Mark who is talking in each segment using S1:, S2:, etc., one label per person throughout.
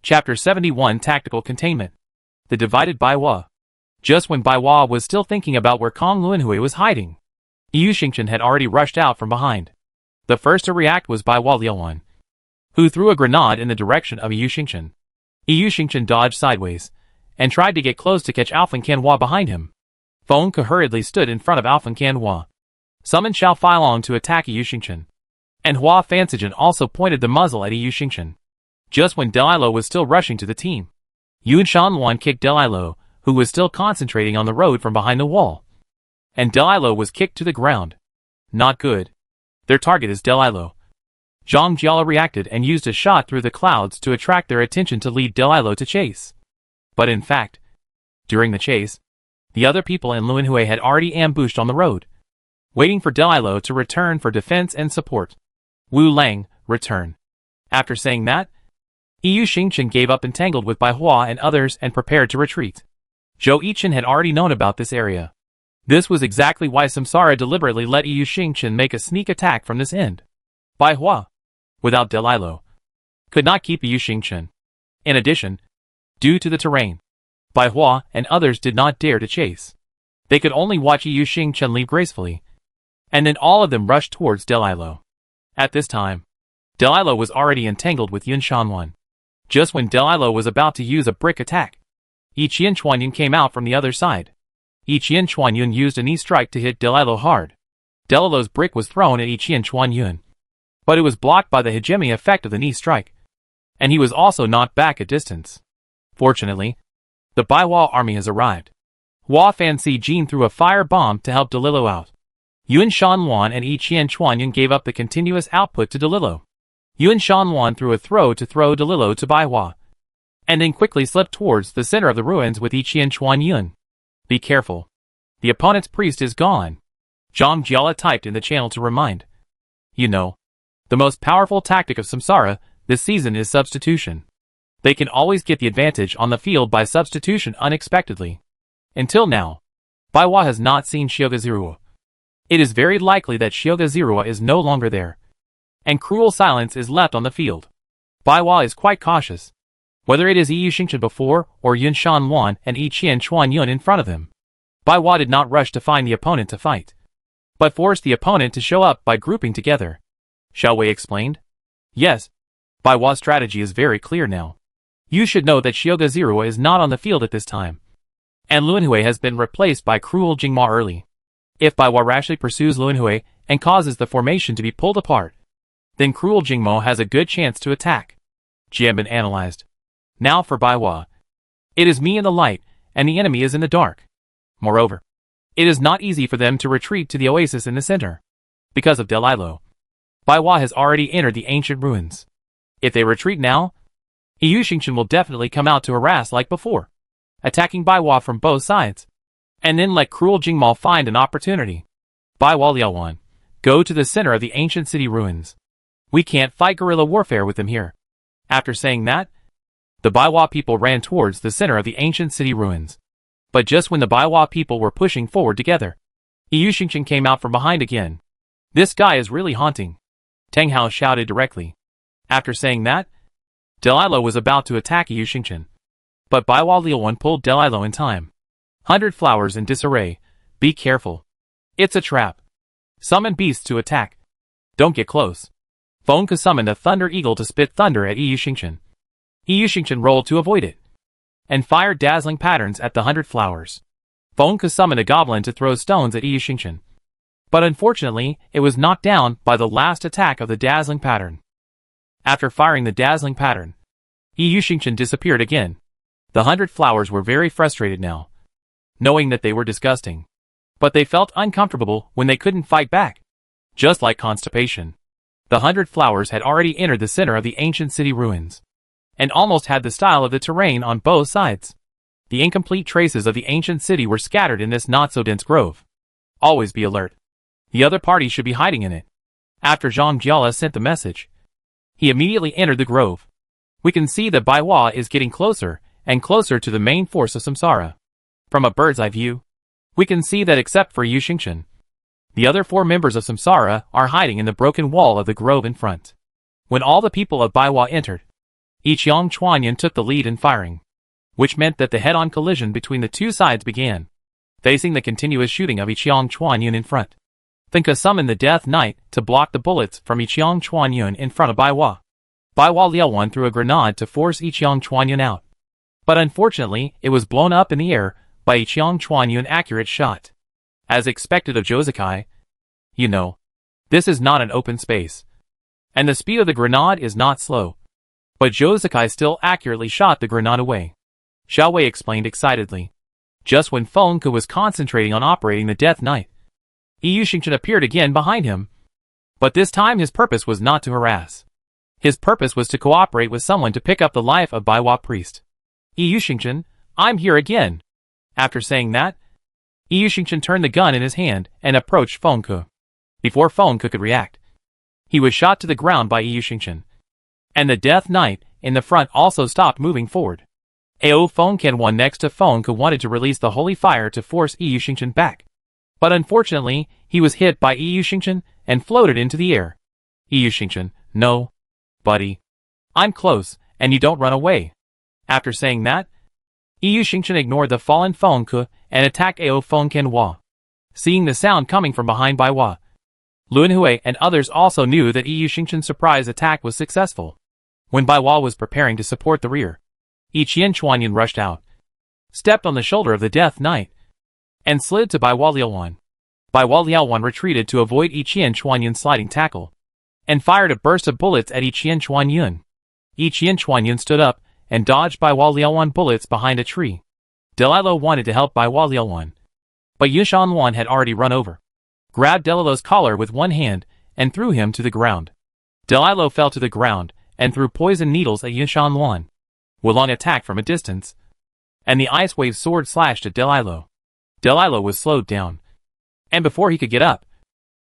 S1: Chapter 71 Tactical Containment. The Divided Baiwa. Just when Baiwa was still thinking about where Kong Luanhui was hiding, Yu Xingchen had already rushed out from behind. The first to react was Baiwa Liuan, who threw a grenade in the direction of Yu Xingchen. Yu Xingchen dodged sideways and tried to get close to catch Alphan Canhua behind him. Feng Ke hurriedly stood in front of Alphan Canhua, summoned Xiao Feilong to attack Yu Xingchen, and Hua Fancijin also pointed the muzzle at Yu Xingchen. Just when Delilah was still rushing to the team, Yun Shanluan kicked Delilah, who was still concentrating on the road from behind the wall. And Delilah was kicked to the ground. Not good. Their target is Delilah. Zhang Jiala reacted and used a shot through the clouds to attract their attention to lead Delilah to chase. But in fact, during the chase, the other people in Luanhui had already ambushed on the road, waiting for Delilah to return for defense and support. Wu Lang, return. After saying that, Yu Xingchen gave up entangled with Bai Hua and others and prepared to retreat. Zhou Yichen had already known about this area. This was exactly why Samsara deliberately let Yu Xingchen make a sneak attack from this end. Bai Hua, without Delilah, could not keep Yu Xingchen. In addition, due to the terrain, Bai Hua and others did not dare to chase. They could only watch Yu Xingchen leave gracefully, and then all of them rushed towards Delilah. At this time, Delilah was already entangled with Yun Shanluan. Just when Delilah was about to use a brick attack, Yiqian Chuanyun came out from the other side. Yiqian Chuanyun used a knee strike to hit Delilah hard. Delilah's brick was thrown at Yiqian Chuanyun, but it was blocked by the hegemony effect of the knee strike, and he was also knocked back a distance. Fortunately, the Baiwa army has arrived. Hua Fancijin threw a fire bomb to help Delilah out. Yun Shanluan and Yiqian Chuanyun gave up the continuous output to Delilah. Yun Shanluan threw a throw to throw Delilah to Baiwa, and then quickly slipped towards the center of the ruins with Yiqian Chuanyun. Be careful. The opponent's priest is gone. Zhang Jiala typed in the channel to remind. You know, the most powerful tactic of Samsara this season is substitution. They can always get the advantage on the field by substitution unexpectedly. Until now, Baiwa has not seen Shiogazirua. It is very likely that Shiogazirua is no longer there, and cruel silence is left on the field. Baiwa is quite cautious, whether it is Yu Xingchen before or Yun Shanluan and Yiqian Chuanyun in front of him. Baiwa did not rush to find the opponent to fight, but forced the opponent to show up by grouping together. Xiao Wei explained. Yes, Baiwa's strategy is very clear now. You should know that Shiogazirua is not on the field at this time, and Luanhui has been replaced by cruel Jingma early. If Baiwa rashly pursues Luanhui and causes the formation to be pulled apart, then cruel Jingmo has a good chance to attack. Jianbin analyzed. Now for Baiwa. It is me in the light, and the enemy is in the dark. Moreover, it is not easy for them to retreat to the oasis in the center, because of Delilah. Baiwa has already entered the ancient ruins. If they retreat now, Yu Xingchen will definitely come out to harass like before, attacking Baiwa from both sides, and then let cruel Jingmo find an opportunity. Baiwa Liaowan, go to the center of the ancient city ruins. We can't fight guerrilla warfare with them here. After saying that, the Baiwa people ran towards the center of the ancient city ruins. But just when the Baiwa people were pushing forward together, Yu Xingchen came out from behind again. This guy is really haunting, Teng Hao shouted directly. After saying that, Delilah was about to attack Yu Xingchen, but Baiwa Liuan pulled Delilah in time. 100 flowers in disarray. Be careful. It's a trap. Summon beasts to attack. Don't get close. Feng Ke summoned a thunder eagle to spit thunder at Yu Xingchen. Yu Xingchen rolled to avoid it, and fired dazzling patterns at the 100 flowers. Feng Ke summoned a goblin to throw stones at Yu Xingchen, but unfortunately it was knocked down by the last attack of the dazzling pattern. After firing the dazzling pattern, Yu Xingchen disappeared again. The 100 flowers were very frustrated now, knowing that they were disgusting, but they felt uncomfortable when they couldn't fight back. Just like constipation, the 100 flowers had already entered the center of the ancient city ruins, and almost had the style of the terrain on both sides. The incomplete traces of the ancient city were scattered in this not-so-dense grove. Always be alert. The other party should be hiding in it. After Zhang Jiala sent the message, he immediately entered the grove. We can see that Baiwa is getting closer and closer to the main force of Samsara. From a bird's-eye view, we can see that except for Yu Xingchen, the other 4 members of Samsara are hiding in the broken wall of the grove in front. When all the people of Baiwa entered, Yixiang Chuanyan took the lead in firing, which meant that the head-on collision between the two sides began, facing the continuous shooting of Yixiang Chuanyan in front. Finka summoned the Death Knight to block the bullets from Yixiang Chuanyan in front of Baiwa. Baiwa Liaowan threw a grenade to force Yixiang Chuanyan out, but unfortunately it was blown up in the air by Yixiang Chuanyan's accurate shot. As expected of Jozakai, you know, this is not an open space, and the speed of the grenade is not slow. But Jozakai still accurately shot the grenade away. Xiao Wei explained excitedly. Just when Feng Ke was concentrating on operating the Death Knight, Yu Xingchen appeared again behind him. But this time his purpose was not to harass. His purpose was to cooperate with someone to pick up the life of Baiwa priest. Yu Xingchen, I'm here again. After saying that, Yu Xingchen turned the gun in his hand and approached Feng Ke. Before Feng Ke could react, he was shot to the ground by Yu Xingchen. And the Death Knight in the front also stopped moving forward. Ao Feng Ke next to Feng Ke wanted to release the holy fire to force Yu Xingchen back. But unfortunately, he was hit by Yu Xingchen and floated into the air. Yu Xingchen, no, buddy. I'm close, and you don't run away. After saying that, Yu Xingchen ignored the fallen Feng Ke and attacked Ao Feng Ke. Seeing the sound coming from behind Baiwa, Luanhui and others also knew that Yu Xingchen's surprise attack was successful. When Baiwa was preparing to support the rear, Yixian Chuanyan rushed out, stepped on the shoulder of the Death Knight, and slid to Baiwa Liaowan. Baiwa Liaowan retreated to avoid Yixian Chuanyan's sliding tackle, and fired a burst of bullets at Yixian Chuanyan. Yixian Chuanyan stood up and dodged Baiwa Liaowan bullets behind a tree. Delilah wanted to help Baiwa Liaowan, but Yushan Luan had already run over, grabbed Delilah's collar with one hand, and threw him to the ground. Delilah fell to the ground and threw poison needles at Yushan Luan. Wulong attacked from a distance, and the Ice Wave sword slashed at Delilah. Delilah was slowed down, and before he could get up,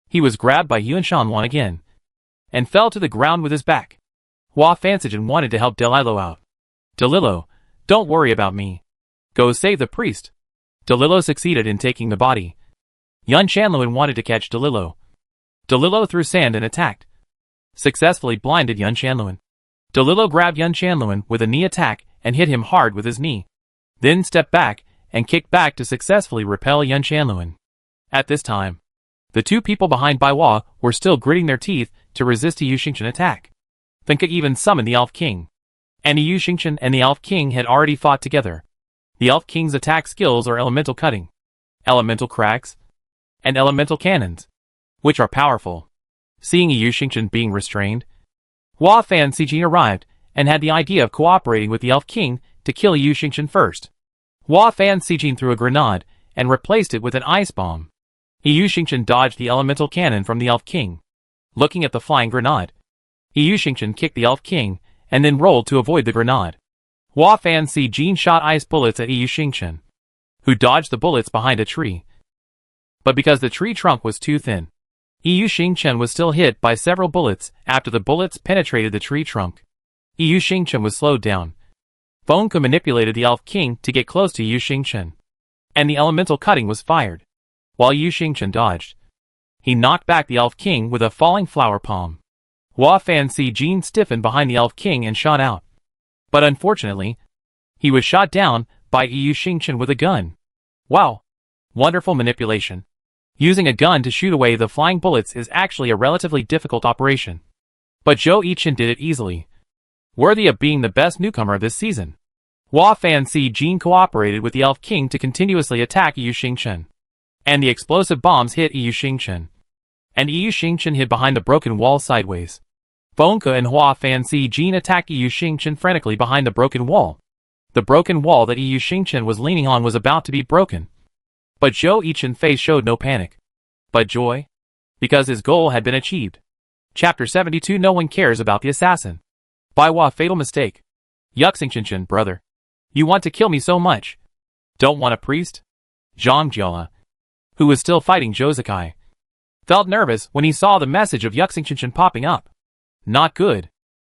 S1: he was grabbed by Yushan Luan again, and fell to the ground with his back. Hua Fancijin wanted to help Delilah out. Delilah, don't worry about me. Go save the priest. Delilah succeeded in taking the body. Yun Shanluan wanted to catch Delilah. Delilah threw sand and attacked, successfully blinded Yun Shanluan. Delilah grabbed Yun Shanluan with a knee attack and hit him hard with his knee, then stepped back and kicked back to successfully repel Yun Shanluan. At this time, the two people behind Baiwa were still gritting their teeth to resist the Yu Xingchen attack. Finka even summoned the Elf King, and the Yu Xingchen and the Elf King had already fought together. The Elf King's attack skills are elemental cutting, elemental cracks, and elemental cannons, which are powerful. Seeing Yu Xingchen being restrained, Hua Fancijin arrived and had the idea of cooperating with the Elf King to kill Yu Xingchen first. Hua Fancijin threw a grenade and replaced it with an ice bomb. Yu Xingchen dodged the elemental cannon from the Elf King. Looking at the flying grenade, Yu Xingchen kicked the Elf King and then rolled to avoid the grenade. Hua Fancijin shot ice bullets at Yu Xingchen, who dodged the bullets behind a tree. But because the tree trunk was too thin, Yu Xingchen was still hit by several bullets after the bullets penetrated the tree trunk. Yu Xingchen was slowed down. Feng Ke manipulated the Elf King to get close to Yu Xingchen, and the elemental cutting was fired. While Yu Xingchen dodged, he knocked back the Elf King with a falling flower palm. Hua Fancijin stiffened behind the Elf King and shot out. But unfortunately, he was shot down by Yu Xingchen with a gun. Wow! Wonderful manipulation. Using a gun to shoot away the flying bullets is actually a relatively difficult operation. But Zhou Yichen did it easily, worthy of being the best newcomer this season. Hua Fancijin cooperated with the Elf King to continuously attack Yu Xingchen, and the explosive bombs hit Yu Xingchen, and Yu Xingchen hid behind the broken wall sideways. Feng Ke and Hua Fancijin attacked Yu Xingchen frantically behind the broken wall. The broken wall that Yu Xingchen was leaning on was about to be broken. But Zhou Yichen's face showed no panic, but joy, because his goal had been achieved. Chapter 72. No one cares about the assassin. Baiwa fatal mistake. Yuxingchen, brother. You want to kill me so much. Don't want a priest? Zhang Jiala, who was still fighting Jozakai, felt nervous when he saw the message of Yuxingchen popping up. Not good,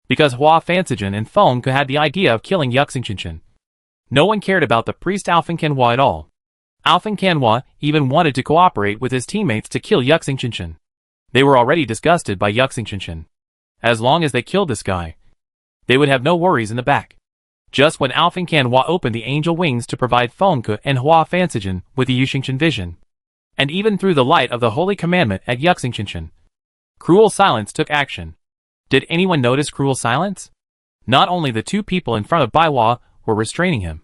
S1: because Hua Fancijin and Feng Ke had the idea of killing Yuxingchen. No one cared about the priest Alphen Kenhua at all. Alphen Kenhua even wanted to cooperate with his teammates to kill Yuxingchen. They were already disgusted by Yuxingchen. As long as they killed this guy, They would have no worries in the back. Just when Alphen Kanhua opened the angel wings to provide Fengke and Hua Fancijin with the Yuxingchen vision. And even through the light of the holy commandment at Yuxingchen, cruel silence took action. Did anyone notice cruel silence? Not only the two people in front of Baiwa were restraining him,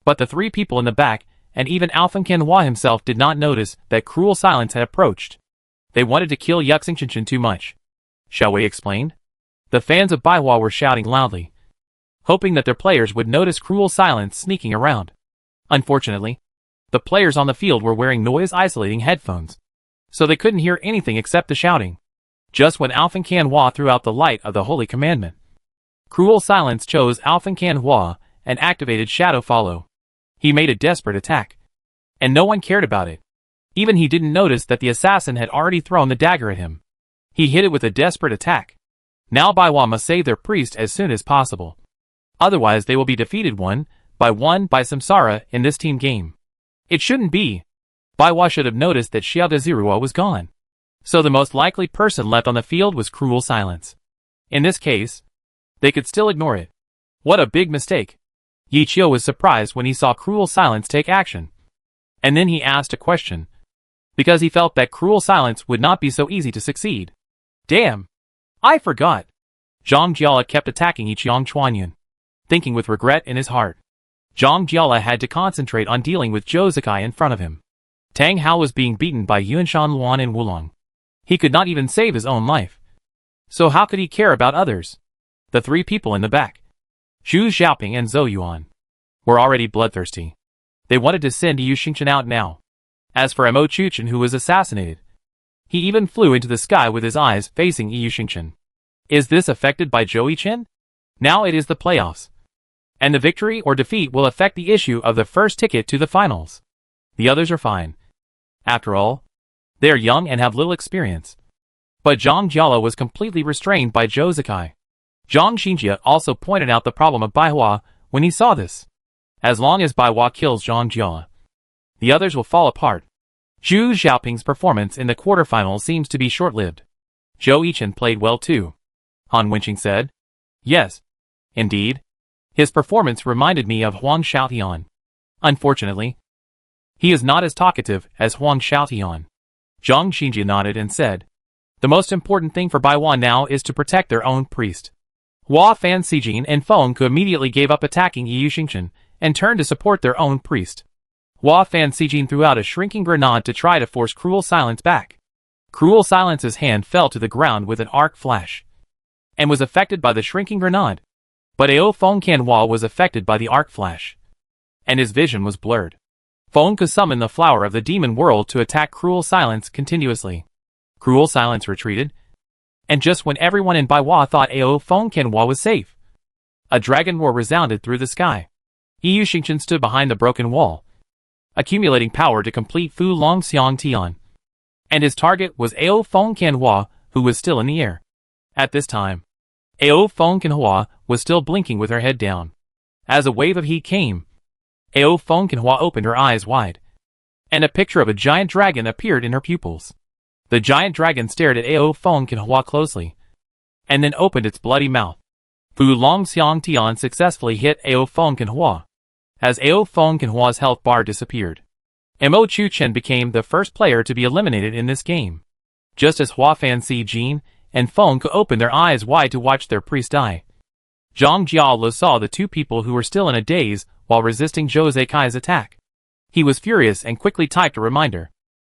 S1: but the three people in the back, and even Alphen Kanhua himself did not notice that cruel silence had approached. They wanted to kill Yuxingchen too much. Shall we explain? The fans of Baiwa were shouting loudly, hoping that their players would notice cruel silence sneaking around. Unfortunately, the players on the field were wearing noise-isolating headphones, so they couldn't hear anything except the shouting. Just when Alphen Kanhua threw out the light of the holy commandment, cruel silence chose Alphen Kanhua and activated Shadow Follow. He made a desperate attack, and no one cared about it. Even he didn't notice that the assassin had already thrown the dagger at him. He hit it with a desperate attack. Now Baiwa must save their priest as soon as possible. Otherwise they will be defeated one by Samsara in this team game. It shouldn't be. Baiwa should have noticed that Xiaodazirua was gone. So the most likely person left on the field was cruel silence. In this case, they could still ignore it. What a big mistake. Yi Qiu was surprised when he saw cruel silence take action. And then he asked a question, because he felt that cruel silence would not be so easy to succeed. Damn! I forgot. Zhang Jiala kept attacking Yiqiang Chuanyun, thinking with regret in his heart. Zhang Jiala had to concentrate on dealing with Zhou Zikai in front of him. Tang Hao was being beaten by Yuanshan Luan and Wulong. He could not even save his own life. So how could he care about others? The three people in the back, Xu Xiaoping and Zhou Yuan, were already bloodthirsty. They wanted to send Yu Xingchen out now. As for Mo Chuchen, who was assassinated, he even flew into the sky with his eyes facing Yu Xingchen. Is this affected by Zhou Yichen? Now it is the playoffs, and the victory or defeat will affect the issue of the first ticket to the finals. The others are fine. After all, they are young and have little experience. But Zhang Jiala was completely restrained by Zhou Zikai. Zhang Xinjia also pointed out the problem of Baiwa when he saw this. As long as Baiwa kills Zhang Jiala, the others will fall apart. Zhu Xiaoping's performance in the quarterfinals seems to be short-lived. Zhou Yichen played well too, Han Wenqing said. Yes, indeed. His performance reminded me of Huang Xiaotian. Unfortunately, he is not as talkative as Huang Xiaotian. Zhang Xinjia nodded and said, the most important thing for Baiwan now is to protect their own priest. Hua Fancijin and Fengke immediately gave up attacking Yu Xingchen and turned to support their own priest. Hua Fancijin threw out a shrinking grenade to try to force Cruel Silence back. Cruel Silence's hand fell to the ground with an arc flash, and was affected by the shrinking grenade. But Feng Kanhua was affected by the arc flash, and his vision was blurred. Fengke summoned the flower of the demon world to attack Cruel Silence continuously. Cruel Silence retreated, and just when everyone in Baiwa thought Feng Kanhua was safe, a dragon roar resounded through the sky. Yu Xingchen stood behind the broken wall, accumulating power to complete Fu Long Xiang Tian. And his target was Feng Kanhua, who was still in the air. At this time, Feng Kanhua was still blinking with her head down. As a wave of heat came, Feng Kanhua opened her eyes wide, and a picture of a giant dragon appeared in her pupils. The giant dragon stared at Feng Kanhua closely, and then opened its bloody mouth. Fu Long Xiang Tian successfully hit Feng Kanhua, as Feng Kanhua's health bar disappeared. Mo Chuchen became the first player to be eliminated in this game, just as Hua Fancijin and Fengke opened their eyes wide to watch their priest die. Zhang Jiala saw the two people who were still in a daze while resisting Zhou Zikai's attack. He was furious and quickly typed a reminder.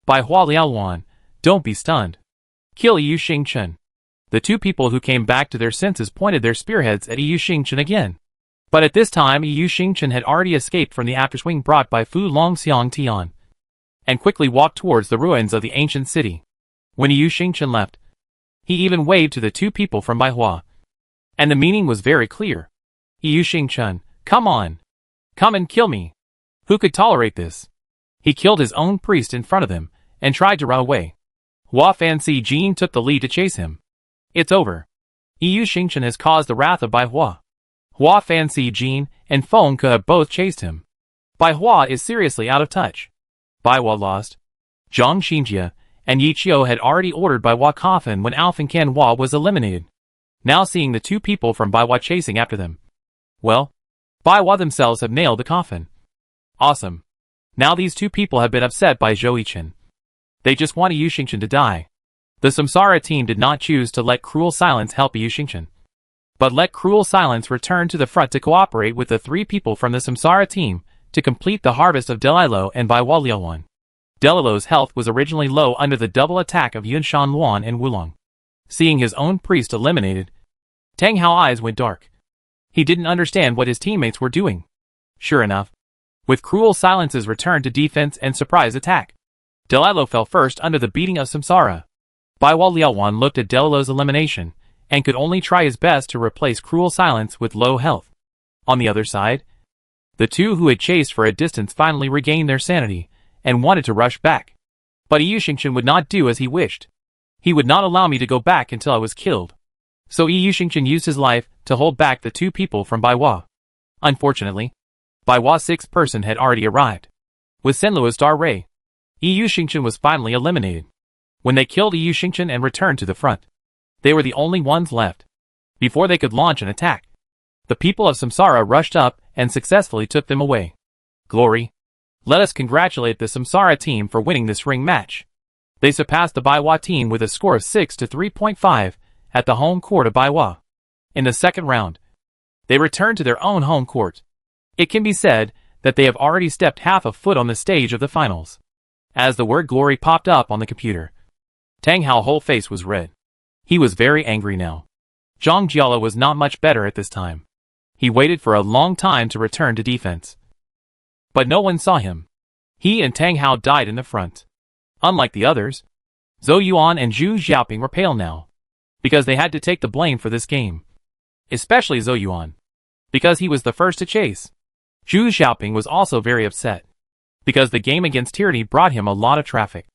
S1: By Hua Liaoluan, don't be stunned. Kill Yu Xingchen. The two people who came back to their senses pointed their spearheads at Yu Xingchen again. But at this time Yu Xingchen had already escaped from the afterswing brought by Fu Long Xiang Tian, and quickly walked towards the ruins of the ancient city. When Yu Xingchen left, he even waved to the two people from Baihua. And the meaning was very clear. Yu Xingchen, come on. Come and kill me. Who could tolerate this? He killed his own priest in front of him, and tried to run away. Hua Fancijin took the lead to chase him. It's over. Yu Xingchen has caused the wrath of Baihua. Hua Fancijin and Fengke have both chased him. Baihua is seriously out of touch. Baiwa lost. Zhang Xinjia and Yi Qiu had already ordered Baiwa coffin when Alphen Kanhua was eliminated. now seeing the two people from Baiwa chasing after them. Well, Baiwa themselves have nailed the coffin. Awesome. Now these two people have been upset by Zhou Yichen. They just want Yu Xingchen to die. The Samsara team did not choose to let Cruel Silence help Yu Xingchen, but let Cruel Silence return to the front to cooperate with the three people from the Samsara team to complete the harvest of Delilo and Baiwa Liuan. Delilo's health was originally low under the double attack of Yunshan Luan and Wulong. Seeing his own priest eliminated, Tang Hao's eyes went dark. He didn't understand what his teammates were doing. Sure enough, with Cruel Silence's return to defense and surprise attack, Delilo fell first under the beating of Samsara. Baiwa Liuan looked at Delilo's elimination and could only try his best to replace Cruel Silence with low health. On the other side, the two who had chased for a distance finally regained their sanity and wanted to rush back. But Yu Xingchen would not do as he wished. He would not allow me to go back until I was killed. So Yu Xingchen used his life to hold back the two people from Baiwa. Unfortunately, Baiwa's sixth person had already arrived. With Senlua's Star Ray, Yu Xingchen was finally eliminated. When they killed Yu Xingchen and returned to the front, they were the only ones left. Before they could launch an attack, the people of Samsara rushed up and successfully took them away. Glory! Let us congratulate the Samsara team for winning this ring match. They surpassed the Baiwa team with a score of 6-3.5 at the home court of Baiwa. In the second round, they returned to their own home court. It can be said that they have already stepped half a foot on the stage of the finals. As the word glory popped up on the computer, Tang Hao's whole face was red. He was very angry now. Zhang Jiala was not much better at this time. He waited for a long time to return to defense, but no one saw him. He and Tang Hao died in the front. Unlike the others, Zhou Yuan and Zhu Xiaoping were pale now, because they had to take the blame for this game. Especially Zhou Yuan, because he was the first to chase. Zhu Xiaoping was also very upset, because the game against Tyranny brought him a lot of traffic.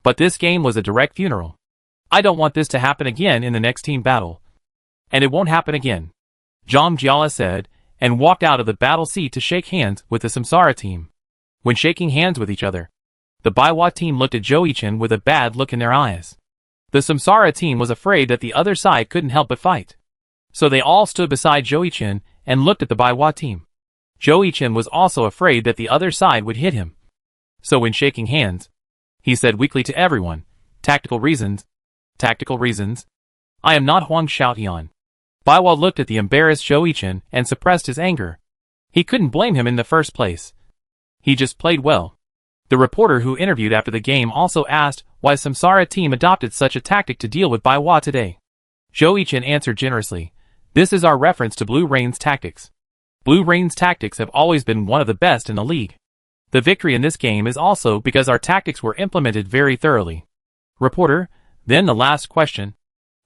S1: But this game was a direct funeral. I don't want this to happen again in the next team battle. And it won't happen again, Zhang Jiala said, and walked out of the battle seat to shake hands with the Samsara team. When shaking hands with each other, the Baiwa team looked at Zhou Yichen with a bad look in their eyes. The Samsara team was afraid that the other side couldn't help but fight. So they all stood beside Zhou Yichen and looked at the Baiwa team. Zhou Yichen was also afraid that the other side would hit him. So when shaking hands, he said weakly to everyone, Tactical reasons. Tactical reasons. I am not Huang Xiaotian. Baiwa looked at the embarrassed Zhou Yichen and suppressed his anger. He couldn't blame him in the first place. He just played well. The reporter who interviewed after the game also asked why Samsara team adopted such a tactic to deal with Baiwa today. Zhou Yichen answered generously, this is our reference to Blue Rain's tactics. Blue Rain's tactics have always been one of the best in the league. The victory in this game is also because our tactics were implemented very thoroughly. Reporter, then the last question.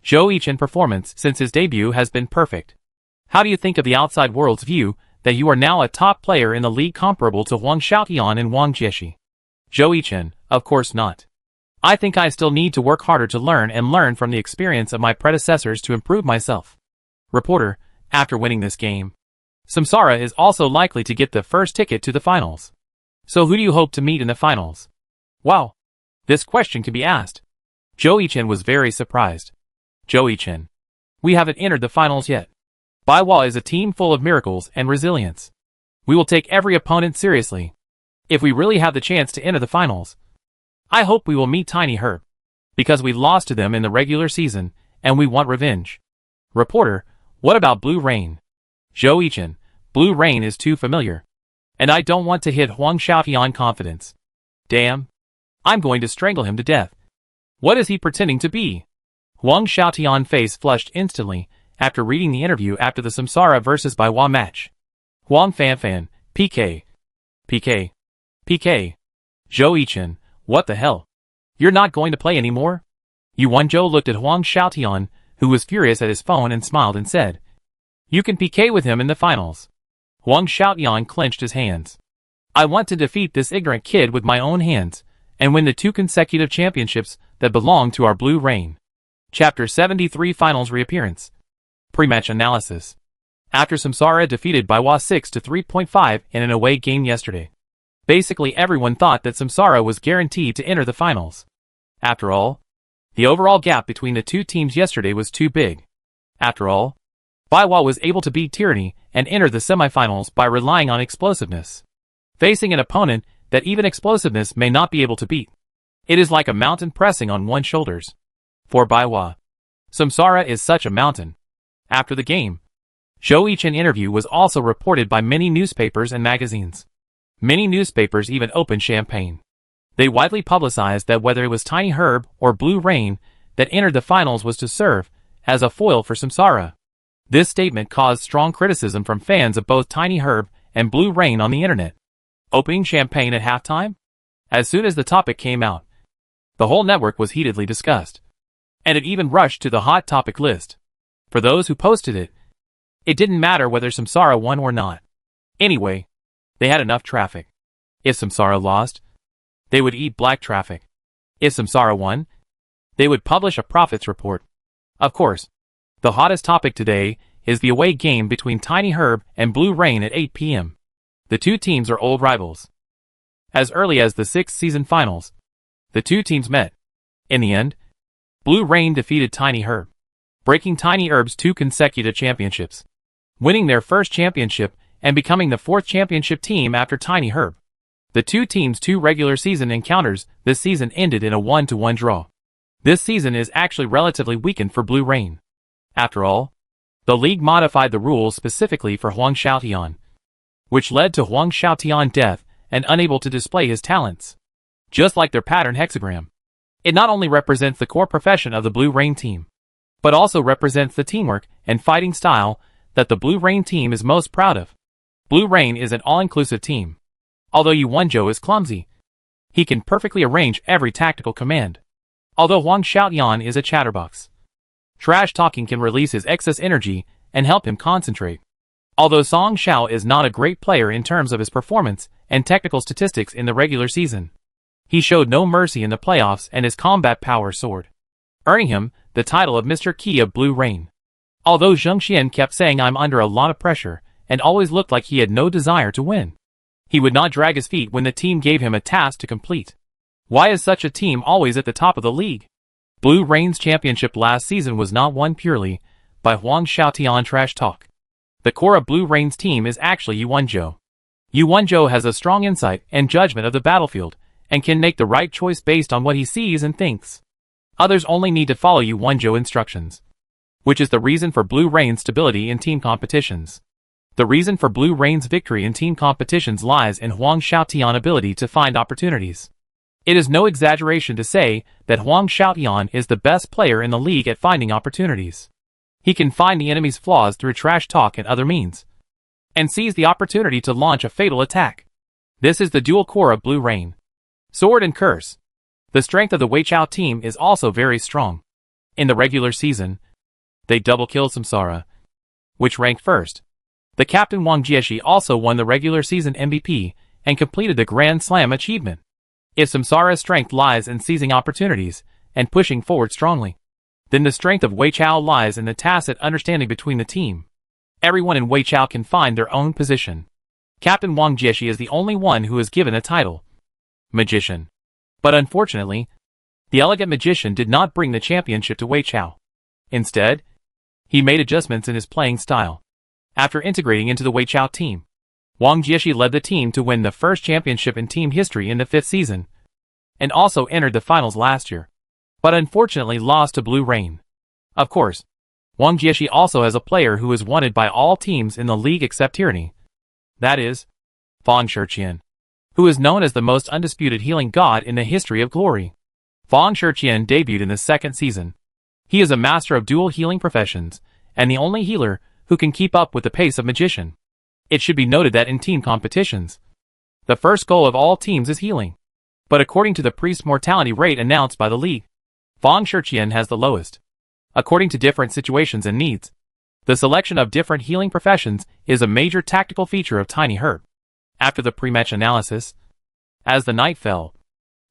S1: Zhou Yichen performance since his debut has been perfect. How do you think of the outside world's view that you are now a top player in the league comparable to Huang Xiaotian and Wang Jieshi? Zhou Yichen, of course not. I think I still need to work harder to learn from the experience of my predecessors to improve myself. Reporter, after winning this game, Samsara is also likely to get the first ticket to the finals. So who do you hope to meet in the finals? Wow. This question can be asked. Zhou Yichen was very surprised. Zhou Yichen. We haven't entered the finals yet. Baiwa is a team full of miracles and resilience. We will take every opponent seriously. If we really have the chance to enter the finals, I hope we will meet Tiny Herb, because we lost to them in the regular season, and we want revenge. Reporter, what about Blue Rain? Zhou Yichen, Blue Rain is too familiar. And I don't want to hit Huang Xiaotian confidence. Damn. I'm going to strangle him to death. What is he pretending to be? Huang Xiaotian's face flushed instantly after reading the interview after the Samsara vs Baiwa match. Huang Fanfan, PK. PK. PK. Zhou Yichen, what the hell? You're not going to play anymore? Yu Wanzhou looked at Huang Xiaotian, who was furious at his phone, and smiled and said, you can PK with him in the finals. Huang Xiaotian clenched his hands. I want to defeat this ignorant kid with my own hands, and win the 2 consecutive championships that belong to our Blue Rain. Chapter 73 Finals Reappearance. Pre-match analysis. After Samsara defeated Baiwa 6-3.5 in an away game yesterday, basically everyone thought that Samsara was guaranteed to enter the finals. After all, the overall gap between the two teams yesterday was too big. After all, Baiwa was able to beat Tyranny and enter the semifinals by relying on explosiveness. Facing an opponent that even explosiveness may not be able to beat, it is like a mountain pressing on one's shoulders. For Baiwa, Samsara is such a mountain. After the game, Zhou Yichen's interview was also reported by many newspapers and magazines. Many newspapers even opened champagne. They widely publicized that whether it was Tiny Herb or Blue Rain that entered the finals was to serve as a foil for Samsara. This statement caused strong criticism from fans of both Tiny Herb and Blue Rain on the internet. Opening champagne at halftime? As soon as the topic came out, the whole network was heatedly discussed. And it even rushed to the hot topic list. For those who posted it, it didn't matter whether Samsara won or not. Anyway, they had enough traffic. If Samsara lost, they would eat black traffic. If Samsara won, they would publish a profits report. Of course, the hottest topic today is the away game between Tiny Herb and Blue Rain at 8 p.m. The two teams are old rivals. As early as the 6th season finals, the two teams met. In the end, Blue Rain defeated Tiny Herb, breaking Tiny Herb's 2 consecutive championships, winning their first championship and becoming the 4th championship team after Tiny Herb. The two teams' 2 regular season encounters this season ended in a 1-1 draw. This season is actually relatively weakened for Blue Rain. After all, the league modified the rules specifically for Huang Xiaotian, which led to Huang Xiaotian deaf and unable to display his talents. Just like their pattern hexagram, it not only represents the core profession of the Blue Rain team, but also represents the teamwork and fighting style that the Blue Rain team is most proud of. Blue Rain is an all-inclusive team. Although Yu Wenzhou is clumsy, he can perfectly arrange every tactical command. Although Huang Xiaotian is a chatterbox, trash talking can release his excess energy and help him concentrate. Although Song Xiao is not a great player in terms of his performance and technical statistics in the regular season, he showed no mercy in the playoffs and his combat power soared, earning him the title of Mr. Key of Blue Rain. Although Zheng Xian kept saying I'm under a lot of pressure and always looked like he had no desire to win, he would not drag his feet when the team gave him a task to complete. Why is such a team always at the top of the league? Blue Rain's championship last season was not won purely by Huang Xiaotian trash talk. The core of Blue Rain's team is actually Yu Wenzhou. Yu Wenzhou has a strong insight and judgment of the battlefield and can make the right choice based on what he sees and thinks. Others only need to follow Yu Wenzhou instructions, which is the reason for Blue Rain's stability in team competitions. The reason for Blue Rain's victory in team competitions lies in Huang Xiaotian's ability to find opportunities. It is no exaggeration to say that Huang Xiaotian is the best player in the league at finding opportunities. He can find the enemy's flaws through trash talk and other means, and seize the opportunity to launch a fatal attack. This is the dual core of Blue Rain. Sword and Curse. The strength of the Weichao team is also very strong. In the regular season, they double-killed Samsara, which ranked first. The captain Wang Jieshi also won the regular season MVP and completed the Grand Slam achievement. If Samsara's strength lies in seizing opportunities and pushing forward strongly, then the strength of Weichao lies in the tacit understanding between the team. Everyone in Weichao can find their own position. Captain Wang Jieshi is the only one who is given a title, Magician. But unfortunately, the elegant magician did not bring the championship to Weichao. Instead, he made adjustments in his playing style. After integrating into the Weichao team, Wang Jieshi led the team to win the first championship in team history in the 5th season, and also entered the finals last year, but unfortunately lost to Blue Rain. Of course, Wang Jieshi also has a player who is wanted by all teams in the league except Tyranny. That is, Fang Shiqian, who is known as the most undisputed healing god in the history of glory. Fang Shiqian debuted in the 2nd season. He is a master of dual healing professions, and the only healer who can keep up with the pace of magician. It should be noted that in team competitions, the first goal of all teams is healing. But according to the priest mortality rate announced by the league, Fang Shiqian has the lowest. According to different situations and needs, the selection of different healing professions is a major tactical feature of Tiny Herb. After the pre-match analysis, as the night fell,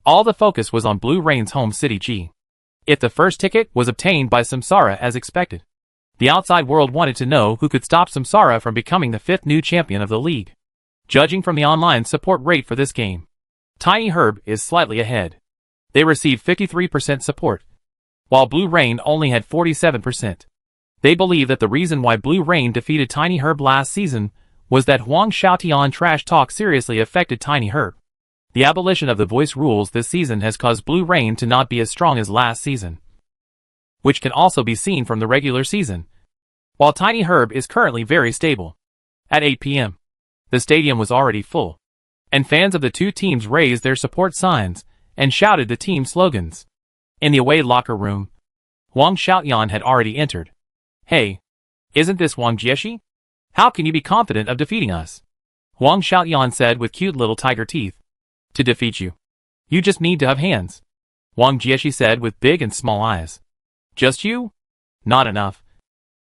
S1: all the focus was on Blue Rain's home city G. If the first ticket was obtained by Samsara as expected, the outside world wanted to know who could stop Samsara from becoming the 5th new champion of the league. Judging from the online support rate for this game, Tiny Herb is slightly ahead. They received 53% support, while Blue Rain only had 47%. They believe that the reason why Blue Rain defeated Tiny Herb last season was that Huang Xiaotian trash talk seriously affected Tiny Herb. The abolition of the voice rules this season has caused Blue Rain to not be as strong as last season, which can also be seen from the regular season. While Tiny Herb is currently very stable. At 8 p.m., the stadium was already full, and fans of the two teams raised their support signs and shouted the team slogans. In the away locker room, Huang Xiaotian had already entered. "Hey, isn't this Wang Jieshi? How can you be confident of defeating us?" Huang Xiaotian said with cute little tiger teeth. "To defeat you, you just need to have hands," Wang Jieshi said with big and small eyes. "Just you? Not enough.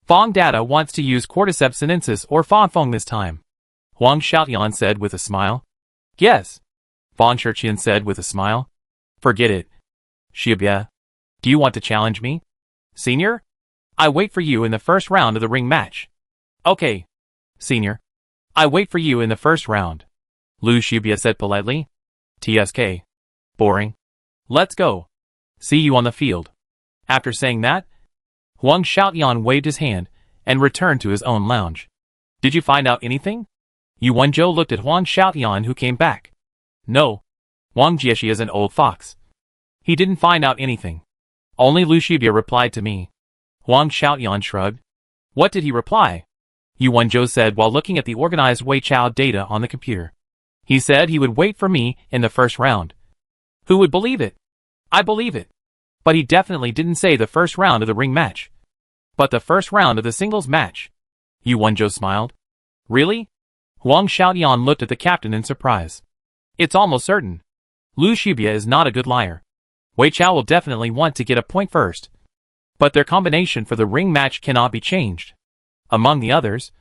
S1: Fong Data wants to use Cordyceps sinensis or Fong this time," Huang Xiaotian said with a smile. "Yes," Fong Shiqian said with a smile. "Forget it. Shibya, do you want to challenge me? Senior? I wait for you in the first round of the ring match." "Okay, Senior. I wait for you in the first round," Lu Shibya said politely. "TSK. Boring. Let's go. See you on the field." After saying that, Huang Xiaotian waved his hand and returned to his own lounge. "Did you find out anything?" Yu Wenzhou looked at Huang Xiaotian, who came back. "No. Wang Jieshi is an old fox. He didn't find out anything. Only Lu Shibya replied to me." Huang Xiaotian shrugged. "What did he reply?" Yu Wenzhou said while looking at the organized Wei Chao data on the computer. "He said he would wait for me in the first round." "Who would believe it?" "I believe it. But he definitely didn't say the first round of the ring match, but the first round of the singles match." Yu Wenzhou smiled. "Really?" Huang Xiaotian looked at the captain in surprise. "It's almost certain. Lu Shibya is not a good liar. Wei Chao will definitely want to get a point first, but their combination for the ring match cannot be changed. Among the others,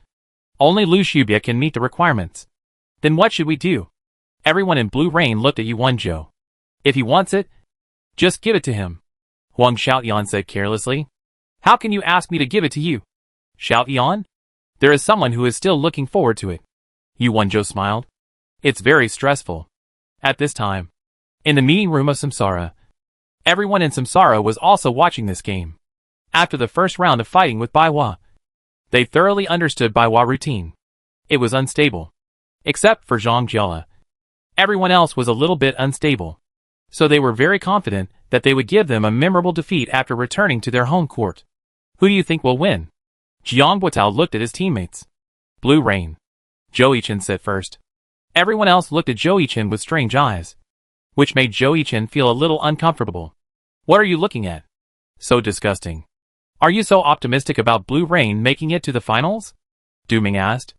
S1: only Lu Shibya can meet the requirements. Then what should we do?" Everyone in Blue Rain looked at Yu Wenzhou. "If he wants it, just give it to him," Huang Xiaotian said carelessly. "How can you ask me to give it to you, Xiaotian? There is someone who is still looking forward to it." Yu Wenzhou smiled. "It's very stressful." At this time, in the meeting room of Samsara, everyone in Samsara was also watching this game. After the first round of fighting with Baiwa, they thoroughly understood Baiwa routine. It was unstable. Except for Zhang Jiala. Everyone else was a little bit unstable. So they were very confident that they would give them a memorable defeat after returning to their home court. "Who do you think will win?" Jiang Guotao looked at his teammates. "Blue Rain," Zhou Yichen said first. Everyone else looked at Zhou Yichen with strange eyes, which made Zhou Yichen feel a little uncomfortable. "What are you looking at? So disgusting. Are you so optimistic about Blue Rain making it to the finals?" Du Ming asked.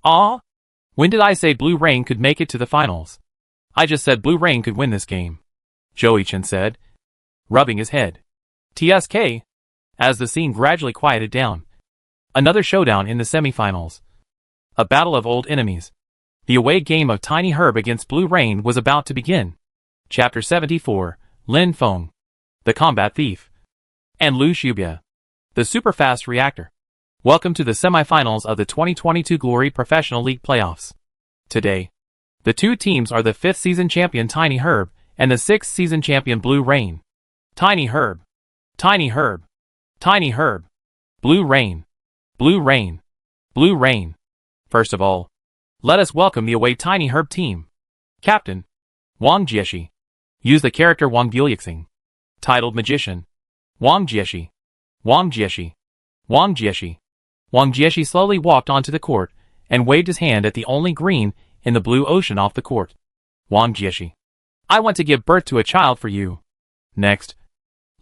S1: "Ah? When did I say Blue Rain could make it to the finals? I just said Blue Rain could win this game," Zhou Yichen said, rubbing his head. TSK. As the scene gradually quieted down. Another showdown in the semifinals. A battle of old enemies. The away game of Tiny Herb against Blue Rain was about to begin. Chapter 74, Lin Feng, the Combat Thief, and Lu Shibya, the Superfast Reactor. Welcome to the semifinals of the 2022 Glory Professional League Playoffs. Today, the two teams are the 5th season champion Tiny Herb and the 6th season champion Blue Rain. Tiny Herb. Tiny Herb. Tiny Herb. Blue Rain. Blue Rain. Blue Rain. First of all, let us welcome the away Tiny Herb team. Captain, Wang Jieshi. Use the character Wang Guliuxing. Titled Magician. Wang Jieshi. Wang Jieshi. Wang Jieshi. Wang Jieshi slowly walked onto the court and waved his hand at the only green in the blue ocean off the court. Wang Jieshi. I want to give birth to a child for you. Next,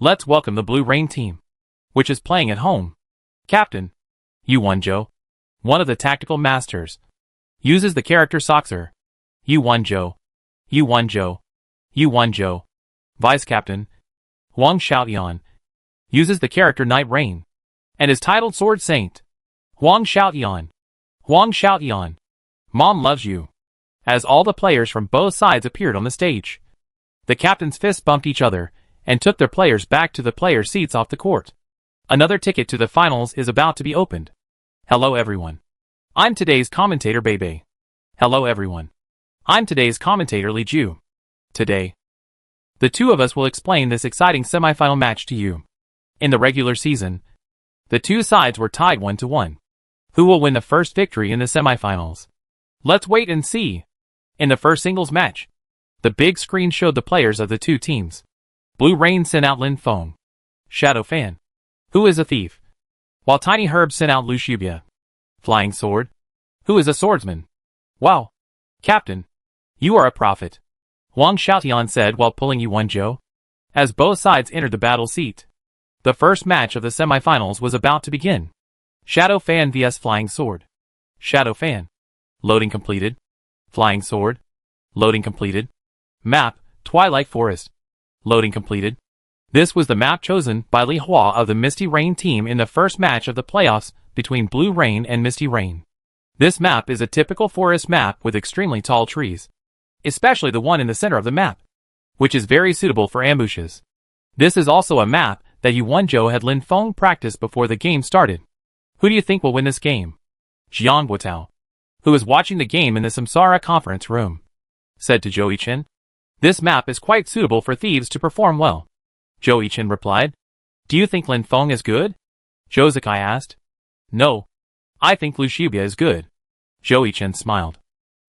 S1: let's welcome the Blue Rain team, which is playing at home. Captain, Yu Wenzhou, one of the tactical masters, uses the character Soxer. Yu Wenzhou. Yu Wenzhou. Yu Wenzhou. Vice Captain, Huang Xiaotian, uses the character Night Rain, and is titled Sword Saint. Huang Xiaotian. Huang Xiaotian. Mom loves you. As all the players from both sides appeared on the stage, the captains' fists bumped each other and took their players back to the player seats off the court. Another ticket to the finals is about to be opened. Hello everyone. I'm today's commentator Bebe. Hello everyone. I'm today's commentator Li Ju. Today, the two of us will explain this exciting semifinal match to you. In the regular season, The two sides were tied 1-1. Who will win the first victory in the semifinals? Let's wait and see. In the first singles match, the big screen showed the players of the two teams. Blue Rain sent out Lin Feng, Shadow Fan, who is a thief, while Tiny Herb sent out Lu Shubia, Flying Sword, who is a swordsman. Wow, Captain, you are a prophet, Huang Xiaotian said while pulling Yuan Zhou. As both sides entered the battle seat, the first match of the semifinals was about to begin. Shadow Fan vs Flying Sword. Shadow Fan. Loading completed. Flying Sword. Loading completed. Map, Twilight Forest. Loading completed. This was the map chosen by Li Hua of the Misty Rain team in the first match of the playoffs between Blue Rain and Misty Rain. This map is a typical forest map with extremely tall trees, especially the one in the center of the map, which is very suitable for ambushes. This is also a map that Yuan Zhou had Lin Feng practice before the game started. Who do you think will win this game? Jiang Guotao, who was watching the game in the Samsara conference room, said to Zhou Yichen. This map is quite suitable for thieves to perform well. Zhou Yichen replied. Do you think Lin Feng is good? Zhou Zikai asked. No. I think Lu Shubia is good. Zhou Yichen smiled.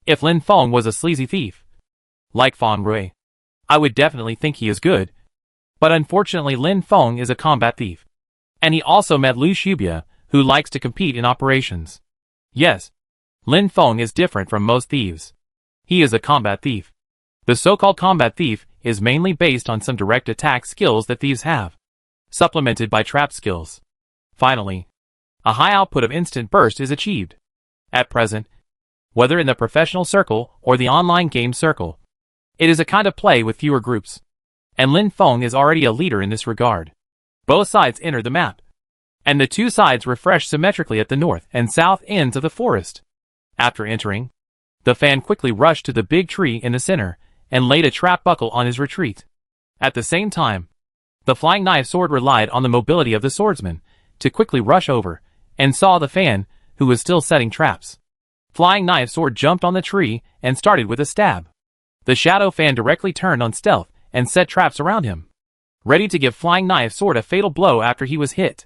S1: If Lin Feng was a sleazy thief, like Fan Rui, I would definitely think he is good. But unfortunately Lin Feng is a combat thief. And he also met Lu Shubia, who likes to compete in operations. Yes, Lin Feng is different from most thieves. He is a combat thief. The so-called combat thief is mainly based on some direct attack skills that thieves have, supplemented by trap skills. Finally, a high output of instant burst is achieved. At present, whether in the professional circle or the online game circle, it is a kind of play with fewer groups. And Lin Feng is already a leader in this regard. Both sides enter the map, and the two sides refresh symmetrically at the north and south ends of the forest. After entering, the fan quickly rushed to the big tree in the center and laid a trap buckle on his retreat. At the same time, the flying knife sword relied on the mobility of the swordsman to quickly rush over and saw the fan, who was still setting traps. Flying knife sword jumped on the tree and started with a stab. The shadow fan directly turned on stealth and set traps around him, ready to give flying knife sword a fatal blow after he was hit.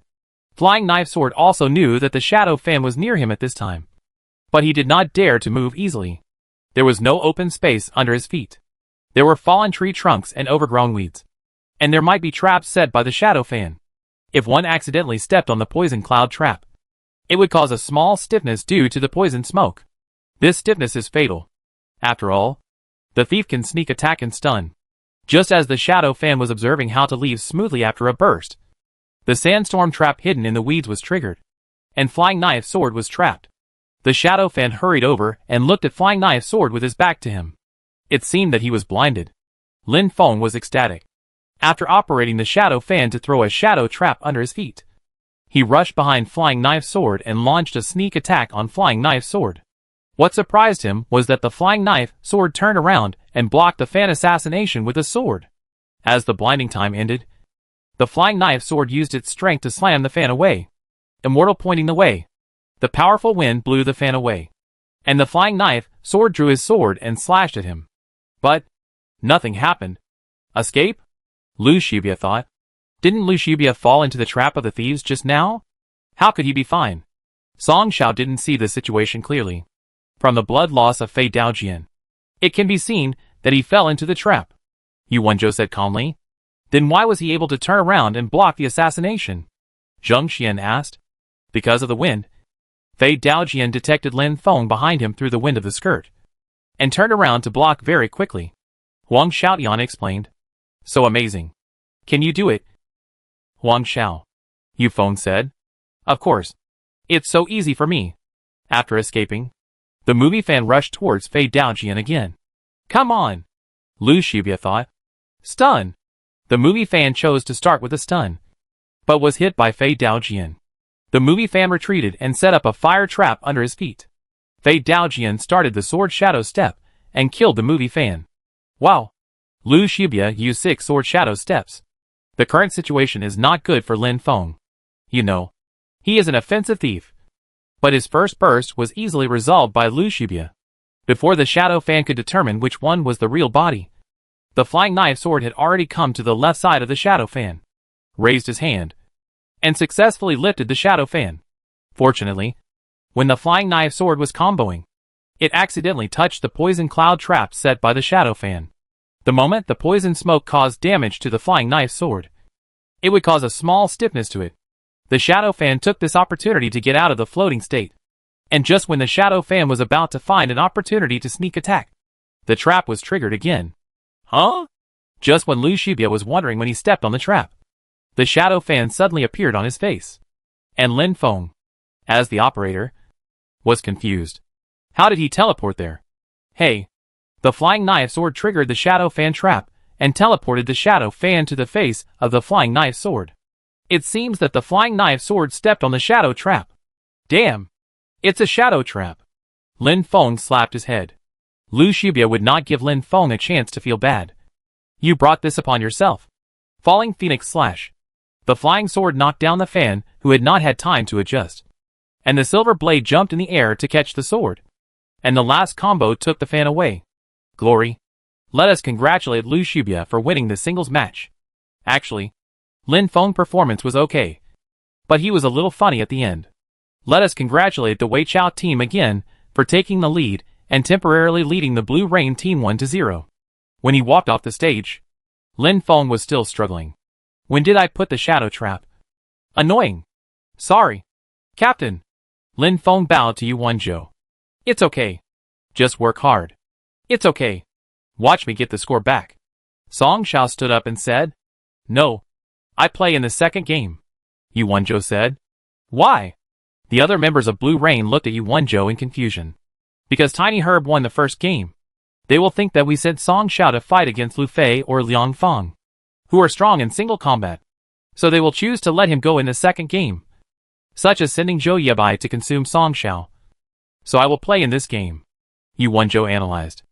S1: Flying knife sword also knew that the shadow fan was near him at this time, but he did not dare to move easily. There was no open space under his feet. There were fallen tree trunks and overgrown weeds, and there might be traps set by the shadow fan. If one accidentally stepped on the poison cloud trap, it would cause a small stiffness due to the poison smoke. This stiffness is fatal. After all, the thief can sneak attack and stun. Just as the shadow fan was observing how to leave smoothly after a burst, the sandstorm trap hidden in the weeds was triggered, and flying knife sword was trapped. The shadow fan hurried over and looked at flying knife sword with his back to him. It seemed that he was blinded. Lin Feng was ecstatic. After operating the shadow fan to throw a shadow trap under his feet, he rushed behind flying knife sword and launched a sneak attack on flying knife sword. What surprised him was that the flying knife sword turned around and blocked the fan assassination with a sword. As the blinding time ended, the flying knife sword used its strength to slam the fan away. Immortal pointing the way, the powerful wind blew the fan away, and the flying knife sword drew his sword and slashed at him. But nothing happened. Escape? Lu Shubia thought. Didn't Lu Shubia fall into the trap of the thieves just now? How could he be fine? Song Xiao didn't see the situation clearly. From the blood loss of Fei Daojian, it can be seen that he fell into the trap. Yuan Zhou said calmly. Then why was he able to turn around and block the assassination? Zheng Xian asked. Because of the wind. Fei Daojian detected Lin Feng behind him through the wind of the skirt, and turned around to block very quickly. Huang Xiaotian explained. So amazing. Can you do it? Huang Xiao. Yu Feng said. Of course. It's so easy for me. After escaping, the movie fan rushed towards Fei Daojian again. Come on! Lu Shubia thought. Stun! The movie fan chose to start with a stun, but was hit by Fei Daojian. The movie fan retreated and set up a fire trap under his feet. Fei Daojian started the sword shadow step and killed the movie fan. Wow! Lu Shubia used 6 sword shadow steps. The current situation is not good for Lin Feng. You know, he is an offensive thief. But his first burst was easily resolved by Lu Shubia. Before the shadow fan could determine which one was the real body, the flying knife sword had already come to the left side of the shadow fan, raised his hand, and successfully lifted the shadow fan. Fortunately, when the flying knife sword was comboing, it accidentally touched the poison cloud trap set by the shadow fan. The moment the poison smoke caused damage to the flying knife sword, it would cause a small stiffness to it. The shadow fan took this opportunity to get out of the floating state. And just when the shadow fan was about to find an opportunity to sneak attack, the trap was triggered again. Huh? Just when Lu Shibia was wondering when he stepped on the trap, the shadow fan suddenly appeared on his face. And Lin Feng, as the operator, was confused. How did he teleport there? Hey, the flying knife sword triggered the shadow fan trap and teleported the shadow fan to the face of the flying knife sword. It seems that the flying knife sword stepped on the shadow trap. Damn, it's a shadow trap. Lin Feng slapped his head. Lu Shibia would not give Lin Feng a chance to feel bad. You brought this upon yourself. Falling Phoenix Slash. The flying sword knocked down the fan, who had not had time to adjust. And the silver blade jumped in the air to catch the sword. And the last combo took the fan away. Glory. Let us congratulate Lu Shibia for winning the singles match. Actually, Lin Feng's performance was okay, but he was a little funny at the end. Let us congratulate the Wei Chao team again for taking the lead and temporarily leading the Blue Rain team 1-0. When he walked off the stage, Lin Feng was still struggling. When did I put the shadow trap? Annoying. Sorry. Captain. Lin Feng bowed to Yu Wenzhou. It's okay. Just work hard. It's okay. Watch me get the score back. Song Xiao stood up and said, No. I play in the second game. Yu Wenzhou said. Why? The other members of Blue Rain looked at Yu Wenzhou in confusion. Because Tiny Herb won the first game. They will think that we sent Song Xiao to fight against Lu Fei or Liang Feng, who are strong in single combat. So they will choose to let him go in the second game, such as sending Zhou Yebai to consume Song Xiao. So I will play in this game. Yu Wenzhou analyzed.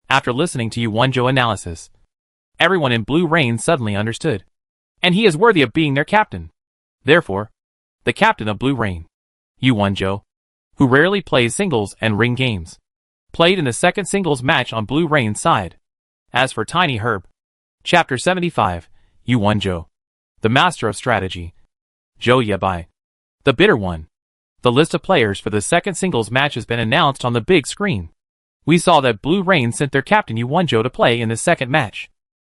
S1: After listening to Yu Wenzhou analysis, everyone in Blue Rain suddenly understood. And he is worthy of being their captain. Therefore, the captain of Blue Rain, Yu Wenzhou, who rarely plays singles and ring games, played in the second singles match on Blue Rain's side. As for Tiny Herb, Chapter 75, Yu Wenzhou, the master of strategy, Zhou Yebai, the bitter one. The list of players for the second singles match has been announced on the big screen. We saw that Blue Rain sent their captain Yu Wenzhou to play in the second match.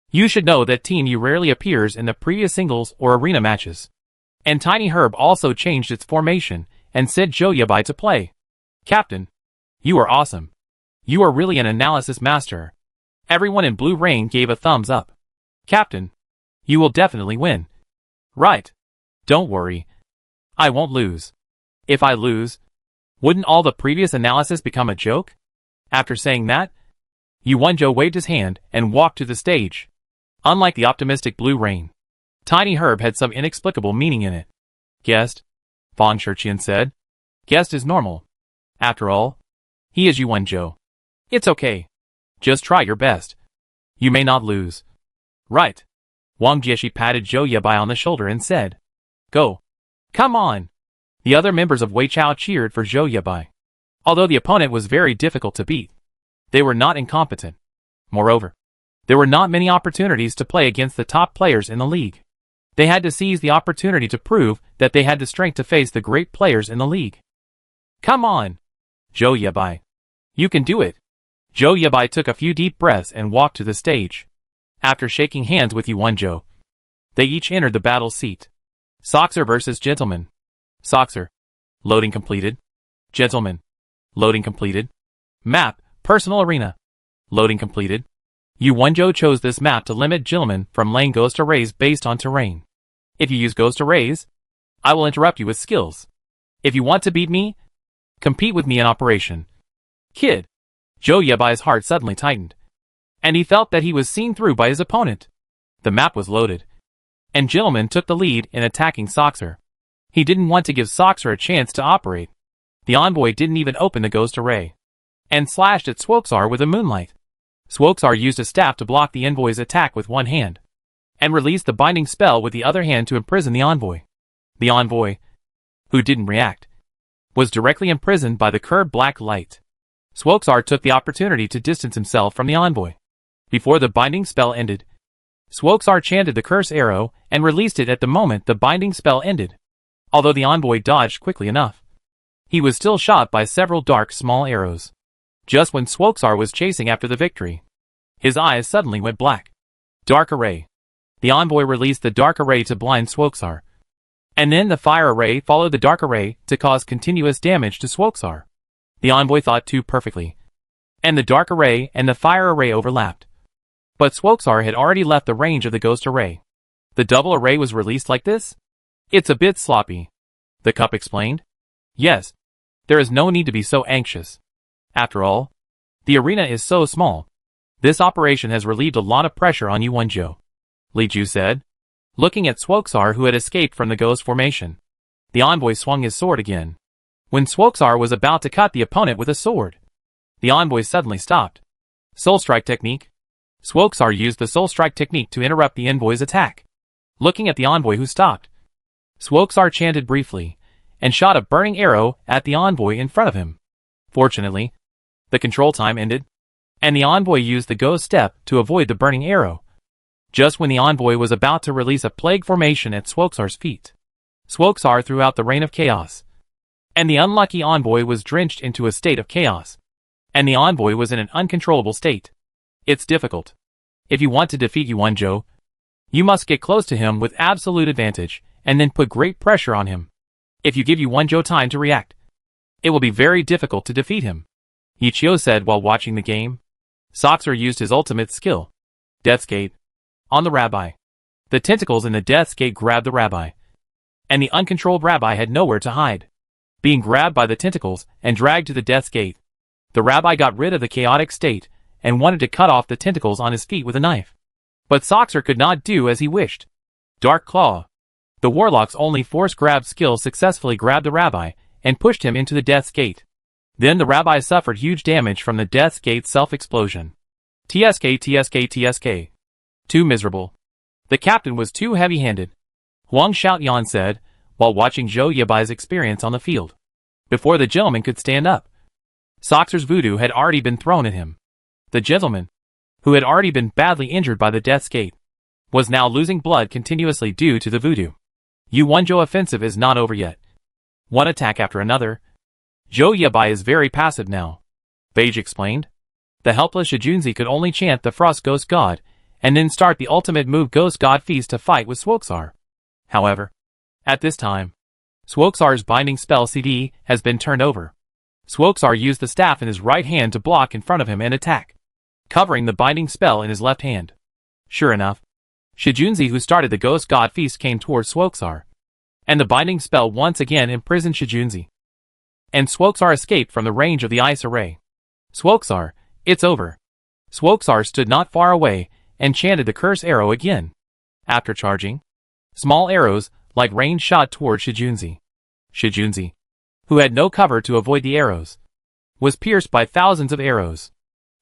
S1: You should know that Team Yu rarely appears in the previous singles or arena matches. And Tiny Herb also changed its formation and sent Zhou Yebai to play. Captain, you are awesome. You are really an analysis master. Everyone in Blue Rain gave a thumbs up. Captain, you will definitely win. Right. Don't worry. I won't lose. If I lose, wouldn't all the previous analysis become a joke? After saying that, Yu Wenzhou waved his hand and walked to the stage. Unlike the optimistic Blue Rain, Tiny Herb had some inexplicable meaning in it. Guest, Fang Shiqian said. Guest is normal. After all, he is Yu Wenzhou. It's okay. Just try your best. You may not lose. Right. Wang Jieshi patted Zhou Yebai on the shoulder and said, Go. Come on. The other members of Wei Chao cheered for Zhou Yebai. Although the opponent was very difficult to beat, they were not incompetent. Moreover, there were not many opportunities to play against the top players in the league. They had to seize the opportunity to prove that they had the strength to face the great players in the league. Come on, Zhou Yebai. You can do it. Zhou Yebai took a few deep breaths and walked to the stage. After shaking hands with Yu Wenzhou, they each entered the battle seat. Soxer versus Gentleman. Soxer. Loading completed. Gentleman. Loading completed. Map, Personal Arena. Loading completed. Yu Wenzhou chose this map to limit Gentleman from laying ghost arrays based on terrain. If you use ghost arrays, I will interrupt you with skills. If you want to beat me, compete with me in operation. Kid. Zhou Yebai's heart suddenly tightened, and he felt that he was seen through by his opponent. The map was loaded, and Gentleman took the lead in attacking Soxer. He didn't want to give Soxer a chance to operate. The envoy didn't even open the ghost array, and slashed at Swoxar with a moonlight. Swoxar used a staff to block the envoy's attack with one hand, and released the binding spell with the other hand to imprison the envoy. The envoy, who didn't react, was directly imprisoned by the curved black light. Swoxar took the opportunity to distance himself from the envoy. Before the binding spell ended, Swoxar chanted the curse arrow and released it at the moment the binding spell ended. Although the envoy dodged quickly enough, he was still shot by several dark small arrows. Just when Swoksar was chasing after the victory, his eyes suddenly went black. Dark array. The envoy released the dark array to blind Swoksar. And then the fire array followed the dark array to cause continuous damage to Swoksar. The envoy thought too perfectly. And the dark array and the fire array overlapped. But Swoksar had already left the range of the ghost array. The double array was released like this? It's a bit sloppy. The cup explained. Yes. There is no need to be so anxious. After all, the arena is so small. This operation has relieved a lot of pressure on you, Wonjo, Li Ju said, looking at Swoksar, who had escaped from the ghost formation. The envoy swung his sword again. When Swoksar was about to cut the opponent with a sword, the envoy suddenly stopped. Soul Strike technique. Swoksar used the Soul Strike technique to interrupt the envoy's attack. Looking at the envoy who stopped, Swoksar chanted briefly and shot a burning arrow at the envoy in front of him. Fortunately, the control time ended, and the envoy used the ghost step to avoid the burning arrow. Just when the envoy was about to release a plague formation at Swoksar's feet, Swoksar threw out the rain of chaos, and the unlucky envoy was drenched into a state of chaos, and the envoy was in an uncontrollable state. It's difficult. If you want to defeat Yuanzhou, you must get close to him with absolute advantage, and then put great pressure on him. If you give Yuanzhou time to react, it will be very difficult to defeat him, Yichio said while watching the game. Soxer used his ultimate skill, Death's Gate, on the rabbi. The tentacles in the Death's Gate grabbed the rabbi, and the uncontrolled rabbi had nowhere to hide. Being grabbed by the tentacles and dragged to the Death's Gate, the rabbi got rid of the chaotic state and wanted to cut off the tentacles on his feet with a knife. But Soxer could not do as he wished. Dark Claw. The warlock's only force grab skill successfully grabbed the rabbi and pushed him into the Death's Gate. Then the rabbi suffered huge damage from the Death's Gate self-explosion. TSK. Too miserable. The captain was too heavy-handed, Huang Xiaoyan said, while watching Zhou Yebai's experience on the field. Before the gentleman could stand up, Soxer's voodoo had already been thrown at him. The gentleman, who had already been badly injured by the Death's Gate, was now losing blood continuously due to the voodoo. Yuanzhou offensive is not over yet. One attack after another. Zhou Yebai is very passive now, Beige explained. The helpless Shijunzi could only chant the Frost Ghost God, and then start the ultimate move Ghost God Feast to fight with Swoksar. However, at this time, Swoksar's binding spell CD has been turned over. Swoksar used the staff in his right hand to block in front of him and attack, covering the binding spell in his left hand. Sure enough, Shijunzi, who started the Ghost God Feast, came towards Swoksar, and the binding spell once again imprisoned Shijunzi. And Swoksar escaped from the range of the ice array. Swoksar, it's over. Swoksar stood not far away and chanted the curse arrow again. After charging, small arrows, like rain, shot toward Shijunzi. Shijunzi, who had no cover to avoid the arrows, was pierced by thousands of arrows.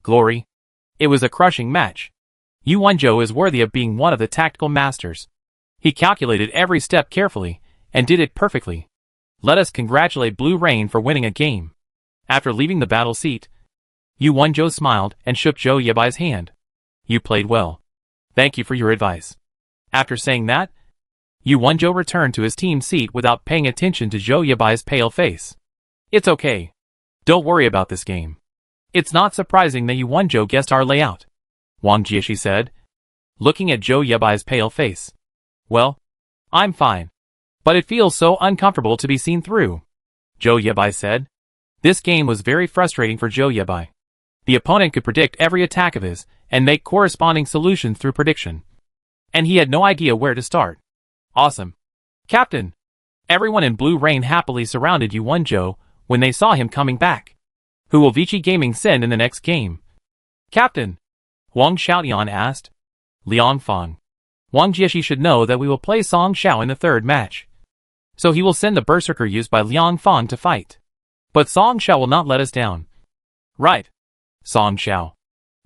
S1: Glory. It was a crushing match. Yuanzhou is worthy of being one of the tactical masters. He calculated every step carefully, and did it perfectly. Let us congratulate Blue Rain for winning a game. After leaving the battle seat, Yuanzhou smiled and shook Zhou Yebai's hand. You played well. Thank you for your advice. After saying that, Yuanzhou returned to his team seat without paying attention to Zhou Yebai's pale face. It's okay. Don't worry about this game. It's not surprising that Yuanzhou guessed our layout, Wang Jieshi said, looking at Zhou Yebai's pale face. Well, I'm fine. But it feels so uncomfortable to be seen through, Zhou Yebai said. This game was very frustrating for Zhou Yebai. The opponent could predict every attack of his and make corresponding solutions through prediction, and he had no idea where to start. Awesome. Captain! Everyone in Blue Rain happily surrounded Yuanzhou when they saw him coming back. Who will Vici Gaming send in the next game? Captain! Huang Xiaoyan asked. Liang Fang. Wang Jieshi should know that we will play Song Xiao in the third match, so he will send the berserker used by Liang Fang to fight. But Song Xiao will not let us down. Right. Song Xiao,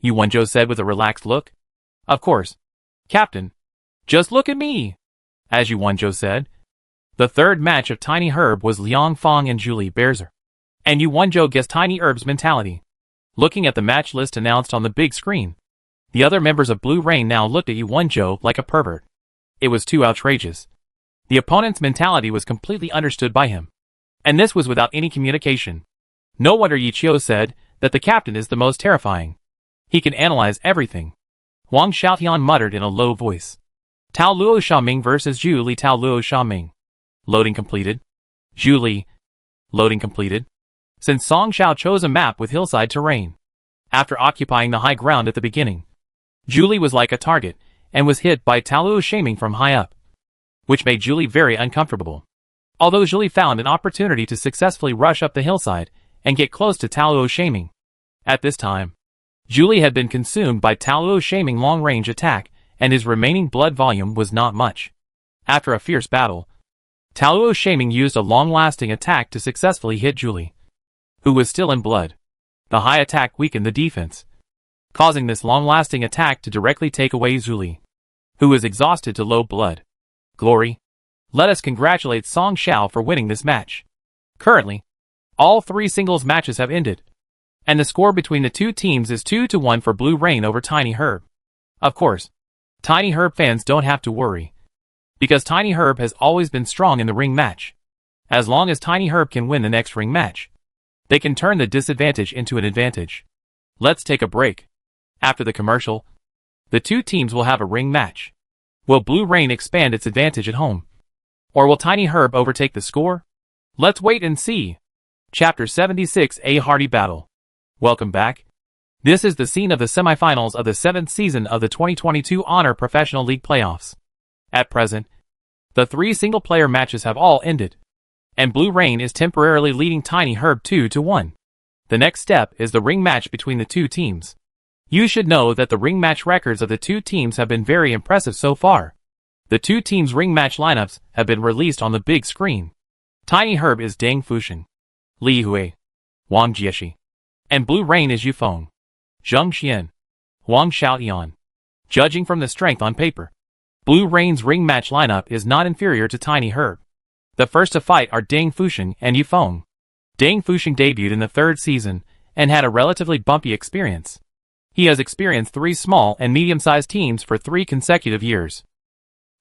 S1: Yuanzhou said with a relaxed look. Of course. Captain. Just look at me. As Yuanzhou said. The third match of Tiny Herb was Liang Fang and Julie Bearser. And Yuanzhou guessed Tiny Herb's mentality. Looking at the match list announced on the big screen, the other members of Blue Rain now looked at Yuanzhou like a pervert. It was too outrageous. The opponent's mentality was completely understood by him. And this was without any communication. No wonder Yichio said that the captain is the most terrifying. He can analyze everything. Wang Xiaotian muttered in a low voice. Tao Luo Xiaoming versus Zhu Li. Tao Luo Xiaoming. Loading completed. Zhu Li. Loading completed. Since Song Xiao chose a map with hillside terrain. After occupying the high ground at the beginning, Zhu Li was like a target, and was hit by Tao Luo Xiaoming from high up, which made Zhu Li very uncomfortable. Although Zhu Li found an opportunity to successfully rush up the hillside and get close to Tao Luo Xiaoming. At this time, Zhu Li had been consumed by Tao Luo Xiaoming long-range attack, and his remaining blood volume was not much. After a fierce battle, Tao Luo Xiaoming used a long-lasting attack to successfully hit Zhu Li, who was still in blood. The high attack weakened the defense, causing this long-lasting attack to directly take away Zhu Li, who was exhausted to low blood. Glory. Let us congratulate Song Xiao for winning this match. Currently, all 3 singles matches have ended, and the score between the 2 teams is 2-1 for Blue Rain over Tiny Herb. Of course, Tiny Herb fans don't have to worry, because Tiny Herb has always been strong in the ring match. As long as Tiny Herb can win the next ring match, they can turn the disadvantage into an advantage. Let's take a break. After the commercial, the 2 teams will have a ring match. Will Blue Rain expand its advantage at home? Or will Tiny Herb overtake the score? Let's wait and see. Chapter 76, A Hearty Battle. Welcome back. This is the scene of the semifinals of the 7th season of the 2022 Honor Professional League playoffs. At present, the 3 single-player matches have all ended, and Blue Rain is temporarily leading Tiny Herb 2-1. The next step is the ring match between the 2 teams. You should know that the ring match records of the 2 teams have been very impressive so far. The 2 teams' ring match lineups have been released on the big screen. Tiny Herb is Deng Fusheng, Li Hui, Wang Jieshi, and Blue Rain is Yufeng, Zheng Xian, Wang Xiaotian. Judging from the strength on paper, Blue Rain's ring match lineup is not inferior to Tiny Herb. The first to fight are Deng Fusheng and Yufeng. Deng Fusheng debuted in the 3rd season and had a relatively bumpy experience. He has experienced 3 small and medium-sized teams for 3 consecutive years.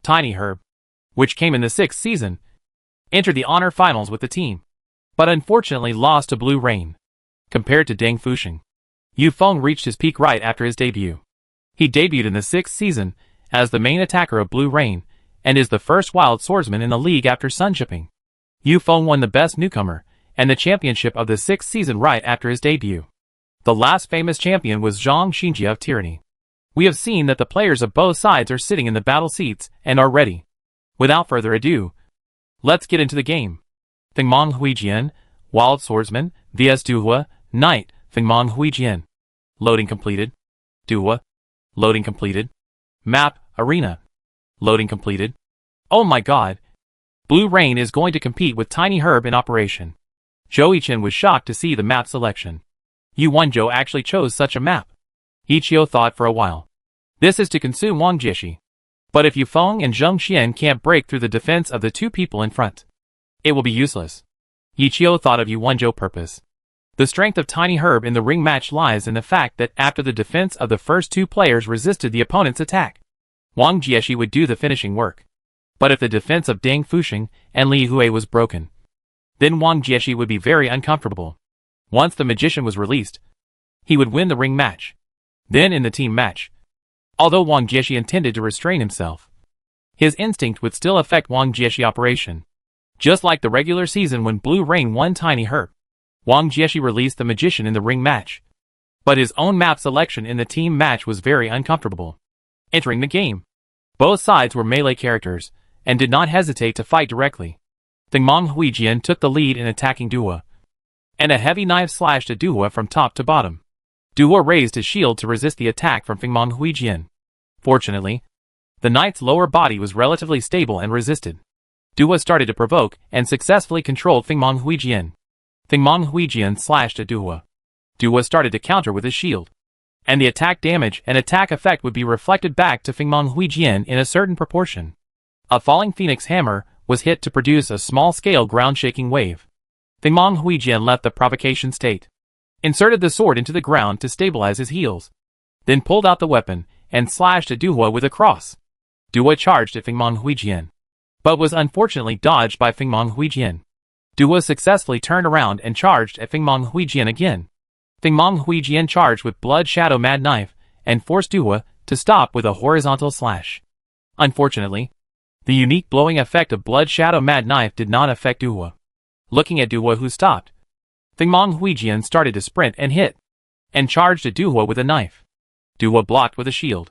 S1: Tiny Herb, which came in the 6th season, entered the Honor Finals with the team, but unfortunately lost to Blue Rain. Compared to Deng Fusheng, Yufeng reached his peak right after his debut. He debuted in the 6th season as the main attacker of Blue Rain, and is the first wild swordsman in the league after Sunshipping. Yufeng won the Best Newcomer and the championship of the 6th season right after his debut. The last famous champion was Zhang Xinjie of Tyranny. We have seen that the players of both sides are sitting in the battle seats and are ready. Without further ado, let's get into the game. Fengmang Huijian, Wild Swordsman, vs Duhua, Knight, Fengmang Huijian. Loading completed. Duhua. Loading completed. Map, Arena. Loading completed. Oh my god. Blue Rain is going to compete with Tiny Herb in Operation. Zhou Yichen was shocked to see the map selection. Zhou actually chose such a map. Ichio thought for a while. This is to consume Wang Jieshi. But if Yufeng and Zheng Xian can't break through the defense of the 2 people in front, it will be useless. Ichio thought of Zhou's purpose. The strength of Tiny Herb in the ring match lies in the fact that after the defense of the first 2 players resisted the opponent's attack, Wang Jieshi would do the finishing work. But if the defense of Deng Fusheng and Li Hui was broken, then Wang Jieshi would be very uncomfortable. Once the magician was released, he would win the ring match. Then in the team match, although Wang Jieshi intended to restrain himself, his instinct would still affect Wang Jieshi operation. Just like the regular season when Blue Rain won Tiny Herb, Wang Jieshi released the magician in the ring match. But his own map selection in the team match was very uncomfortable. Entering the game, both sides were melee characters, and did not hesitate to fight directly. Fengmang Huijian took the lead in attacking Duhua, and a heavy knife slashed at Duhua from top to bottom. Duhua raised his shield to resist the attack from Fengmang Huijian. Fortunately, the knight's lower body was relatively stable and resisted. Duhua started to provoke and successfully controlled Fengmang Huijian. Fengmang Huijian slashed at Duhua. Duhua started to counter with his shield, and the attack damage and attack effect would be reflected back to Fengmang Huijian in a certain proportion. A falling phoenix hammer was hit to produce a small-scale ground-shaking wave. Fengmang Huijian left the provocation state, inserted the sword into the ground to stabilize his heels, then pulled out the weapon and slashed at Duhua with a cross. Duhua charged at Fengmang Huijian, but was unfortunately dodged by Fingmong Huijian. Duo successfully turned around and charged at Fingmong Huijian again. Fingmong Huijian charged with Blood Shadow Mad Knife and forced Duo to stop with a horizontal slash. Unfortunately, the unique blowing effect of Blood Shadow Mad Knife did not affect Duo. Looking at Duo, who stopped, Fingmong Huijian started to sprint and hit, and charged at Duo with a knife. Duo blocked with a shield,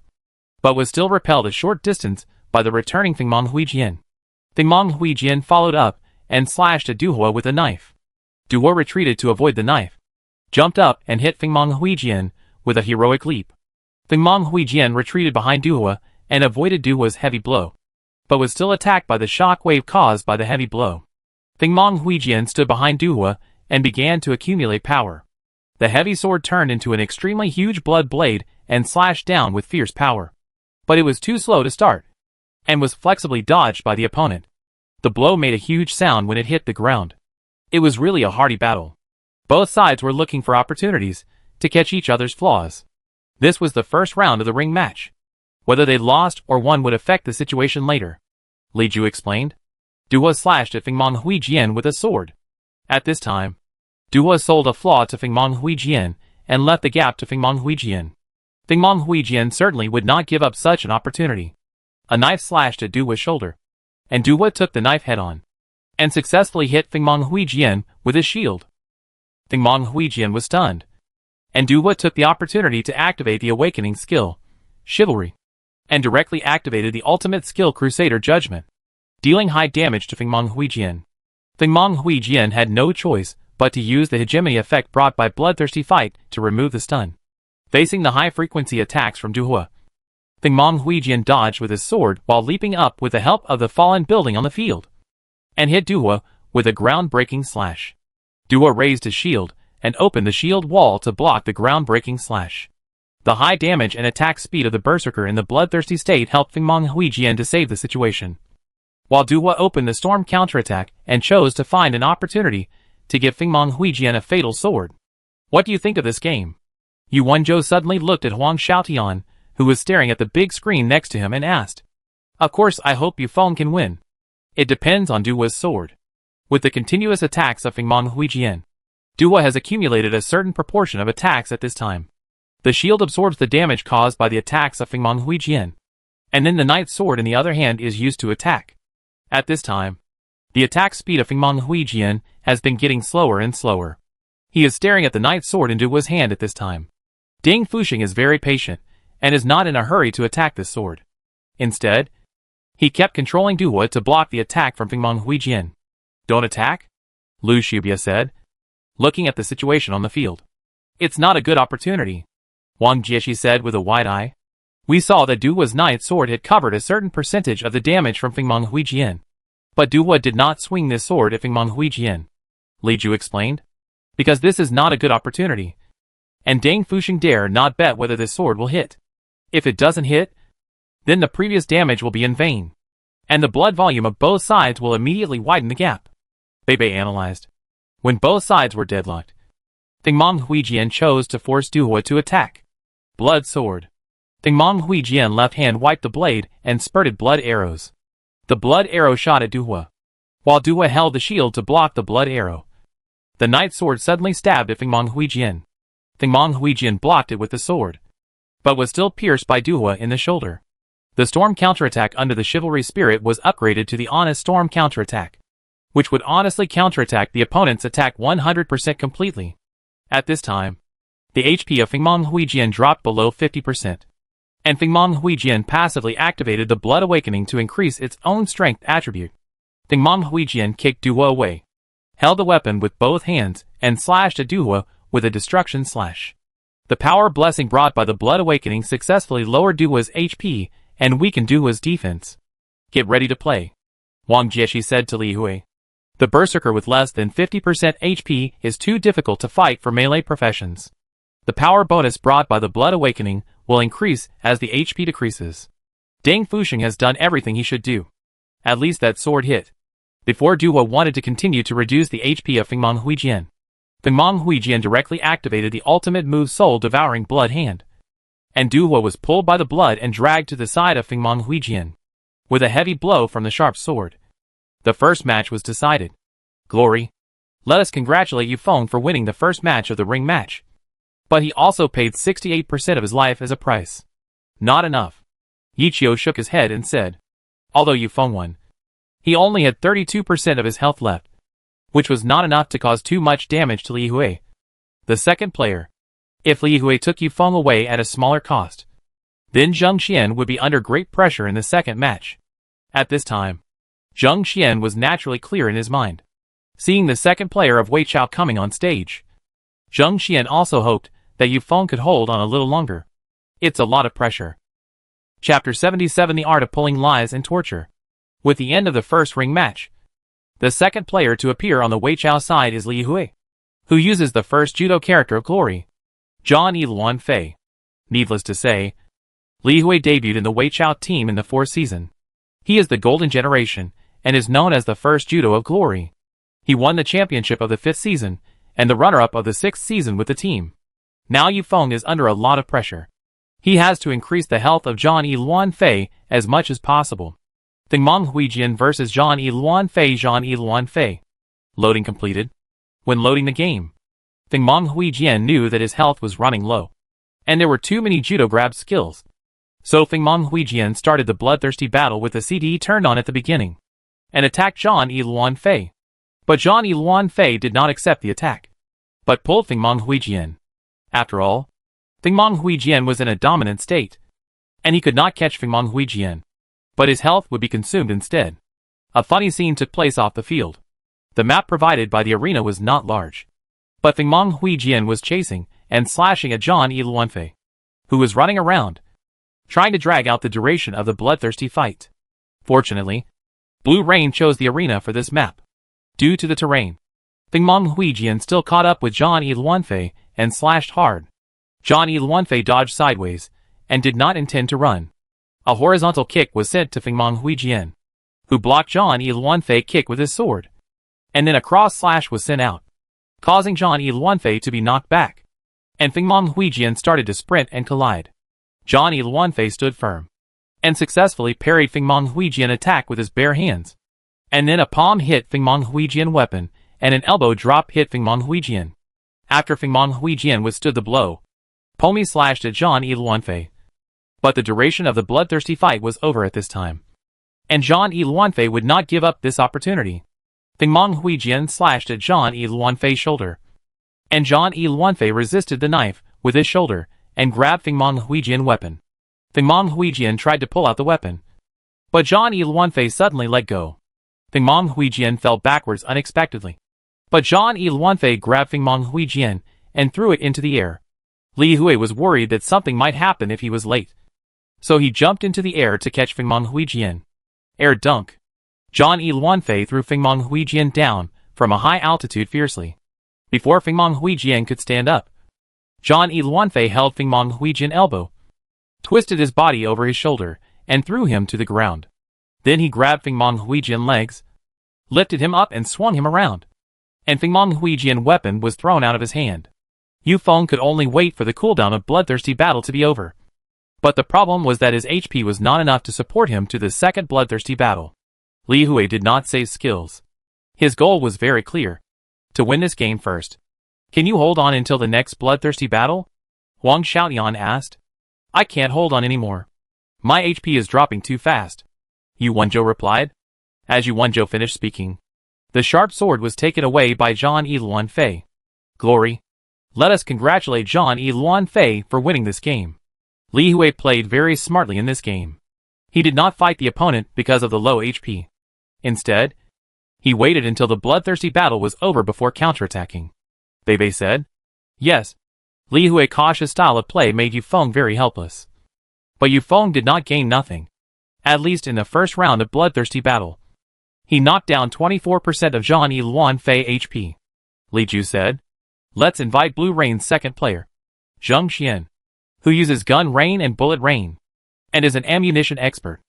S1: but was still repelled a short distance by the returning Fingmong Huijian. Fingmong Huijian followed up and slashed at Duo with a knife. Duo retreated to avoid the knife, jumped up and hit Fingmong Huijian with a heroic leap. Fingmong Huijian retreated behind Duo and avoided Duo's heavy blow, but was still attacked by the shock wave caused by the heavy blow. Fingmong Huijian stood behind Duo and began to accumulate power. The heavy sword turned into an extremely huge blood blade and slashed down with fierce power. But it was too slow to start, and was flexibly dodged by the opponent. The blow made a huge sound when it hit the ground. It was really a hardy battle. Both sides were looking for opportunities to catch each other's flaws. This was the first round of the ring match. Whether they lost or won would affect the situation later. Li Ju explained. Duo slashed at Fingmong Huijian with a sword. At this time, Duo sold a flaw to Fingmong Huijian and left the gap to Fingmong Huijian. Fingmong Huijian certainly would not give up such an opportunity. A knife slashed at Duo's shoulder, and Duo took the knife head-on, and successfully hit Fingmong Huijian with his shield. Fingmong Huijian was stunned, and Duo took the opportunity to activate the awakening skill, Chivalry, and directly activated the ultimate skill Crusader Judgment, dealing high damage to Fingmong Huijian. Fingmong Huijian had no choice but to use the hegemony effect brought by Bloodthirsty Fight to remove the stun. Facing the high-frequency attacks from Duo, Fingmong Huijian dodged with his sword while leaping up with the help of the fallen building on the field, and hit Duo with a ground-breaking slash. Duo raised his shield and opened the shield wall to block the ground-breaking slash. The high damage and attack speed of the Berserker in the bloodthirsty state helped Fingmong Huijian to save the situation, while Duo opened the storm counterattack and chose to find an opportunity to give Fingmong Huijian a fatal sword. What do you think of this game? Yu Wenzhou suddenly looked at Huang Xiaotian, who was staring at the big screen next to him, and asked, "Of course I hope Yufeng can win. It depends on Duo's sword." With the continuous attacks of Fingmong Huijian, Duo has accumulated a certain proportion of attacks at this time. The shield absorbs the damage caused by the attacks of Fingmong Huijian, and then the knight's sword in the other hand is used to attack. At this time, the attack speed of Fingmong Huijian has been getting slower and slower. He is staring at the knight's sword in Duo's hand at this time. Ding Fuxing is very patient, and is not in a hurry to attack this sword. Instead, he kept controlling Duo to block the attack from Fingmong Huijian. "Don't attack?" Lu Shubia said, looking at the situation on the field. "It's not a good opportunity," Wang Jieshi said with a wide eye. "We saw that Duo's knight's sword had covered a certain percentage of the damage from Fingmong Huijian. But Duo did not swing this sword at Fingmong Huijian," Li Ju explained, "because this is not a good opportunity. And Ding Fuxing dare not bet whether this sword will hit. If it doesn't hit, then the previous damage will be in vain, and the blood volume of both sides will immediately widen the gap." Beibei analyzed. When both sides were deadlocked, Fingmong Huijian chose to force Duo to attack. Blood sword. Fingmong Huijian left hand wiped the blade and spurted blood arrows. The blood arrow shot at Duo, while Duo held the shield to block the blood arrow. The knight's sword suddenly stabbed at Fingmong Huijian. Fingmong Huijian blocked it with the sword, but was still pierced by Duo in the shoulder. The storm counterattack under the chivalry spirit was upgraded to the honest storm counterattack, which would honestly counterattack the opponent's attack 100% completely. At this time, the HP of Fingmong Huijian dropped below 50%, and Fingmong Huijian passively activated the Blood Awakening to increase its own strength attribute. Fingmong Huijian kicked Duo away, held the weapon with both hands, and slashed at Duo with a destruction slash. The power blessing brought by the Blood Awakening successfully lowered Duo's HP and weakened Duo's defense. "Get ready to play," Wang Jieshi said to Li Hui. "The Berserker with less than 50% HP is too difficult to fight for melee professions. The power bonus brought by the Blood Awakening will increase as the HP decreases." Ding Fuxing has done everything he should do. At least that sword hit. Before Duo wanted to continue to reduce the HP of Fingmong Huijian, Fingmong Huijian directly activated the ultimate move Soul Devouring Blood Hand, and Duo was pulled by the blood and dragged to the side of Fingmong Huijian. with a heavy blow from the sharp sword. The first match was decided. Glory, let us congratulate Yufeng for winning the first match of the ring match. But he also paid 68% of his life as a price. Not enough. Yichio shook his head and said. Although Yufeng won, he only had 32% of his health left, which was not enough to cause too much damage to Li Hui, the second player. If Li Hui took Yufeng away at a smaller cost, then Zheng Xian would be under great pressure in the second match. At this time, Zheng Xian was naturally clear in his mind. Seeing the second player of Wei Chao coming on stage, Zheng Xian also hoped that Yufeng could hold on a little longer. It's a lot of pressure. Chapter 77: The Art of Pulling Lies and Torture. With the end of the first ring match, the second player to appear on the Wei Chao side is Li Hui, who uses the first judo character of Glory, Zhang Yiluan Fei. Needless to say, Li Hui debuted in the Wei Chao team in the 4th season. He is the Golden Generation and is known as the first judo of Glory. He won the championship of the 5th season and the runner-up of the 6th season with the team. Now Yufeng is under a lot of pressure. He has to increase the health of Zhang Yiluan Fei as much as possible. Thingmong Huijian vs. Zhang Yiluan Fei. Zhang Yiluan Fei. Loading completed. When loading the game, Thingmong Huijian knew that his health was running low, and there were too many judo grab skills. So Thingmong Huijian started the bloodthirsty battle with the CDE turned on at the beginning, and attacked Zhang Yiluan Fei. But Zhang Yiluan Fei did not accept the attack, but pulled Thingmong Huijian. After all, Thingmong Huijian was in a dominant state, and he could not catch Thingmong Huijian, but his health would be consumed instead. A funny scene took place off the field. The map provided by the arena was not large, but Thingmong Huijian was chasing and slashing at Zhang Yiluan Fei, who was running around, trying to drag out the duration of the bloodthirsty fight. Fortunately, Blue Rain chose the arena for this map. Due to the terrain, Thingmong Huijian still caught up with Zhang Yiluan Fei and slashed hard. Zhang Yiluan Fei dodged sideways and did not intend to run. A horizontal kick was sent to Thingmong Huijian, who blocked Zhang Yiluan Fei kick with his sword, and then a cross slash was sent out, causing Zhang Yiluan Fei to be knocked back, and Thingmong Huijian started to sprint and collide. Zhang Yiluan Fei stood firm and successfully parried Thingmong Huijian attack with his bare hands, and then a palm hit Thingmong Huijian weapon and an elbow drop hit Thingmong Huijian. After Thingmong Huijian withstood the blow, Pomi slashed at Zhang Yiluan Fei. But the duration of the bloodthirsty fight was over at this time, and Zhang Yiluan Fei would not give up this opportunity. Thingmong Huijian slashed at Zhang Yiluan Fei's shoulder, and Zhang Yiluan Fei resisted the knife with his shoulder and grabbed Thingmong Huijian weapon. Thingmong Huijian tried to pull out the weapon, but Zhang Yiluan Fei suddenly let go. Thingmong Huijian fell backwards unexpectedly, but Zhang Yiluan Fei grabbed Thingmong Huijian and threw it into the air. Li Hui was worried that something might happen if he was late, so he jumped into the air to catch Thingmong Huijian. Air dunk. Zhang Yiluan Fei threw Thingmong Huijian down from a high altitude fiercely. Before Thingmong Huijian could stand up, Zhang Yiluan Fei held Thingmong Huijian elbow, twisted his body over his shoulder, and threw him to the ground. Then he grabbed Thingmong Huijian legs, lifted him up and swung him around, and Thingmong Huijian weapon was thrown out of his hand. Yufeng could only wait for the cooldown of bloodthirsty battle to be over. But the problem was that his HP was not enough to support him to the second bloodthirsty battle. Li Hui did not save skills. His goal was very clear: to win this game first. Can you hold on until the next bloodthirsty battle? Wang Xiaoyan asked. I can't hold on anymore. My HP is dropping too fast. Yu Wenzhou replied. As Yu Wenzhou finished speaking, the sharp sword was taken away by Zhang Yiluan Fei. Glory. Let us congratulate Zhang Yiluan Fei for winning this game. Li Hui played very smartly in this game. He did not fight the opponent because of the low HP. Instead, he waited until the bloodthirsty battle was over before counterattacking. Bei said. Yes. Li Hui's cautious style of play made Yufeng very helpless. But Yufeng did not gain nothing, at least in the first round of bloodthirsty battle. He knocked down 24% of Zhang Yiluan Fei HP. Li Ju said. Let's invite Blue Rain's second player, Zheng Xian, who uses gun rain and bullet rain, and is an ammunition expert.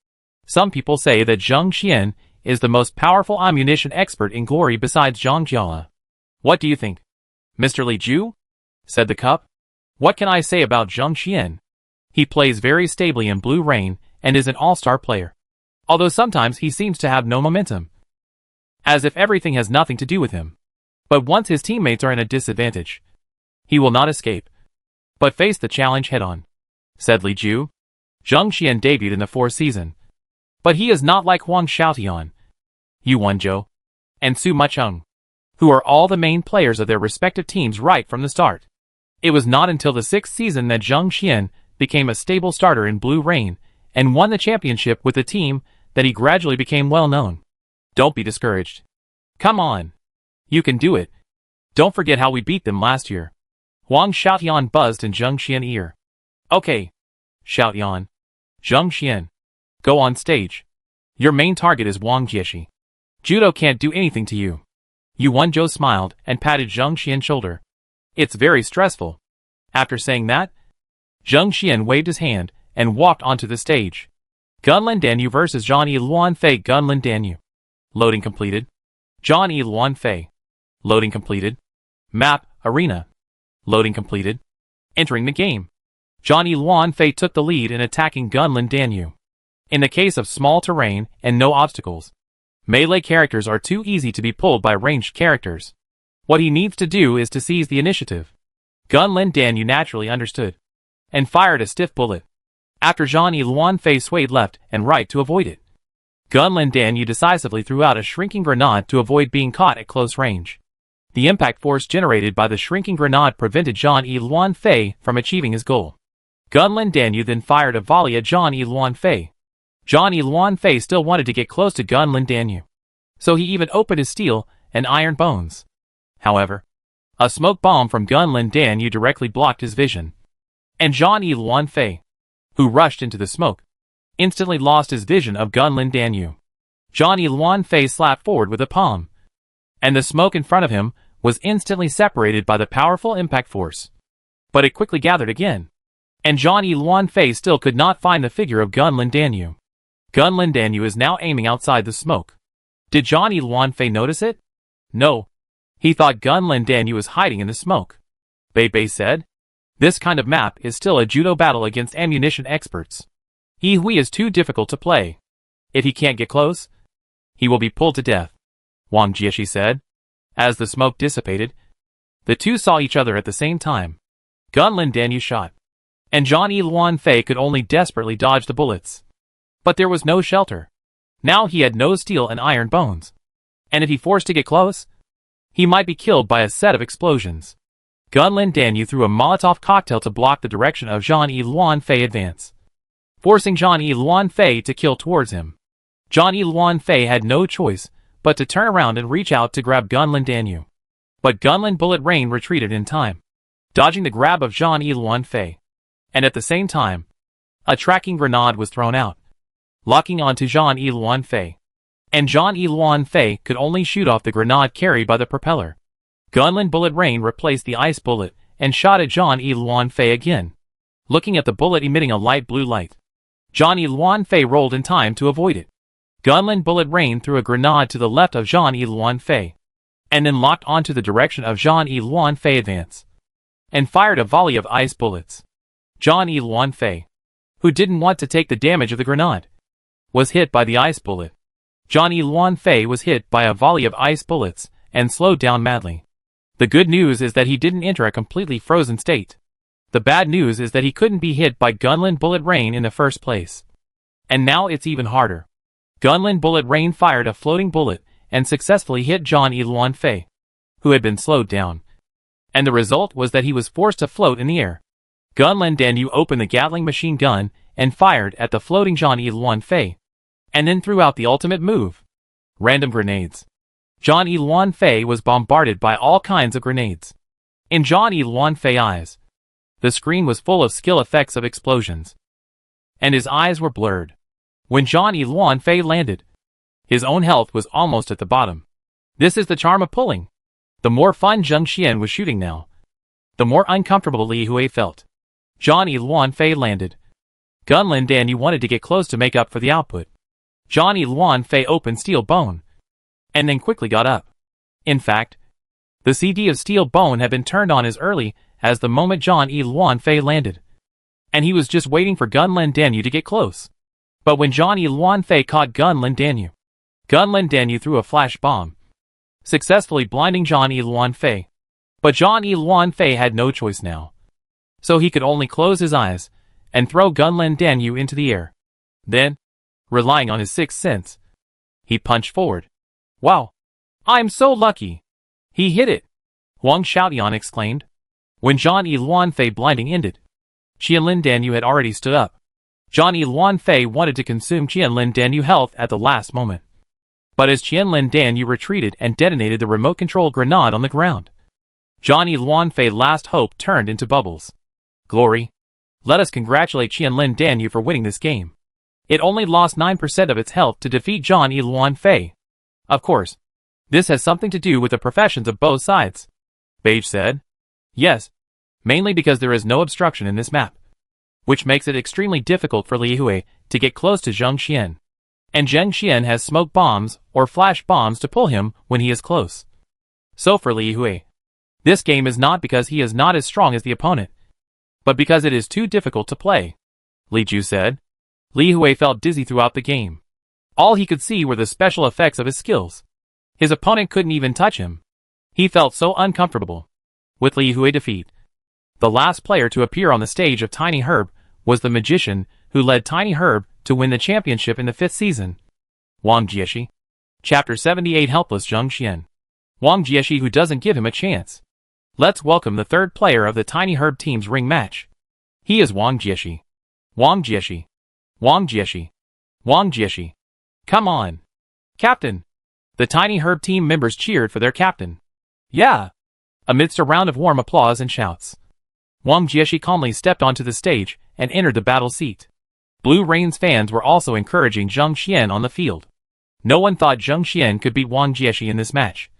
S1: Some people say that Zheng Xian is the most powerful ammunition expert in Glory besides Zhang Jiala. What do you think, Mr. Li Ju? Said the cup. What can I say about Zheng Xian? He plays very stably in Blue Rain and is an all-star player. although sometimes he seems to have no momentum, as if everything has nothing to do with him. But once his teammates are in a disadvantage, he will not escape, but face the challenge head-on, said Li Ju. Zheng Xian debuted in the 4th season, but he is not like Huang Xiaotian, Yu Wenzhou, and Su Mucheng, who are all the main players of their respective teams right from the start. It was not until the 6th season that Zheng Xian became a stable starter in Blue Rain and won the championship with the team that he gradually became well known. Don't be discouraged. Come on. You can do it. Don't forget how we beat them last year. Huang Xiaotian buzzed in Zheng Xian's ear. Okay, Xiaotian. Zheng Xian, go on stage. Your main target is Wang Jieshi. Judo can't do anything to you. Yu Wenzhou smiled and patted Zheng Xian's shoulder. It's very stressful. After saying that, Zheng Xian waved his hand and walked onto the stage. Gunlin Danyu vs. Zhang Luan Fei. Gunlin Danyu. Loading completed. Zhang Luan Fei. Loading completed. Map, arena. Loading completed. Entering the game. Zhang Luan Fei took the lead in attacking Gunlin Danyu. In the case of small terrain and no obstacles, melee characters are too easy to be pulled by ranged characters. What he needs to do is to seize the initiative. Gunlin Danyu naturally understood, and fired a stiff bullet, after Zhang Luan Fei swayed left and right to avoid it. Gunlin Danyu decisively threw out a shrinking grenade to avoid being caught at close range. The impact force generated by the shrinking grenade prevented Zhang Luan Fei from achieving his goal. Gunlin Danyu then fired a volley at Zhang Luan Fei. Zhang Luan Fei still wanted to get close to Gunlin Danyu, so he even opened his steel and iron bones. However, a smoke bomb from Gunlin Danyu directly blocked his vision, and Zhang Luan Fei, who rushed into the smoke, instantly lost his vision of Gunlin Danyu. Zhang Luan Fei slapped forward with a palm, and the smoke in front of him was instantly separated by the powerful impact force. But it quickly gathered again, and Zhang Luan Fei still could not find the figure of Gunlin Danyu. Gunlin Danyu is now aiming outside the smoke. Did Zhang Luan Fei notice it? No. He thought Gunlin Danyu was hiding in the smoke. Bei Bei said, "This kind of map is still a judo battle against ammunition experts. He Hui is too difficult to play. If he can't get close, he will be pulled to death," Wang Jieshi said. As the smoke dissipated, the two saw each other at the same time. Gunlin Danyu shot, and Zhang Luan Fei could only desperately dodge the bullets. But there was no shelter. Now he had no steel and iron bones, and if he forced to get close, he might be killed by a set of explosions. Gunlin Danyu threw a Molotov cocktail to block the direction of Zhang Luan Fei advance, forcing Zhang Luan Fei to kill towards him. Zhang Luan Fei had no choice but to turn around and reach out to grab Gunlin Danyu. But Gunlin Bullet Rain retreated in time, dodging the grab of Zhang Luan Fei. And at the same time, a tracking grenade was thrown out, locking onto Zhang Luan Fei. And Zhang Luan Fei could only shoot off the grenade carried by the propeller. Gunlin Bullet Rain replaced the ice bullet and shot at Zhang Luan Fei again, looking at the bullet emitting a light blue light. Zhang Luan Fei rolled in time to avoid it. Gunlin Bullet Rain threw a grenade to the left of Zhang Luan Fei, and then locked onto the direction of Zhang Luan Fei advance, and fired a volley of ice bullets. Zhang Luan Fei, who didn't want to take the damage of the grenade, was hit by the ice bullet. Zhang Luan Fei was hit by a volley of ice bullets and slowed down madly. The good news is that he didn't enter a completely frozen state. The bad news is that he couldn't be hit by Gunlin Bullet Rain in the first place. And now it's even harder. Gunlin Bullet Rain fired a floating bullet and successfully hit Zhang Luan Fei, who had been slowed down. And the result was that he was forced to float in the air. Gunlin Danyu opened the Gatling machine gun and fired at the floating Zhang Luan Fei, and then threw out the ultimate move: random grenades. Zhang Luan Fei was bombarded by all kinds of grenades. In Zhang Luan Fei's eyes, the screen was full of skill effects of explosions, and his eyes were blurred. When Zhang Luan Fei landed, his own health was almost at the bottom. This is the charm of pulling. The more fun Zheng Xian was shooting now, the more uncomfortable Li Hui felt. Zhang Luan Fei landed. Gunlin Danyu wanted to get close to make up for the output. Zhang Luan Fei opened Steel Bone, and then quickly got up. In fact, the CD of Steel Bone had been turned on as early as the moment Zhang Luan Fei landed, and he was just waiting for Gunlin Danyu to get close. But when Johnny Luanfei caught Gun Lin Danyu, Gun Lin Danyu threw a flash bomb, successfully blinding Johnny Luanfei. But Johnny Luanfei had no choice now, so he could only close his eyes and throw Gun Lin Danyu into the air. Then, relying on his sixth sense, he punched forward. Wow! I'm so lucky! He hit it! Wang Xiaotian exclaimed. When Johnny Luanfei blinding ended, Qianlin Danyu had already stood up. Johnny Luanfei wanted to consume Qianlin Danyu health at the last moment. But as Qianlin Danyu retreated and detonated the remote-control grenade on the ground, Johnny Luanfei's last hope turned into bubbles. Glory! Let us congratulate Qianlin Danyu for winning this game. It only lost 9% of its health to defeat Johnny Luanfei. Of course, this has something to do with the professions of both sides, Beige said. Yes, mainly because there is no obstruction in this map, which makes it extremely difficult for Li Hui to get close to Zheng Xian. And Zheng Xian has smoke bombs or flash bombs to pull him when he is close. So for Li Hui, this game is not because he is not as strong as the opponent, but because it is too difficult to play, Li Ju said. Li Hui felt dizzy throughout the game. All he could see were the special effects of his skills. His opponent couldn't even touch him. He felt so uncomfortable. With Li Hui defeat, the last player to appear on the stage of Tiny Herb was the magician who led Tiny Herb to win the championship in the 5th season. Wang Jieshi. Chapter 78 Helpless Zheng Xian. Wang Jieshi who doesn't give him a chance. Let's welcome the third player of the Tiny Herb team's ring match. He is Wang Jieshi. Wang Jieshi. Wang Jieshi. Wang Jieshi. Come on. Captain. The Tiny Herb team members cheered for their captain. Yeah. Amidst a round of warm applause and shouts, Wang Jieshi calmly stepped onto the stage and entered the battle seat. Blue Rain's fans were also encouraging Zheng Xian on the field. No one thought Zheng Xian could beat Wang Jieshi in this match,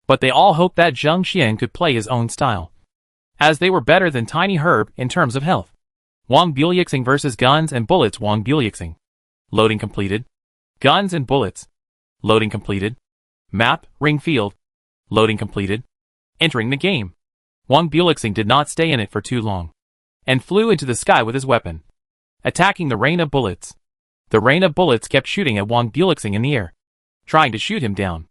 S1: but they all hoped that Zheng Xian could play his own style, as they were better than Tiny Herb in terms of health. Wang Buliexing versus Guns and Bullets. Wang Buliexing. Loading completed. Guns and Bullets. Loading completed. Map, Ring Field. Loading completed. Entering the game. Wang Buliexing did not stay in it for too long, and flew into the sky with his weapon, attacking the rain of bullets. The rain of bullets kept shooting at Wang Buliexing in the air, trying to shoot him down.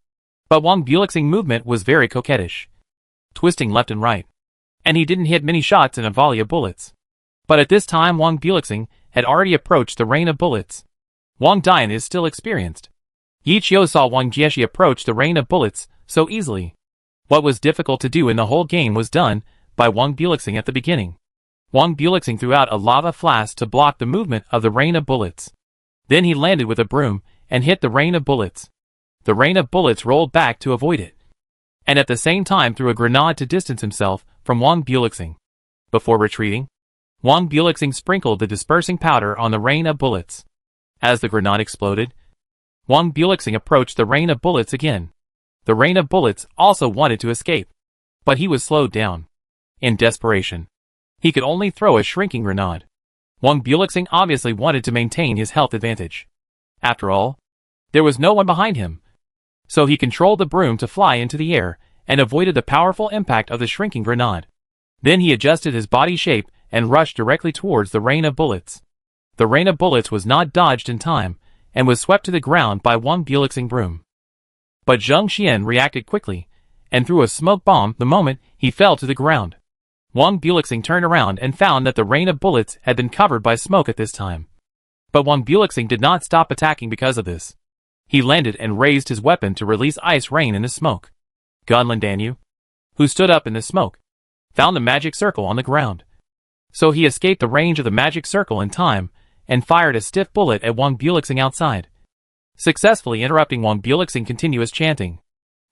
S1: But Wang Buliexing's movement was very coquettish, twisting left and right, and he didn't hit many shots in a volley of bullets. But at this time Wang Buliexing had already approached the rain of bullets. Wang Dian is still experienced. Yi Qiu saw Wang Jieshi approach the rain of bullets so easily. What was difficult to do in the whole game was done by Wang Buliexing at the beginning. Wang Buliexing threw out a lava flask to block the movement of the rain of bullets. Then he landed with a broom and hit the rain of bullets. The rain of bullets rolled back to avoid it, and at the same time threw a grenade to distance himself from Wang Buliexing. Before retreating, Wang Buliexing sprinkled the dispersing powder on the rain of bullets. As the grenade exploded, Wang Buliexing approached the rain of bullets again. The rain of bullets also wanted to escape, but he was slowed down. In desperation, he could only throw a shrinking grenade. Wang Buliexing obviously wanted to maintain his health advantage. After all, there was no one behind him, so he controlled the broom to fly into the air and avoided the powerful impact of the shrinking grenade. Then he adjusted his body shape and rushed directly towards the rain of bullets. The rain of bullets was not dodged in time and was swept to the ground by Wang Buliexing broom. But Zheng Xian reacted quickly and threw a smoke bomb the moment he fell to the ground. Wang Buliexing turned around and found that the rain of bullets had been covered by smoke at this time. But Wang Buliexing did not stop attacking because of this. He landed and raised his weapon to release ice rain in the smoke. Gun Lin Danyu, who stood up in the smoke, found the magic circle on the ground. So he escaped the range of the magic circle in time and fired a stiff bullet at Wang Buliexing outside, successfully interrupting Wang Buliexing's continuous chanting.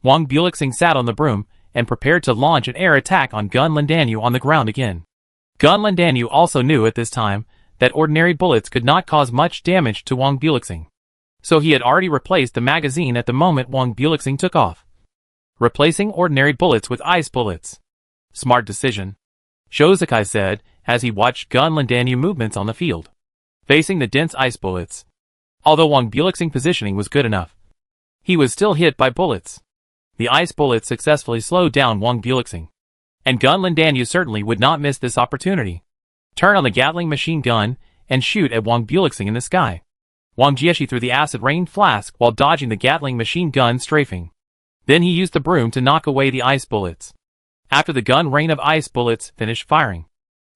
S1: Wang Buliexing sat on the broom and prepared to launch an air attack on Gun Lin Danyu on the ground again. Gun Lin Danyu also knew at this time that ordinary bullets could not cause much damage to Wang Buliexing, so he had already replaced the magazine at the moment Wang Buliexing took off, replacing ordinary bullets with ice bullets. Smart decision, Shozakai said as he watched Gun Lin Danyu movements on the field, facing the dense ice bullets. Although Wang Buliexing's positioning was good enough, he was still hit by bullets. The ice bullets successfully slowed down Wang Buliexing, and Gun Lin Danyu certainly would not miss this opportunity. Turn on the Gatling machine gun and shoot at Wang Buliexing in the sky. Wang Jieshi threw the acid rain flask while dodging the Gatling machine gun strafing. Then he used the broom to knock away the ice bullets. After the gun rain of ice bullets finished firing,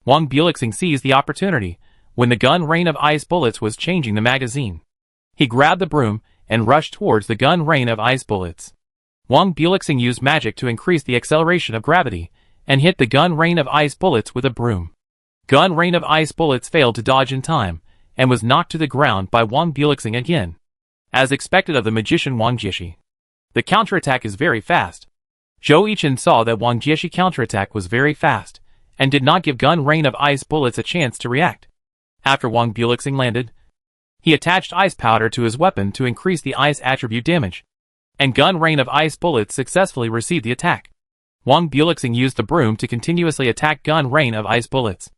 S1: Wang Buelixing seized the opportunity when the gun rain of ice bullets was changing the magazine. He grabbed the broom and rushed towards the gun rain of ice bullets. Wang Buelixing used magic to increase the acceleration of gravity and hit the gun rain of ice bullets with a broom. Gun rain of ice bullets failed to dodge in time and was knocked to the ground by Wang Buelixing again. As expected of the magician Wang Jieshi, the counterattack is very fast. Zhou Yichen saw that Wang Jieshi counterattack was very fast and did not give gun rain of ice bullets a chance to react. After Wang Buelixing landed, he attached ice powder to his weapon to increase the ice attribute damage, and gun rain of ice bullets successfully received the attack. Wang Buelixing used the broom to continuously attack gun rain of ice bullets,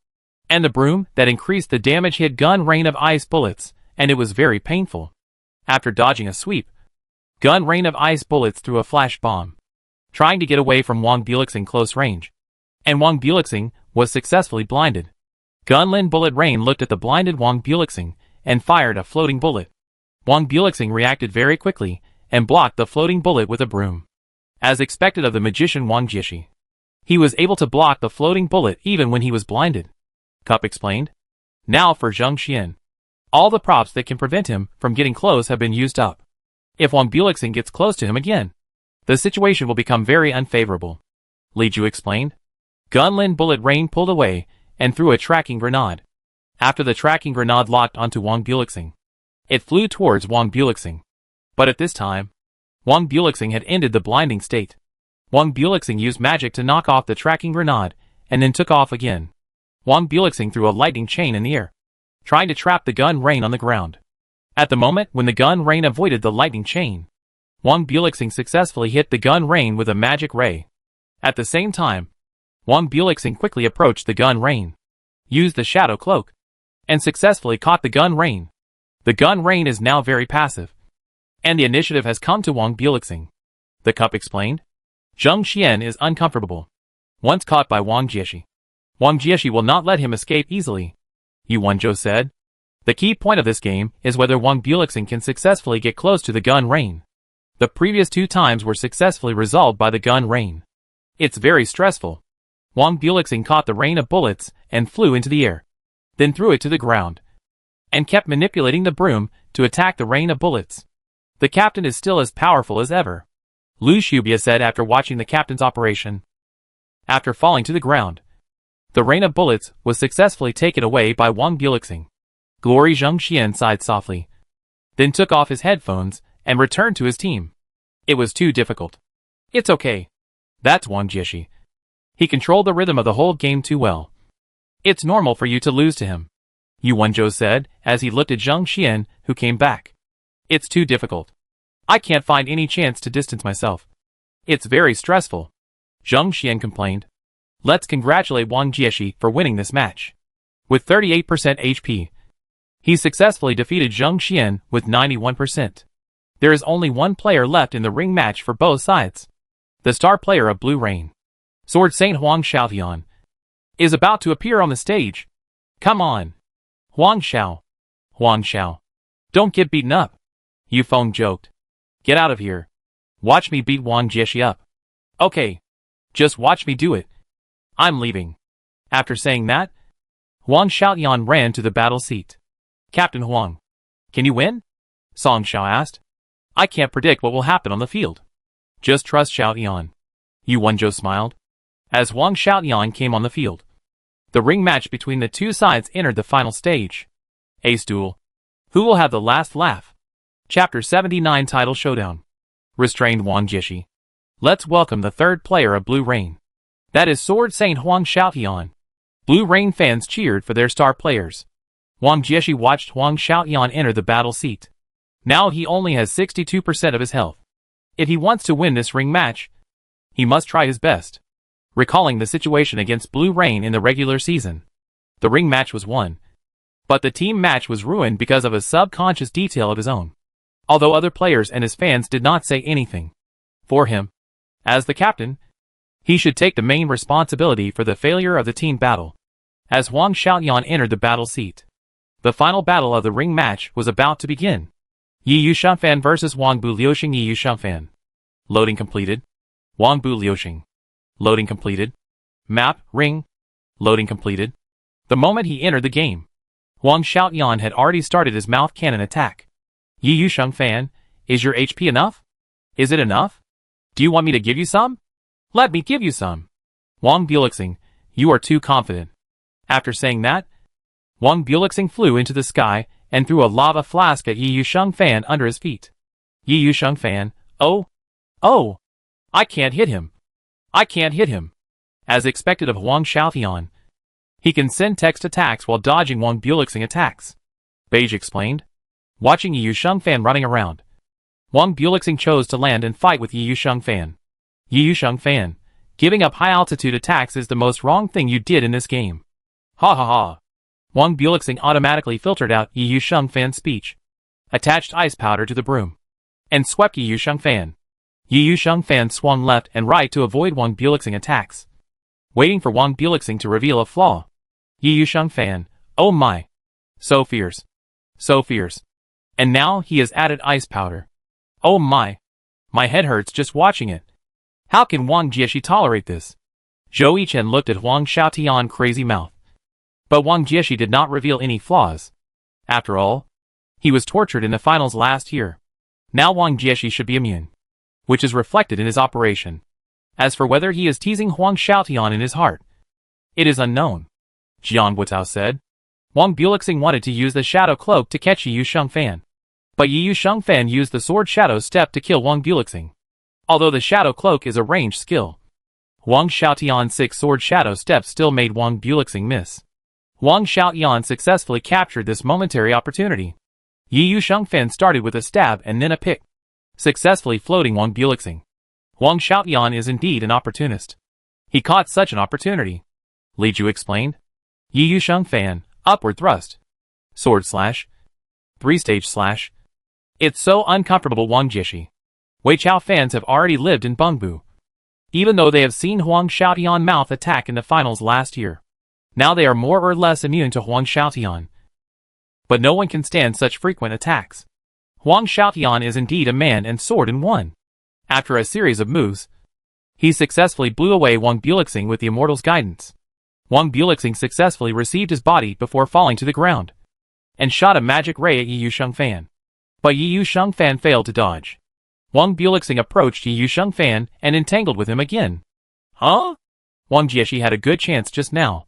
S1: and the broom that increased the damage hit gun rain of ice bullets, and it was very painful. After dodging a sweep, gun rain of ice bullets threw a flash bomb, trying to get away from Wang Buelixing close range, and Wang Buelixing was successfully blinded. Gunlin bullet rain looked at the blinded Wang Buelixing and fired a floating bullet. Wang Buelixing reacted very quickly and blocked the floating bullet with a broom. As expected of the magician Wang Jieshi, he was able to block the floating bullet even when he was blinded. Cup explained. Now for Zheng Xian. All the props that can prevent him from getting close have been used up. If Wang Buelixing gets close to him again, the situation will become very unfavorable. Li Ju explained. Gunlin bullet rain pulled away and threw a tracking grenade. After the tracking grenade locked onto Wang Buelixing, it flew towards Wang Buelixing. But at this time, Wang Buelixing had ended the blinding state. Wang Buelixing used magic to knock off the tracking grenade and then took off again. Wang Buelixing threw a lightning chain in the air, trying to trap the gun rain on the ground. At the moment when the gun rain avoided the lightning chain, Wang Buelixing successfully hit the gun rain with a magic ray. At the same time, Wang Buelixing quickly approached the gun rain, used the shadow cloak, and successfully caught the gun rain. The gun rain is now very passive, and the initiative has come to Wang Buelixing. The cup explained. Zheng Xian is uncomfortable. Once caught by Wang Jieshi, Wang Jieshi will not let him escape easily. Yuan Zhou said. The key point of this game is whether Wang Buelixing can successfully get close to the gun rain. The previous 2 times were successfully resolved by the gun rain. It's very stressful. Wang Buelixing caught the rain of bullets and flew into the air, then threw it to the ground, and kept manipulating the broom to attack the rain of bullets. The captain is still as powerful as ever, Lu Shubia said after watching the captain's operation. After falling to the ground, the rain of bullets was successfully taken away by Wang Buelixing. Glory Zheng Xian sighed softly, then took off his headphones and returned to his team. It was too difficult. It's okay. That's Wang Jieshi. He controlled the rhythm of the whole game too well. It's normal for you to lose to him, Yuan Zhou said as he looked at Zheng Xian, who came back. It's too difficult. I can't find any chance to distance myself. It's very stressful, Zheng Xian complained. Let's congratulate Wang Jieshi for winning this match. With 38% HP, he successfully defeated Zheng Xian with 91%. There is only one player left in the ring match for both sides. The star player of Blue Rain, Sword Saint Huang Xiaotian, is about to appear on the stage. Come on, Huang Xiao. Huang Xiao. Don't get beaten up, Yu Feng joked. Get out of here. Watch me beat Wang Jieshi up. Okay. Just watch me do it. I'm leaving. After saying that, Huang Xiaotian ran to the battle seat. Captain Huang, can you win? Song Xiao asked. I can't predict what will happen on the field. Just trust Xiaotian. Yuan Zhou smiled. As Huang Xiaotian came on the field, the ring match between the 2 sides entered the final stage. Ace Duel. Who will have the last laugh? Chapter 79 Title Showdown. Restrained Wang Jieshi. Let's welcome the 3rd player of Blue Rain. That is Sword Saint Huang Xiaotian. Blue Rain fans cheered for their star players. Wang Jieshi watched Huang Xiaotian enter the battle seat. Now he only has 62% of his health. If he wants to win this ring match, he must try his best. Recalling the situation against Blue Rain in the regular season, the ring match was won, but the team match was ruined because of a subconscious detail of his own. Although other players and his fans did not say anything for him, as the captain, he should take the main responsibility for the failure of the team battle. As Huang Xiaotian entered the battle seat, The final battle of the ring match was about to begin. Yi Yuxiangfan vs Wang Bu Liuxing. Yi Yuxiangfan. Loading completed. Wang Bu Liuxing. Loading completed. Map, ring. Loading completed. The moment he entered the game, Wang Xiaotian had already started his mouth cannon attack. Yi Yuxiangfan, is your HP enough? Is it enough? Do you want me to give you some? Let me give you some. Wang Buliuxing, you are too confident. After saying that, Wang Buliuxing flew into the sky and threw a lava flask at Yi Yuxiangfan under his feet. Yi Yuxiangfan, oh! I can't hit him. I can't hit him. As expected of Wang Xiaotian, he can send text attacks while dodging Wang Buliuxing attacks. Beige explained. Watching Yi Yuxiangfan running around, Wang Buliuxing chose to land and fight with Yi Yuxiangfan. Yi Yuxiangfan, giving up high-altitude attacks is the most wrong thing you did in this game. Ha ha ha. Wang Buliuxing automatically filtered out Yi Yuxiangfan's speech, attached ice powder to the broom, and swept Yi Yuxiangfan. Yi Yuxiangfan swung left and right to avoid Wang Buliuxing attacks, waiting for Wang Buliuxing to reveal a flaw. Yi Yuxiangfan, oh my. So fierce. So fierce. And now he has added ice powder. Oh my. My head hurts just watching it. How can Wang Jieshi tolerate this? Zhou Yichen looked at Wang Xiaotian's crazy mouth. But Wang Jieshi did not reveal any flaws. After all, he was tortured in the finals last year. Now Wang Jieshi should be immune, which is reflected in his operation. As for whether he is teasing Wang Xiaotian in his heart, it is unknown. Jian Wutao said. Wang Buliuxing wanted to use the shadow cloak to catch Yi Yuxiangfan, but Yi Yuxiangfan used the sword shadow step to kill Wang Buliuxing. Although the shadow cloak is a ranged skill, Wang Xiaotian's 6 sword shadow steps still made Wang Buliuxing miss. Wang Xiaotian successfully captured this momentary opportunity. Yi Yuxiangfan started with a stab and then a pick, successfully floating Wang Buliuxing. Wang Xiaotian is indeed an opportunist. He caught such an opportunity. Li Ju explained. Yi Yuxiangfan, upward thrust. Sword slash. 3-stage slash. It's so uncomfortable. Wang Jieshi. Wei Chao fans have already lived in Bengbu. Even though they have seen Wang Xiaotian mouth attack in the finals last year, now they are more or less immune to Wang Xiaotian. But no one can stand such frequent attacks. Wang Xiaotian is indeed a man and sword in one. After a series of moves, he successfully blew away Wang Buliuxing with the Immortal's guidance. Wang Buliuxing successfully received his body before falling to the ground, and shot a magic ray at Yi Yuxiangfan. But Yi Yuxiangfan failed to dodge. Wang Buliuxing approached Yi Yuxiangfan and entangled with him again. Huh? Wang Jieshi had a good chance just now.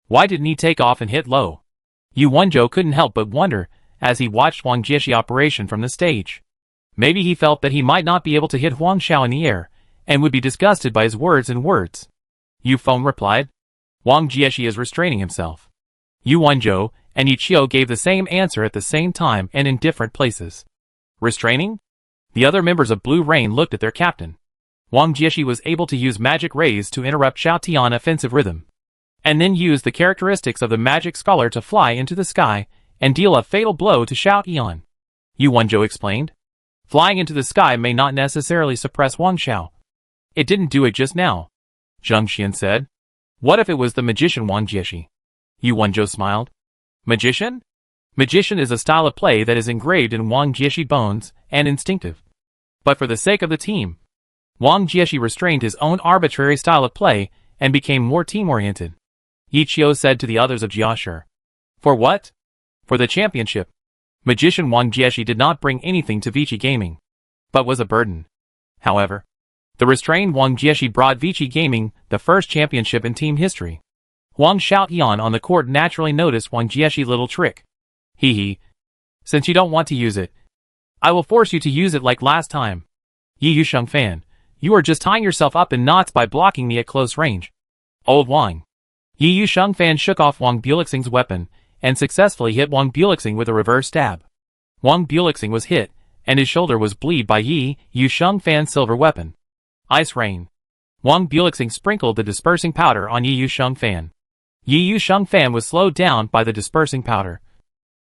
S1: Why didn't he take off and hit low? Yu Wenzhou couldn't help but wonder as he watched Wang Jieshi operation from the stage. Maybe he felt that he might not be able to hit Huang Xiao in the air, and would be disgusted by his words and words. Yu Feng replied. Wang Jieshi is restraining himself. Yu Wenzhou and Yi Qiu gave the same answer at the same time and in different places. Restraining? The other members of Blue Rain looked at their captain. Wang Jieshi was able to use magic rays to interrupt Xiaotian's offensive rhythm, and then use the characteristics of the magic scholar to fly into the sky and deal a fatal blow to Xiaotian. Yu Wenzhou explained. Flying into the sky may not necessarily suppress Wang Xiao. It didn't do it just now. Zheng Xian said. What if it was the magician Wang Jieshi? Yu Wenzhou smiled. Magician? Magician is a style of play that is engraved in Wang Jieshi bones and instinctive. But for the sake of the team, Wang Jieshi restrained his own arbitrary style of play and became more team-oriented. Yi Qiu said to the others of Jiashi. For what? For the championship. Magician Wang Jieshi did not bring anything to Vici Gaming, but was a burden. However, the restrained Wang Jieshi brought Vici Gaming the first championship in team history. Wang Xiaotian on the court naturally noticed Wang Jieshi's little trick. Hee hee. Since you don't want to use it, I will force you to use it like last time. Yi Yuxiangfan, you are just tying yourself up in knots by blocking me at close range. Old Wang. Yi Yuxiangfan shook off Wang Buliuxing's weapon and successfully hit Wang Buliuxing with a reverse stab. Wang Buliuxing was hit, and his shoulder was bleed by Yi Yuxiangfan's silver weapon. Ice Rain. Wang Buliuxing sprinkled the dispersing powder on Yi Yuxiangfan. Yi Yuxiangfan was slowed down by the dispersing powder,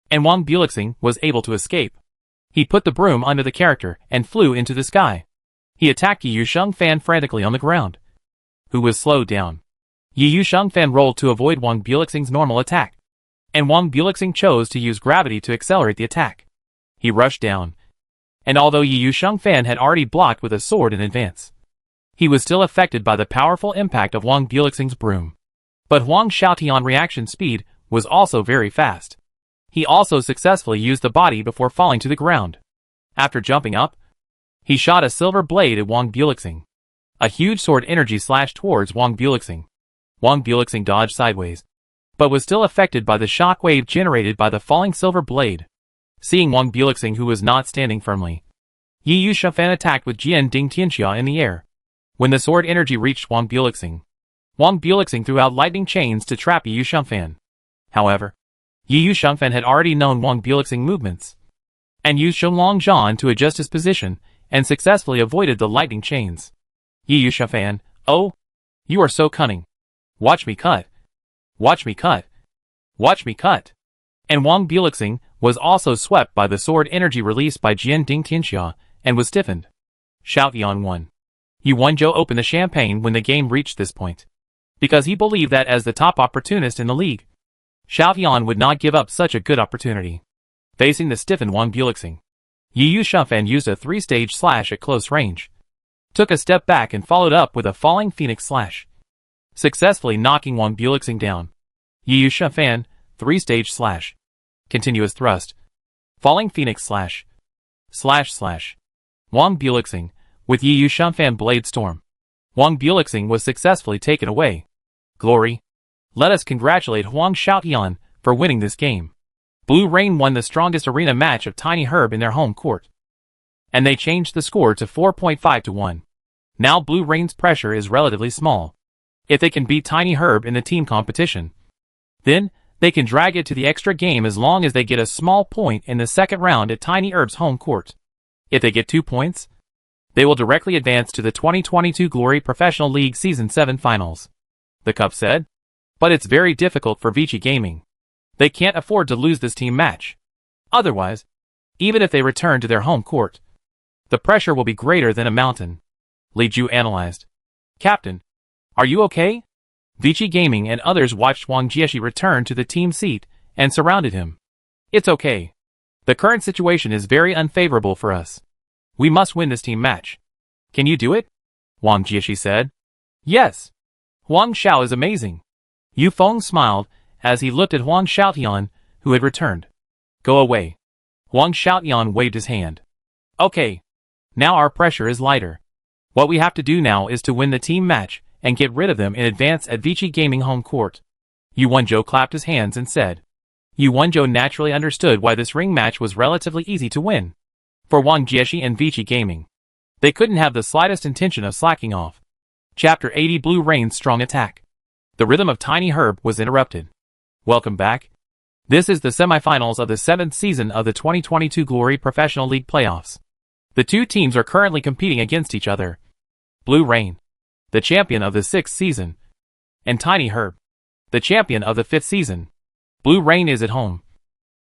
S1: and Wang Buliuxing was able to escape. He put the broom under the character and flew into the sky. He attacked Yi Yuxiangfan frantically on the ground, who was slowed down. Yi Yuxiangfan rolled to avoid Wang Buliuxing's normal attack, and Wang Bulixing chose to use gravity to accelerate the attack. He rushed down, and although Yu Shengfan had already blocked with a sword in advance, he was still affected by the powerful impact of Wang Bulixing's broom. But Huang Xiaotian's reaction speed was also very fast. He also successfully used the body before falling to the ground. After jumping up, he shot a silver blade at Wang Bulixing. A huge sword energy slashed towards Wang Bulixing. Wang Bulixing dodged sideways, but was still affected by the shockwave generated by the falling silver blade. Seeing Wang Bulixing, who was not standing firmly, Yu Shengfan attacked with Jian Ding Tianxia in the air. When the sword energy reached Wang Bulixing threw out lightning chains to trap Yu Shengfan. However, Yu Shengfan had already known Wang Bulixing movements, and used Shenlong Zhan to adjust his position and successfully avoided the lightning chains. Yu Shengfan, oh, you are so cunning. Watch me cut. Watch me cut. Watch me cut. And Wang Bulixing was also swept by the sword energy released by Jian Ding Tianxia and was stiffened. Xiaotian won. Yu Wenzhou opened the champagne when the game reached this point, because he believed that as the top opportunist in the league, Xiaotian would not give up such a good opportunity. Facing the stiffened Wang Bulixing, Yu Shengfan used a 3-stage slash at close range, took a step back and followed up with a falling phoenix slash, successfully knocking Wang Bulixing down. Yu Shengfan, 3-stage slash, continuous thrust, falling phoenix slash, slash slash. Wang Bulixing, with Yu Shengfan blade storm. Wang Bulixing was successfully taken away. Glory. Let us congratulate Huang Xiaotian for winning this game. Blue Rain won the strongest arena match of Tiny Herb in their home court, and they changed the score to 4.5 to 1. Now Blue Rain's pressure is relatively small. If they can beat Tiny Herb in the team competition, then they can drag it to the extra game as long as they get a small point in the second round at Tiny Herb's home court. If they get 2 points, they will directly advance to the 2022 Glory Professional League Season 7 Finals. The Cup said. But it's very difficult for Vici Gaming. They can't afford to lose this team match. Otherwise, even if they return to their home court, the pressure will be greater than a mountain. Li Ju analyzed. Captain, are you okay? Vici Gaming and others watched Wang Jieshi return to the team seat and surrounded him. It's okay. The current situation is very unfavorable for us. We must win this team match. Can you do it? Wang Jieshi said. Yes. Huang Xiao is amazing. Yu Feng smiled as he looked at Huang Xiaotian, who had returned. Go away. Huang Xiaotian waved his hand. Okay. Now our pressure is lighter. What we have to do now is to win the team match and get rid of them in advance at Vici Gaming home court. Yu Wenzhou clapped his hands and said. Yu Wenzhou naturally understood why this ring match was relatively easy to win. For Wang Jieshi and Vici Gaming, they couldn't have the slightest intention of slacking off. Chapter 80 Blue Rain's Strong Attack. The rhythm of Tiny Herb was interrupted. Welcome back. This is the semifinals of the 7th season of the 2022 Glory Professional League playoffs. The two teams are currently competing against each other. Blue Rain, the champion of the 6th season, and Tiny Herb, the champion of the 5th season. Blue Rain is at home,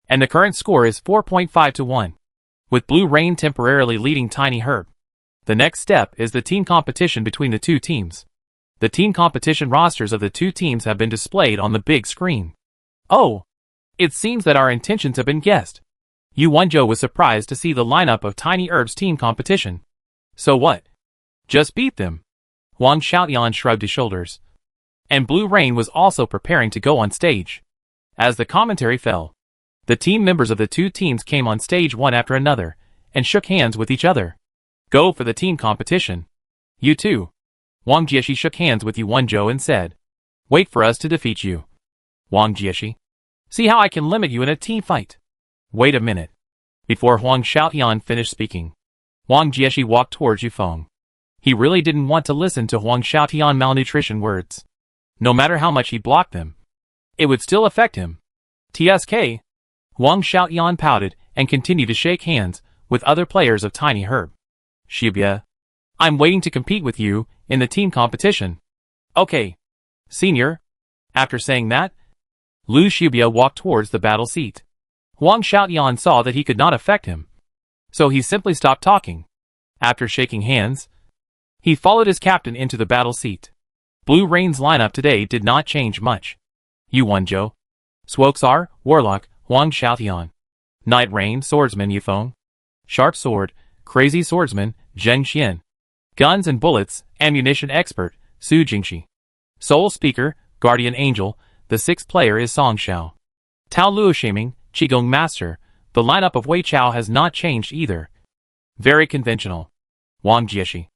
S1: and the current score is 4.5 to 1, with Blue Rain temporarily leading Tiny Herb. The next step is the team competition between the two teams. The team competition rosters of the two teams have been displayed on the big screen. Oh! It seems that our intentions have been guessed. Yu Wenzhou was surprised to see the lineup of Tiny Herb's team competition. So what? Just beat them. Huang Xiaotian shrugged his shoulders. And Blue Rain was also preparing to go on stage. As the commentary fell, the team members of the two teams came on stage one after another, and shook hands with each other. Go for the team competition. You too. Wang Jieshi shook hands with Yu Wenzhou and said, wait for us to defeat you. Wang Jieshi. See how I can limit you in a team fight. Wait a minute. Before Huang Xiaotian finished speaking, Wang Jieshi walked towards Yu Feng. He really didn't want to listen to Huang Xiaotian malnutrition words. No matter how much he blocked them, it would still affect him. TSK. Huang Xiaotian pouted and continued to shake hands with other players of Tiny Herb. Shibuya. I'm waiting to compete with you in the team competition. Okay. Senior. After saying that, Lu Shibuya walked towards the battle seat. Huang Xiaotian saw that he could not affect him, so he simply stopped talking. After shaking hands, he followed his captain into the battle seat. Blue Rain's lineup today did not change much. Yu Wenzhou. Swoksar, Warlock, Huang Xiaotian. Night Rain, Swordsman Yufeng. Sharp Sword, Crazy Swordsman, Zheng Xian. Guns and Bullets, Ammunition Expert, Su Jingxi. Soul Speaker, Guardian Angel, the sixth player is Song Xiao. Tao Luoshaming, Qigong Master, the lineup of Wei Chao has not changed either. Very conventional. Wang Jieshi.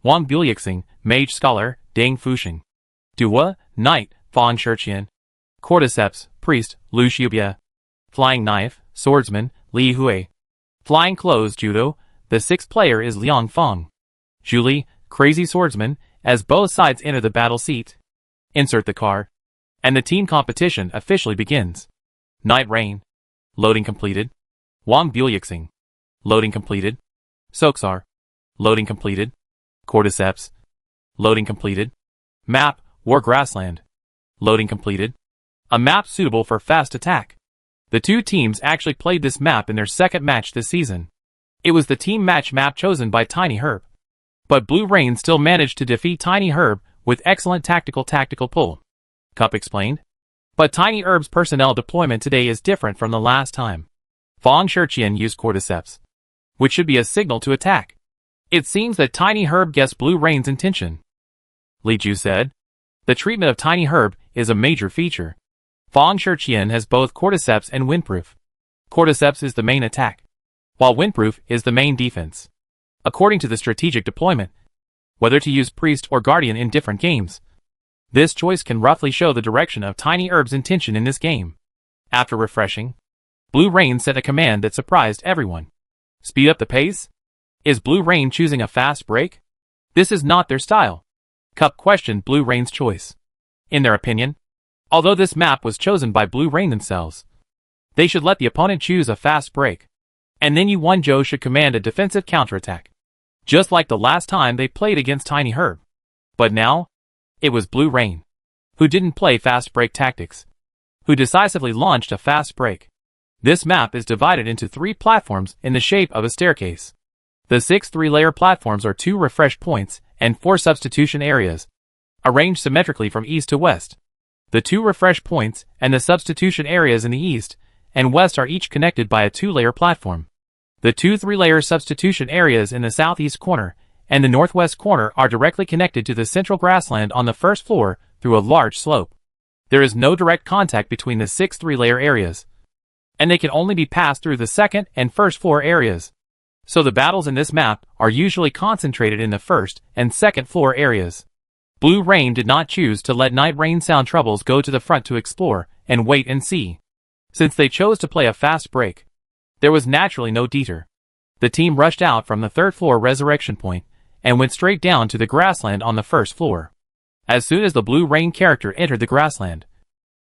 S1: Wang Buliuxing, Mage Scholar, Ding Fuxing. Dua, Knight, Fang Shiqian. Cordyceps, Priest, Lu Xiubia. Flying Knife, Swordsman, Li Hui. Flying Clothes Judo, the sixth player is Liang Feng. Julie, Crazy Swordsman, as both sides enter the battle seat. Insert the card. And the team competition officially begins. Night Rain. Loading completed. Wang Buliuxing. Loading completed. Soksar. Loading completed. Cordyceps. Loading completed. Map, War Grassland. Loading completed. A map suitable for fast attack. The two teams actually played this map in their second match this season. It was the team match map chosen by Tiny Herb. But Blue Rain still managed to defeat Tiny Herb with excellent tactical pull. Cup explained. But Tiny Herb's personnel deployment today is different from the last time. Fang Shiqian used Cordyceps, which should be a signal to attack. It seems that Tiny Herb guessed Blue Rain's intention. Li Ju said. The treatment of Tiny Herb is a major feature. Fang Shiqian has both Cordyceps and Windproof. Cordyceps is the main attack, while Windproof is the main defense. According to the strategic deployment, whether to use Priest or Guardian in different games, this choice can roughly show the direction of Tiny Herb's intention in this game. After refreshing, Blue Rain sent a command that surprised everyone. Speed up the pace? Is Blue Rain choosing a fast break? This is not their style. Cup questioned Blue Rain's choice. In their opinion, although this map was chosen by Blue Rain themselves, they should let the opponent choose a fast break. And then Yuanzhou should command a defensive counterattack, just like the last time they played against Tiny Herb. But now, it was Blue Rain, who didn't play fast break tactics, who decisively launched a fast break. This map is divided into 3 platforms in the shape of a staircase. The 6 3-layer platforms are 2 refresh points and 4 substitution areas, arranged symmetrically from east to west. The 2 refresh points and the substitution areas in the east and west are each connected by a 2-layer platform. The 2 3-layer substitution areas in the southeast corner and the northwest corner are directly connected to the central grassland on the first floor through a large slope. There is no direct contact between the 6 3-layer areas, and they can only be passed through the second and first floor areas. So the battles in this map are usually concentrated in the first and second floor areas. Blue Rain did not choose to let Night Rain Sound Troubles go to the front to explore and wait and see. Since they chose to play a fast break, there was naturally no deter. The team rushed out from the third floor resurrection point and went straight down to the grassland on the first floor. As soon as the Blue Rain character entered the grassland,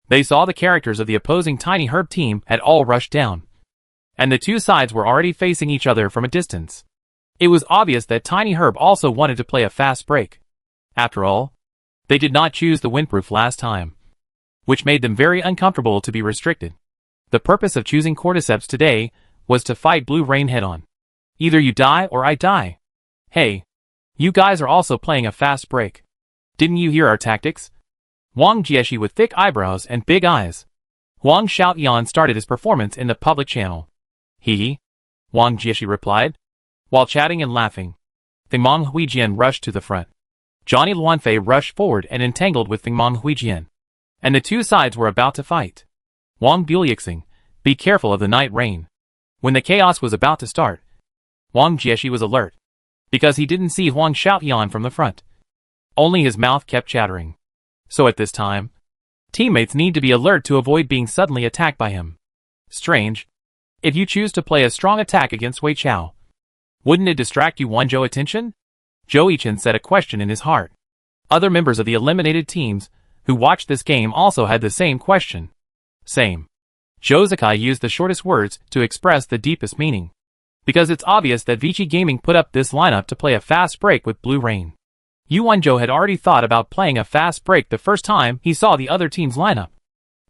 S1: they saw the characters of the opposing Tiny Herb team had all rushed down, and the two sides were already facing each other from a distance. It was obvious that Tiny Herb also wanted to play a fast break. After all, they did not choose the Windproof last time, which made them very uncomfortable to be restricted. The purpose of choosing Cordyceps today was to fight Blue Rain head-on. Either you die or I die. Hey, you guys are also playing a fast break. Didn't you hear our tactics? Wang Jieshi with thick eyebrows and big eyes. Huang Xiaotian started his performance in the public channel. Hee, Wang Jieshi replied. While chatting and laughing, Fengmang Huijian rushed to the front. Johnny Luanfei rushed forward and entangled with Fengmang Huijian, and the two sides were about to fight. Wang Buliuxing, be careful of the Night Rain. When the chaos was about to start, Wang Jieshi was alert, because he didn't see Huang Xiaotian from the front. Only his mouth kept chattering. So at this time, teammates need to be alert to avoid being suddenly attacked by him. Strange. If you choose to play a strong attack against Wei Chao, wouldn't it distract Yuanzhou attention? Zhou Yichen said a question in his heart. Other members of the eliminated teams who watched this game also had the same question. Same. Zhou Zikai used the shortest words to express the deepest meaning, because it's obvious that Vici Gaming put up this lineup to play a fast break with Blue Rain. Yuanzhou had already thought about playing a fast break the first time he saw the other team's lineup.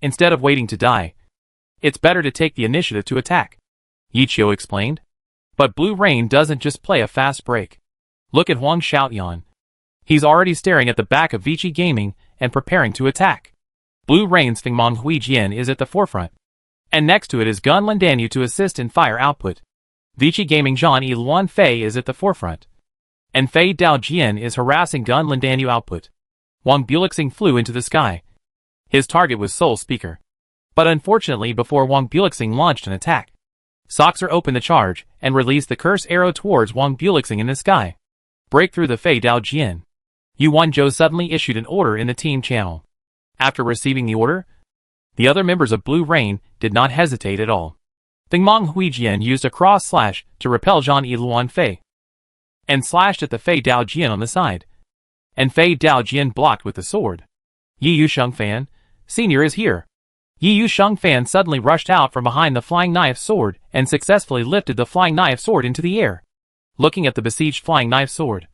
S1: Instead of waiting to die, it's better to take the initiative to attack, Yiqiu explained. But Blue Rain doesn't just play a fast break. Look at Huang Xiaotian. He's already staring at the back of Vici Gaming and preparing to attack. Blue Rain's Fengmong Huijian is at the forefront, and next to it is Gun Lindanyu to assist in fire output. Vichy Gaming Zhang Yiluan Fei is at the forefront, and Fei Dao Jian is harassing Gun Lindanyu output. Wang Bulixing flew into the sky. His target was Soul Speaker. But unfortunately, before Wang Bulixing launched an attack, Soxer opened the charge and released the curse arrow towards Wang Bulixing in the sky. Break through the Fei Dao Jian. Yuan Zhou suddenly issued an order in the team channel. After receiving the order, the other members of Blue Rain did not hesitate at all. Fengmong Huijian used a cross slash to repel Zhang Yiluan Fei, and slashed at the Fei Dao Jian on the side. And Fei Dao Jian blocked with the sword. Yi Yu Shengfan, Senior is here. Yi Yu Shengfan suddenly rushed out from behind the flying knife sword and successfully lifted the flying knife sword into the air. Looking at the besieged flying knife sword,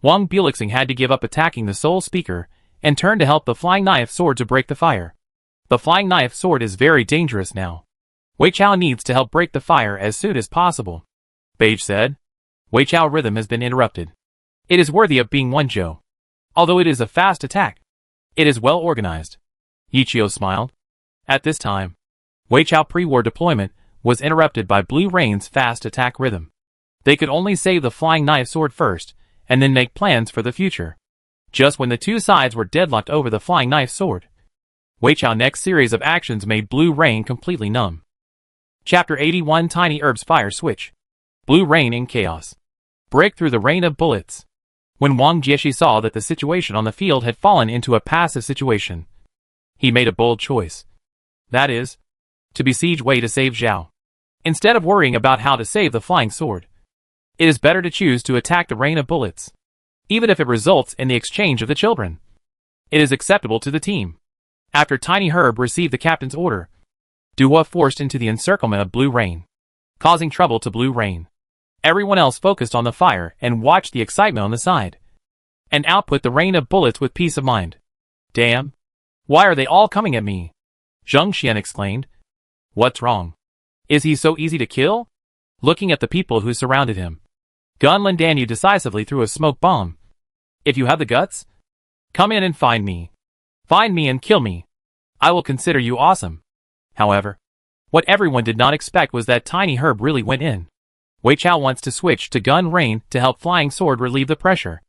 S1: Wang Bulixing had to give up attacking the Soul Speaker and turn to help the flying knife sword to break the fire. The flying knife sword is very dangerous now. Wei Chao needs to help break the fire as soon as possible. Beige said. Wei Chao rhythm has been interrupted. It is worthy of being Wenzhou. Although it is a fast attack, it is well organized. Yichio smiled. At this time, Wei Chao pre-war deployment was interrupted by Blue Rain's fast attack rhythm. They could only save the flying knife sword first, and then make plans for the future. Just when the two sides were deadlocked over the flying knife sword, Wei Chao's next series of actions made Blue Rain completely numb. Chapter 81 Tiny Herb's Fire Switch. Blue Rain in Chaos. Break through the rain of bullets. When Wang Jieshi saw that the situation on the field had fallen into a passive situation, he made a bold choice. That is, to besiege Wei to save Zhao. Instead of worrying about how to save the flying sword, it is better to choose to attack the rain of bullets, even if it results in the exchange of the children. It is acceptable to the team. After Tiny Herb received the captain's order, Duhua forced into the encirclement of Blue Rain, causing trouble to Blue Rain. Everyone else focused on the fire and watched the excitement on the side, and output the rain of bullets with peace of mind. Damn! Why are they all coming at me? Zheng Xian exclaimed. What's wrong? Is he so easy to kill? Looking at the people who surrounded him, Gun Lindanyu decisively threw a smoke bomb. If you have the guts, come in and find me. Find me and kill me. I will consider you awesome. However, what everyone did not expect was that Tiny Herb really went in. Wei Chao wants to switch to Gun Rain to help Flying Sword relieve the pressure.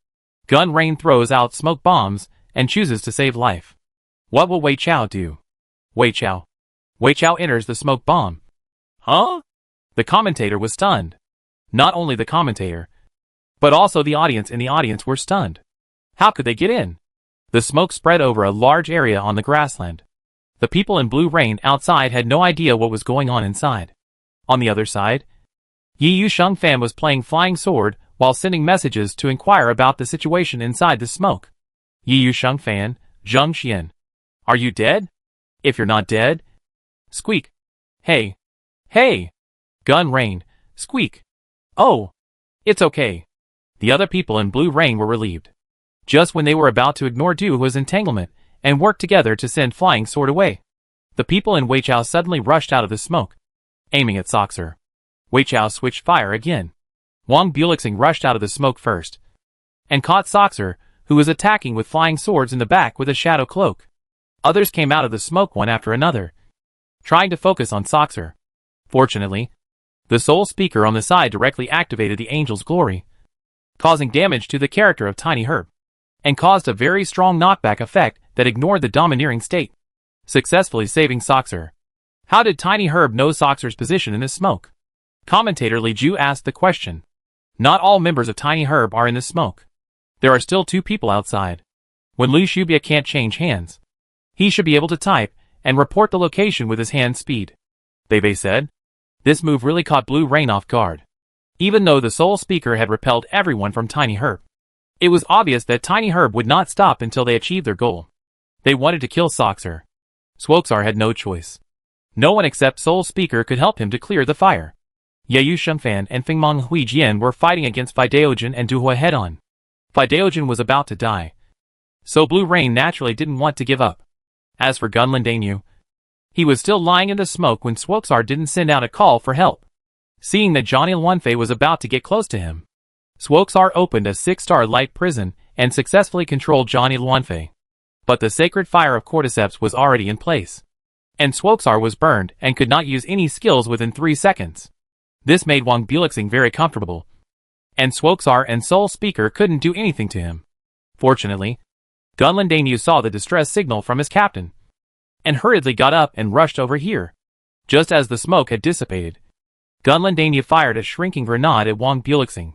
S1: Gun Rain throws out smoke bombs and chooses to save life. What will Wei Chao do? Wei Chao. Wei Chao enters the smoke bomb. Huh? The commentator was stunned. Not only the commentator, but also the audience in the audience were stunned. How could they get in? The smoke spread over a large area on the grassland. The people in Blue Rain outside had no idea what was going on inside. On the other side, Yi Yu Shengfan was playing Flying Sword while sending messages to inquire about the situation inside the smoke. Yi Yu Shengfan, Zheng Xian. Are you dead? If you're not dead, squeak. Hey. Hey. Gun Rain, squeak. Oh. It's okay. The other people in Blue Rain were relieved. Just when they were about to ignore Duhua's entanglement and work together to send Flying Sword away, the people in Wei Chao suddenly rushed out of the smoke, aiming at Soxer. Wei Chao switched fire again. Wang Bulixing rushed out of the smoke first, and caught Soxer, who was attacking with flying swords in the back with a shadow cloak. Others came out of the smoke one after another, trying to focus on Soxer. Fortunately, the Soul Speaker on the side directly activated the Angel's Glory, causing damage to the character of Tiny Herb, and caused a very strong knockback effect that ignored the domineering state, successfully saving Soxer. How did Tiny Herb know Soxer's position in the smoke? Commentator Li Ju asked the question. Not all members of Tiny Herb are in the smoke. There are still two people outside. When Lu Shubia can't change hands, he should be able to type and report the location with his hand speed. Bebe said. This move really caught Blue Rain off guard. Even though the Soul Speaker had repelled everyone from Tiny Herb, it was obvious that Tiny Herb would not stop until they achieved their goal. They wanted to kill Soxer. Swoxar had no choice. No one except Soul Speaker could help him to clear the fire. Yeyu Shengfan and Fengmong Huijian were fighting against Fideojin and Duhua head-on. Fideojin was about to die, so Blue Rain naturally didn't want to give up. As for Gun Lindanyu, he was still lying in the smoke when Swoxar didn't send out a call for help. Seeing that Johnny Luanfei was about to get close to him, Swoxar opened a 6-star light prison and successfully controlled Johnny Luanfei. But the sacred fire of cordyceps was already in place. And Swoksar was burned and could not use any skills within 3 seconds. This made Wang Bulixing very comfortable. And Swoksar and Soul Speaker couldn't do anything to him. Fortunately, Gunlin Danyu saw the distress signal from his captain, and hurriedly got up and rushed over here. Just as the smoke had dissipated, Gunlin Danyu fired a shrinking grenade at Wang Bulixing.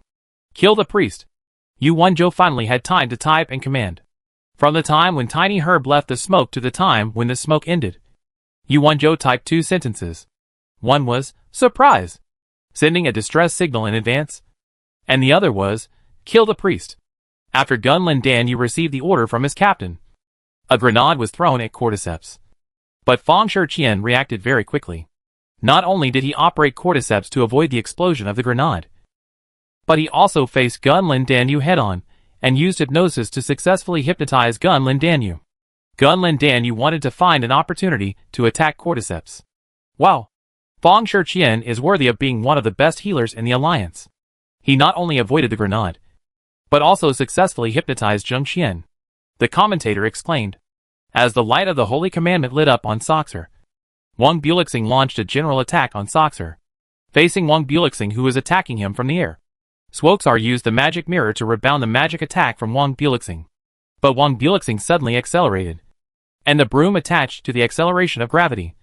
S1: Kill the priest. Yu Wenzhou finally had time to type and command. From the time when Tiny Herb left the smoke to the time when the smoke ended, Yu Wenzhou typed 2 sentences. One was, surprise, sending a distress signal in advance, and the other was, kill the priest. After Gunlin Danyu received the order from his captain, a grenade was thrown at cordyceps. But Feng Shiqian reacted very quickly. Not only did he operate cordyceps to avoid the explosion of the grenade, but he also faced Gunlin Danyu head-on, and used hypnosis to successfully hypnotize Gunlin Danyu. Gunlin Danyu wanted to find an opportunity to attack cordyceps. Wow! Feng Shiqian is worthy of being one of the best healers in the alliance. He not only avoided the grenade, but also successfully hypnotized Zheng Xian. The commentator exclaimed. As the light of the Holy Commandment lit up on Soxer, Wang Bulixing launched a general attack on Soxer. Facing Wang Bulixing, who was attacking him from the air, Swoksar used the magic mirror to rebound the magic attack from Wang Bulixing. But Wang Bulixing suddenly accelerated, and the broom attached to the acceleration of gravity,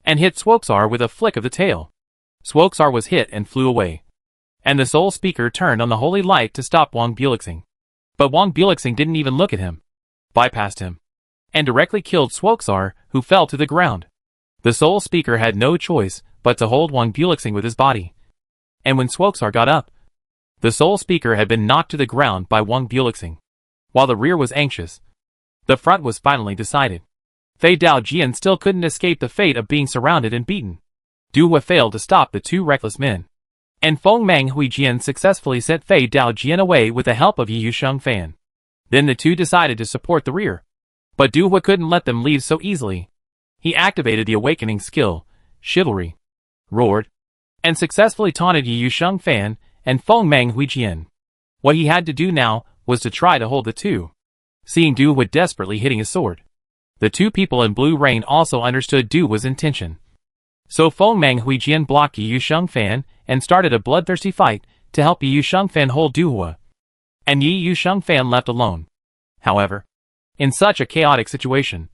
S1: and hit Swoksar with a flick of the tail. Swoksar was hit and flew away, and the Soul Speaker turned on the holy light to stop Wang Bulixing. But Wang Bulixing didn't even look at him, bypassed him, and directly killed Swoksar, who fell to the ground. The Soul Speaker had no choice but to hold Wang Bulixing with his body. And when Swoksar got up, the Soul Speaker had been knocked to the ground by Wang Bulixing. While the rear was anxious, the front was finally decided. Fei Dao Jian still couldn't escape the fate of being surrounded and beaten. Du Hua failed to stop the 2 reckless men, and Feng Mang Hui Jian successfully sent Fei Dao Jian away with the help of Yi Sheng Fan. Then the 2 decided to support the rear. But Du Hua couldn't let them leave so easily. He activated the awakening skill, Chivalry, roared, and successfully taunted Yi Sheng Fan and Feng Mang Hui Jian. What he had to do now was to try to hold the 2. Seeing Du Hua desperately hitting his sword, the 2 people in Blue Rain also understood Du Hua's intention. So Feng Mang Hui Jian blocked Yi Sheng Fan and started a bloodthirsty fight to help Yi Sheng Fan hold Du Hua. And Yi Sheng Fan left alone. However, in such a chaotic situation,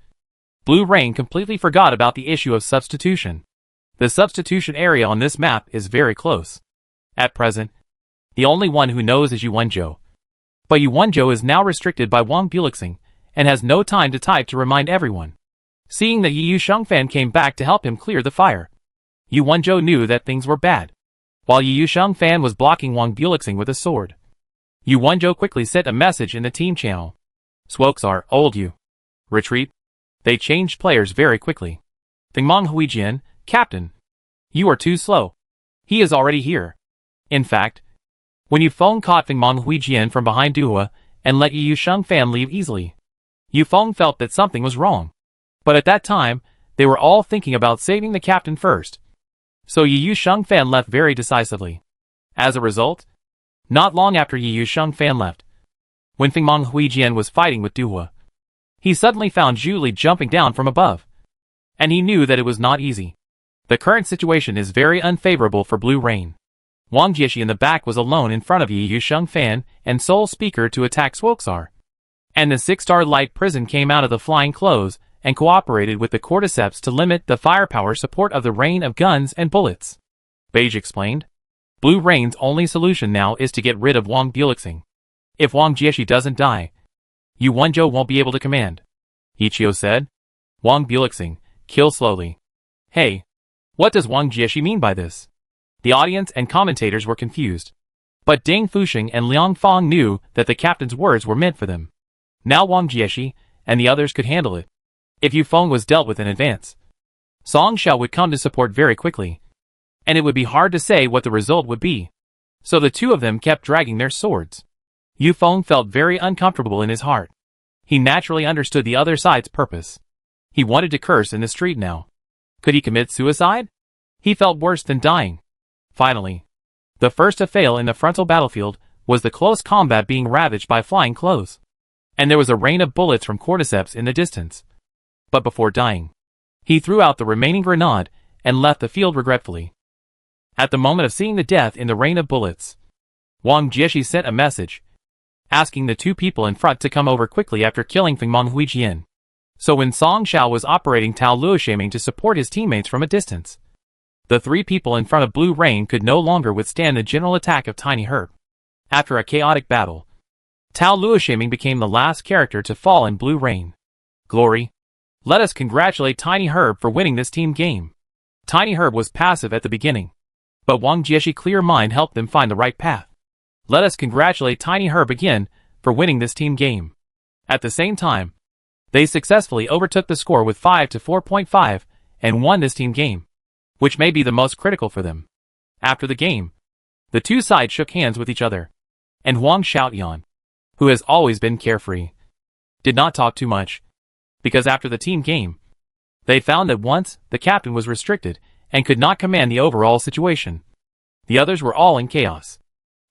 S1: Blue Rain completely forgot about the issue of substitution. The substitution area on this map is very close. At present, the only one who knows is Yu Wenzhou. But Yu Wenzhou is now restricted by Wang Bulixing, and has no time to type to remind everyone. Seeing that Yi Shengfan came back to help him clear the fire, Yu Wenzhou knew that things were bad. While Yi Shengfan was blocking Wang Bulixing with a sword, Yu Wenzhou quickly sent a message in the team channel. Swoksar, old you. Retreat. They changed players very quickly. Fengmang Huijian, Captain. You are too slow. He is already here. In fact, when Yufeng caught Fengmang Huijian from behind Duhua and let Yi Shengfan leave easily, Yufeng felt that something was wrong. But at that time, they were all thinking about saving the captain first. So Yi Shengfan left very decisively. As a result, not long after Yi Shengfan left, when Fengmang Huijian was fighting with Duhua, he suddenly found Zhu Li jumping down from above. And he knew that it was not easy. The current situation is very unfavorable for Blue Rain. Wang Jieshi in the back was alone in front of Yi Shengfan and Soul Speaker to attack Swoksar. And the 6-star light prison came out of the flying clothes and cooperated with the cordyceps to limit the firepower support of the rain of guns and bullets. Beige explained. Blue Rain's only solution now is to get rid of Wang Bulixing. If Wang Jieshi doesn't die, Yu Wenzhou won't be able to command. Ichio said. Wang Bulixing, kill slowly. Hey, what does Wang Jieshi mean by this? The audience and commentators were confused. But Ding Fuxing and Liang Fong knew that the captain's words were meant for them. Now Wang Jieshi and the others could handle it. If Yufeng was dealt with in advance, Song Xiao would come to support very quickly, and it would be hard to say what the result would be. So the two of them kept dragging their swords. Yufeng felt very uncomfortable in his heart. He naturally understood the other side's purpose. He wanted to curse in the street now. Could he commit suicide? He felt worse than dying. Finally, the first to fail in the frontal battlefield was the close combat being ravaged by flying clothes. and there was a rain of bullets from cordyceps in the distance. But before dying, he threw out the remaining grenade and left the field regretfully. At the moment of seeing the death in the rain of bullets, Wang Jieshi sent a message, asking the two people in front to come over quickly after killing Fengmeng Huijian. So when Song Xiao was operating Tao Luoshaming to support his teammates from a distance, the three people in front of Blue Rain could no longer withstand the general attack of Tiny Herb. After a chaotic battle, Tao Luoshaming became the last character to fall in Blue Rain. Glory! Let us congratulate Tiny Herb for winning this team game. Tiny Herb was passive at the beginning, but Wang Jieshi's clear mind helped them find the right path. Let us congratulate Tiny Herb again for winning this team game. At the same time, they successfully overtook the score with 5 to 4.5 and won this team game, which may be the most critical for them. After the game, the two sides shook hands with each other, and Wang Xiaoyan, who has always been carefree, did not talk too much, because after the team game, they found that once the captain was restricted and could not command the overall situation, the others were all in chaos.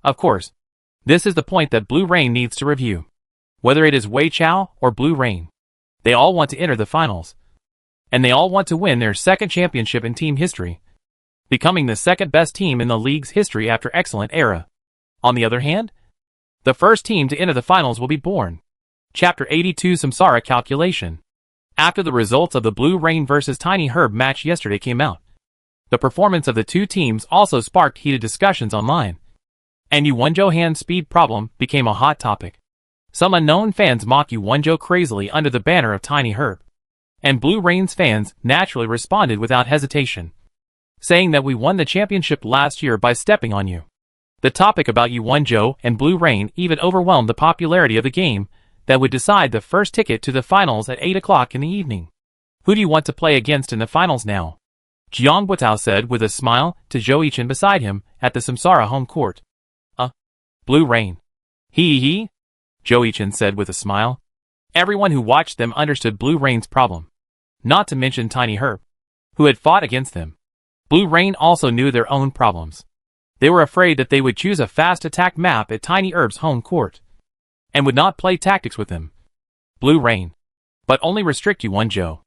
S1: Of course, this is the point that Blue Rain needs to review. Whether it is Wei Chao or Blue Rain, they all want to enter the finals, and they all want to win their second championship in team history, becoming the second best team in the league's history after Excellent Era. On the other hand, the first team to enter the finals will be born. Chapter 82 Samsara Calculation. After the results of the Blue Rain vs Tiny Herb match yesterday came out, the performance of the two teams also sparked heated discussions online, and Yu Wenzhou hand speed problem became a hot topic. Some unknown fans mock Yu Wenzhou crazily under the banner of Tiny Herb, and Blue Rain's fans naturally responded without hesitation, saying that we won the championship last year by stepping on you. The topic about Yu Wenzhou and Blue Rain even overwhelmed the popularity of the game that would decide the first ticket to the finals at 8 o'clock in the evening. Who do you want to play against in the finals now? Jiang Butao said with a smile to Zhou Yichen beside him at the Samsara home court. Blue Rain. He. Zhou Yichen said with a smile. Everyone who watched them understood Blue Rain's problem, not to mention Tiny Herb, who had fought against them. Blue Rain also knew their own problems. They were afraid that they would choose a fast attack map at Tiny Herb's home court, and would not play tactics with him. Blue Rain. But only restrict Yu Wenzhou.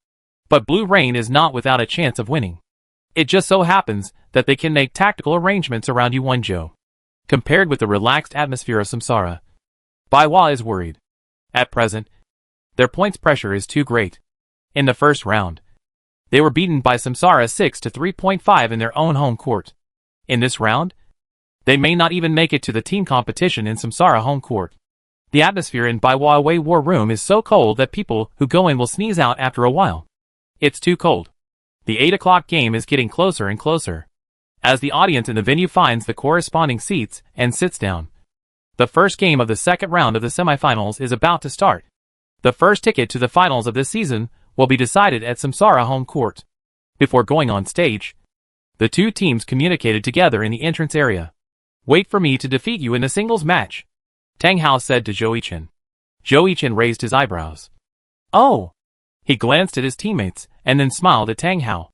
S1: But Blue Rain is not without a chance of winning. It just so happens that they can make tactical arrangements around Yu Wenzhou. Compared with the relaxed atmosphere of Samsara, Baiwa is worried. At present, their points pressure is too great. In the first round, they were beaten by Samsara 6 to 3.5 in their own home court. In this round, they may not even make it to the team competition in Samsara home court. The atmosphere in Baiwa away war room is so cold that people who go in will sneeze out after a while. It's too cold. The 8 o'clock game is getting closer and closer, as the audience in the venue finds the corresponding seats and sits down. The first game of the second round of the semifinals is about to start. The first ticket to the finals of this season will be decided at Samsara home court. Before going on stage, the two teams communicated together in the entrance area. Wait for me to defeat you in the singles match, Tang Hao said to Zhou Yichen. Zhou Yichen raised his eyebrows. Oh! He glanced at his teammates and then smiled at Tang Hao.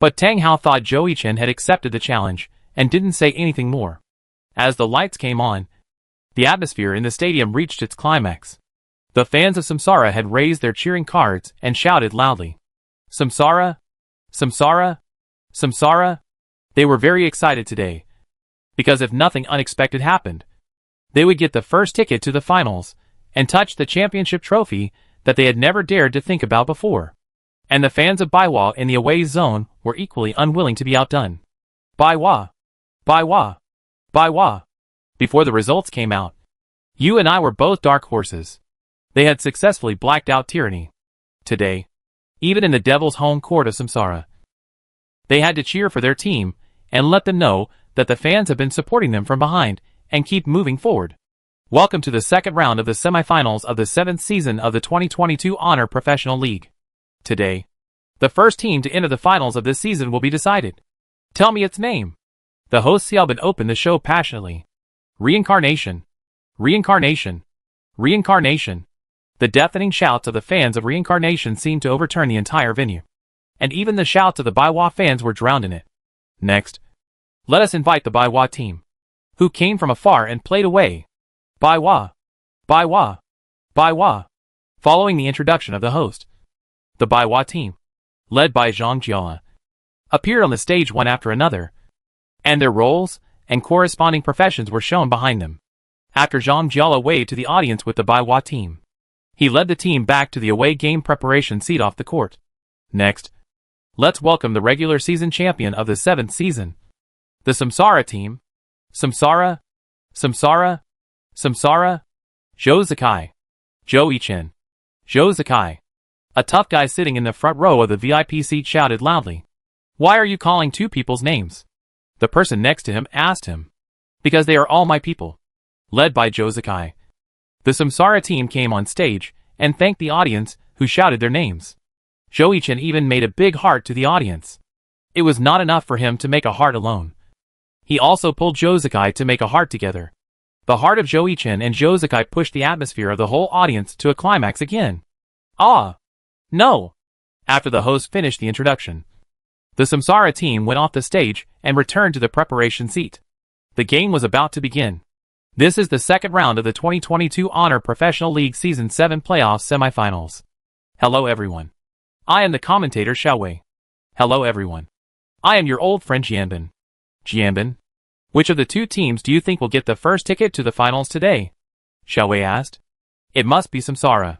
S1: But Tang Hao thought Zhou Yichen had accepted the challenge and didn't say anything more. As the lights came on, the atmosphere in the stadium reached its climax. The fans of Samsara had raised their cheering cards and shouted loudly, Samsara! Samsara! Samsara! They were very excited today, because if nothing unexpected happened, they would get the first ticket to the finals and touch the championship trophy that they had never dared to think about before. And the fans of Baiwa in the away zone were equally unwilling to be outdone. Baiwa! Baiwa! Baiwa! Before the results came out, you and I were both dark horses. They had successfully blacked out tyranny. Today, even in the devil's home court of Samsara, they had to cheer for their team and let them know that the fans have been supporting them from behind and keep moving forward. Welcome to the second round of the semifinals of the 7th season of the 2022 Honor Professional League. Today, the first team to enter the finals of this season will be decided. Tell me its name. The host Xiaobin opened the show passionately. Reincarnation. Reincarnation. Reincarnation. The deafening shouts of the fans of Reincarnation seemed to overturn the entire venue, and even the shouts of the Baiwa fans were drowned in it. Next, let us invite the Baiwa team, who came from afar and played away. Baiwa. Baiwa. Baiwa. Following the introduction of the host, the Baiwa team, led by Zhang Jiala, appeared on the stage one after another, and their roles and corresponding professions were shown behind them. After Zhang Jiala waved to the audience with the Baiwa team, he led the team back to the away game preparation seat off the court. Next, let's welcome the regular season champion of the 7th season, the Samsara team. Samsara, Samsara, Samsara, Zhou Zikai, Zhou Yichen, Zhou Zikai. A tough guy sitting in the front row of the VIP seat shouted loudly. Why are you calling two people's names? The person next to him asked him. Because they are all my people. Led by Zhou Zikai, the Samsara team came on stage and thanked the audience who shouted their names. Zhou Yichen even made a big heart to the audience. It was not enough for him to make a heart alone. He also pulled Zhou Zikai to make a heart together. The heart of Zhou Yichen and Zhou Zikai pushed the atmosphere of the whole audience to a climax again. Ah! No! After the host finished the introduction, the Samsara team went off the stage and returned to the preparation seat. The game was about to begin. This is the second round of the 2022 Honor Professional League Season 7 Playoff Semifinals. Hello everyone. I am the commentator Xiaowei. Hello everyone. I am your old friend Jianbin. Jianbin, which of the two teams do you think will get the first ticket to the finals today? Xiaowei asked. It must be Samsara.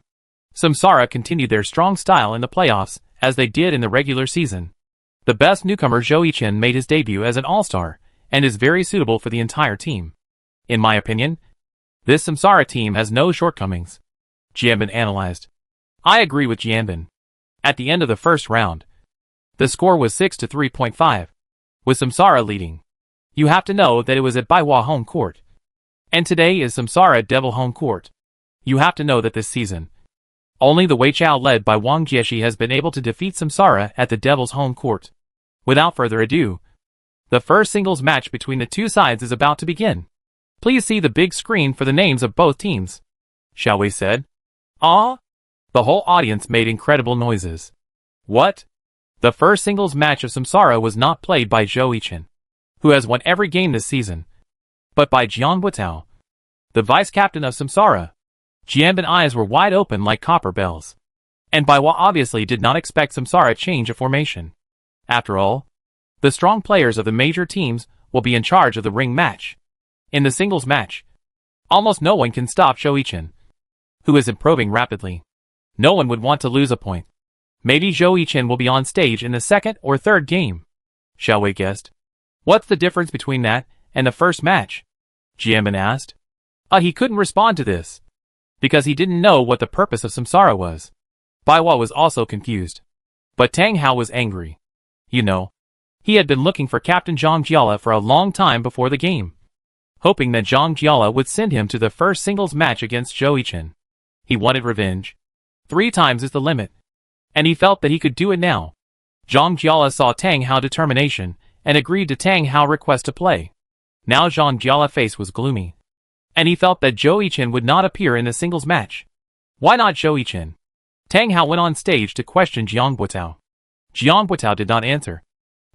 S1: Samsara continued their strong style in the playoffs, as they did in the regular season. The best newcomer Zhou Yichen made his debut as an all-star, and is very suitable for the entire team. In my opinion, this Samsara team has no shortcomings. Jianbin analyzed. I agree with Jianbin. At the end of the first round, the score was 6-3.5, with Samsara leading. You have to know that it was at Baiwa home court. And today is Samsara Devil home court. You have to know that this season, only the Weichao led by Wang Jieshi has been able to defeat Samsara at the Devil's home court. Without further ado, the first singles match between the two sides is about to begin. Please see the big screen for the names of both teams. Xiaowei said. Ah? The whole audience made incredible noises. What? The first singles match of Samsara was not played by Zhou Yichen, who has won every game this season, but by Jiang Buitao, the vice-captain of Samsara. Jianbin's eyes were wide open like copper bells. And Baiwa obviously did not expect Samsara change of formation. After all, the strong players of the major teams will be in charge of the ring match. In the singles match, almost no one can stop Zhou Yichen, who is improving rapidly. No one would want to lose a point. Maybe Zhou Yichen will be on stage in the second or third game. Xiaowei guessed. What's the difference between that and the first match? Jianbin asked. He couldn't respond to this, because he didn't know what the purpose of Samsara was. Baiwa was also confused. But Tang Hao was angry. You know, he had been looking for Captain Zhang Jiala for a long time before the game, hoping that Zhang Jiala would send him to the first singles match against Zhou Yichen. He wanted revenge. 3 times is the limit, and he felt that he could do it now. Zhang Jiala saw Tang Hao's determination and agreed to Tang Hao's request to play. Now Zhang Jiala's face was gloomy, and he felt that Zhou Yichen would not appear in the singles match. Why not Zhou Yichen? Tang Hao went on stage to question Jiang Buitao. Jiang Buitao did not answer,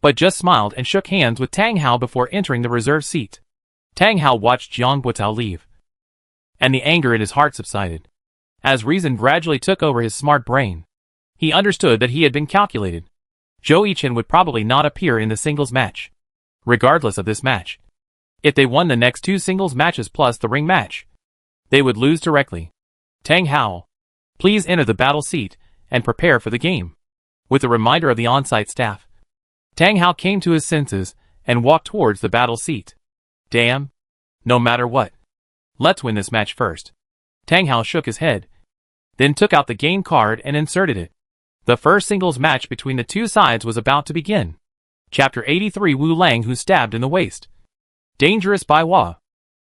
S1: but just smiled and shook hands with Tang Hao before entering the reserve seat. Tang Hao watched Jiang Buitao leave, and the anger in his heart subsided, as reason gradually took over his smart brain. He understood that he had been calculated. Zhou Yichen would probably not appear in the singles match, regardless of this match. If they won the next 2 singles matches plus the ring match, they would lose directly. Tang Hao, please enter the battle seat and prepare for the game. With a reminder of the on-site staff, Tang Hao came to his senses and walked towards the battle seat. Damn. No matter what, let's win this match first. Tang Hao shook his head, then took out the game card and inserted it. The first singles match between the two sides was about to begin. Chapter 83 Wu Lang who stabbed in the waist. Dangerous Baiwa.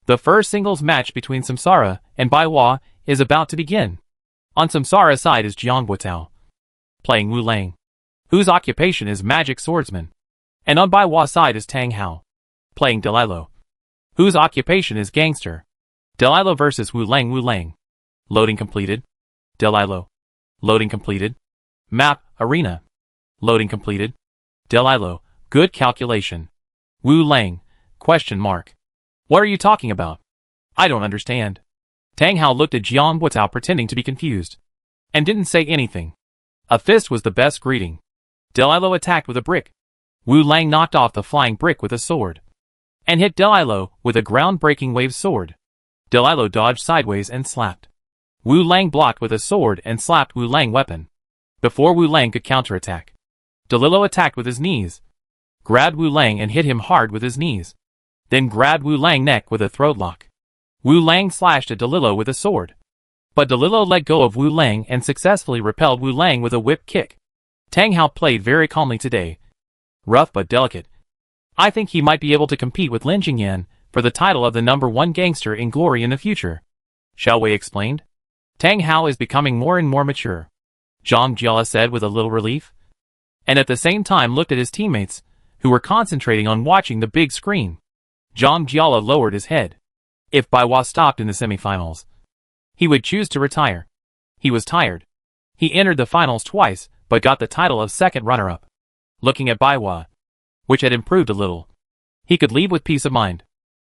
S1: The first singles match between Samsara and Baiwa is about to begin. On Samsara's side is Jiang Buitao, playing Wu Lang, whose occupation is magic swordsman. And on Baiwa's side is Tang Hao, playing Delilo, whose occupation is gangster. Delilo versus Wu Lang. Wu Lang. Loading completed. Delilo. Loading completed. Map, arena. Loading completed. Delilo. Good calculation. Wu Lang. Question mark. What are you talking about? I don't understand. Tang Hao looked at Jiang Buitao pretending to be confused. and didn't say anything. A fist was the best greeting. Delilo attacked with a brick. Wu Lang knocked off the flying brick with a sword, and hit Delilo with a ground-breaking wave sword. Delilo dodged sideways and slapped. Wu Lang blocked with a sword and slapped Wu Lang weapon. Before Wu Lang could counterattack, Delilo attacked with his knees, grabbed Wu Lang and hit him hard with his knees, then grabbed Wu Lang neck with a throat lock. Wu Lang slashed at Delilo with a sword, but Delilo let go of Wu Lang and successfully repelled Wu Lang with a whip kick. Tang Hao played very calmly today. Rough but delicate. I think he might be able to compete with Lin Jingyan for the title of the #1 gangster in glory in the future. Xiao Wei explained. Tang Hao is becoming more and more mature, Zhang Jiala said with a little relief, and at the same time looked at his teammates, who were concentrating on watching the big screen. Zhang Jiala lowered his head. If Baiwa stopped in the semifinals, he would choose to retire. He was tired. He entered the finals twice, but got the title of second runner-up. Looking at Baiwa, which had improved a little, he could leave with peace of mind.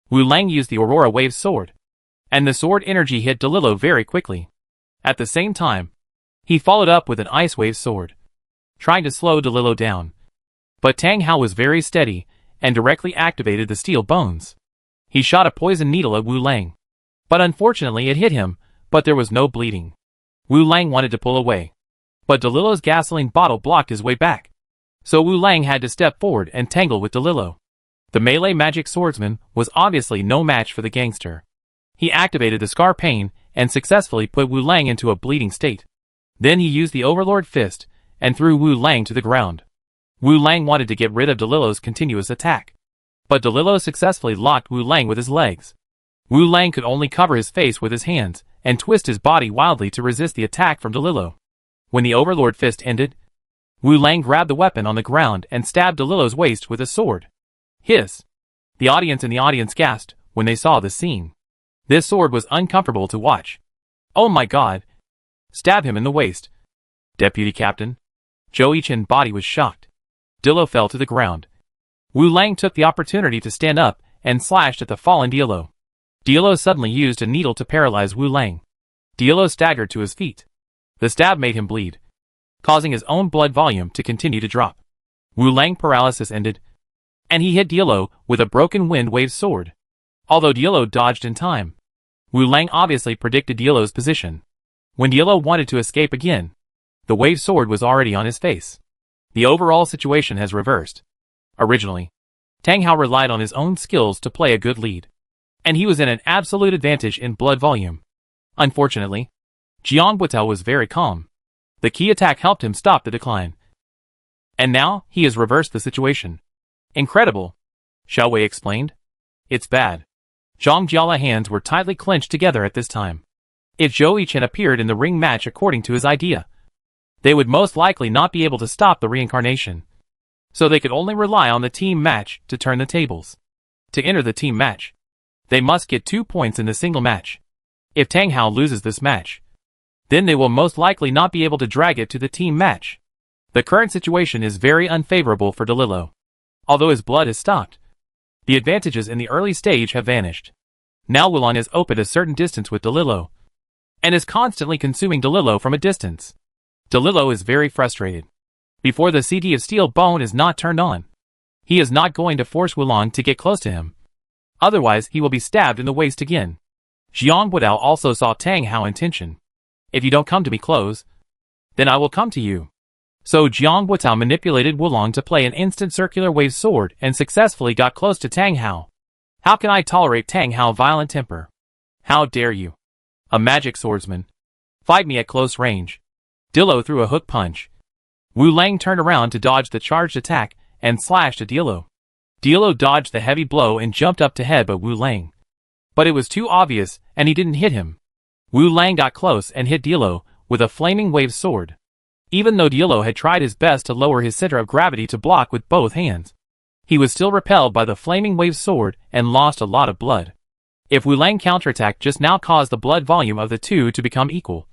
S1: Wu Lang used the Aurora Wave sword, and the sword energy hit Delilo very quickly. At the same time, he followed up with an Ice Wave sword, trying to slow Delilo down. But Tang Hao was very steady, and directly activated the steel bones. He shot a poison needle at Wu Lang, but unfortunately it hit him, but there was no bleeding. Wu Lang wanted to pull away, but Delilo's gasoline bottle blocked his way back. So Wu Lang had to step forward and tangle with Delilo. The melee magic swordsman was obviously no match for the gangster. He activated the Scar Pain and successfully put Wu Lang into a bleeding state. Then he used the Overlord Fist and threw Wu Lang to the ground. Wu Lang wanted to get rid of Delilo's continuous attack, but Delilo successfully locked Wu Lang with his legs. Wu Lang could only cover his face with his hands and twist his body wildly to resist the attack from Delilo. When the Overlord Fist ended, Wu Lang grabbed the weapon on the ground and stabbed Delilo's waist with a sword. Hiss! The audience gasped when they saw the scene. This sword was uncomfortable to watch. Oh my god! Stab him in the waist. Deputy Captain. Zhou Yichen's body was shocked. Delilo fell to the ground. Wu Lang took the opportunity to stand up and slashed at the fallen Delilo. Delilo suddenly used a needle to paralyze Wu Lang. Delilo staggered to his feet. The stab made him bleed, causing his own blood volume to continue to drop. Wu Lang's paralysis ended, and he hit Delilo with a broken wind wave sword. Although Delilo dodged in time, Wu Lang obviously predicted Delilo's position. When Delilo wanted to escape again, the wave sword was already on his face. The overall situation has reversed. Originally, Tang Hao relied on his own skills to play a good lead, and he was in an absolute advantage in blood volume. Unfortunately, Jiang Buitao was very calm. The key attack helped him stop the decline. And now, he has reversed the situation. Incredible, Xiao Wei explained. It's bad. Zhang Jiala's hands were tightly clenched together at this time. If Zhou Yichen appeared in the ring match according to his idea, they would most likely not be able to stop the reincarnation. So they could only rely on the team match to turn the tables. To enter the team match, they must get 2 points in the single match. If Tang Hao loses this match, then they will most likely not be able to drag it to the team match. The current situation is very unfavorable for Delilo. Although his blood has stopped, the advantages in the early stage have vanished. Now Wu Lang is open a certain distance with Delilo, and is constantly consuming Delilo from a distance. Delilo is very frustrated. Before the CD of Steel Bone is not turned on, he is not going to force Wu Lang to get close to him. Otherwise he will be stabbed in the waist again. Jiang Buitao also saw Tang Hao's intention. If you don't come to me close, then I will come to you. So Jiang Buitao manipulated Wu Lang to play an instant circular wave sword and successfully got close to Tang Hao. How can I tolerate Tang Hao's violent temper? How dare you? A magic swordsman. Fight me at close range. Delilo threw a hook punch. Wu Lang turned around to dodge the charged attack and slashed at Delilo. Delilo dodged the heavy blow and jumped up to headbutt Wu Lang. But it was too obvious and he didn't hit him. Wu Lang got close and hit Delilo with a flaming wave sword. Even though Delilo had tried his best to lower his center of gravity to block with both hands, he was still repelled by the flaming wave sword and lost a lot of blood. If Wu Lang counterattack just now caused the blood volume of the two to become equal.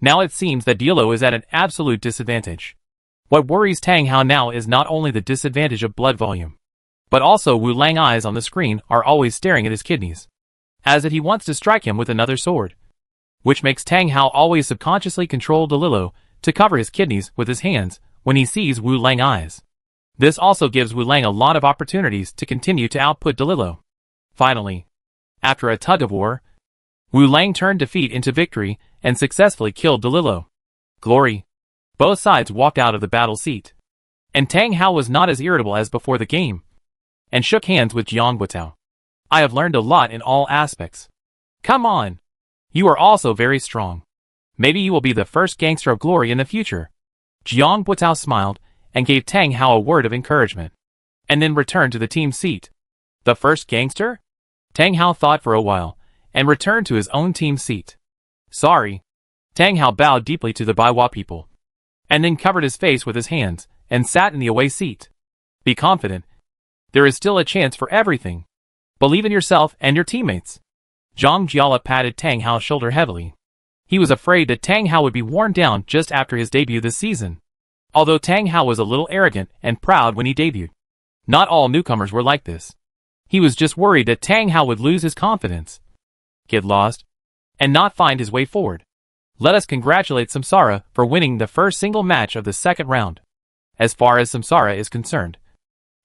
S1: Now it seems that Delilo is at an absolute disadvantage. What worries Tang Hao now is not only the disadvantage of blood volume, but also Wu Lang's eyes on the screen are always staring at his kidneys, as if he wants to strike him with another sword. which makes Tang Hao always subconsciously control DeLillo to cover his kidneys with his hands when he sees Wu Lang eyes. This also gives Wu Lang a lot of opportunities to continue to output DeLillo. Finally, after a tug-of-war, Wu Lang turned defeat into victory and successfully killed DeLillo. Glory. Both sides walked out of the battle seat. And Tang Hao was not as irritable as before the game, and shook hands with Jiang Buitao. I have learned a lot in all aspects. Come on. You are also very strong. Maybe you will be the first gangster of glory in the future. Jiang Buitao smiled and gave Tang Hao a word of encouragement, and then returned to the team seat. The first gangster? Tang Hao thought for a while, and returned to his own team seat. Sorry. Tang Hao bowed deeply to the Baiwa people, and then covered his face with his hands, and sat in the away seat. Be confident. There is still a chance for everything. Believe in yourself and your teammates. Zhang Jiala patted Tang Hao's shoulder heavily. He was afraid that Tang Hao would be worn down just after his debut this season. Although Tang Hao was a little arrogant and proud when he debuted, not all newcomers were like this. He was just worried that Tang Hao would lose his confidence, get lost, and not find his way forward. Let us congratulate Samsara for winning the first single match of the second round. As far as Samsara is concerned,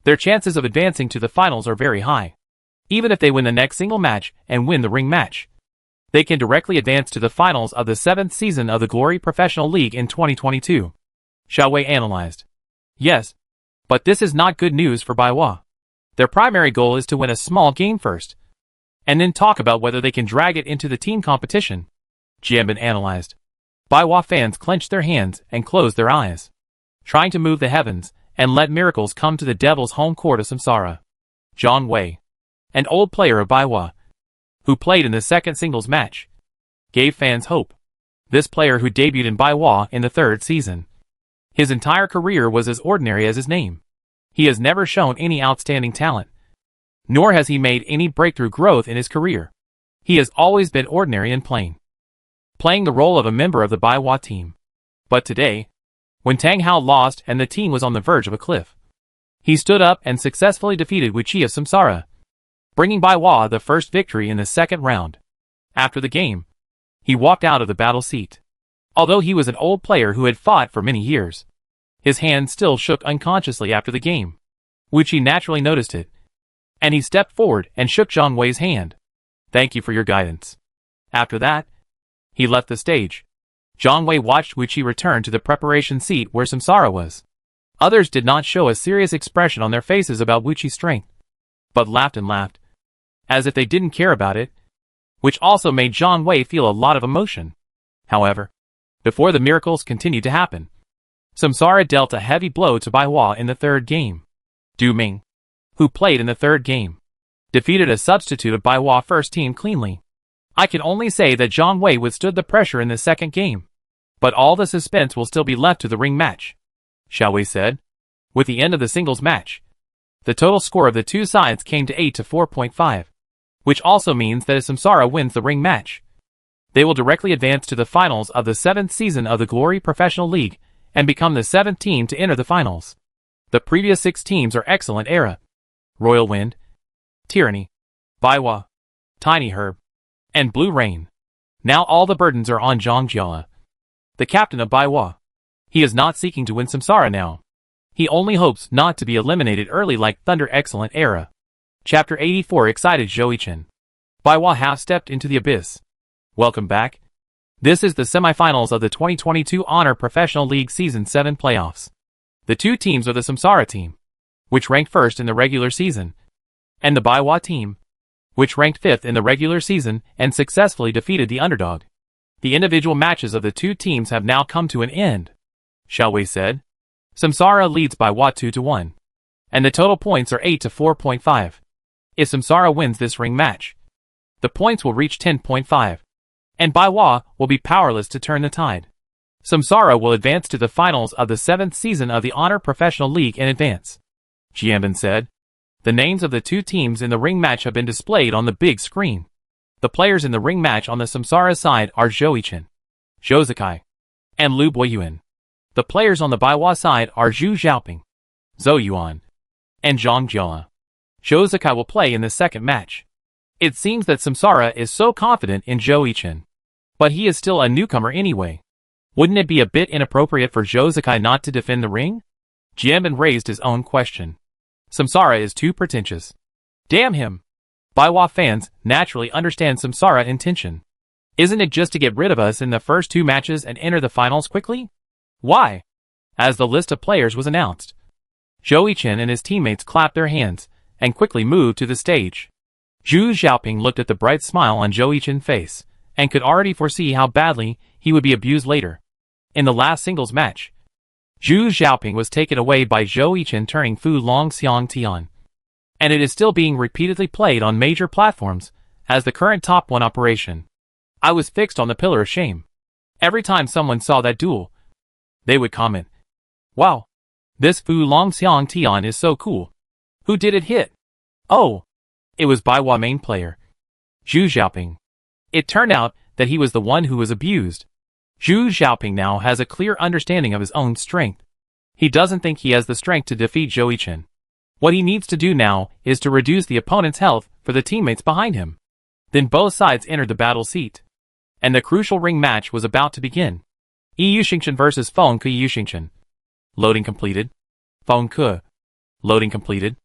S1: their chances of advancing to the finals are very high. Even if they win the next single match and win the ring match, they can directly advance to the finals of the 7th season of the Glory Professional League in 2022. Xiao Wei analyzed. Yes, but this is not good news for Baiwa. Their primary goal is to win a small game first, and then talk about whether they can drag it into the team competition. Jianbin analyzed. Baiwa fans clenched their hands and closed their eyes, trying to move the heavens and let miracles come to the Devil's home court of Samsara. Zhang Wei, an old player of Baiwa, who played in the second singles match, gave fans hope. This player who debuted in Baiwa in the 3rd season. His entire career was as ordinary as his name. He has never shown any outstanding talent, nor has he made any breakthrough growth in his career. He has always been ordinary and plain, playing the role of a member of the Baiwa team. But today, when Tang Hao lost and the team was on the verge of a cliff, he stood up and successfully defeated Wu Qi of Samsara, bringing Baiwa the first victory in the second round. After the game, he walked out of the battle seat. Although he was an old player who had fought for many years, his hand still shook unconsciously after the game. Wu Qi naturally noticed it, and he stepped forward and shook Zhang Wei's hand. Thank you for your guidance. After that, he left the stage. Zhang Wei watched Wu Qi return to the preparation seat where Samsara was. Others did not show a serious expression on their faces about Wu Qi's strength, but laughed and laughed, as if they didn't care about it, which also made Zhang Wei feel a lot of emotion. However, before the miracles continued to happen, Samsara dealt a heavy blow to Baiwa in the 3rd game. Du Ming, who played in the 3rd game, defeated a substitute of Baiwa first team cleanly. I can only say that Zhang Wei withstood the pressure in the 2nd game, but all the suspense will still be left to the ring match, Xiao Wei said. With the end of the singles match, the total score of the two sides came to 8 to 4.5, which also means that if Samsara wins the ring match, they will directly advance to the finals of the 7th season of the Glory Professional League and become the 7th team to enter the finals. The previous 6 teams are Excellent Era, Royal Wind, Tyranny, Baiwa, Tiny Herb, and Blue Rain. Now all the burdens are on Zhang Jiala, the captain of Baiwa. He is not seeking to win Samsara now. He only hopes not to be eliminated early like Thunder Excellent Era. Chapter 84 excited Zhou-Yichen. Baiwa half-stepped into the abyss. Welcome back. This is the semifinals of the 2022 Honor Professional League Season 7 playoffs. The two teams are the Samsara team, which ranked first in the regular season, and the Baiwa team, which ranked 5th in the regular season and successfully defeated the underdog. The individual matches of the two teams have now come to an end, Xiao Wei said. Samsara leads Baiwa 2 to 1, and the total points are 8 to 4.5. If Samsara wins this ring match, the points will reach 10.5, and Baiwa will be powerless to turn the tide. Samsara will advance to the finals of the 7th season of the Honor Professional League in advance, Jianbin said. The names of the two teams in the ring match have been displayed on the big screen. The players in the ring match on the Samsara side are Zhou-Yichen, Zhou Zikai, and Lu Boyuan. The players on the Baiwa side are Zhu Xiaoping, Zhou Yuan, and Zhang Jiala. Zhou Zikai will play in the second match. It seems that Samsara is so confident in Zhou-Yichen But he is still a newcomer anyway. Wouldn't it be a bit inappropriate for Zhou Zikai not to defend the ring? Jianbin raised his own question. Samsara is too pretentious. Damn him! Baiwa fans naturally understand Samsara's intention. Isn't it just to get rid of us in the first 2 matches and enter the finals quickly? Why? As the list of players was announced, Zhou Yichen and his teammates clapped their hands and quickly moved to the stage. Zhu Xiaoping looked at the bright smile on Zhou Yichen's face and could already foresee how badly he would be abused later. In the last singles match, Zhu Xiaoping was taken away by Zhou Yichen turning Fu Long Xiang Tian. And it is still being repeatedly played on major platforms as the current top 1 operation. I was fixed on the pillar of shame. Every time someone saw that duel, they would comment, "Wow, this Fu Long Xiang Tian is so cool. Who did it hit?" Oh, it was Baiwa main player, Zhu Xiaoping. It turned out that he was the one who was abused. Zhu Xiaoping now has a clear understanding of his own strength. He doesn't think he has the strength to defeat Zhou Yichen. What he needs to do now is to reduce the opponent's health for the teammates behind him. Then both sides entered the battle seat. And the crucial ring match was about to begin. Yu Xingchen vs Feng Ke. Yu Xingchen. Loading completed. Feng Ke. Loading completed.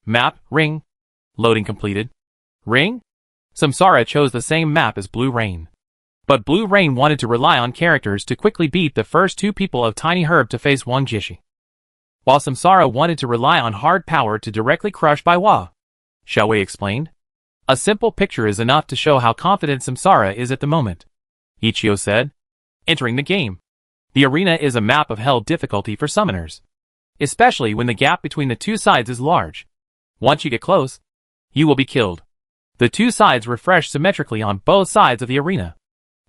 S1: Map, ring. Loading completed. Ring? Samsara chose the same map as Blue Rain. But Blue Rain wanted to rely on characters to quickly beat the first 2 people of Tiny Herb to face Wang Jieshi, while Samsara wanted to rely on hard power to directly crush Baiwa. Xiaowei explained. A simple picture is enough to show how confident Samsara is at the moment. Ichio said. Entering the game. The arena is a map of hell difficulty for summoners, especially when the gap between the 2 sides is large. Once you get close, you will be killed. The 2 sides refresh symmetrically on both sides of the arena.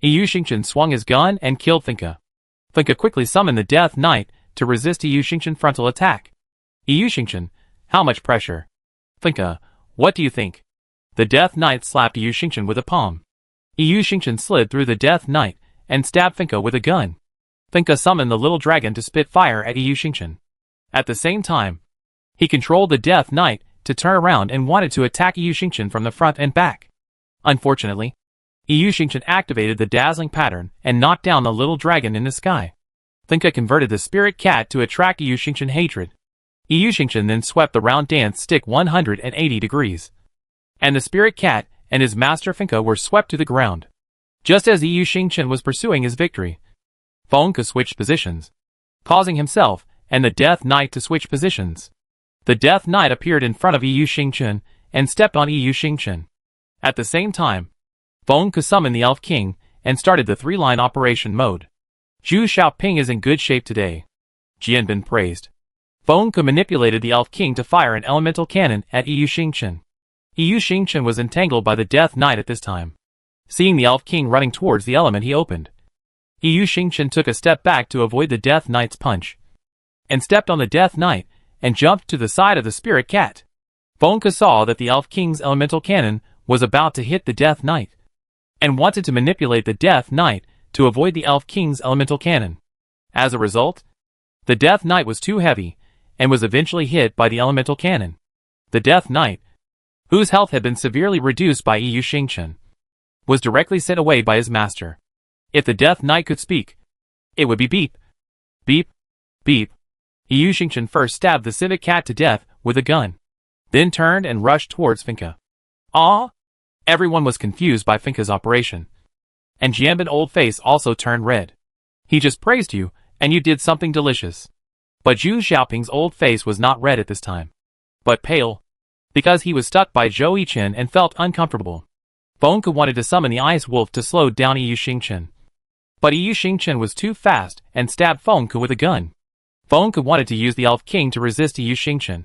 S1: Yu Xingchen swung his gun and killed Finka. Finka quickly summoned the Death Knight to resist Yu Xingchen's frontal attack. Yu Xingchen, how much pressure? Finka, what do you think? The Death Knight slapped Yu Xingchen with a palm. Yu Xingchen slid through the Death Knight and stabbed Finka with a gun. Finka summoned the little dragon to spit fire at Yu Xingchen. At the same time, he controlled the Death Knight to turn around and wanted to attack Yu Xingchen from the front and back. Unfortunately, Yu Xingchen activated the dazzling pattern and knocked down the little dragon in the sky. Finka converted the spirit cat to attract Yu Xingchen hatred. Yu Xingchen then swept the round dance stick 180 degrees. And the spirit cat and his master Finka were swept to the ground. Just as Yu Xingchen was pursuing his victory, Feng Ke switched positions, causing himself and the Death Knight to switch positions. The Death Knight appeared in front of Yu Xingchen and stepped on Yu Xingchen. At the same time, Feng Ke summoned the Elf King and started the 3-line operation mode. Zhu Xiaoping is in good shape today. Jianbin praised. Feng Ke manipulated the Elf King to fire an elemental cannon at Yu Xingchen. Yu Xingchen was entangled by the Death Knight at this time. Seeing the Elf King running towards the element he opened, Yu Xingchen took a step back to avoid the Death Knight's punch, and stepped on the Death Knight and jumped to the side of the Spirit Cat. Feng Ke saw that the Elf King's elemental cannon was about to hit the Death Knight, and wanted to manipulate the Death Knight to avoid the Elf King's elemental cannon. As a result, the Death Knight was too heavy, and was eventually hit by the elemental cannon. The Death Knight, whose health had been severely reduced by Yu Xingchen, was directly sent away by his master. If the Death Knight could speak, it would be beep, beep, beep. Yu Xingchen first stabbed the civet cat to death with a gun, then turned and rushed towards Finka. Ah! Everyone was confused by Finka's operation, and Jianbin's old face also turned red. He just praised you, and you did something delicious. But Zhu Xiaoping's old face was not red at this time, but pale, because he was stuck by Zhou Yichen and felt uncomfortable. Feng Ke wanted to summon the Ice Wolf to slow down Yu Xingchen, but Yu Xingchen was too fast and stabbed Feng Ke with a gun. Feng Ke wanted to use the Elf King to resist Yu Xingchen,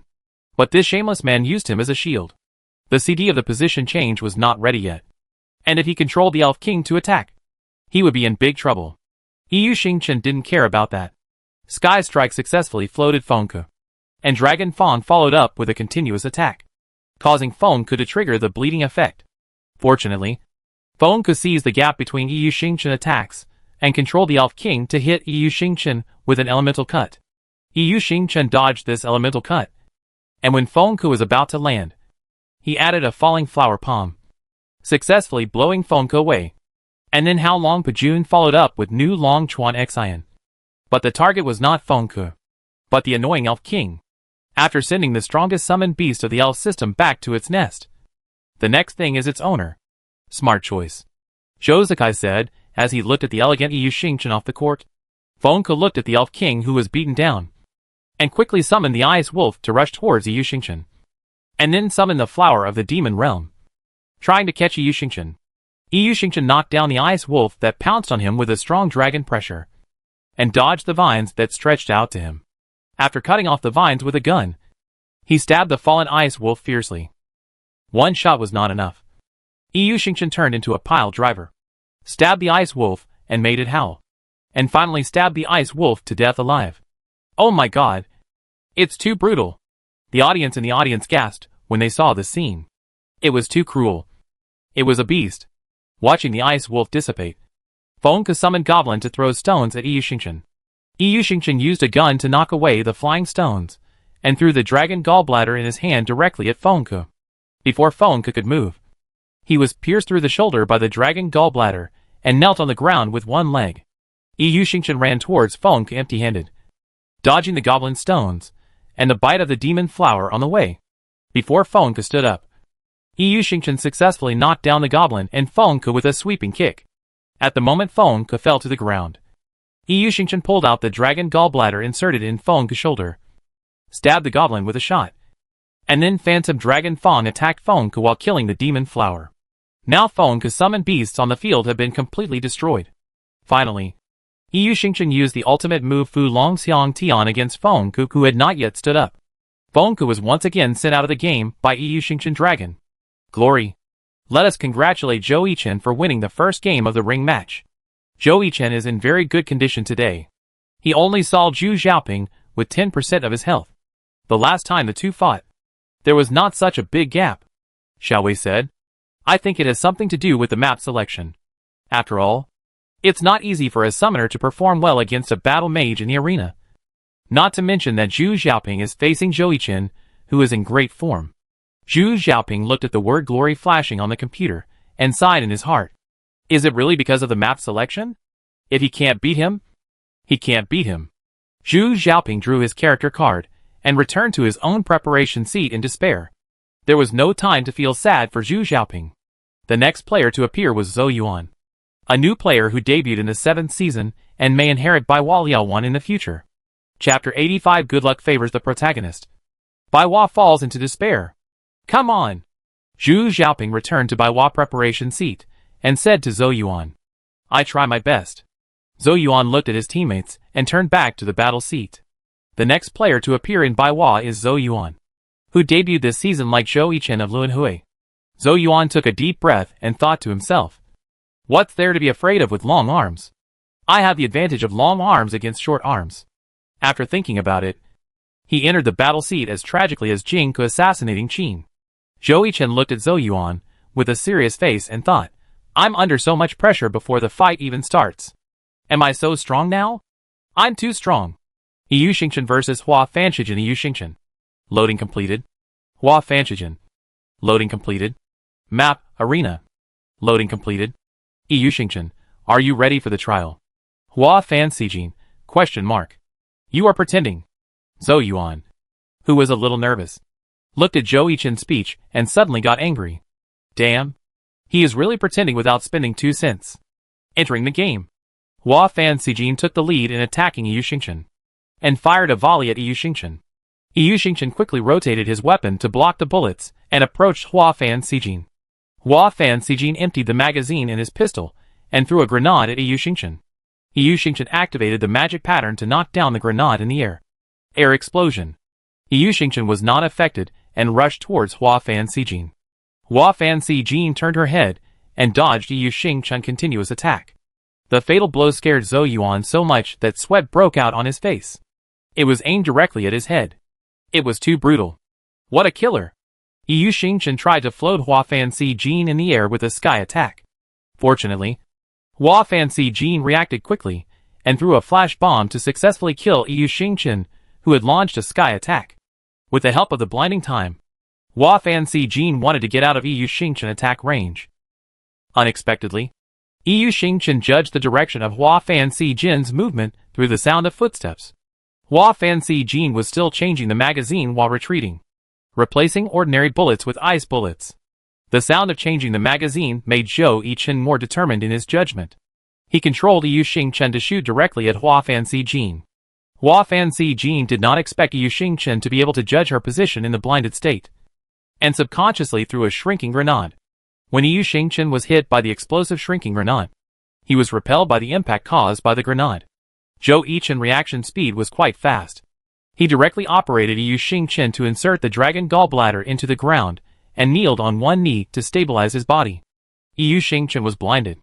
S1: but this shameless man used him as a shield. The CD of the position change was not ready yet, and if he controlled the Elf King to attack, he would be in big trouble. Yu Xingchen didn't care about that. Sky Strike successfully floated Feng Ke, and Dragon Fawn followed up with a continuous attack, causing Feng Ke to trigger the bleeding effect. Fortunately, Feng Ke seized the gap between Yu Xingchen attacks and controlled the Elf King to hit Yu Xingchen with an elemental cut. Yu Xingchen dodged this elemental cut, and when Feng Ke was about to land, he added a falling flower palm, successfully blowing Feng Ke away. And then How Long Pajun followed up with New Long Chuan Xian. But the target was not Feng Ke, but the annoying Elf King. After sending the strongest summoned beast of the elf system back to its nest, the next thing is its owner. Smart choice, Zhou Zikai said, as he looked at the elegant Yu Xingchen off the court. Feng Ke looked at the Elf King who was beaten down, and quickly summoned the Ice Wolf to rush towards Yu Xingchen, and then summoned the Flower of the Demon Realm, trying to catch Yu Xingchen. Yu Xingchen knocked down the Ice Wolf that pounced on him with a strong dragon pressure, and dodged the vines that stretched out to him. After cutting off the vines with a gun, he stabbed the fallen Ice Wolf fiercely. One shot was not enough. Yu Xingchen turned into a pile driver, stabbed the Ice Wolf, and made it howl, and finally stabbed the Ice Wolf to death alive. Oh my god! It's too brutal! The audience gasped when they saw this scene. It was too cruel. It was a beast. Watching the Ice Wolf dissipate, Feng Ke summoned Goblin to throw stones at Yu Xingchen. Yu Xingchen used a gun to knock away the flying stones, and threw the dragon gallbladder in his hand directly at Feng Ke. Before Feng Ke could move, he was pierced through the shoulder by the dragon gallbladder, and knelt on the ground with one leg. Yu Xingchen ran towards Feng Ke empty-handed, dodging the goblin stones, and the bite of the demon flower on the way. Before Feng Ke stood up, Yu Xingchen successfully knocked down the goblin and Feng Ke with a sweeping kick. At the moment Feng Ke fell to the ground, Yu Xingchen pulled out the dragon gallbladder inserted in Feng Ke's shoulder, stabbed the goblin with a shot, and then Phantom Dragon Fong attacked Feng Ke while killing the demon flower. Now Feng Ke's summoned beasts on the field have been completely destroyed. Finally, Yu Xingchen used the ultimate move Fu Long Xiang Tian against Feng Ke, who had not yet stood up. Feng Ke was once again sent out of the game by Yu Xingchen Dragon. Glory! Let us congratulate Zhou Yichen for winning the first game of the ring match. Zhou Yichen is in very good condition today. He only saw Zhu Xiaoping with 10% of his health. The last time the two fought, there was not such a big gap. Xiaowei said, I think it has something to do with the map selection. After all, it's not easy for a summoner to perform well against a battle mage in the arena. Not to mention that Zhu Xiaoping is facing Zhou Yichen, who is in great form. Zhu Xiaoping looked at the word glory flashing on the computer, and sighed in his heart. Is it really because of the map selection? If he can't beat him, he can't beat him. Zhu Xiaoping drew his character card, and returned to his own preparation seat in despair. There was no time to feel sad for Zhu Xiaoping. The next player to appear was Zhou Yuan, a new player who debuted in the 7th season, and may inherit Baiwa Liao in the future. Chapter 85 Good luck favors the protagonist. Baiwa falls into despair. Come on! Zhu Xiaoping returned to Baiwa preparation seat, and said to Zhou Yuan, I try my best. Zhou Yuan looked at his teammates, and turned back to the battle seat. The next player to appear in Baiwa is Zhou Yuan, who debuted this season like Zhou Yichen of Luanhui. Zhou Yuan took a deep breath and thought to himself, what's there to be afraid of with long arms? I have the advantage of long arms against short arms. After thinking about it, he entered the battle seat as tragically as Jing Ke assassinating Qin. Zhou Yichen looked at Zhou Yuan with a serious face and thought, I'm under so much pressure before the fight even starts. Am I so strong now? I'm too strong. Yu Xingchen vs. Hua Fanshijin. Yu Xingchen. Loading completed. Hua Fanshijin. Loading completed. Map, Arena. Loading completed. Yu Xingchen, are you ready for the trial? Hua Fanshijin, ? You are pretending. Zhou Yuan, who was a little nervous, looked at Zhou Yichen's speech and suddenly got angry. Damn. He is really pretending without spending 2 cents. Entering the game, Hua Fanshijin took the lead in attacking Yu Xingchen, and fired a volley at Yu Xingchen. Yu Xingchen quickly rotated his weapon to block the bullets, and approached Hua Fanshijin. Hua Fanshijin emptied the magazine in his pistol, and threw a grenade at Yu Xingchen. Yu Xingchen activated the magic pattern to knock down the grenade in the air. Air explosion. Yu Xingchen was not affected, and rushed towards Hua Fanshijin. Hua Fanshijin turned her head, and dodged Yu Xingchen's continuous attack. The fatal blow scared Zhou Yuan so much that sweat broke out on his face. It was aimed directly at his head. It was too brutal. What a killer! Yu Xingchen tried to float Hua Fanshijin in the air with a sky attack. Fortunately, Hua Fanshijin reacted quickly, and threw a flash bomb to successfully kill Yu Xingchen, who had launched a sky attack. With the help of the blinding time, Hua Fanshijin wanted to get out of Yu Xingchen's attack range. Unexpectedly, Yu Xingchen judged the direction of Hua Fan Si Jin's movement through the sound of footsteps. Hua Fan Si Jin was still changing the magazine while retreating, replacing ordinary bullets with ice bullets. The sound of changing the magazine made Zhou Yichen more determined in his judgment. He controlled Yu Xingchen to shoot directly at Hua Fan Si Jin. Hua Fan Si Jin did not expect Yu Xingchen to be able to judge her position in the blinded state, and subconsciously threw a shrinking grenade. When Yu Xingchen was hit by the explosive shrinking grenade, he was repelled by the impact caused by the grenade. Zhou Yichen's reaction speed was quite fast. He directly operated Yu Xingchen to insert the dragon gallbladder into the ground and kneeled on one knee to stabilize his body. Yu Xingchen was blinded.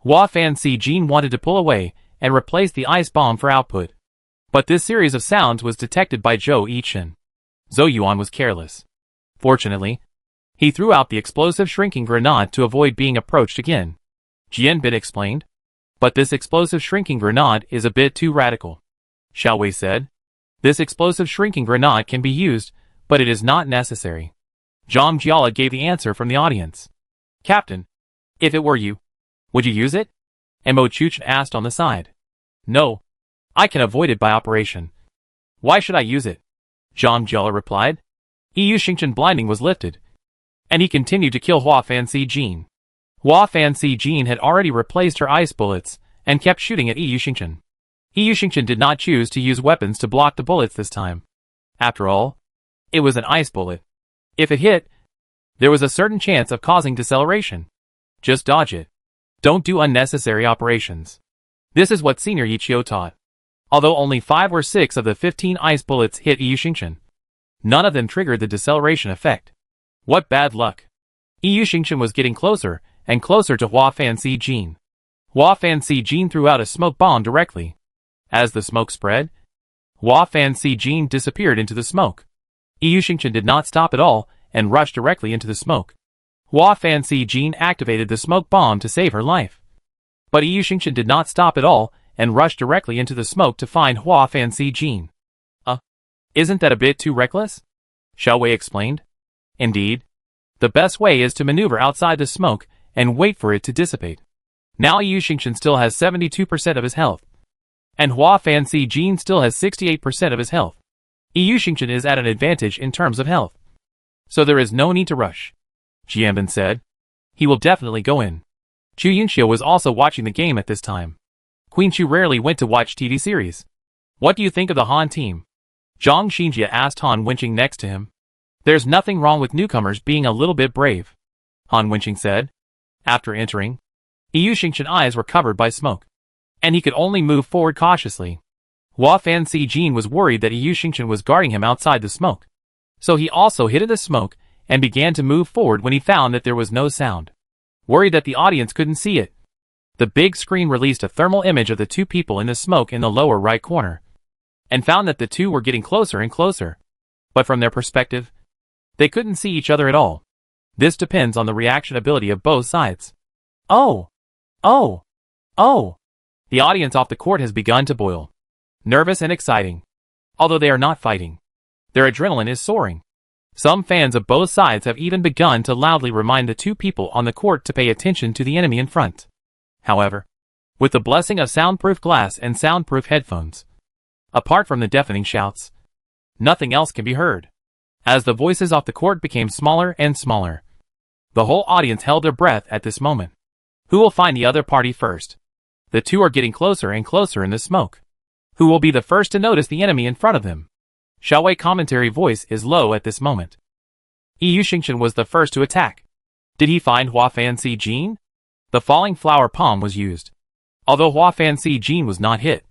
S1: Hua Fan Si Jin wanted to pull away and replace the ice bomb for output, but this series of sounds was detected by Zhou Yichen. Zhou Yuan was careless. Fortunately, he threw out the explosive shrinking grenade to avoid being approached again. Jianbin explained. But this explosive shrinking grenade is a bit too radical. Xiao Wei said. This explosive shrinking grenade can be used, but it is not necessary. Zhang Jiala gave the answer from the audience. Captain, if it were you, would you use it? And Mo Chuchen asked on the side. No. I can avoid it by operation. Why should I use it? Zhang Jiala replied. Yu Xingchen blinding was lifted, and he continued to kill Hua Fan Si Jin. Hua Fan Si Jin had already replaced her ice bullets and kept shooting at Yu Xingchen. Yu Xingchen did not choose to use weapons to block the bullets this time. After all, it was an ice bullet. If it hit, there was a certain chance of causing deceleration. Just dodge it. Don't do unnecessary operations. This is what Senior Yichio taught. Although only 5 or 6 of the 15 ice bullets hit Yu Xingchen, none of them triggered the deceleration effect. What bad luck. Yu Xingchen was getting closer and closer to Hua Fan Si Jin. Hua Fan Si Jin threw out a smoke bomb directly. As the smoke spread, Hua Fan Si Jin disappeared into the smoke. Yu Xingchen did not stop at all and rushed directly into the smoke. Hua Fan Si Jin activated the smoke bomb to save her life. But Yu Xingchen did not stop at all and rushed directly into the smoke to find Hua Fan Si Jin. Isn't that a bit too reckless? Xiao Wei explained. Indeed. The best way is to maneuver outside the smoke and wait for it to dissipate. Now Yu Xingchen still has 72% of his health, and Hua Fan Si Jin still has 68% of his health. Yu Xingchen is at an advantage in terms of health, so there is no need to rush. Jianbin said. He will definitely go in. Chu Yunxiu was also watching the game at this time. Queen Chu rarely went to watch TV series. What do you think of the Han team? Zhang Xinjia asked Han Wenqing next to him. There's nothing wrong with newcomers being a little bit brave, Han Wenqing said. After entering, Yu Xingchen's eyes were covered by smoke, and he could only move forward cautiously. Hua Fan Si Jin was worried that Yu Xingchen was guarding him outside the smoke, so he also hid in the smoke and began to move forward when he found that there was no sound. Worried that the audience couldn't see it, the big screen released a thermal image of the two people in the smoke in the lower right corner, and found that the two were getting closer and closer. But from their perspective, they couldn't see each other at all. This depends on the reaction ability of both sides. Oh! Oh! Oh! The audience off the court has begun to boil. Nervous and exciting. Although they are not fighting, their adrenaline is soaring. Some fans of both sides have even begun to loudly remind the two people on the court to pay attention to the enemy in front. However, with the blessing of soundproof glass and soundproof headphones, apart from the deafening shouts, nothing else can be heard. As the voices off the court became smaller and smaller, the whole audience held their breath at this moment. Who will find the other party first? The two are getting closer and closer in the smoke. Who will be the first to notice the enemy in front of them? Xiao Wei commentary voice is low at this moment. Yu Xingchen was the first to attack. Did he find Hua Fan Si Jin? The falling flower palm was used. Although Hua Fan Si Jin was not hit,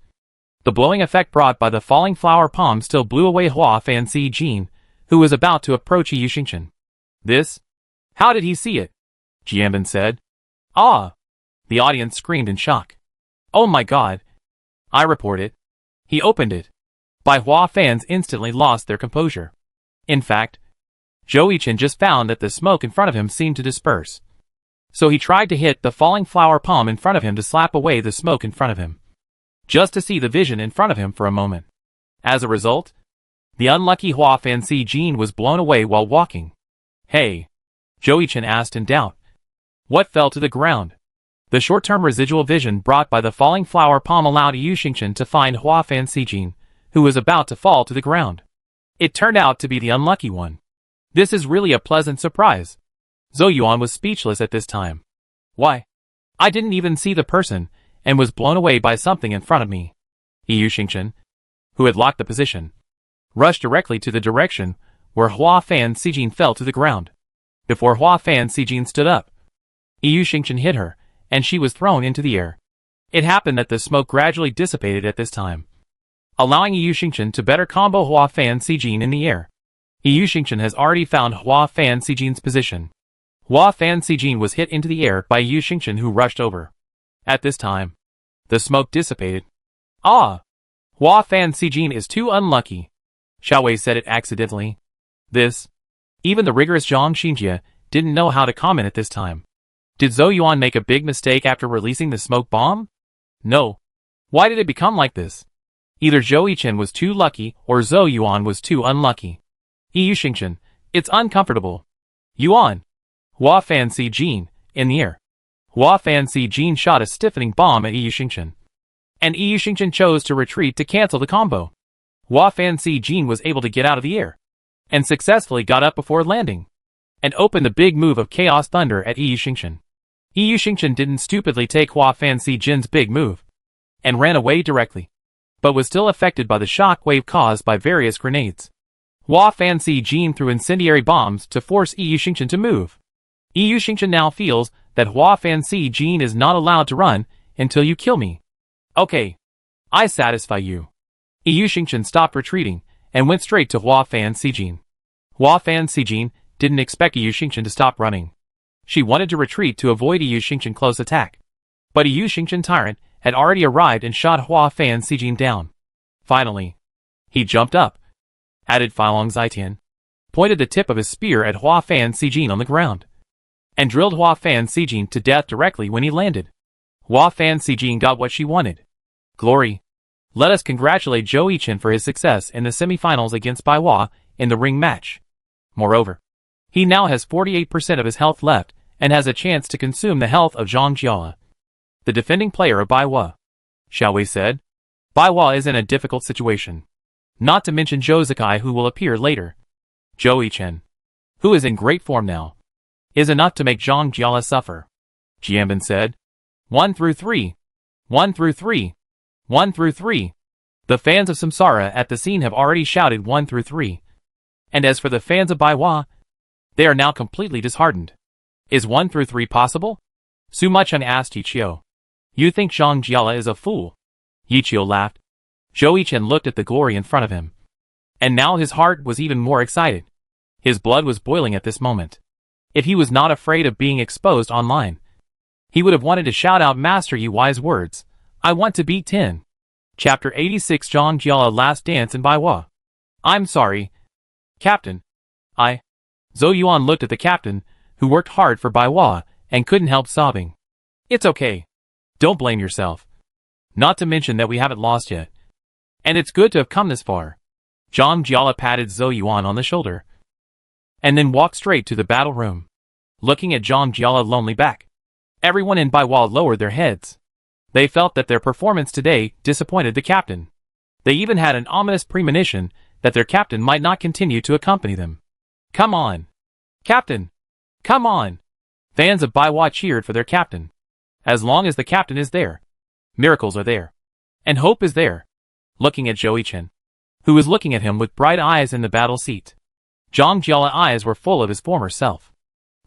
S1: the blowing effect brought by the falling flower palm still blew away Hua Fan Si Jin, who was about to approach Yu Xingchen. This? How did he see it? Jianbin said. Ah! The audience screamed in shock. Oh my god! I report it. He opened it. Bai Hua fans instantly lost their composure. In fact, Zhou Yichen just found that the smoke in front of him seemed to disperse. So he tried to hit the falling flower palm in front of him to slap away the smoke in front of him, just to see the vision in front of him for a moment. As a result, the unlucky Hua Fan Si Jin was blown away while walking. Hey! Zhou Yichen asked in doubt. What fell to the ground? The short-term residual vision brought by the falling flower palm allowed Yu Xingchen to find Hua Fan Xijin, who was about to fall to the ground. It turned out to be the unlucky one. This is really a pleasant surprise. Zhou Yuan was speechless at this time. Why? I didn't even see the person, and was blown away by something in front of me. Yu Xingchen, who had locked the position, rushed directly to the direction where Hua Fan Xijin fell to the ground. Before Hua Fan Xijin stood up, Yu Xingchen hit her, and she was thrown into the air. It happened that the smoke gradually dissipated at this time, allowing Yu Xingchen to better combo Hua Fan Xijin in the air. Yu Xingchen has already found Hua Fan Xijin's position. Hua Fan Xijin was hit into the air by Yu Xingchen, who rushed over. At this time, the smoke dissipated. Ah! Hua Fan Xijin is too unlucky. Xiao Wei said it accidentally. This. Even the rigorous Zhang Xinjie didn't know how to comment at this time. Did Zhou Yuan make a big mistake after releasing the smoke bomb? No. Why did it become like this? Either Zhou Yichen was too lucky or Zhou Yuan was too unlucky. Yu Xingchen, it's uncomfortable. Yuan. Hua Fan Xijin, in the air. Hua Fan Xijin shot a stiffening bomb at Yu Xingchen. And Yu Xingchen chose to retreat to cancel the combo. Hua Fan Xijin was able to get out of the air, and successfully got up before landing, and opened the big move of Chaos Thunder at Yu Xingchen. Yu Xingchen didn't stupidly take Hua Fan Xijin's big move, and ran away directly, but was still affected by the shock wave caused by various grenades. Hua Fan Xijin threw incendiary bombs to force Yu Xingchen to move. Yu Xingchen now feels that Hua Fan Xijin is not allowed to run until you kill me. Okay. I satisfy you. Yu Xingchen stopped retreating and went straight to Hua Fan Xijin. Hua Fan Xijin didn't expect Yu Xingchen to stop running. She wanted to retreat to avoid Yu Xingchen close attack. But Yu Xingchen tyrant had already arrived and shot Hua Fan Xijin down. Finally, he jumped up, added Filong Zitian, pointed the tip of his spear at Hua Fan Xijin on the ground, and drilled Hua Fan Xijin to death directly when he landed. Hua Fan Xijin got what she wanted. Glory. Let us congratulate Zhou Yichen for his success in the semifinals against Bai Hua in the ring match. Moreover, he now has 48% of his health left and has a chance to consume the health of Zhang Jiala, the defending player of Bai Hua. Xiao Wei said, Bai Hua is in a difficult situation. Not to mention Zhou Zikai, who will appear later. Zhou Yichen, who is in great form now, is enough to make Zhang Jiala suffer. Jianbin said, 1 through 3. 1 through 3. 1 through 3. The fans of Samsara at the scene have already shouted 1 through 3. And as for the fans of Bai Hua, they are now completely disheartened. Is 1 through 3 possible? Su Mucheng asked Yiqiu. You think Zhang Jiala is a fool? Yiqiu laughed. Zhou Yichen looked at the glory in front of him. And now his heart was even more excited. His blood was boiling at this moment. If he was not afraid of being exposed online, he would have wanted to shout out Master Yi wise words. I want to beat 10. Chapter 86 Zhang Jiala Last Dance in Bai Hua. I'm sorry, Captain. Zhou Yuan looked at the captain, who worked hard for Bai Hua, and couldn't help sobbing. It's okay. Don't blame yourself. Not to mention that we haven't lost yet. And it's good to have come this far. Zhang Jiala patted Zhou Yuan on the shoulder, and then walked straight to the battle room, looking at Zhang Jiala's lonely back. Everyone in Bai Hua lowered their heads. They felt that their performance today disappointed the captain. They even had an ominous premonition that their captain might not continue to accompany them. Come on, Captain! Come on! Fans of Bai Hua cheered for their captain. As long as the captain is there, miracles are there, and hope is there. Looking at Zhou Yichen, who was looking at him with bright eyes in the battle seat. Zhang Jiala's eyes were full of his former self.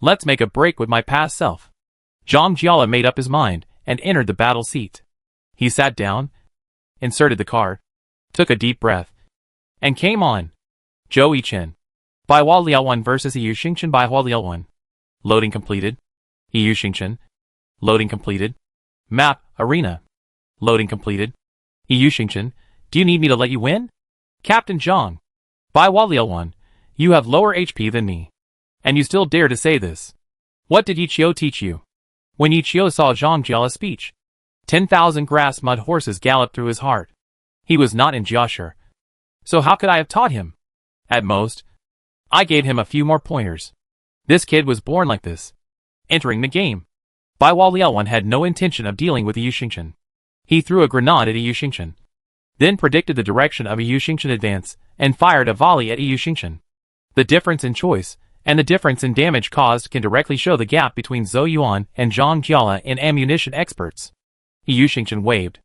S1: Let's make a break with my past self. Zhang Jiala made up his mind and entered the battle seat. He sat down, inserted the card, took a deep breath, and came on. Zhou Yichen. Bai Hua Liao 1 versus Yu Xingchen. Bai Hua Liao 1. Loading completed. Yu Xingchen. Loading completed. Map, arena. Loading completed. Yu Xingchen, do you need me to let you win? Captain Zhang. Bai Hua Liao 1, you have lower HP than me. And you still dare to say this. What did Yiqiu teach you? When Yiqiu saw Zhang Jiala's speech, 10,000 grass mud horses galloped through his heart. He was not in Jiashi. So how could I have taught him? At most, I gave him a few more pointers. This kid was born like this. Entering the game. Bai Liaowen had no intention of dealing with Yu Xingchen. He threw a grenade at Yu Xingchen, then predicted the direction of Yu Xingchen advance, and fired a volley at Yu Xingchen. The difference in choice, and the difference in damage caused can directly show the gap between Zhou Yuan and Zhang Jiala in ammunition experts. Yu Xingchen waved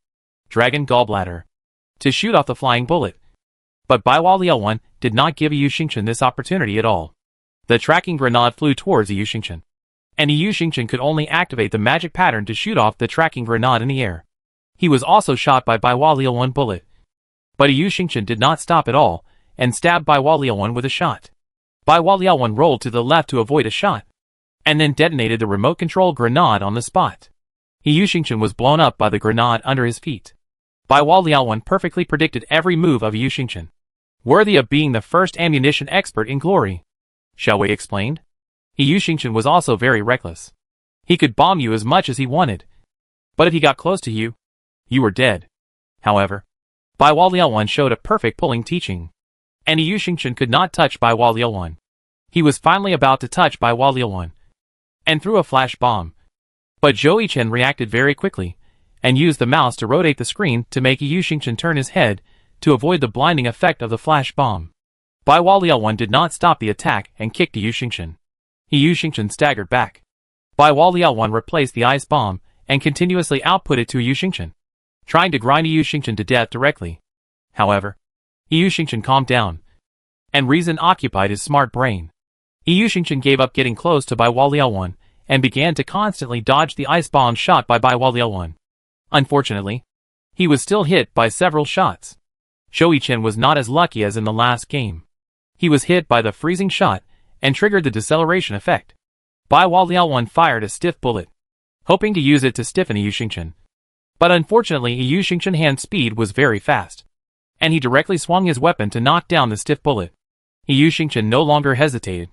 S1: Dragon Gallbladder to shoot off the flying bullet. But Bai Liaowen did not give Yu Xingchen this opportunity at all. The tracking grenade flew towards Yu Xingchen, and Yu Xingchen could only activate the magic pattern to shoot off the tracking grenade in the air. He was also shot by Bai Liaowen bullet. But Yu Xingchen did not stop at all, and stabbed Bai Liaowen with a shot. Bai Liaowen rolled to the left to avoid a shot, and then detonated the remote control grenade on the spot. Yu Xingchen was blown up by the grenade under his feet. Bai Liaowen perfectly predicted every move of Yu Xingchen, worthy of being the first ammunition expert in glory. Xiao Wei explained. Yu Xingchen was also very reckless. He could bomb you as much as he wanted, but if he got close to you, you were dead. However, Bai Liaowen showed a perfect pulling teaching, and Yu Xingchen could not touch Bai Liaowen. He was finally about to touch Bai Liaowen, and threw a flash bomb. But Zhou Yichen reacted very quickly, and used the mouse to rotate the screen to make Yu Xingchen turn his head to avoid the blinding effect of the flash bomb. Bai Liaowen did not stop the attack and kicked Yu Xingchen. Yu Xingchen staggered back. Bai Liaowen replaced the ice bomb and continuously output it to Yu Xingchen, trying to grind Yu Xingchen to death directly. However, Yu Xingchen calmed down, and reason occupied his smart brain. Yu Xingchen gave up getting close to Bai Liaowen and began to constantly dodge the ice bomb shot by Bai Liaowen. Unfortunately, he was still hit by several shots. Zhou Yichen was not as lucky as in the last game. He was hit by the freezing shot and triggered the deceleration effect. Bai Liaowen fired a stiff bullet, hoping to use it to stiffen Yu Xingchen. But unfortunately Yu Xingchen's hand speed was very fast, and he directly swung his weapon to knock down the stiff bullet. Yu Xingchen no longer hesitated.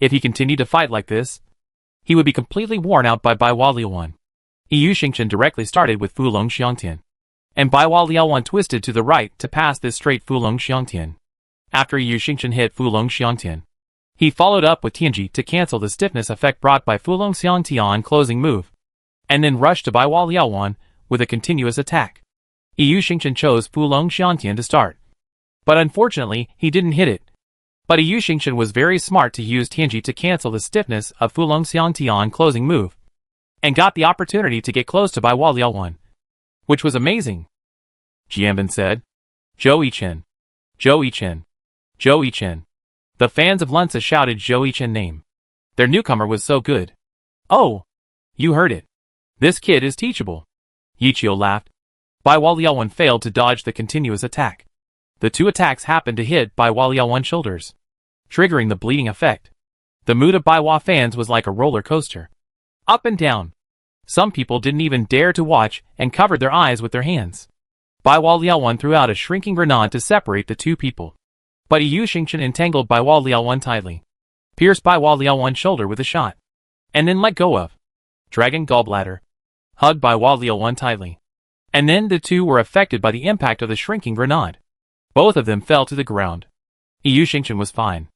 S1: If he continued to fight like this, he would be completely worn out by Bai Liaowen. Yu Xingchen directly started with Fulong Xiangtian, and Bai Liaowen twisted to the right to pass this straight Fulong Xiangtian. After Yu Xingchen hit Fulong Xiangtian, he followed up with Tianji to cancel the stiffness effect brought by Fulong Xiangtian closing move, and then rushed to Bai Liaowen with a continuous attack. Yu Xingchen chose Fulong Xiangtian to start, but unfortunately he didn't hit it. But Yu Xingchen was very smart to use Tianji to cancel the stiffness of Fulong Xiangtian closing move, and got the opportunity to get close to Bai Liaowen, which was amazing. Jianbin said, Zhou Yichen, Zhou Yichen, Zhou Yichen. The fans of Lunsa shouted Zhou Yichen's name. Their newcomer was so good. Oh, you heard it. This kid is teachable. Yichio laughed. Bai Liaowen failed to dodge the continuous attack. The two attacks happened to hit Bai Liaowen's shoulders, triggering the bleeding effect. The mood of Bai Hua fans was like a roller coaster, up and down. Some people didn't even dare to watch and covered their eyes with their hands. Bai Liaowen threw out a shrinking grenade to separate the two people, but Yu Xingchen entangled Bai Liaowen tightly, pierced Bai Liaowen's shoulder with a shot, and then let go of Dragon Gallbladder, hugged Bai Liaowen tightly, and then the two were affected by the impact of the shrinking grenade. Both of them fell to the ground. Yu Xingchen was fine.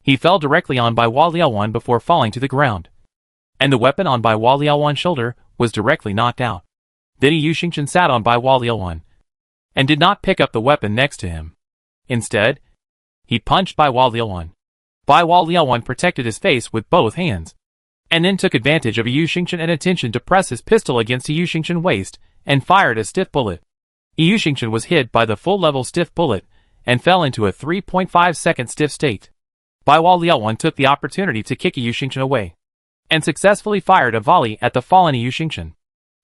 S1: He fell directly on Bai Liaowen before falling to the ground, and the weapon on Bai Liaowen's shoulder was directly knocked out. Then Yu Xingchen sat on Bai Liaowen, and did not pick up the weapon next to him. Instead, he punched Bai Liaowen. Bai Liaowen protected his face with both hands, and then took advantage of Yu Xingchen's inattention to press his pistol against Yu Xingchen's waist, and fired a stiff bullet. Yu Xingchen was hit by the full-level stiff bullet, and fell into a 3.5-second stiff state. Bai Liaowen took the opportunity to kick Yu Xingchen away, and successfully fired a volley at the fallen Yu Xingchen.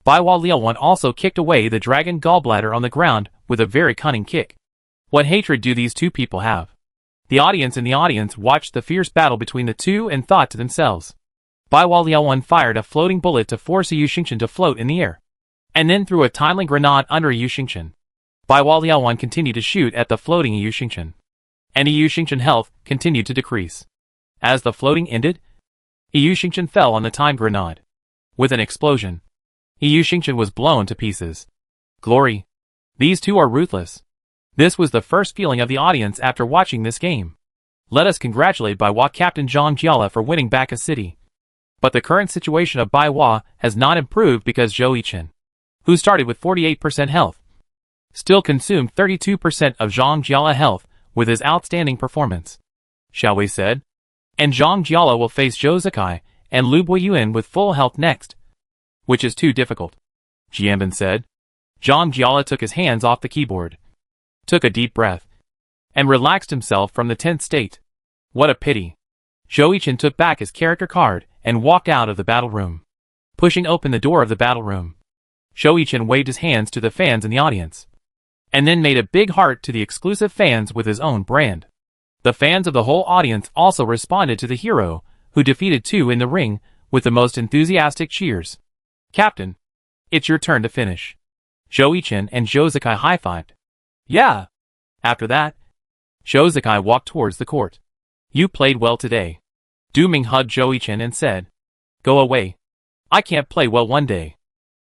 S1: Bai Liaowen also kicked away the Dragon Gallbladder on the ground with a very cunning kick. What hatred do these two people have? The audience in the audience watched the fierce battle between the two and thought to themselves. Bai Liaowen fired a floating bullet to force Yu Xingchen to float in the air, and then threw a timely grenade under Yu Xingchen. Bai Liaowen continued to shoot at the floating Yu Xingchen, and Yu Xingchen's health continued to decrease. As the floating ended, Yu Xingchen fell on the time grenade. With an explosion, Yu Xingchen was blown to pieces. Glory! These two are ruthless. This was the first feeling of the audience after watching this game. Let us congratulate Bai Hua Captain Zhang Jiala for winning back a city. But the current situation of Bai Hua has not improved because Zhou Yichen, who started with 48% health, still consumed 32% of Zhang Jiala health with his outstanding performance. Xiao Wei said. And Zhang Jiala will face Zhou Zikai and Lu Buiyuan with full health next, which is too difficult, Jianbin said. Zhang Jiala took his hands off the keyboard, took a deep breath, and relaxed himself from the tense state. What a pity. Zhou Yichen took back his character card and walked out of the battle room. Pushing open the door of the battle room, Zhou Yichen waved his hands to the fans in the audience, and then made a big heart to the exclusive fans with his own brand. The fans of the whole audience also responded to the hero, who defeated two in the ring, with the most enthusiastic cheers. Captain, it's your turn to finish. Zhou Yichen and Zhou Zikai high-fived. Yeah. After that, Zhou Zikai walked towards the court. You played well today. Du Ming hugged Zhou Yichen and said, Go away. I can't play well one day.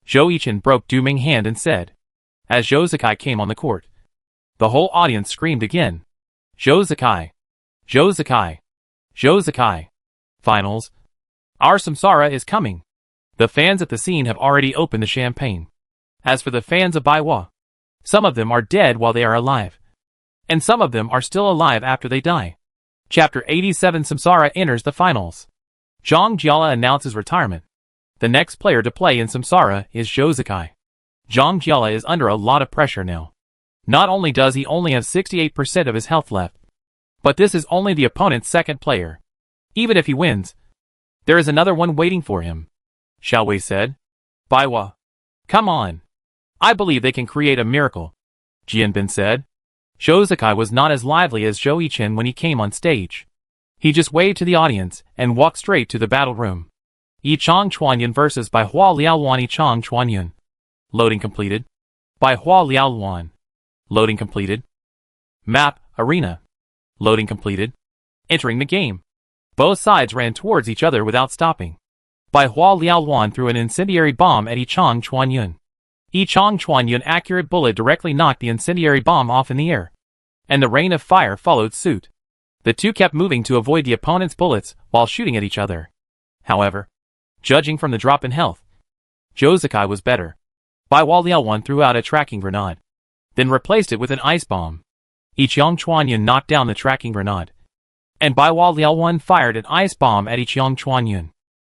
S1: Zhou Yichen broke Du Ming's hand and said, as Zhou Zikai came on the court. The whole audience screamed again. Zhou Zikai. Zhou Zikai. Zhou Zikai. Finals. Our Samsara is coming. The fans at the scene have already opened the champagne. As for the fans of Bai Hua, some of them are dead while they are alive, and some of them are still alive after they die. Chapter 87 Samsara enters the finals. Zhang Jiala announces retirement. The next player to play in Samsara is Zhou Zikai. Zhang Jiala is under a lot of pressure now. Not only does he only have 68% of his health left, but this is only the opponent's second player. Even if he wins, there is another one waiting for him. Xiao Wei said. Bai Hua. Come on. I believe they can create a miracle, Jianbin said. Zhou Zikai was not as lively as Zhou Yichen when he came on stage. He just waved to the audience and walked straight to the battle room. Yichang Chuanyun vs. Bai Hua Liaoluan. Yichang Chuanyun. Loading completed. Bai Hua Liaoluan. Loading completed. Map, arena. Loading completed. Entering the game. Both sides ran towards each other without stopping. Bai Hua Liaoluan threw an incendiary bomb at Yichang Chuanyun. Yichang Chuanyun's accurate bullet directly knocked the incendiary bomb off in the air, and the rain of fire followed suit. The two kept moving to avoid the opponent's bullets while shooting at each other. However, judging from the drop in health, Zhou Zikai was better. Bai Hua Liaoluan threw out a tracking grenade, then replaced it with an ice bomb. Yichang Chuanyun knocked down the tracking grenade, and Bai Hua Liaoluan fired an ice bomb at Yichang Chuanyun.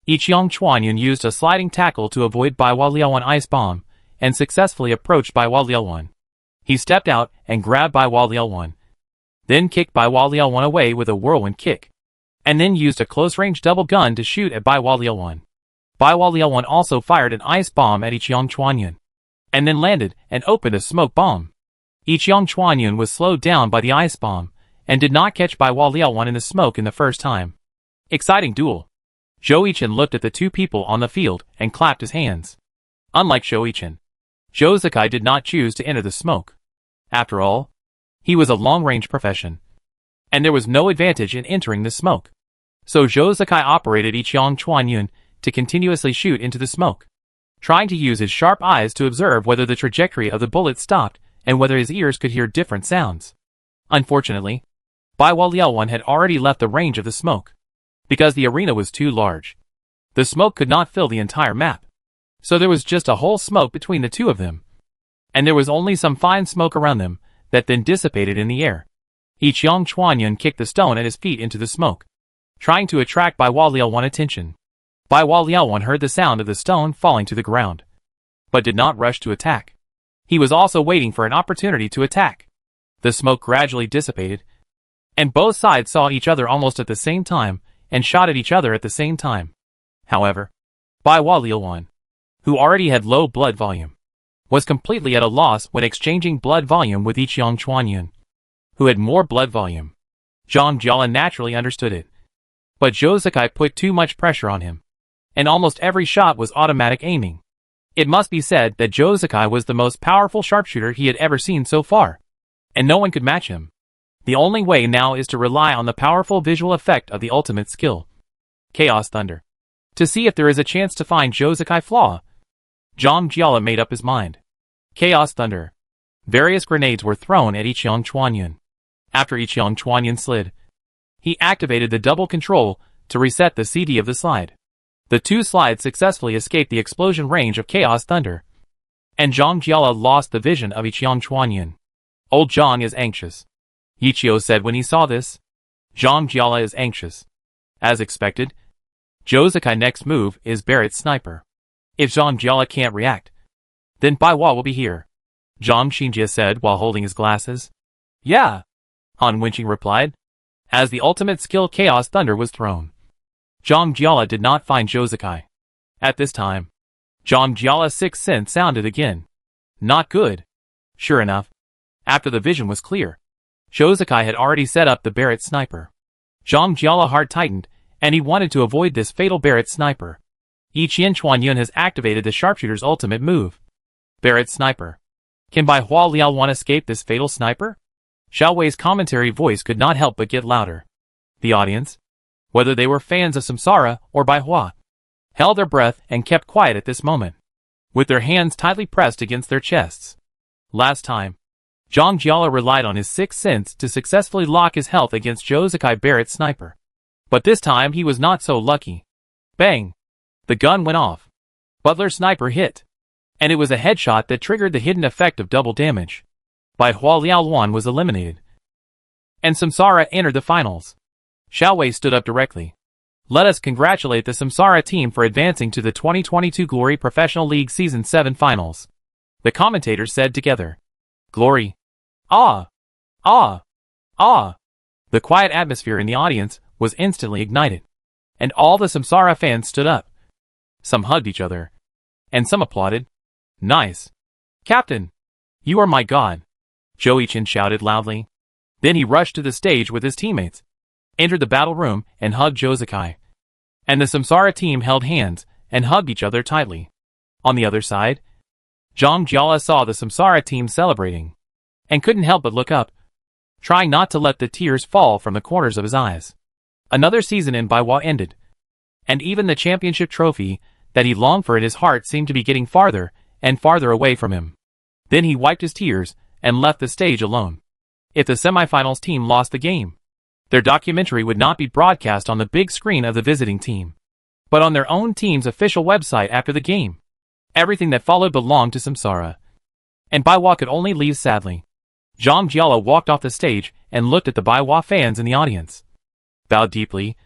S1: Yichang Chuanyun used a sliding tackle to avoid Bai Hua Liaoluan's ice bomb, and successfully approached Bai Hua Liaoluan. He stepped out and grabbed Bai Hua Liaoluan, then kicked Bai Hua Liaoluan away with a whirlwind kick, and then used a close-range double gun to shoot at Bai Hua Liaoluan. Bai Hua Liaoluan also fired an ice bomb at Yichang Chuanyun, and then landed and opened a smoke bomb. Yichang Chuanyun was slowed down by the ice bomb, and did not catch Bai Hua Liaoluan in the smoke in the first time. Exciting duel. Zhou Yichen looked at the two people on the field and clapped his hands. Unlike Zhou Yichen, Zhou Zikai did not choose to enter the smoke. After all, he was a long-range profession, and there was no advantage in entering the smoke. So Zhou Zikai operated Yichang Chuanyun to continuously shoot into the smoke, trying to use his sharp eyes to observe whether the trajectory of the bullet stopped and whether his ears could hear different sounds. Unfortunately, Bai Hua Liaoluan had already left the range of the smoke, because the arena was too large. The smoke could not fill the entire map, so there was just a whole smoke between the two of them, and there was only some fine smoke around them that then dissipated in the air. Yichang Chuanyun kicked the stone at his feet into the smoke, trying to attract Bai Hua Liaoluan's attention. Bai Hua Liaoluan heard the sound of the stone falling to the ground, but did not rush to attack. He was also waiting for an opportunity to attack. The smoke gradually dissipated, and both sides saw each other almost at the same time and shot at each other at the same time. However, Bai Hua Liaoluan, who already had low blood volume, was completely at a loss when exchanging blood volume with Yichang Chuanyun, who had more blood volume. Zhang Jiala naturally understood it, but Zhou Zikai put too much pressure on him, and almost every shot was automatic aiming. It must be said that Zhou Zikai was the most powerful sharpshooter he had ever seen so far, and no one could match him. The only way now is to rely on the powerful visual effect of the ultimate skill, Chaos Thunder, to see if there is a chance to find Zhou Zikai's flaw. Zhang Jiala made up his mind. Chaos Thunder. Various grenades were thrown at Yichang Chuanyun. After Yichang Chuanyun slid, he activated the double control to reset the CD of the slide. The two slides successfully escaped the explosion range of Chaos Thunder, and Zhang Jiala lost the vision of Yiqiang Chuanyun. Old Zhang is anxious, Yichio said when he saw this. Zhang Jiala is anxious. As expected, Josukai next move is Barrett's sniper. If Zhang Jiala can't react, then Baiwa will be here, Zhang Xinjie said while holding his glasses. Yeah, Han Wenqing replied, as the ultimate skill Chaos Thunder was thrown. Zhang Jiala did not find Josukai. At this time, Zhang Jiala's sixth sense sounded again. Not good. Sure enough, after the vision was clear, Josukai had already set up the Barrett sniper. Zhang Jiala's heart tightened, and he wanted to avoid this fatal Barrett sniper. Yiqiang Chuanyun has activated the sharpshooter's ultimate move. Barrett sniper. Can Bai Hua Liaowan escape this fatal sniper? Xiao Wei's commentary voice could not help but get louder. The audience, whether they were fans of Samsara or Bai Hua, held their breath and kept quiet at this moment, with their hands tightly pressed against their chests. Last time, Zhang Jiala relied on his sixth sense to successfully lock his health against Josukai Barrett's sniper. But this time he was not so lucky. Bang! The gun went off. Butler's sniper hit, and it was a headshot that triggered the hidden effect of double damage. Bai Hua Liaowan was eliminated, and Samsara entered the finals. Xiao Wei stood up directly. Let us congratulate the Samsara team for advancing to the 2022 Glory Professional League Season 7 finals. The commentators said together. Glory. Ah! Ah! Ah! The quiet atmosphere in the audience was instantly ignited, and all the Samsara fans stood up. Some hugged each other, and some applauded. Nice. Captain! You are my god! Joichin shouted loudly. Then he rushed to the stage with his teammates, entered the battle room, and hugged Josukai. And the Samsara team held hands and hugged each other tightly. On the other side, Zhang Jiala saw the Samsara team celebrating, and couldn't help but look up, trying not to let the tears fall from the corners of his eyes. Another season in Baiwa ended, and even the championship trophy that he longed for in his heart seemed to be getting farther and farther away from him. Then he wiped his tears and left the stage alone. If the semifinals team lost the game, their documentary would not be broadcast on the big screen of the visiting team, but on their own team's official website after the game. Everything that followed belonged to Samsara, and Baiwa could only leave sadly. Zhang Jiala walked off the stage and looked at the Baiwa fans in the audience, bowed deeply,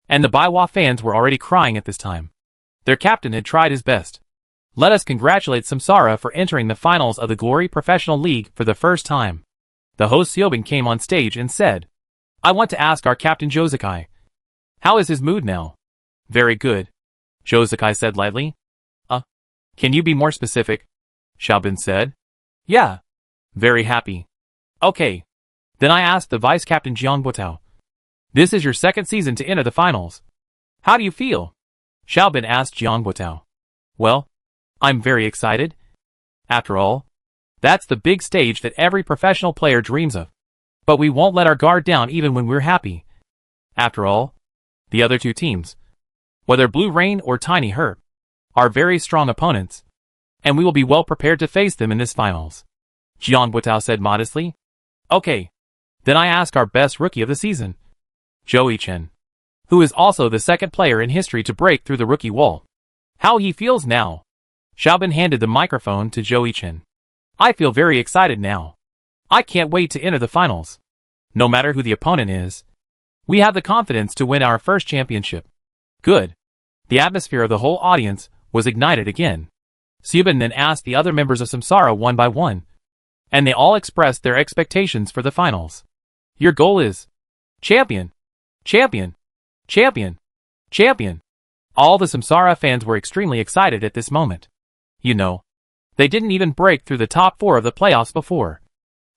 S1: and the Baiwa fans were already crying at this time. Their captain had tried his best. Let us congratulate Samsara for entering the finals of the Glory Professional League for the first time. The host Xiaobin came on stage and said, I want to ask our captain Josukai. How is his mood now? Very good, Josukai said lightly. Can you be more specific? Xiaobin said. Yeah. Very happy. Okay. Then I asked the vice captain Jiang Guotao. This is your second season to enter the finals. How do you feel? Xiaobin asked Jiang Guotao. Well, I'm very excited. After all, that's the big stage that every professional player dreams of. But we won't let our guard down even when we're happy. After all, the other two teams, whether Blue Rain or Tiny Herb, are very strong opponents, and we will be well prepared to face them in this finals. Jiang Guotao said modestly. Okay. Then I ask our best rookie of the season, Zhou Yichen, who is also the second player in history to break through the rookie wall. How he feels now. Xiaobin handed the microphone to Zhou Yichen. I feel very excited now. I can't wait to enter the finals. No matter who the opponent is, we have the confidence to win our first championship. Good. The atmosphere of the whole audience was ignited again. Xiaobin then asked the other members of Samsara one by one, and they all expressed their expectations for the finals. Your goal is champion, champion, champion, champion. All the Samsara fans were extremely excited at this moment. You know, they didn't even break through the top 4 of the playoffs before.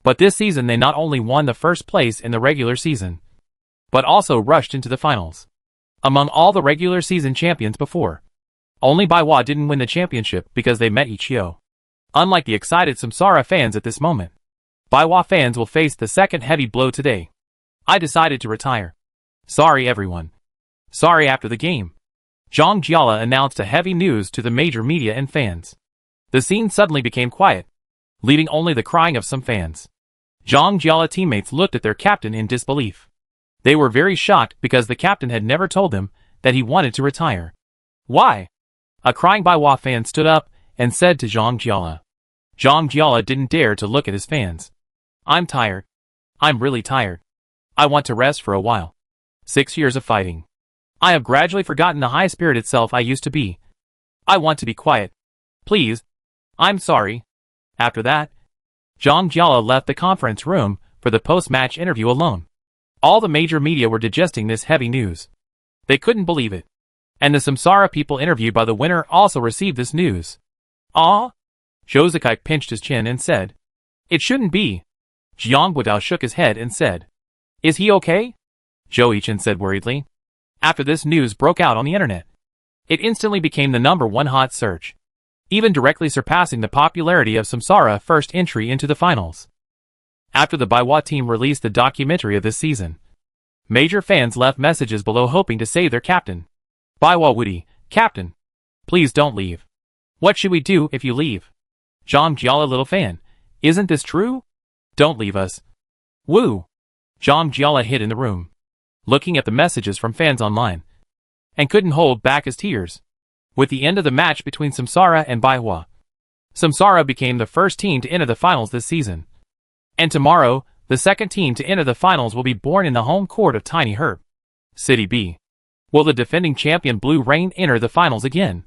S1: But this season they not only won the first place in the regular season, but also rushed into the finals. Among all the regular season champions before, only Baiwa didn't win the championship because they met Ichio. Unlike the excited Samsara fans at this moment, Baiwa fans will face the second heavy blow today. I decided to retire. Sorry everyone. Sorry after the game. Zhang Jiala announced a heavy news to the major media and fans. The scene suddenly became quiet, leaving only the crying of some fans. Zhang Jiala teammates looked at their captain in disbelief. They were very shocked because the captain had never told them that he wanted to retire. Why? A crying Baiwa fan stood up and said to Zhang Jiala. Zhang Jiala didn't dare to look at his fans. I'm tired. I'm really tired. I want to rest for a while. 6 years of fighting. I have gradually forgotten the high-spirited self I used to be. I want to be quiet. Please. I'm sorry. After that, Zhang Jiala left the conference room for the post-match interview alone. All the major media were digesting this heavy news. They couldn't believe it. And the Samsara people interviewed by the winner also received this news. Ah? Zhou Zikai pinched his chin and said, It shouldn't be. Jiang Guodao shook his head and said, Is he okay? Zhou Yichen said worriedly. After this news broke out on the internet, it instantly became the #1 hot search, even directly surpassing the popularity of Samsara first entry into the finals. After the Baiwa team released the documentary of this season, major fans left messages below hoping to save their captain. Baiwa Woody, Captain, please don't leave. What should we do if you leave? Zhang Jiala little fan, isn't this true? Don't leave us. Woo! Zhang Jiala hid in the room, looking at the messages from fans online, and couldn't hold back his tears. With the end of the match between Samsara and Baiwa, Samsara became the first team to enter the finals this season. And tomorrow, the second team to enter the finals will be born in the home court of Tiny Herb. City B. Will the defending champion Blue Rain enter the finals again?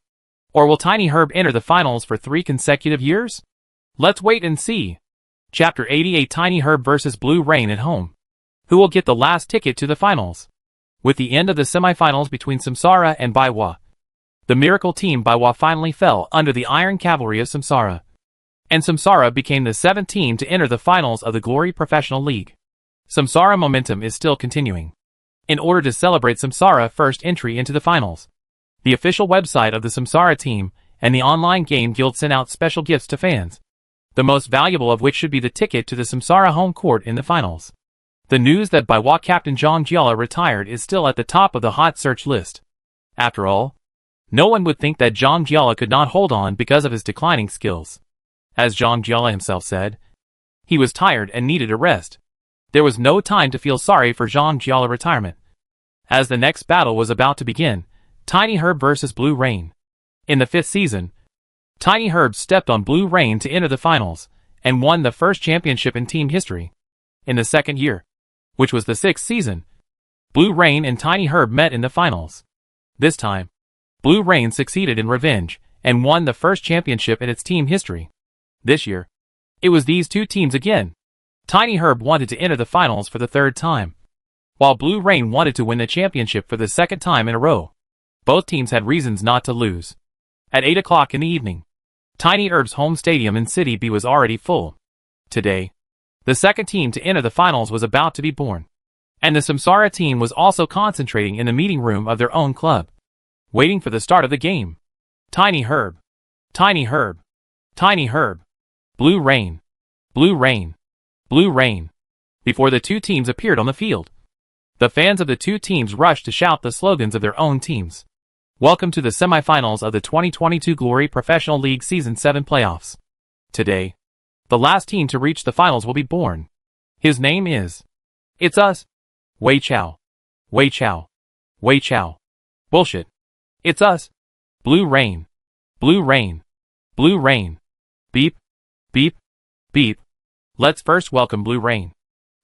S1: Or will Tiny Herb enter the finals for 3 consecutive years? Let's wait and see. Chapter 88 Tiny Herb vs Blue Rain at home. Who will get the last ticket to the finals? With the end of the semifinals between Samsara and Baiwa, the miracle team Baiwa finally fell under the iron cavalry of Samsara. And Samsara became the 7th team to enter the finals of the Glory Professional League. Samsara momentum is still continuing. In order to celebrate Samsara first entry into the finals, the official website of the Samsara team and the online game guild sent out special gifts to fans, the most valuable of which should be the ticket to the Samsara home court in the finals. The news that Baiwa captain Zhang Jiala retired is still at the top of the hot search list. After all, no one would think that Zhang Jiala could not hold on because of his declining skills. As Zhang Jiala himself said, he was tired and needed a rest. There was no time to feel sorry for Zhang Jiala retirement. As the next battle was about to begin, Tiny Herb vs Blue Rain. In the 5th season, Tiny Herb stepped on Blue Rain to enter the finals, and won the first championship in team history. In the second year, which was the 6th season, Blue Rain and Tiny Herb met in the finals. This time, Blue Rain succeeded in revenge, and won the first championship in its team history. This year, it was these two teams again. Tiny Herb wanted to enter the finals for the 3rd time, while Blue Rain wanted to win the championship for the 2nd time in a row. Both teams had reasons not to lose. At 8 o'clock in the evening, Tiny Herb's home stadium in City B was already full. Today, the 2nd team to enter the finals was about to be born, and the Samsara team was also concentrating in the meeting room of their own club, waiting for the start of the game. Tiny Herb, Tiny Herb, Tiny Herb, Blue Rain, Blue Rain, Blue Rain. Before the two teams appeared on the field, the fans of the two teams rushed to shout the slogans of their own teams. Welcome to the semifinals of the 2022 Glory Professional League Season 7 playoffs. Today, the last team to reach the finals will be born. His name is... It's us. Wei Chao. Wei Chao. Wei Chao. Bullshit. It's us. Blue Rain. Blue Rain. Blue Rain. Beep. Beep. Beep. Let's first welcome Blue Rain,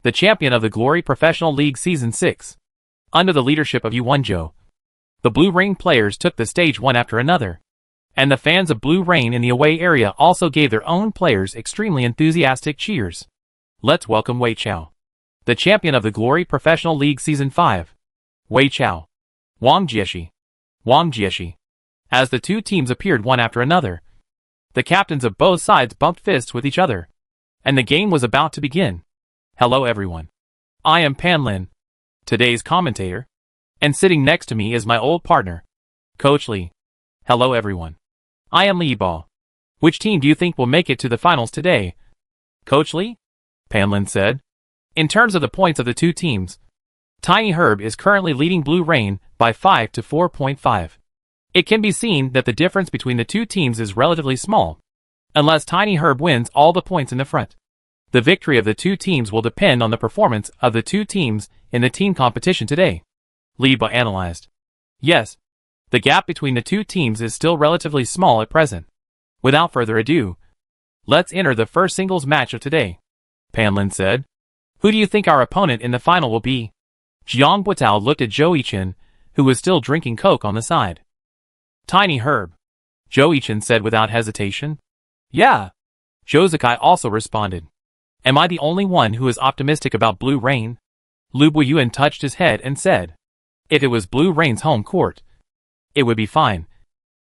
S1: the champion of the Glory Professional League Season 6. Under the leadership of Yu Wenzhou, the Blue Rain players took the stage one after another, and the fans of Blue Rain in the away area also gave their own players extremely enthusiastic cheers. Let's welcome Wei Chao, the champion of the Glory Professional League Season 5. Wei Chao. Wang Jieshi. Wang Jieshi. As the two teams appeared one after another, the captains of both sides bumped fists with each other, and the game was about to begin. Hello everyone. I am Pan Lin, today's commentator, and sitting next to me is my old partner, Coach Li. Hello everyone. I am Li Ba. Which team do you think will make it to the finals today? Coach Li? Pan Lin said. In terms of the points of the two teams, Tiny Herb is currently leading Blue Rain by 5 to 4.5. It can be seen that the difference between the two teams is relatively small, unless Tiny Herb wins all the points in the front. The victory of the two teams will depend on the performance of the two teams in the team competition today. Li Ba analyzed. Yes, The gap between the two teams is still relatively small at present. Without further ado, let's enter the first singles match of today, Panlin said. Who do you think our opponent in the final will be? Jiang Buitao looked at Zhou Yichen, who was still drinking Coke on the side. Tiny Herb, Zhou Yichen said without hesitation. Yeah. Zhou Zikai also responded. Am I the only one who is optimistic about Blue Rain? Lu Buiyuan touched his head and said, if it was Blue Rain's home court, it would be fine.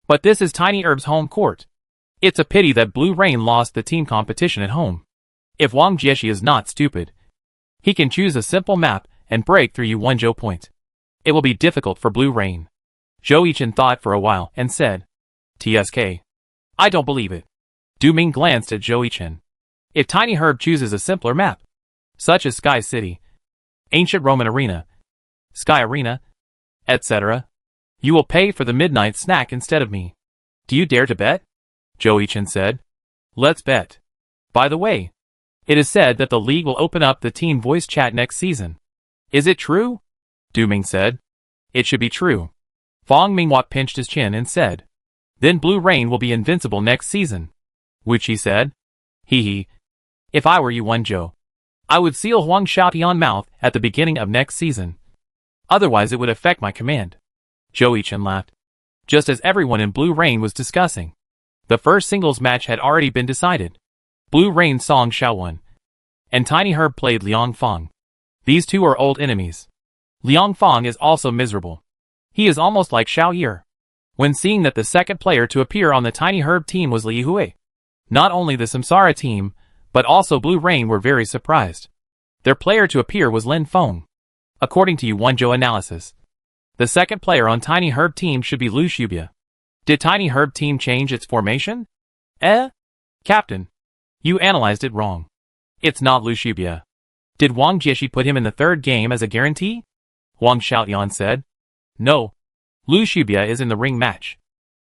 S1: But this is Tiny Herb's home court. It's a pity that Blue Rain lost the team competition at home. If Wang Jieshi is not stupid, he can choose a simple map and break through Yuanzhou Point. It will be difficult for Blue Rain. Zhou Yichen thought for a while and said, TSK. I don't believe it. Du Ming glanced at Zhou Yichen. If Tiny Herb chooses a simpler map, such as Sky City, Ancient Roman Arena, Sky Arena, etc., you will pay for the midnight snack instead of me. Do you dare to bet? Zhou Yichen said. Let's bet. By the way, it is said that the league will open up the team voice chat next season. Is it true? Du Ming said. It should be true. Fong Minghua pinched his chin and said. Then Blue Rain will be invincible next season. Wuqi said. Hee hee. If I were Yuanzhou, I would seal Huang Xiaotian mouth at the beginning of next season. Otherwise it would affect my command. Zhou Yichen laughed. Just as everyone in Blue Rain was discussing, the first singles match had already been decided. Blue Rain Song Xiaowun and Tiny Herb played Liang Fong. These two are old enemies. Liang Fong is also miserable. He is almost like Xiao Ye. When seeing that the second player to appear on the Tiny Herb team was Li Hui, not only the Samsara team, but also Blue Rain were very surprised. Their player to appear was Lin Feng. According to Yuanzhou analysis, the second player on Tiny Herb team should be Lu Shubia. Did Tiny Herb team change its formation? Captain, you analyzed it wrong. It's not Lu Shubia. Did Wang Jieshi put him in the third game as a guarantee? Wang Xiaotian said. No. Lu Shubia is in the ring match.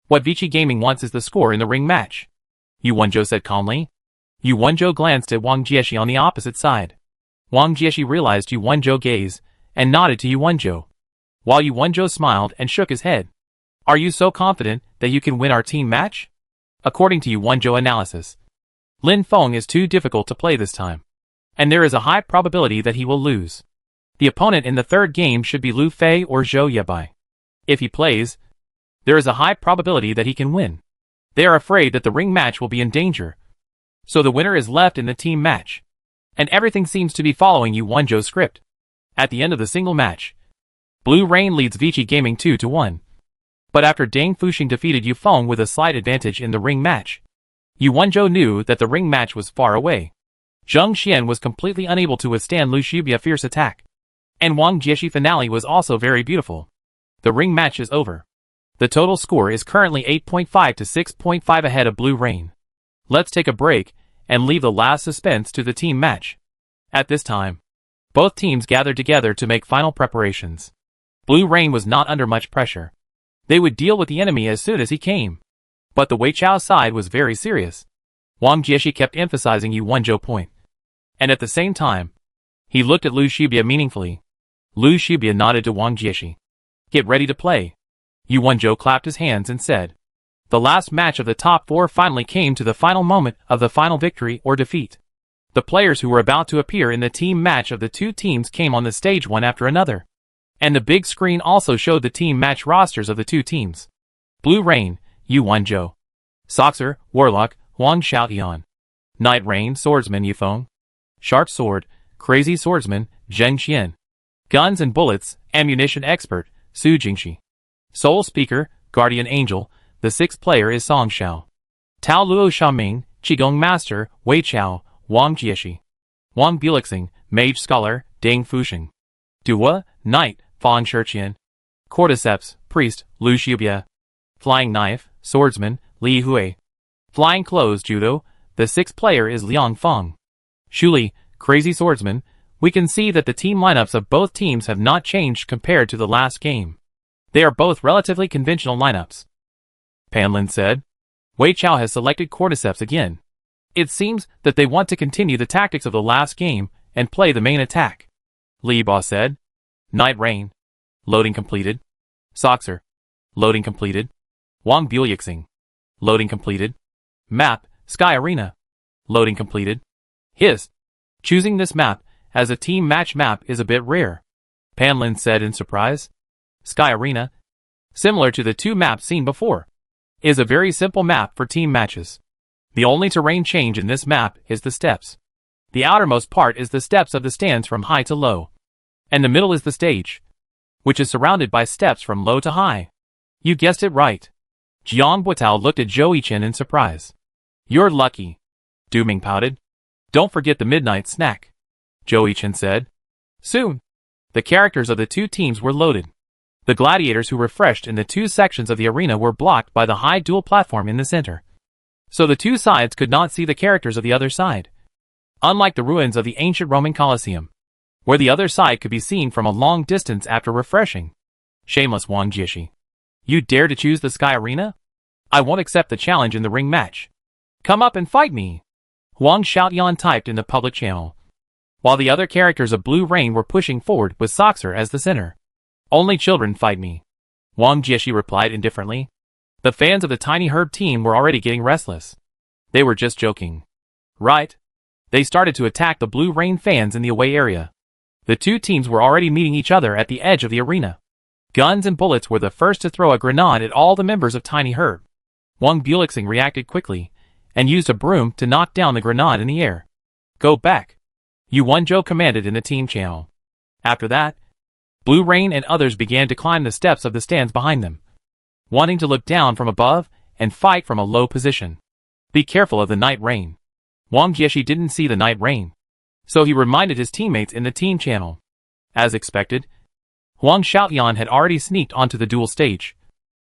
S1: What Vici Gaming wants is the score in the ring match, Yuanzhou said calmly. Yuanzhou glanced at Wang Jieshi on the opposite side. Wang Jieshi realized Yuanzhou gaze and nodded to Yuanzhou, while Yuanzhou smiled and shook his head. Are you so confident that you can win our team match? According to Yuanzhou analysis, Lin Feng is too difficult to play this time, and there is a high probability that he will lose. The opponent in the third game should be Lu Fei or Zhou Yebai. If he plays, there is a high probability that he can win. They are afraid that the ring match will be in danger, so the winner is left in the team match. And everything seems to be following Yuanzhou's script. At the end of the single match, Blue Rain leads Vici Gaming 2-1. But after Deng Fuxing defeated Yu Feng with a slight advantage in the ring match, Yuanzhou knew that the ring match was far away. Zheng Xian was completely unable to withstand Lu Shubia's fierce attack. And Wang Jieshi finale was also very beautiful. The ring match is over. The total score is currently 8.5 to 6.5 ahead of Blue Rain. Let's take a break and leave the last suspense to the team match. At this time, both teams gathered together to make final preparations. Blue Rain was not under much pressure. They would deal with the enemy as soon as he came. But the Wei Chao side was very serious. Wang Jieshi kept emphasizing Yuanzhou point. And at the same time, he looked at Lu Shubia meaningfully. Lu Shubia nodded to Wang Jieshi. Get ready to play. Yuanzhou clapped his hands and said. The last match of the top four finally came to the final moment of the final victory or defeat. The players who were about to appear in the team match of the two teams came on the stage one after another. And the big screen also showed the team match rosters of the two teams. Blue Rain, Yuanzhou. Soxer, Warlock, Huang Xiaotian. Night Rain, Swordsman Yufeng. Sharp Sword, Crazy Swordsman, Zheng Xian. Guns and Bullets, Ammunition Expert, Su Jingxi. Soul Speaker, Guardian Angel, the sixth player is Song Xiao. Tao Luo Xiaoming, Qigong Master, Wei Chao, Wang Jieshi. Wang Bulixing, Mage Scholar, Deng Fuxing. Dua, Knight, Fang Shiqian. Cordyceps, Priest, Lu Shubia. Flying Knife, Swordsman, Li Hui. Flying Clothes Judo, the sixth player is Liang Feng. Shuli, Crazy Swordsman. We can see that the team lineups of both teams have not changed compared to the last game. They are both relatively conventional lineups. Panlin said. Wei Chao has selected Cordyceps again. It seems that they want to continue the tactics of the last game and play the main attack. Li Ba said. Night Rain. Loading completed. Soxer. Loading completed. Wang Buliuxing. Loading completed. Map, Sky Arena. Loading completed. His. Choosing this map as a team match map is a bit rare, Panlin said in surprise. Sky Arena, similar to the two maps seen before, is a very simple map for team matches. The only terrain change in this map is the steps. The outermost part is the steps of the stands from high to low, and the middle is the stage, which is surrounded by steps from low to high. You guessed it right. Jiang Buitao looked at Zhou Yichen in surprise. You're lucky, Du Ming pouted. Don't forget the midnight snack, Zhou Yichen said. Soon, the characters of the two teams were loaded. The gladiators who refreshed in the two sections of the arena were blocked by the high dual platform in the center, so the two sides could not see the characters of the other side. Unlike the ruins of the ancient Roman Colosseum, where the other side could be seen from a long distance after refreshing. Shameless Wang Jieshi. You dare to choose the Sky Arena? I won't accept the challenge in the ring match. Come up and fight me, Wang Xiaoyan typed in the public channel, while the other characters of Blue Rain were pushing forward with Soxer as the center. Only children fight me, Wang Jieshi replied indifferently. The fans of the Tiny Herb team were already getting restless. They were just joking. Right? They started to attack the Blue Rain fans in the away area. The two teams were already meeting each other at the edge of the arena. Guns and bullets were the first to throw a grenade at all the members of Tiny Herb. Wang Buliuxing reacted quickly and used a broom to knock down the grenade in the air. Go back. You won, Zhou commanded in the team channel. After that, Blue Rain and others began to climb the steps of the stands behind them, wanting to look down from above and fight from a low position. Be careful of the night rain. Wang Jieshi didn't see the night rain, so he reminded his teammates in the team channel. As expected, Wang Xiaoyan had already sneaked onto the dual stage,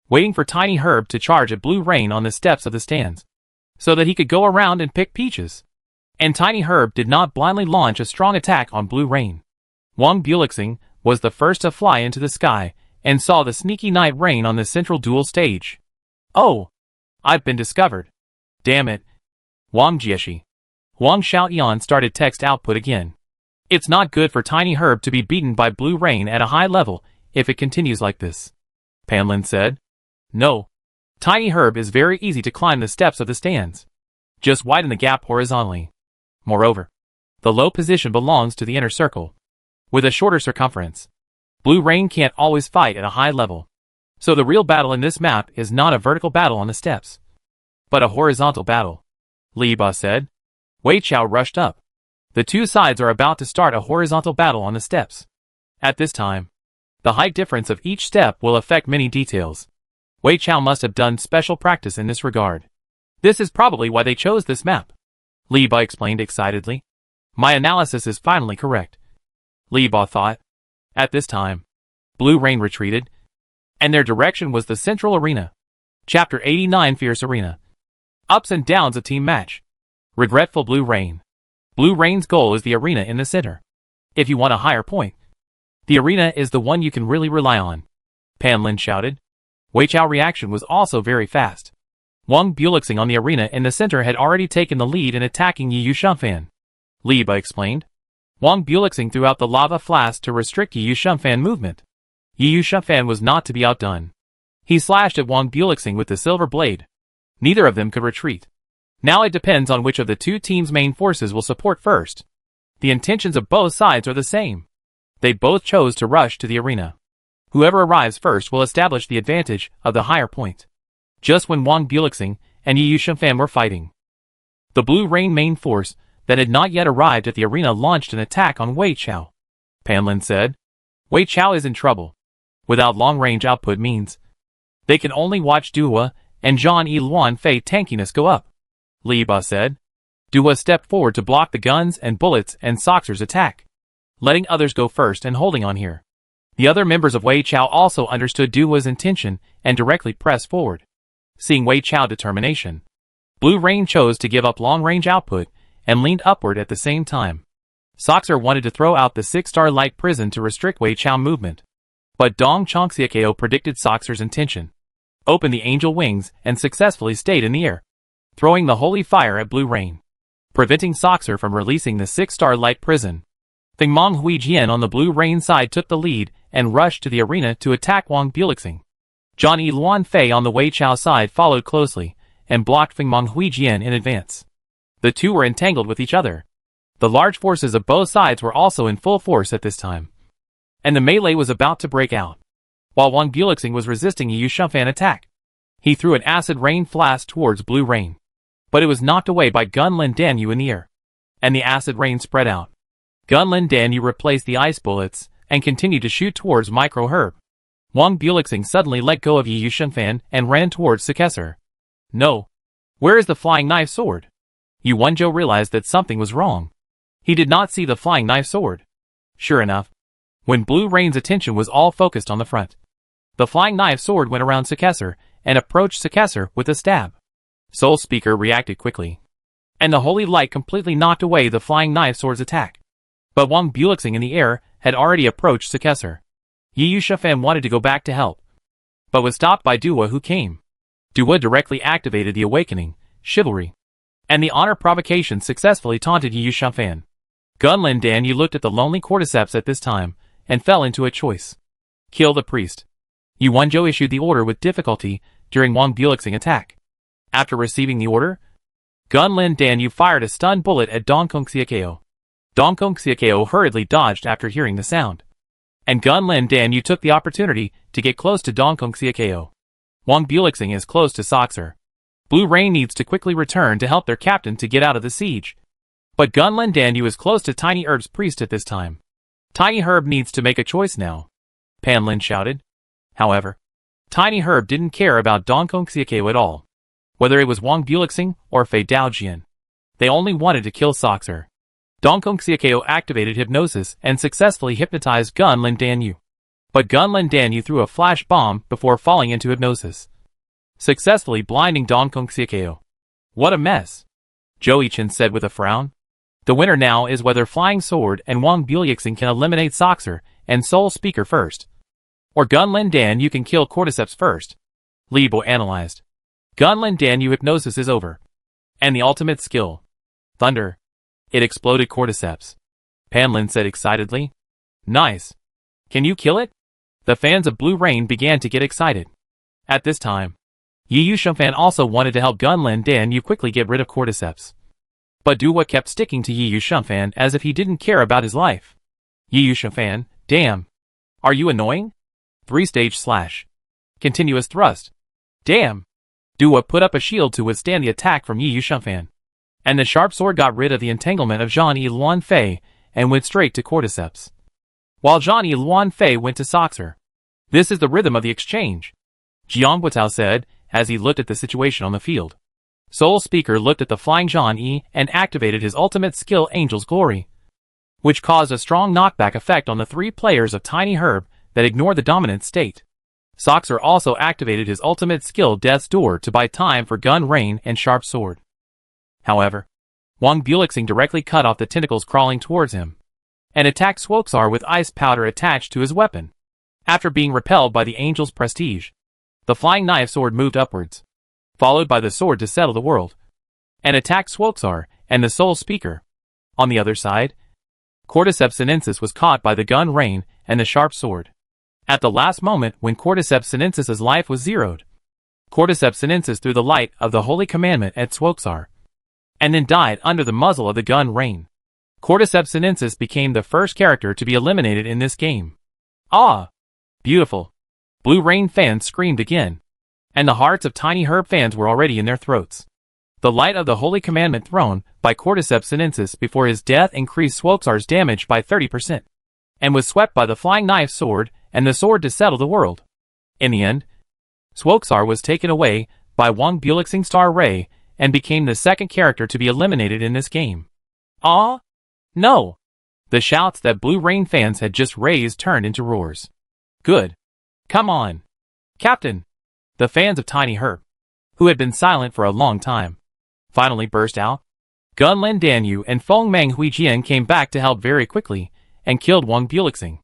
S1: waiting for Tiny Herb to charge at Blue Rain on the steps of the stands, so that he could go around and pick peaches. And Tiny Herb did not blindly launch a strong attack on Blue Rain. Wang Buliuxing was the first to fly into the sky and saw the sneaky night rain on the central dual stage. Oh! I've been discovered. Damn it. Wang Jieshi. Wang Xiaoyan started text output again. It's not good for Tiny Herb to be beaten by Blue Rain at a high level if it continues like this, Panlin said. No. Tiny Herb is very easy to climb the steps of the stands. Just widen the gap horizontally. Moreover, the low position belongs to the inner circle, with a shorter circumference. Blue Rain can't always fight at a high level, so the real battle in this map is not a vertical battle on the steps, but a horizontal battle, Li Ba said. Wei Chao rushed up. The two sides are about to start a horizontal battle on the steps. At this time, the height difference of each step will affect many details. Wei Chao must have done special practice in this regard. This is probably why they chose this map, Li Ba explained excitedly. My analysis is finally correct, Li Ba thought. At this time, Blue Rain retreated, and their direction was the central arena. Chapter 89 Fierce Arena. Ups and downs of team match. Regretful Blue Rain. Blue Rain's goal is the arena in the center. If you want a higher point, the arena is the one you can really rely on, Panlin shouted. Wei Chao's reaction was also very fast. Wang Buliuxing on the arena in the center had already taken the lead in attacking Yu Shumfan, Li Ba explained. Wang Buliuxing threw out the lava flask to restrict Yu Shumfan movement. Yu Shumfan was not to be outdone. He slashed at Wang Buliuxing with the silver blade. Neither of them could retreat. Now it depends on which of the two teams' main forces will support first. The intentions of both sides are the same. They both chose to rush to the arena. Whoever arrives first will establish the advantage of the higher point. Just when Wang Buliuxing and Yu Shumfan were fighting, the Blue Rain main force that had not yet arrived at the arena launched an attack on Wei Chao. Panlin said. Wei Chao is in trouble. Without long-range output means they can only watch Dua and Zhang Yi Luan Fei tankiness go up, Li Ba said. Dua stepped forward to block the guns and bullets and Soxer's attack, letting others go first and holding on here. The other members of Wei Chao also understood Dua's intention and directly pressed forward. Seeing Wei Chao's determination, Blue Rain chose to give up long-range output and leaned upward at the same time. Soxer wanted to throw out the 6-star light prison to restrict Wei Chao's movement, but Dong Chongxiakao predicted Soxer's intention, opened the angel wings and successfully stayed in the air, throwing the holy fire at Blue Rain, preventing Soxer from releasing the 6-star light prison. Thingmong Huijian on the Blue Rain side took the lead and rushed to the arena to attack Wang Buliuxing. Johnny Luan Fei on the Wei Chao side followed closely, and blocked Fengmeng Huijian in advance. The two were entangled with each other. The large forces of both sides were also in full force at this time, and the melee was about to break out. While Wang Bulixing was resisting Yu Shumfan's attack, he threw an acid rain flask towards Blue Rain, but it was knocked away by Gunlin Danyu in the air, and the acid rain spread out. Gunlin Danyu replaced the ice bullets and continued to shoot towards Micro Herb. Wang Bulixing suddenly let go of Yu Shumfan and ran towards Successor. No. Where is the flying knife sword? Yu Wenzhou realized that something was wrong. He did not see the flying knife sword. Sure enough, when Blue Rain's attention was all focused on the front, the flying knife sword went around Successor and approached Successor with a stab. Soul Speaker reacted quickly, and the holy light completely knocked away the flying knife sword's attack. But Wang Bulixing in the air had already approached Successor. Yu Shumfan wanted to go back to help, but was stopped by Dua, who came. Dua directly activated the Awakening, Chivalry, and the Honor Provocation successfully taunted Yu Shumfan. Gunlin Danyu looked at the lonely cordyceps at this time, and fell into a choice. Kill the priest. Yu Wenzhou issued the order with difficulty during Wang Bulixing attack. After receiving the order, Gunlin Danyu fired a stun bullet at Dongkong Xiakeo. Dongkong Xiakeo hurriedly dodged after hearing the sound, and Gunlin Danyu took the opportunity to get close to Dongkong Xiakeo. Wang Bulixing is close to Soxer. Blue Rain needs to quickly return to help their captain to get out of the siege. But Gunlin Danyu is close to Tiny Herb's priest at this time. Tiny Herb needs to make a choice now, Pan Lin shouted. However, Tiny Herb didn't care about Dongkong Xiakeo at all, whether it was Wang Bulixing or Fei Daojian. They only wanted to kill Soxer. Dongkong Xiakeo activated hypnosis and successfully hypnotized Gunlin Danyu. But Gunlin Danyu threw a flash bomb before falling into hypnosis, successfully blinding Dongkong Xiakeo. What a mess, Zhou Yichen said with a frown. The winner now is whether Flying Sword and Wang Bulixing can eliminate Soxer and Soul Speaker first, or Gunlin Danyu can kill Cordyceps first. Li Bo analyzed. Gunlin Danyu hypnosis is over, and the ultimate skill, Thunder. It exploded Cordyceps. Pan Lin said excitedly. Nice. Can you kill it? The fans of Blue Rain began to get excited. At this time, Yu Shumfan also wanted to help Gunlin Danyu quickly get rid of Cordyceps. But Dua kept sticking to Yu Shumfan as if he didn't care about his life. Yu Shumfan, damn. Are you annoying? 3-stage slash. Continuous thrust. Damn. Dua put up a shield to withstand the attack from Yu Shumfan, and the sharp sword got rid of the entanglement of Johnny Luan Fei and went straight to Cordyceps, while Johnny Luan Fei went to Soxer. This is the rhythm of the exchange, Jiang Guotao said as he looked at the situation on the field. Soul Speaker looked at the flying Zhang Yi and activated his ultimate skill Angel's Glory, which caused a strong knockback effect on the three players of Tiny Herb that ignored the dominant state. Soxer also activated his ultimate skill Death's Door to buy time for Gun Rain and Sharp Sword. However, Wang Bulixing directly cut off the tentacles crawling towards him, and attacked Swoxar with ice powder attached to his weapon. After being repelled by the Angel's prestige, the flying knife sword moved upwards, followed by the sword to settle the world, and attacked Swoxar and the Soul Speaker. On the other side, Cordyceps Sinensis was caught by the Gun Rain and the Sharp Sword. At the last moment when Cordyceps Sinensis's life was zeroed, Cordyceps Sinensis threw the light of the Holy Commandment at Swoxar, and then died under the muzzle of the Gun Rain. Cordyceps Sinensis became the first character to be eliminated in this game. Ah! Beautiful! Blue Rain fans screamed again, and the hearts of Tiny Herb fans were already in their throats. The light of the Holy Commandment thrown by Cordyceps Sinensis before his death increased Swoxar's damage by 30%, and was swept by the flying knife sword and the sword to settle the world. In the end, Swoxar was taken away by Wang Bulixing Star Ray and became the second character to be eliminated in this game. Ah? No! The shouts that Blue Rain fans had just raised turned into roars. Good. Come on. Captain! The fans of Tiny Herb, who had been silent for a long time, finally burst out. Gunlin Danyu and Fengmeng Huijian came back to help very quickly and killed Wang Bulixing.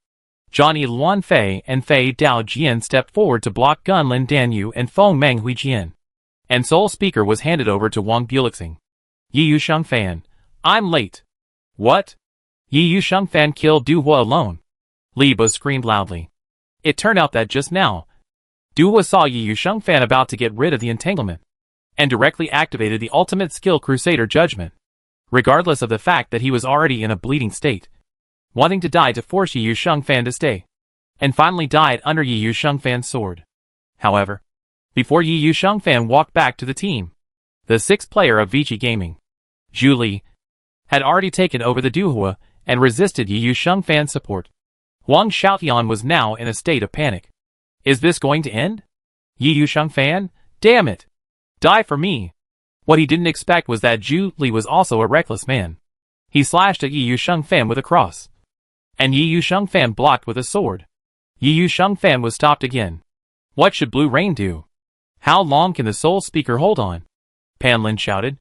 S1: Johnny Luan Fei and Fei Daojian stepped forward to block Gunlin Danyu and Fengmeng Huijian, and Soul Speaker was handed over to Wang Bulixing. Yu Shumfan, I'm late. What? Yu Shumfan killed Du Hua alone. Li Bo screamed loudly. It turned out that just now, Duhua saw Yi Yusheng Fan about to get rid of the entanglement, and directly activated the ultimate skill Crusader Judgment, regardless of the fact that he was already in a bleeding state, wanting to die to force Yi Yusheng Fan to stay, and finally died under Yi Yusheng Fan's sword. However, before Yi Yusheng Fan walked back to the team, the sixth player of Vici Gaming, Zhu Li, had already taken over the Duhua and resisted Yi Yusheng Fan's support. Wang Xiaotian was now in a state of panic. Is this going to end? Yi Yusheng Fan? Damn it! Die for me! What he didn't expect was that Zhu Li was also a reckless man. He slashed at Yi Yusheng Fan with a cross, and Yi Yusheng Fan blocked with a sword. Yi Yusheng Fan was stopped again. What should Blue Rain do? How long can the Soul Speaker hold on? Pan Lin shouted,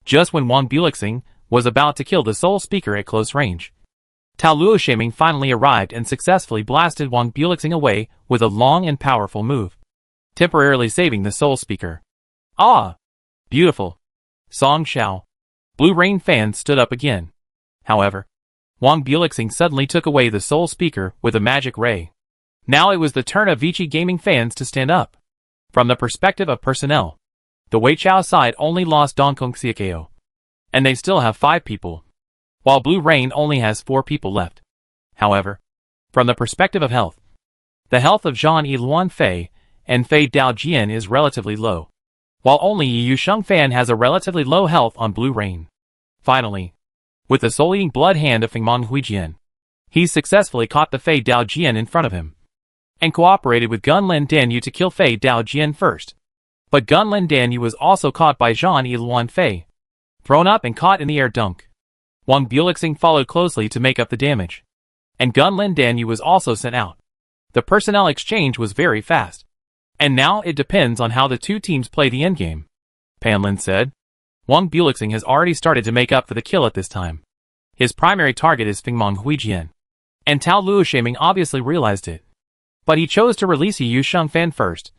S1: just when Wang Bulixing was about to kill the Soul Speaker at close range. Tao Luo Shaming finally arrived and successfully blasted Wang Bulixing away with a long and powerful move, temporarily saving the Soul Speaker. Ah! Beautiful! Song Xiao. Blue Rain Fan stood up again. However, Wang Bulixing suddenly took away the Soul Speaker with a magic ray. Now it was the turn of Vici Gaming fans to stand up. From the perspective of personnel, the Weichao side only lost Dongkong Xiakeo, and they still have 5 people, while Blue Rain only has 4 people left. However, from the perspective of health, the health of Zhang Yi Luan Fei and Fei Dao Jian is relatively low, while only Yi Yusheng Fan has a relatively low health on Blue Rain. Finally, with the soul-eating blood hand of Fengmong Huijian, he successfully caught the Fei Dao Jian in front of him, and cooperated with Gunlin Danyu to kill Fei Dao Jian first. But Gunlin Danyu was also caught by Zhang Yi Luan Fei, thrown up and caught in the air dunk. Wang Bulixing followed closely to make up the damage, and Gunlin Danyu was also sent out. The personnel exchange was very fast, and now it depends on how the two teams play the endgame, Pan Lin said. Wang Bulixing has already started to make up for the kill at this time. His primary target is Fengmong Huijian, and Tao Luo Shaming obviously realized it. But he chose to release Yi Yusheng Fan first,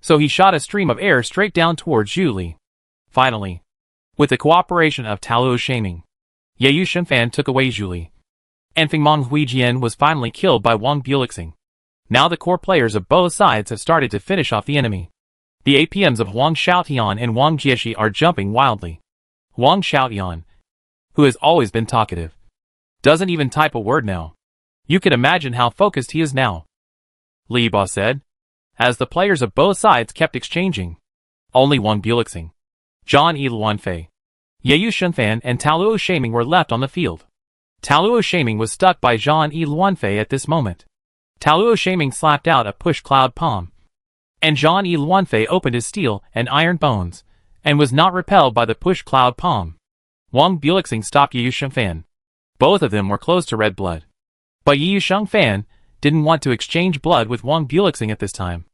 S1: so he shot a stream of air straight down towards Zhu Li. Finally, with the cooperation of Tao Luo Shaming, Yi Yusheng Fan took away Zhu Li, and Fengmong Huijian was finally killed by Wang Bulixing. Now the core players of both sides have started to finish off the enemy. The APMs of Wang Xiaotian and Wang Jieshi are jumping wildly. Wang Xiaotian, who has always been talkative, doesn't even type a word now. You can imagine how focused he is now. Li Ba said, as the players of both sides kept exchanging. Only Wang Bulixing, Zhang Yi Luan Fei, Yi Yusheng Fan and Tao Luo Shaming were left on the field. Tao Luo Shaming was stuck by Zhang Yi Luan Fei at this moment. Tao Luo Shaming slapped out a push cloud palm, and Zhang Yi Luan Fei opened his steel and iron bones, and was not repelled by the push cloud palm. Wang Bulixing stopped Yi Yusheng Fan. Both of them were close to red blood. But Yi Yusheng Fan didn't want to exchange blood with Wang Bulixing at this time.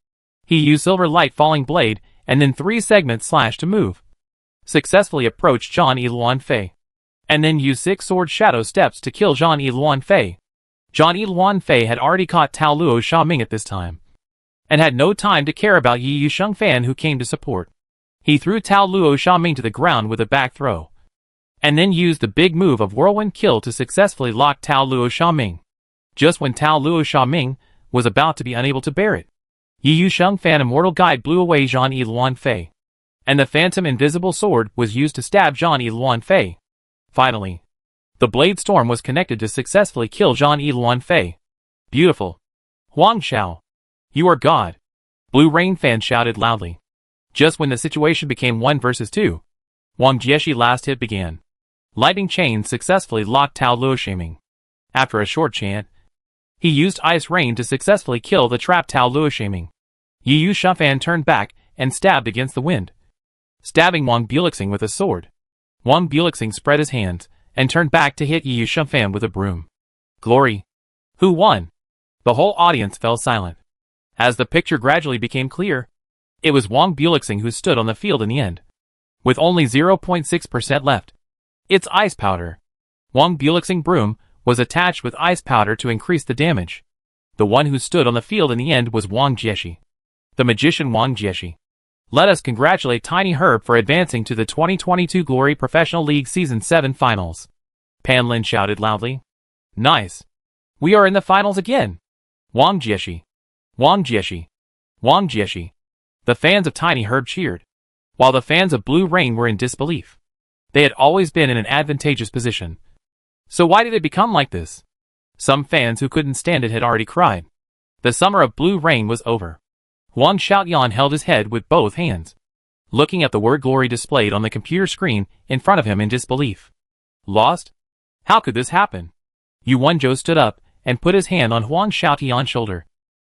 S1: He used Silver Light Falling Blade and then 3 segment slash to move, successfully approached Zhang Yi Luan Fei, and then used 6 sword shadow steps to kill Zhang Yi Luan Fei. Zhang Yi Luan Fei had already caught Tao Luo Shaming at this time, and had no time to care about Yi Yusheng Fan who came to support. He threw Tao Luo Shaming to the ground with a back throw, and then used the big move of Whirlwind Kill to successfully lock Tao Luo Shaming. Just when Tao Luo Shaming was about to be unable to bear it, Yi Yusheng Fan Immortal Guide blew away Zhang Yi Luan Fei, and the Phantom Invisible Sword was used to stab Zhang Yi Luan Fei. Finally, the Blade Storm was connected to successfully kill Zhang Yi Luan Fei. Beautiful. Huang Xiao, you are God, Blue Rain Fan shouted loudly. Just when the situation became 1 versus 2, Wang Jieshi last hit began. Lightning Chain successfully locked Tao Luo Shaming. After a short chant, he used Ice Rain to successfully kill the trapped Tao Luo Shaming. Yi Yusheng Fan turned back and stabbed against the wind, stabbing Wang Bulixing with a sword. Wang Bulixing spread his hands and turned back to hit Yi Yusheng Fan with a broom. Glory! Who won? The whole audience fell silent. As the picture gradually became clear, it was Wang Bulixing who stood on the field in the end, with only 0.6% left. It's ice powder. Wang Bulixing broom was attached with ice powder to increase the damage. The one who stood on the field in the end was Wang Jieshi, the magician Wang Jieshi. Let us congratulate Tiny Herb for advancing to the 2022 Glory Professional League Season 7 Finals. Pan Lin shouted loudly. Nice. We are in the finals again. Wang Jieshi. Wang Jieshi. Wang Jieshi. The fans of Tiny Herb cheered, while the fans of Blue Rain were in disbelief. They had always been in an advantageous position. So why did it become like this? Some fans who couldn't stand it had already cried. The summer of Blue Rain was over. Wang Xiaoyan held his head with both hands, looking at the word glory displayed on the computer screen in front of him in disbelief. Lost? How could this happen? Yu Wenzhou stood up and put his hand on Wang Xiaoyan's shoulder,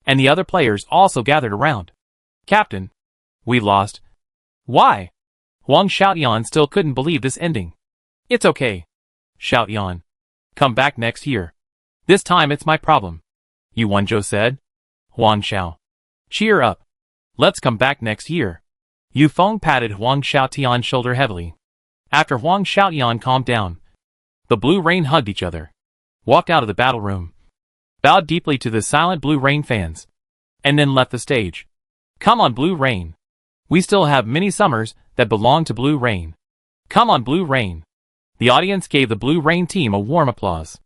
S1: and the other players also gathered around. Captain, we lost. Why? Wang Xiaoyan still couldn't believe this ending. It's okay. Xiaoyan. Come back next year. This time it's my problem. Yu Wenzhou said. Huang Xiao. Cheer up. Let's come back next year. Yu Feng patted Wang Xiaotian's shoulder heavily. After Wang Xiaotian calmed down, the Blue Rain hugged each other, walked out of the battle room, bowed deeply to the silent Blue Rain fans, and then left the stage. Come on, Blue Rain. We still have many summers that belong to Blue Rain. Come on, Blue Rain. The audience gave the Blue Rain team a warm applause.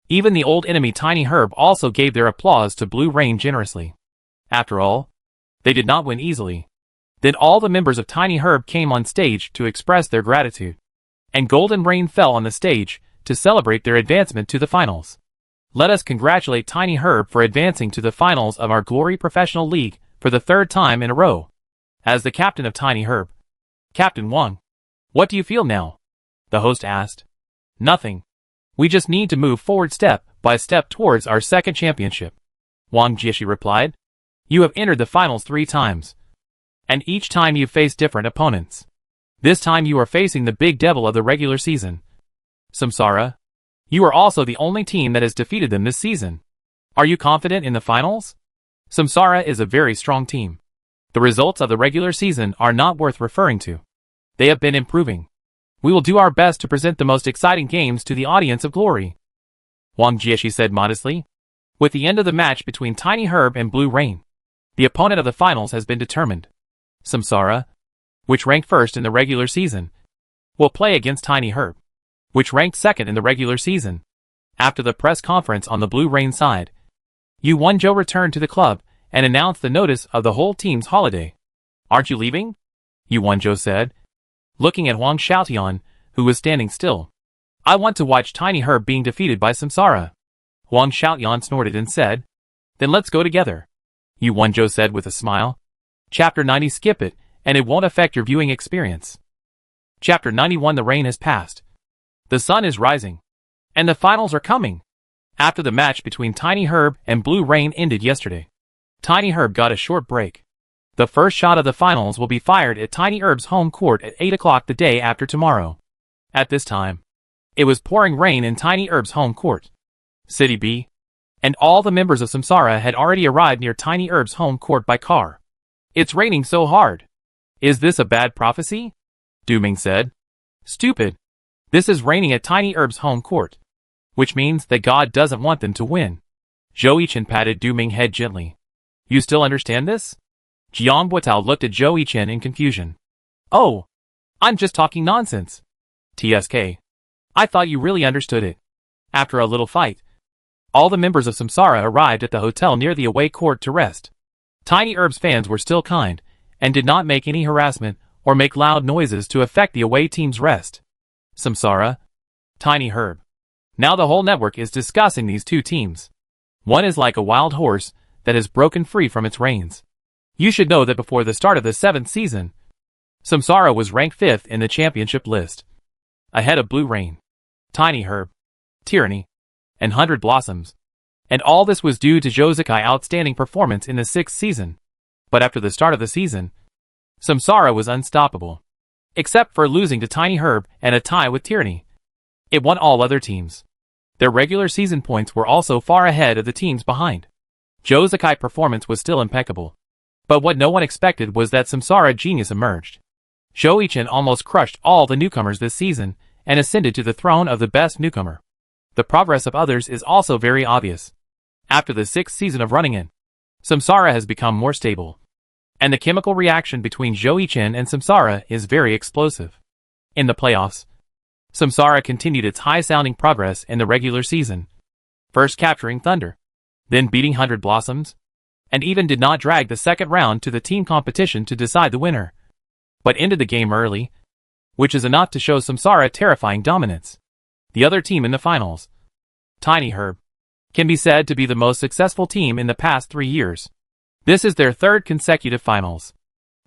S1: Even the old enemy Tiny Herb also gave their applause to Blue Rain generously. After all, they did not win easily. Then all the members of Tiny Herb came on stage to express their gratitude, and Golden Rain fell on the stage to celebrate their advancement to the finals. Let us congratulate Tiny Herb for advancing to the finals of our Glory Professional League for the third time in a row. As the captain of Tiny Herb, Captain Wang, what do you feel now? The host asked. Nothing. We just need to move forward step by step towards our second championship. Wang Jieshi replied. You have entered the finals 3 times, and each time you face different opponents. This time you are facing the big devil of the regular season, Samsara. You are also the only team that has defeated them this season. Are you confident in the finals? Samsara is a very strong team. The results of the regular season are not worth referring to. They have been improving. We will do our best to present the most exciting games to the audience of Glory. Wang Jieshi said modestly. With the end of the match between Tiny Herb and Blue Rain, the opponent of the finals has been determined. Samsara, which ranked first in the regular season, will play against Tiny Herb, which ranked second in the regular season. After the press conference on the Blue Rain side, Yu Wenzhou returned to the club and announced the notice of the whole team's holiday. Aren't you leaving? Yu Wenzhou said, looking at Wang Xiaotian, who was standing still. I want to watch Tiny Herb being defeated by Samsara. Wang Xiaotian snorted and said, Then let's go together. Yu Wenzhou said with a smile. Chapter 90. Skip it, and it won't affect your viewing experience. Chapter 91. The rain has passed. The sun is rising, and the finals are coming. After the match between Tiny Herb and Blue Rain ended yesterday, Tiny Herb got a short break. The first shot of the finals will be fired at Tiny Herb's home court at 8 o'clock the day after tomorrow. At this time, it was pouring rain in Tiny Herb's home court, City B, and all the members of Samsara had already arrived near Tiny Herb's home court by car. It's raining so hard. Is this a bad prophecy? Duming said. Stupid. This is raining at Tiny Herb's home court, which means that God doesn't want them to win. Zhou Yichen patted Duming's head gently. You still understand this? Jiang Buotao looked at Zhou Yichen in confusion. Oh, I'm just talking nonsense. TSK. I thought you really understood it. After a little fight, all the members of Samsara arrived at the hotel near the away court to rest. Tiny Herb's fans were still kind, and did not make any harassment or make loud noises to affect the away team's rest. Samsara, Tiny Herb. Now the whole network is discussing these two teams. One is like a wild horse that has broken free from its reins. You should know that before the start of the 7th season, Samsara was ranked 5th in the championship list, ahead of Blue Rain, Tiny Herb, Tyranny, and 100 Blossoms. And all this was due to Zhozakai's outstanding performance in the 6th season. But after the start of the season, Samsara was unstoppable. Except for losing to Tiny Herb and a tie with Tyranny, it won all other teams. Their regular season points were also far ahead of the teams behind. Zhozakai's performance was still impeccable. But what no one expected was that Samsara genius emerged. Zhou Yichen almost crushed all the newcomers this season and ascended to the throne of the best newcomer. The progress of others is also very obvious. After the 6th season of running in, Samsara has become more stable, and the chemical reaction between Zhou Yichen and Samsara is very explosive. In the playoffs, Samsara continued its high-sounding progress in the regular season, first capturing Thunder, then beating 100 Blossoms, and even did not drag the second round to the team competition to decide the winner, but ended the game early, which is enough to show Samsara terrifying dominance. The other team in the finals, Tiny Herb, can be said to be the most successful team in the past 3 years. This is their third consecutive finals.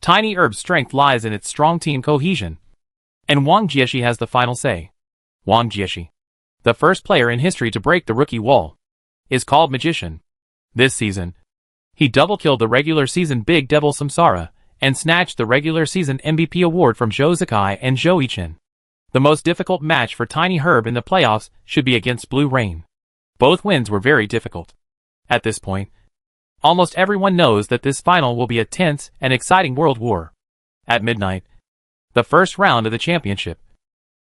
S1: Tiny Herb's strength lies in its strong team cohesion, and Wang Jieshi has the final say. Wang Jieshi, the first player in history to break the rookie wall, is called Magician. This season, he double-killed the regular season Big Devil Samsara and snatched the regular season MVP award from Zhou Zikai and Zhou Yichen. The most difficult match for Tiny Herb in the playoffs should be against Blue Rain. Both wins were very difficult. At this point, almost everyone knows that this final will be a tense and exciting world war. At midnight, the first round of the championship,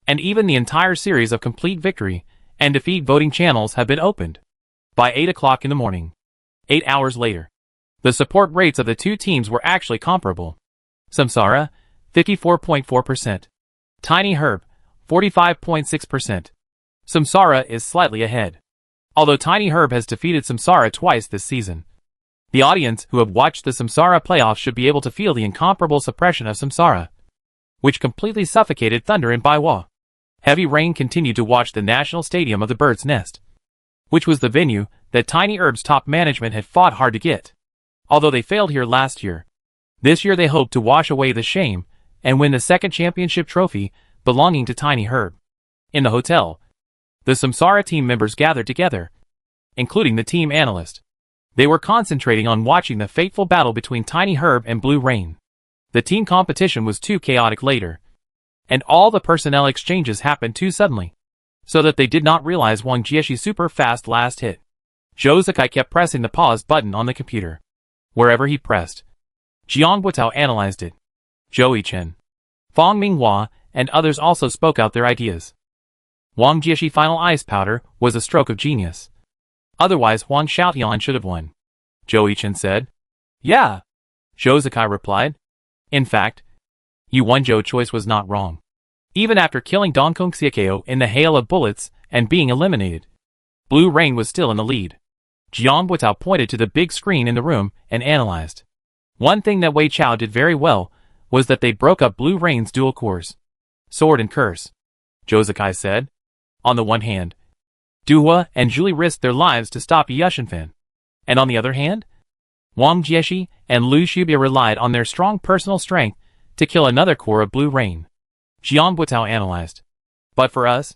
S1: and even the entire series of complete victory and defeat voting channels have been opened. By 8 o'clock in the morning, 8 hours later, the support rates of the two teams were actually comparable. Samsara, 54.4%. Tiny Herb, 45.6%. Samsara is slightly ahead, although Tiny Herb has defeated Samsara twice this season. The audience who have watched the Samsara playoffs should be able to feel the incomparable suppression of Samsara, which completely suffocated Thunder in Baiwa. Heavy rain continued to watch the National Stadium of the Bird's Nest, which was the venue that Tiny Herb's top management had fought hard to get. Although they failed here last year, this year they hope to wash away the shame and win the second championship trophy belonging to Tiny Herb. In the hotel, the Samsara team members gathered together, including the team analyst. They were concentrating on watching the fateful battle between Tiny Herb and Blue Rain. The team competition was too chaotic later, and all the personnel exchanges happened too suddenly, so that they did not realize Wang Jieshi's super fast last hit. Zhou Zikai kept pressing the pause button on the computer. Wherever he pressed, Jiang Buitao analyzed it. Zhou Yichen, Fang Minghua, and others also spoke out their ideas. Wang Jieshi final ice powder was a stroke of genius. Otherwise Huang Xiaotian should have won. Zhou Yichen said. Yeah. Zhou Zikai replied. In fact, you won. Zhou choice was not wrong. Even after killing Dongkong Xiekeo in the hail of bullets and being eliminated, Blue Rain was still in the lead. Jiang Buitao pointed to the big screen in the room and analyzed. One thing that Wei Chao did very well was that they broke up Blue Rain's dual cores, Sword and Curse. Zhou Zikai said. On the one hand, Duhua and Julie risked their lives to stop Yushinfan, and on the other hand, Wang Jieshi and Lu Shubia relied on their strong personal strength to kill another core of Blue Rain. Jiang Buitao analyzed. But for us,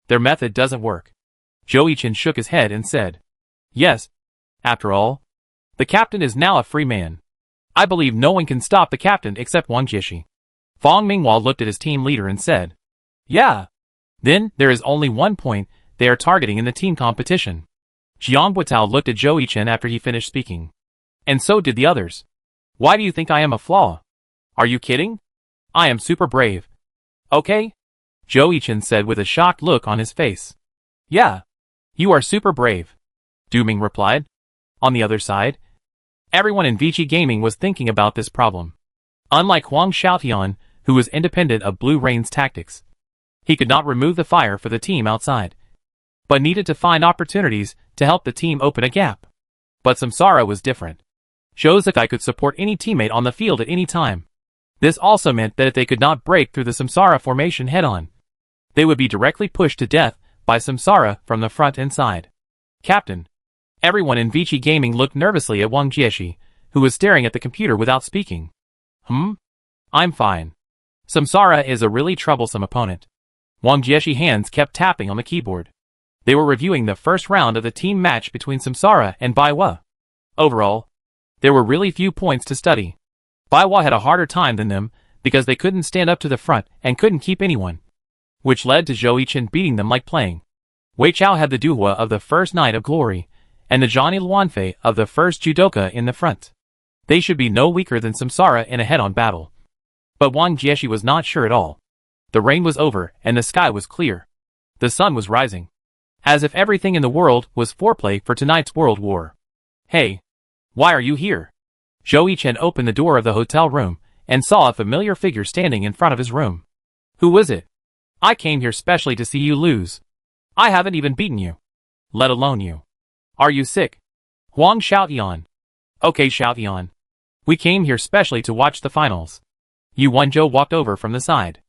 S1: their method doesn't work. Zhou Yichen shook his head and said. Yes. After all, the captain is now a free man. I believe no one can stop the captain except Wang Jieshi. Fang Minghua looked at his team leader and said. Yeah. Then, there is only one point they are targeting in the team competition. Jiang Buitao looked at Zhou Yichen after he finished speaking. And so did the others. Why do you think I am a flaw? Are you kidding? I am super brave. Okay? Zhou Yichen said with a shocked look on his face. Yeah. You are super brave. Du Ming replied. On the other side, everyone in Vici Gaming was thinking about this problem. Unlike Huang Xiaotian, who was independent of Blue Rain's tactics, he could not remove the fire for the team outside, but needed to find opportunities to help the team open a gap. But Samsara was different. Zhou Zikai could support any teammate on the field at any time. This also meant that if they could not break through the Samsara formation head-on, they would be directly pushed to death by Samsara from the front and side. Captain. Everyone in Vici Gaming looked nervously at Wang Jieshi, who was staring at the computer without speaking. I'm fine. Samsara is a really troublesome opponent. Wang Jieshi's hands kept tapping on the keyboard. They were reviewing the first round of the team match between Samsara and Baiwa. Overall, there were really few points to study. Baiwa had a harder time than them because they couldn't stand up to the front and couldn't keep anyone, which led to Zhou Yichen beating them like playing. Wei Chao had the Duhua of the first Night of Glory and the Johnny Luanfei of the first Judoka in the front. They should be no weaker than Samsara in a head-on battle. But Wang Jieshi was not sure at all. The rain was over and the sky was clear. The sun was rising. As if everything in the world was foreplay for tonight's world war. Hey, why are you here? Zhou Yichen opened the door of the hotel room and saw a familiar figure standing in front of his room. Who was it? I came here specially to see you lose. I haven't even beaten you. Let alone you. Are you sick? Huang Xiaotian. Okay, Xiaotian. We came here specially to watch the finals. Yu Wenzhou walked over from the side.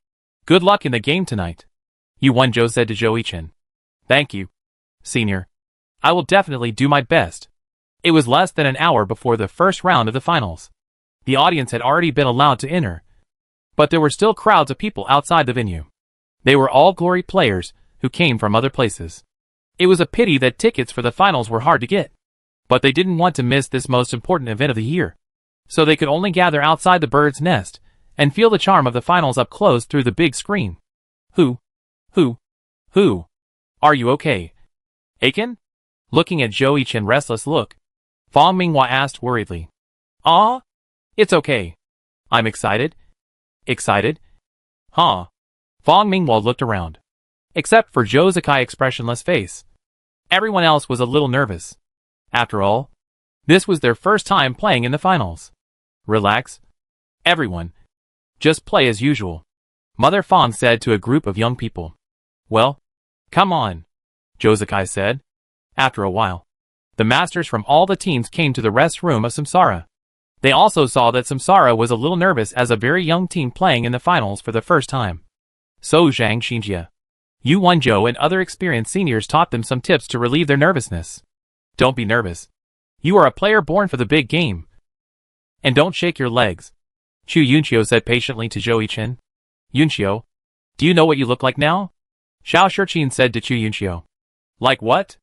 S1: Good luck in the game tonight. Yu Wenzhou said to Zhou Yichen. Thank you, senior. I will definitely do my best. It was less than an hour before the first round of the finals. The audience had already been allowed to enter, but there were still crowds of people outside the venue. They were all Glory players who came from other places. It was a pity that tickets for the finals were hard to get, but they didn't want to miss this most important event of the year, so they could only gather outside the bird's nest and feel the charm of the finals up close through the big screen. Who? Are you okay, Aiken? Looking at Zhou Yichen's restless look, Fang Minghua asked worriedly. Ah? It's okay. I'm excited. Excited? Huh? Fang Minghua looked around. Except for Zhou Zikai's expressionless face. Everyone else was a little nervous. After all, this was their first time playing in the finals. Relax. Everyone. Just play as usual. Mother Fang said to a group of young people. Well, come on, Zhou Zikai said. After a while, the masters from all the teams came to the rest room of Samsara. They also saw that Samsara was a little nervous as a very young team playing in the finals for the first time. So Zhang Xinjie, Yu Wenzhou and other experienced seniors taught them some tips to relieve their nervousness. Don't be nervous. You are a player born for the big game. And don't shake your legs, Chu Yunqiu said patiently to Zhou Yichen. Yunqiu, do you know what you look like now? Xiao Shiqin said to Chu Yunqiu. Like what?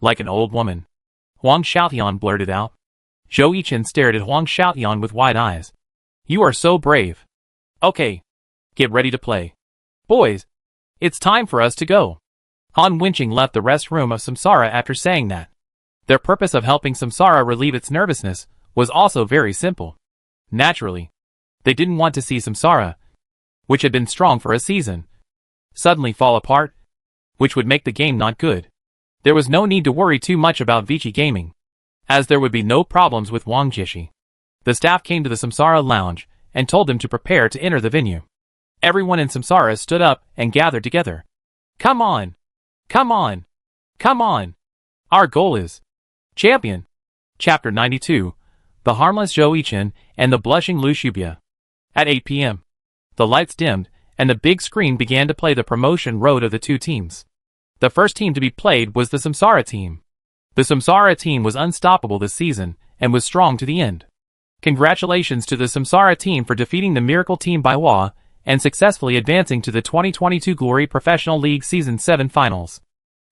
S1: Like an old woman. Huang Xiaotian blurted out. Zhou Yichen stared at Huang Xiaotian with wide eyes. You are so brave. Okay. Get ready to play. Boys, it's time for us to go. Han Wenqing left the rest room of Samsara after saying that. Their purpose of helping Samsara relieve its nervousness was also very simple. Naturally, they didn't want to see Samsara, which had been strong for a season, suddenly fall apart, which would make the game not good. There was no need to worry too much about Vici Gaming, as there would be no problems with Wang Jieshi. The staff came to the Samsara lounge and told them to prepare to enter the venue. Everyone in Samsara stood up and gathered together. Come on! Come on! Come on! Our goal is Champion! Chapter 92, The Harmless Zhou Yichen and the Blushing Lu Shubia. At 8 p.m., the lights dimmed and the big screen began to play the promotion road of the two teams. The first team to be played was the Samsara team. The Samsara team was unstoppable this season and was strong to the end. Congratulations to the Samsara team for defeating the Miracle Team Baiwa and successfully advancing to the 2022 Glory Professional League Season 7 Finals.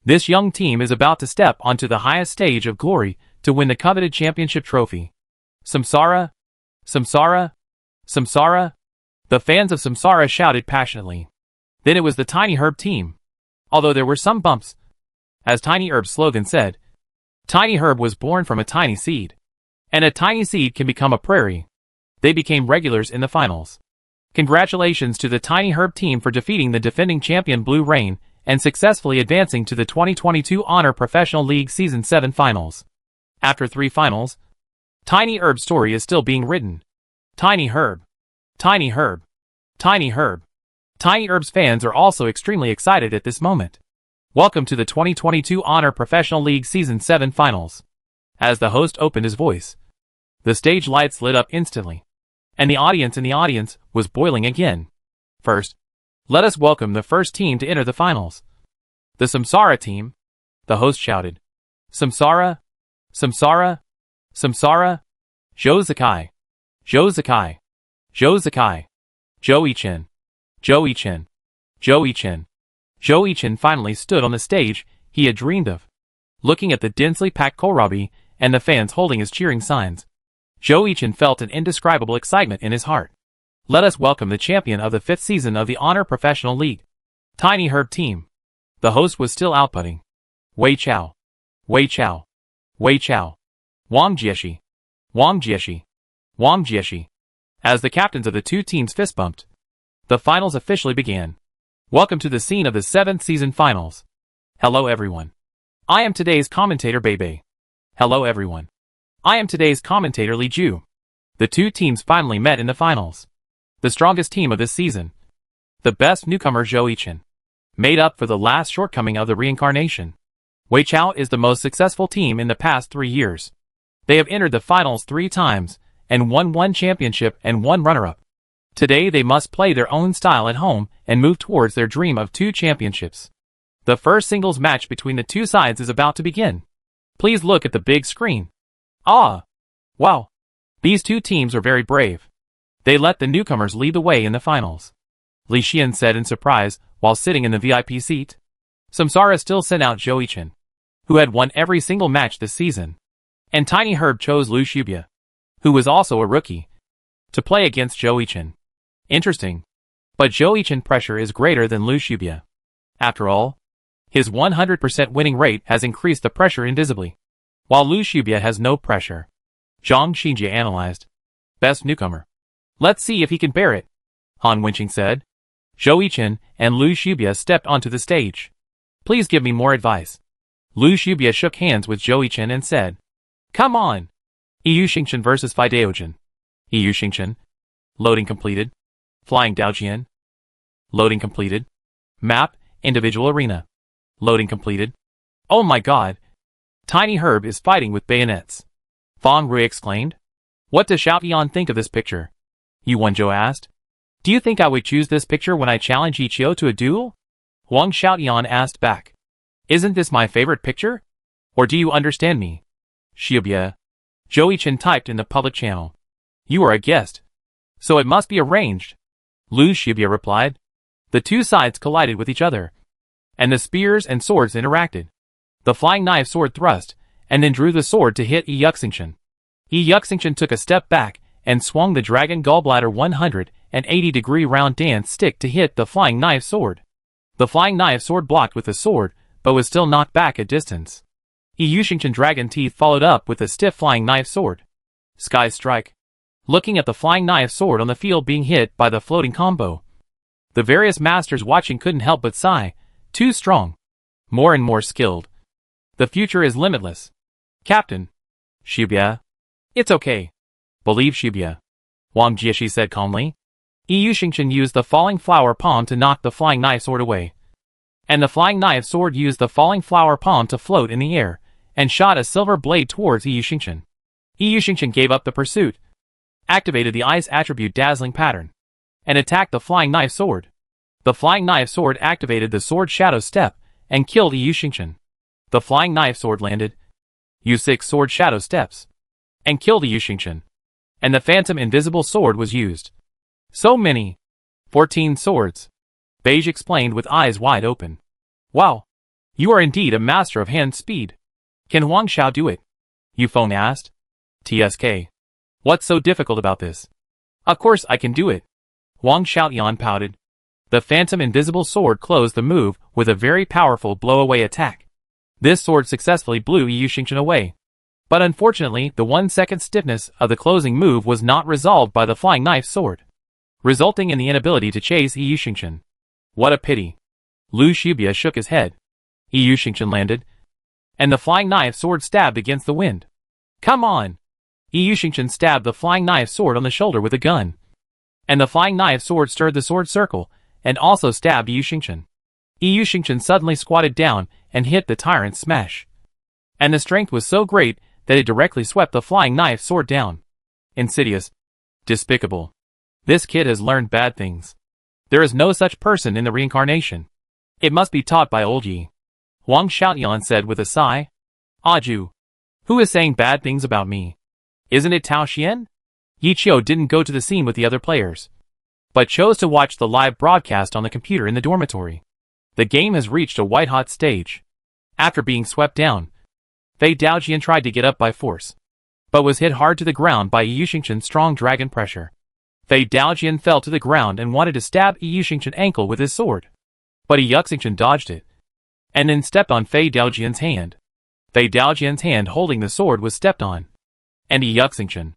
S1: This young team is about to step onto the highest stage of Glory to win the coveted championship trophy. Samsara! Samsara! Samsara! The fans of Samsara shouted passionately. Then it was the Tiny Herb team. Although there were some bumps. As Tiny Herb's slogan said, Tiny Herb was born from a tiny seed. And a tiny seed can become a prairie. They became regulars in the finals. Congratulations to the Tiny Herb team for defeating the defending champion Blue Rain and successfully advancing to the 2022 Honor Professional League Season 7 Finals. After 3 finals, Tiny Herb's story is still being written. Tiny Herb. Tiny Herb. Tiny Herb. Tiny Herb's fans are also extremely excited at this moment. Welcome to the 2022 Honor Professional League Season 7 Finals. As the host opened his voice, the stage lights lit up instantly, and the audience was boiling again. First, let us welcome the first team to enter the finals. The Samsara team, the host shouted. Samsara, Samsara, Samsara, Zhou Zikai, Zhou Zikai, Zhou Zikai, Zhou Yichen, Zhou Yichen, Zhou Yichen. Zhou Yichen finally stood on the stage he had dreamed of. Looking at the densely packed kohlrabi and the fans holding his cheering signs, Zhou Yichen felt an indescribable excitement in his heart. Let us welcome the champion of the 5th season of the Honor Professional League, Tiny Herb Team. The host was still outputting. Wei Chao, Wei Chao, Wei Chao, Wang Jieshi, Wang Jieshi, Wang Jieshi. As the captains of the two teams fist bumped, the finals officially began. Welcome to the scene of the 7th season finals. Hello everyone. I am today's commentator Bebe. Hello everyone. I am today's commentator Li Ju. The two teams finally met in the finals. The strongest team of this season. The best newcomer Zhou Yichen. Made up for the last shortcoming of the reincarnation. Wei Chao is the most successful team in the past 3 years. They have entered the finals 3 times, and won 1 championship and 1 runner-up. Today they must play their own style at home and move towards their dream of 2 championships. The first singles match between the 2 sides is about to begin. Please look at the big screen. Ah! Wow! These 2 teams are very brave. They let the newcomers lead the way in the finals. Li Xian said in surprise while sitting in the VIP seat. Samsara still sent out Zhou Yichen, who had won every single match this season. And Tiny Herb chose Lu Shubia, who was also a rookie, to play against Zhou Yichen. Interesting. But Zhou Yichen pressure is greater than Lu Shubia. After all, his 100% winning rate has increased the pressure invisibly, while Lu Shubia has no pressure. Zhang Xinjie analyzed. Best newcomer. Let's see if he can bear it, Han Wenqing said. Zhou Yichen and Lu Shubia stepped onto the stage. Please give me more advice. Lu Shubia shook hands with Zhou Yichen and said, Come on! Yu Xingchen vs. Fei Daojian. Yu Xingchen. Loading completed. Flying Daojian. Loading completed. Map, individual arena. Loading completed. Oh my god! Tiny Herb is fighting with bayonets. Fang Rui exclaimed. What does Xiaoyan think of this picture? Yu Wenzhou asked. Do you think I would choose this picture when I challenge Yi Qiu to a duel? Wang Xiaoyan asked back. Isn't this my favorite picture? Or do you understand me? Shubia. Zhou Yichen typed in the public channel. You are a guest, so it must be arranged. Lu Shubia replied. The 2 sides collided with each other, and the spears and swords interacted. The flying knife sword thrust, and then drew the sword to hit Yu Xingchen. Yu Xingchen took a step back and swung the dragon gallbladder 180-degree round dance stick to hit the flying knife sword. The flying knife sword blocked with the sword, but was still knocked back a distance. Yu Xingchen dragon teeth followed up with a stiff flying knife sword. Sky strike. Looking at the flying knife sword on the field being hit by the floating combo, the various masters watching couldn't help but sigh. Too strong. More and more skilled. The future is limitless. Captain. Shubia. It's okay. Believe Shubia. Wang Jieshi said calmly. Yu Xingchen used the falling flower palm to knock the flying knife sword away. And the flying knife sword used the falling flower palm to float in the air, and shot a silver blade towards Yu Xingchen. Yu Xingchen gave up the pursuit, activated the ice attribute dazzling pattern, and attacked the flying knife sword. The flying knife sword activated the sword shadow step, and killed Yu Xingchen. The flying knife sword landed, U6 sword shadow steps, and killed Yu Xingchen. And the phantom invisible sword was used. So many. 14 swords. Beige explained with eyes wide open. Wow. You are indeed a master of hand speed. Can Huang Xiao do it? Yufeng asked. TSK. What's so difficult about this? Of course I can do it. Wang Xiaoyan pouted. The phantom invisible sword closed the move with a very powerful blow-away attack. This sword successfully blew Yu Xingchen away. But unfortunately, the 1-second stiffness of the closing move was not resolved by the flying knife sword, resulting in the inability to chase Yu Xingchen. What a pity. Lu Shubia shook his head. Yu Xingchen landed, and the flying knife sword stabbed against the wind. Come on! Yu Xingchen stabbed the flying knife sword on the shoulder with a gun. And the flying knife sword stirred the sword circle, and also stabbed Yu Xingchen. Yu Xingchen suddenly squatted down and hit the tyrant's smash. And the strength was so great that it directly swept the flying knife sword down. Insidious. Despicable. This kid has learned bad things. There is no such person in the reincarnation. It must be taught by old Yi. Wang Xiaoyan said with a sigh. Aju. Who is saying bad things about me? Isn't it Tao Xian? Yi Qiu didn't go to the scene with the other players, but chose to watch the live broadcast on the computer in the dormitory. The game has reached a white-hot stage. After being swept down, Fei Daojian tried to get up by force, but was hit hard to the ground by Yu Xingchen's strong dragon pressure. Fei Daojian fell to the ground and wanted to stab Yu Xingchen's ankle with his sword, but Yu Xingchen dodged it, and then stepped on Fei Daojian's hand. Fei Daojian's hand holding the sword was stepped on, and Yu Xingchen.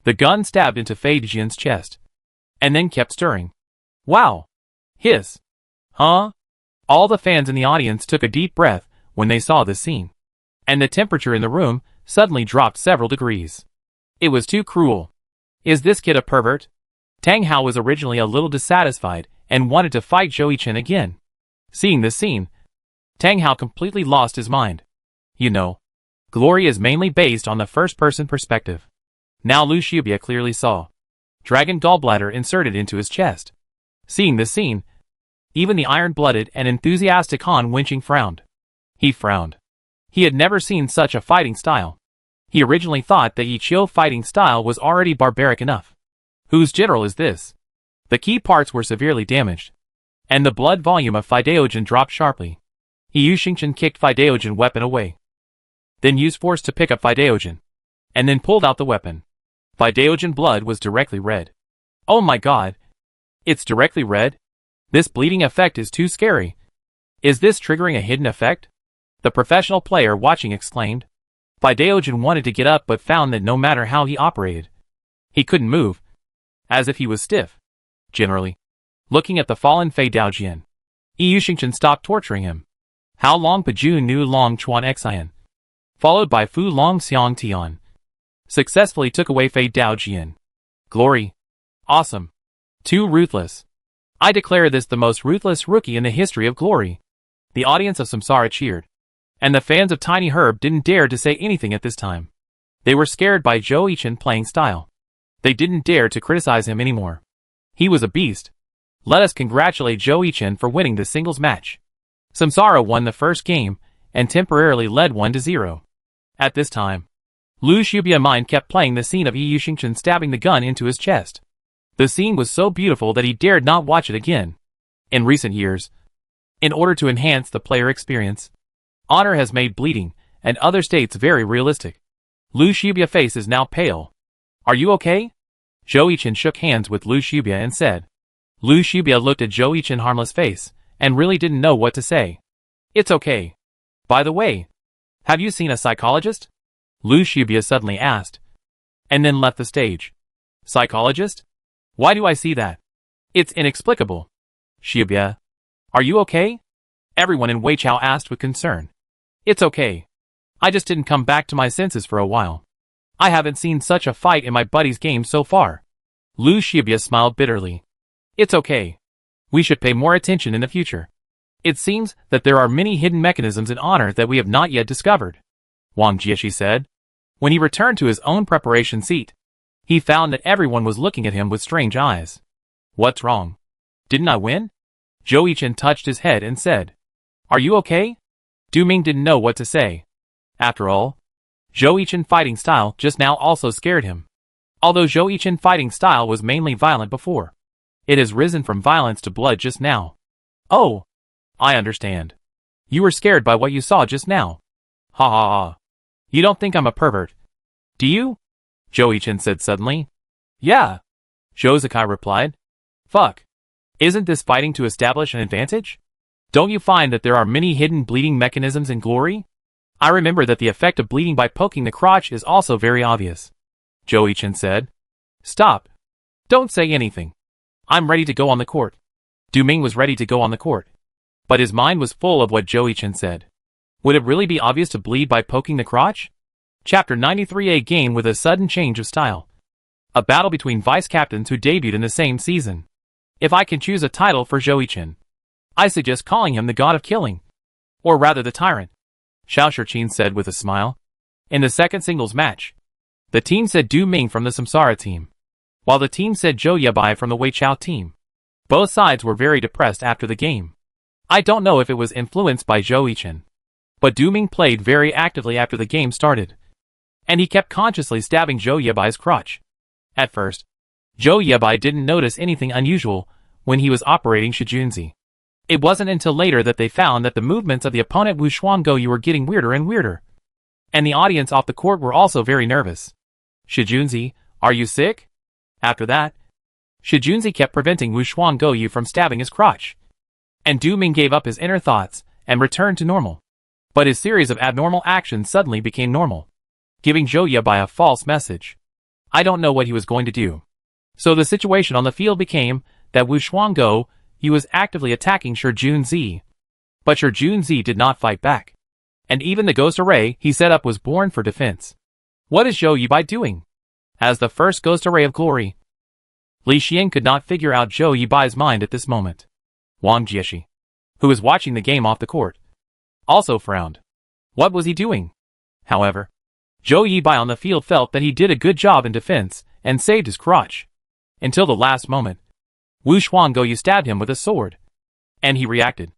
S1: The gun stabbed into Fei Daojian's chest, and then kept stirring. Wow! Hiss! Huh? All the fans in the audience took a deep breath when they saw this scene, and the temperature in the room suddenly dropped several degrees. It was too cruel. Is this kid a pervert? Tang Hao was originally a little dissatisfied and wanted to fight Zhou Yichen again. Seeing this scene, Tang Hao completely lost his mind. You know, Glory is mainly based on the first-person perspective. Now Lu Xiaobia clearly saw dragon gallbladder inserted into his chest. Seeing this scene, even the iron-blooded and enthusiastic Han Wenqing frowned. He frowned. He had never seen such a fighting style. He originally thought that Yi Qiu fighting style was already barbaric enough. Whose general is this? The key parts were severely damaged, and the blood volume of Fideogen dropped sharply. Yu Xingchen kicked Fideogen weapon away, then used force to pick up Fideogen, and then pulled out the weapon. Fideogen blood was directly red. Oh my god! It's directly red? This bleeding effect is too scary. Is this triggering a hidden effect? The professional player watching exclaimed. Fideogen wanted to get up but found that no matter how he operated, he couldn't move, as if he was stiff. Generally, looking at the fallen Fei Daojian, Yu Xingchen stopped torturing him. How Long Paju Nu Long Chuan Xian, followed by Fu Long Xiang Tian, successfully took away Fei Daojian. Glory. Awesome. Too ruthless. I declare this the most ruthless rookie in the history of Glory. The audience of Samsara cheered, and the fans of Tiny Herb didn't dare to say anything at this time. They were scared by Zhou Yichen playing style. They didn't dare to criticize him anymore. He was a beast. Let us congratulate Zhou Yichen for winning the singles match. Samsara won the first game, and temporarily led 1-0. At this time, Lu Xiaobia's mind kept playing the scene of Yu Xingchen stabbing the gun into his chest. The scene was so beautiful that he dared not watch it again. In recent years, in order to enhance the player experience, Honor has made bleeding and other states very realistic. Lu Xiaobia's face is now pale. Are you okay? Zhou Yichen shook hands with Lu Xiaobia and said. Lu Xiaobia looked at Zhou Yichen's harmless face and really didn't know what to say. It's okay. By the way, have you seen a psychologist? Lu Xiaobia suddenly asked, and then left the stage. Psychologist? Why do I see that? It's inexplicable. Xiaobia, are you okay? Everyone in Weichao asked with concern. It's okay. I just didn't come back to my senses for a while. I haven't seen such a fight in my buddy's game so far. Lu Xiaobia smiled bitterly. It's okay. We should pay more attention in the future. It seems that there are many hidden mechanisms in Honor that we have not yet discovered. Wang Jieshi said. When he returned to his own preparation seat, he found that everyone was looking at him with strange eyes. What's wrong? Didn't I win? Zhou Yichen touched his head and said. Are you okay? Du Ming didn't know what to say. After all, Zhou Yichen's fighting style just now also scared him. Although Zhou Yichen's fighting style was mainly violent before, it has risen from violence to blood just now. Oh, I understand. You were scared by what you saw just now. Ha ha ha. You don't think I'm a pervert, do you? Zhou Yichen said suddenly. Yeah. Zhou Zikai replied. Fuck. Isn't this fighting to establish an advantage? Don't you find that there are many hidden bleeding mechanisms in Glory? I remember that the effect of bleeding by poking the crotch is also very obvious. Zhou Yichen said. Stop. Don't say anything. I'm ready to go on the court. Du Ming was ready to go on the court, but his mind was full of what Zhou Yichen said. Would it really be obvious to bleed by poking the crotch? Chapter 93. A game with a sudden change of style. A battle between vice-captains who debuted in the same season. If I can choose a title for Zhou Yichen, I suggest calling him the God of Killing. Or rather the Tyrant. Xiao Shiqin said with a smile. In the second singles match, the team said Du Ming from the Samsara team, while the team said Zhou Yabai from the Weichao team. Both sides were very depressed after the game. I don't know if it was influenced by Zhou Yichen, but Du Ming played very actively after the game started, and he kept consciously stabbing Zhou Yabai's crotch. At first, Zhou Yabai didn't notice anything unusual when he was operating Shijunzi. It wasn't until later that they found that the movements of the opponent Wu Shuangguoyu were getting weirder and weirder. And the audience off the court were also very nervous. Shijunzi, are you sick? After that, Shijunzi kept preventing Wu Shuangguoyu from stabbing his crotch. And Du Ming gave up his inner thoughts and returned to normal. But his series of abnormal actions suddenly became normal, giving Zhou Yabai a false message. I don't know what he was going to do. So the situation on the field became that Wu Shuangguoyu was actively attacking Shi Junzi. But Shi Junzi did not fight back. And even the ghost array he set up was born for defense. What is Zhou Yabai doing? As the first ghost array of Glory, Li Xian could not figure out Zhou Yibai's mind at this moment. Wang Jieshi, who was watching the game off the court, also frowned. What was he doing? However, Zhou Yibai on the field felt that he did a good job in defense and saved his crotch. Until the last moment, Wu Xuangoyu stabbed him with a sword. And he reacted.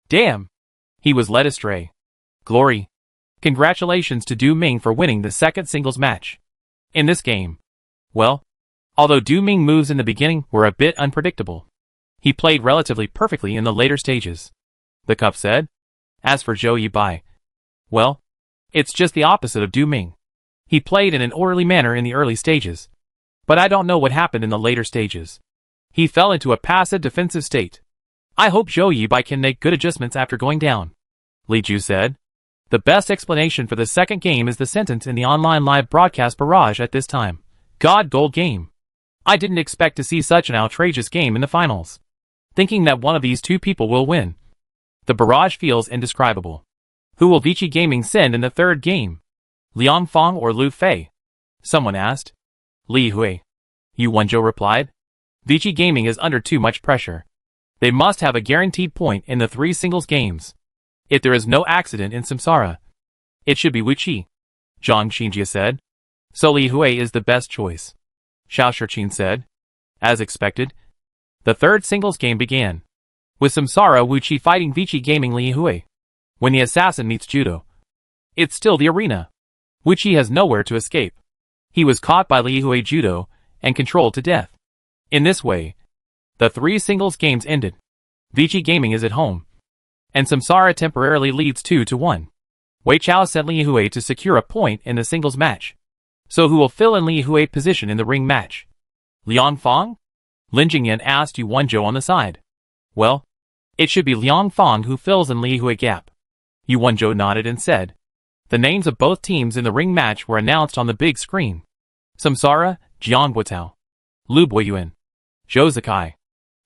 S1: Damn! He was led astray. Glory! Congratulations to Du Ming for winning the second singles match. In this game, well, although Du Ming moves in the beginning were a bit unpredictable, he played relatively perfectly in the later stages. The cup said. As for Zhou Yibai, well, it's just the opposite of Du Ming. He played in an orderly manner in the early stages, but I don't know what happened in the later stages. He fell into a passive defensive state. I hope Zhou Yibai can make good adjustments after going down. Li Ju said. The best explanation for the second game is the sentence in the online live broadcast barrage at this time. God gold game. I didn't expect to see such an outrageous game in the finals. Thinking that one of these two people will win. The barrage feels indescribable. Who will Vici Gaming send in the third game? Liang Fong or Lu Fei? Someone asked. Li Hui. Yu Wenzhou replied. Vici Gaming is under too much pressure. They must have a guaranteed point in the 3 singles games. If there is no accident in Samsara, it should be Wu Qi. Zhang Xinjie said. So Li Hui is the best choice. Xiao Shiqin said. As expected, the third singles game began, with Samsara Wu Qi fighting Vici Gaming Li Hui. When the assassin meets judo, it's still the arena. Wu Qi has nowhere to escape. He was caught by Li Hui judo and controlled to death. In this way, the 3 singles games ended. Vici Gaming is at home, and Samsara temporarily leads 2-1. Wei Chao sent Li Hui to secure a point in the singles match. So who will fill in Li Hui's position in the ring match? Liang Fong? Lin Jingyan asked Yu Wenzhou on the side. Well, it should be Liang Fong who fills in Li Hui gap. Yu Wenzhou nodded and said. The names of both teams in the ring match were announced on the big screen. Samsara, Jiang Guotao. Lu Boyuan. Zhou Zikai.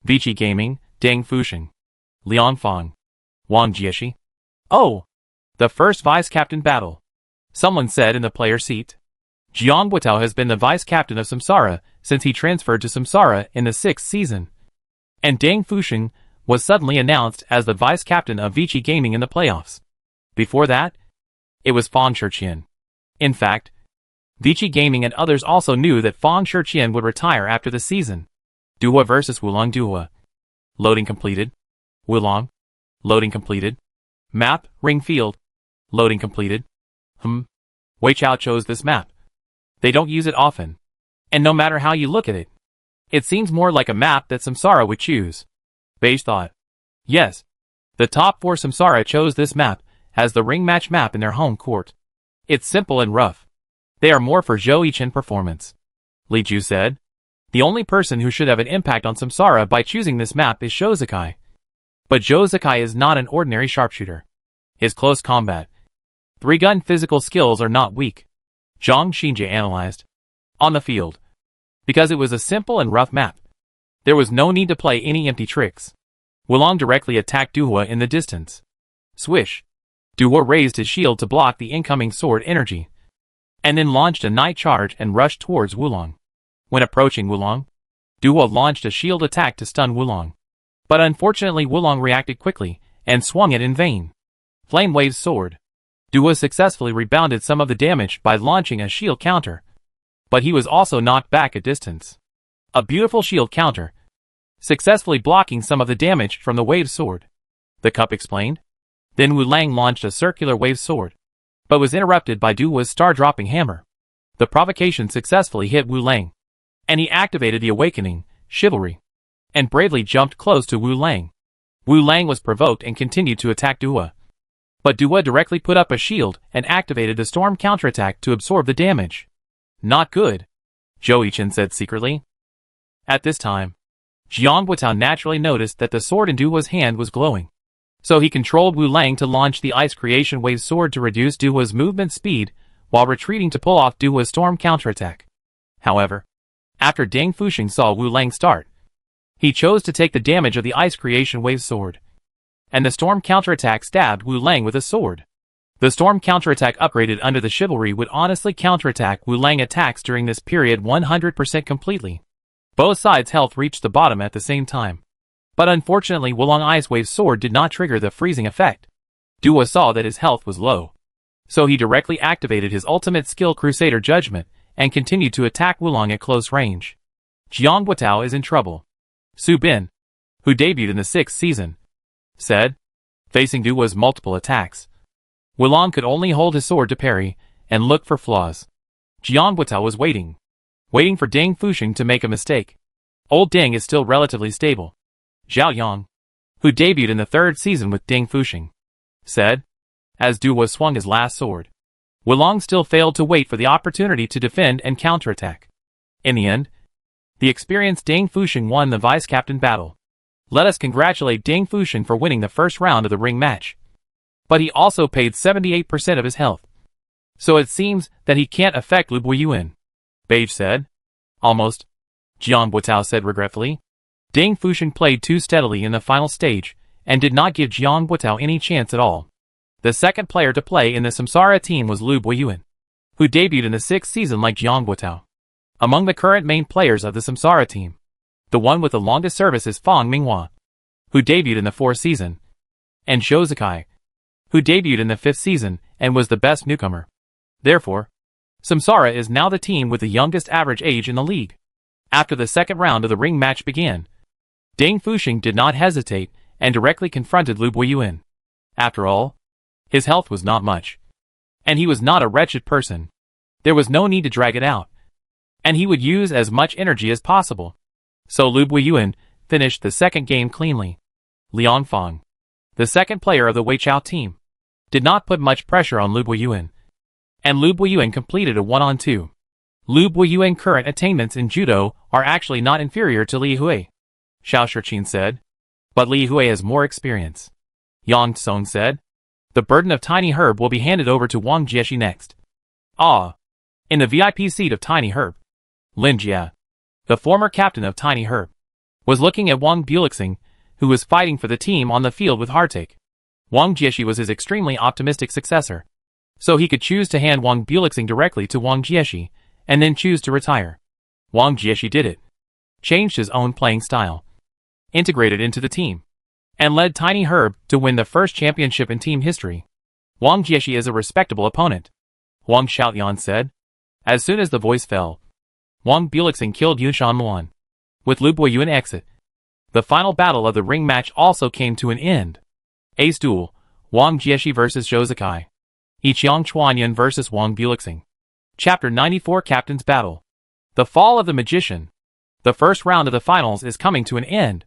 S1: Vici Gaming, Deng Fusheng. Liang Fong. Wang Jieshi. Oh! The first vice-captain battle. Someone said in the player seat. Jiang Guotao has been the vice-captain of Samsara since he transferred to Samsara in the 6th season. And Deng Fusheng was suddenly announced as the vice-captain of Vici Gaming in the playoffs. Before that, it was Fang Shiqian. In fact, Vici Gaming and others also knew that Fang Shiqian would retire after the season. Duhua vs Wulong Duhua. Loading completed. Wulong. Loading completed. Map, Ring Field. Loading completed. Wei Chao chose this map. They don't use it often. And no matter how you look at it, it seems more like a map that Samsara would choose. Beige thought. Yes. The top 4 Samsara chose this map as the ring match map in their home court. It's simple and rough. They are more for Zhou Yichen performance. Li Ju said. The only person who should have an impact on Samsara by choosing this map is Zhou Zikai. But Zhou Zikai is not an ordinary sharpshooter. His close combat, 3-gun physical skills are not weak. Zhang Xinjie analyzed. On the field. Because it was a simple and rough map, there was no need to play any empty tricks. Wulong directly attacked Duhua in the distance. Swish. Duhua raised his shield to block the incoming sword energy, and then launched a night charge and rushed towards Wulong. When approaching Wulong, Duhua launched a shield attack to stun Wulong. But unfortunately Wulong reacted quickly, and swung it in vain. Flame Wave's sword. Duhua successfully rebounded some of the damage by launching a shield counter. But he was also knocked back a distance. A beautiful shield counter, successfully blocking some of the damage from the Wave sword. The cup explained. Then Wu Lang launched a circular Wave sword, but was interrupted by Duhua's star-dropping hammer. The provocation successfully hit Wu Lang, and he activated the awakening, Chivalry, and bravely jumped close to Wu Lang. Wu Lang was provoked and continued to attack Duhua. But Duhua directly put up a shield and activated the storm counterattack to absorb the damage. Not good, Zhou Yichen said secretly. At this time, Jiang Guotao naturally noticed that the sword in Duhua's hand was glowing. So he controlled Wu Lang to launch the Ice Creation Wave sword to reduce Duhua's movement speed while retreating to pull off Duhua's storm counterattack. However, after Deng Fusheng saw Wu Lang start, he chose to take the damage of the Ice Creation Wave sword. And the storm counterattack stabbed Wu Lang with a sword. The storm counterattack upgraded under the Chivalry would honestly counterattack Wu Lang attacks during this period 100% completely. Both sides' health reached the bottom at the same time. But unfortunately Wulong Ice Wave sword did not trigger the freezing effect. Duhua saw that his health was low. So he directly activated his ultimate skill Crusader Judgment and continued to attack Wulong at close range. Jiang Buitao is in trouble. Su Bin, who debuted in the 6th season, said. Facing Du Wu's multiple attacks, Wulong could only hold his sword to parry and look for flaws. Jiang Buitao was waiting for Ding Fuxing to make a mistake. Old Ding is still relatively stable. Zhao Yang, who debuted in the 3rd season with Ding Fuxing, said, as Du Wu swung his last sword. Wulong still failed to wait for the opportunity to defend and counterattack. In the end, the experienced Ding Fuxing won the vice-captain battle. Let us congratulate Ding Fuxing for winning the first round of the ring match. But he also paid 78% of his health. So it seems that he can't affect Lu Buiyuan. Beige said. Almost. Jiang Buitao said regretfully. Ding Fuxing played too steadily in the final stage, and did not give Jiang Buitao any chance at all. The second player to play in the Samsara team was Lu Buiyuan, who debuted in the 6th season like Jiang Buitao. Among the current main players of the Samsara team, the one with the longest service is Fang Minghua, who debuted in the 4th season, and Zhou Zikai, who debuted in the 5th season and was the best newcomer. Therefore, Samsara is now the team with the youngest average age in the league. After the second round of the ring match began, Ding Fuxing did not hesitate and directly confronted Lu Buiyuan. After all, his health was not much, and he was not a wretched person. There was no need to drag it out, and he would use as much energy as possible. So Lu Buiyuan finished the second game cleanly. Liang Fang, the second player of the Weichao team, did not put much pressure on Lu Buiyuan, and Lu Buiyuan completed a 1-on-2. Lu Buiyuan's current attainments in judo are actually not inferior to Li Hui, Xiao Shiqin said. But Li Hui has more experience. Yang Song said. The burden of Tiny Herb will be handed over to Wang Jieshi next. In the VIP seat of Tiny Herb, Lin Jia, the former captain of Tiny Herb, was looking at Wang Bulixing, who was fighting for the team on the field with heartache. Wang Jieshi was his extremely optimistic successor, so he could choose to hand Wang Bulixing directly to Wang Jieshi, and then choose to retire. Wang Jieshi did it, changed his own playing style, integrated into the team, and led Tiny Herb to win the first championship in team history. Wang Jieshi is a respectable opponent, Wang Xiaoyan said. As soon as the voice fell, Wang Bulixing killed Yunshan Luan. With Lu Buiyuan exit, the final battle of the ring match also came to an end. Ace duel, Wang Jieshi vs Zhou Zikai. Yiqiang Chuanyan vs Wang Bulixing. Chapter 94 Captain's Battle. The Fall of the Magician. The first round of the finals is coming to an end,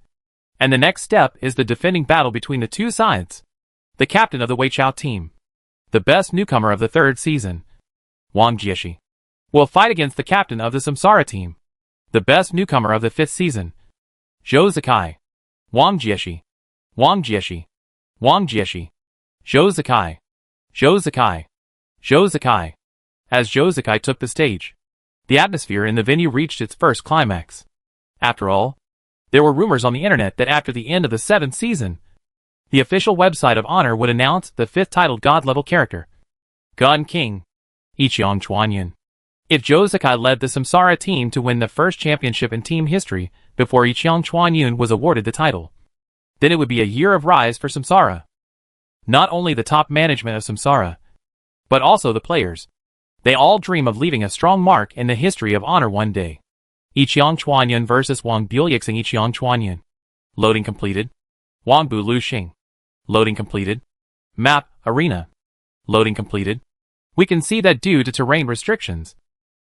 S1: and the next step is the defending battle between the two sides. The captain of the Weichao team, the best newcomer of the 3rd season, Wang Jieshi, will fight against the captain of the Samsara team, the best newcomer of the 5th season, Zhou Zikai. Wang Jieshi, Wang Jieshi, Wang Jieshi, Zhou Zikai, Zhou Zikai, Zhou Zikai. As Zhou Zikai took the stage, the atmosphere in the venue reached its first climax. After all, there were rumors on the internet that after the end of the 7th season, the official website of Honor would announce the 5th titled God-level character, Gun King, Yiqiang Chuanyan. If Zhou Zikai led the Samsara team to win the first championship in team history before Yiqiang Chuanyan was awarded the title, then it would be a year of rise for Samsara. Not only the top management of Samsara, but also the players. They all dream of leaving a strong mark in the history of Honor one day. Yiqiang Chuanyan vs Wang Bulixing. Yiqiang Chuanyan. Loading completed. Wang Bu Lu Xing. Loading completed. Map, Arena. Loading completed. We can see that due to terrain restrictions,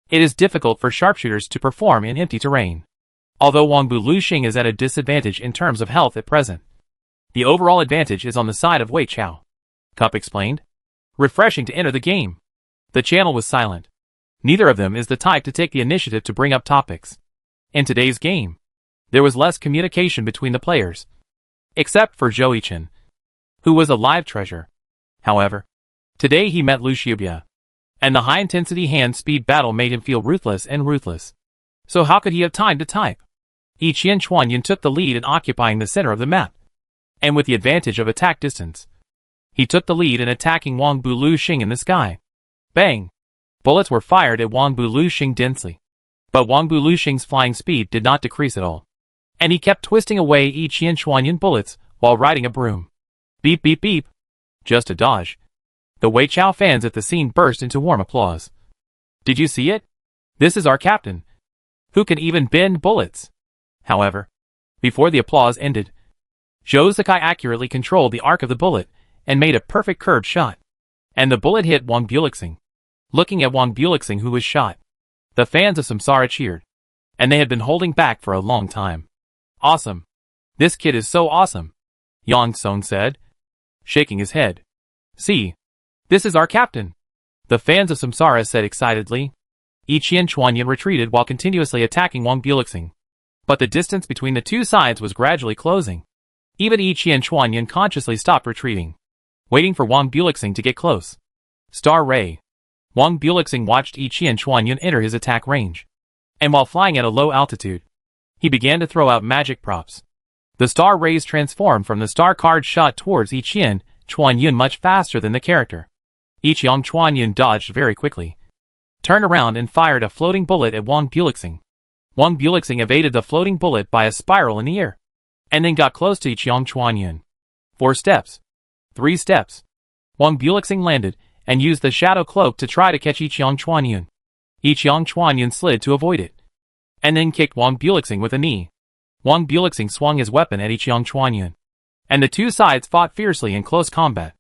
S1: it is difficult for sharpshooters to perform in empty terrain. Although Wang Bu Lu Xing is at a disadvantage in terms of health at present, the overall advantage is on the side of Weichao. Cup explained. Refreshing to enter the game. The channel was silent. Neither of them is the type to take the initiative to bring up topics. In today's game, there was less communication between the players, except for Zhou Yichen, who was a live treasure. However, today he met Lu Xiubia, and the high-intensity hand-speed battle made him feel ruthless and ruthless. So how could he have time to type? Yiqiang Chuanyan took the lead in occupying the center of the map, and with the advantage of attack distance, he took the lead in attacking Wang Bu Lu Xing in the sky. Bang! Bullets were fired at Wang Bu Lu Xing densely, but Wang Bu Lu Xing's flying speed did not decrease at all, and he kept twisting away Yiqiang Chuanyan bullets while riding a broom. Beep beep beep. Just a dodge. The Wei Chao fans at the scene burst into warm applause. Did you see it? This is our captain. Who can even bend bullets? However, before the applause ended, Zhou Zikai accurately controlled the arc of the bullet and made a perfect curved shot. And the bullet hit Wang Bulixing. Looking at Wang Bulixing, who was shot, the fans of Samsara cheered. And they had been holding back for a long time. Awesome. This kid is so awesome, Yang Song said, shaking his head. See, this is our captain, the fans of Samsara said excitedly. Yi Qian Chuanyan retreated while continuously attacking Wang Bulixing. But the distance between the two sides was gradually closing. Even Yi Qian Chuanyan consciously stopped retreating, waiting for Wang Bulixing to get close. Star Ray. Wang Bulixing watched Yi Qian Chuanyan enter his attack range. And while flying at a low altitude, he began to throw out magic props. The star rays transformed from the star card shot towards Yi Qian Chuanyan much faster than the character. Yi Qian Chuanyan dodged very quickly, turned around and fired a floating bullet at Wang Bulixing. Wang Bulixing evaded the floating bullet by a spiral in the air, and then got close to Yi Qian Chuanyan. 4 steps. 3 steps. Wang Bulixing landed and used the shadow cloak to try to catch Yi Qian Chuanyan. Yi Qian Chuanyan slid to avoid it, and then kicked Wang Bulixing with a knee. Wang Bulixing swung his weapon at Yi Qian Chuanyan, and the two sides fought fiercely in close combat.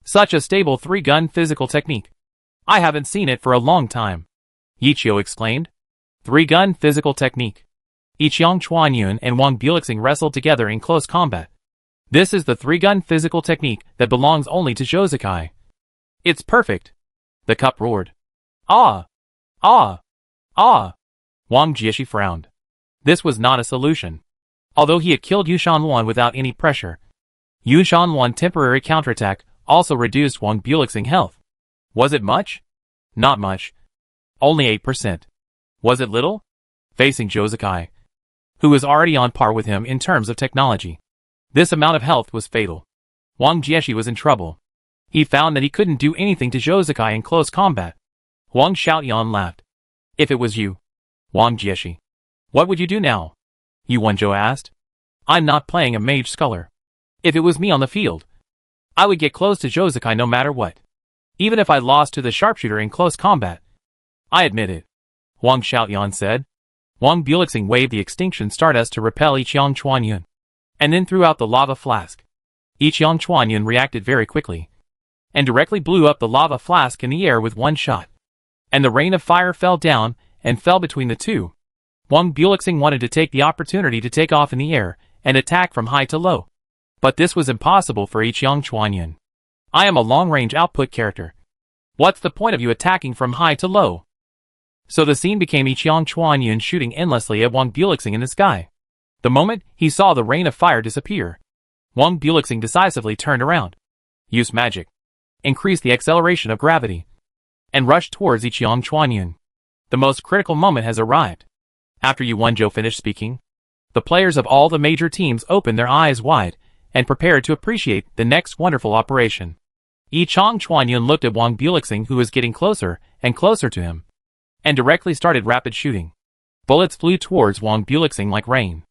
S1: Such a stable 3-gun physical technique. I haven't seen it for a long time, Yi Qiu exclaimed. 3-gun physical technique. Yi Qian Chuanyan and Wang Bulixing wrestled together in close combat. This is the 3-gun physical technique that belongs only to Zhou Zikai. It's perfect, the cup roared. Ah! Ah! Ah! Wang Jieshi frowned. This was not a solution. Although he had killed Yu Shanluan without any pressure, Yu Shanluan's temporary counterattack also reduced Wang Bulixing's health. Was it much? Not much. Only 8%. Was it little? Facing Zhou Zikai, who was already on par with him in terms of technology, this amount of health was fatal. Wang Jieshi was in trouble. He found that he couldn't do anything to Zhou Zikai in close combat. Wang Xiaoyan laughed. If it was you, Wang Jieshi, what would you do now? Yu Wenzhou asked. I'm not playing a mage scholar. If it was me on the field, I would get close to Zhou Zikai no matter what. Even if I lost to the sharpshooter in close combat. I admit it, Wang Xiaoyan said. Wang Bulixing waved the extinction stardust to repel Yi Qian Chuanyan, and then threw out the lava flask. Yi Qian Chuanyan reacted very quickly, and directly blew up the lava flask in the air with one shot. And the rain of fire fell down and fell between the two. Wang Bulixing wanted to take the opportunity to take off in the air and attack from high to low. But this was impossible for Yi Qian Chuanyan. I am a long-range output character. What's the point of you attacking from high to low? So the scene became Yi Qian Chuanyan shooting endlessly at Wang Bulixing in the sky. The moment he saw the rain of fire disappear, Wang Bulixing decisively turned around, used magic, increased the acceleration of gravity, and rushed towards Yi Qian Chuanyan. The most critical moment has arrived. After Yu Wenzhou finished speaking, the players of all the major teams opened their eyes wide and prepared to appreciate the next wonderful operation. Yi Qian Chuanyan looked at Wang Bulixing, who was getting closer and closer to him, and directly started rapid shooting. Bullets flew towards Wang Bulixing like rain.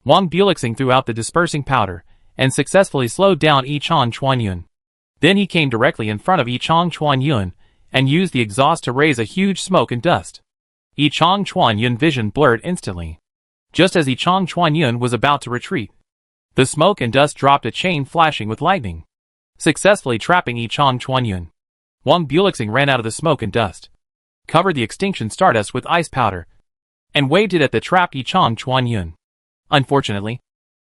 S1: Wang Bulixing threw out the dispersing powder and successfully slowed down Yi Qian Chuanyan. Then he came directly in front of Yi Qian Chuanyan and used the exhaust to raise a huge smoke and dust. Yi Qian Chuanyan's vision blurred instantly. Just as Yi Qian Chuanyan was about to retreat, the smoke and dust dropped a chain flashing with lightning, successfully trapping Yi Qian Chuanyan. Wang Bulixing ran out of the smoke and dust, covered the extinction stardust with ice powder, and waved it at the trapped Yi Qian Chuanyan. Unfortunately,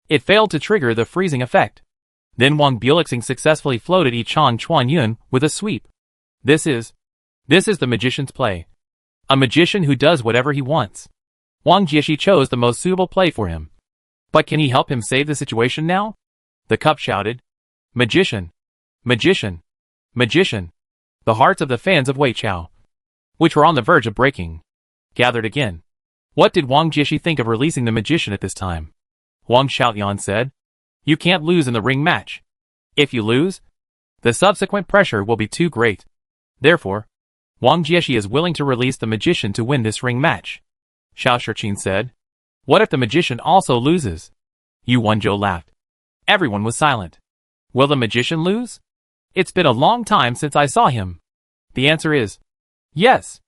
S1: it failed to trigger the freezing effect. Then Wang Bulixing successfully floated Yi Qian Chuanyan with a sweep. This is the magician's play. A magician who does whatever he wants. Wang Jieshi chose the most suitable play for him. But can he help him save the situation now? The cup shouted. Magician! Magician! Magician! The hearts of the fans of Wei Chao, which were on the verge of breaking, gathered again. What did Wang Jieshi think of releasing the magician at this time? Wang Xiaoyan said. You can't lose in the ring match. If you lose, the subsequent pressure will be too great. Therefore, Wang Jieshi is willing to release the magician to win this ring match. Xiao Shiqin said. What if the magician also loses? Yu Wenzhou laughed. Everyone was silent. Will the magician lose? It's been a long time since I saw him. The answer is yes.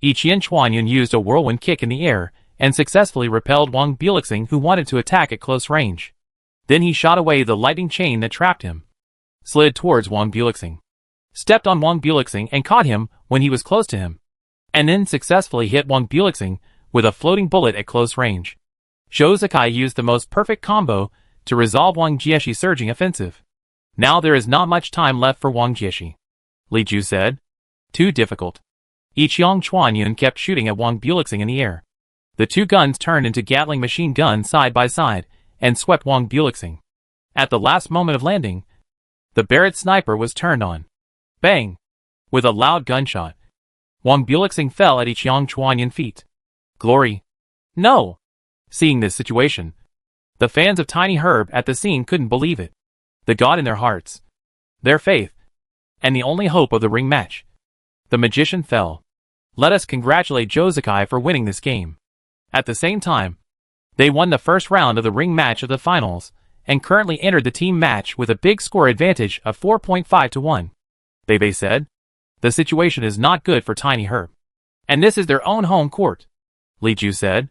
S1: Qian Chuanyun used a whirlwind kick in the air and successfully repelled Wang Bulixing, who wanted to attack at close range. Then he shot away the lightning chain that trapped him, slid towards Wang Bulixing, stepped on Wang Bulixing and caught him when he was close to him, and then successfully hit Wang Bulixing with a floating bullet at close range. Zhou Zikai used the most perfect combo to resolve Wang Jieshi's surging offensive. Now there is not much time left for Wang Jieshi, Li Ju said. Too difficult. Yiqiang Chuanyun kept shooting at Wang Bulixing in the air. The two guns turned into Gatling machine guns side by side and swept Wang Bulixing. At the last moment of landing, the Barrett sniper was turned on. Bang! With a loud gunshot, Wang Bulixing fell at Yiqiang Chuanyun's feet. Glory! No! Seeing this situation, the fans of Tiny Herb at the scene couldn't believe it. The god in their hearts, their faith, and the only hope of the ring match. The magician fell. Let us congratulate Zhou Zikai for winning this game. At the same time, they won the first round of the ring match of the finals, and currently entered the team match with a big score advantage of 4.5 to 1. Bebe said, the situation is not good for Tiny Herb. And this is their own home court. Li Ju said.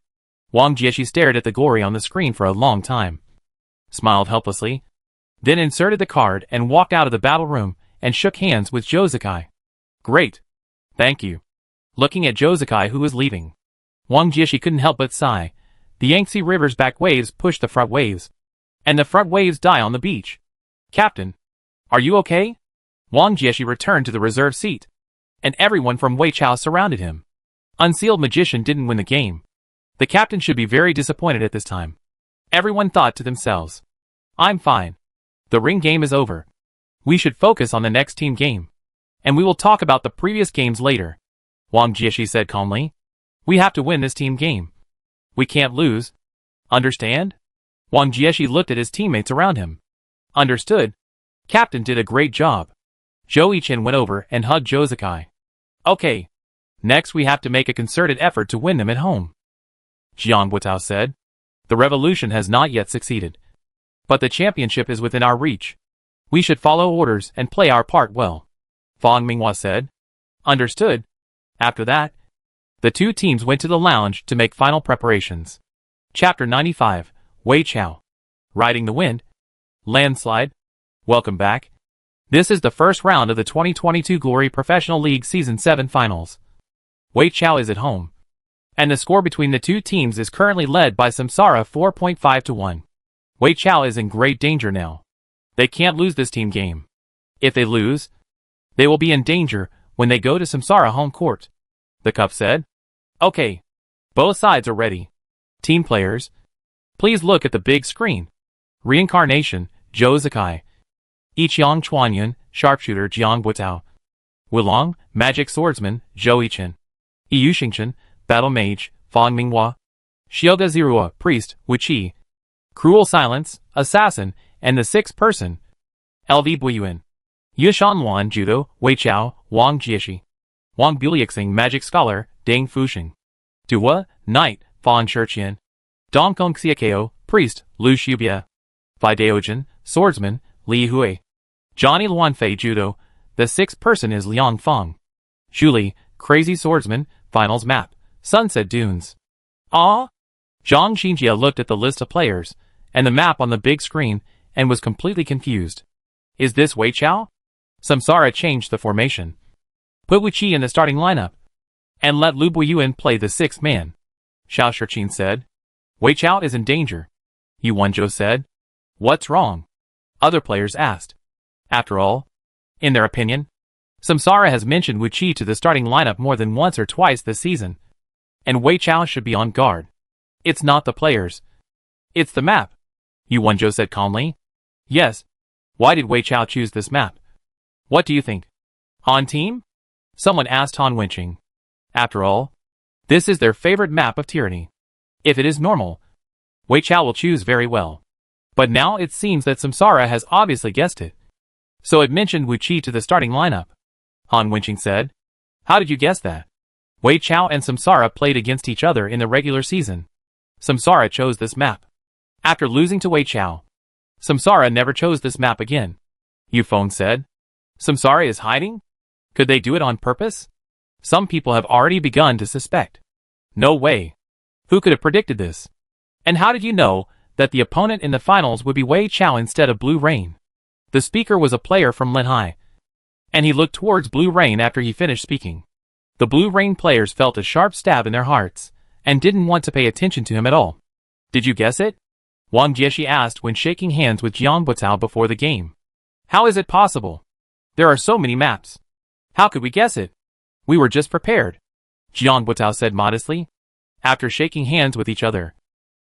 S1: Wang Jieshi stared at the glory on the screen for a long time, smiled helplessly, then inserted the card and walked out of the battle room and shook hands with Zhou Zikai. Great. Thank you. Looking at Zhou Zikai, who was leaving, Wang Jieshi couldn't help but sigh. The Yangtze River's back waves push the front waves, and the front waves die on the beach. Captain, are you okay? Wang Jieshi returned to the reserve seat, and everyone from Weichao surrounded him. Unsealed Magician didn't win the game. The captain should be very disappointed at this time. Everyone thought to themselves, I'm fine. The ring game is over. We should focus on the next team game, and we will talk about the previous games later. Wang Jieshi said calmly. We have to win this team game. We can't lose. Understand? Wang Jieshi looked at his teammates around him. Understood. Captain did a great job. Zhou Yichen went over and hugged Zhou Zikai. Okay. Next we have to make a concerted effort to win them at home. Jiang Butao said. The revolution has not yet succeeded, but the championship is within our reach. We should follow orders and play our part well. Fang Minghua said. Understood. After that, the two teams went to the lounge to make final preparations. Chapter 95, Wei Chao. Riding the wind. Landslide. Welcome back. This is the first round of the 2022 Glory Professional League Season 7 Finals. Wei Chao is at home, and the score between the two teams is currently led by Samsara 4.5 to 1. Wei Chao is in great danger now. They can't lose this team game. If they lose, they will be in danger when they go to Samsara home court. The cup said. Okay. Both sides are ready. Team players, please look at the big screen. Reincarnation, Zhou Zikai. Yiqiang Chuanyun, Sharpshooter Jiang Butao. Wilong, Magic Swordsman, Zhou Yichen. Yu Xingchen, Battle Mage, Fang Minghua. Xioga Zirua, Priest, Wu Qi. Cruel Silence, Assassin, and the sixth person, LV Buyuan. Yushan Luan, Judo, Wei Chao, Wang Jieshi. Wang Bulixing, Magic Scholar, Deng Fuxing. Dua, Knight, Fan Shiqian. Dongkong Xiakeo, Priest, Lu Xubia. Fideogen, Swordsman, Li Hui. Johnny Luanfei, Judo. The sixth person is Liang Feng. Zhuli, Crazy Swordsman, Finals Map, Sunset Dunes. Ah? Zhang Xinjia looked at the list of players and the map on the big screen and was completely confused. Is this Wei Chao? Samsara changed the formation. Put Wu Qi in the starting lineup, and let Lu Buiyuan play the sixth man. Xiao Shiqin said. Wei Chao is in danger. Yu Wenzhou said. What's wrong? Other players asked. After all, in their opinion, Samsara has mentioned Wu Qi to the starting lineup more than once or twice this season, and Wei Chao should be on guard. It's not the players. It's the map. Yu Wenzhou said calmly. Yes. Why did Wei Chao choose this map? What do you think? On team? Someone asked Han Wenqing. After all, this is their favorite map of tyranny. If it is normal, Wei Chao will choose very well. But now it seems that Samsara has obviously guessed it. So it mentioned Wu Qi to the starting lineup. Han Wenqing said. How did you guess that? Wei Chao and Samsara played against each other in the regular season. Samsara chose this map. After losing to Wei Chao, Samsara never chose this map again. Yu Feng said. Samsara is hiding? Could they do it on purpose? Some people have already begun to suspect. No way. Who could have predicted this? And how did you know that the opponent in the finals would be Wei Chao instead of Blue Rain? The speaker was a player from Linhai, and he looked towards Blue Rain after he finished speaking. The Blue Rain players felt a sharp stab in their hearts, and didn't want to pay attention to him at all. Did you guess it? Wang Jieshi asked when shaking hands with Jiang Butao before the game. How is it possible? There are so many maps. How could we guess it? We were just prepared, Jiang Butao said modestly. After shaking hands with each other,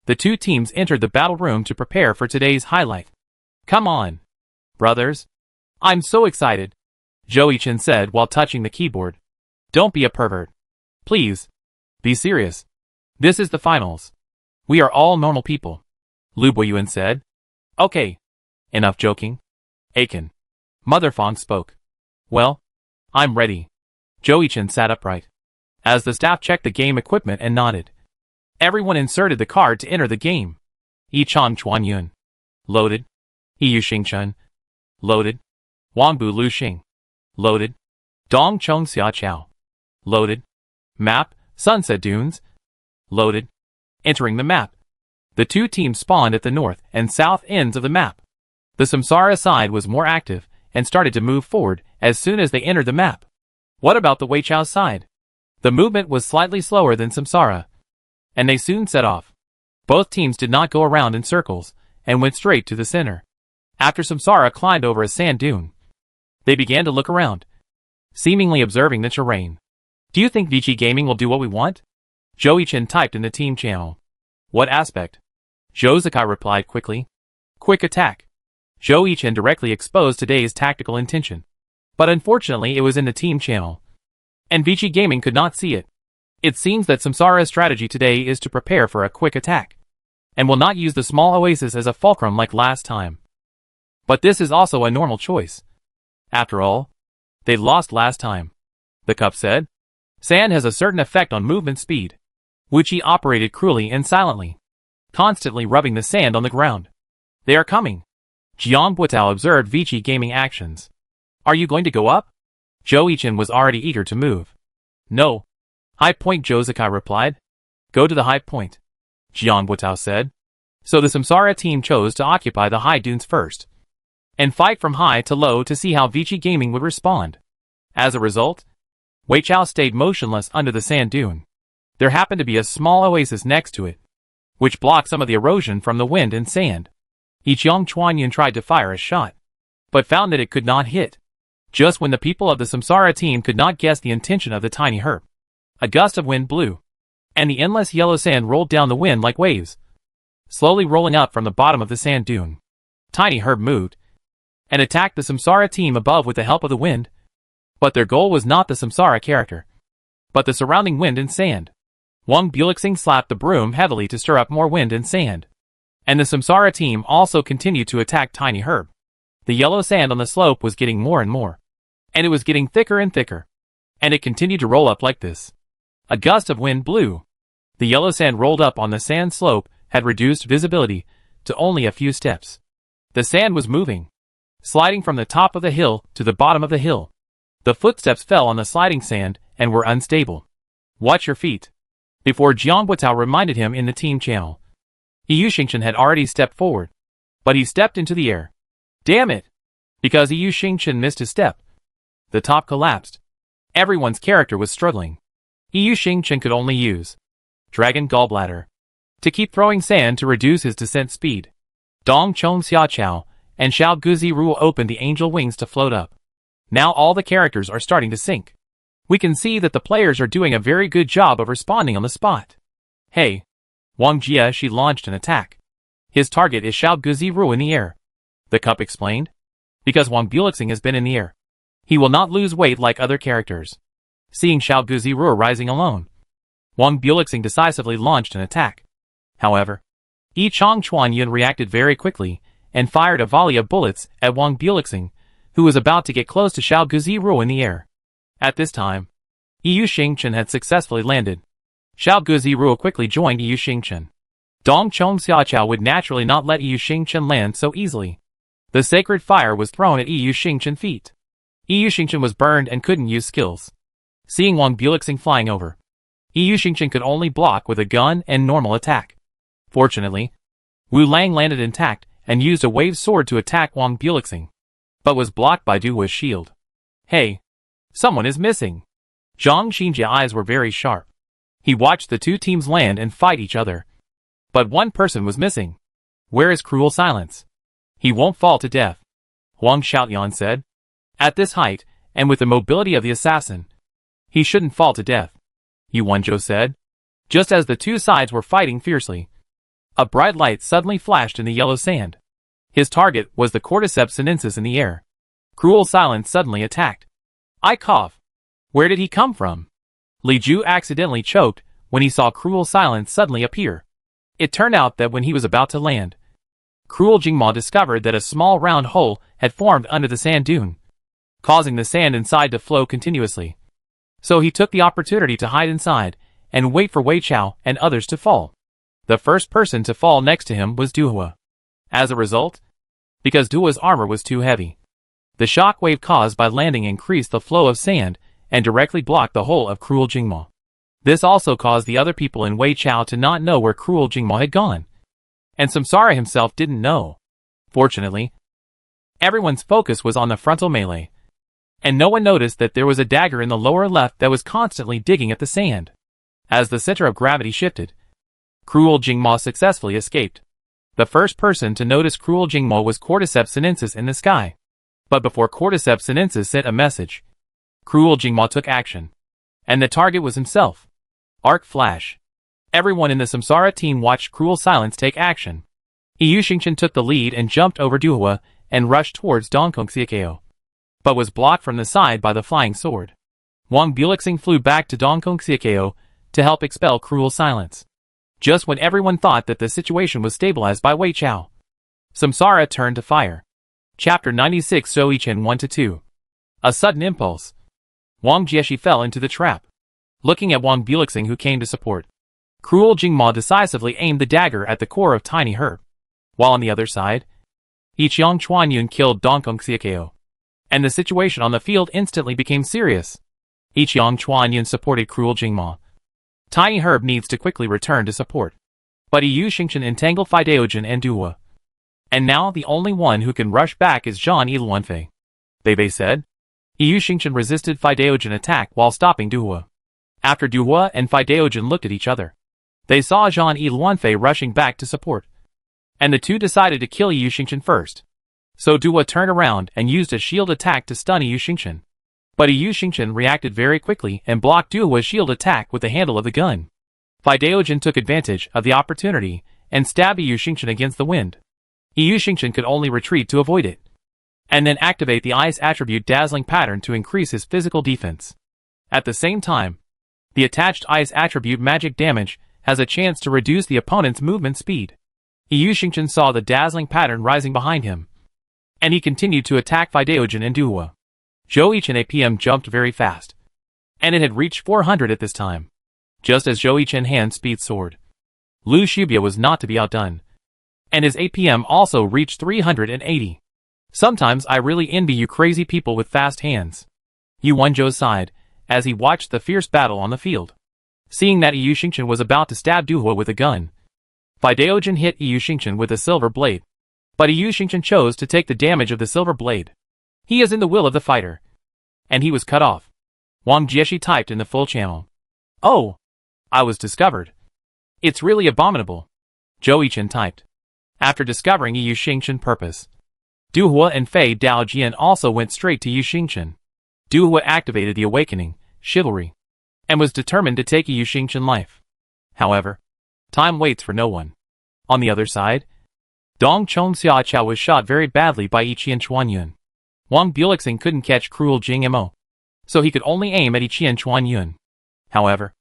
S1: the two teams entered the battle room to prepare for today's highlight. Come on, brothers. I'm so excited, Zhou Yichen said while touching the keyboard. Don't be a pervert. Please, be serious. This is the finals. We are all normal people, Lu Boyuan said. Okay, enough joking. Aiken, Mother Fong spoke. Well, I'm ready. Zhou Yichen sat upright, as the staff checked the game equipment and nodded. Everyone inserted the card to enter the game. Yi Chong Chuan Yun. Loaded. Yi Xing Chen. Loaded. Wangbu Lu Xing. Loaded. Dong Chong Xia Chao. Loaded. Map, Sunset Dunes. Loaded. Entering the map. The two teams spawned at the north and south ends of the map. The Samsara side was more active and started to move forward as soon as they entered the map. What about the Wei Chao side? The movement was slightly slower than Samsara, and they soon set off. Both teams did not go around in circles and went straight to the center. After Samsara climbed over a sand dune, they began to look around, seemingly observing the terrain. Do you think VG Gaming will do what we want? Zhou Yichen typed in the team channel. What aspect? Zhou Zikai replied quickly. Quick attack. Zhou Yichen directly exposed today's tactical intention. But unfortunately it was in the team channel, and VG Gaming could not see it. It seems that Samsara's strategy today is to prepare for a quick attack, and will not use the small oasis as a fulcrum like last time. But this is also a normal choice. After all, they lost last time, the cup said. Sand has a certain effect on movement speed, which he operated cruelly and silently, constantly rubbing the sand on the ground. They are coming. Jiang Butao observed VG Gaming actions. Are you going to go up? Zhou Yichen was already eager to move. No. High point, Zhou Zikai replied. Go to the high point, Jiang Butao said. So the Samsara team chose to occupy the high dunes first, and fight from high to low to see how VG Gaming would respond. As a result, Wei Chao stayed motionless under the sand dune. There happened to be a small oasis next to it, which blocked some of the erosion from the wind and sand. Yi Chong Chuanyun tried to fire a shot, but found that it could not hit. Just when the people of the Samsara team could not guess the intention of the tiny herb, a gust of wind blew, and the endless yellow sand rolled down the wind like waves, slowly rolling up from the bottom of the sand dune. Tiny herb moved, and attacked the Samsara team above with the help of the wind, but their goal was not the Samsara character, but the surrounding wind and sand. Wang Bulixing slapped the broom heavily to stir up more wind and sand, and the Samsara team also continued to attack Tiny Herb. The yellow sand on the slope was getting more and more, and it was getting thicker and thicker, and it continued to roll up like this. A gust of wind blew. The yellow sand rolled up on the sand slope had reduced visibility to only a few steps. The sand was moving, sliding from the top of the hill to the bottom of the hill. The footsteps fell on the sliding sand and were unstable. Watch your feet. Before Jiang Butao reminded him in the team channel. Yu Xingchen had already stepped forward, but he stepped into the air. Damn it! Because Yu Xingchen missed his step, the top collapsed. Everyone's character was struggling. Yu Xingchen could only use Dragon Gallbladder to keep throwing sand to reduce his descent speed. Dong Chong Xia Chao and Xiao Guzi Ruo opened the angel wings to float up. Now all the characters are starting to sink. We can see that the players are doing a very good job of responding on the spot. Hey! Wang Jieshi launched an attack. His target is Xiao Guzi Ruo in the air, the cup explained. Because Wang Bulixing has been in the air, he will not lose weight like other characters. Seeing Xiao Guzi Ruo rising alone, Wang Bulixing decisively launched an attack. However, Yi Chong Chuanyun reacted very quickly and fired a volley of bullets at Wang Bulixing, who was about to get close to Xiao Guzi Ruo in the air. At this time, Yu Xingchen had successfully landed. Xiao Guzi Ruo quickly joined Yu Xingchen. Dong Chong Xiaoqiao would naturally not let Yu Xingchen land so easily. The sacred fire was thrown at Yu Xingchen feet. Yu Xingchen was burned and couldn't use skills. Seeing Wang Bulixing flying over, Yu Xingchen could only block with a gun and normal attack. Fortunately, Wu Lang landed intact and used a wave sword to attack Wang Bulixing, but was blocked by Duhua's shield. Hey! Someone is missing! Zhang Xinjia's eyes were very sharp. He watched the two teams land and fight each other. But one person was missing. Where is Cruel Silence? He won't fall to death, Huang Xiaoyan said. At this height, and with the mobility of the assassin, he shouldn't fall to death, Yu Wanzhou said. Just as the two sides were fighting fiercely, a bright light suddenly flashed in the yellow sand. His target was the cordyceps sinensis in the air. Cruel Silence suddenly attacked. I cough. Where did he come from? Li Ju accidentally choked when he saw Cruel Silence suddenly appear. It turned out that when he was about to land, Cruel Jingma discovered that a small round hole had formed under the sand dune, causing the sand inside to flow continuously. So he took the opportunity to hide inside and wait for Wei Chao and others to fall. The first person to fall next to him was Duhua. As a result, because Duhua's armor was too heavy, the shock wave caused by landing increased the flow of sand and directly blocked the hole of Cruel Jingma. This also caused the other people in Wei Chao to not know where Cruel Jingma had gone. And Samsara himself didn't know. Fortunately, everyone's focus was on the frontal melee, and no one noticed that there was a dagger in the lower left that was constantly digging at the sand. As the center of gravity shifted, Cruel Jingma successfully escaped. The first person to notice Cruel Jingma was Cordyceps sinensis in the sky. But before Cordyceps sinensis sent a message, Cruel Jingma took action. And the target was himself. Arc Flash. Everyone in the Samsara team watched Cruel Silence take action. Yu Xingchen took the lead and jumped over Duhua and rushed towards Dongkong Xiekao, but was blocked from the side by the flying sword. Wang Bulixing flew back to Dongkong Xiekao to help expel Cruel Silence. Just when everyone thought that the situation was stabilized by Wei Chao, Samsara turned to fire. Chapter 96 Zhou Yichen 1-2. A sudden impulse. Wang Jieshi fell into the trap. Looking at Wang Bulixing who came to support, Cruel Jingma decisively aimed the dagger at the core of Tiny Herb. While on the other side, Yiqiang Chuanyun killed Dongkong Xiekao. And the situation on the field instantly became serious. Yiqiang Chuanyun supported Cruel Jingma. Tiny Herb needs to quickly return to support. But Yu Xingchen entangled Fideogen and Duhua. And now the only one who can rush back is Zhang Yiluanfei, Bei said. Yu Xingchen resisted Fideogen attack while stopping Duhua. After Duhua and Fideogen looked at each other, they saw Zhang Yiluanfei rushing back to support. And the two decided to kill Yu Xingchen first. So Duhua turned around and used a shield attack to stun Yu Xingchen. But Yu Xingchen reacted very quickly and blocked Duhua's shield attack with the handle of the gun. Fideogen took advantage of the opportunity and stabbed Yu Xingchen against the wind. Yu Xingchen could only retreat to avoid it, and then activate the ice attribute dazzling pattern to increase his physical defense. At the same time, the attached ice attribute magic damage has a chance to reduce the opponent's movement speed. Yu Xingchen saw the dazzling pattern rising behind him, and he continued to attack Fideogen and Duhua. Zhou Yichen APM jumped very fast, and it had reached 400 at this time. Just as Zhou Yichen hand speed soared, Lu Shubia was not to be outdone, and his APM also reached 380. Sometimes I really envy you crazy people with fast hands, Yu Wanzhou sighed as he watched the fierce battle on the field. Seeing that Yu Xingchen was about to stab Duhua with a gun, Fideogen hit Yu Xingchen with a silver blade. But Yu Xingchen chose to take the damage of the silver blade. He is in the will of the fighter. And he was cut off. Wang Jieshi typed in the full channel. Oh! I was discovered. It's really abominable. Zhou Yichen typed. After discovering Yu Xingchen purpose, Duhua and Fei Daojian also went straight to Yu Xingchen. Duhua activated the awakening, chivalry, and was determined to take Yu Xingchen life. However, time waits for no one. On the other side, Dong Chong Xiaochao was shot very badly by Yiqian Chuanyun. Wang Bulixing couldn't catch Cruel Jingmo, so he could only aim at Yiqian Chuanyun. However,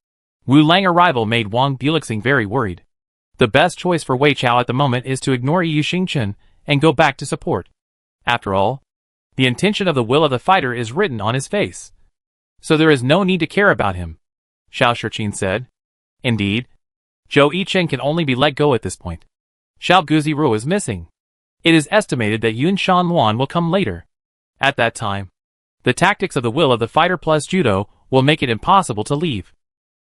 S1: Wu Lang arrival made Wang Bulixing very worried. The best choice for Wei Chao at the moment is to ignore Yu Xingchen and go back to support. After all, the intention of the will of the fighter is written on his face, so there is no need to care about him, Xiao Shiqin said. Indeed, Zhou Yichen can only be let go at this point. Xiao Guziru is missing. It is estimated that Yun Shan Luan will come later. At that time, The tactics of the will of the fighter plus judo will make it impossible to leave.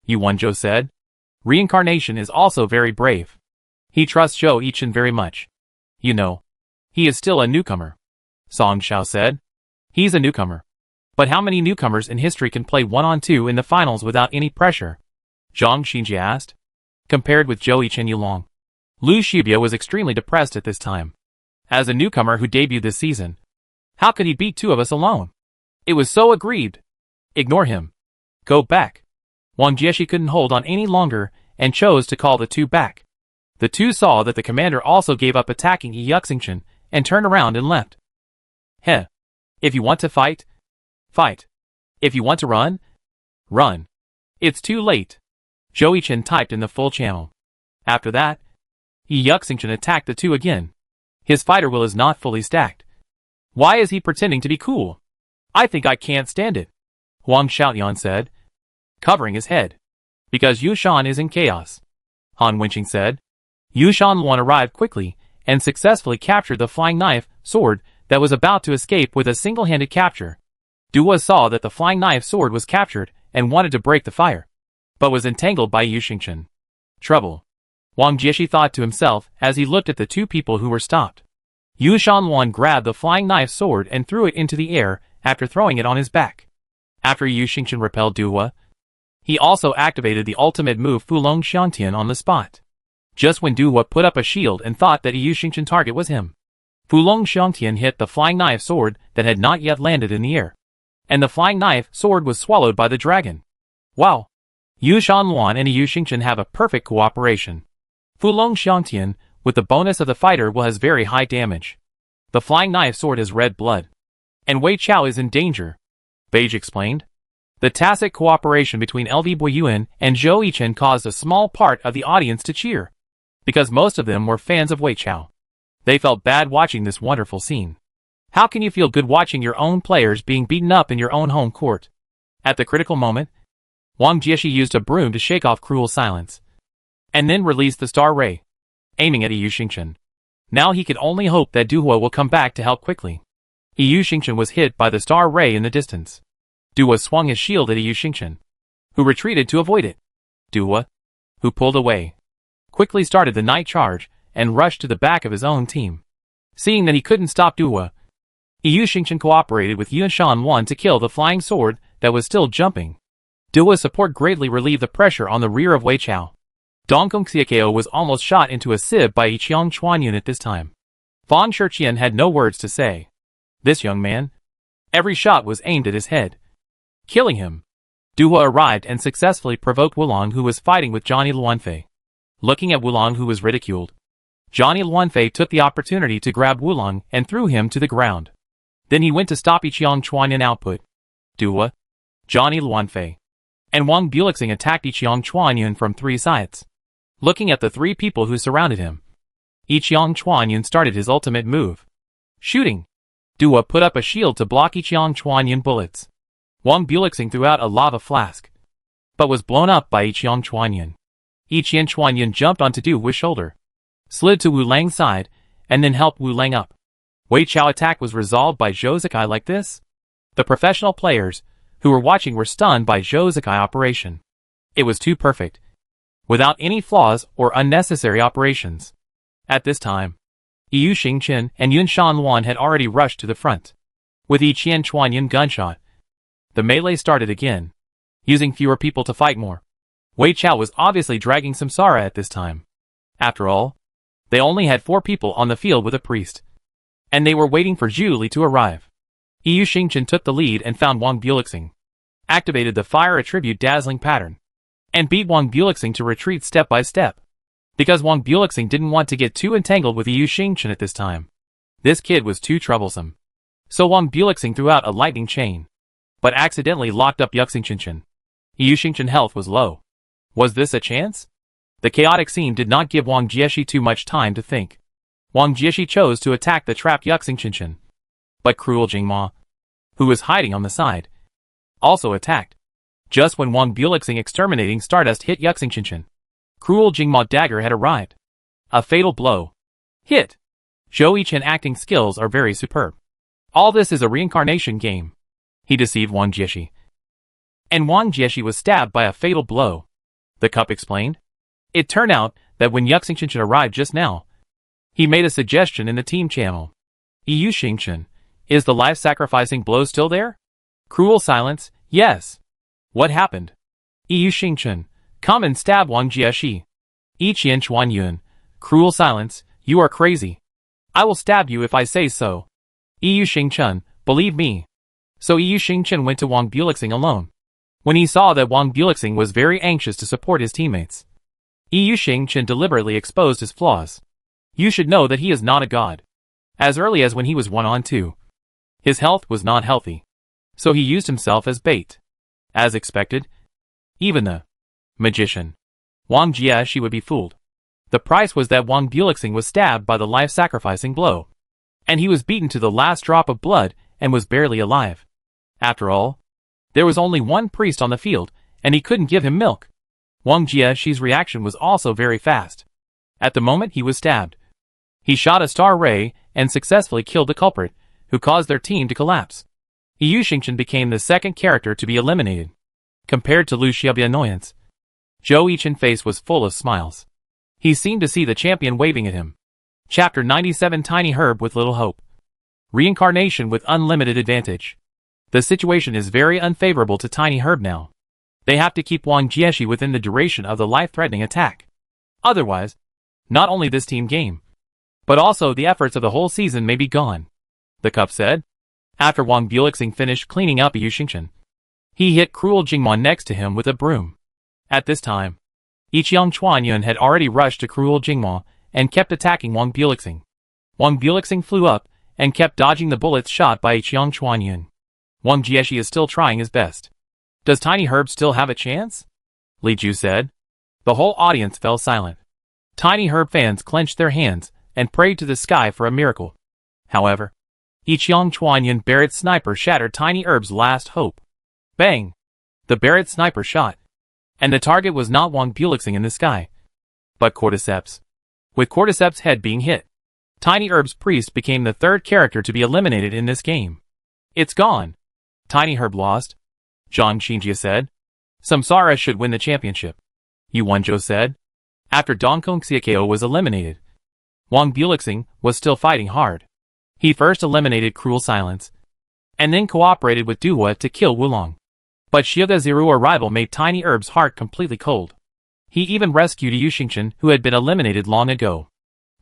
S1: Yuan Zhou said. Reincarnation is also very brave. He trusts Zhou Yichen very much. You know, he is still a newcomer. Song Xiao said. He's a newcomer. But how many newcomers in history can play 1-on-2 in the finals without any pressure? Zhang Xinji asked. Compared with Zhou Yichen Yulong, Lu Shibia was extremely depressed at this time. As a newcomer who debuted this season, how could he beat two of us alone? It was so aggrieved. Ignore him. Go back. Wang Jieshi couldn't hold on any longer and chose to call the two back. The two saw that the commander also gave up attacking Yuxingchen and turned around and left. Heh. If you want to fight, fight. If you want to run, run. It's too late. Zhou Yichen typed in the full channel. After that, Yuxingchen attacked the two again. His fighter will is not fully stacked. Why is he pretending to be cool? I think I can't stand it, Huang Xiaoyan said, covering his head. Because Yushan is in chaos. Han Wenqing said. Yushan Luan arrived quickly and successfully captured the flying knife sword that was about to escape with a single-handed capture. Dua saw that the flying knife sword was captured and wanted to break the fire, but was entangled by Yuxingchen. Trouble. Wang Jieshi thought to himself as he looked at the two people who were stopped. Yushan Luan grabbed the flying knife sword and threw it into the air after throwing it on his back. After Yuxingchen repelled Dua, he also activated the ultimate move Fulong Xiangtian on the spot. Just when Dua put up a shield and thought that Yuxingchen target was him, Fulong Xiangtian hit the flying knife sword that had not yet landed in the air, and the flying knife sword was swallowed by the dragon. Wow! Yushan Luan and Yuxingchen have a perfect cooperation. Fulong Xiangtian, with the bonus of the fighter, will has very high damage. The flying knife sword has red blood. And Wei Chao is in danger, Beige explained. The tacit cooperation between LV Boyuan and Zhou Yichen caused a small part of the audience to cheer, because most of them were fans of Wei Chao. They felt bad watching this wonderful scene. How can you feel good watching your own players being beaten up in your own home court? At the critical moment, Wang Jieshi used a broom to shake off cruel silence, and then released the star ray, aiming at Yuxingchen. Now he could only hope that Duhua will come back to help quickly. Yuxingchen was hit by the star ray in the distance. Dua swung his shield at Yuxingchen, who retreated to avoid it. Dua, who pulled away, quickly started the night charge and rushed to the back of his own team. Seeing that he couldn't stop Dua, Yuxingchen cooperated with Yunshan Luan to kill the flying sword that was still jumping. Dua's support greatly relieved the pressure on the rear of Wei Chao. Dongkong Xiekao was almost shot into a sieve by Yiqiang Chuanyun at this time. Fan Shiqian had no words to say. This young man, every shot was aimed at his head, killing him. Dua arrived and successfully provoked Wulong, who was fighting with Johnny Luanfei. Looking at Wulong, who was ridiculed, Johnny Luanfei took the opportunity to grab Wulong and threw him to the ground. Then he went to stop Yiqiang Chuanyun output. Dua, Johnny Luanfei, and Wang Bulixing attacked Yiqiang Chuanyun from three sides. Looking at the three people who surrounded him, Yiqiang Chuanyun started his ultimate move, shooting. Dua put up a shield to block Yiqiang Chuanyun bullets. Wang Bulixing threw out a lava flask, but was blown up by Yiqiang Chuanyun. Yiqiang Chuanyun jumped onto Dua's shoulder, slid to Wu Lang's side, and then helped Wu Lang up. Wei Chao attack was resolved by Zhou Zikai like this. The professional players who were watching were stunned by Zhou Zikai operation. It was too perfect, without any flaws or unnecessary operations. At this time, Yuxingchen and Yunshan Luan had already rushed to the front. With Yiqiang Chuanyun gunshot, the melee started again, using fewer people to fight more. Wei Chao was obviously dragging Samsara at this time. After all, they only had 4 people on the field with a priest, and they were waiting for Zhu Li to arrive. Yuxingchen took the lead and found Wang Bulixing, activated the fire attribute dazzling pattern, and beat Wang Bulixing to retreat step by step. Because Wang Bulixing didn't want to get too entangled with Yuxingchen at this time. This kid was too troublesome. So Wang Bulixing threw out a lightning chain, but accidentally locked up Yuxingchen. Yuxingchen health was low. Was this a chance? The chaotic scene did not give Wang Jieshi too much time to think. Wang Jieshi chose to attack the trapped Yuxingchen. But cruel Jingma, who was hiding on the side, also attacked. Just when Wang Bulixing exterminating Stardust hit Yuxingchen, cruel Jingma dagger had arrived. A fatal blow. Hit! Zhou Yichen acting skills are very superb. All this is a reincarnation game. He deceived Wang Jieshi. And Wang Jieshi was stabbed by a fatal blow. The cup explained. It turned out that when Yuxingchen arrived just now, he made a suggestion in the team channel. Yuxingchen, is the life-sacrificing blow still there? Cruel silence, yes. What happened? Yuxingchen, come and stab Wang Jieshi. Yiqian Chuanyun, cruel silence, you are crazy. I will stab you if I say so. Yuxingchen, believe me. So Yuxingchen went to Wang Bulixing alone. When he saw that Wang Bulixing was very anxious to support his teammates, Yuxingchen deliberately exposed his flaws. You should know that he is not a god. As early as when he was 1-on-2, his health was not healthy. So he used himself as bait. As expected, even the magician, Wang Jieshi, would be fooled. The price was that Wang Bulixing was stabbed by the life-sacrificing blow, and he was beaten to the last drop of blood and was barely alive. After all, there was only one priest on the field, and he couldn't give him milk. Wang Jieshi's reaction was also very fast. At the moment he was stabbed, he shot a star ray and successfully killed the culprit, who caused their team to collapse. Yuxingchen became the second character to be eliminated. Compared to Lu Xiaobi's annoyance, Zhou Yichen's face was full of smiles. He seemed to see the champion waving at him. Chapter 97, Tiny Herb with Little Hope. Reincarnation with unlimited advantage. The situation is very unfavorable to Tiny Herb now. They have to keep Wang Jieshi within the duration of the life-threatening attack. Otherwise, not only this team game, but also the efforts of the whole season may be gone. The cup said. After Wang Bulixing finished cleaning up Yuxingchen, he hit Cruel Jingmo next to him with a broom. At this time, Yiqian Chuanyun had already rushed to Cruel Jingmo and kept attacking Wang Bulixing. Wang Bulixing flew up and kept dodging the bullets shot by Yiqian Chuanyun. Wang Jieshi is still trying his best. Does Tiny Herb still have a chance? Li Ju said. The whole audience fell silent. Tiny Herb fans clenched their hands and prayed to the sky for a miracle. However, Yiqian Chuanyun Barrett sniper shattered Tiny Herb's last hope. Bang! The Barrett sniper shot. And the target was not Wang Bulixing in the sky, but Cordyceps. With Cordyceps' head being hit, Tiny Herb's priest became the third character to be eliminated in this game. It's gone. Tiny Herb lost. Zhang Xinjia said. Samsara should win the championship. Yu Wenzhou said. After Dongkong Xiakeo was eliminated, Wang Bulixing was still fighting hard. He first eliminated Cruel Silence, and then cooperated with Duhua to kill Wulong. But Xiaoga's arrival made Tiny Herb's heart completely cold. He even rescued Yuxingchen, who had been eliminated long ago.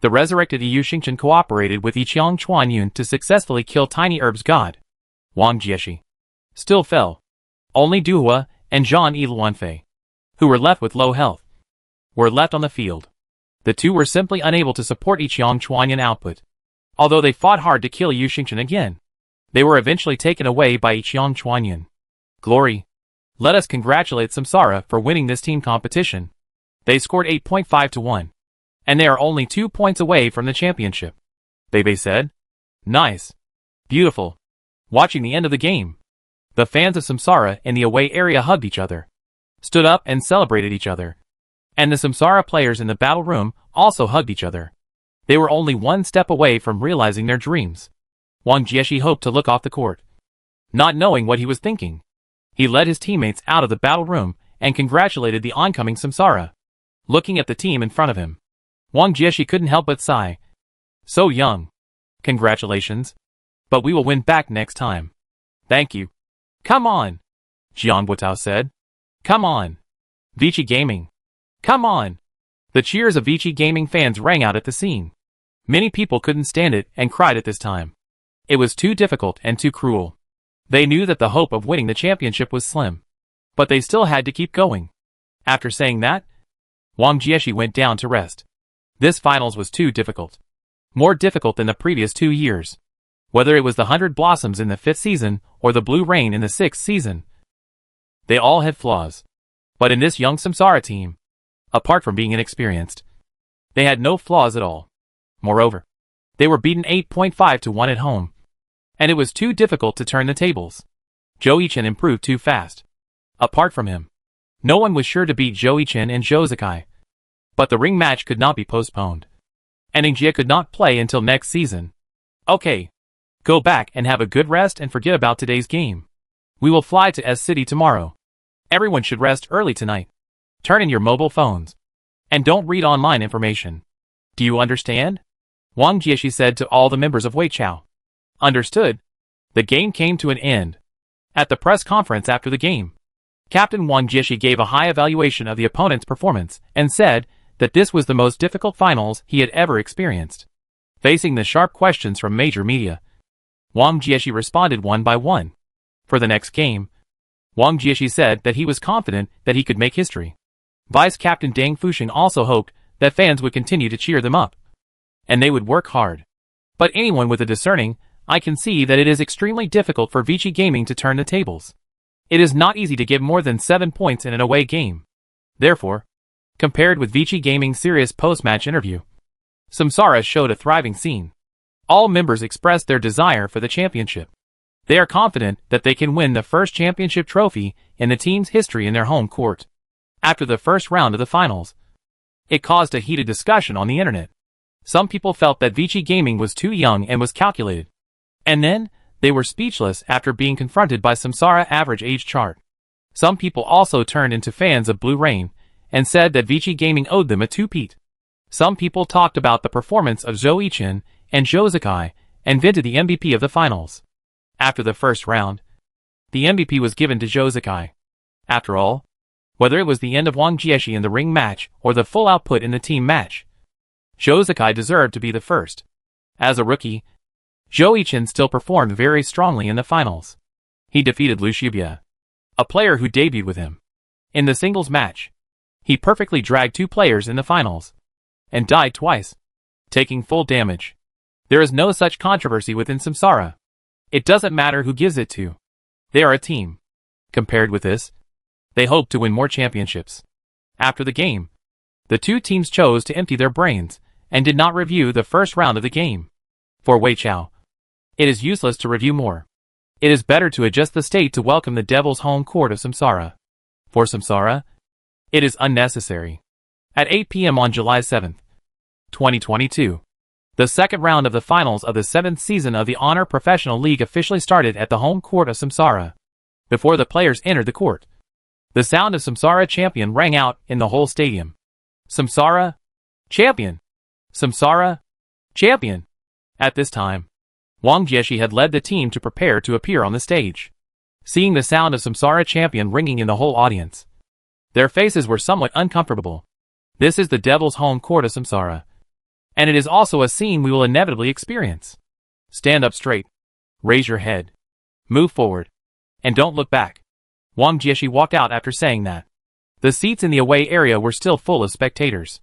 S1: The resurrected Yuxingchen cooperated with Yiqian Chuanyun to successfully kill Tiny Herb's god. Wang Jieshi still fell. Only Duhua and Zhang Yiluanfei, who were left with low health, were left on the field. The two were simply unable to support Yiqian Chuanyun output. Although they fought hard to kill Yuxingchen again, they were eventually taken away by Yiqian Chuanyun. Glory! Let us congratulate Samsara for winning this team competition. They scored 8.5-1. And they are only 2 points away from the championship. Bebe said. Nice. Beautiful. Watching the end of the game, the fans of Samsara in the away area hugged each other, stood up and celebrated each other. And the Samsara players in the battle room also hugged each other. They were only one step away from realizing their dreams. Wang Jieshi hoped to look off the court, not knowing what he was thinking. He led his teammates out of the battle room and congratulated the oncoming Samsara. Looking at the team in front of him, Wang Jieshi couldn't help but sigh. So young. Congratulations. But we will win back next time. Thank you. Come on. Jian Butao said. Come on. Vici Gaming. Come on. The cheers of Vici Gaming fans rang out at the scene. Many people couldn't stand it and cried at this time. It was too difficult and too cruel. They knew that the hope of winning the championship was slim. But they still had to keep going. After saying that, Wang Jieshi went down to rest. This finals was too difficult. More difficult than the previous 2 years. Whether it was the 100 Blossoms in the 5th season or the Blue Rain in the 6th season. They all had flaws. But in this young Samsara team, apart from being inexperienced, they had no flaws at all. Moreover, they were beaten 8.5-1 at home. And it was too difficult to turn the tables. Zhou Yichen improved too fast. Apart from him, no one was sure to beat Zhou Yichen and Zhou Zikai. But the ring match could not be postponed. And Ingjie could not play until next season. Okay. Go back and have a good rest and forget about today's game. We will fly to S City tomorrow. Everyone should rest early tonight. Turn in your mobile phones. And don't read online information. Do you understand? Wang Jieshi said to all the members of Weichao. Understood. The game came to an end. At the press conference after the game, Captain Wang Jieshi gave a high evaluation of the opponent's performance and said that this was the most difficult finals he had ever experienced. Facing the sharp questions from major media, Wang Jieshi responded one by one. For the next game, Wang Jieshi said that he was confident that he could make history. Vice Captain Deng Fuxing also hoped that fans would continue to cheer them up, and they would work hard. But anyone with a discerning eye can see that it is extremely difficult for Vici Gaming to turn the tables. It is not easy to give more than 7 points in an away game. Therefore, compared with Vici Gaming's serious post-match interview, Samsara showed a thriving scene. All members expressed their desire for the championship. They are confident that they can win the first championship trophy in the team's history in their home court. After the first round of the finals, it caused a heated discussion on the internet. Some people felt that Vici Gaming was too young and was calculated. And then, they were speechless after being confronted by Samsara average age chart. Some people also turned into fans of Blue Rain and said that Vici Gaming owed them a two-peat. Some people talked about the performance of Zhou Yichen and Zhou Zikai and vented the MVP of the finals. After the first round, the MVP was given to Zhou Zikai. After all, whether it was the end of Wang Jieshi in the ring match or the full output in the team match, Zhou Zikai deserved to be the first. As a rookie, Zhou Yichen still performed very strongly in the finals. He defeated Liu Shibia, a player who debuted with him. In the singles match, he perfectly dragged 2 players in the finals, and died twice, taking full damage. There is no such controversy within Samsara. It doesn't matter who gives it to. They are a team. Compared with this, they hope to win more championships. After the game, the 2 teams chose to empty their brains and did not review the first round of the game. For Weichao, it is useless to review more. It is better to adjust the state to welcome the Devil's home court of Samsara. For Samsara, it is unnecessary. At 8 p.m. on July 7, 2022, the second round of the finals of the 7th season of the Honor Professional League officially started at the home court of Samsara. Before the players entered the court, the sound of Samsara champion rang out in the whole stadium. Samsara champion! Samsara champion! At this time, Wang Jieshi had led the team to prepare to appear on the stage. Seeing the sound of Samsara champion ringing in the whole audience, their faces were somewhat uncomfortable. This is the Devil's home court of Samsara, and it is also a scene we will inevitably experience. Stand up straight, raise your head, move forward, and don't look back. Wang Jieshi walked out after saying that. The seats in the away area were still full of spectators.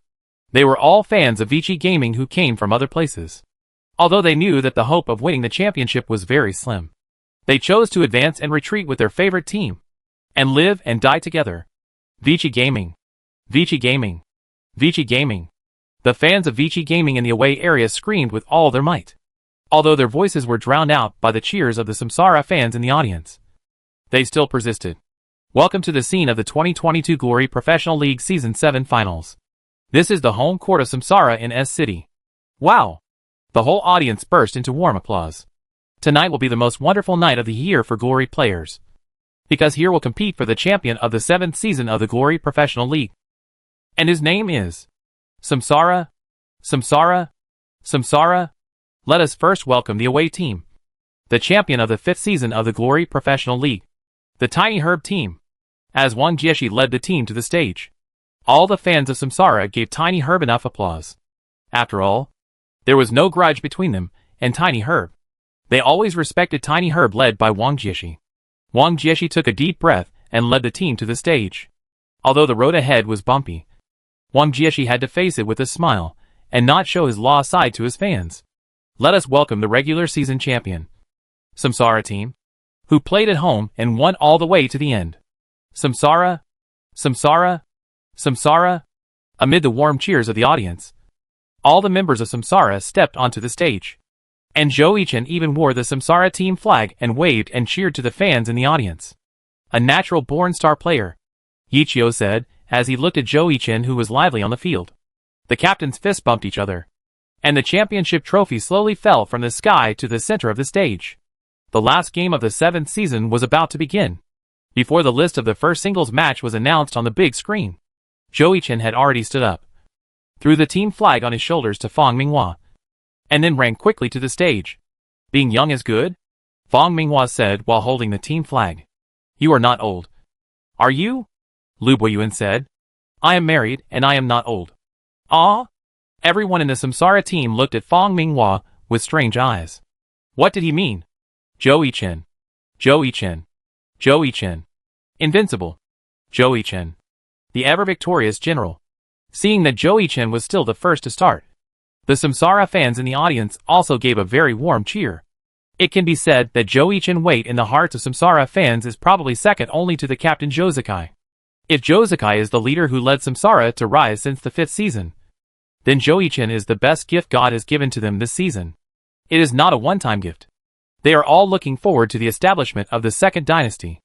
S1: They were all fans of Vici Gaming who came from other places. Although they knew that the hope of winning the championship was very slim, they chose to advance and retreat with their favorite team, and live and die together. Vici Gaming! Vici Gaming! Vici Gaming! The fans of Vici Gaming in the away area screamed with all their might, although their voices were drowned out by the cheers of the Samsara fans in the audience. They still persisted. Welcome to the scene of the 2022 Glory Professional League Season 7 Finals. This is the home court of Samsara in S City. Wow! The whole audience burst into warm applause. Tonight will be the most wonderful night of the year for Glory players, because here will compete for the champion of the 7th season of the Glory Professional League. And his name is Samsara, Samsara, Samsara. Let us first welcome the away team, the champion of the 5th season of the Glory Professional League, the Tiny Herb team. As Wang Jieshi led the team to the stage, all the fans of Samsara gave Tiny Herb enough applause. After all, there was no grudge between them and Tiny Herb. They always respected Tiny Herb led by Wang Jieshi. Wang Jieshi took a deep breath and led the team to the stage. Although the road ahead was bumpy, Wang Jieshi had to face it with a smile and not show his law side to his fans. Let us welcome the regular season champion, Samsara team, who played at home and won all the way to the end. Samsara, Samsara, Samsara. Amid the warm cheers of the audience, all the members of Samsara stepped onto the stage, and Zhou Yichen even wore the Samsara team flag and waved and cheered to the fans in the audience. A natural-born star player, Yichio said, as he looked at Zhou Yichen, who was lively on the field. The captains fist bumped each other, and the championship trophy slowly fell from the sky to the center of the stage. The last game of the 7th season was about to begin. Before the list of the first singles match was announced on the big screen, Zhou Yichen had already stood up, threw the team flag on his shoulders to Fang Minghua, and then ran quickly to the stage. Being young is good? Fang Minghua said while holding the team flag. You are not old. Are you? Lu Boyuan said. I am married, and I am not old. Ah? Everyone in the Samsara team looked at Fang Minghua with strange eyes. What did he mean? Zhou Yichen. Zhou Yichen. Zhou Yichen. Invincible. Zhou Yichen. The ever-victorious general. Seeing that Zhou Yichen was still the first to start, the Samsara fans in the audience also gave a very warm cheer. It can be said that Zhou Yichen's weight in the hearts of Samsara fans is probably second only to the captain Josuke. If Josuke is the leader who led Samsara to rise since the 5th season, then Zhou Yichen is the best gift God has given to them this season. It is not a one-time gift. They are all looking forward to the establishment of the 2nd dynasty.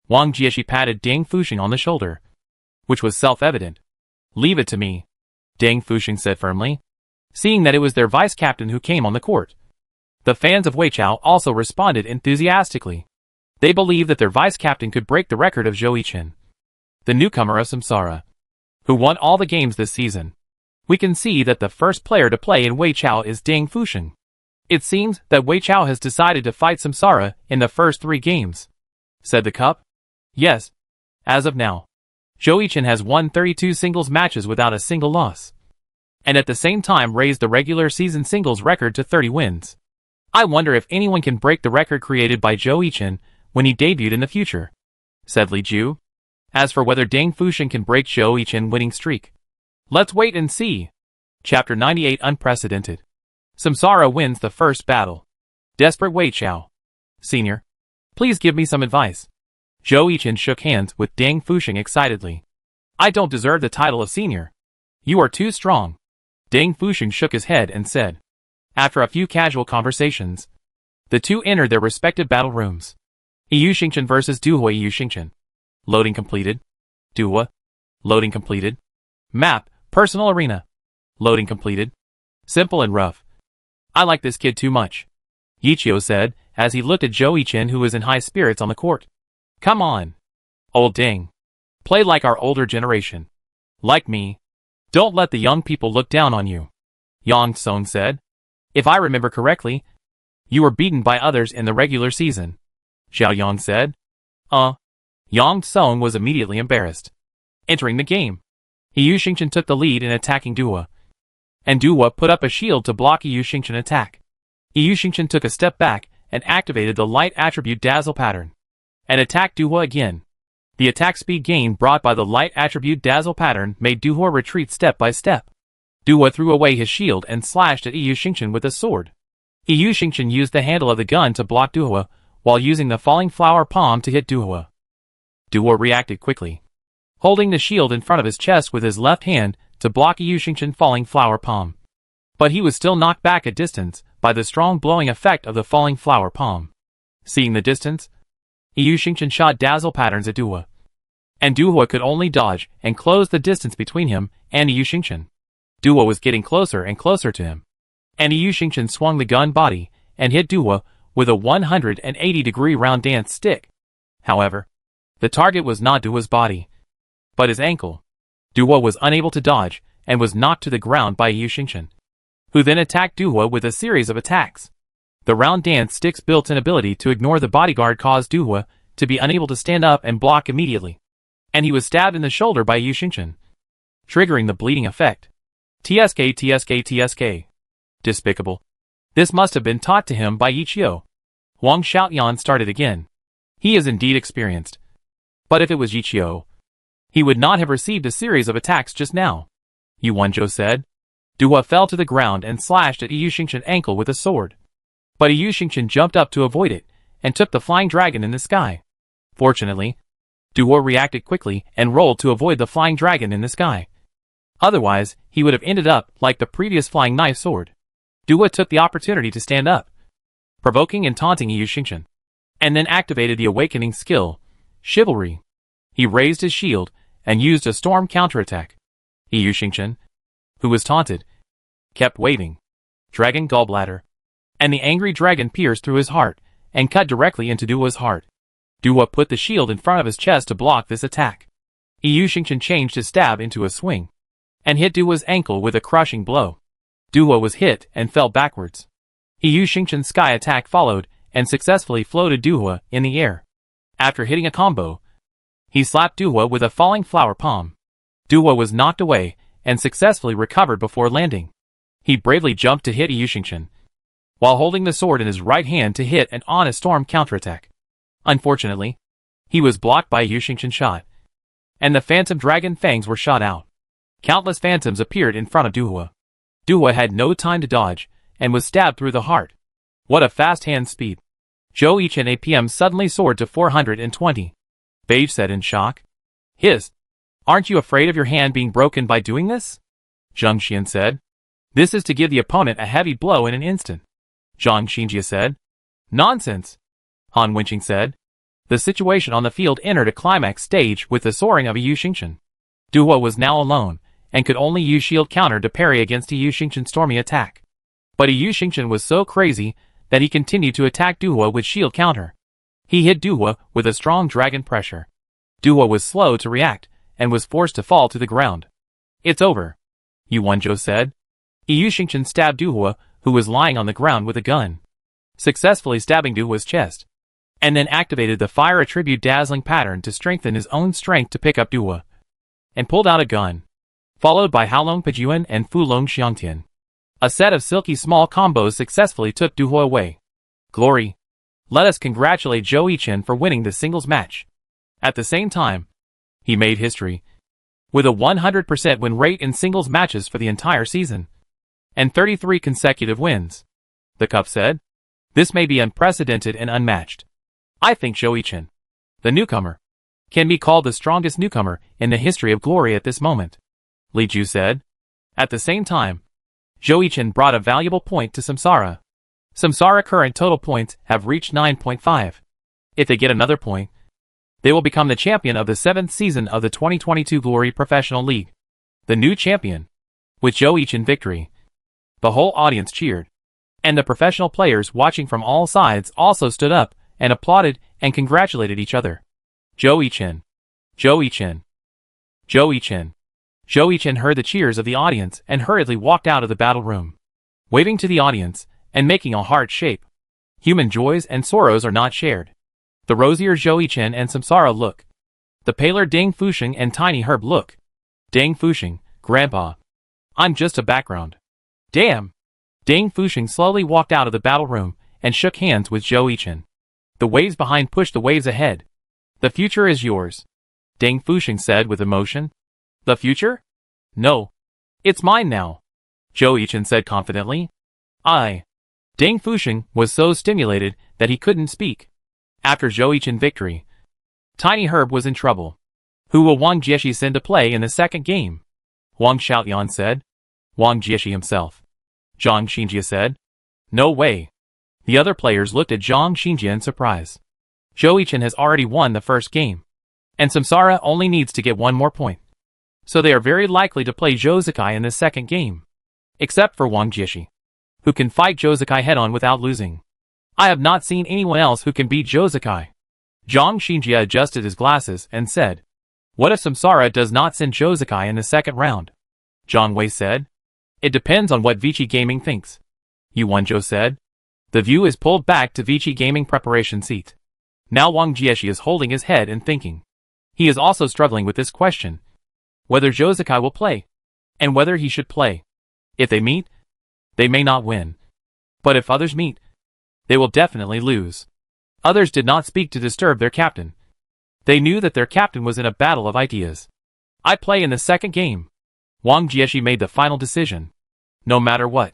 S1: Wang Jieshi patted Deng Fuxing on the shoulder, which was self-evident. Leave it to me, Deng Fuxing said firmly, seeing that it was their vice-captain who came on the court. The fans of Weichao also responded enthusiastically. They believed that their vice-captain could break the record of Zhou Yichen, the newcomer of Samsara, who won all the games this season. We can see that the first player to play in Weichao is Deng Fuxing. It seems that Weichao has decided to fight Samsara in the first 3 games, said the cup. Yes. As of now, Zhou Yichen has won 32 singles matches without a single loss, and at the same time raised the regular season singles record to 30 wins. I wonder if anyone can break the record created by Zhou Yichen when he debuted in the future, said Li Ju. As for whether Deng Fuxing can break Zhou Yichen's winning streak, let's wait and see. Chapter 98 Unprecedented. Samsara wins the first battle. Desperate Weichao. Senior, please give me some advice. Zhou Yichen shook hands with Deng Fuxing excitedly. I don't deserve the title of senior. You are too strong. Deng Fuxing shook his head and said. After a few casual conversations, the two entered their respective battle rooms. Yu Xingchen vs. Duhua. Yu Xingchen. Loading completed. Duhua. Loading completed. Map, personal arena. Loading completed. Simple and rough. I like this kid too much, Yichio said, as he looked at Zhou Yichen, who was in high spirits on the court. Come on, old Deng. Play like our older generation. Like me. Don't let the young people look down on you, Yang Song said. If I remember correctly, you were beaten by others in the regular season, Xiao Yang said. Yang Song was immediately embarrassed. Entering the game, Yu Xingchen took the lead in attacking Duhua, and Duhua put up a shield to block Yu Xingchen attack. Yu Xingchen took a step back and activated the light attribute dazzle pattern, and attacked Duhua again. The attack speed gain brought by the light attribute dazzle pattern made Duhua retreat step by step. Duhua threw away his shield and slashed at Yu Xingchen with a sword. Yu Xingchen used the handle of the gun to block Duhua, while using the falling flower palm to hit Duhua. Duhua reacted quickly, holding the shield in front of his chest with his left hand to block Yu Xingchen's falling flower palm. But he was still knocked back a distance by the strong blowing effect of the falling flower palm. Seeing the distance, Yu Xingchen shot dazzle patterns at Duhua, and Duhua could only dodge and close the distance between him and Yu Xingchen. Duhua was getting closer and closer to him, and Yu Xingchen swung the gun body and hit Duhua with a 180-degree round dance stick. However, the target was not Duhua's body, but his ankle. Duhua was unable to dodge and was knocked to the ground by Yu Xingchen, who then attacked Duhua with a series of attacks. The round dance stick's built-in ability to ignore the bodyguard caused Duhua to be unable to stand up and block immediately, and he was stabbed in the shoulder by Yu Xingchen, triggering the bleeding effect. TSK. Despicable. This must have been taught to him by Yichio. Wang Xiaoyan started again. He is indeed experienced. But if it was Yichio, he would not have received a series of attacks just now, Yu Wanzhou said. Duhua fell to the ground and slashed at Yu Xingchen's ankle with a sword. But Yu Xingchen jumped up to avoid it, and took the flying dragon in the sky. Fortunately, Duhua reacted quickly and rolled to avoid the flying dragon in the sky. Otherwise, he would have ended up like the previous flying knife sword. Duhua took the opportunity to stand up, provoking and taunting Yu Xingchen, and then activated the awakening skill, Chivalry. He raised his shield and used a storm counterattack. Yu Xingchen, who was taunted, kept waving Dragon Gallbladder, and the angry dragon pierced through his heart and cut directly into Duo's heart. Duo put the shield in front of his chest to block this attack. Yu Xingchen changed his stab into a swing and hit Duo's ankle with a crushing blow. Duo was hit and fell backwards. Yu Xingchen's sky attack followed and successfully floated Duo in the air. After hitting a combo, he slapped Duo with a falling flower palm. Duo was knocked away and successfully recovered before landing. He bravely jumped to hit Yu Xingchen, while holding the sword in his right hand to hit an honest storm counterattack. Unfortunately, he was blocked by Yu Xingchen's shot, and the phantom dragon fangs were shot out. Countless phantoms appeared in front of Duo. Duo had no time to dodge, and was stabbed through the heart. What a fast hand speed. Zhou Yichen APM suddenly soared to 420. Beige said in shock. Hiss. Aren't you afraid of your hand being broken by doing this? Zhang Xian said. This is to give the opponent a heavy blow in an instant. Zhang Xinjie said. Nonsense. Han Wenqing said. The situation on the field entered a climax stage with the soaring of Yu Xingchen. Duo was now alone, and could only use shield counter to parry against Yu Xingchen's stormy attack. But Yu Xingchen was so crazy that he continued to attack Duo with shield counter. He hit Duo with a strong dragon pressure. Duo was slow to react, and was forced to fall to the ground. It's over, Yu Wanzhou said. Yu Xingchen stabbed Duo, who was lying on the ground with a gun, successfully stabbing Duo's chest, and then activated the fire attribute dazzling pattern to strengthen his own strength to pick up Duo, and pulled out a gun, followed by Haolong Pejuan and Fulong Xiangtian. A set of silky small combos successfully took Duo away. Glory! Let us congratulate Zhou Yichen for winning the singles match. At the same time, he made history, with a 100% win rate in singles matches for the entire season, and 33 consecutive wins. The cup said. This may be unprecedented and unmatched. I think Zhou Yichen, the newcomer, can be called the strongest newcomer in the history of Glory at this moment, Li Ju said. At the same time, Zhou Yichen brought a valuable point to Samsara. Samsara current total points have reached 9.5. If they get another point, they will become the champion of the 7th season of the 2022 Glory Professional League. The new champion. With Zhou Yichen victory, the whole audience cheered, and the professional players watching from all sides also stood up and applauded and congratulated each other. Zhou Yichen. Zhou Yichen. Zhou Yichen. Zhou Yichen heard the cheers of the audience and hurriedly walked out of the battle room, waving to the audience and making a heart shape. Human joys and sorrows are not shared. The rosier Zhou Yichen and Samsara look. The paler Deng Fusheng and Tiny Herb look. Deng Fusheng, Grandpa. I'm just a background. Damn! Deng Fusheng slowly walked out of the battle room and shook hands with Zhou Yichen. The waves behind pushed the waves ahead. The future is yours, Deng Fusheng said with emotion. The future? No. It's mine now, Zhou Yichen said confidently. Deng Fusheng was so stimulated that he couldn't speak. After Zhou Yichen's victory, Tiny Herb was in trouble. Who will Wang Jieshi send to play in the second game? Wang Xiaoyan said. Wang Jieshi himself. Zhang Xinjie said. No way. The other players looked at Zhang Xinjie in surprise. Zhou Yichen has already won the first game, and Samsara only needs to get one more point. So they are very likely to play Zhou Zikai in the second game. Except for Wang Jieshi, who can fight Zhou Zikai head-on without losing. I have not seen anyone else who can beat Zhou Zikai. Zhang Xinjie adjusted his glasses and said. What if Samsara does not send Zhou Zikai in the second round? Zhang Wei said. It depends on what Vici Gaming thinks, Yu Wanzhou said. The view is pulled back to Vici Gaming preparation seat. Now Wang Jieshi is holding his head and thinking. He is also struggling with this question. Whether Zhou Zikai will play, and whether he should play. If they meet, they may not win. But if others meet, they will definitely lose. Others did not speak to disturb their captain. They knew that their captain was in a battle of ideas. I play in the second game. Wang Jieshi made the final decision. No matter what.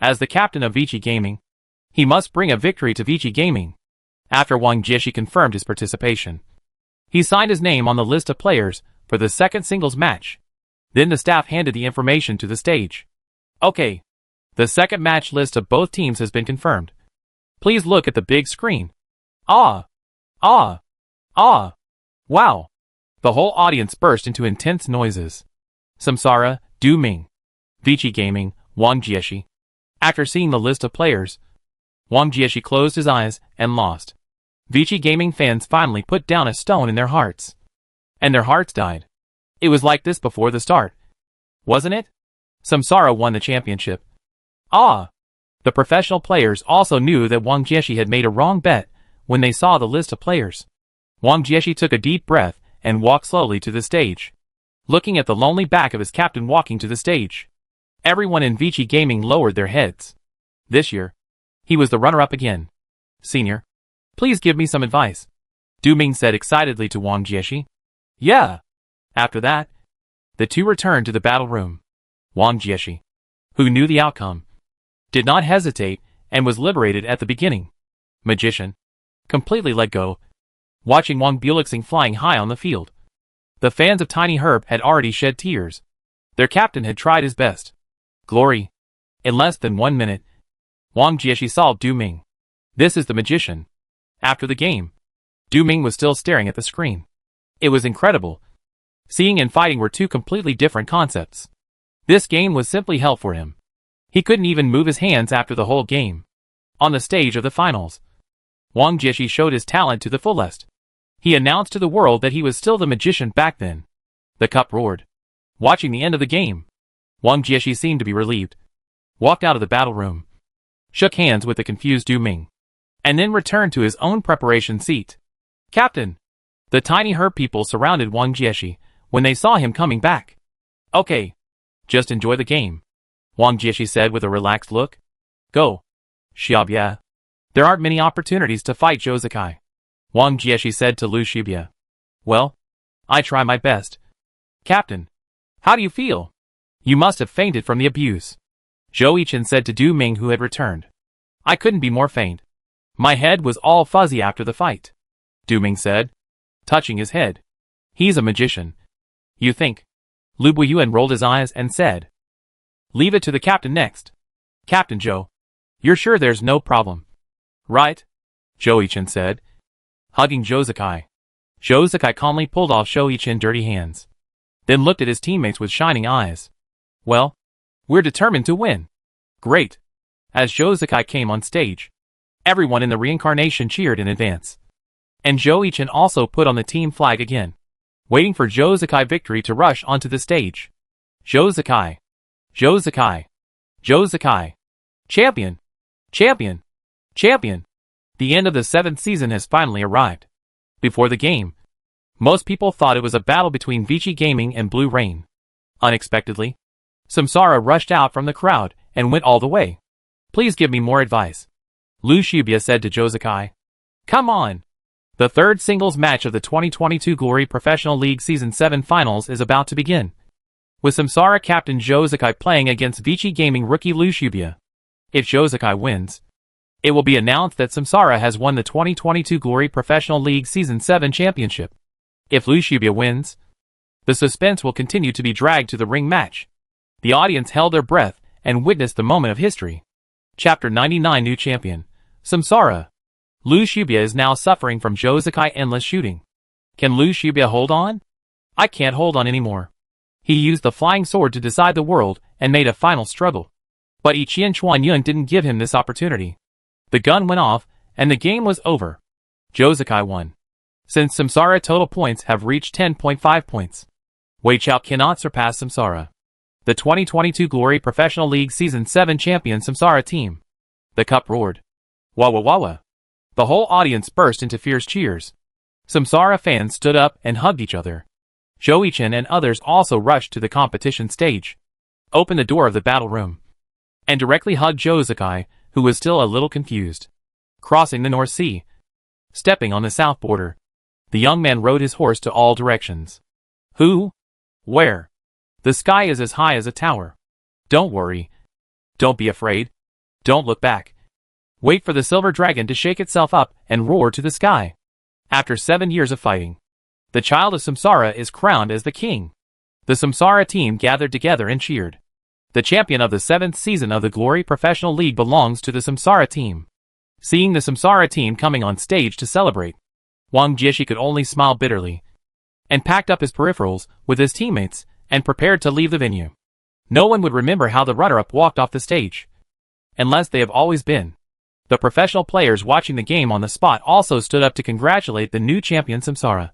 S1: As the captain of Vici Gaming, he must bring a victory to Vici Gaming. After Wang Jieshi confirmed his participation, he signed his name on the list of players for the second singles match. Then the staff handed the information to the stage. Okay. The second match list of both teams has been confirmed. Please look at the big screen. Ah! Ah! Ah! Wow! The whole audience burst into intense noises. Samsara, Du Ming, Vici Gaming, Wang Jieshi. After seeing the list of players, Wang Jieshi closed his eyes and lost. Vichy Gaming fans finally put down a stone in their hearts. And their hearts died. It was like this before the start. Wasn't it? Samsara won the championship. Ah! The professional players also knew that Wang Jieshi had made a wrong bet when they saw the list of players. Wang Jieshi took a deep breath and walked slowly to the stage, looking at the lonely back of his captain walking to the stage. Everyone in Vichy Gaming lowered their heads. This year, he was the runner-up again. Senior, please give me some advice, Du Ming said excitedly to Wang Jieshi. Yeah. After that, the two returned to the battle room. Wang Jieshi, who knew the outcome, did not hesitate and was liberated at the beginning. Magician, completely let go, watching Wang Bulixing flying high on the field. The fans of Tiny Herb had already shed tears. Their captain had tried his best. Glory. In less than 1 minute, Wang Jieshi saw Du Ming. This is the magician. After the game, Du Ming was still staring at the screen. It was incredible. Seeing and fighting were two completely different concepts. This game was simply hell for him. He couldn't even move his hands after the whole game. On the stage of the finals, Wang Jieshi showed his talent to the fullest. He announced to the world that he was still the magician back then. The cup roared. Watching the end of the game, Wang Jieshi seemed to be relieved. Walked out of the battle room, shook hands with the confused Du Ming, and then returned to his own preparation seat. Captain! The Tiny Herb people surrounded Wang Jieshi when they saw him coming back. Okay. Just enjoy the game, Wang Jieshi said with a relaxed look. Go. Xiaobia. There aren't many opportunities to fight Zhou Zikai, Wang Jieshi said to Lu Xiaobia. Well, I try my best. Captain, how do you feel? You must have fainted from the abuse, Zhou Yichen said to Du Ming who had returned. I couldn't be more faint. My head was all fuzzy after the fight, Du Ming said, touching his head. He's a magician. You think? Lu Buiyuan rolled his eyes and said. Leave it to the captain next. Captain Zhou. You're sure there's no problem? Right? Zhou Yichen said, hugging Zhou Zikai. Zhou Zikai calmly pulled off Zhou Yichen's dirty hands, then looked at his teammates with shining eyes. Well, we're determined to win. Great. As Zhou Zikai came on stage, everyone in the reincarnation cheered in advance. And Zhou Yichen also put on the team flag again, waiting for Zhou Zikai victory to rush onto the stage. Zhou Zikai. Zhou Zikai. Zhou Zikai. Champion. Champion. Champion. The end of the 7th season has finally arrived. Before the game, most people thought it was a battle between Vichy Gaming and Blue Rain. Unexpectedly, Samsara rushed out from the crowd and went all the way. Please give me more advice, Lu Xiaobia said to Zhou Zikai. Come on. The third singles match of the 2022 Glory Professional League Season 7 Finals is about to begin, with Samsara captain Zhou Zikai playing against Vichy Gaming rookie Lu Xiaobia. If Zhou Zikai wins, it will be announced that Samsara has won the 2022 Glory Professional League Season 7 Championship. If Lu Xiaobia wins, the suspense will continue to be dragged to the ring match. The audience held their breath and witnessed the moment of history. Chapter 99 New Champion, Samsara. Lu Xiaobia is now suffering from Zhou Zikai endless shooting. Can Lu Xiaobia hold on? I can't hold on anymore. He used the flying sword to decide the world and made a final struggle. But Yiqian Chuanyun didn't give him this opportunity. The gun went off, and the game was over. Zhou Zikai won. Since Samsara total points have reached 10.5 points, Wei Chao cannot surpass Samsara. The 2022 Glory Professional League Season 7 champion Samsara team. The cup roared. Wah wah wah wah. The whole audience burst into fierce cheers. Samsara fans stood up and hugged each other. Zhou Yichen and others also rushed to the competition stage, opened the door of the battle room, and directly hugged Zhou Zikai, who was still a little confused. Crossing the North Sea, stepping on the south border, the young man rode his horse to all directions. Who? Where? The sky is as high as a tower. Don't worry. Don't be afraid. Don't look back. Wait for the silver dragon to shake itself up and roar to the sky. After 7 years of fighting, the child of Samsara is crowned as the king. The Samsara team gathered together and cheered. The champion of the 7th season of the Glory Professional League belongs to the Samsara team. Seeing the Samsara team coming on stage to celebrate, Wang Jieshi could only smile bitterly, and packed up his peripherals with his teammates and prepared to leave the venue. No one would remember how the runner-up walked off the stage, unless they have always been. The professional players watching the game on the spot also stood up to congratulate the new champion Samsara.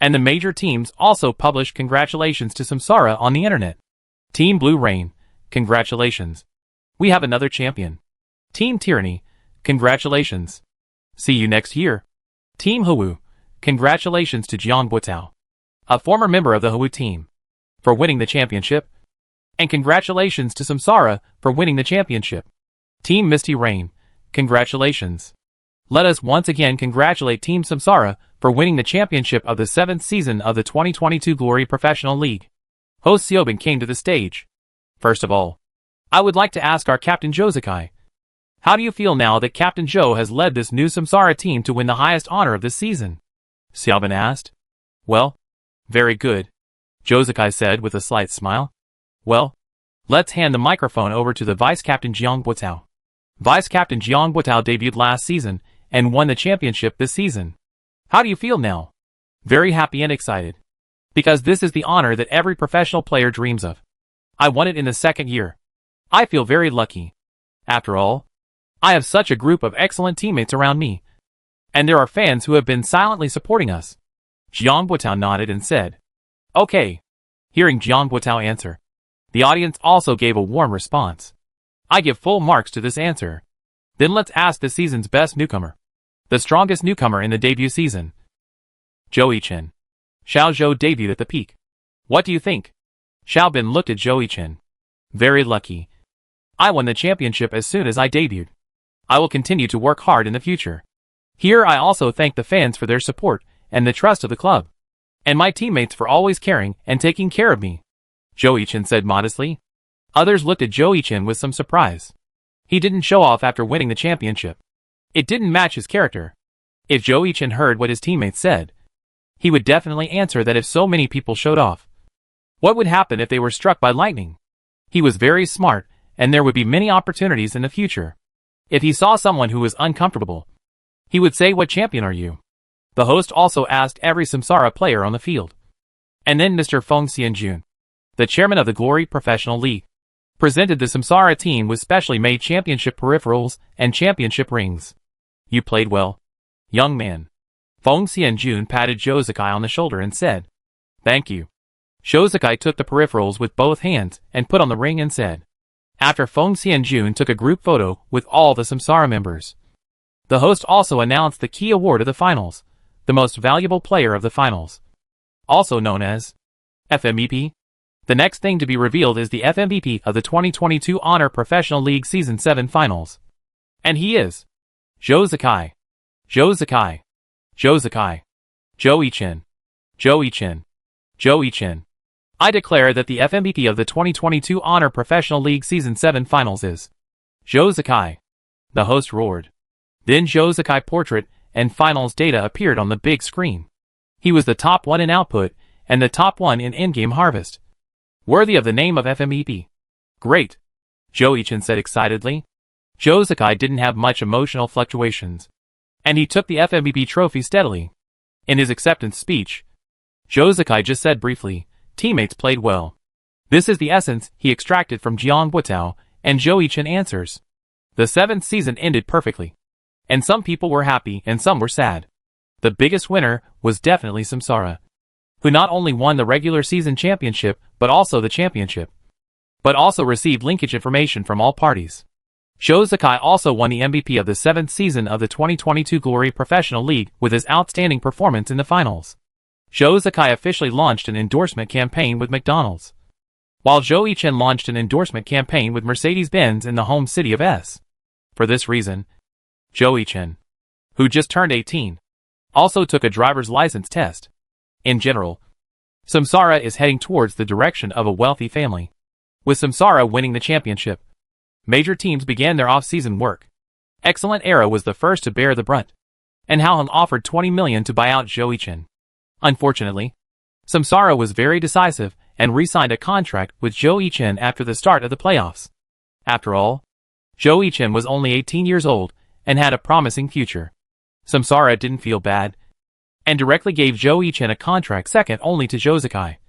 S1: And the major teams also published congratulations to Samsara on the internet. Team Blue Rain, congratulations. We have another champion. Team Tyranny, congratulations. See you next year. Team Hawu, congratulations to Jiang Buotao, a former member of the Hawu team, for winning the championship. And congratulations to Samsara for winning the championship. Team Misty Rain, congratulations. Let us once again congratulate Team Samsara for winning the championship of the 7th season of the 2022 Glory Professional League. Host Siobhan came to the stage. First of all, I would like to ask our Captain Joe Sakai, how do you feel now that Captain Joe has led this new Samsara team to win the highest honor of this season? Siobhan asked. Well, very good, Joe Sakai said with a slight smile. Well, let's hand the microphone over to the Vice Captain Jiang Buotao. Vice Captain Jiang Buotao debuted last season and won the championship this season. How do you feel now? Very happy and excited. Because this is the honor that every professional player dreams of. I won it in the 2nd year. I feel very lucky. After all, I have such a group of excellent teammates around me. And there are fans who have been silently supporting us. Jiang Buotao nodded and said, Okay. Hearing Jiang Buotao answer, the audience also gave a warm response. I give full marks to this answer. Then let's ask this season's best newcomer. The strongest newcomer in the debut season. Zhou Yichen. Xiao Zhou debuted at the peak. What do you think? Xiao Bin looked at Zhou Yichen. Very lucky. I won the championship as soon as I debuted. I will continue to work hard in the future. Here I also thank the fans for their support and the trust of the club. And my teammates for always caring and taking care of me. Zhou Yichen said modestly. Others looked at Zhou Yichen with some surprise. He didn't show off after winning the championship. It didn't match his character. If Zhou Yichen heard what his teammates said, he would definitely answer that if so many people showed off, what would happen if they were struck by lightning? He was very smart, and there would be many opportunities in the future. If he saw someone who was uncomfortable, he would say, What champion are you? The host also asked every Samsara player on the field. And then Mr. Feng Xianjun, the chairman of the Glory Professional League, presented the Samsara team with specially made championship peripherals and championship rings. You played well, young man. Feng Xianjun patted Zhou Sakai on the shoulder and said, Thank you. Zhou Sakai took the peripherals with both hands and put on the ring and said, After Feng Xianjun took a group photo with all the Samsara members. The host also announced the key award of the finals, the most valuable player of the finals, also known as FMVP. The next thing to be revealed is the FMVP of the 2022 Honor Professional League Season 7 Finals. And he is Zhou Sakai. Zhou Sakai. Zhou Sakai. Zhou Yichen. Zhou Yichen. Zhou Yichen. I declare that the FMVP of the 2022 Honor Professional League Season 7 Finals is Zhou Sakai. The host roared. Then Zhou Sakai portrait and finals data appeared on the big screen. He was the top 1 in output and the top 1 in in-game harvest. Worthy of the name of FMVP. Great, Zhou Yichen said excitedly. Zhou Sakai didn't have much emotional fluctuations, and he took the FMVP trophy steadily. In his acceptance speech, Zhou Sakai just said briefly, Teammates played well. This is the essence he extracted from Jiang Buotao, and Zhou Yichen answers. The 7th season ended perfectly. And some people were happy and some were sad. The biggest winner was definitely Samsara, who not only won the regular season championship but also the championship, but also received linkage information from all parties. Zhou Sakai also won the MVP of the 7th season of the 2022 Glory Professional League with his outstanding performance in the finals. Zhou Sakai officially launched an endorsement campaign with McDonald's, while Zhou Yichen launched an endorsement campaign with Mercedes-Benz in the home city of S. For this reason, Zhou Yichen, who just turned 18, also took a driver's license test. In general, Samsara is heading towards the direction of a wealthy family, with Samsara winning the championship. Major teams began their off-season work. Excellent Era was the first to bear the brunt, and Howham offered 20 million to buy out Zhou Yichen. Unfortunately, Samsara was very decisive and re-signed a contract with Zhou Yichen after the start of the playoffs. After all, Zhou Yichen was only 18 years old and had a promising future. Samsara didn't feel bad, and directly gave Zhou Yichen a contract second only to Zhou Sakai.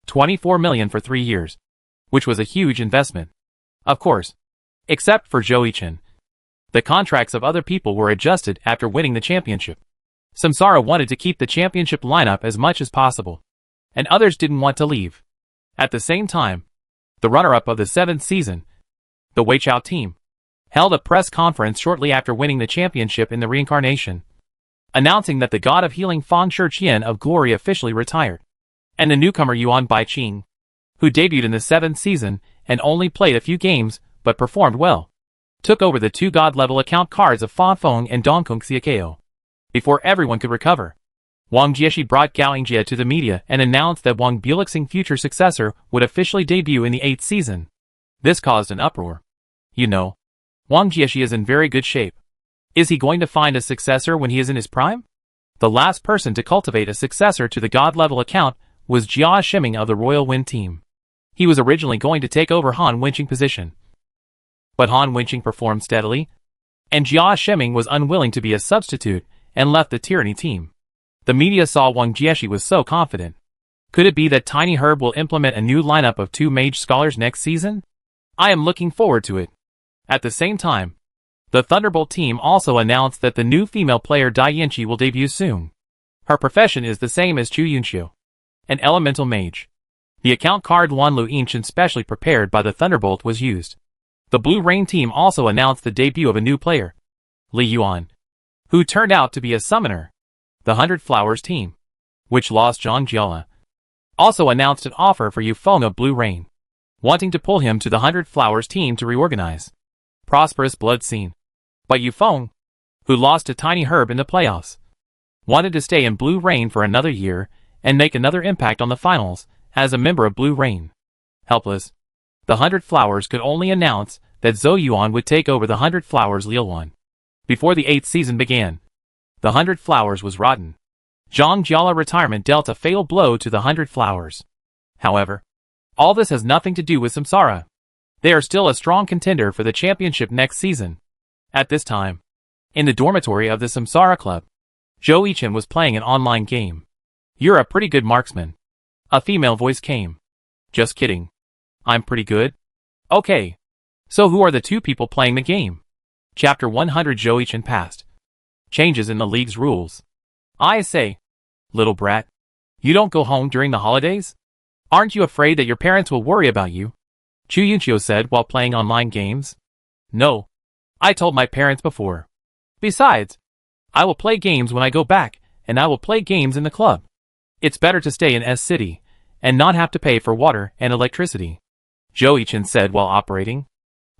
S1: 24 million for 3 years, which was a huge investment. Of course, except for Zhou Yichen. The contracts of other people were adjusted after winning the championship. Samsara wanted to keep the championship lineup as much as possible, and others didn't want to leave. At the same time, the runner-up of the 7th season, the Weichao team, held a press conference shortly after winning the championship in the reincarnation, announcing that the god of healing Fang Shiqian of Glory officially retired, and the newcomer Yuan Baiqing, who debuted in the 7th season and only played a few games but performed well, took over the 2 god-level account cards of Fa Feng and Dongkong Xiakeo. Before everyone could recover, Wang Jieshi brought Gao Yingjie to the media and announced that Wang Bulixing's future successor would officially debut in the 8th season. This caused an uproar. You know, Wang Jieshi is in very good shape. Is he going to find a successor when he is in his prime? The last person to cultivate a successor to the god-level account was Jia Shiming of the Royal Wind team. He was originally going to take over Han Wenqing's position, but Han Wenqing performed steadily, and Jia Shiming was unwilling to be a substitute and left the Tyranny team. The media saw Wang Jieshi was so confident. Could it be that Tiny Herb will implement a new lineup of 2 mage scholars next season? I am looking forward to it. At the same time, the Thunderbolt team also announced that the new female player Dai Yanqi will debut soon. Her profession is the same as Chu Yunxiu, an elemental mage. The account card Wanlu Yinshan specially prepared by the Thunderbolt was used. The Blue Rain team also announced the debut of a new player, Li Yuan, who turned out to be a summoner. The 100 Flowers team, which lost Zhang Jiala, also announced an offer for Yu Feng of Blue Rain, wanting to pull him to the 100 Flowers team to reorganize. Prosperous blood scene. But Yu Feng, who lost to Tiny Herb in the playoffs, wanted to stay in Blue Rain for another year and make another impact on the finals as a member of Blue Rain. Helpless, the 100 Flowers could only announce that Zhou Yuan would take over the 100 Flowers Liuan. Before the 8th season began, the 100 Flowers was rotten. Zhang Jiala retirement dealt a fatal blow to the 100 Flowers. However, all this has nothing to do with Samsara. They are still a strong contender for the championship next season. At this time, in the dormitory of the Samsara Club, Zhou Yichen was playing an online game. You're a pretty good marksman. A female voice came. Just kidding. I'm pretty good. Okay. So who are the 2 people playing the game? Chapter 100 Zhou Yichen passed. Changes in the league's rules. I say, little brat, you don't go home during the holidays? Aren't you afraid that your parents will worry about you? Chu Yunqiu said while playing online games. No. I told my parents before. Besides, I will play games when I go back, and I will play games in the club. It's better to stay in S City, and not have to pay for water and electricity. Zhou Yichen said while operating.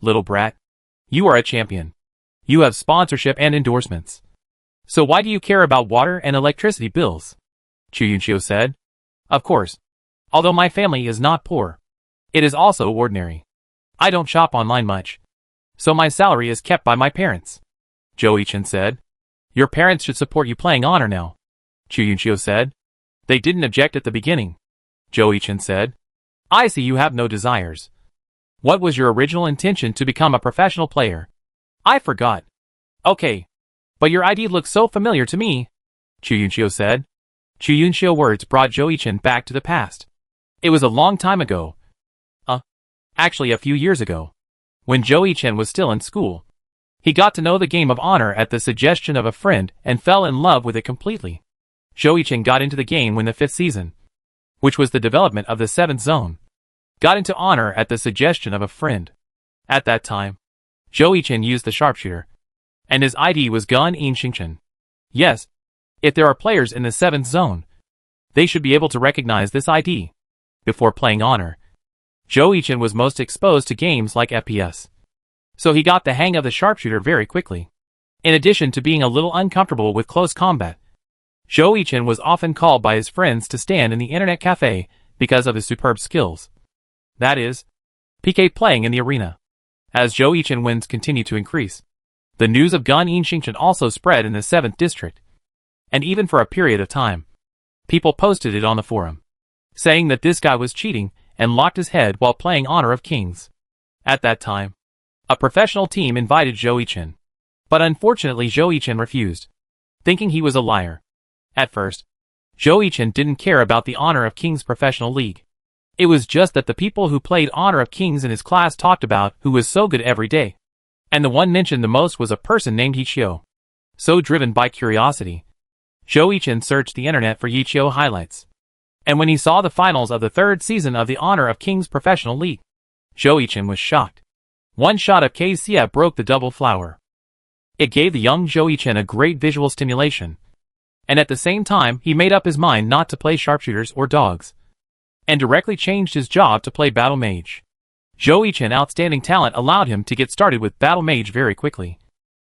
S1: Little brat, you are a champion. You have sponsorship and endorsements. So why do you care about water and electricity bills? Chu Yunqiu said. Of course. Although my family is not poor, it is also ordinary. I don't shop online much, so my salary is kept by my parents. Zhou Yichen said. Your parents should support you playing honor now. Chu Yunqiu said. They didn't object at the beginning. Zhou Yichen said. I see you have no desires. What was your original intention to become a professional player? I forgot. Okay. But your ID looks so familiar to me, Chu Yunqiu said. Chu Yunqiu words brought Zhou Yichen back to the past. It was a long time ago. Actually a few years ago, when Zhou Yichen was still in school. He got to know the game of honor at the suggestion of a friend and fell in love with it completely. Zhou Yichen got into the game when the 5th season, which was the development of the 7th zone, got into honor at the suggestion of a friend. At that time, Zhou Yichen used the sharpshooter, and his ID was Gun In Xingchen. Yes, if there are players in the 7th zone, they should be able to recognize this ID. Before playing honor, Zhou Yichen was most exposed to games like FPS, so he got the hang of the sharpshooter very quickly. In addition to being a little uncomfortable with close combat, Zhou Yichen was often called by his friends to stand in the internet cafe because of his superb skills. That is, PK playing in the arena. As Zhou Yichen wins continued to increase, the news of Gun In Xingchen also spread in the 7th district, and even for a period of time, people posted it on the forum, saying that this guy was cheating and locked his head while playing Honor of Kings. At that time, a professional team invited Zhou Yichen, but unfortunately Zhou Yichen refused, thinking he was a liar. At first, Zhou Yichen didn't care about the Honor of Kings professional league. It was just that the people who played Honor of Kings in his class talked about who was so good every day. And the one mentioned the most was a person named Yichio. So driven by curiosity, Zhou Yichen searched the internet for Yichio highlights. And when he saw the finals of the third season of the Honor of Kings Professional League, Zhou Yichen was shocked. One shot of KCF broke the double flower. It gave the young Zhou Yichen a great visual stimulation. And at the same time, he made up his mind not to play sharpshooters or dogs, and directly changed his job to play Battle Mage. Zhou Yichen's outstanding talent allowed him to get started with Battle Mage very quickly.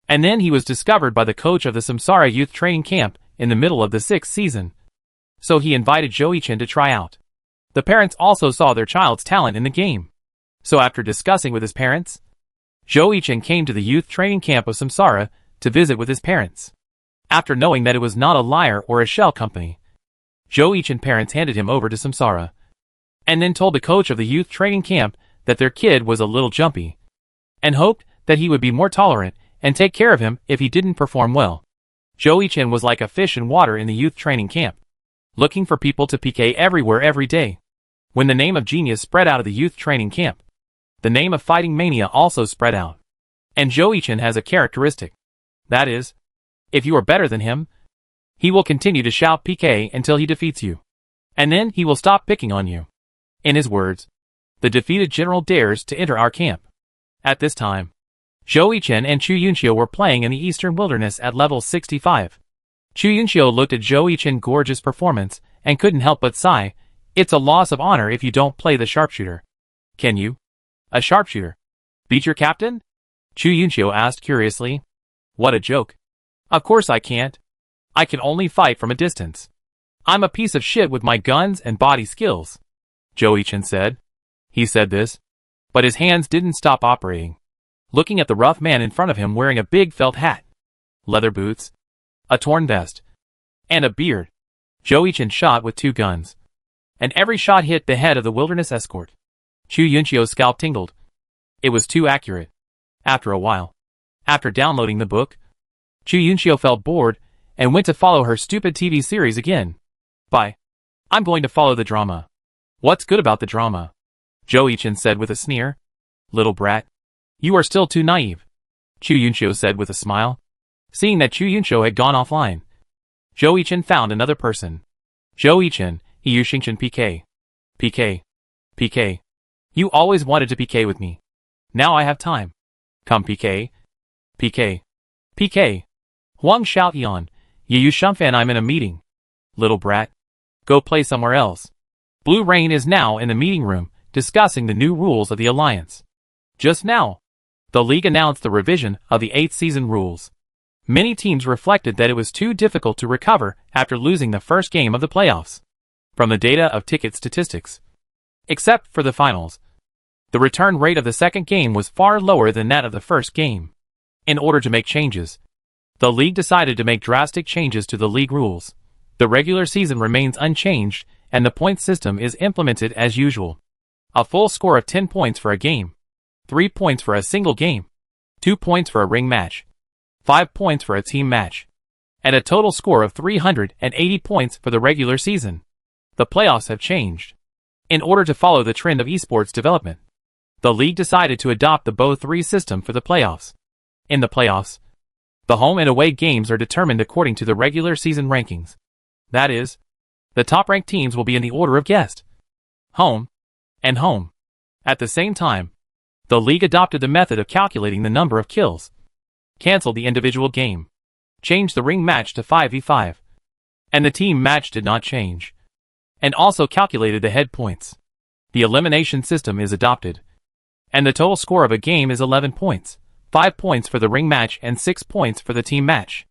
S1: And then he was discovered by the coach of the Samsara youth training camp in the middle of the 6th season. So he invited Zhou Yichen to try out. The parents also saw their child's talent in the game. So after discussing with his parents, Zhou Yichen came to the youth training camp of Samsara to visit with his parents. After knowing that it was not a liar or a shell company, Zhou Yichen's parents handed him over to Samsara, and then told the coach of the youth training camp that their kid was a little jumpy, and hoped that he would be more tolerant and take care of him if he didn't perform well. Zhou Yichen was like a fish in water in the youth training camp, looking for people to PK everywhere every day. When the name of genius spread out of the youth training camp, the name of fighting mania also spread out. And Zhou Yichen has a characteristic. That is, if you are better than him, he will continue to shout PK until he defeats you. And then he will stop picking on you. In his words, the defeated general dares to enter our camp. At this time, Zhou Yichen and Chu Yunxiu were playing in the eastern wilderness at level 65. Chu Yunxiu looked at Zhou Yichen's gorgeous performance and couldn't help but sigh. It's a loss of honor if you don't play the sharpshooter. Can you, a sharpshooter, beat your captain? Chu Yunxiu asked curiously. What a joke. Of course I can't. I can only fight from a distance. I'm a piece of shit with my guns and body skills, Zhou Yichen said. He said this, but his hands didn't stop operating. Looking at the rough man in front of him wearing a big felt hat, leather boots, a torn vest, and a beard, Zhou Yichen shot with 2 guns. And every shot hit the head of the wilderness escort. Chu Yunxiu's scalp tingled. It was too accurate. After a while, after downloading the book, Chu Yunxiu felt bored and went to follow her stupid TV series again. Bye. I'm going to follow the drama. What's good about the drama? Zhou Yichen said with a sneer. Little brat. You are still too naive, Chu Yunxiu said with a smile. Seeing that Chu Yunxiu had gone offline, Zhou Yichen found another person. Zhou Yichen, Yushinchen PK. PK. PK. You always wanted to PK with me. Now I have time. Come PK. PK. PK. Huang Xiaoyan, Yu Shumfan, I'm in a meeting. Little brat. Go play somewhere else. Blue Rain is now in the meeting room, discussing the new rules of the Alliance. Just now, the league announced the revision of the 8th season rules. Many teams reflected that it was too difficult to recover after losing the first game of the playoffs. From the data of ticket statistics, except for the finals, the return rate of the second game was far lower than that of the first game. In order to make changes, the league decided to make drastic changes to the league rules. The regular season remains unchanged, and the point system is implemented as usual. A full score of 10 points for a game, 3 points for a single game, 2 points for a ring match, 5 points for a team match, and a total score of 380 points for the regular season. The playoffs have changed. In order to follow the trend of esports development, the league decided to adopt the Bo3 system for the playoffs. In the playoffs, the home and away games are determined according to the regular season rankings. That is, the top-ranked teams will be in the order of guest, home, and home. At the same time, the league adopted the method of calculating the number of kills, canceled the individual game, changed the ring match to 5v5, and the team match did not change, and also calculated the head points. The elimination system is adopted, and the total score of a game is 11 points, 5 points for the ring match and 6 points for the team match.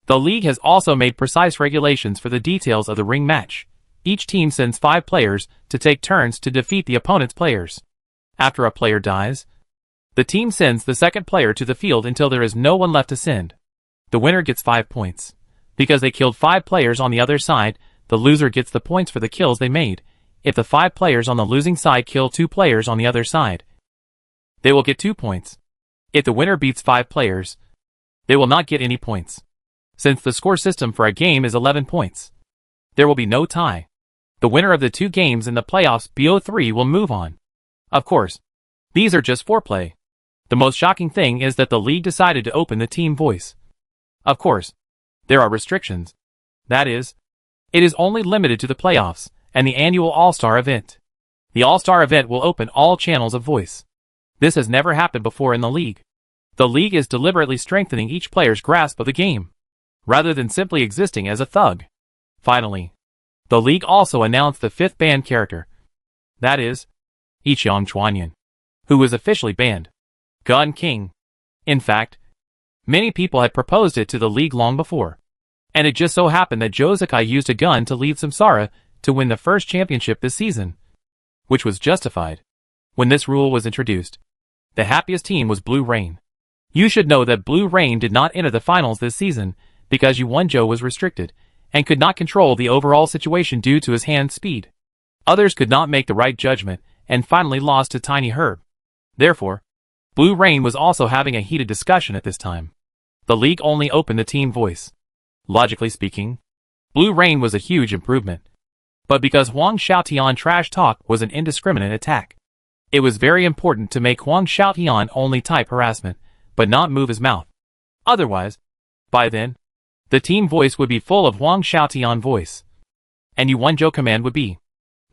S1: The league has also made precise regulations for the details of the ring match. Each team sends 5 players to take turns to defeat the opponent's players. After a player dies, the team sends the second player to the field until there is no one left to send. The winner gets 5 points. Because they killed 5 players on the other side, the loser gets the points for the kills they made. If the 5 players on the losing side kill 2 players on the other side, they will get 2 points. If the winner beats 5 players, they will not get any points. Since the score system for a game is 11 points, there will be no tie. The winner of the 2 games in the playoffs BO3 will move on. Of course, these are just foreplay. The most shocking thing is that the league decided to open the team voice. Of course, there are restrictions. That is, it is only limited to the playoffs and the annual All-Star event. The All-Star event will open all channels of voice. This has never happened before in the league. The league is deliberately strengthening each player's grasp of the game, rather than simply existing as a thug. Finally, the league also announced the fifth banned character. That is, Ichion Chuanyan, who was officially banned. Gun King. In fact, many people had proposed it to the league long before. And it just so happened that Joe Sakai used a gun to leave Samsara to win the first championship this season, which was justified. When this rule was introduced, the happiest team was Blue Rain. You should know that Blue Rain did not enter the finals this season because Yuwonjo was restricted and could not control the overall situation due to his hand speed. Others could not make the right judgment and finally lost to Tiny Herb. Therefore, Blue Rain was also having a heated discussion at this time. The league only opened the team voice. Logically speaking, Blue Rain was a huge improvement. But because Huang Xiaotian trash talk was an indiscriminate attack, it was very important to make Huang Xiaotian only type harassment, but not move his mouth. Otherwise, by then, the team voice would be full of Huang Xiaotian voice. And Yuwonjo command would be,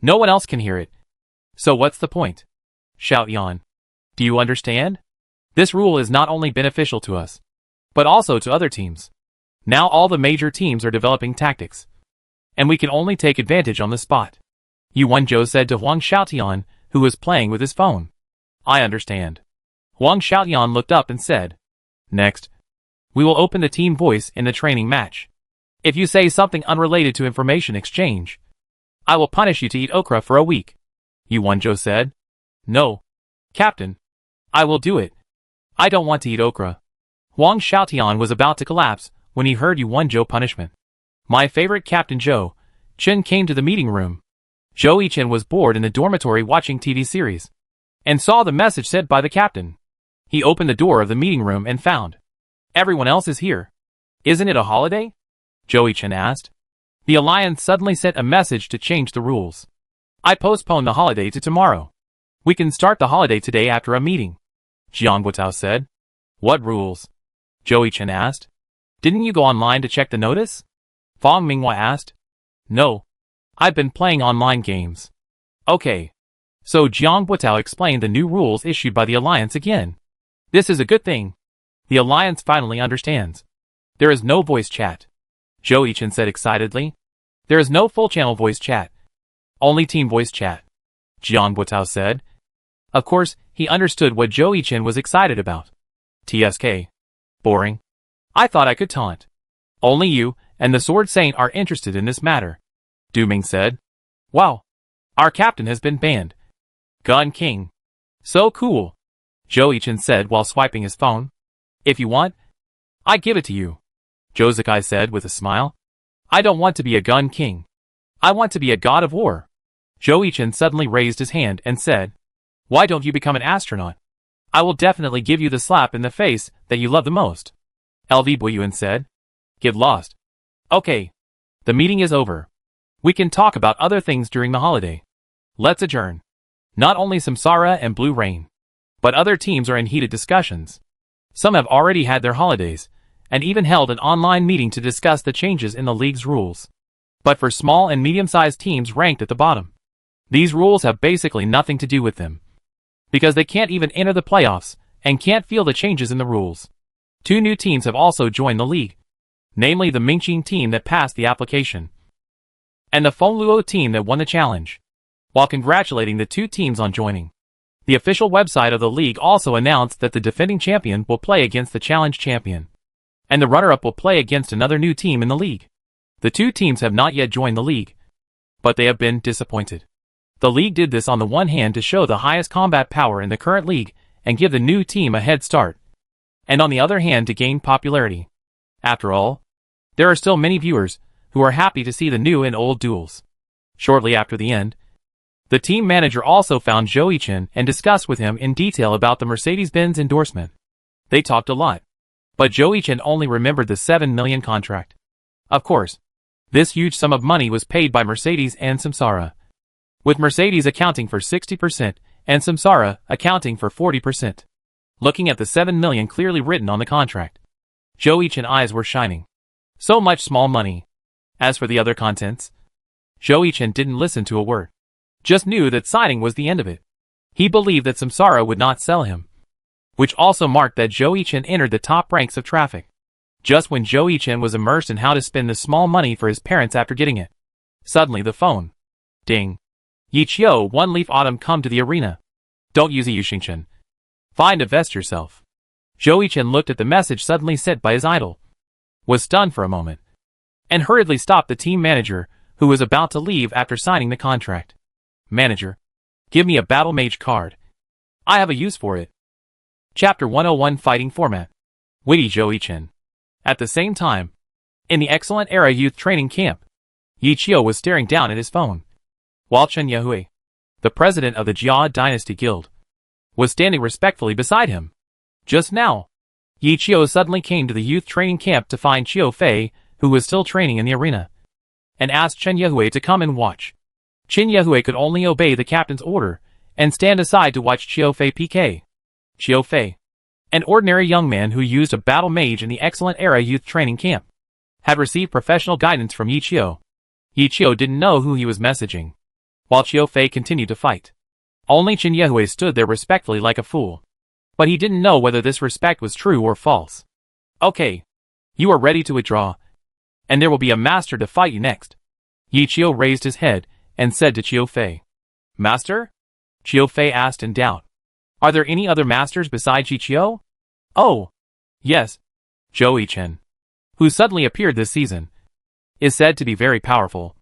S1: no one else can hear it. So what's the point? Xiaotian. Do you understand? This rule is not only beneficial to us, but also to other teams. Now all the major teams are developing tactics, and we can only take advantage on the spot. Yuwonjo said to Huang Xiaotian, who was playing with his phone. I understand. Huang Xiaotian looked up and said, next, we will open the team voice in the training match. If you say something unrelated to information exchange, I will punish you to eat okra for a week. Yuwonjo said. No, Captain. I will do it. I don't want to eat okra. Huang Xiaotian was about to collapse when he heard Yuwonjo punishment. My favorite Captain Zhou Chen came to the meeting room. Zhou Yichen was bored in the dormitory watching TV series, and saw the message sent by the captain. He opened the door of the meeting room and found everyone else is here. Isn't it a holiday? Zhou Yichen asked. The Alliance suddenly sent a message to change the rules. I postponed the holiday to tomorrow. We can start the holiday today after a meeting, Jiang Guotao said. What rules? Zhou Yichen asked. Didn't you go online to check the notice? Fang Minghua asked. No. I've been playing online games. Okay. So Jiang Guotao explained the new rules issued by the Alliance again. This is a good thing. The Alliance finally understands. There is no voice chat. Zhou Yichen said excitedly. There is no full-channel voice chat. Only team voice chat. Jiang Guotao said. Of course, he understood what Zhou Yichen was excited about. TSK. Boring. I thought I could taunt. Only you and the Sword Saint are interested in this matter. Du Ming said. Wow. Our captain has been banned. Gun King. So cool. Zhou Yichen said while swiping his phone. If you want, I give it to you. Zhou Sakai said with a smile. I don't want to be a Gun King. I want to be a god of war. Zhou Yichen suddenly raised his hand and said, why don't you become an astronaut? I will definitely give you the slap in the face that you love the most. LV Boyuan said. Get lost. Okay. The meeting is over. We can talk about other things during the holiday. Let's adjourn. Not only Samsara and Blue Rain, but other teams are in heated discussions. Some have already had their holidays, and even held an online meeting to discuss the changes in the league's rules. But for small and medium-sized teams ranked at the bottom, these rules have basically nothing to do with them, because they can't even enter the playoffs and can't feel the changes in the rules. Two new teams have also joined the league, namely the Mingqing team that passed the application, and the Fengluo team that won the challenge. While congratulating the two teams on joining, the official website of the league also announced that the defending champion will play against the challenge champion, and the runner-up will play against another new team in the league. The two teams have not yet joined the league, but they have been disappointed. The league did this on the one hand to show the highest combat power in the current league and give the new team a head start, and on the other hand to gain popularity. After all, there are still many viewers who are happy to see the new and old duels. Shortly after the end, the team manager also found Zhou Yichen and discussed with him in detail about the Mercedes-Benz endorsement. They talked a lot, but Zhou Yichen only remembered the 7 million contract. Of course, this huge sum of money was paid by Mercedes and Samsara, with Mercedes accounting for 60% and Samsara accounting for 40%. looking at the 7 million clearly written on the contract. Zhou Yichen's eyes were shining. So much small money. As for the other contents, Zhou Yichen didn't listen to a word. Just knew that signing was the end of it. He believed that Samsara would not sell him. Which also marked that Zhou Yichen entered the top ranks of traffic. Just when Zhou Yichen was immersed in how to spend the small money for his parents after getting it. Suddenly the phone. Ding. Yichio, One Leaf Autumn, come to the arena. Don't use it, Yuxingchen. Find a vest yourself. Zhou Yichen looked at the message suddenly sent by his idol. Was stunned for a moment. And hurriedly stopped the team manager, who was about to leave after signing the contract. Manager. Give me a Battle Mage card. I have a use for it. Chapter 101 Fighting Format. Witty Zhou Yichen. At the same time, in the Excellent Era Youth Training Camp, Yichio was staring down at his phone. While Chen Yahui, the president of the Jia Dynasty Guild, was standing respectfully beside him. Just now, Yichio suddenly came to the youth training camp to find Qiu Fei, who was still training in the arena, and asked Chen Yahui to come and watch. Chen Yahui could only obey the captain's order and stand aside to watch Qiu Fei PK. Qiu Fei, an ordinary young man who used a battle mage in the Excellent Era Youth Training Camp, had received professional guidance from Yichio. Yichio didn't know who he was messaging, while Qiu Fei continued to fight. Only Chen Yahui stood there respectfully like a fool. But he didn't know whether this respect was true or false. Okay. You are ready to withdraw, and there will be a master to fight you next. Yichio raised his head and said to Qiu Fei. Master? Qiu Fei asked in doubt. Are there any other masters besides Yichio? Oh. Yes. Zhou Yichen, who suddenly appeared this season, is said to be very powerful.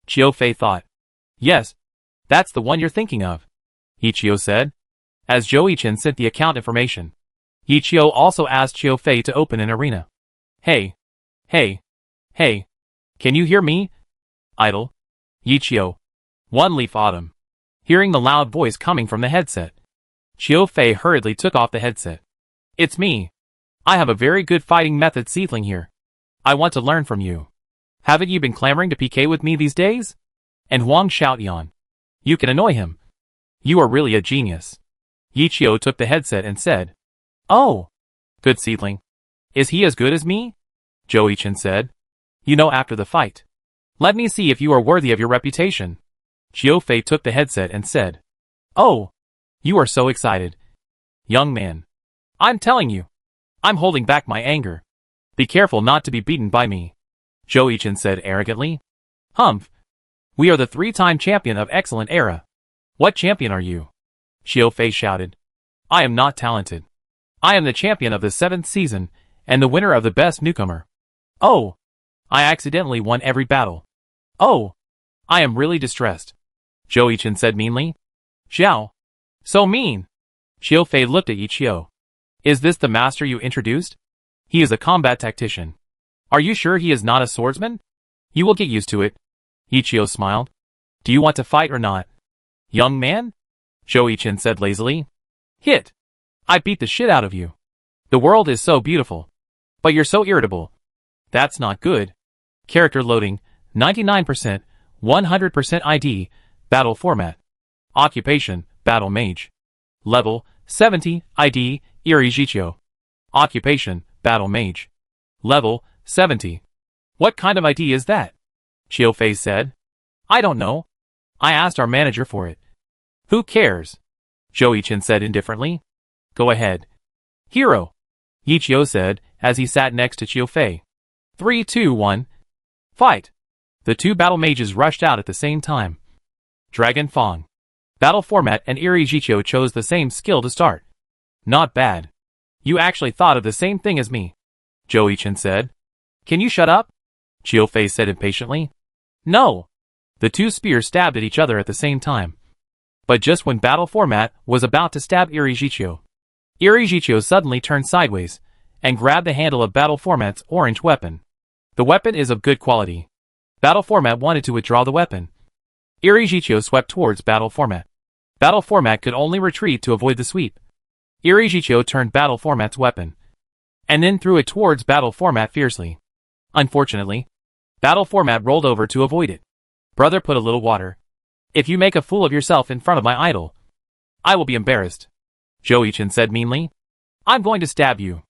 S1: Qiu Fei thought. Yes. That's the one you're thinking of, Yichio said, as Zhou Yichen sent the account information. Yichio also asked Qiu Fei to open an arena. Hey. Hey. Hey. Can you hear me? Idle. Yichio. One Leaf Autumn. Hearing the loud voice coming from the headset, Qiu Fei hurriedly took off the headset. It's me. I have a very good fighting method seedling here. I want to learn from you. Haven't you been clamoring to PK with me these days? And Huang Xiaoyan. You can annoy him. You are really a genius. Yichio took the headset and said. Oh. Good seedling. Is he as good as me? Zhou Yichen said. You know, after the fight. Let me see if you are worthy of your reputation. Qiu Fei took the headset and said. Oh. You are so excited. Young man. I'm telling you. I'm holding back my anger. Be careful not to be beaten by me. Zhou Yichen said arrogantly. Humph. We are the 3-time champion of Excellent Era. What champion are you? Qiu Fei shouted. I am not talented. I am the champion of the 7th season, and the winner of the best newcomer. Oh. I accidentally won every battle. Oh. I am really distressed. Zhou Yichen said meanly. Xiao. So mean. Qiu Fei looked at Yichio. Is this the master you introduced? He is a combat tactician. Are you sure he is not a swordsman? You will get used to it. Yichio smiled. Do you want to fight or not? Young man? Zhou Yichen said lazily. Hit. I beat the shit out of you. The world is so beautiful. But you're so irritable. That's not good. Character loading, 99%, 100% ID, battle format. Occupation, battle mage. Level, 70, ID, Irijichio. Occupation, battle mage. Level, 70. What kind of ID is that? Qiu Fei said. I don't know. I asked our manager for it. Who cares? Zhou Yichen said indifferently. Go ahead. Hero. Yichio said, as he sat next to Qiu Fei. 3, 2, 1. Fight. The two battle mages rushed out at the same time. Dragon Fong. Battle format and Irijichio chose the same skill to start. Not bad. You actually thought of the same thing as me. Zhou Yichen said. Can you shut up? Qiu Fei said impatiently. No. The two spears stabbed at each other at the same time. But just when battle format was about to stab Irijichio, Irijichio suddenly turned sideways and grabbed the handle of battle format's orange weapon. The weapon is of good quality. Battle format wanted to withdraw the weapon. Irijichio swept towards battle format. Battle format could only retreat to avoid the sweep. Irijichio turned battle format's weapon and then threw it towards battle format fiercely. Unfortunately, battle format rolled over to avoid it. Brother, put a little water. If you make a fool of yourself in front of my idol, I will be embarrassed. Zhou Yichen said meanly. I'm going to stab you.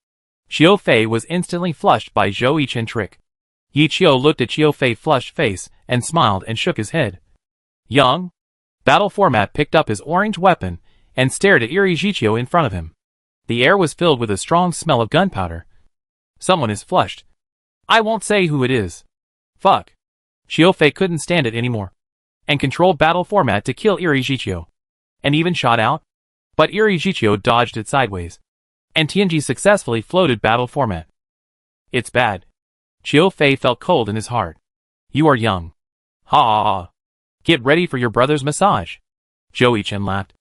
S1: Qiu Fei was instantly flushed by Zhou Yichen's trick. Yi Qiu looked at Qiu Fei's flushed face and smiled and shook his head. Young? Battle Format picked up his orange weapon and stared at Iri Jiqiu in front of him. The air was filled with a strong smell of gunpowder. Someone is flushed. I won't say who it is. Fuck. Qiu Fei couldn't stand it anymore, and controlled Battle Format to kill Iri Jiqiu, and even shot out. But Iri Jiqiu dodged it sideways, and Tianji successfully floated Battle Format. It's bad. Qiu Fei felt cold in his heart. You are young. Ha ha ha. Get ready for your brother's massage. Zhou Yichen laughed.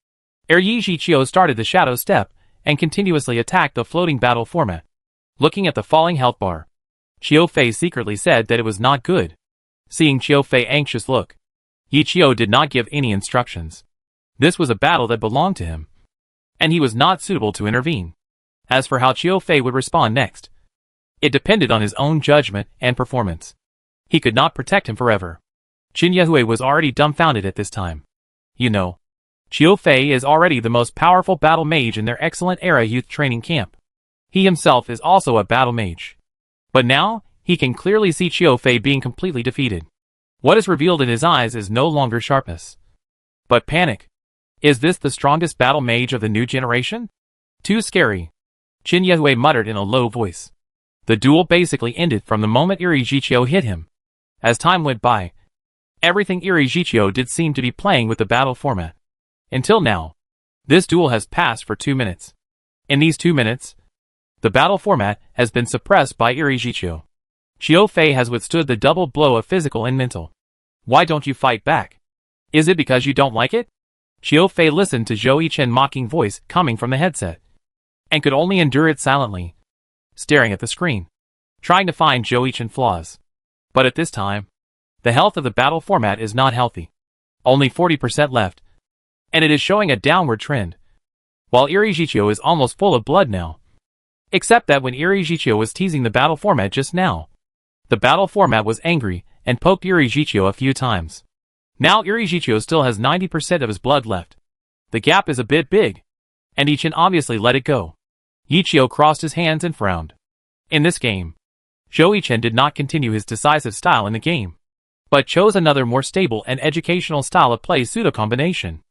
S1: Iri Jiqiu started the shadow step and continuously attacked the floating Battle Format. Looking at the falling health bar, Qiu Fei secretly said that it was not good. Seeing Qiu Fei's anxious look, Yi Qiu did not give any instructions. This was a battle that belonged to him, and he was not suitable to intervene. As for how Qiu Fei would respond next, it depended on his own judgment and performance. He could not protect him forever. Qin Yehui was already dumbfounded at this time. You know, Qiu Fei is already the most powerful battle mage in their excellent era youth training camp. He himself is also a battle mage. But now, he can clearly see Qiu Fei being completely defeated. What is revealed in his eyes is no longer sharpness, but panic. Is this the strongest battle mage of the new generation? Too scary. Qin Yehui muttered in a low voice. The duel basically ended from the moment Iri Jiqiu hit him. As time went by, everything Iri Jiqiu did seemed to be playing with the Battle Format. Until now, this duel has passed for 2 minutes. In these 2 minutes, the Battle Format has been suppressed by Iri Jiqiu. Qiu Fei has withstood the double blow of physical and mental. Why don't you fight back? Is it because you don't like it? Qiu Fei listened to Zhou Yichen's mocking voice coming from the headset, and could only endure it silently, staring at the screen, trying to find Zhou Yichen's flaws. But at this time, the health of the Battle Format is not healthy. Only 40% left, and it is showing a downward trend, while Iri Jiqiu is almost full of blood now. Except that when Iri Jiqiu was teasing the Battle Format just now, the Battle Format was angry and poked Iri Jiqiu a few times. Now Iri Jiqiu still has 90% of his blood left. The gap is a bit big, and Yichin obviously let it go. Yi Qiu crossed his hands and frowned. In this game, Zhou Yichen did not continue his decisive style in the game, but chose another more stable and educational style of play pseudo-combination.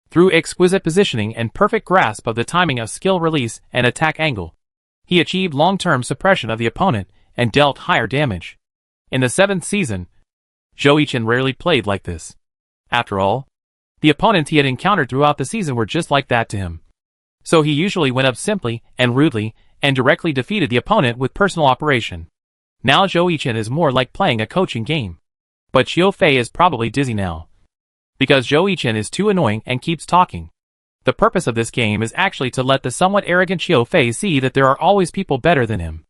S1: Through exquisite positioning and perfect grasp of the timing of skill release and attack angle, he achieved long-term suppression of the opponent and dealt higher damage. In the 7th season, Zhou Yichen rarely played like this. After all, the opponents he had encountered throughout the season were just like that to him. So he usually went up simply and rudely and directly defeated the opponent with personal operation. Now Zhou Yichen is more like playing a coaching game. But Qiu Fei is probably dizzy now, because Zhou Yichen is too annoying and keeps talking. The purpose of this game is actually to let the somewhat arrogant Qiu Fei see that there are always people better than him.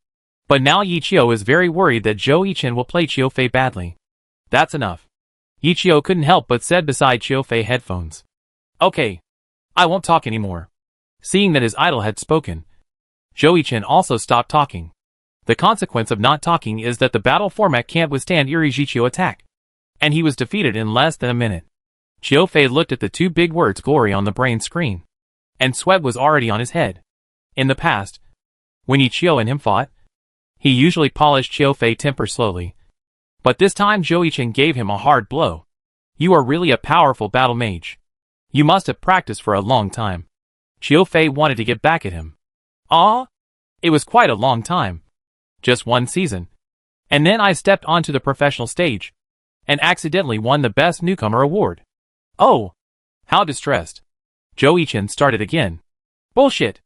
S1: But now Yi Qiu is very worried that Zhou Yichen will play Qiu Fei badly. That's enough. Yi Qiu couldn't help but said beside Qiu Fei headphones. Okay. I won't talk anymore. Seeing that his idol had spoken, Zhou Yichen also stopped talking. The consequence of not talking is that the Battle Format can't withstand Iri Jiqiu attack, and he was defeated in less than a minute. Qiu Fei looked at the two big words glory on the brain screen, and sweat was already on his head. In the past, when Yi Qiu and him fought, he usually polished Qiu Fei's temper slowly. But this time Zhou Yichen gave him a hard blow. You are really a powerful battle mage. You must have practiced for a long time. Qiu Fei wanted to get back at him. Ah? It was quite a long time. Just 1 season. And then I stepped onto the professional stage, and accidentally won the Best Newcomer award. Oh! How distressed. Zhou Yichen started again. Bullshit!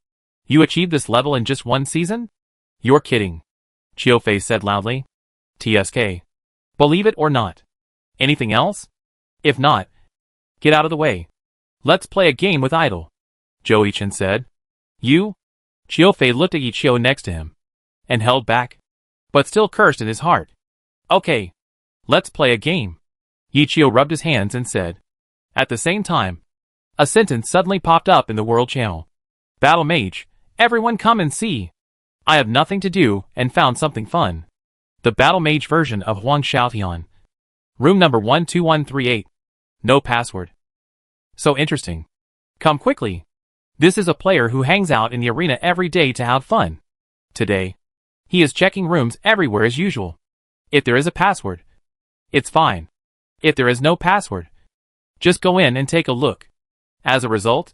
S1: You achieved this level in just 1 season? You're kidding. Qiu Fei said loudly. TSK. Believe it or not. Anything else? If not, get out of the way. Let's play a game with idol. Zhou Yichen said. You? Qiu Fei looked at Yi Qiu next to him, and held back, but still cursed in his heart. Okay. Let's play a game. Yi Qiu rubbed his hands and said. At the same time, a sentence suddenly popped up in the world channel. Battle Mage, everyone come and see. I have nothing to do and found something fun. The Battle Mage version of Huang Xiaotian. Room number 12138. No password. So interesting. Come quickly. This is a player who hangs out in the arena every day to have fun. Today, he is checking rooms everywhere as usual. If there is a password, it's fine. If there is no password, just go in and take a look. As a result,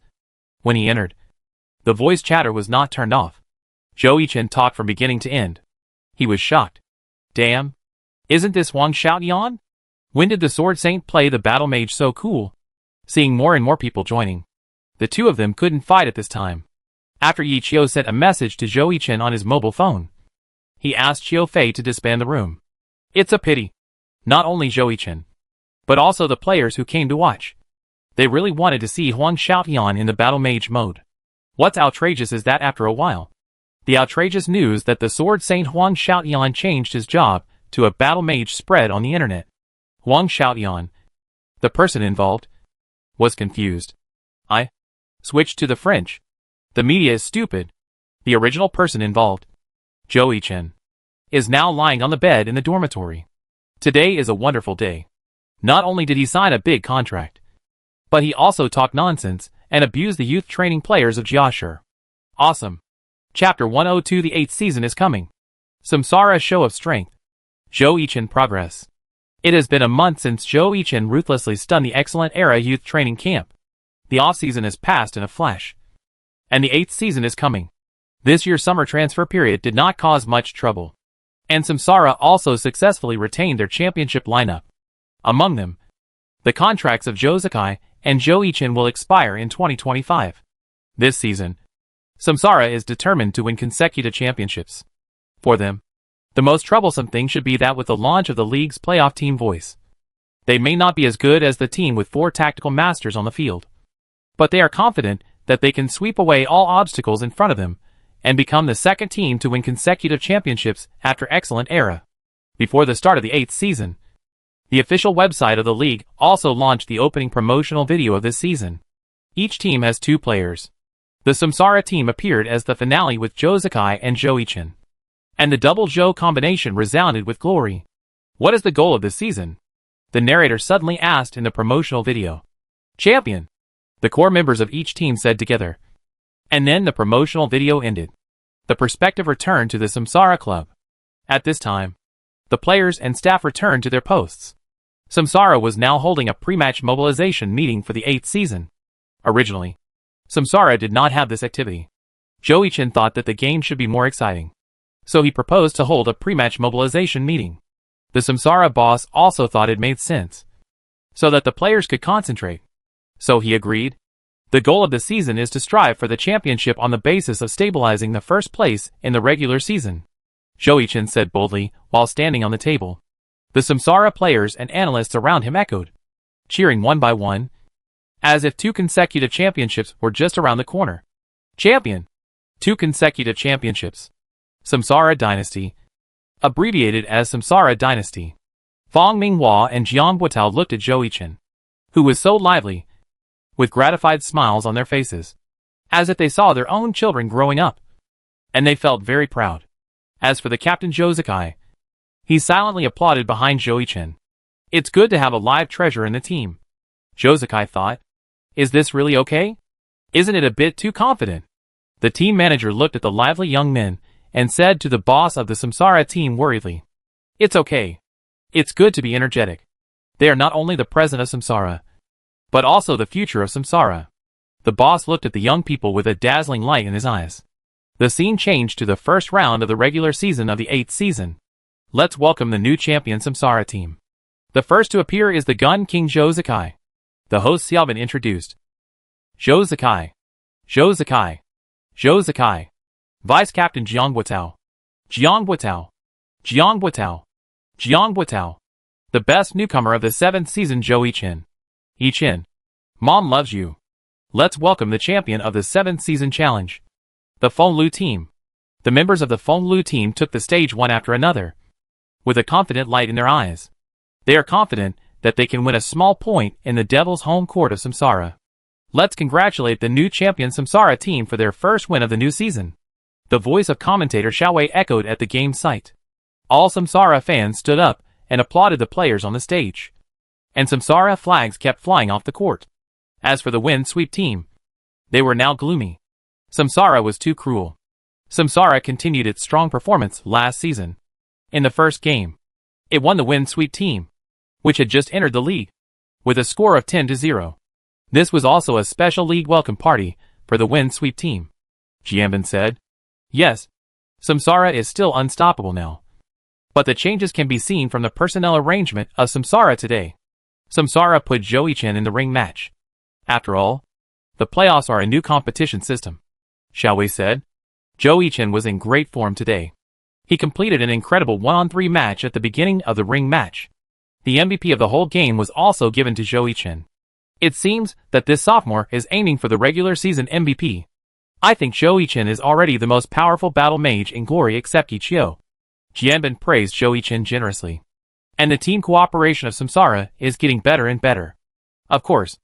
S1: when he entered, the voice chatter was not turned off. Zhou Yichen talked from beginning to end. He was shocked. Damn. Isn't this Huang Xiaoyan? When did the Sword Saint play the Battle Mage so cool? Seeing more and more people joining, the two of them couldn't fight at this time. After Yi Qiu sent a message to Zhou Yichen on his mobile phone, he asked Qiu Fei to disband the room. It's a pity. Not only Zhou Yichen, but also the players who came to watch. They really wanted to see Huang Xiaoyan in the Battle Mage mode. What's outrageous is that after a while, the outrageous news that the Sword Saint Huang Xiaoyan changed his job to a Battle Mage spread on the internet. Huang Xiaoyan, the person involved, was confused. I switched to the French. The media is stupid. The original person involved, Zhou Yichen, is now lying on the bed in the dormitory. Today is a wonderful day. Not only did he sign a big contract, but he also talked nonsense and abused the youth training players of Jiashi. Awesome. Chapter 102. The 8th season is coming. Samsara show of strength. Zhou Yichen progress. It has been a month since Zhou Yichen ruthlessly stunned the Excellent Era youth training camp. The off-season has passed in a flash. And the 8th season is coming. This year's summer transfer period did not cause much trouble. And Samsara also successfully retained their championship lineup. Among them, the contracts of Zhou Zikai and Zhou Yichen will expire in 2025. This season, Samsara is determined to win consecutive championships. For them, the most troublesome thing should be that with the launch of the league's playoff team voice, they may not be as good as the team with 4 tactical masters on the field. But they are confident that they can sweep away all obstacles in front of them and become the second team to win consecutive championships after Excellent Era. Before the start of the 8th season, the official website of the league also launched the opening promotional video of this season. Each team has 2 players. The Samsara team appeared as the finale with Zhou Zikai and Zhou Yichen. And the double Zhou combination resounded with glory. What is the goal of this season? The narrator suddenly asked in the promotional video. Champion, the core members of each team said together. And then the promotional video ended. The perspective returned to the Samsara club. At this time, the players and staff returned to their posts. Samsara was now holding a pre-match mobilization meeting for the 8th season. Originally, Samsara did not have this activity. Zhou Yichen thought that the game should be more exciting. So he proposed to hold a pre-match mobilization meeting. The Samsara boss also thought it made sense, so that the players could concentrate. So he agreed. The goal of the season is to strive for the championship on the basis of stabilizing the first place in the regular season, Zhou Yichen said boldly while standing on the table. The Samsara players and analysts around him echoed, cheering one by one, as if 2 consecutive championships were just around the corner. Champion! 2 consecutive championships. Samsara Dynasty, abbreviated as Samsara Dynasty. Fang Minghua and Jiang Buotao looked at Zhou Yichen, who was so lively, with gratified smiles on their faces, as if they saw their own children growing up. And they felt very proud. As for the captain Zhou Zikai, he silently applauded behind Zhou Yichen. It's good to have a live treasure in the team, Zhou Zikai thought. Is this really okay? Isn't it a bit too confident? The team manager looked at the lively young men and said to the boss of the Samsara team worriedly, It's okay. It's good to be energetic. They are not only the present of Samsara, but also the future of Samsara. The boss looked at the young people with a dazzling light in his eyes. The scene changed to the first round of the regular season of the 8th season. Let's welcome the new champion Samsara team. The first to appear is the Gun King Zhou Zikai. The host Xiaobin introduced. Zhou Zikai. Zhou Zikai. Zhou Zikai. Vice Captain Jiang Buotao. Jiang Buotao. Jiang Buotao. Jiang Buotao. The best newcomer of the 7th season Zhou Yichen. Yichen. Mom loves you. Let's welcome the champion of the 7th season challenge. The Fenglu team. The members of the Fenglu team took the stage one after another, with a confident light in their eyes. They are confident that they can win a small point in the Devil's home court of Samsara. Let's congratulate the new champion Samsara team for their first win of the new season. The voice of commentator Xiaowei echoed at the game site. All Samsara fans stood up and applauded the players on the stage. And Samsara flags kept flying off the court. As for the wind sweep team, They were now gloomy. Samsara was too cruel. Samsara continued its strong performance last season. In the first game, it won the Wind Sweep team, which had just entered the league, with a score of 10-0. This was also a special league welcome party for the Wind Sweep team. Jianbin said. Yes, Samsara is still unstoppable now. But the changes can be seen from the personnel arrangement of Samsara today. Samsara put Zhou Yichen in the ring match. After all, the playoffs are a new competition system. Xiao Wei said. Zhou Yichen was in great form today. He completed an incredible 1-on-3 match at the beginning of the ring match. The MVP of the whole game was also given to Zhou Yichen. It seems that this sophomore is aiming for the regular season MVP. I think Zhou Yichen is already the most powerful battle mage in Glory except Qiqiu. Jianbin praised Zhou Yichen generously. And the team cooperation of Samsara is getting better and better. Of course,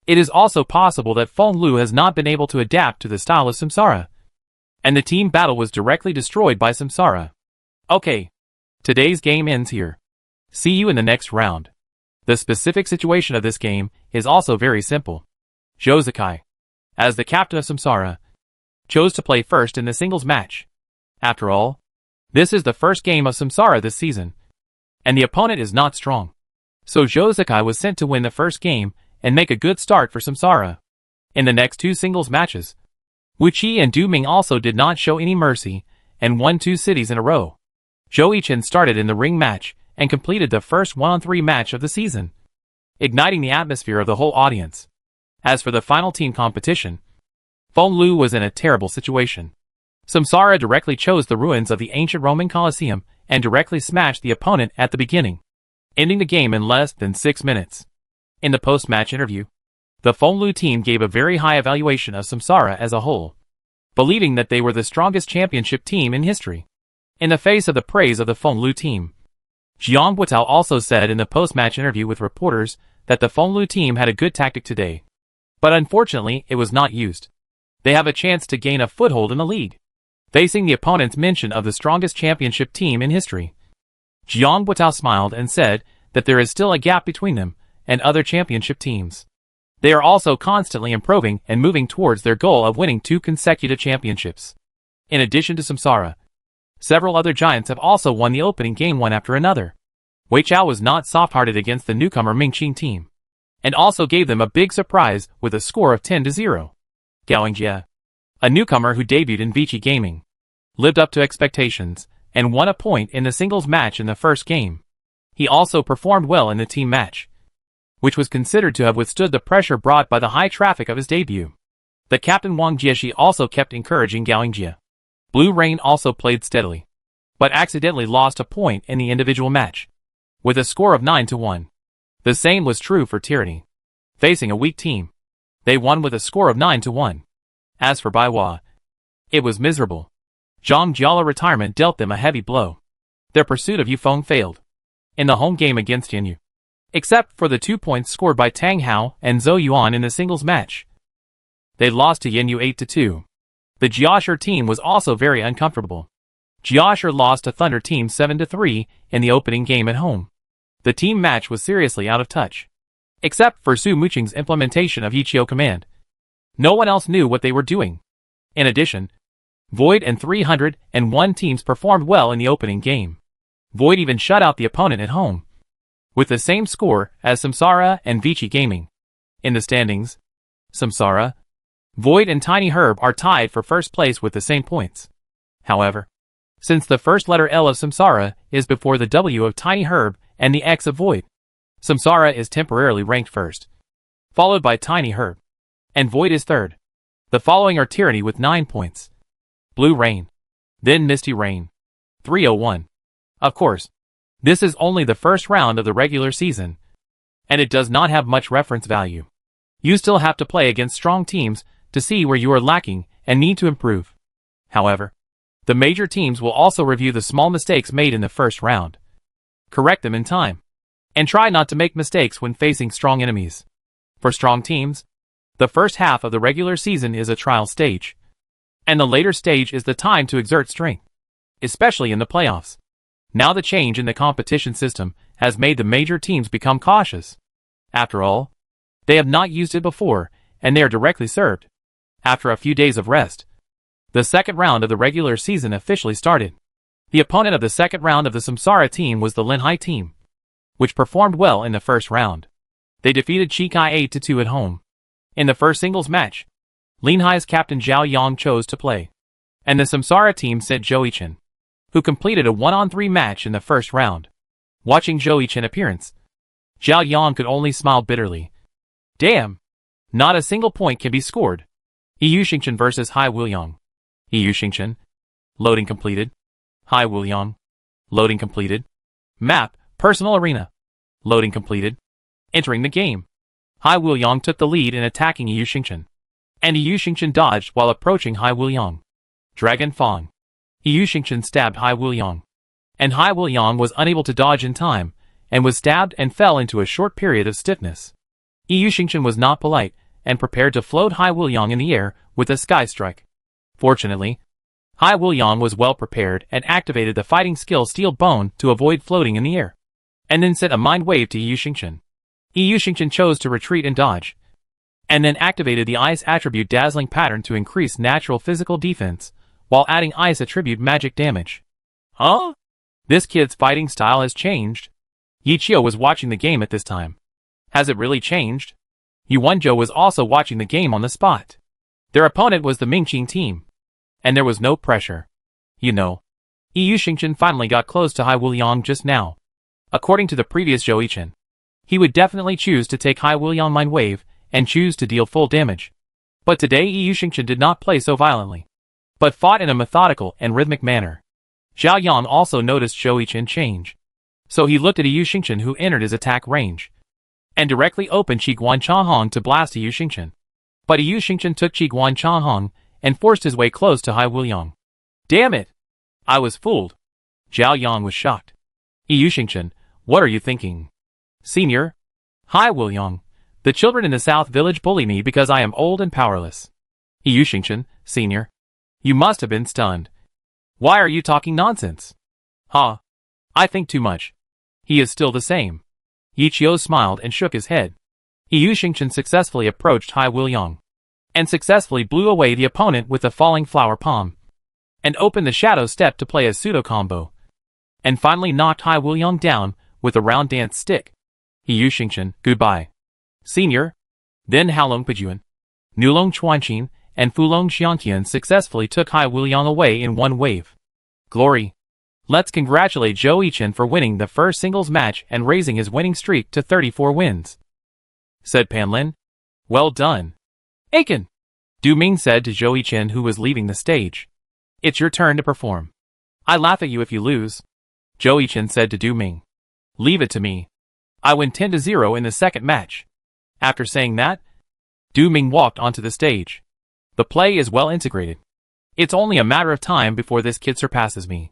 S1: it is also possible that Feng Lu has not been able to adapt to the style of Samsara. And the team battle was directly destroyed by Samsara. Okay. Today's game ends here. See you in the next round. The specific situation of this game is also very simple. Zhou Zikai, as the captain of Samsara, chose to play first in the singles match. After all, this is the first game of Samsara this season, and the opponent is not strong. So Zhou Zikai was sent to win the first game and make a good start for Samsara. In the next two singles matches, Wu Qi and Du Ming also did not show any mercy and won 2 cities in a row. Zhou Yichen started in the ring match and completed the first 1-on-3 match of the season, igniting the atmosphere of the whole audience. As for the final team competition, Feng Lu was in a terrible situation. Samsara directly chose the ruins of the ancient Roman Colosseum and directly smashed the opponent at the beginning, ending the game in less than 6 minutes. In the post-match interview, the Feng Lu team gave a very high evaluation of Samsara as a whole, believing that they were the strongest championship team in history. In the face of the praise of the Feng Lu team, Jiang Guotao also said in the post-match interview with reporters that the Feng Lu team had a good tactic today. But unfortunately, it was not used. They have a chance to gain a foothold in the league, facing the opponent's mention of the strongest championship team in history. Jiang Guotao smiled and said that there is still a gap between them and other championship teams. They are also constantly improving and moving towards their goal of winning 2 consecutive championships. In addition to Samsara, several other giants have also won the opening game one after another. Wei Chao was not soft-hearted against the newcomer Mingqing team, and also gave them a big surprise with a score of 10-0. Gao Yingjie, a newcomer who debuted in Vici Gaming, lived up to expectations and won a point in the singles match in the first game. He also performed well in the team match, which was considered to have withstood the pressure brought by the high traffic of his debut. The captain Wang Jieshi also kept encouraging Gao Yingjie. Blue Rain also played steadily, but accidentally lost a point in the individual match, with a score of 9-1. The same was true for Tyranny. Facing a weak team, they won with a score of 9-1. As for Baiwa, it was miserable. Zhang Jiala's retirement dealt them a heavy blow. Their pursuit of Yufeng failed in the home game against Yanyu, except for the 2 points scored by Tang Hao and Zhou Yuan in the singles match. They lost to Yanyu 8-2. The Jiashi team was also very uncomfortable. Jiashi lost to Thunder Team 7-3 in the opening game at home. The team match was seriously out of touch. Except for Su Muqing's implementation of Yiqiu command, no one else knew what they were doing. In addition, Void and 301 teams performed well in the opening game. Void even shut out the opponent at home, with the same score as Samsara and Vici Gaming. In the standings, Samsara, Void and Tiny Herb are tied for first place with the same points. However, since the first letter L of Samsara is before the W of Tiny Herb and the X of Void, Samsara is temporarily ranked first, followed by Tiny Herb, and Void is third. The following are Tyranny with 9 points, Blue Rain, then Misty Rain, 301. Of course, this is only the first round of the regular season, and it does not have much reference value. You still have to play against strong teams to see where you are lacking and need to improve. However, the major teams will also review the small mistakes made in the first round, correct them in time, and try not to make mistakes when facing strong enemies. For strong teams, the first half of the regular season is a trial stage, and the later stage is the time to exert strength, especially in the playoffs. Now the change in the competition system has made the major teams become cautious. After all, they have not used it before, and they are directly served. After a few days of rest, the second round of the regular season officially started. The opponent of the second round of the Samsara team was the Linhai team, which performed well in the first round. They defeated Chikai 8-2 at home. In the first singles match, Linhai's captain Zhao Yang chose to play, and the Samsara team sent Zhou Yichen, who completed a 1-on-3 match in the first round. Watching Zhou Yichen's appearance, Zhao Yang could only smile bitterly. Damn! Not a single point can be scored. EU Xingchen vs Hai Wuliang. EU Xingchen. Loading completed. Hai Wuliang. Loading completed. Map, Personal Arena. Loading completed. Entering the game. Hai Wuliang took the lead in attacking EU Xingchen, and EU Xingchen dodged while approaching Hai Wuliang. Dragon Fang. EU Xingchen stabbed Hai Wuliang, and Hai Wuliang was unable to dodge in time, and was stabbed and fell into a short period of stiffness. EU Xingchen was not polite, and prepared to float Hai Wuliang in the air with a sky strike. Fortunately, Hai Wuliang was well prepared and activated the fighting skill Steel Bone to avoid floating in the air, and then sent a mind wave to EU Xingchen. EU Xingchen chose to retreat and dodge, and then activated the Ice attribute Dazzling Pattern to increase natural physical defense, while adding Ice attribute magic damage. Huh? This kid's fighting style has changed. Yi Qiu was watching the game at this time. Has it really changed? Yu Wenzhou was also watching the game on the spot. Their opponent was the Mingqing team, and there was no pressure. You know, EU Xingchen finally got close to Hai Wuliang just now. According to the previous Zhou Yichen, he would definitely choose to take Hai Wuliang Mind Wave and choose to deal full damage. But today EU Xingchen did not play so violently, but fought in a methodical and rhythmic manner. Zhao Yang also noticed Zhou Yichen change, so he looked at EU Xingchen, who entered his attack range, and directly opened Qiguan Changhong to blast EU Xingchen. But EU Xingchen took Qiguan Changhong and forced his way close to Hai Wuliang. Damn it! I was fooled. Zhao Yang was shocked. EU Xingchen, what are you thinking? Senior? Hai Wuliang, the children in the South Village bully me because I am old and powerless. EU Xingchen, Senior, you must have been stunned. Why are you talking nonsense? Huh? I think too much. He is still the same. Yi Qiu smiled and shook his head. EU Xingchen successfully approached Hai Wuliang, and successfully blew away the opponent with the falling flower palm, and opened the shadow step to play a pseudo combo, and finally knocked Hai Wuliang down with a round dance stick. EU Xingchen, goodbye. Senior. Then Haolong Pejuan, Nulong Chuanqin, and Fulong Xiangqian successfully took Hai Wuliang away in one wave. Glory. Let's congratulate Zhou Yichen for winning the first singles match and raising his winning streak to 34 wins, said Pan Lin. Well done. Aiken, Du Ming said to Zhou Yichen, who was leaving the stage. It's your turn to perform. I laugh at you if you lose, Zhou Yichen said to Du Ming. Leave it to me. I win 10-0 in the second match. After saying that, Du Ming walked onto the stage. The play is well integrated. It's only a matter of time before this kid surpasses me.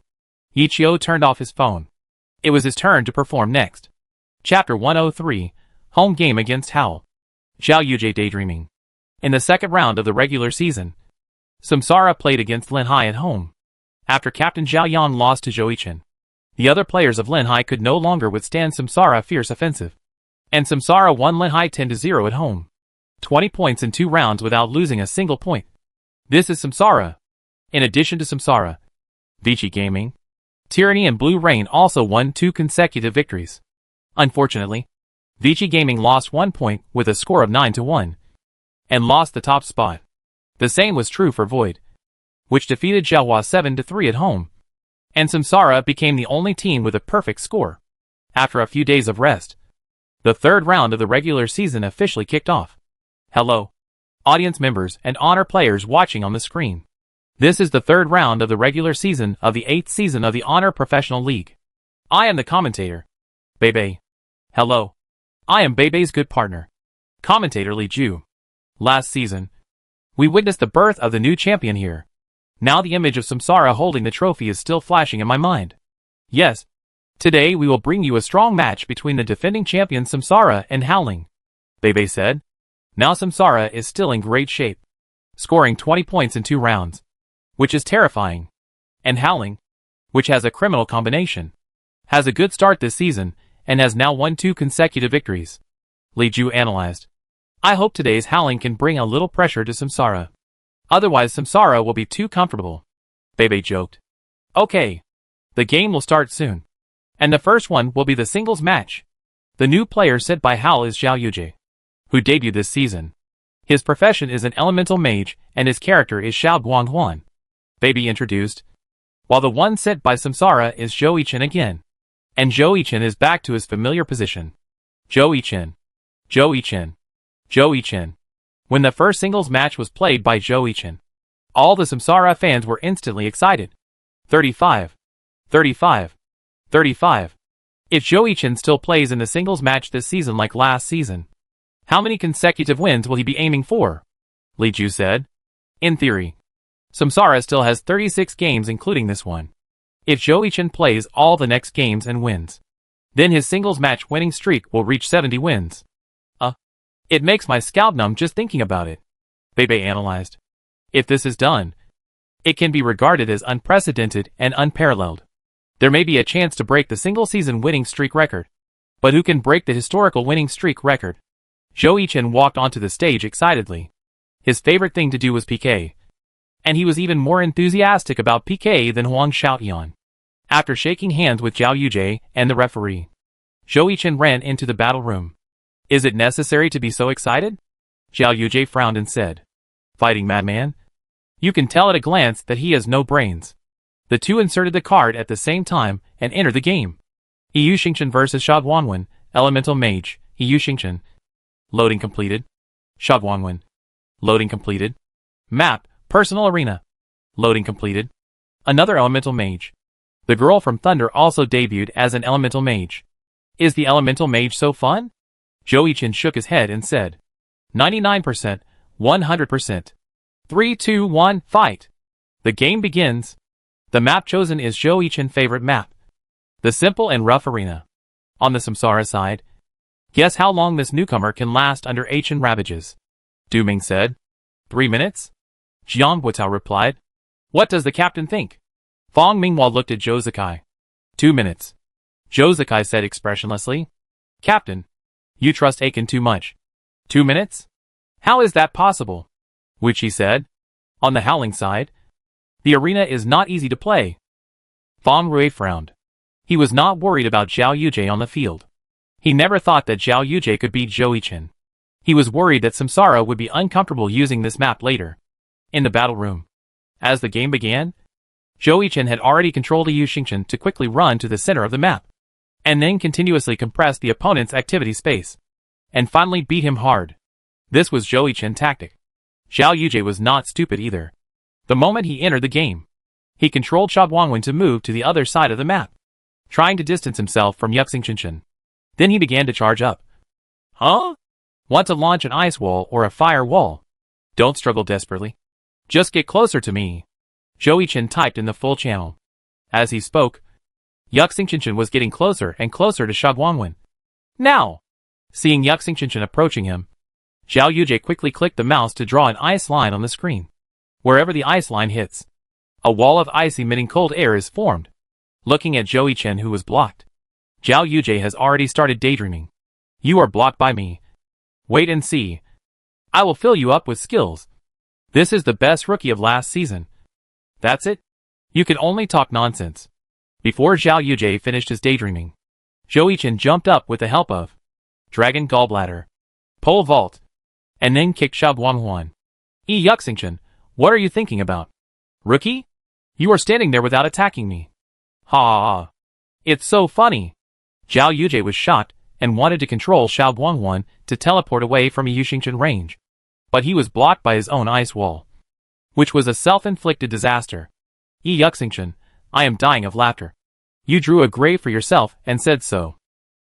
S1: Yi Qiu turned off his phone. It was his turn to perform next. Chapter 103, Home Game against Hao. Zhao Yujie Daydreaming. In the second round of the regular season, Samsara played against Linhai at home. After Captain Zhao Yang lost to Zhou Yichen, the other players of Linhai could no longer withstand Samsara's fierce offensive, and Samsara won Linhai 10-0 at home. 20 points in 2 rounds without losing a single point. This is Samsara. In addition to Samsara, Vici Gaming, Tyranny and Blue Rain also won 2 consecutive victories. Unfortunately, Vici Gaming lost 1 point with a score of 9-1, and lost the top spot. The same was true for Void, which defeated Zhaohua 7-3 at home, and Samsara became the only team with a perfect score. After a few days of rest, the third round of the regular season officially kicked off. Hello, audience members and honor players watching on the screen. This is the third round of the regular season of the 8th season of the Honor Professional League. I am the commentator, Beibei. Hello, I am Beibei's good partner, commentator Li Ju. Last season, we witnessed the birth of the new champion here. Now the image of Samsara holding the trophy is still flashing in my mind. Yes, today we will bring you a strong match between the defending champion Samsara and Howling, Beibei said. Now Samsara is still in great shape, scoring 20 points in 2 rounds, which is terrifying. And Howling, which has a criminal combination, has a good start this season and has now won 2 consecutive victories. Li Ju analyzed. I hope today's Howling can bring a little pressure to Samsara. Otherwise Samsara will be too comfortable. Bebe joked. Okay. The game will start soon. And the first one will be the singles match. The new player set by Hal is Zhao Yujie, who debuted this season. His profession is an elemental mage, and his character is Xiao Guanghuan. Bebe introduced. While the one set by Samsara is Zhou Yichen again. And Zhou Yichen is back to his familiar position. Zhou Yichen. Zhou Yichen. Zhou Yichen. When the first singles match was played by Zhou Yichen, all the Samsara fans were instantly excited. 35. 35. 35. If Zhou Yichen still plays in the singles match this season like last season, how many consecutive wins will he be aiming for? Li Ju said. In theory, Samsara still has 36 games including this one. If Zhou Yichen plays all the next games and wins, then his singles match winning streak will reach 70 wins. It makes my scalp numb just thinking about it. Bebe analyzed. If this is done, it can be regarded as unprecedented and unparalleled. There may be a chance to break the single-season winning streak record. But who can break the historical winning streak record? Zhou Yichen walked onto the stage excitedly. His favorite thing to do was PK. And he was even more enthusiastic about PK than Huang Xiaoyan. After shaking hands with Zhao Yujie and the referee, Zhou Yichen ran into the battle room. Is it necessary to be so excited? Zhao Yujie frowned and said. Fighting madman? You can tell at a glance that he has no brains. The two inserted the card at the same time and entered the game. Yu Xingchen vs. Sha Guangwen, Elemental Mage, Yu Xingchen. Loading completed. Sha Guangwen. Loading completed. Map, Personal Arena. Loading completed. Another Elemental Mage. The girl from Thunder also debuted as an Elemental Mage. Is the Elemental Mage so fun? Zhou Yichen shook his head and said. 99%, 100%. 3, 2, 1, fight. The game begins. The map chosen is Zhou Yichen's favorite map. The simple and rough arena. On the Samsara side, guess how long this newcomer can last under Ancient Ravages? Du Ming said. 3 minutes? Jiang Guotao replied. What does the captain think? Fong Minghua looked at Zhou Zikai. 2 minutes. Zhou Zikai said expressionlessly. Captain, you trust Aiken too much. 2 minutes? How is that possible? Wu Qi said. On the Howling side, the arena is not easy to play. Fong Rui frowned. He was not worried about Zhao Yujie on the field. He never thought that Zhao Yujie could beat Zhou Yichen. He was worried that Samsara would be uncomfortable using this map later. In the battle room, as the game began, Zhou Yichen had already controlled Yu Xingchen to quickly run to the center of the map, and then continuously compress the opponent's activity space, and finally beat him hard. This was Zhou Yichen's tactic. Zhao Yujie was not stupid either. The moment he entered the game, he controlled Sha Guangwen to move to the other side of the map, trying to distance himself from Yu Xingchen. Then he began to charge up. Huh? Want to launch an ice wall or a fire wall? Don't struggle desperately. Just get closer to me. Zhou Yichen typed in the full channel. As he spoke, Yu Xingchen was getting closer and closer to Sha Guangwen. Now! Seeing Yu Xingchen approaching him, Zhao Yujie quickly clicked the mouse to draw an ice line on the screen. Wherever the ice line hits, a wall of ice emitting cold air is formed. Looking at Zhou Yichen, who was blocked, Zhao Yujie has already started daydreaming. You are blocked by me. Wait and see. I will fill you up with skills. This is the best rookie of last season. That's it? You can only talk nonsense. Before Zhao Yujie finished his daydreaming, Zhou Yichen jumped up with the help of Dragon Gallbladder, Pole Vault, and then kicked Sha Guanghuan. Yu Xingchen, what are you thinking about? Rookie? You are standing there without attacking me. Ha ha ha. It's so funny. Zhao Yujie was shocked and wanted to control Sha Guanghuan to teleport away from Yu Xingchen range. But he was blocked by his own ice wall, which was a self-inflicted disaster. Yu Xingchen, I am dying of laughter. You drew a grave for yourself and said so.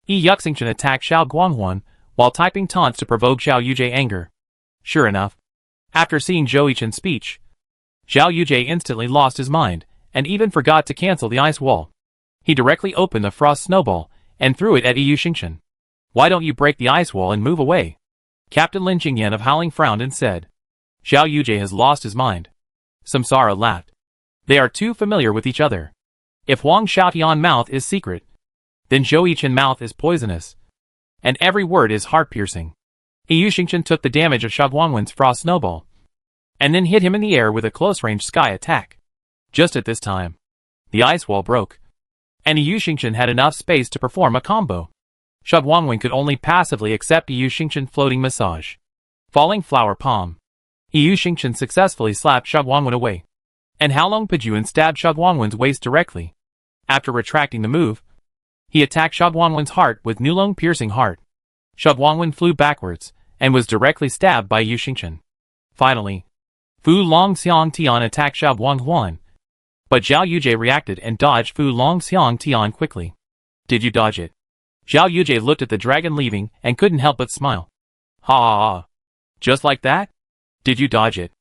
S1: Yu Xingchen attacked Sha Guanghuan while typing taunts to provoke Zhao Yujie's anger. Sure enough, after seeing Zhou Yichen's speech, Zhao Yujie instantly lost his mind and even forgot to cancel the ice wall. He directly opened the frost snowball and threw it at Yu Xingchen. Why don't you break the ice wall and move away? Captain Lin Jingyan of Howling frowned and said. Zhao Yujie has lost his mind. Samsara laughed. They are too familiar with each other. If Huang Xiaotian's mouth is secret, then Zhou Yichen's mouth is poisonous, and every word is heart-piercing. Yu Xingchen took the damage of Sha Guangwen's frost snowball. and then hit him in the air with a close-range sky attack. Just at this time, the ice wall broke, and Yu Xingchen had enough space to perform a combo. Shu Guangwen could only passively accept Yu Xingchen floating massage. Falling flower palm. Yu Xingchen successfully slapped Shu Guangwen away, and Haolong Pijun stabbed Shu Guangwen's waist directly. After retracting the move, he attacked Shu Guangwen's heart with Nulong piercing heart. Shu Guangwen flew backwards, and was directly stabbed by Yu Xingchen. Finally, Fu Long Xiang Tian attacked Shu Guangwen, but Zhao Yujie reacted and dodged Fu Long Xiang Tian quickly. Did you dodge it? Zhao Yujie looked at the dragon leaving and couldn't help but smile. Ha ha ha. Just like that? Did you dodge it?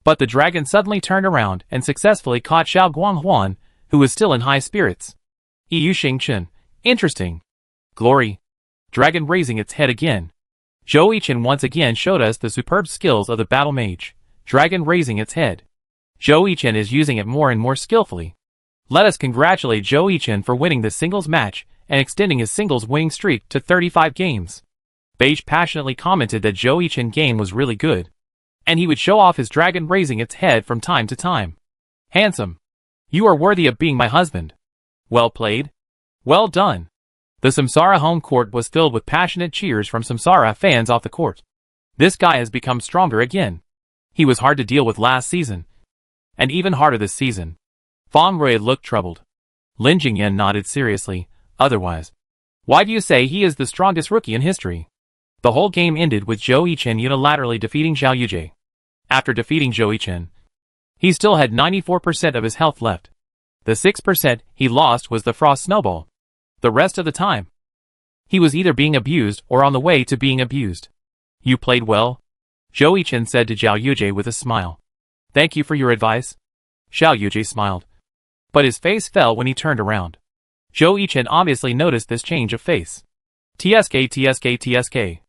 S1: But the dragon suddenly turned around and successfully caught Shu Guangwen, who was still in high spirits. Yu Xingchen. Interesting. Glory. Dragon raising its head again. Zhou Yichen once again showed us the superb skills of the battle mage. Dragon raising its head. Zhou Yichen is using it more and more skillfully. Let us congratulate Zhou Yichen for winning the singles match and extending his singles winning streak to 35 games. Beige passionately commented that Zhou Yichen game was really good, and he would show off his dragon raising its head from time to time. Handsome. You are worthy of being my husband. Well played. Well done. The Samsara home court was filled with passionate cheers from Samsara fans off the court. This guy has become stronger again. He was hard to deal with last season, and even harder this season. Fang Rui looked troubled. Lin Jingyan nodded seriously. Otherwise, why do you say he is the strongest rookie in history? The whole game ended with Zhou Yichen unilaterally defeating Zhao Yujie. After defeating Zhou Yichen, he still had 94% of his health left. The 6% he lost was the frost snowball. The rest of the time, he was either being abused or on the way to being abused. You played well, Zhou Yichen said to Zhao Yujie with a smile. Thank you for your advice. Zhao Yujie smiled, but his face fell when he turned around. Zhou Yichen obviously noticed this change of face. TSK.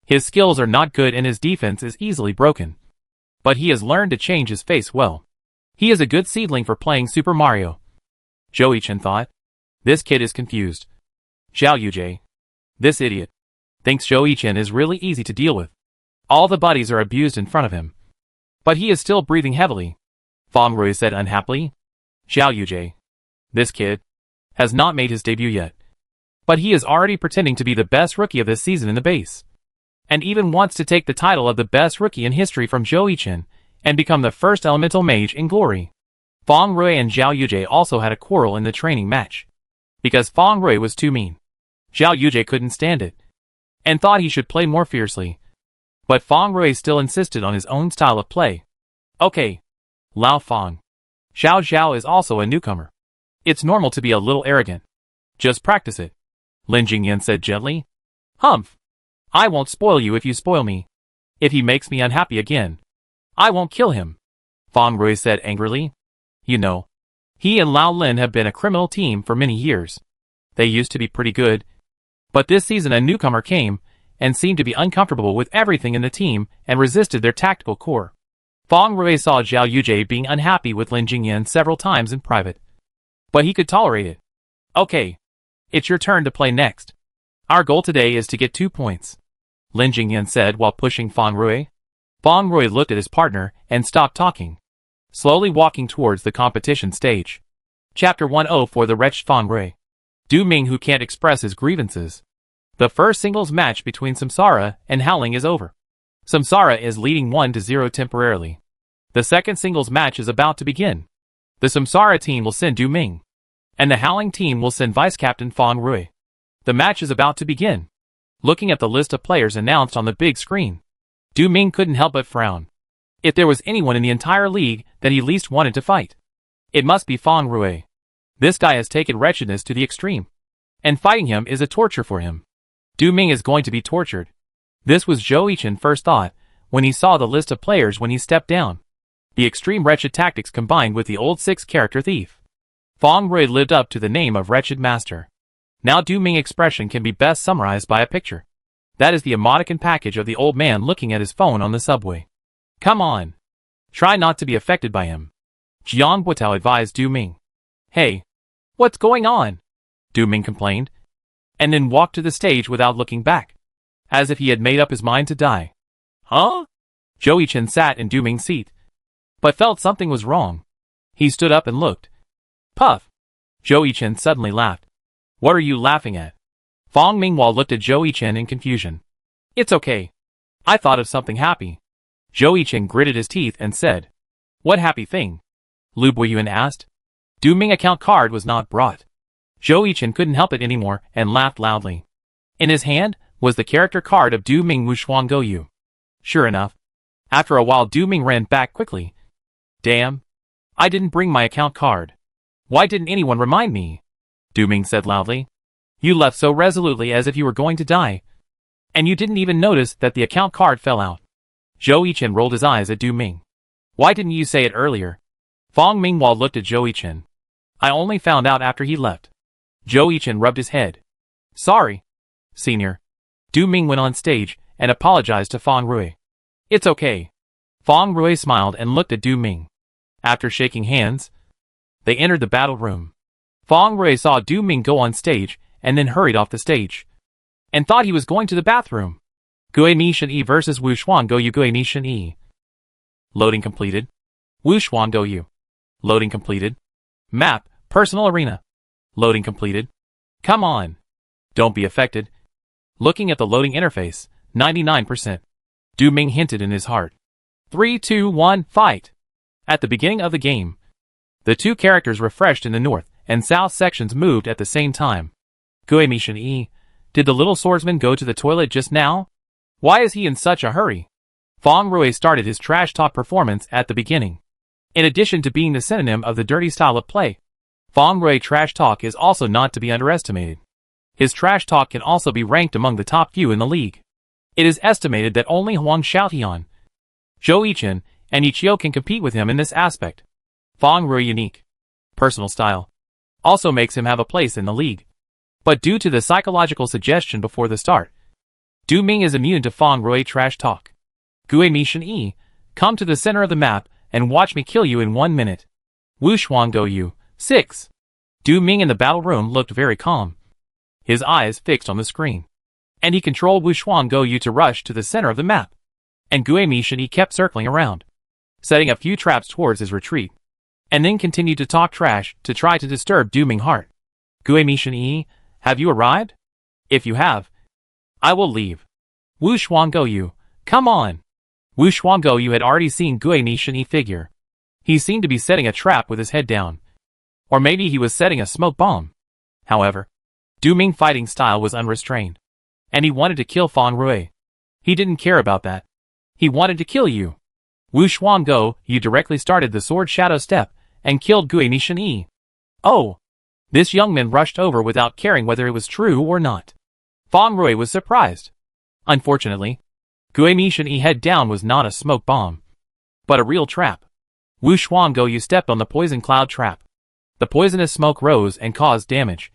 S1: His skills are not good and his defense is easily broken. But he has learned to change his face well. He is a good seedling for playing Super Mario. Zhou Yichen thought. This kid is confused. Zhao Yujie. This idiot. Thinks Zhou Yichen is really easy to deal with. All the buddies are abused in front of him. But he is still breathing heavily. Fang Rui said unhappily. Zhao Yujie. This kid has not made his debut yet. But he is already pretending to be the best rookie of this season in the base. And even wants to take the title of the best rookie in history from Zhou Yichen and become the first elemental mage in glory. Fang Rui and Zhao Yujie also had a quarrel in the training match, because Fang Rui was too mean. Zhao Yujie couldn't stand it, and thought he should play more fiercely. But Fang Rui still insisted on his own style of play. Okay. Lao Fang. Xiao Zhao is also a newcomer. It's normal to be a little arrogant. Just practice it. Lin Jingyan said gently. Humph. I won't spoil you if you spoil me. If he makes me unhappy again, I won't kill him. Fang Rui said angrily. You know, he and Lao Lin have been a criminal team for many years. They used to be pretty good. But this season a newcomer came and seemed to be uncomfortable with everything in the team and resisted their tactical core. Fang Rui saw Zhao Yujie being unhappy with Lin Jingyan several times in private. But he could tolerate it. Okay. It's your turn to play next. Our goal today is to get 2 points. Lin Jingyan said while pushing Fang Rui. Fang Rui looked at his partner and stopped talking, slowly walking towards the competition stage. Chapter 10 for the wretched Fang Rui. Du Ming who can't express his grievances. The first singles match between Samsara and Haoling is over. Samsara is leading 1-0 temporarily. The second singles match is about to begin. The Samsara team will send Du Ming, and the Haoling team will send Vice-Captain Fang Rui. The match is about to begin. Looking at the list of players announced on the big screen, Du Ming couldn't help but frown. If there was anyone in the entire league that he least wanted to fight, it must be Fang Rui. This guy has taken wretchedness to the extreme, and fighting him is a torture for him. Du Ming is going to be tortured. This was Zhou Yichen's first thought when he saw the list of players when he stepped down. The extreme wretched tactics combined with the old 6-character thief. Fang Rui lived up to the name of Wretched Master. Now Du Ming's expression can be best summarized by a picture. That is the emoticon package of the old man looking at his phone on the subway. Come on. Try not to be affected by him. Jiang Buotao advised Du Ming. Hey. What's going on? Du Ming complained, and then walked to the stage without looking back, as if he had made up his mind to die. Huh? Zhou Yichen sat in Du Ming's seat, but felt something was wrong. He stood up and looked. Puff! Zhou Yichen suddenly laughed. What are you laughing at? Fang Minghua looked at Zhou Yichen in confusion. It's okay. I thought of something happy. Zhou Yichen gritted his teeth and said. What happy thing? Lu Buiyuan asked. Du Ming account card was not brought. Zhou Yichen couldn't help it anymore and laughed loudly. In his hand was the character card of Du Ming Wushuang Goyu. Sure enough. After a while Du Ming ran back quickly. Damn. I didn't bring my account card. Why didn't anyone remind me? Du Ming said loudly. You left so resolutely as if you were going to die. And you didn't even notice that the account card fell out. Zhou Yichen rolled his eyes at Du Ming. Why didn't you say it earlier? Fang Minghua looked at Zhou Yichen. I only found out after he left. Zhou Yichen rubbed his head. Sorry, senior. Du Ming went on stage and apologized to Fang Rui. It's okay. Fang Rui smiled and looked at Du Ming. After shaking hands, they entered the battle room. Fang Rui saw Du Ming go on stage and then hurried off the stage. And thought he was going to the bathroom. Gui Mishan Yi versus Wushuang Goyu. Gui Mishan Yi. Loading completed. Wushuang Goyu. Loading completed. Map, personal arena. Loading completed. Come on. Don't be affected. Looking at the loading interface, 99%. Du Ming hinted in his heart. 3, 2, 1, fight. At the beginning of the game, the two characters refreshed in the north and south sections moved at the same time. Gui Mishan Yi. Did the little swordsman go to the toilet just now? Why is he in such a hurry? Fang Rui started his trash talk performance at the beginning. In addition to being the synonym of the dirty style of play, Fang Rui trash talk is also not to be underestimated. His trash talk can also be ranked among the top few in the league. It is estimated that only Huang Xiaotian, Zhou Yichen, and Ichio can compete with him in this aspect. Fang Rui unique personal style also makes him have a place in the league. But due to the psychological suggestion before the start, Du Ming is immune to Fang Rui trash talk. Gui Mishan Yi, come to the center of the map and watch me kill you in 1 minute. Wushuang Goyu. 6. Du Ming in the battle room looked very calm. His eyes fixed on the screen. And he controlled Wushuang Goyu to rush to the center of the map. And Gui Mishan Yi kept circling around, setting a few traps towards his retreat. And then continued to talk trash to try to disturb Du Ming's heart. Gui Mishan Yi, have you arrived? If you have, I will leave. Wushuang Goyu, come on. Wushuang Goyu had already seen Gui Mishan Yi figure. He seemed to be setting a trap with his head down. Or maybe he was setting a smoke bomb. However, Du Ming's fighting style was unrestrained. And he wanted to kill Fang Rui. He didn't care about that. He wanted to kill you. Wushuang Goyu directly started the sword shadow step and killed Gui Mishan Yi. Oh! This young man rushed over without caring whether it was true or not. Fang Rui was surprised. Unfortunately, Gui Mishan Yi head down was not a smoke bomb, but a real trap. Wushuang Goyu stepped on the poison cloud trap. The poisonous smoke rose and caused damage,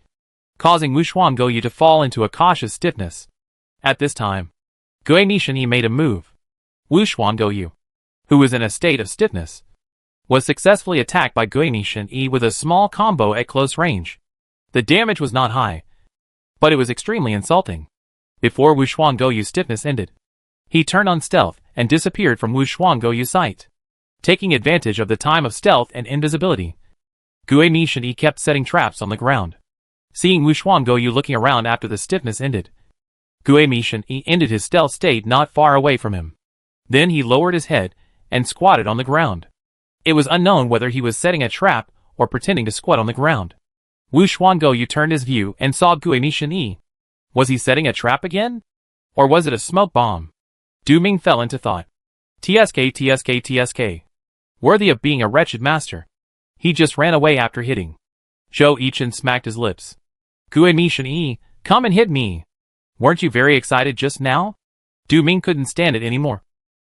S1: causing Wushuang Goyu to fall into a cautious stiffness. At this time, Gui Mishan Yi made a move. Wushuang Goyu, who was in a state of stiffness, was successfully attacked by Gui Mishan Yi with a small combo at close range. The damage was not high, but it was extremely insulting. Before Wushuang Goyu's stiffness ended, he turned on stealth and disappeared from Wushuang Goyu's sight. Taking advantage of the time of stealth and invisibility, Gui Mishan Yi kept setting traps on the ground. Seeing Wushuang Goyu looking around after the stiffness ended, Gui Mishan Yi ended his stealth state not far away from him. Then he lowered his head and squatted on the ground. It was unknown whether he was setting a trap or pretending to squat on the ground. Wushuang Goyu turned his view and saw Gui Mishan Yi. Was he setting a trap again? Or was it a smoke bomb? Du Ming fell into thought. TSK. Worthy of being a wretched master. He just ran away after hitting. Zhou Yichen smacked his lips. Gui Mishan Yi, come and hit me. Weren't you very excited just now? Du Ming couldn't stand it anymore,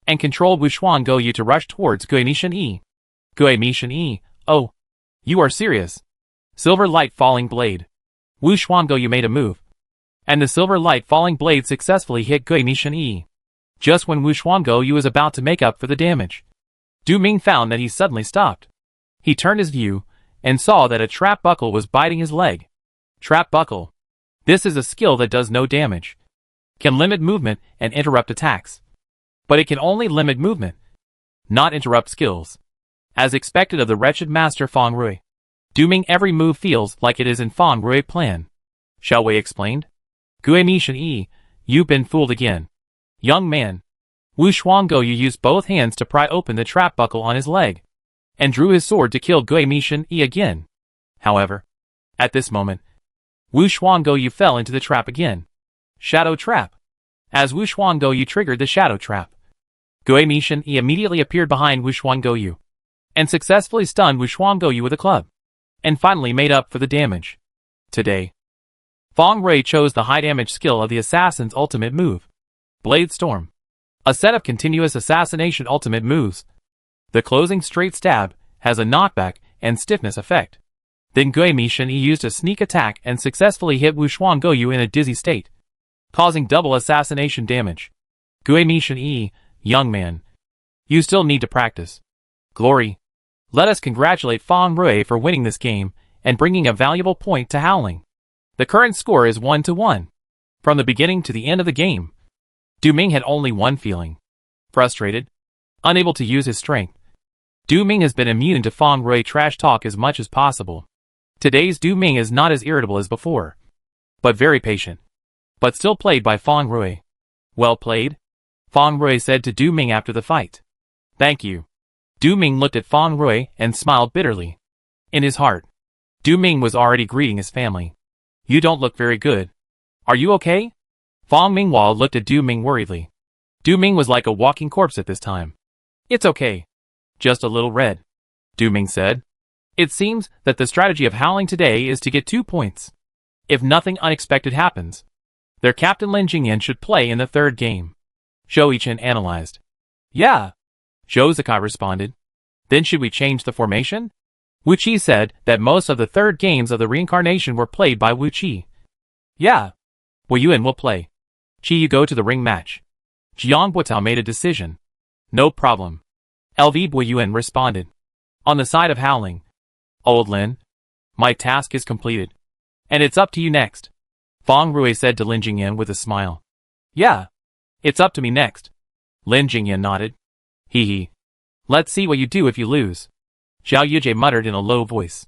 S1: and controlled Wushuang Goyu to rush towards Gui Mishan Yi. Gui Mishan Yi, oh, you are serious. Silver light falling blade. Wushuang Goyu made a move, and the silver light falling blade successfully hit Gui Mishan Yi. Just when Wushuang Goyu was about to make up for the damage, Du Ming found that he suddenly stopped. He turned his view and saw that a trap buckle was biting his leg. Trap buckle. This is a skill that does no damage, can limit movement and interrupt attacks. But it can only limit movement, not interrupt skills. As expected of the wretched master Feng Rui. Dooming every move feels like it is in Feng Rui's plan. Xiao Wei explained. Gui Mishan Yi, you've been fooled again. Young man. Wu Shuanggo Yu used both hands to pry open the trap buckle on his leg, and drew his sword to kill Gui Mishan Yi again. However, at this moment, Wu Shuanggo Yu fell into the trap again. Shadow Trap. As Wu Shuanggo Yu triggered the Shadow Trap, Gui Mishan Yi immediately appeared behind Wu Shuanggo Yu, and successfully stunned Wu Shuanggo Yu with a club, and finally made up for the damage. Today, Feng Rui chose the high-damage skill of the assassin's ultimate move, Blade Storm. A set of continuous assassination ultimate moves. The closing straight stab has a knockback and stiffness effect. Then Gui Mishan Yi used a sneak attack and successfully hit Wu Shuanggo Yu in a dizzy state, causing double assassination damage. Gui Mishan Yi, young man, you still need to practice. Glory. Let us congratulate Feng Rui for winning this game and bringing a valuable point to Howling. The current score is 1-1. From the beginning to the end of the game, Du Ming had only one feeling. Frustrated. Unable to use his strength. Du Ming has been immune to Feng Rui trash talk as much as possible. Today's Du Ming is not as irritable as before, but very patient. But still played by Feng Rui. Well played, Feng Rui said to Du Ming after the fight. Thank you. Du Ming looked at Feng Rui and smiled bitterly. In his heart, Du Ming was already greeting his family. You don't look very good. Are you okay? Feng Minghua looked at Du Ming worriedly. Du Ming was like a walking corpse at this time. It's okay. Just a little red, Du Ming said. It seems that the strategy of Howling today is to get 2 points. If nothing unexpected happens, their captain Lin Jingyan should play in the third game. Zhou Yichen analyzed. Yeah, Zhou Zikai responded. Then should we change the formation? Wu Qi said that most of the third games of the reincarnation were played by Wu Qi. Yeah. Wu Yuan will play. Qi, you go to the ring match. Jiang Buotao made a decision. No problem. LV Wu Yuan responded. On the side of Howling. Old Lin, my task is completed. And it's up to you next. Feng Rui said to Lin Jingyan with a smile. Yeah. It's up to me next. Lin Jingyan nodded. Hee hee. Let's see what you do if you lose. Zhao Yujie muttered in a low voice.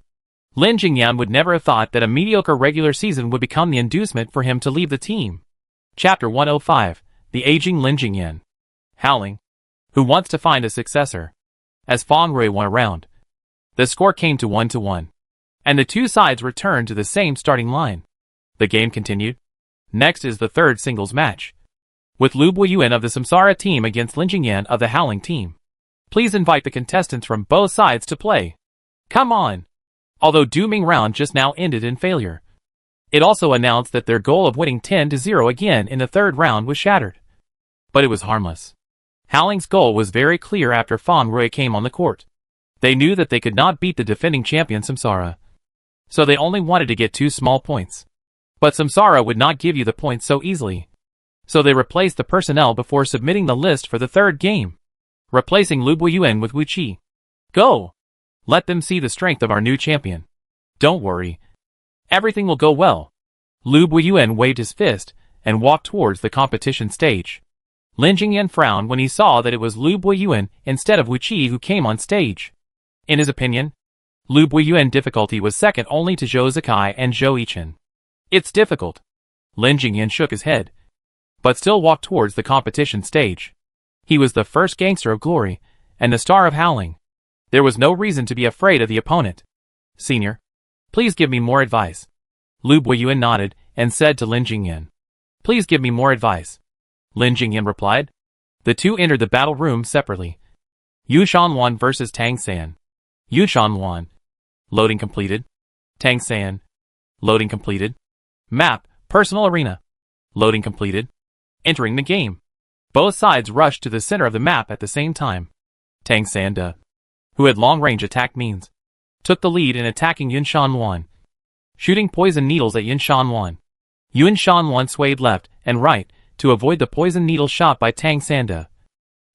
S1: Lin Jingyan would never have thought that a mediocre regular season would become the inducement for him to leave the team. Chapter 105, The Aging Lin Jingyan. Howling. Who wants to find a successor? As Feng Rui went around, the score came to 1-1, and the two sides returned to the same starting line. The game continued. Next is the third singles match, with Lu Buiyuan of the Samsara team against Lin Jingyan of the Howling team. Please invite the contestants from both sides to play. Come on! Although Du Ming round just now ended in failure, it also announced that their goal of winning 10-0 again in the third round was shattered. But it was harmless. Howling's goal was very clear after Feng Rui came on the court. They knew that they could not beat the defending champion Samsara, so they only wanted to get 2 small points. But Samsara would not give you the points so easily, so they replaced the personnel before submitting the list for the third game, replacing Lu Buiyuan with Wu Qi. Go! Let them see the strength of our new champion. Don't worry. Everything will go well. Lu Buiyuan waved his fist and walked towards the competition stage. Lin Jingyan frowned when he saw that it was Lu Buiyuan instead of Wu Qi who came on stage. In his opinion, Lu Buiyuan's difficulty was second only to Zhou Zikai and Zhou Yichen. It's difficult. Lin Jingyan shook his head, but still walked towards the competition stage. He was the first gangster of Glory, and the star of Howling. There was no reason to be afraid of the opponent. Senior, please give me more advice. Lu Buiyuan nodded and said to Lin Jingyan. Please give me more advice. Lin Jingyan replied. The two entered the battle room separately. Yu Shanwan versus Tang San. Yu Shanwan. Loading completed. Tang San. Loading completed. Map, personal arena. Loading completed. Entering the game. Both sides rushed to the center of the map at the same time. Tang Sanda, who had long-range attack means, took the lead in attacking Yun Shanwan, shooting poison needles at Yun Shanwan. Yun Shanwan swayed left and right to avoid the poison needle shot by Tang Sanda,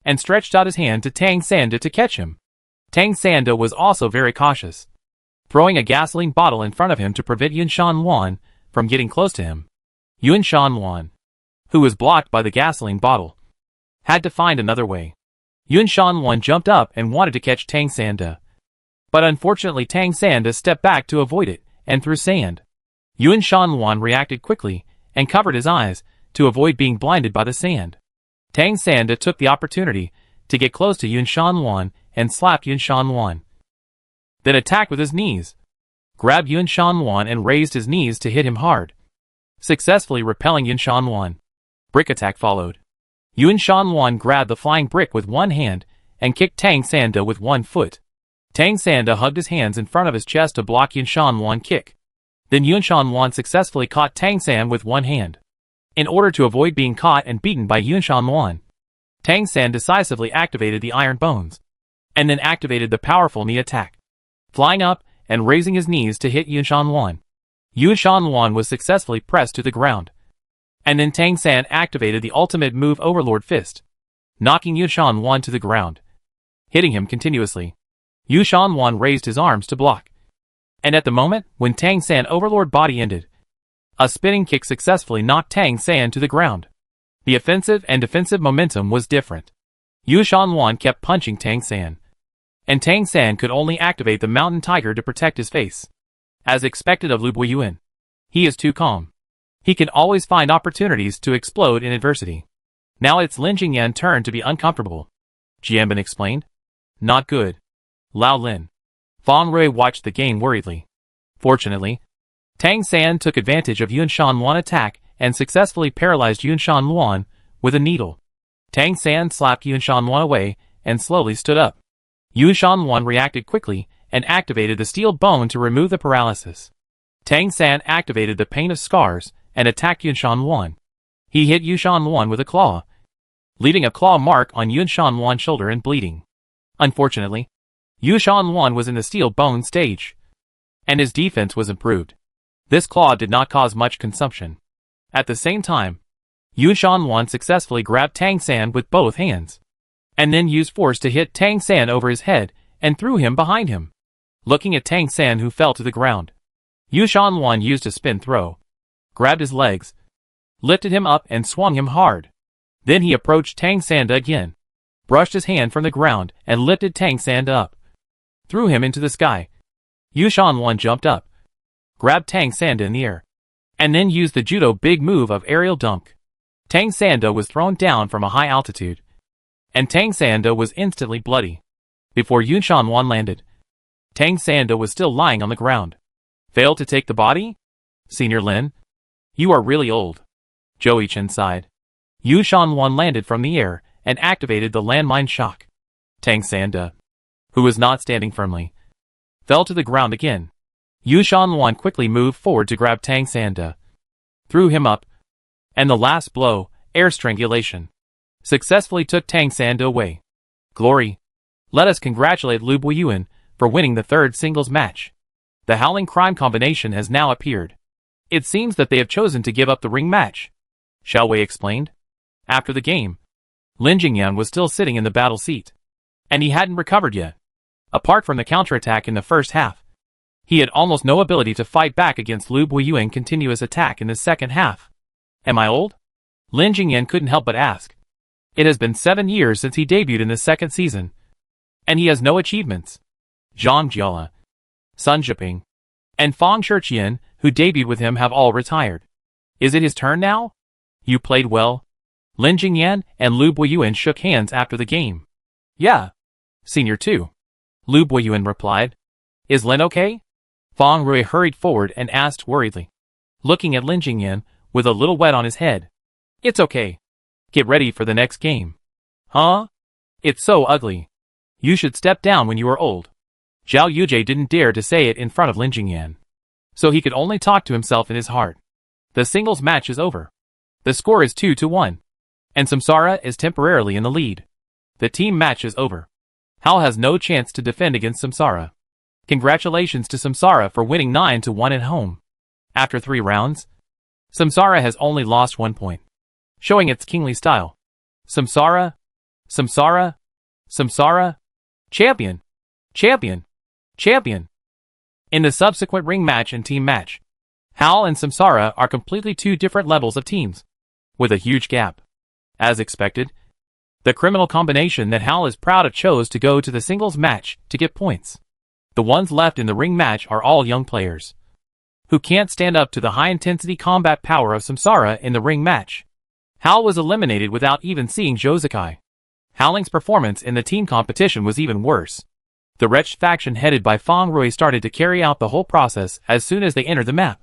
S1: and stretched out his hand to Tang Sanda to catch him. Tang Sanda was also very cautious, throwing a gasoline bottle in front of him to prevent Yun Shanwan from getting close to him. Yun Shanwan, who was blocked by the gasoline bottle, had to find another way. Yun Shanwan jumped up and wanted to catch Tang Sanda, But unfortunately Tang Sanda stepped back to avoid it, and threw sand. Yuan Shanluan reacted quickly, and covered his eyes, to avoid being blinded by the sand. Tang Sanda took the opportunity to get close to Yuan Shanluan and slapped Yuan Shanluan. Then attacked with his knees. Grabbed Yuan Shanluan and raised his knees to hit him hard, successfully repelling Yuan Shanluan. Brick attack followed. Yuan Shanluan grabbed the flying brick with one hand and kicked Tang Sanda with one foot. Tang Sanda hugged his hands in front of his chest to block Yuan Shanluan kick. Then Yuan Shanluan successfully caught Tang San with one hand. In order to avoid being caught and beaten by Yuan Shanluan, Tang San decisively activated the iron bones, and then activated the powerful knee attack, flying up and raising his knees to hit Yuan Shanluan. Yuan Shanluan was successfully pressed to the ground, and then Tang San activated the ultimate move Overlord Fist, knocking Yuan Shanluan to the ground, hitting him continuously. Yuan Shanluan raised his arms to block, and at the moment when Tang San Overlord body ended, a spinning kick successfully knocked Tang San to the ground. The offensive and defensive momentum was different. Yuan Shanluan kept punching Tang San, and Tang San could only activate the Mountain Tiger to protect his face. As expected of Lu Buiyuan, he is too calm. He can always find opportunities to explode in adversity. Now it's Lin Jingyan turn to be uncomfortable, Jianbin explained. Not good. Lao Lin. Fang Rui watched the game worriedly. Fortunately, Tang San took advantage of Yuan Shanluan attack and successfully paralyzed Yuan Shanluan with a needle. Tang San slapped Yuan Shanluan away and slowly stood up. Yuan Shanluan reacted quickly and activated the steel bone to remove the paralysis. Tang San activated the Pain of Scars and attacked Yuan Shanluan. He hit Yuan Shanluan with a claw, leaving a claw mark on Yuan Shanluan's shoulder and bleeding. Unfortunately, Yuan Shanluan was in the steel bone stage, and his defense was improved. This claw did not cause much consumption. At the same time, Yuan Shanluan successfully grabbed Tang San with both hands, and then used force to hit Tang San over his head and threw him behind him. Looking at Tang San, who fell to the ground, Yuan Shanluan used a spin throw, grabbed his legs, lifted him up and swung him hard. Then he approached Tang Sanda again, brushed his hand from the ground and lifted Tang Sanda up, threw him into the sky. Yuan Shanluan jumped up, grabbed Tang Sanda in the air, and then used the judo big move of aerial dunk. Tang Sanda was thrown down from a high altitude, and Tang Sanda was instantly bloody. Before Yuan Shanluan landed, Tang Sanda was still lying on the ground. Failed to take the body? Senior Lin, you are really old. Joey Chen sighed. Yuan Shanluan landed from the air and activated the landmine shock. Tang Sanda, who was not standing firmly, fell to the ground again. Yuan Shanluan quickly moved forward to grab Tang Sanda, threw him up, and the last blow, air strangulation, successfully took Tang Sanda away. Glory! Let us congratulate Lu Buiyuan for winning the third singles match. The Howling Crime combination has now appeared. It seems that they have chosen to give up the ring match, Xiao Wei explained. After the game, Lin Jingyan was still sitting in the battle seat, and he hadn't recovered yet. Apart from the counterattack in the first half, he had almost no ability to fight back against Lu Buiyuan's continuous attack in the second half. Am I old? Lin Jingyan couldn't help but ask. It has been 7 years since he debuted in the second season, and he has no achievements. Zhang Jiala, Sun Zhiping, and Fang Shiqian, who debuted with him, have all retired. Is it his turn now? You played well. Lin Jingyan and Lu Buiyuan shook hands after the game. Yeah. Senior too. Lu Buiyuan replied. Is Lin okay? Fang Rui hurried forward and asked worriedly, looking at Lin Jingyan with a little wet on his head. It's okay. Get ready for the next game. Huh? It's so ugly. You should step down when you are old. Zhao Yujie didn't dare to say it in front of Lin Jingyan, so he could only talk to himself in his heart. The singles match is over. The score is 2-1, and Samsara is temporarily in the lead. The team match is over. Hal has no chance to defend against Samsara. Congratulations to Samsara for winning 9-1 at home. After 3 rounds, Samsara has only lost 1 point, showing its kingly style. Samsara, Samsara, Samsara, champion, champion, champion. In the subsequent ring match and team match, Hal and Samsara are completely 2 different levels of teams, with a huge gap. As expected, the criminal combination that Hal is proud of chose to go to the singles match to get points. The ones left in the ring match are all young players who can't stand up to the high-intensity combat power of Samsara in the ring match. Hal was eliminated without even seeing Josuke. Howling's performance in the team competition was even worse. The wretched faction headed by Feng Rui started to carry out the whole process as soon as they entered the map.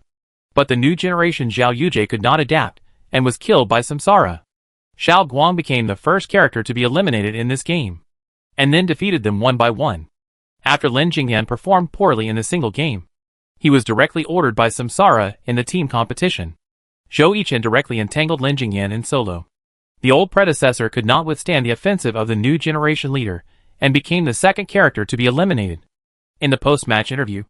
S1: But the new generation Zhao Yujie could not adapt, and was killed by Samsara. Xiao Guang became the first character to be eliminated in this game, and then defeated them one by one. After Lin Jingyan performed poorly in the single game, he was directly ordered by Samsara in the team competition. Zhou Yichen directly entangled Lin Jingyan in solo. The old predecessor could not withstand the offensive of the new generation leader, and became the second character to be eliminated. In the post-match interview,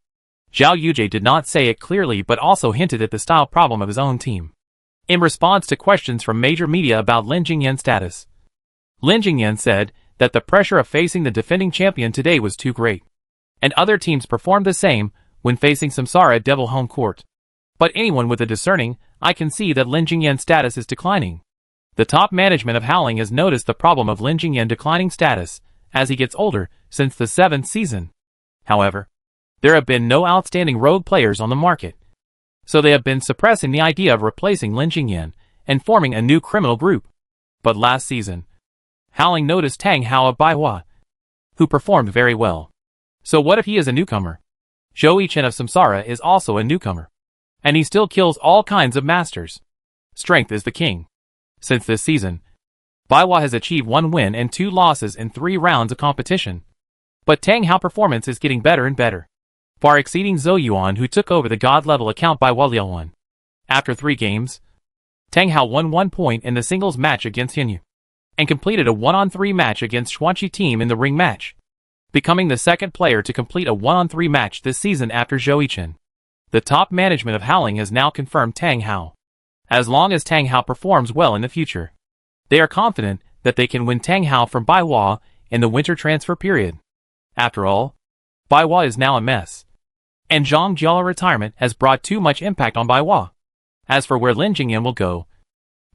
S1: Zhao Yujie did not say it clearly but also hinted at the style problem of his own team. In response to questions from major media about Lin Jingyan's status, Lin Jingyan said that the pressure of facing the defending champion today was too great, and other teams performed the same when facing Samsara at Devil Home Court. But anyone with a discerning eye can see that Lin Jingyan's status is declining. The top management of Howling has noticed the problem of Lin Jingyan declining status as he gets older since the 7th season. However, there have been no outstanding rogue players on the market, so they have been suppressing the idea of replacing Lin Jingyan and forming a new criminal group. But last season, Howling noticed Tang Hao of Baihua, who performed very well. So what if he is a newcomer? Zhou Yichen of Samsara is also a newcomer, and he still kills all kinds of masters. Strength is the king. Since this season, Baihua has achieved 1 win and 2 losses in 3 rounds of competition. But Tang Hao performance is getting better and better, far exceeding Zhou Yuan, who took over the god-level account Baihua Liuan. After 3 games, Tang Hao won 1 point in the singles match against Hinyu, and completed a 1-on-3 match against Xuanqi team in the ring match, becoming the second player to complete a 1-on-3 match this season after Zhou Yichen. The top management of Howling has now confirmed Tang Hao. As long as Tang Hao performs well in the future, they are confident that they can win Tang Hao from Baihua in the winter transfer period. After all, Baihua is now a mess, and Zhang Jiao's retirement has brought too much impact on Baihua. As for where Lin Jingyan will go,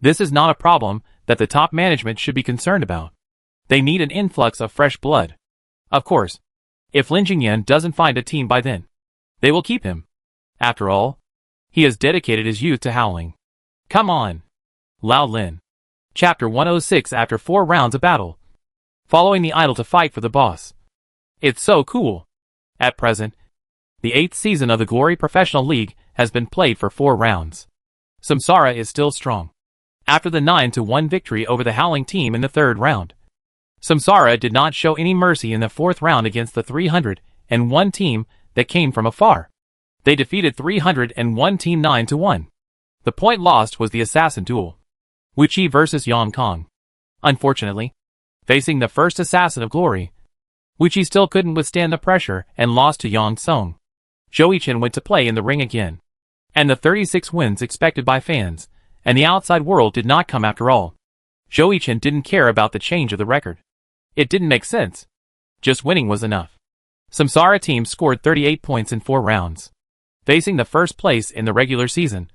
S1: this is not a problem that the top management should be concerned about. They need an influx of fresh blood. Of course, if Lin Jingyan doesn't find a team by then, they will keep him. After all, he has dedicated his youth to Howling. Come on! Lao Lin. Chapter 106. After 4 rounds of battle, following the idol to fight for the boss. It's so cool. At present, the 8th season of the Glory Professional League has been played for 4 rounds. Samsara is still strong. After the 9-1 victory over the Howling team in the 3rd round, Samsara did not show any mercy in the 4th round against the 301 team that came from afar. They defeated 301 team 9-1. The point lost was the assassin duel, Wuqi versus Yang Kong. Unfortunately, facing the first assassin of Glory, Wuqi still couldn't withstand the pressure and lost to Yang Song. Zhou Yichen went to play in the ring again, and the 36 wins expected by fans and the outside world did not come after all. Zhou Yichen didn't care about the change of the record. It didn't make sense. Just winning was enough. Samsara team scored 38 points in 4 rounds. Facing the first place in the regular season,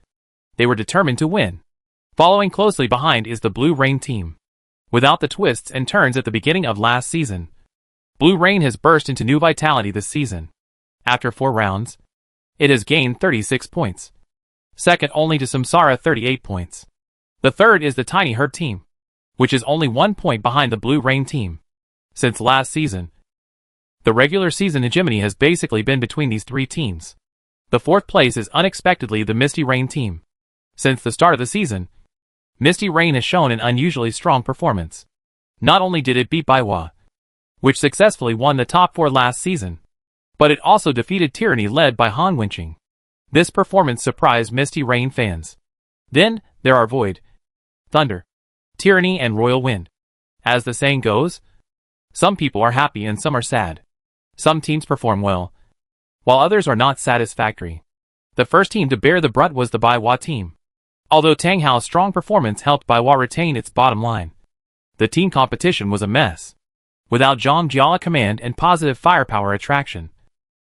S1: they were determined to win. Following closely behind is the Blue Rain team. Without the twists and turns at the beginning of last season, Blue Rain has burst into new vitality this season. After 4 rounds, it has gained 36 points. Second only to Samsara 38 points. The third is the Tiny Herb team, which is only 1 point behind the Blue Rain team. Since last season, the regular season hegemony has basically been between these 3 teams. The 4th place is unexpectedly the Misty Rain team. Since the start of the season, Misty Rain has shown an unusually strong performance. Not only did it beat Baihua, which successfully won the top 4 last season, but it also defeated Tyranny led by Han Wenqing. This performance surprised Misty Rain fans. Then, there are Void, Thunder, Tyranny and Royal Wind. As the saying goes, some people are happy and some are sad. Some teams perform well, while others are not satisfactory. The first team to bear the brunt was the Baihua team. Although Tang Hao's strong performance helped Baihua retain its bottom line, the team competition was a mess. Without Zhang Jiao's command and positive firepower attraction,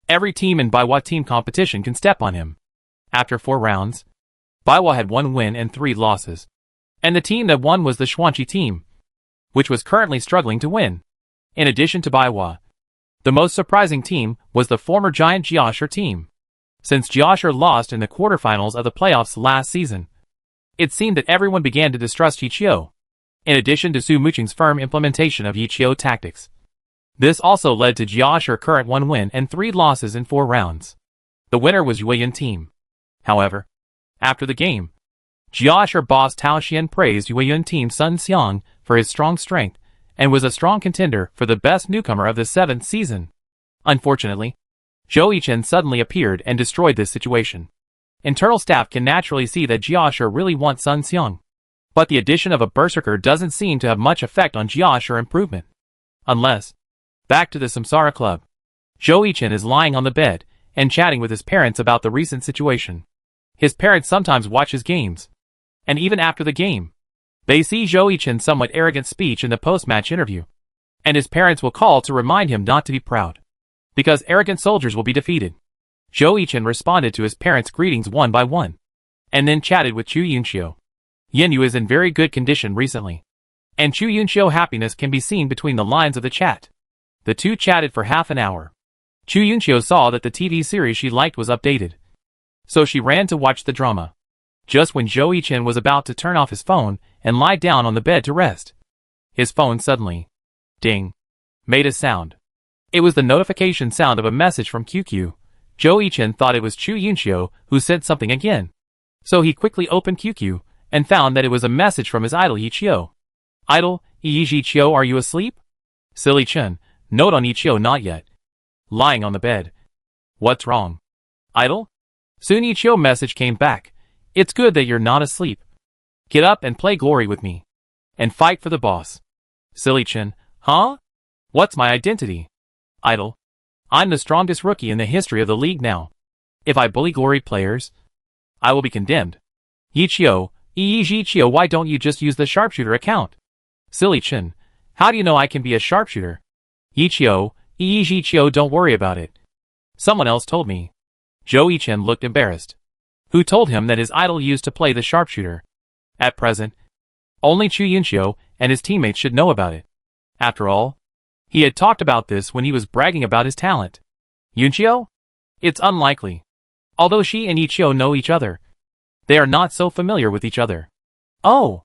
S1: every team in Baihua team competition can step on him. After 4 rounds, Baihua had 1 win and 3 losses. And the team that won was the Xuanqi team, which was currently struggling to win. In addition to Baihua, the most surprising team was was the former giant Jiashi team. Since Jiashi lost in the quarterfinals of the playoffs last season, it seemed that everyone began to distrust Yichio, in addition to Su Muqing's firm implementation of Yichio tactics. This also led to Jiashi's current 1 win and 3 losses in 4 rounds. The winner was Yueyun team. However, after the game, Jiashi boss Tao Xian praised Yueyun team Sun Xiang for his strong strength and was a strong contender for the best newcomer of the 7th season. Unfortunately, Zhou Yichen suddenly appeared and destroyed this situation. Internal staff can naturally see that Jiashi really wants Sun Xiang, but the addition of a berserker doesn't seem to have much effect on Jiashi's improvement. Unless, back to the Samsara Club, Zhou Yichen is lying on the bed and chatting with his parents about the recent situation. His parents sometimes watch his games, and even after the game, they see Zhou Yichen's somewhat arrogant speech in the post-match interview, and his parents will call to remind him not to be proud, because arrogant soldiers will be defeated. Zhou Yichen responded to his parents' greetings one by one, and then chatted with Chu Yunxiu. Yinyu is in very good condition recently, and Chu Yunxiu's happiness can be seen between the lines of the chat. The two chatted for half an hour. Chu Yunxiu saw that the TV series she liked was updated, so she ran to watch the drama. Just when Zhou Yichen was about to turn off his phone and lie down on the bed to rest, his phone suddenly, ding, made a sound. It was the notification sound of a message from QQ. Zhou Yichen thought it was Chu Yunxiu who said something again, so he quickly opened QQ and found that it was a message from his idol Yichio. Idol, Yichio, are you asleep? Silly Chen, note on Yichio, not yet. Lying on the bed. What's wrong? Idol? Soon Yichio message came back. It's good that you're not asleep. Get up and play glory with me. And fight for the boss. Silly Chen, huh? What's my identity? Idol. I'm the strongest rookie in the history of the league now. If I bully glory players, I will be condemned. Yichio, Yichio, why don't you just use the sharpshooter account? Silly Chen, how do you know I can be a sharpshooter? Yichio, Yichio, don't worry about it. Someone else told me. Zhou Yichen looked embarrassed. Who told him that his idol used to play the sharpshooter? At present, only Chu Yunxiu and his teammates should know about it. After all, he had talked about this when he was bragging about his talent. Yunxiu? It's unlikely. Although she and Yichio know each other, they are not so familiar with each other. Oh!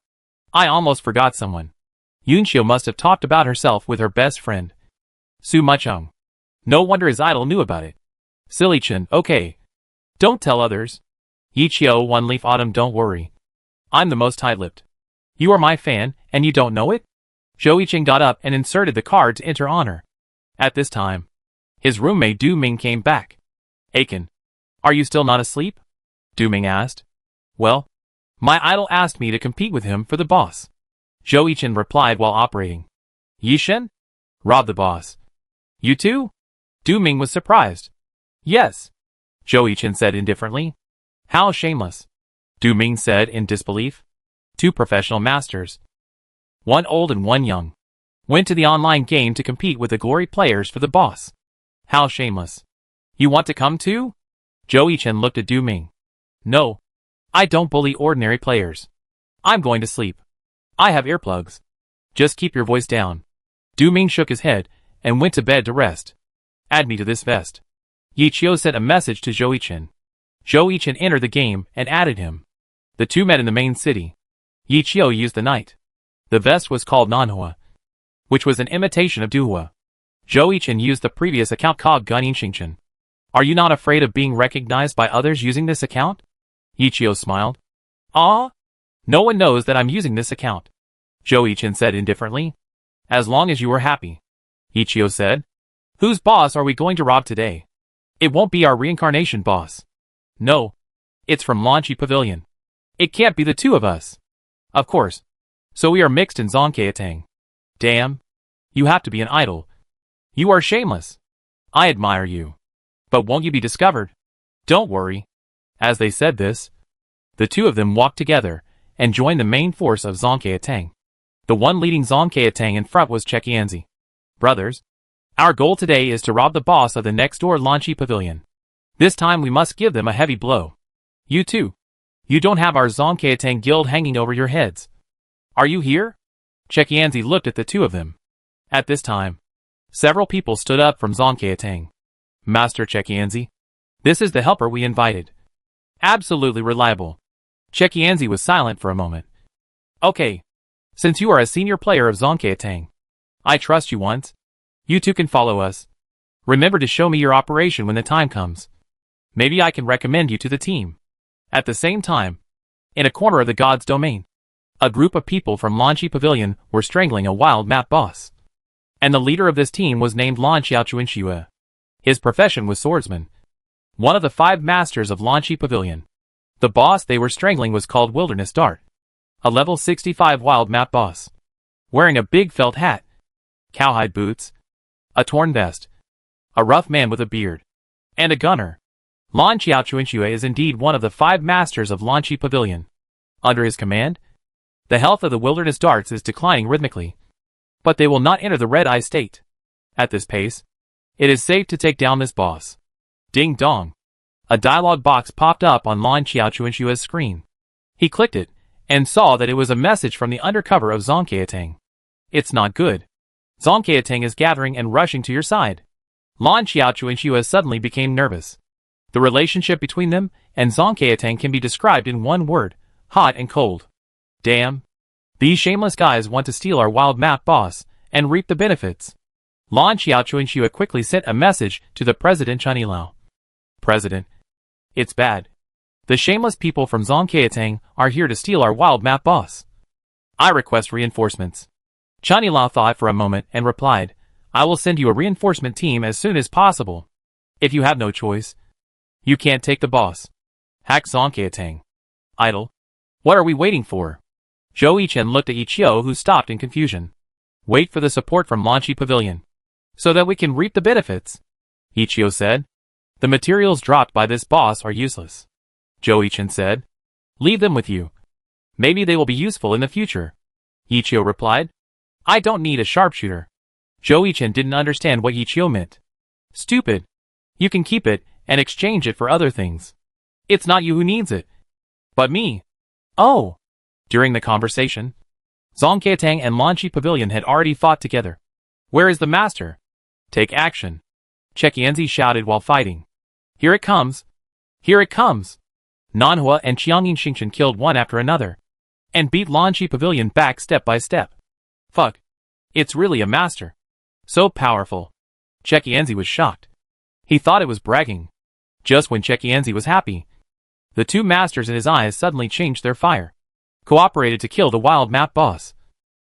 S1: I almost forgot someone. Yunxiu must have talked about herself with her best friend, Su Muqing. No wonder his idol knew about it. Silly Chen, okay. Don't tell others. Yichio, One Leaf Autumn, don't worry. I'm the most tight-lipped. You are my fan, and you don't know it? Zhou Yichen got up and inserted the card to enter honor. At this time, his roommate Du Ming came back. Aiken, are you still not asleep? Du Ming asked. Well, my idol asked me to compete with him for the boss. Zhou Yichen replied while operating. Yishen? Rob the boss. You too? Du Ming was surprised. Yes. Zhou Yichen said indifferently. How shameless. Du Ming said in disbelief. 2 professional masters, one old and one young, went to the online game to compete with the glory players for the boss. How shameless. You want to come too? Zhou Yichen looked at Du Ming. No. I don't bully ordinary players. I'm going to sleep. I have earplugs. Just keep your voice down. Du Ming shook his head and went to bed to rest. Add me to this vest. Yichio sent a message to Zhou Yichen. Zhou Yichen entered the game and added him. The two met in the main city. Yichio used the knight. The vest was called Nanhua, which was an imitation of Duhua. Zhou Yichen used the previous account called Gunin Xingchen. Are you not afraid of being recognized by others using this account? Yichio smiled. Ah? No one knows that I'm using this account. Zhou Yichen said indifferently. As long as you are happy. Yichio said. Whose boss are we going to rob today? It won't be our reincarnation boss. No. It's from Lanchi Pavilion. It can't be the two of us. Of course. So we are mixed in Zongkeatang. Damn. You have to be an idol. You are shameless. I admire you. But won't you be discovered? Don't worry. As they said this, the two of them walked together and joined the main force of Zongkeatang. The one leading Zongkeatang in front was Chekianzi. Brothers, our goal today is to rob the boss of the next-door Lanchi Pavilion. This time we must give them a heavy blow. You too. You don't have our Zongkeatang guild hanging over your heads. Are you here? Chekianzi looked at the two of them. At this time, several people stood up from Zongkeatang. Master Chekianzi. This is the helper we invited. Absolutely reliable. Chekianzi was silent for a moment. Okay. Since you are a senior player of Zonkeatang, I trust you once. You two can follow us. Remember to show me your operation when the time comes. Maybe I can recommend you to the team. At the same time, in a corner of the god's domain, a group of people from Lanchi Pavilion were strangling a wild map boss. And the leader of this team was named Lan Xiaochuanxue. His profession was swordsman. One of the 5 masters of Lanchi Pavilion. The boss they were strangling was called Wilderness Dart. A level 65 wild map boss. Wearing a big felt hat, cowhide boots, a torn vest, a rough man with a beard, and a gunner. Lan Xiaochuanxue is indeed one of the 5 masters of Lanchi Pavilion. Under his command, the health of the Wilderness Darts is declining rhythmically. But they will not enter the red eye state. At this pace, it is safe to take down this boss. Ding dong. A dialogue box popped up on Lan Xiaochuanxue's screen. He clicked it, and saw that it was a message from the undercover of Zonkeatang. It's not good. Zonkeatang is gathering and rushing to your side. Lan Xiaochuanxue suddenly became nervous. The relationship between them and Zonkeatang can be described in one word: hot and cold. Damn. These shameless guys want to steal our wild map boss and reap the benefits. Lan Xiaochuanxue quickly sent a message to the President Chen Yilao. President, it's bad. The shameless people from Zonkeatang are here to steal our wild map boss. I request reinforcements. Chen Yilao thought for a moment and replied, I will send you a reinforcement team as soon as possible. If you have no choice, you can't take the boss. Hack Zonkeatang. Idle. What are we waiting for? Zhou Yichen looked at Yichio, who stopped in confusion. Wait for the support from Lanchi Pavilion, so that we can reap the benefits, Yichio said. The materials dropped by this boss are useless, Zhou Yichen said. Leave them with you. Maybe they will be useful in the future, Yichio replied. I don't need a sharpshooter. Zhou Yichen didn't understand what Yichio meant. Stupid. You can keep it and exchange it for other things. It's not you who needs it, but me. Oh. During the conversation, Zonkeatang and Lanchi Pavilion had already fought together. Where is the master? Take action. Chekianzi shouted while fighting. Here it comes. Here it comes. Nanhua and Qiangyin Xingchen killed one after another, and beat Lanchi Pavilion back step by step. Fuck. It's really a master. So powerful. Chekianzi was shocked. He thought it was bragging. Just when Chekianzi was happy, the 2 masters in his eyes suddenly changed their fire, cooperated to kill the wild map boss,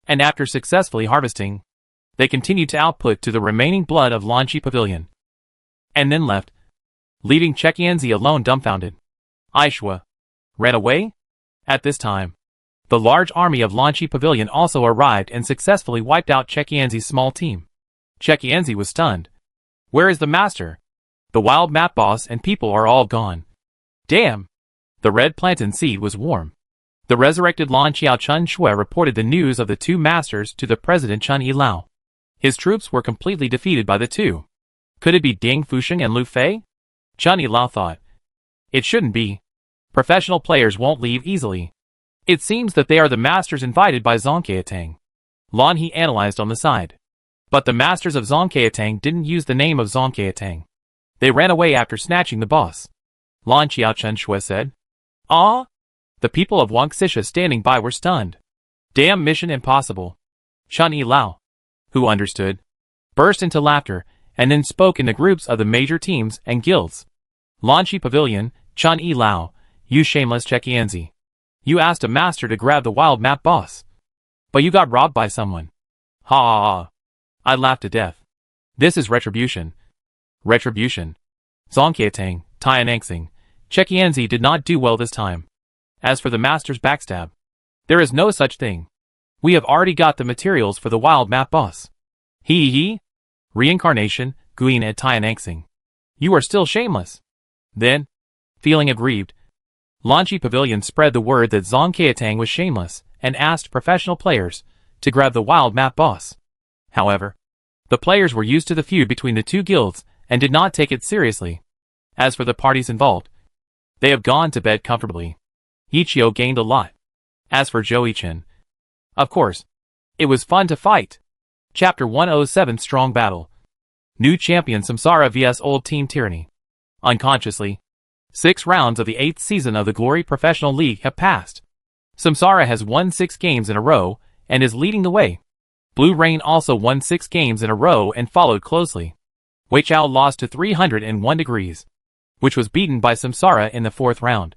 S1: and after successfully harvesting, they continued to output to the remaining blood of Lanchi Pavilion, and then left, leaving Chekianzi alone dumbfounded. Aishwa ran away? At this time, the large army of Lanchi Pavilion also arrived and successfully wiped out Chekianzi's small team. Chekianzi was stunned. Where is the master? The wild map boss and people are all gone. Damn! The red plantain seed was warm. The resurrected Lan Xiaochuanxue reported the news of the 2 masters to the President Chen Yilao. His troops were completely defeated by the 2. Could it be Ding Fusheng and Lu Fei? Chen Yilao thought. It shouldn't be. Professional players won't leave easily. It seems that they are the masters invited by Zonkeatang. Lan He analyzed on the side. But the masters of Zonkeatang didn't use the name of Zonkeatang. They ran away after snatching the boss. Lan Xiaochuanxue said. Ah? The people of Wangxisha standing by were stunned. Damn, mission impossible. Chen Yilao, who understood, burst into laughter and then spoke in the groups of the major teams and guilds. Lanchi Pavilion, Chen Yilao, you shameless Chekianzi. You asked a master to grab the wild map boss, but you got robbed by someone. Ha ha ha. I laughed to death. This is retribution. Retribution. Zonkeatang, Tiananxing, Chekianzi did not do well this time. As for the master's backstab, there is no such thing. We have already got the materials for the wild map boss. He. Reincarnation, Guin at Tiananxing. You are still shameless. Then, feeling aggrieved, Lanchi Pavilion spread the word that Zonkeatang was shameless and asked professional players to grab the wild map boss. However, the players were used to the feud between the 2 guilds and did not take it seriously. As for the parties involved, they have gone to bed comfortably. Yichio gained a lot. As for Zhou Yichen, of course, it was fun to fight. Chapter 107 Strong Battle. New champion Samsara vs old team Tyranny. Unconsciously, 6 rounds of the 8th season of the Glory Professional League have passed. Samsara has won 6 games in a row and is leading the way. Blue Rain also won 6 games in a row and followed closely. Wei Chao lost to 301 Degrees, which was beaten by Samsara in the 4th round,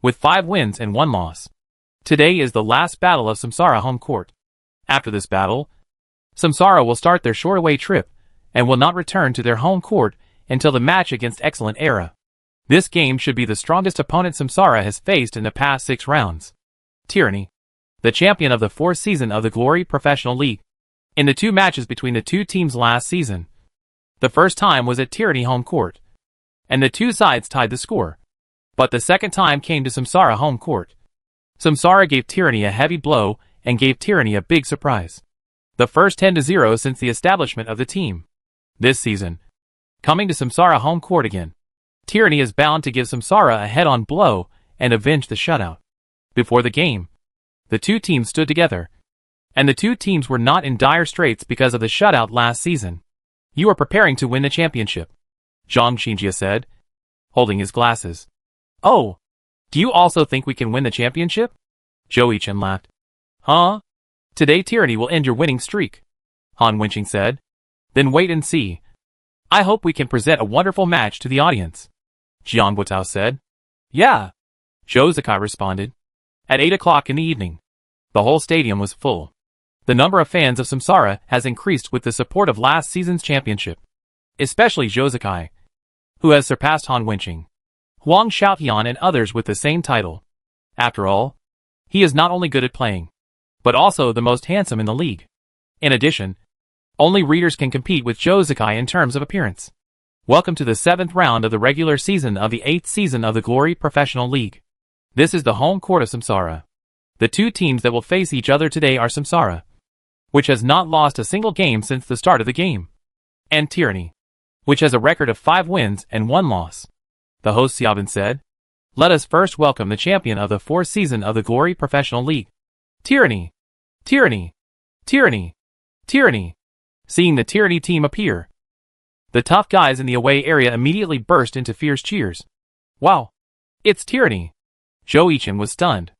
S1: with 5 wins and 1 loss. Today is the last battle of Samsara home court. After this battle, Samsara will start their short away trip and will not return to their home court until the match against Excellent Era. This game should be the strongest opponent Samsara has faced in the past 6 rounds. Tyranny, the champion of the 4th season of the Glory Professional League. In the 2 matches between the 2 teams last season, the first time was at Tyranny home court, and the 2 sides tied the score. But the second time came to Samsara home court. Samsara gave Tyranny a heavy blow and gave Tyranny a big surprise. The first 10-0 since the establishment of the team. This season, coming to Samsara home court again, Tyranny is bound to give Samsara a head-on blow and avenge the shutout. Before the game, the 2 teams stood together, and the 2 teams were not in dire straits because of the shutout last season. You are preparing to win the championship, Zhang Xinjia said, holding his glasses. Oh, do you also think we can win the championship? Zhou Yichen laughed. Huh? Today Tyranny will end your winning streak, Han Wenqing said. Then wait and see. I hope we can present a wonderful match to the audience, Jiang Guotao said. Yeah, Zhou Zikai responded. At 8 o'clock in the evening, the whole stadium was full. The number of fans of Samsara has increased with the support of last season's championship, especially Zhou Zikai, who has surpassed Han Wenqing, Huang Xiaotian and others with the same title. After all, he is not only good at playing, but also the most handsome in the league. In addition, only readers can compete with Zhou Zikai in terms of appearance. Welcome to the 7th round of the regular season of the 8th season of the Glory Professional League. This is the home court of Samsara. The 2 teams that will face each other today are Samsara, which has not lost a single game since the start of the game, and Tyranny, which has a record of 5 wins and 1 loss. The host Xiaobin said, Let us first welcome the champion of the 4th season of the Glory Professional League. Tyranny! Tyranny! Tyranny! Tyranny! Seeing the Tyranny team appear, the tough guys in the away area immediately burst into fierce cheers. Wow! It's Tyranny! Zhou Yichen was stunned.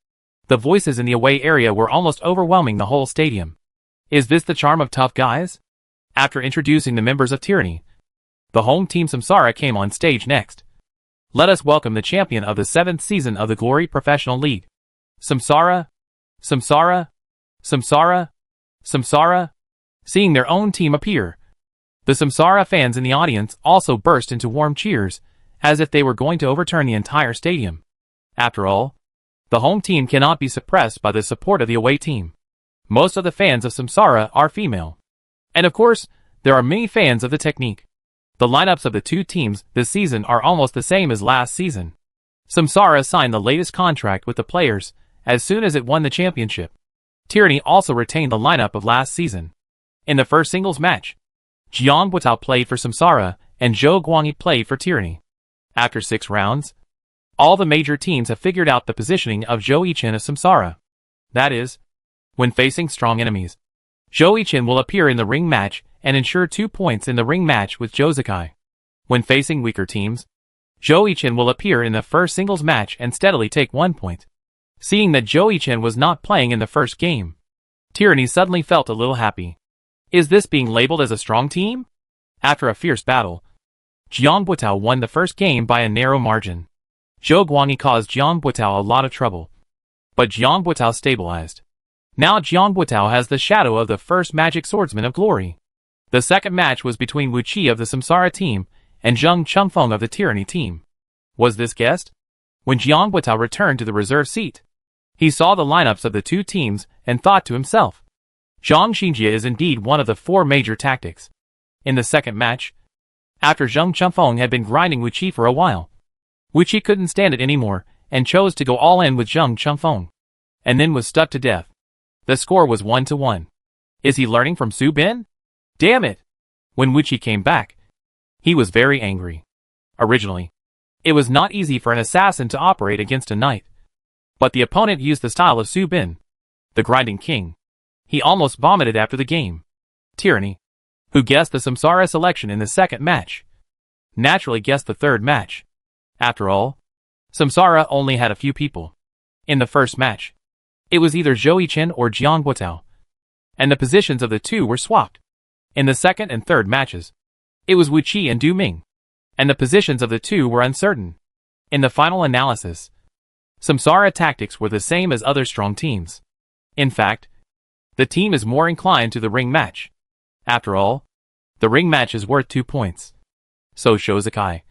S1: The voices in the away area were almost overwhelming the whole stadium. Is this the charm of tough guys? After introducing the members of Tyranny, the home team Samsara came on stage next. Let us welcome the champion of the 7th season of the Glory Professional League. Samsara! Samsara! Samsara! Samsara! Seeing their own team appear, the Samsara fans in the audience also burst into warm cheers, as if they were going to overturn the entire stadium. After all, the home team cannot be suppressed by the support of the away team. Most of the fans of Samsara are female. And of course, there are many fans of the technique. The lineups of the 2 teams this season are almost the same as last season. Samsara signed the latest contract with the players as soon as it won the championship. Tyranny also retained the lineup of last season. In the first singles match, Jiang Guotao played for Samsara and Zhou Guangyi played for Tyranny. After 6 rounds, all the major teams have figured out the positioning of Zhou Yichen of Samsara. That is, when facing strong enemies, Zhou Yichen will appear in the ring match and ensure 2 points in the ring match with Zhou Zikai. When facing weaker teams, Zhou Yichen will appear in the first singles match and steadily take 1 point. Seeing that Zhou Yichen was not playing in the first game, Tyranny suddenly felt a little happy. Is this being labeled as a strong team? After a fierce battle, Jiang Guotao won the first game by a narrow margin. Zhou Guangyi caused Jiang Guotao a lot of trouble, but Jiang Guotao stabilized. Now Jiang Guotao has the shadow of the first Magic Swordsman of Glory. The second match was between Wu Qi of the Samsara team and Zheng Chengfeng of the Tyranny team. Was this guessed? When Jiang Guotao returned to the reserve seat, he saw the lineups of the 2 teams and thought to himself, Zhang Xinjie is indeed one of the 4 major tactics. In the second match, after Zheng Chengfeng had been grinding Wu Qi for a while, Wu Qi couldn't stand it anymore and chose to go all in with Zheng Chengfeng, and then was stuck to death. The score was 1-1. Is he learning from Su Bin? Damn it! When Wu Qi came back, he was very angry. Originally, it was not easy for an assassin to operate against a knight. But the opponent used the style of Su Bin, the grinding king. He almost vomited after the game. Tyranny, who guessed the Samsara selection in the second match, naturally guessed the third match. After all, Samsara only had a few people. In the first match, it was either Zhou Yichen or Jiang Buotao, and the positions of the two were swapped. In the second and third matches, it was Wu Qi and Du Ming, and the positions of the two were uncertain. In the final analysis, Samsara tactics were the same as other strong teams. In fact, the team is more inclined to the ring match. After all, the ring match is worth 2 points. So Zhou Zikai,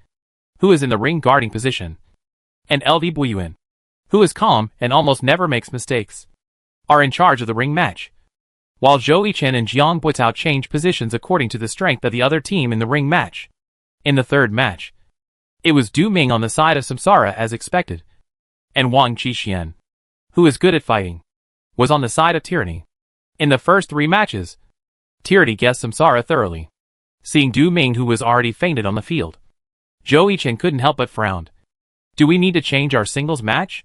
S1: who is in the ring guarding position, and LD Buyuan, who is calm and almost never makes mistakes, are in charge of the ring match, while Zhou Yichen and Jiang Buotao change positions according to the strength of the other team in the ring match. In the third match, it was Du Ming on the side of Samsara as expected, and Wang Qixuan, who is good at fighting, was on the side of Tyranny. In the first 3 matches, Tyranny guessed Samsara thoroughly. Seeing Du Ming, who was already fainted on the field, Zhou Yichen couldn't help but frown. Do we need to change our singles match?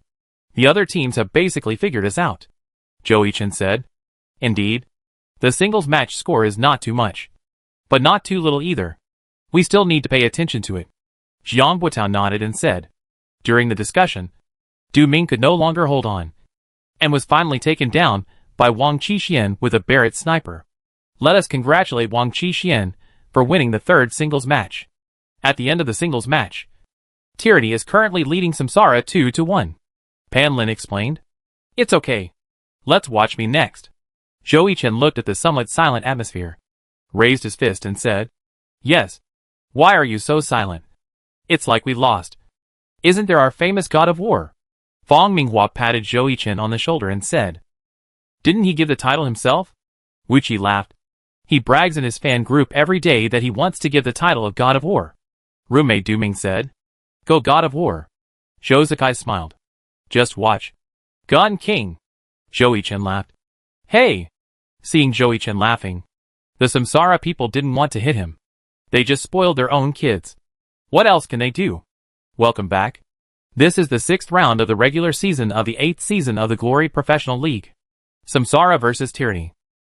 S1: The other teams have basically figured us out, Zhou Yichen said. Indeed, the singles match score is not too much, but not too little either. We still need to pay attention to it. Jiang Buotao nodded and said. During the discussion, Du Ming could no longer hold on, and was finally taken down by Wang Qixuan with a Barrett sniper. Let us congratulate Wang Qixuan for winning the third singles match. At the end of the singles match, Tyranny is currently leading Samsara 2-1. Pan Lin explained. It's okay. Let's watch me next. Zhou Yichen looked at the somewhat silent atmosphere, raised his fist and said, Yes. Why are you so silent? It's like we lost. Isn't there our famous god of war? Fang Minghua patted Zhou Yichen on the shoulder and said. Didn't he give the title himself? Wu Qi laughed. He brags in his fan group every day that he wants to give the title of God of War. Roommate Du Ming said. Go God of War. Zhou Zikai smiled. Just watch. Gun King. Zhou Yichen laughed. Hey! Seeing Zhou Yichen laughing, the Samsara people didn't want to hit him. They just spoiled their own kids. What else can they do? Welcome back. This is the 6th round of the regular season of the 8th season of the Glory Professional League. Samsara vs. Tyranny.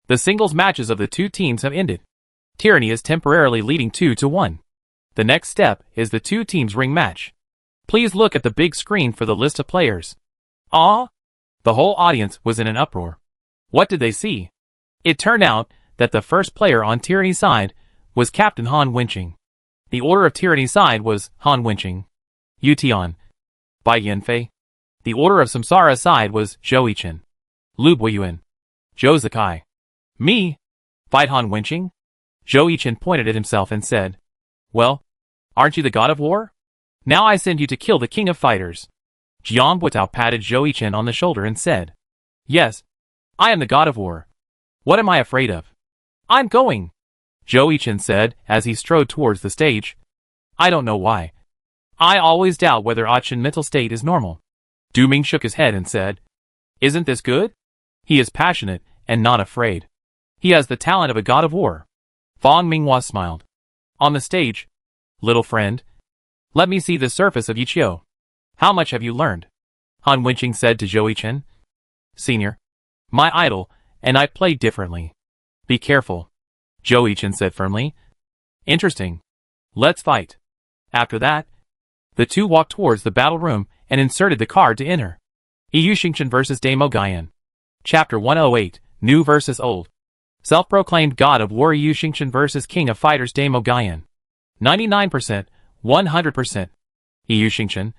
S1: The singles matches of the two teams have ended. Tyranny is temporarily leading 2-1. The next step is the two teams ring match. Please look at the big screen for the list of players. Ah! The whole audience was in an uproar. What did they see? It turned out that the first player on Tyranny's side was Captain Han Wenqing. The order of Tyranny's side was Han Wenqing, Yu Tian, Bai Yanfei. The order of Samsara's side was Zhou Yichen, Lu Buyuan, Zhou Zikai. Me? Fight Han Wenqing? Zhou Yichen pointed at himself and said, Well, aren't you the god of war? Now I send you to kill the king of fighters. Jiang Buotao patted Zhou Yichen on the shoulder and said, Yes, I am the god of war. What am I afraid of? I'm going, Zhou Yichen said as he strode towards the stage. I don't know why. I always doubt whether Achen's mental state is normal. Du Ming shook his head and said, Isn't this good? He is passionate and not afraid. He has the talent of a god of war. Fang Minghua smiled. On the stage, little friend, let me see the surface of Yiqiu. How much have you learned? Han Wenqing said to Zhou Yichen. Senior, my idol, and I play differently. Be careful, Zhou Yichen said firmly. Interesting. Let's fight. After that, the two walked towards the battle room and inserted the card to enter. Yu Xingchen vs. Damo Guyan. Chapter 108, New vs. Old. Self-proclaimed god of war Yu Xingchen vs. King of Fighters Damo Guyan. 99%, 100%. Yu Xingchen.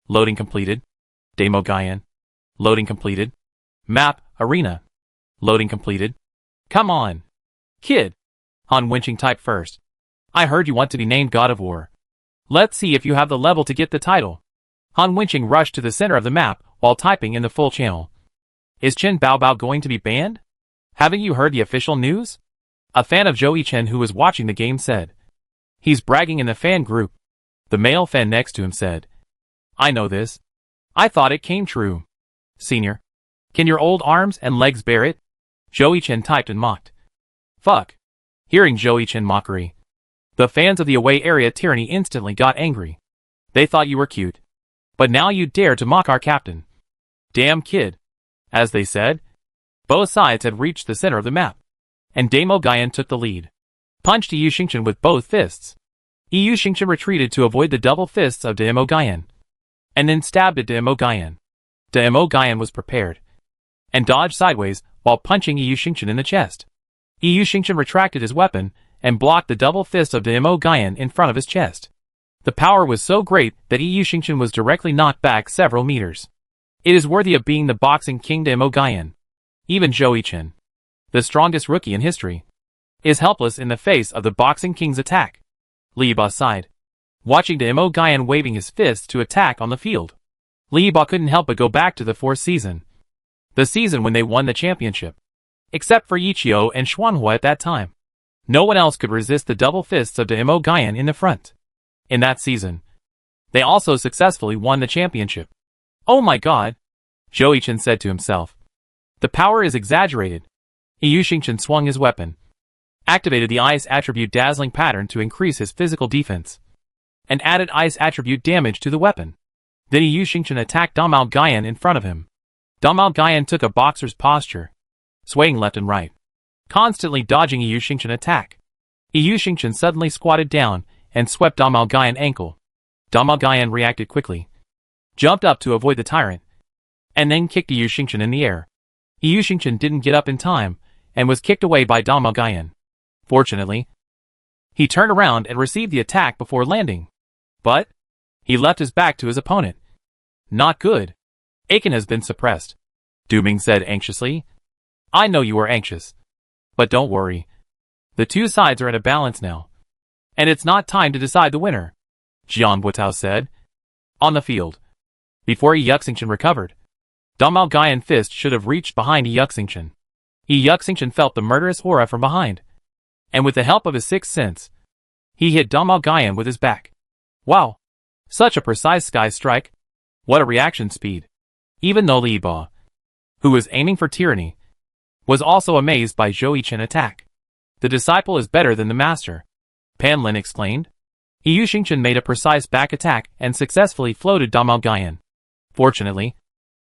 S1: Loading completed. Damo Guyan. Loading completed. Map, arena. Loading completed. Come on. Kid. Han Wenqing typed first. I heard you want to be named God of War. Let's see if you have the level to get the title. Han Wenqing rushed to the center of the map while typing in the full channel. Is Chen Baobao going to be banned? Haven't you heard the official news? A fan of Zhou Yichen who was watching the game said. He's bragging in the fan group. The male fan next to him said. I know this. I thought it came true. Senior. Can your old arms and legs bear it? Zhou Yichen typed and mocked. Fuck. Hearing Zhou Yichen mockery, the fans of the away area Tyranny instantly got angry. They thought you were cute. But now you dare to mock our captain. Damn kid. As they said, both sides had reached the center of the map, and Damo Guyan took the lead. punched Yu Xingchen with both fists. Yu Xingchen retreated to avoid the double fists of Demo Guyan, and then stabbed at Demo Guyan. Demo Guyan was prepared, and dodged sideways while punching Yu Xingchen in the chest. Yu Xingchen retracted his weapon and blocked the double fist of Demo Guyan in front of his chest. The power was so great that Yu Xingchen was directly knocked back several meters. It is worthy of being the boxing king Demo Guyan. Even Zhou Yichen, the strongest rookie in history, is helpless in the face of the boxing king's attack. Li Ba sighed, watching Demo Guyan waving his fists to attack on the field. Li Ba couldn't help but go back to the fourth season. The season when they won the championship. Except for Yichio and Xuanhua at that time. No one else could resist the double fists of Demo Guyan in the front. In that season, they also successfully won the championship. Oh my god, Zhou Yichen said to himself. The power is exaggerated. Yu Xingchen swung his weapon, activated the ice attribute dazzling pattern to increase his physical defense, and added ice attribute damage to the weapon. Then Yu Xingchen attacked Damo Guyan in front of him. Damo Guyan took a boxer's posture, swaying left and right, constantly dodging Yu Xingchen attack. Yu Xingchen suddenly squatted down and swept Damo Guyan ankle. Damo Guyan reacted quickly, jumped up to avoid the tyrant, and then kicked Yu Xingchen in the air. Yu Xingchen didn't get up in time and was kicked away by Damo Guyan. Fortunately, he turned around and received the attack before landing. But he left his back to his opponent. Not good. Aiken has been suppressed, Du Ming said anxiously. I know you are anxious. But don't worry. The two sides are at a balance now. And it's not time to decide the winner, Jian Buotao said. On the field, before Yu Xingchen recovered, Damo Guyan fist should have reached behind Yu Xingchen. Yu Xingchen felt the murderous aura from behind, and with the help of his sixth sense, he hit Damo Guyan with his back. Wow! Such a precise sky strike! What a reaction speed! Even though Li Ba, who was aiming for tyranny, was also amazed by Zhou Yichen's attack. The disciple is better than the master, Pan Lin explained. Yu Xingchen made a precise back attack and successfully floated Damo Guyan. Fortunately,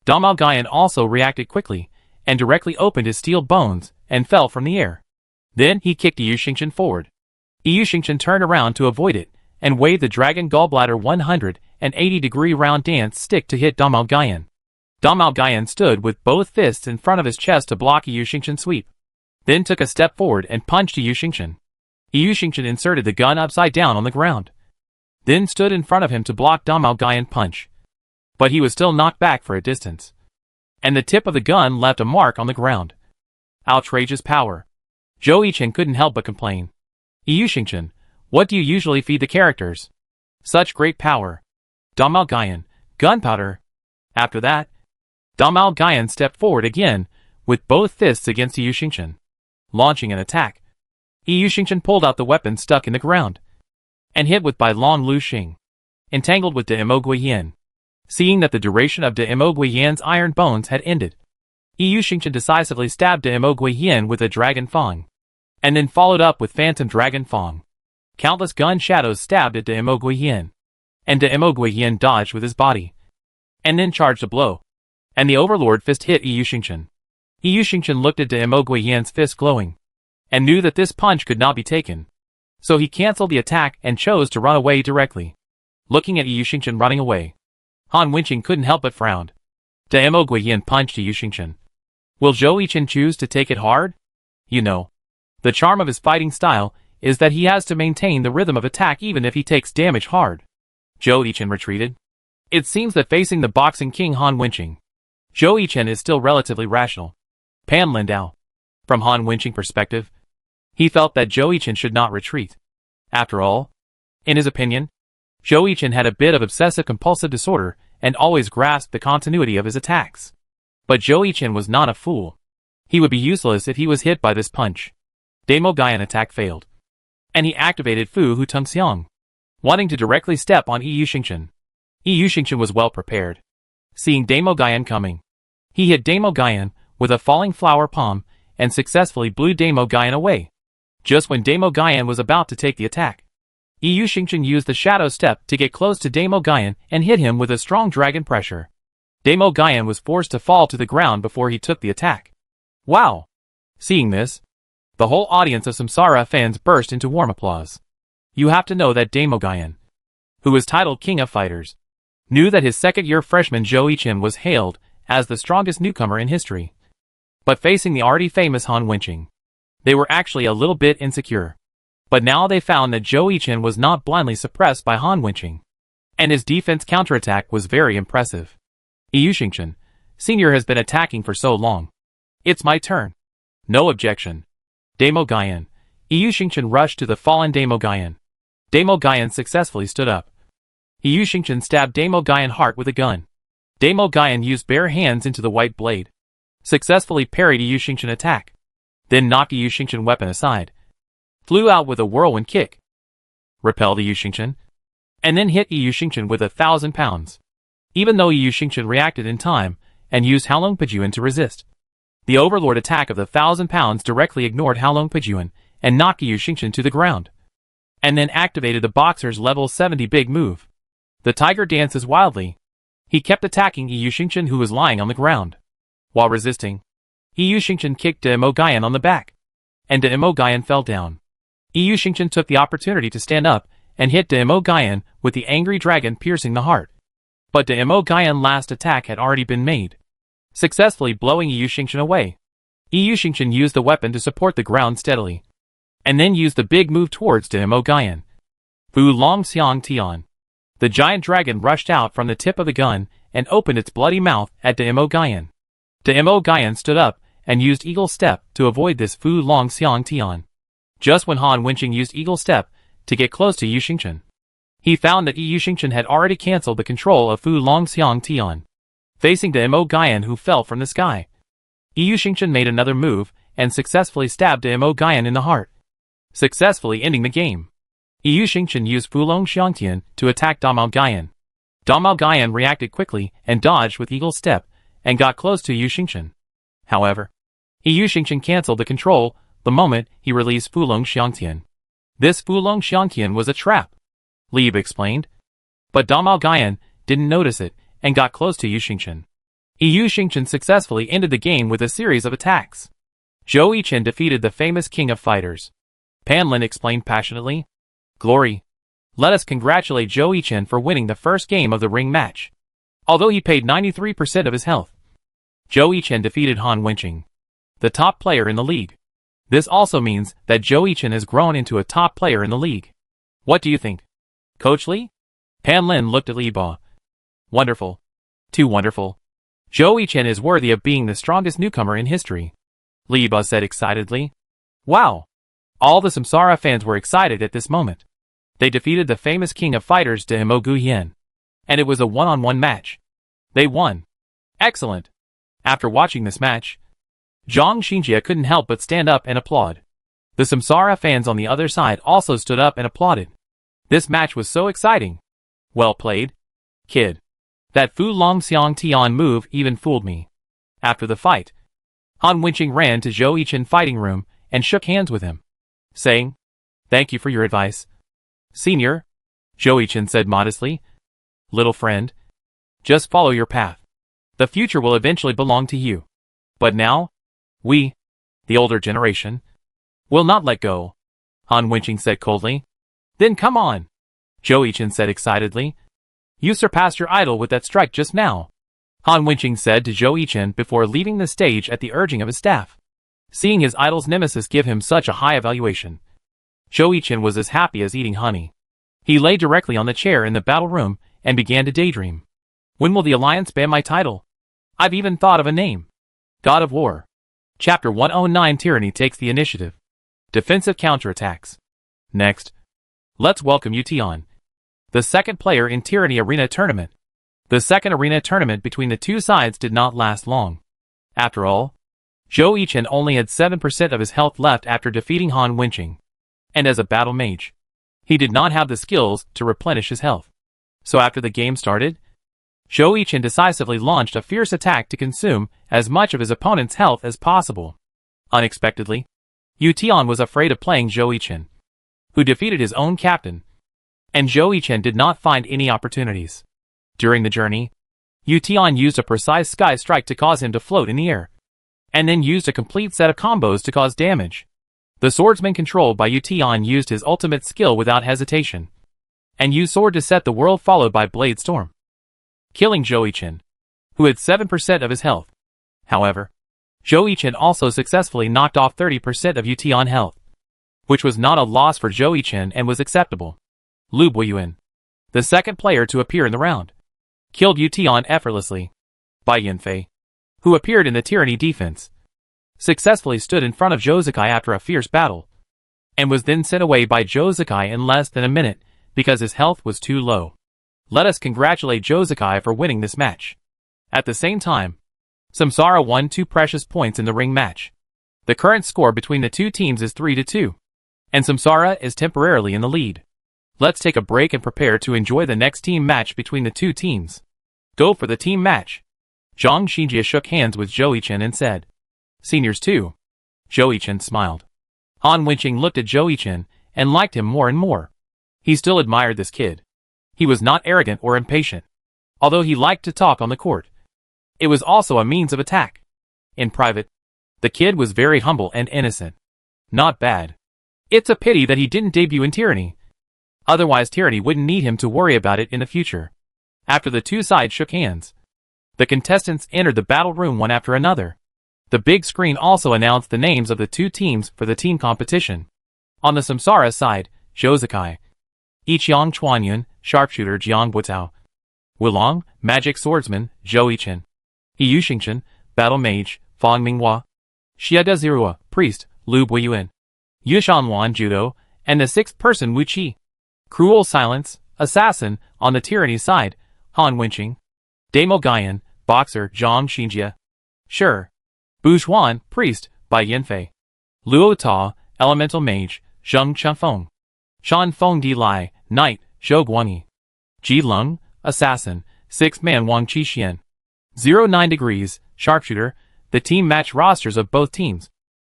S1: Damo Guyan also reacted quickly and directly opened his steel bones and fell from the air. Then he kicked Yu Xingchen forward. Yu Xingchen turned around to avoid it and waved the Dragon Gallbladder 180-degree round dance stick to hit Damo Guyan. Damo Guyan stood with both fists in front of his chest to block Yu Xingchen's sweep, then took a step forward and punched Yu Xingchen. Yu Xingchen inserted the gun upside down on the ground, then stood in front of him to block Damo Guyan's punch. But he was still knocked back for a distance, and the tip of the gun left a mark on the ground. Outrageous power. Zhou Yichen couldn't help but complain. Yu Xingchen, what do you usually feed the characters? Such great power. Damo Guyan, gunpowder. After that, Damo Guyan stepped forward again, with both fists against Yu Xingchen, launching an attack. Yu Xingchen pulled out the weapon stuck in the ground, and hit with Bai Long Lu Xing, entangled with Demo Guiyan. Seeing that the duration of Demo Guiyan's iron bones had ended, Yu Xingchen decisively stabbed Demo Guiyan with a Dragon Fang, and then followed up with Phantom Dragon Fang. Countless gun shadows stabbed at Demo Guiyan, and Demo Guiyan dodged with his body, and then charged a blow, and the Overlord fist hit Yu Xingchen. Yu Xingchen looked at Demo Guiyan's fist glowing, and knew that this punch could not be taken, so he cancelled the attack and chose to run away directly. Looking at Yu Xingchen running away, Han Wenqing couldn't help but frown. Demo Guiyan punched Yu Xingchen. Will Zhou Yichen choose to take it hard? You know, the charm of his fighting style is that he has to maintain the rhythm of attack even if he takes damage hard. Zhou Yichen retreated. It seems that facing the boxing king Han Wenqing, Zhou Yichen is still relatively rational. Pan Lindao. From Han Wenqing's perspective, he felt that Zhou Yichen should not retreat. After all, in his opinion, Zhou Yichen had a bit of obsessive-compulsive disorder and always grasped the continuity of his attacks. But Zhou Yichen was not a fool. He would be useless if he was hit by this punch. Demo Guyan attack failed, and he activated Fu Hu Tung Xiang, wanting to directly step on Yu Xingchen. Yu Xingchen was well prepared. Seeing Demo Guyan coming, he hit Demo Guyan with a falling flower palm and successfully blew Demo Guyan away. Just when Demo Guyan was about to take the attack, Yu Xingchen used the shadow step to get close to Demo Guyan and hit him with a strong dragon pressure. Demo Guyan was forced to fall to the ground before he took the attack. Wow! Seeing this, The whole audience of Samsara fans burst into warm applause. You have to know that Daemogayan, who was titled King of Fighters, knew that his second-year freshman Zhou Yichin was hailed as the strongest newcomer in history. But facing the already famous Han Wenqing, they were actually a little bit insecure. But now they found that Zhou Yichin was not blindly suppressed by Han Wenqing, and his defense counterattack was very impressive. Yushinchen, Senior has been attacking for so long. It's my turn. No objection. Daemogayan. Yushinchen rushed to the fallen Daemogayan. Daemogayan successfully stood up. Yushinchen stabbed Daemogayan heart with a gun. Daemogayan used bare hands into the white blade, successfully parried Yushinchen attack, then knocked Yushinchen weapon aside, flew out with a whirlwind kick, repelled Yushinchen, and then hit Yushinchen with 1,000 pounds. Even though Yushinchen reacted in time and used Halong Pejuan to resist, the overlord attack of the 1,000 pounds directly ignored Halong Pejuan and knocked Yushinchen to the ground, and then activated the boxer's level 70 big move. The tiger dances wildly. He kept attacking Yushinchen, who was lying on the ground. While resisting, Yushinchen kicked Daemogayan on the back, and Daemogayan fell down. Yushinchen took the opportunity to stand up and hit Daemogayan with the angry dragon piercing the heart. But Daemogayan's last attack had already been made, successfully blowing Yushinchen away. Yushinchen used the weapon to support the ground steadily, and then used the big move towards Daemogayan. Fu Long Xiang Tian. The giant dragon rushed out from the tip of the gun and opened its bloody mouth at Daemogayan. Daemogayan stood up and used Eagle Step to avoid this Fu Long Xiang Tian. Just when Han Wenqing used Eagle Step to get close to Yushinchen, he found that Yushinchen had already cancelled the control of Fu Long Xiang Tian, facing Daemogayan, who fell from the sky. Yushinchen made another move and successfully stabbed Daemogayan in the heart, successfully ending the game. Yushinchen used Fu Long Xiang Tian to attack Daemogayan. Daemogayan reacted quickly and dodged with Eagle Step and got close to Yushinchen. However, Yushinchen cancelled the control the moment he released Fu Long Xiang Tian. This Fu Long Xiang Tian was a trap, Lieb explained. But Daemogayan didn't notice it and got close to Yushinchen. Yushinchen successfully ended the game with a series of attacks. Zhou Yichin defeated the famous King of Fighters, Pan Lin explained passionately. Glory. Let us congratulate Zhou Yichin for winning the first game of the ring match, although he paid 93% of his health. Zhou Yichin defeated Han Wenqing, the top player in the league. This also means that Zhou Yichin has grown into a top player in the league. What do you think, Coach Li? Pan Lin looked at Li Ba. Wonderful. Too wonderful. Zhou Yichin is worthy of being the strongest newcomer in history, Li Ba said excitedly. Wow. All the Samsara fans were excited at this moment. They defeated the famous King of Fighters Daemogayan, and it was a one-on-one match. They won. Excellent. After watching this match, Zhang Xinjie couldn't help but stand up and applaud. The Samsara fans on the other side also stood up and applauded. This match was so exciting. Well played, kid. That Fu Long Xiang Tian move even fooled me. After the fight, Han Wenqing ran to Zhou Yichin fighting room and shook hands with him, saying, "Thank you for your advice, Senior," Zhou Yichin said modestly. "Little friend, just follow your path. The future will eventually belong to you. But now, we, the older generation, will not let go," Han Wenqing said coldly. "Then come on," Zhou Yichin said excitedly. "You surpassed your idol with that strike just now," Han Wenqing said to Zhou Yichin before leaving the stage at the urging of his staff. Seeing his idol's nemesis give him such a high evaluation, Zhou Yichin was as happy as eating honey. He lay directly on the chair in the battle room and began to daydream. When will the Alliance ban my title? I've even thought of a name. God of War. Chapter 109. Tyranny takes the initiative. Defensive counterattacks. Next, let's welcome Tian, the second player in Tyranny Arena Tournament. The second arena tournament between the two sides did not last long. After all, Zhou Yichin only had 7% of his health left after defeating Han Wenqing, and as a battle mage, he did not have the skills to replenish his health. So after the game started, Zhou Yichin decisively launched a fierce attack to consume as much of his opponent's health as possible. Unexpectedly, Tian was afraid of playing Zhou Yichin, who defeated his own captain, and Zhou Yichin did not find any opportunities. During the journey, Tian used a precise sky strike to cause him to float in the air, and then used a complete set of combos to cause damage. The swordsman controlled by Yu Tian used his ultimate skill without hesitation, and used sword to set the world, followed by blade storm, killing Zhou Yichen, who had 7% of his health. However, Zhou Yichen also successfully knocked off 30% of Yu Tian health, which was not a loss for Zhou Yichen and was acceptable. Lu Buiyuan, the second player to appear in the round, killed Yu Tian effortlessly. Bai Yanfei, who appeared in the Tyranny defense, successfully stood in front of Zhou Zikai after a fierce battle, and was then sent away by Zhou Zikai in less than a minute because his health was too low. Let us congratulate Zhou Zikai for winning this match. At the same time, Samsara won 2 precious points in the ring match. The current score between the two teams is 3-2, and Samsara is temporarily in the lead. Let's take a break and prepare to enjoy the next team match between the two teams. Go for the team match. Zhang Xinjie shook hands with Zhou Yichen and said, "Seniors too." Zhou Yichen smiled. Han Wenqing looked at Zhou Yichen and liked him more and more. He still admired this kid. He was not arrogant or impatient, although he liked to talk on the court. It was also a means of attack. In private, the kid was very humble and innocent. Not bad. It's a pity that he didn't debut in Tyranny. Otherwise Tyranny wouldn't need him to worry about it in the future. After the two sides shook hands, the contestants entered the battle room one after another. The big screen also announced the names of the two teams for the team competition. On the Samsara side, Zhou Zikai, Yiqiang Chuanyun, Sharpshooter Jiang Butao, Wulong, Magic Swordsman, Zhou Yichen, Yu Xingchen, Battle Mage, Fang Minghua, Xia Zirua, Priest, Lu Buiyuan, Yu Shanwan Judo, and the sixth person Wu Qi. Cruel Silence, Assassin, on the Tyranny side, Han Wenqing, Damo Guyan, Boxer, Zhang Xinjie, Sure, Bujuan, Priest, Bai Yanfei, Luo Ta, Elemental Mage, Zheng Chunfeng, Shan Feng Di Lai, Knight, Zhou Guanyi, Ji Lung, Assassin, Sixth Man Wang Qixuan. 09 degrees, Sharpshooter, the team match rosters of both teams.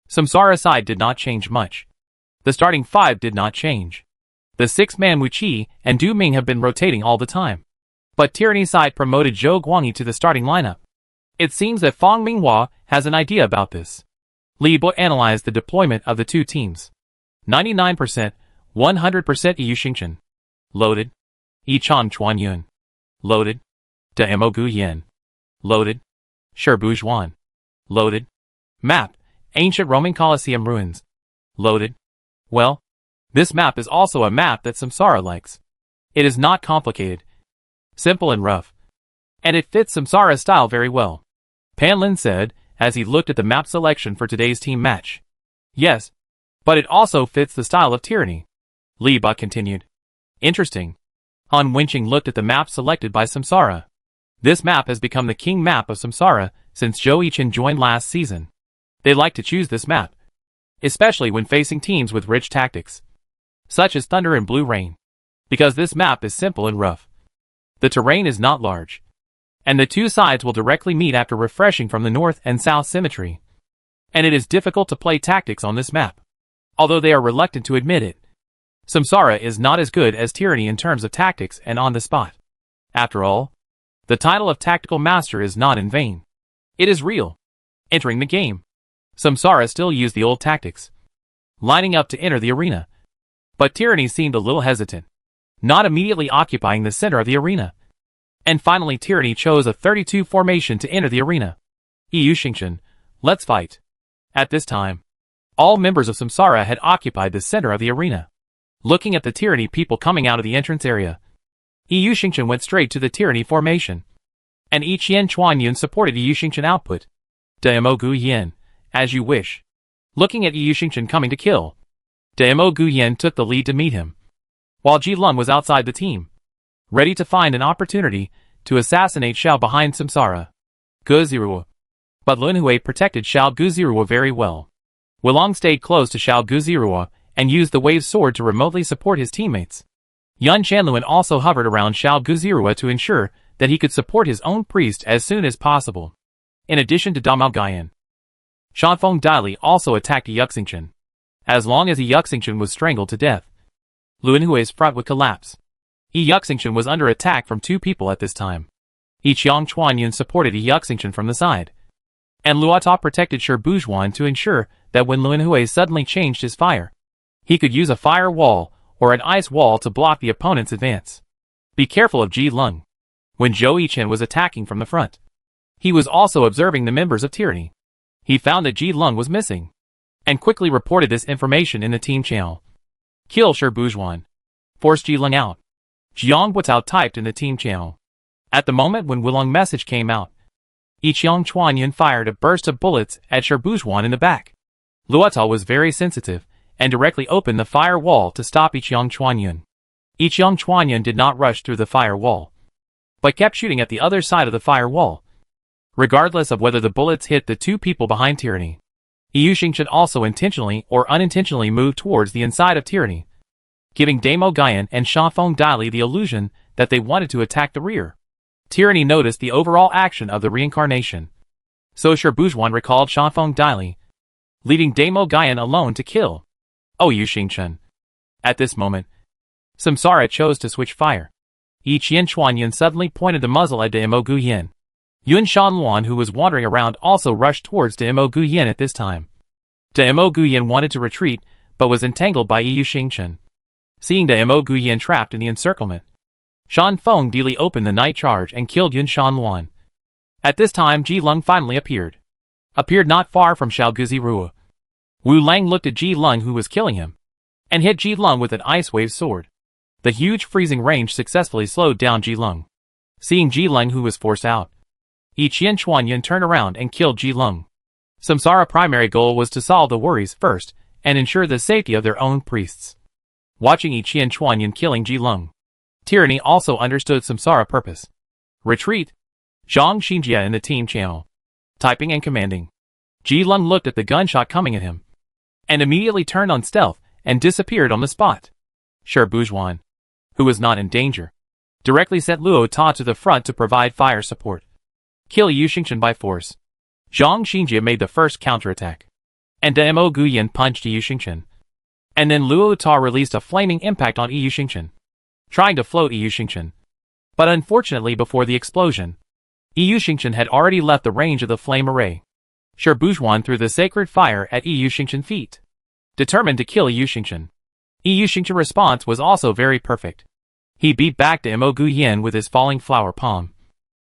S1: Samsara side did not change much. The starting 5 did not change. The six-man Wu Qi and Du Ming have been rotating all the time. But Tyranny side promoted Zhou Guanyi to the starting lineup. It seems that Fang Minghua has an idea about this. Li Bo analyzed the deployment of the two teams. 99%, 100% Yu Xingchen. Loaded. Yichang Chuanyun. Loaded. Damo Guyan. Loaded. Shi Bujuan. Loaded. Map, Ancient Roman Colosseum Ruins. Loaded. Well, this map is also a map that Samsara likes. It is not complicated, simple and rough, and it fits Samsara's style very well. Pan Lin said, as he looked at the map selection for today's team match. Yes, but it also fits the style of Tyranny. Li Ba continued. Interesting. Han Wenqing looked at the map selected by Samsara. This map has become the king map of Samsara since Zhou Yichen joined last season. They like to choose this map, especially when facing teams with rich tactics, such as Thunder and Blue Rain, because this map is simple and rough. The terrain is not large, and the two sides will directly meet after refreshing from the north and south symmetry. And it is difficult to play tactics on this map, although they are reluctant to admit it. Samsara is not as good as Tyranny in terms of tactics and on the spot. After all, the title of Tactical Master is not in vain. It is real. Entering the game, Samsara still used the old tactics, lining up to enter the arena. But Tyranny seemed a little hesitant, not immediately occupying the center of the arena. And finally Tyranny chose a 32 formation to enter the arena. Yu Xingchen, let's fight. At this time, all members of Samsara had occupied the center of the arena. Looking at the Tyranny people coming out of the entrance area, Yu Xingchen went straight to the Tyranny formation. And Yiqian Chuanyun supported Yu Xingchen output. Damo Guyan, as you wish. Looking at Yu Xingchen coming to kill, Damo Guyan took the lead to meet him, while Ji Lun was outside the team, ready to find an opportunity to assassinate Xiao behind Samsara. Guzirua. But Lun Hui protected Xiao Guzirua very well. Wulong stayed close to Xiao Guzirua and used the wave sword to remotely support his teammates. Yun Shanluan also hovered around Xiao Guzirua to ensure that he could support his own priest as soon as possible. In addition to Damo Guyan, Shanfeng Daili also attacked Yu Xingchen. As long as Yu Xingchen was strangled to death, Lun Hui's front would collapse. Yu Xingchen was under attack from two people at this time. Yiqiang Chuanyun supported Yu Xingchen from the side, and Luo Ta protected Shi Bujuan to ensure that when Lin Hui suddenly changed his fire, he could use a fire wall or an ice wall to block the opponent's advance. Be careful of Ji Lung. When Zhou Yichen was attacking from the front, he was also observing the members of Tyranny. He found that Ji Lung was missing, and quickly reported this information in the team channel. Kill Shi Bujuan. Force Ji Lung out. Jiang Buitao typed in the team channel. At the moment when Wulong's message came out, Yiqiang Chuanyun fired a burst of bullets at Shi Bujuan in the back. Luotal was very sensitive, and directly opened the fire wall to stop Yiqiang Chuanyun. Yiqiang Chuanyun did not rush through the fire wall, but kept shooting at the other side of the fire wall. Regardless of whether the bullets hit the two people behind Tyranny, Yu Xingchen also intentionally or unintentionally moved towards the inside of Tyranny, giving Damo Guyan and Shanfeng Daili the illusion that they wanted to attack the rear. Tyranny noticed the overall action of the reincarnation, so Shi Bujuan recalled Shanfeng Daili, leaving Damo Guyan alone to kill Yu Xingchen. At this moment, Samsara chose to switch fire. Yiqian Chuanyun suddenly pointed the muzzle at Damo Guyan. Yun Shanluan, who was wandering around, also rushed towards Damo Guyan at this time. Damo Guyan wanted to retreat, but was entangled by Yu Xingchen. Seeing Damo Guyan trapped in the encirclement, Shanfeng Daili opened the night charge and killed Yun Shanluan. At this time Ji Lung finally appeared not far from Shaoguzi. Wu Lang looked at Ji Lung, who was killing him, and hit Ji Lung with an ice wave sword. The huge freezing range successfully slowed down Ji Lung. Seeing Ji Lung, who was forced out, Yiqian Chuanyun turned around and killed Ji Lung. Samsara's primary goal was to solve the worries first and ensure the safety of their own priests. Watching Yiqian Chuanyun killing Ji Lung, Tyranny also understood Samsara's purpose. Retreat. Zhang Xinjia in the team channel, typing and commanding. Ji Lung looked at the gunshot coming at him, and immediately turned on stealth and disappeared on the spot. Shi Bujuan, who was not in danger, directly sent Luo Ta to the front to provide fire support. Kill Yu Xingchen by force. Zhang Xinjia made the first counterattack, and Damo Guyan punched Yu Xingchen. And then Luo Ta released a flaming impact on Yu Xingchen, trying to float Yu Xingchen. But unfortunately, before the explosion, Yu Xingchen had already left the range of the flame array. Shi Bujuan threw the sacred fire at Yu Xingchen's feet, determined to kill Yu Xingchen. Yu Xingchen's response was also very perfect. He beat back Damo Guyan with his falling flower palm,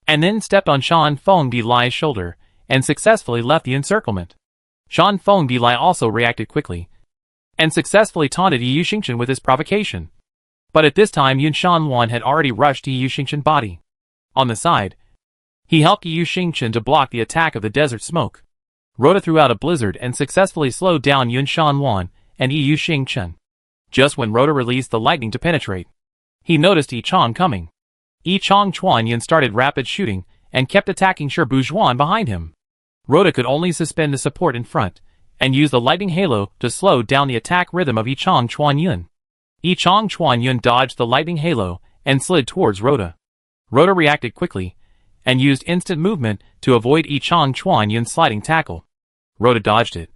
S1: and then stepped on Shanfeng Daili's shoulder and successfully left the encirclement. Shanfeng Daili also reacted quickly and successfully taunted Yu Xingchen with his provocation. But at this time Yun Shanluan had already rushed to Yu Xingchen's body. On the side, he helped Yu Xingchen to block the attack of the desert smoke. Rhoda threw out a blizzard and successfully slowed down Yun Shanluan and Yu Xingchen. Just when Rhoda released the lightning to penetrate, he noticed Yichang coming. Yichang Chuanyun started rapid shooting and kept attacking Shi Bujuan behind him. Rhoda could only suspend the support in front and use the lightning halo to slow down the attack rhythm of Yichang Chuanyun. Yichang Chuanyun dodged the lightning halo and slid towards Rhoda. Rhoda reacted quickly and used instant movement to avoid Yichang Chuanyun's sliding tackle. Rhoda dodged it,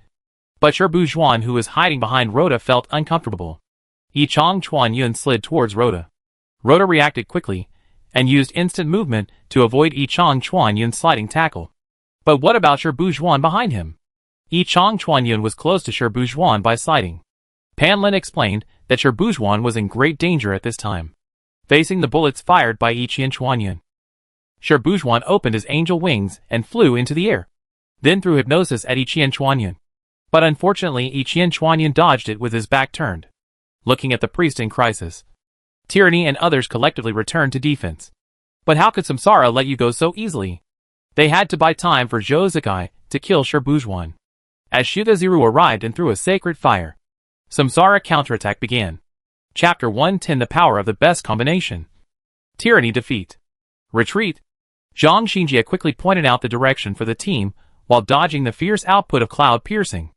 S1: but Shi Bujuan, who was hiding behind Rhoda, felt uncomfortable. Yichang Chuanyun slid towards Rhoda. Rhoda reacted quickly and used instant movement to avoid Yichang Chuanyun's sliding tackle. But what about Shi Bujuan behind him? Yichang Chuanyun was close to Shi Bujuan by sliding. Pan Lin explained that Shi Bujuan was in great danger at this time, facing the bullets fired by Yiqian Chuanyun. Shi Bujuan opened his angel wings and flew into the air, then threw hypnosis at Yiqian Chuanyun. But unfortunately Yiqian Chuanyun dodged it with his back turned. Looking at the priest in crisis, Tyranny and others collectively returned to defense. But how could Samsara let you go so easily? They had to buy time for Zhou Zikai to kill Shi Bujuan. As Shugaziru arrived and threw a sacred fire, Samsara counterattack began. Chapter 110: The Power of the Best Combination. Tyranny defeat. Retreat. Zhang Xinjia quickly pointed out the direction for the team while dodging the fierce output of cloud piercing.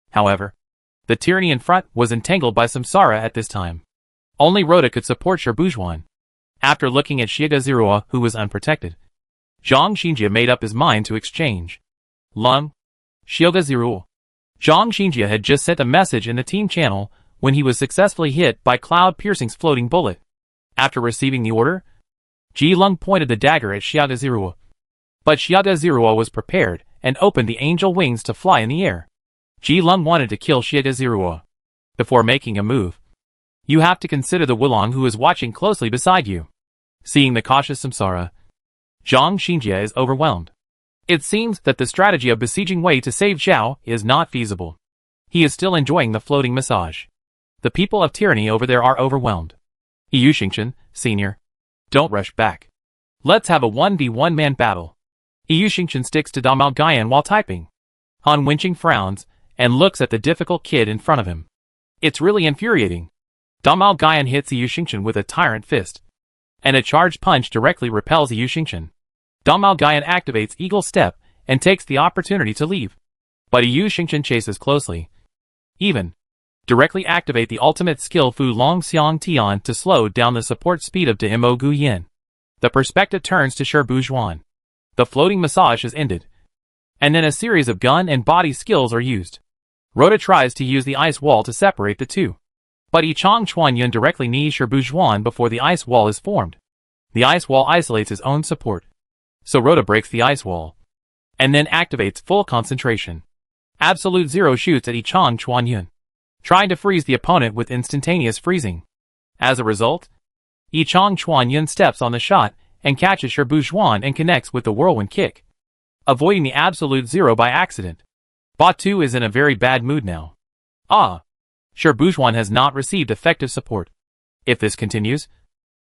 S1: However, the Tyranny in front was entangled by Samsara at this time. Only Rhoda could support Shi Bujuan. After looking at Shigaziru, who was unprotected, Zhang Xinjia made up his mind to exchange. Lung. Shigaziru. Zhang Xinjia had just sent a message in the team channel when he was successfully hit by Cloud Piercing's floating bullet. After receiving the order, Ji Lung pointed the dagger at Shigaziru. But Shigaziru was prepared and opened the angel wings to fly in the air. Ji Lung wanted to kill Xie Zirua. Before making a move, you have to consider the Wulong who is watching closely beside you. Seeing the cautious Samsara, Zhang Xinjie is overwhelmed. It seems that the strategy of besieging Wei to save Zhao is not feasible. He is still enjoying the floating massage. The people of tyranny over there are overwhelmed. Yu Xingchen, Sr. Don't rush back. Let's have a 1v1 man battle. Yu Xingchen sticks to Damao Guyan while typing. Han Wenqing frowns and looks at the difficult kid in front of him. It's really infuriating. Damao Guyan hits Yu Xingchen with a tyrant fist, and a charged punch directly repels Yu Xingchen. Damao Guyan activates Eagle Step and takes the opportunity to leave. But Yu Xingchen chases closely. Even directly activate the ultimate skill Fu Long Xiang Tian to slow down the support speed of De Mo Gu Yin. The perspective turns to Shi Buzhuan. The floating massage has ended, and then a series of gun and body skills are used. Rhoda tries to use the ice wall to separate the two, but Yichang Chuanyun directly knees Shi Buzhuan before the ice wall is formed. The ice wall isolates his own support, so Rhoda breaks the ice wall, and then activates full concentration. Absolute Zero shoots at Yichang Chuanyun, trying to freeze the opponent with instantaneous freezing. As a result, Yichang Chuanyun steps on the shot and catches Shi Buzhuan and connects with the whirlwind kick, avoiding the Absolute Zero by accident. Batu is in a very bad mood now. Shi Buzhuan has not received effective support. If this continues,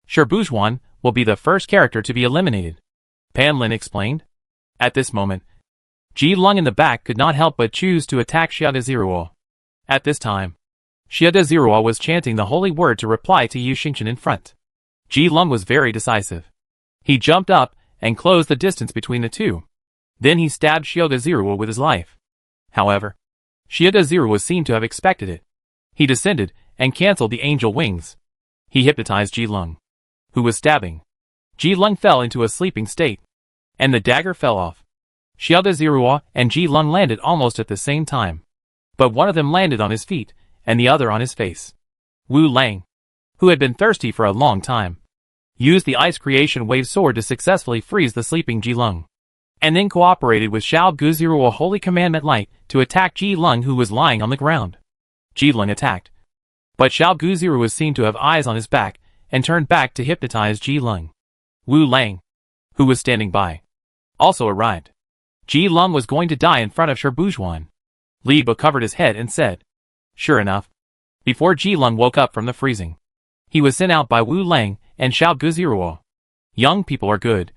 S1: Shi Buzhuan will be the first character to be eliminated, Pan Lin explained. At this moment, Ji Lung in the back could not help but choose to attack Xie Zirua. At this time, Xie Zirua was chanting the holy word to reply to Yu Xingchen in front. Ji Lung was very decisive. He jumped up and closed the distance between the two. Then he stabbed Xie Zirua with his life. However, Xie Zirua seemed to have expected it. He descended and cancelled the angel wings. He hypnotized Ji Lung, who was stabbing. Ji Lung fell into a sleeping state, and the dagger fell off. Xie Zirua and Ji Lung landed almost at the same time, but one of them landed on his feet, and the other on his face. Wu Lang, who had been thirsty for a long time, used the Ice Creation Wave Sword to successfully freeze the sleeping Ji Lung, and then cooperated with Xiao Gu Zirua Holy Commandment Light to attack Ji Lung, who was lying on the ground. Ji Lung attacked, but Xiao Gu Zirua seemed to have eyes on his back and turned back to hypnotize Ji Lung. Wu Lang, who was standing by, also arrived. Ji Lung was going to die in front of Shi Buzhuan. Li Bo covered his head and said, "Sure enough." Before Ji Lung woke up from the freezing, he was sent out by Wu Lang and Xiao Gu Zirua. Young people are good.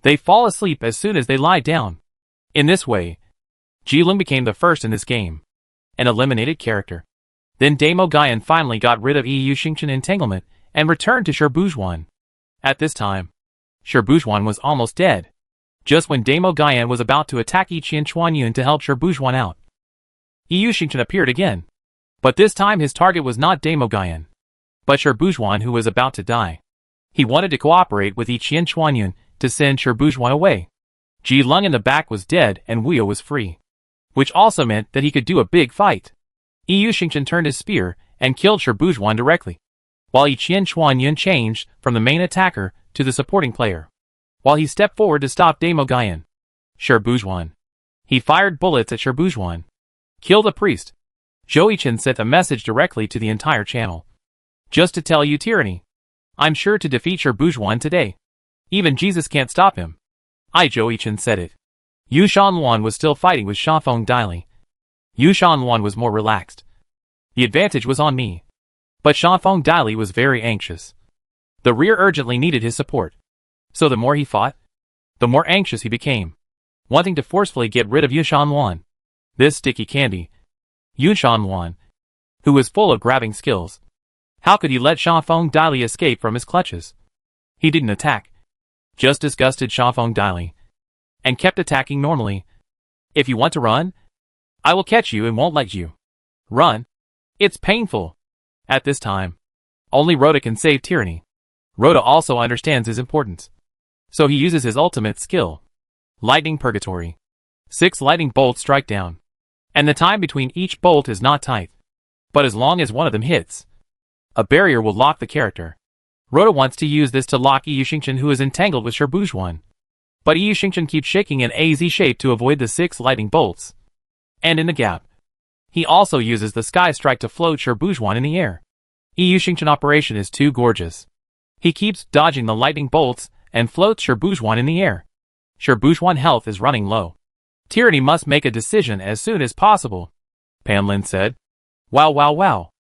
S1: They fall asleep as soon as they lie down. In this way, Ji Lung became the first in this game, an eliminated character. Then Damo Guyan finally got rid of Yu Xingchen entanglement and returned to Shi Buzhuan. At this time, Shi Buzhuan was almost dead, just when Damo Guyan was about to attack Yichang Chuanyun to help Shi Buzhuan out. Yu Xingchen appeared again, but this time his target was not Damo Guyan, but Shi Buzhuan, who was about to die. He wanted to cooperate with Yichang Chuanyun to send Shi Buzhuan away. Ji Lung in the back was dead and Wuyo was free, which also meant that he could do a big fight. Yu Xingchen turned his spear and killed Shi Buzhuan directly, while Yichang Chuanyun changed from the main attacker to the supporting player, while he stepped forward to stop Damo Guyan. Shi Buzhuan. He fired bullets at Shi Buzhuan. Kill the priest. Zhou Yichen sent a message directly to the entire channel. Just to tell you, tyranny, I'm sure to defeat Shi Buzhuan today. Even Jesus can't stop him. Zhou Yichen said it. Yu Shanluan was still fighting with Shafeng Daili. Yu Shanluan was more relaxed. The advantage was on me. But Shafeng Daili was very anxious. The rear urgently needed his support. So the more he fought, the more anxious he became, wanting to forcefully get rid of Yu Shanluan. This sticky candy, Yu Shanluan, who was full of grabbing skills. How could he let Shafeng Daili escape from his clutches? He didn't attack, just disgusted Shafeng Daili, and kept attacking normally. If you want to run, I will catch you and won't let you run. It's painful. At this time, only Rhoda can save tyranny. Rhoda also understands his importance, so he uses his ultimate skill, Lightning Purgatory. 6 lightning bolts strike down, and the time between each bolt is not tight, but as long as one of them hits, a barrier will lock the character. Rhoda wants to use this to lock Yu Xingchen, who is entangled with Shi Buzhuan, but Yu Xingchen keeps shaking in a Z shape to avoid the 6 lightning bolts. And in the gap, He also uses the Sky Strike to float Sherbujuan in the air. Yu Xingchen operation is too gorgeous. He keeps dodging the lightning bolts and floats Sherbujuan in the air. Sherbujuan health is running low. Tyranny must make a decision as soon as possible, Pan Lin said. Wow wow wow.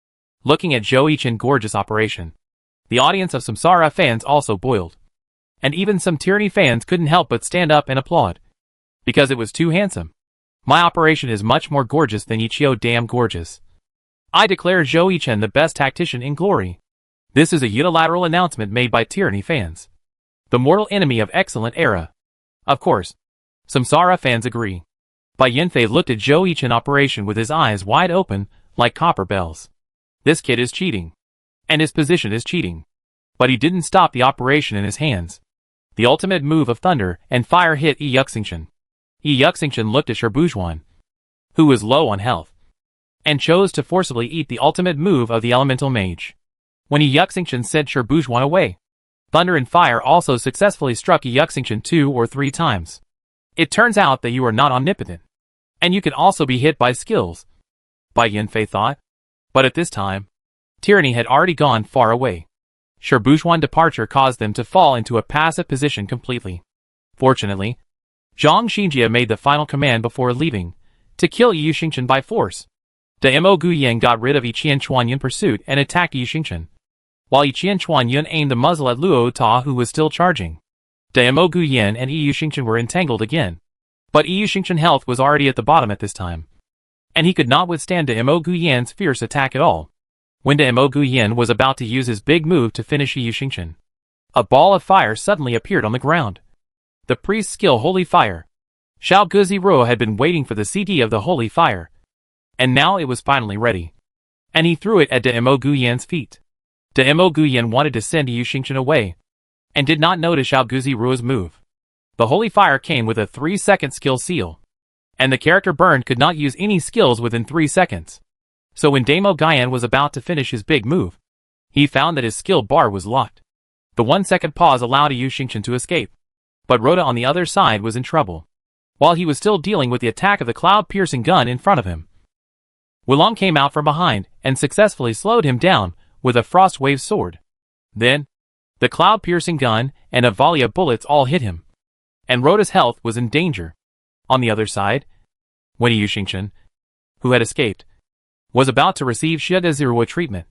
S1: Looking at Zhou Yichen gorgeous operation. The audience of Samsara fans also boiled. And even some Tyranny fans couldn't help but stand up and applaud. Because it was too handsome. My operation is much more gorgeous than Yichio damn gorgeous. I declare Zhou Yichen the best tactician in glory. This is a unilateral announcement made by Tyranny fans. The mortal enemy of excellent era. Of course. Samsara fans agree. Bai Yanfei looked at Zhou Yichen operation with his eyes wide open, like copper bells. This kid is cheating. And his position is cheating. But he didn't stop the operation in his hands. The ultimate move of thunder and fire hit Yu Xingchen. Yu Xingchen looked at Sherbujuan, who was low on health, and chose to forcibly eat the ultimate move of the elemental mage. When Yu Xingchen sent Sherbujuan away, thunder and fire also successfully struck Yu Xingchen 2 or 3 times. It turns out that you are not omnipotent. And you can also be hit by skills, Bai Yanfei thought. But at this time, Tyranny had already gone far away. Sherbujuan's departure caused them to fall into a passive position completely. Fortunately, Zhang Xinjie made the final command before leaving, to kill Yu Xingchen by force. Demo Guyan got rid of Yiqian Chuanyun pursuit and attacked Yu Xingchen, while Yiqian Chuanyun aimed the muzzle at Luo Ta who was still charging. Demo Guyan and Yu Xingchen were entangled again. But Yu Xingchen health was already at the bottom at this time. And he could not withstand Demo Guyan's fierce attack at all. When Demo Guyan was about to use his big move to finish Yu Xingchen, a ball of fire suddenly appeared on the ground. The priest's skill Holy Fire. Xiao Guzi Ruo had been waiting for the CD of the Holy Fire. And now it was finally ready. And he threw it at Demo Guyan's feet. Demo Guyan wanted to send Yu Xingchen away, and did not notice Xiao Guzi Ruo's move. The Holy Fire came with a 3-second skill seal. And the character burned could not use any skills within 3 seconds. So when Demo Guyan was about to finish his big move, he found that his skill bar was locked. The 1-second pause allowed Yu Xingchen to escape. But Rhoda on the other side was in trouble, while he was still dealing with the attack of the cloud-piercing gun in front of him. Wulong came out from behind and successfully slowed him down with a frost wave sword. Then, the cloud-piercing gun and a volley of bullets all hit him. And Rhoda's health was in danger. On the other side, when Yu Xingchen, who had escaped, was about to receive Shidazirua treatment,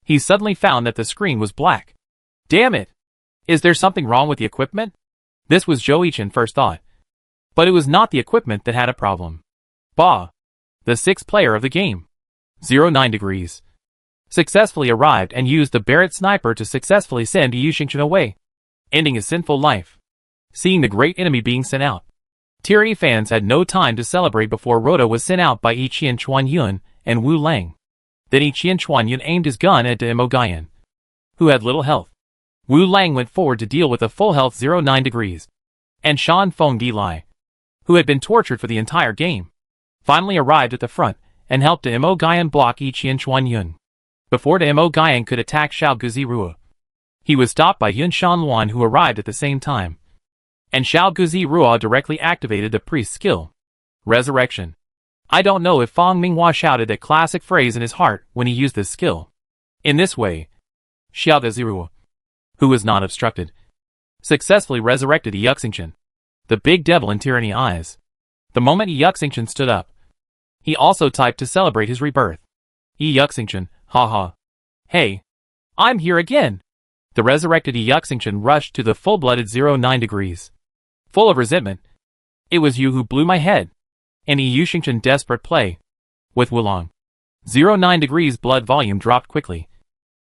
S1: he suddenly found that the screen was black. Damn it! Is there something wrong with the equipment? This was Zhou Yichen's first thought. But it was not the equipment that had a problem. Ba, the 6th player of the game, 09 degrees, successfully arrived and used the Barrett sniper to successfully send Yu Xingchen away, ending his sinful life. Seeing the great enemy being sent out, Tyranny fans had no time to celebrate before Rhoda was sent out by Yiqian Chuanyun and Wu Lang. Then Yiqian Chuanyun aimed his gun at Demo Guyan, who had little health. Wu Lang went forward to deal with a full health 09 degrees. And Shan Feng Li, who had been tortured for the entire game, finally arrived at the front and helped Demo Guyan block Yiqian Chuanyun. Before Demo Guyan could attack Xiao Guzi Ruo, he was stopped by Yun Shanluan who arrived at the same time. And Xiao Guzi Ruo directly activated the priest's skill, Resurrection. I don't know if Fang Minghua shouted that classic phrase in his heart when he used this skill. In this way, Xiao Guzi Ruo, who was not obstructed, successfully resurrected Yu Xingchen, the big devil in Tyranny eyes. The moment Yu Xingchen stood up, he also typed to celebrate his rebirth. Yu Xingchen, haha. Hey, I'm here again. The resurrected Yu Xingchen rushed to the full-blooded 09 degrees. Full of resentment. It was you who blew my head. And Yu Xingchen desperate play. With Wulong. 09 degrees blood volume dropped quickly.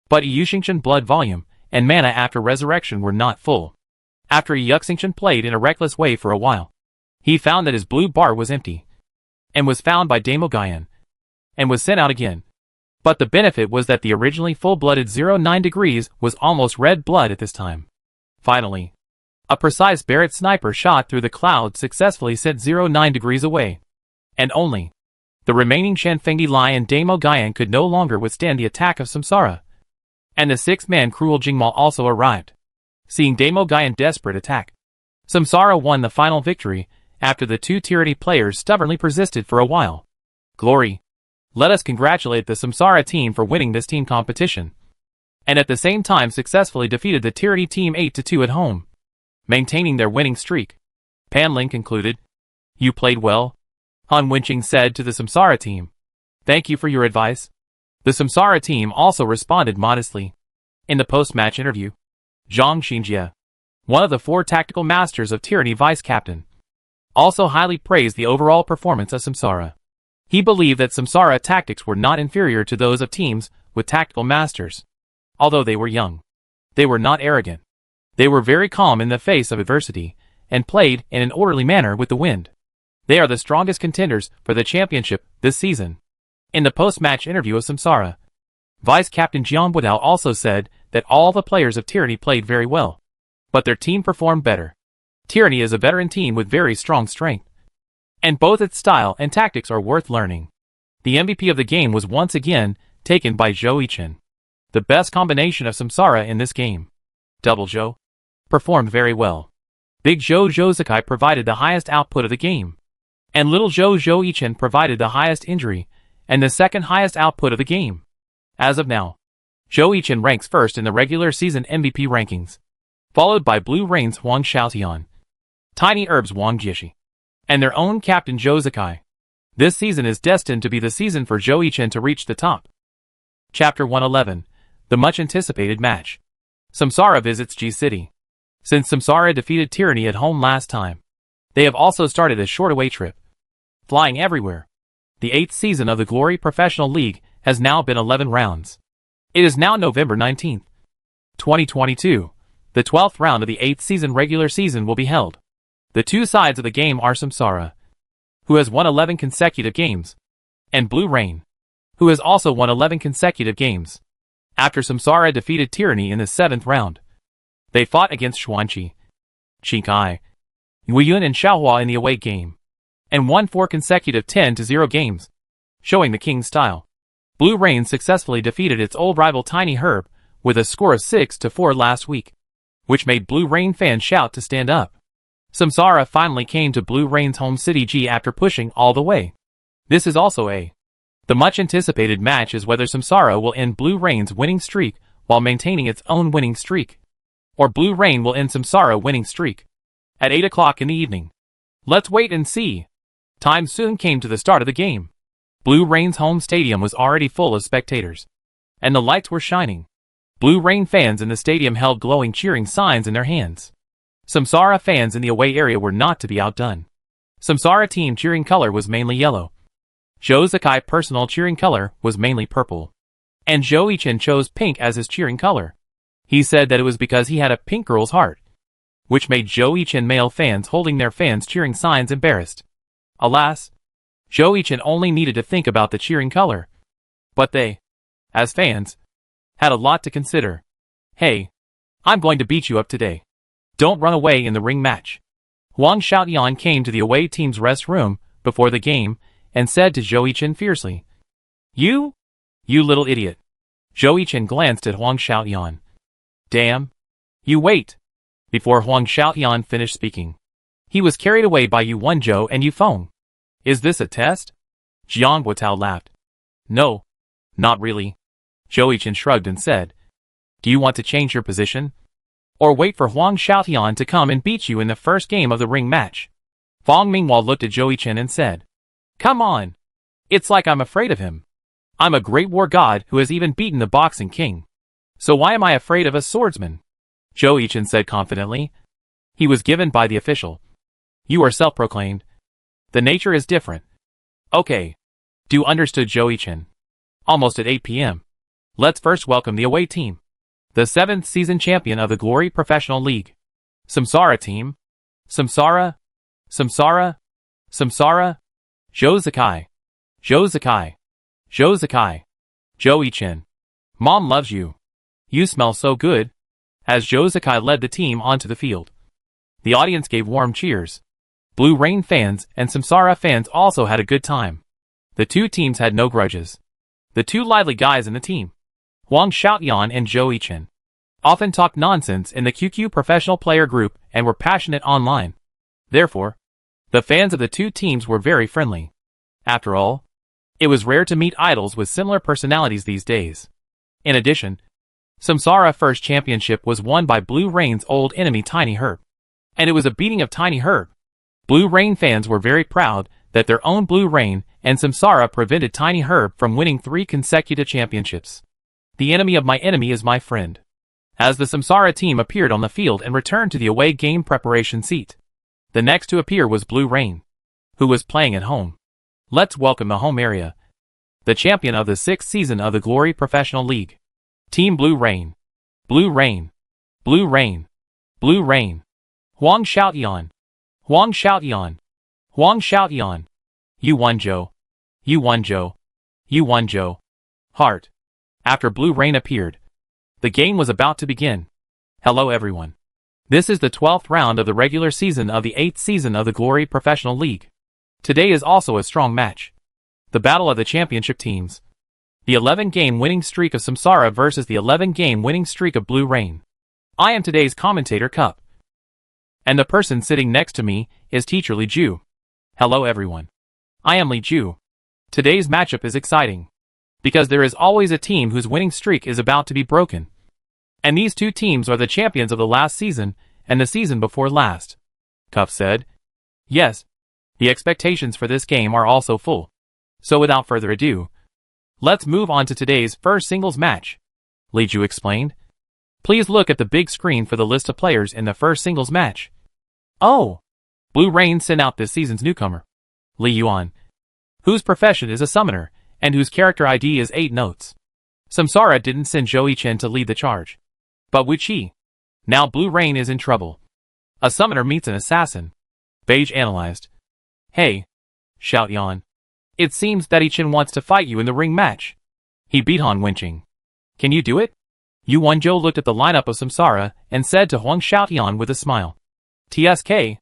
S1: But Yu Xingchen blood volume and mana after resurrection were not full. After Yu Xingchen played in a reckless way for a while, he found that his blue bar was empty, and was found by Demo Guyan, and was sent out again. But the benefit was that the originally full-blooded 09 degrees was almost red blood at this time. Finally, a precise Barrett sniper shot through the clouds successfully sent 09 degrees away. And only the remaining Shanfengdi Lai and Demo Guyan could no longer withstand the attack of Samsara. And the 6-man Cruel Jingmal also arrived. Seeing Demo Guyan desperate attack, Samsara won the final victory after the 2 Tyranny players stubbornly persisted for a while. Glory. Let us congratulate the Samsara team for winning this team competition, and at the same time successfully defeated the Tyranny team 8-2 at home, maintaining their winning streak. Pan Ling concluded. You played well, Han Wenqing said to the Samsara team. Thank you for your advice. The Samsara team also responded modestly. In the post-match interview, Zhang Xinjie, one of the 4 tactical masters of Tyranny vice-captain, also highly praised the overall performance of Samsara. He believed that Samsara tactics were not inferior to those of teams with tactical masters. Although they were young, they were not arrogant. They were very calm in the face of adversity, and played in an orderly manner with the wind. They are the strongest contenders for the championship this season. In the post-match interview of Samsara, Vice-Captain Jiang Buidao also said that all the players of Tyranny played very well, but their team performed better. Tyranny is a veteran team with very strong strength, and both its style and tactics are worth learning. The MVP of the game was once again taken by Zhou Yichen. The best combination of Samsara in this game, Double Zhou, performed very well. Big Zhou Zhouzikai provided the highest output of the game, and Little Zhou Zhou Yichen provided the highest injury and the second highest output of the game. As of now, Zhou Yichen ranks first in the regular season MVP rankings, followed by Blue Rain's Huang Xiaotian, Tiny Herb's Wang Jieshi, and their own captain Zhou Zikai. This season is destined to be the season for Zhou Yichen to reach the top. Chapter 111, the much-anticipated match. Samsara visits G-City. Since Samsara defeated Tyranny at home last time, they have also started a short away trip, flying everywhere. The 8th season of the Glory Professional League has now been 11 rounds. It is now November 19th, 2022. The 12th round of the 8th season regular season will be held. The two sides of the game are Samsara, who has won 11 consecutive games, and Blue Rain, who has also won 11 consecutive games. After Samsara defeated Tyranny in the 7th round, they fought against Xuanqi, Qingkai, Weiyun and Xiaohua in the away game, and won 4 consecutive 10-0 games, showing the King's style. Blue Rain successfully defeated its old rival Tiny Herb with a score of 6-4 last week, which made Blue Rain fans shout to stand up. Samsara finally came to Blue Rain's home city G after pushing all the way. This is also the much-anticipated match is whether Samsara will end Blue Rain's winning streak while maintaining its own winning streak, or Blue Rain will end Samsara winning streak. At 8 o'clock in the evening. Let's wait and see. Time soon came to the start of the game. Blue Rain's home stadium was already full of spectators, and the lights were shining. Blue Rain fans in the stadium held glowing cheering signs in their hands. Samsara fans in the away area were not to be outdone. Samsara team cheering color was mainly yellow. Zhou Zikai personal cheering color was mainly purple, and Zhou Yichen chose pink as his cheering color. He said that it was because he had a pink girl's heart, which made Zhou Yichen male fans holding their fans cheering signs embarrassed. Alas, Zhou Yichen only needed to think about the cheering color. But they, as fans, had a lot to consider. Hey, I'm going to beat you up today. Don't run away in the ring match. Huang Xiaotian came to the away team's rest room before the game and said to Zhou Yichen fiercely, You little idiot. Zhou Yichen glanced at Huang Xiaotian. Damn. You wait. Before Huang Xiaotian finished speaking, he was carried away by Yu Wenzhou and Yu Feng. Is this a test? Jiang Buitao laughed. No, not really. Zhou Yichen shrugged and said, Do you want to change your position? Or wait for Huang Xiaotian to come and beat you in the first game of the ring match? Fang Minghua looked at Zhou Yichen and said, Come on. It's like I'm afraid of him. I'm a great war god who has even beaten the boxing king. So why am I afraid of a swordsman? Zhou Yichen said confidently. He was given by the official. You are self-proclaimed. The nature is different. Okay. Do understood Zhou Yichen. Almost at 8 p.m. Let's first welcome the away team. The 7th season champion of the Glory Professional League. Samsara team. Samsara. Samsara. Samsara. Zhou Zikai. Zhou Zikai. Zhou Zikai. Zhou Yichen. Mom loves you. You smell so good. As Zhou Zikai led the team onto the field, the audience gave warm cheers. Blue Rain fans and Samsara fans also had a good time. The two teams had no grudges. The two lively guys in the team, Huang Xiaotian and Zhou Yichen, often talked nonsense in the QQ professional player group and were passionate online. Therefore, the fans of the two teams were very friendly. After all, It was rare to meet idols with similar personalities these days. In addition, Samsara's first championship was won by Blue Rain's old enemy Tiny Herb. And it was a beating of Tiny Herb. Blue Rain fans were very proud that their own Blue Rain and Samsara prevented Tiny Herb from winning 3 consecutive championships. The enemy of my enemy is my friend. As the Samsara team appeared on the field and returned to the away game preparation seat, the next to appear was Blue Rain, who was playing at home. Let's welcome the home area, the champion of the 6th season of the Glory Professional League. Team Blue Rain. Blue Rain. Blue Rain. Blue Rain. Huang Xiaoyan. Huang Xiaoyan. Huang Xiaoyan. You won, Joe. You won, Joe. You won, Joe. Heart. After Blue Rain appeared, the game was about to begin. Hello everyone. This is the 12th round of the regular season of the 8th season of the Glory Professional League. Today is also a strong match. The battle of the championship teams. The 11-game winning streak of Samsara versus the 11-game winning streak of Blue Rain. I am today's commentator Cup. And the person sitting next to me is Teacher Li Ju. Hello everyone. I am Li Ju. Today's matchup is exciting, because there is always a team whose winning streak is about to be broken. And these two teams are the champions of the last season and the season before last. Cup said. Yes, the expectations for this game are also full. So without further ado, let's move on to today's first singles match. Li Ju explained. Please look at the big screen for the list of players in the first singles match. Oh! Blue Rain sent out this season's newcomer, Li Yuan, whose profession is a summoner, and whose character ID is 8 notes. Samsara didn't send Zhou Chen to lead the charge, but Wu Qi. Now Blue Rain is in trouble. A summoner meets an assassin. Beige analyzed. Hey, Xiaoyan. It seems that Chen wants to fight you in the ring match. He beat Han Wenqing. Can you do it? Yu Wenzhou looked at the lineup of Samsara and said to Huang Xiaoyan with a smile. TSK?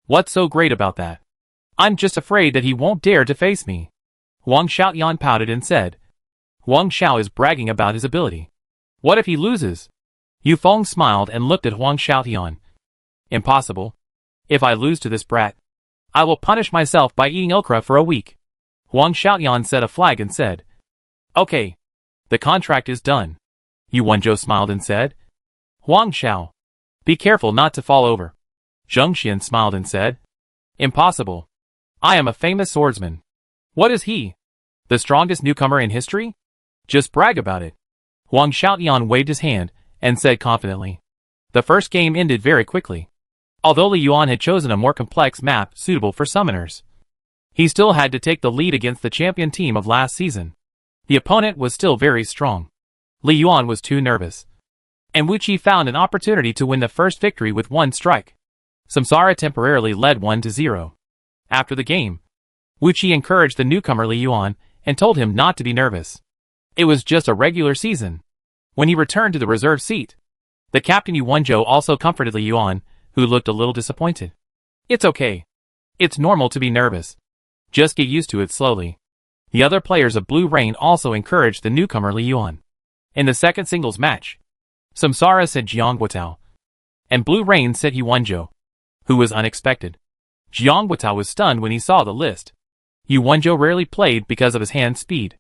S1: What's so great about that? I'm just afraid that he won't dare to face me. Huang Xiaoyan pouted and said. Huang Xiao is bragging about his ability. What if he loses? Yu Feng smiled and looked at Huang Xiaoyan. Impossible. If I lose to this brat, I will punish myself by eating okra for a week. Huang Xiaoyan set a flag and said. Okay. The contract is done. Yu Wenzhou smiled and said. Huang Xiao. Be careful not to fall over. Zheng Xian smiled and said. Impossible. I am a famous swordsman. What is he? The strongest newcomer in history? Just brag about it. Huang Xiaoyan waved his hand and said confidently. The first game ended very quickly. Although Li Yuan had chosen a more complex map suitable for summoners, he still had to take the lead against the champion team of last season. The opponent was still very strong. Li Yuan was too nervous, and Wu Qi found an opportunity to win the first victory with one strike. Samsara temporarily led 1-0. After the game, Wu Qi encouraged the newcomer Li Yuan and told him not to be nervous. It was just a regular season. When he returned to the reserve seat, the captain Yu Wenzhou also comforted Li Yuan, who looked a little disappointed. It's okay. It's normal to be nervous. Just get used to it slowly. The other players of Blue Rain also encouraged the newcomer Li Yuan. In the second singles match, Samsara sent Jiang Guotao, and Blue Rain sent Yu Wenzhou, who was unexpected. Jiang Guotao was stunned when he saw the list. Yu Wenzhou rarely played because of his hand speed.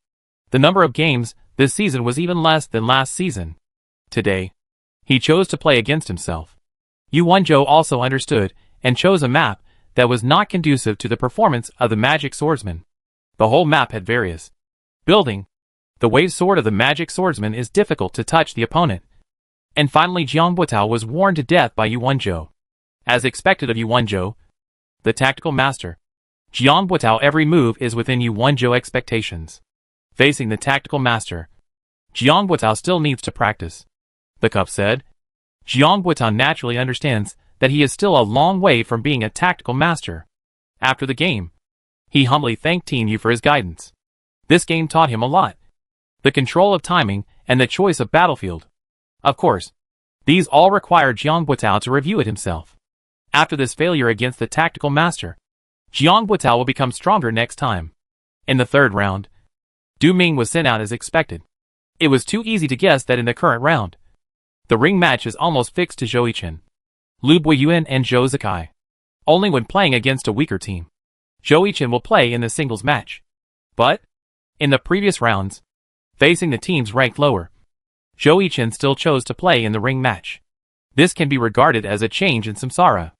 S1: The number of games this season was even less than last season. Today, he chose to play against himself. Yu Wenzhou also understood and chose a map that was not conducive to the performance of the magic swordsman. The whole map had various building. The wave sword of the magic swordsman is difficult to touch the opponent. And finally Jiang Guotao was worn to death by Yu Wenzhou. As expected of Yu Wenzhou, the tactical master, Jiang Guotao every move is within Yu Wenzhou expectations. Facing the tactical master, Jiang Guotao still needs to practice. The cup said. Jiang Guotao naturally understands that he is still a long way from being a tactical master. After the game, he humbly thanked Team Yu for his guidance. This game taught him a lot. The control of timing and the choice of battlefield. Of course, these all required Jiang Guotao to review it himself. After this failure against the tactical master, Jiang Guotao will become stronger next time. In the third round, Du Ming was sent out as expected. It was too easy to guess that in the current round, the ring match is almost fixed to Zhou Chen, Lu Buiyuan and Zhou Zikai. Only when playing against a weaker team, Zhou Chen will play in the singles match. But In the previous rounds, facing the teams ranked lower, Zhou Yichen still chose to play in the ring match. This can be regarded as a change in Samsara.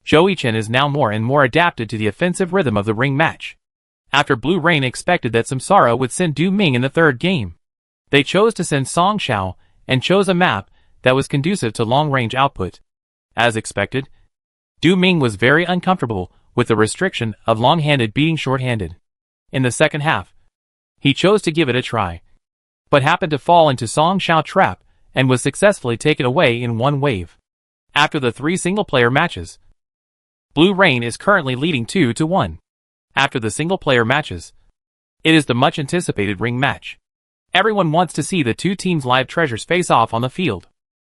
S1: Zhou Yichen is now more and more adapted to the offensive rhythm of the ring match. After Blue Rain expected that Samsara would send Du Ming in the third game, they chose to send Song Xiao and chose a map that was conducive to long-range output. As expected, Du Ming was very uncomfortable with the restriction of long-handed beating short-handed. In the second half, he chose to give it a try, but happened to fall into Song Xiao trap and was successfully taken away in one wave. After the 3 single-player matches, Blue Rain is currently leading 2-1. After the single-player matches, it is the much-anticipated ring match. Everyone wants to see the 2 teams' live treasures face off on the field.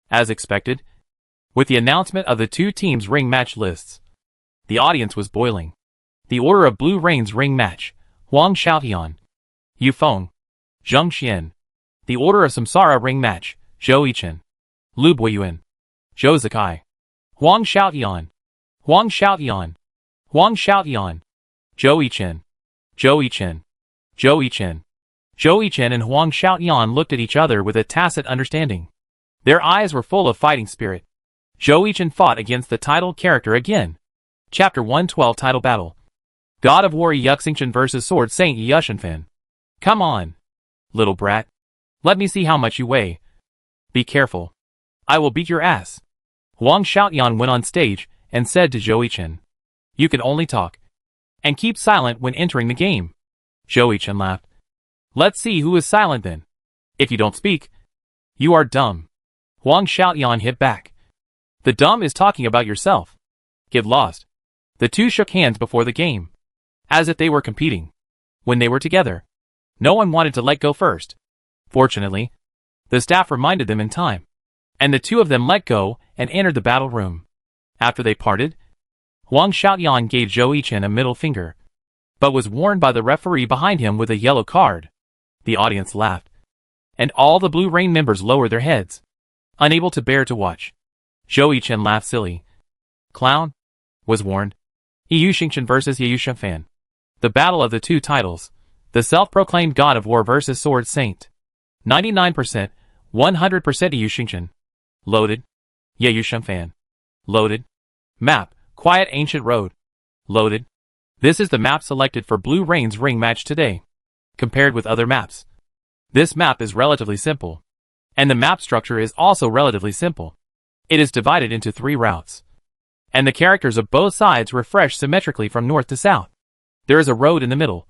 S1: As expected, with the announcement of the 2 teams' ring match lists, the audience was boiling. The order of Blue Rain's ring match: Huang Xiaotian, Yu Feng, Zheng Xian. The order of Samsara ring match: Zhou Yichen, Lu Buiyuan, Zhou Zikai, Huang Xiaotian, Huang Xiaotian, Huang Xiaotian, Zhou Yichen, Zhou Yichen, Zhou Yichen. Zhou Yichen and Huang Xiaotian looked at each other with a tacit understanding. Their eyes were full of fighting spirit. Zhou Yichen fought against the titled character again. Chapter 112 Title Battle. God of War Yuxingchen vs Sword Saint Yushenfan. Come on, little brat. Let me see how much you weigh. Be careful. I will beat your ass. Huang Xiaotian went on stage and said to Zhou Yichen, "You can only talk and keep silent when entering the game." Zhou Yichen laughed. "Let's see who is silent then. If you don't speak, you are dumb." Huang Xiaotian hit back. "The dumb is talking about yourself. Get lost." The 2 shook hands before the game, as if they were competing. When they were together, no one wanted to let go first. Fortunately, the staff reminded them in time, and the 2 of them let go and entered the battle room. After they parted, Huang Xiaotian gave Zhou Yichen a middle finger, but was warned by the referee behind him with a yellow card. The audience laughed, and all the Blue Rain members lowered their heads, unable to bear to watch. Zhou Yichen laughed silly. "Clown," was warned. Yuxingchen vs Yushenfan. The battle of the 2 titles. The self-proclaimed God of War vs Sword Saint. 99%, 100% Yuxingchen. Loaded. Yushenfan. Loaded. Map: Quiet Ancient Road. Loaded. This is the map selected for Blue Rain's ring match today. Compared with other maps, this map is relatively simple, and the map structure is also relatively simple. It is divided into 3 routes, and the characters of both sides refresh symmetrically from north to south. There is a road in the middle,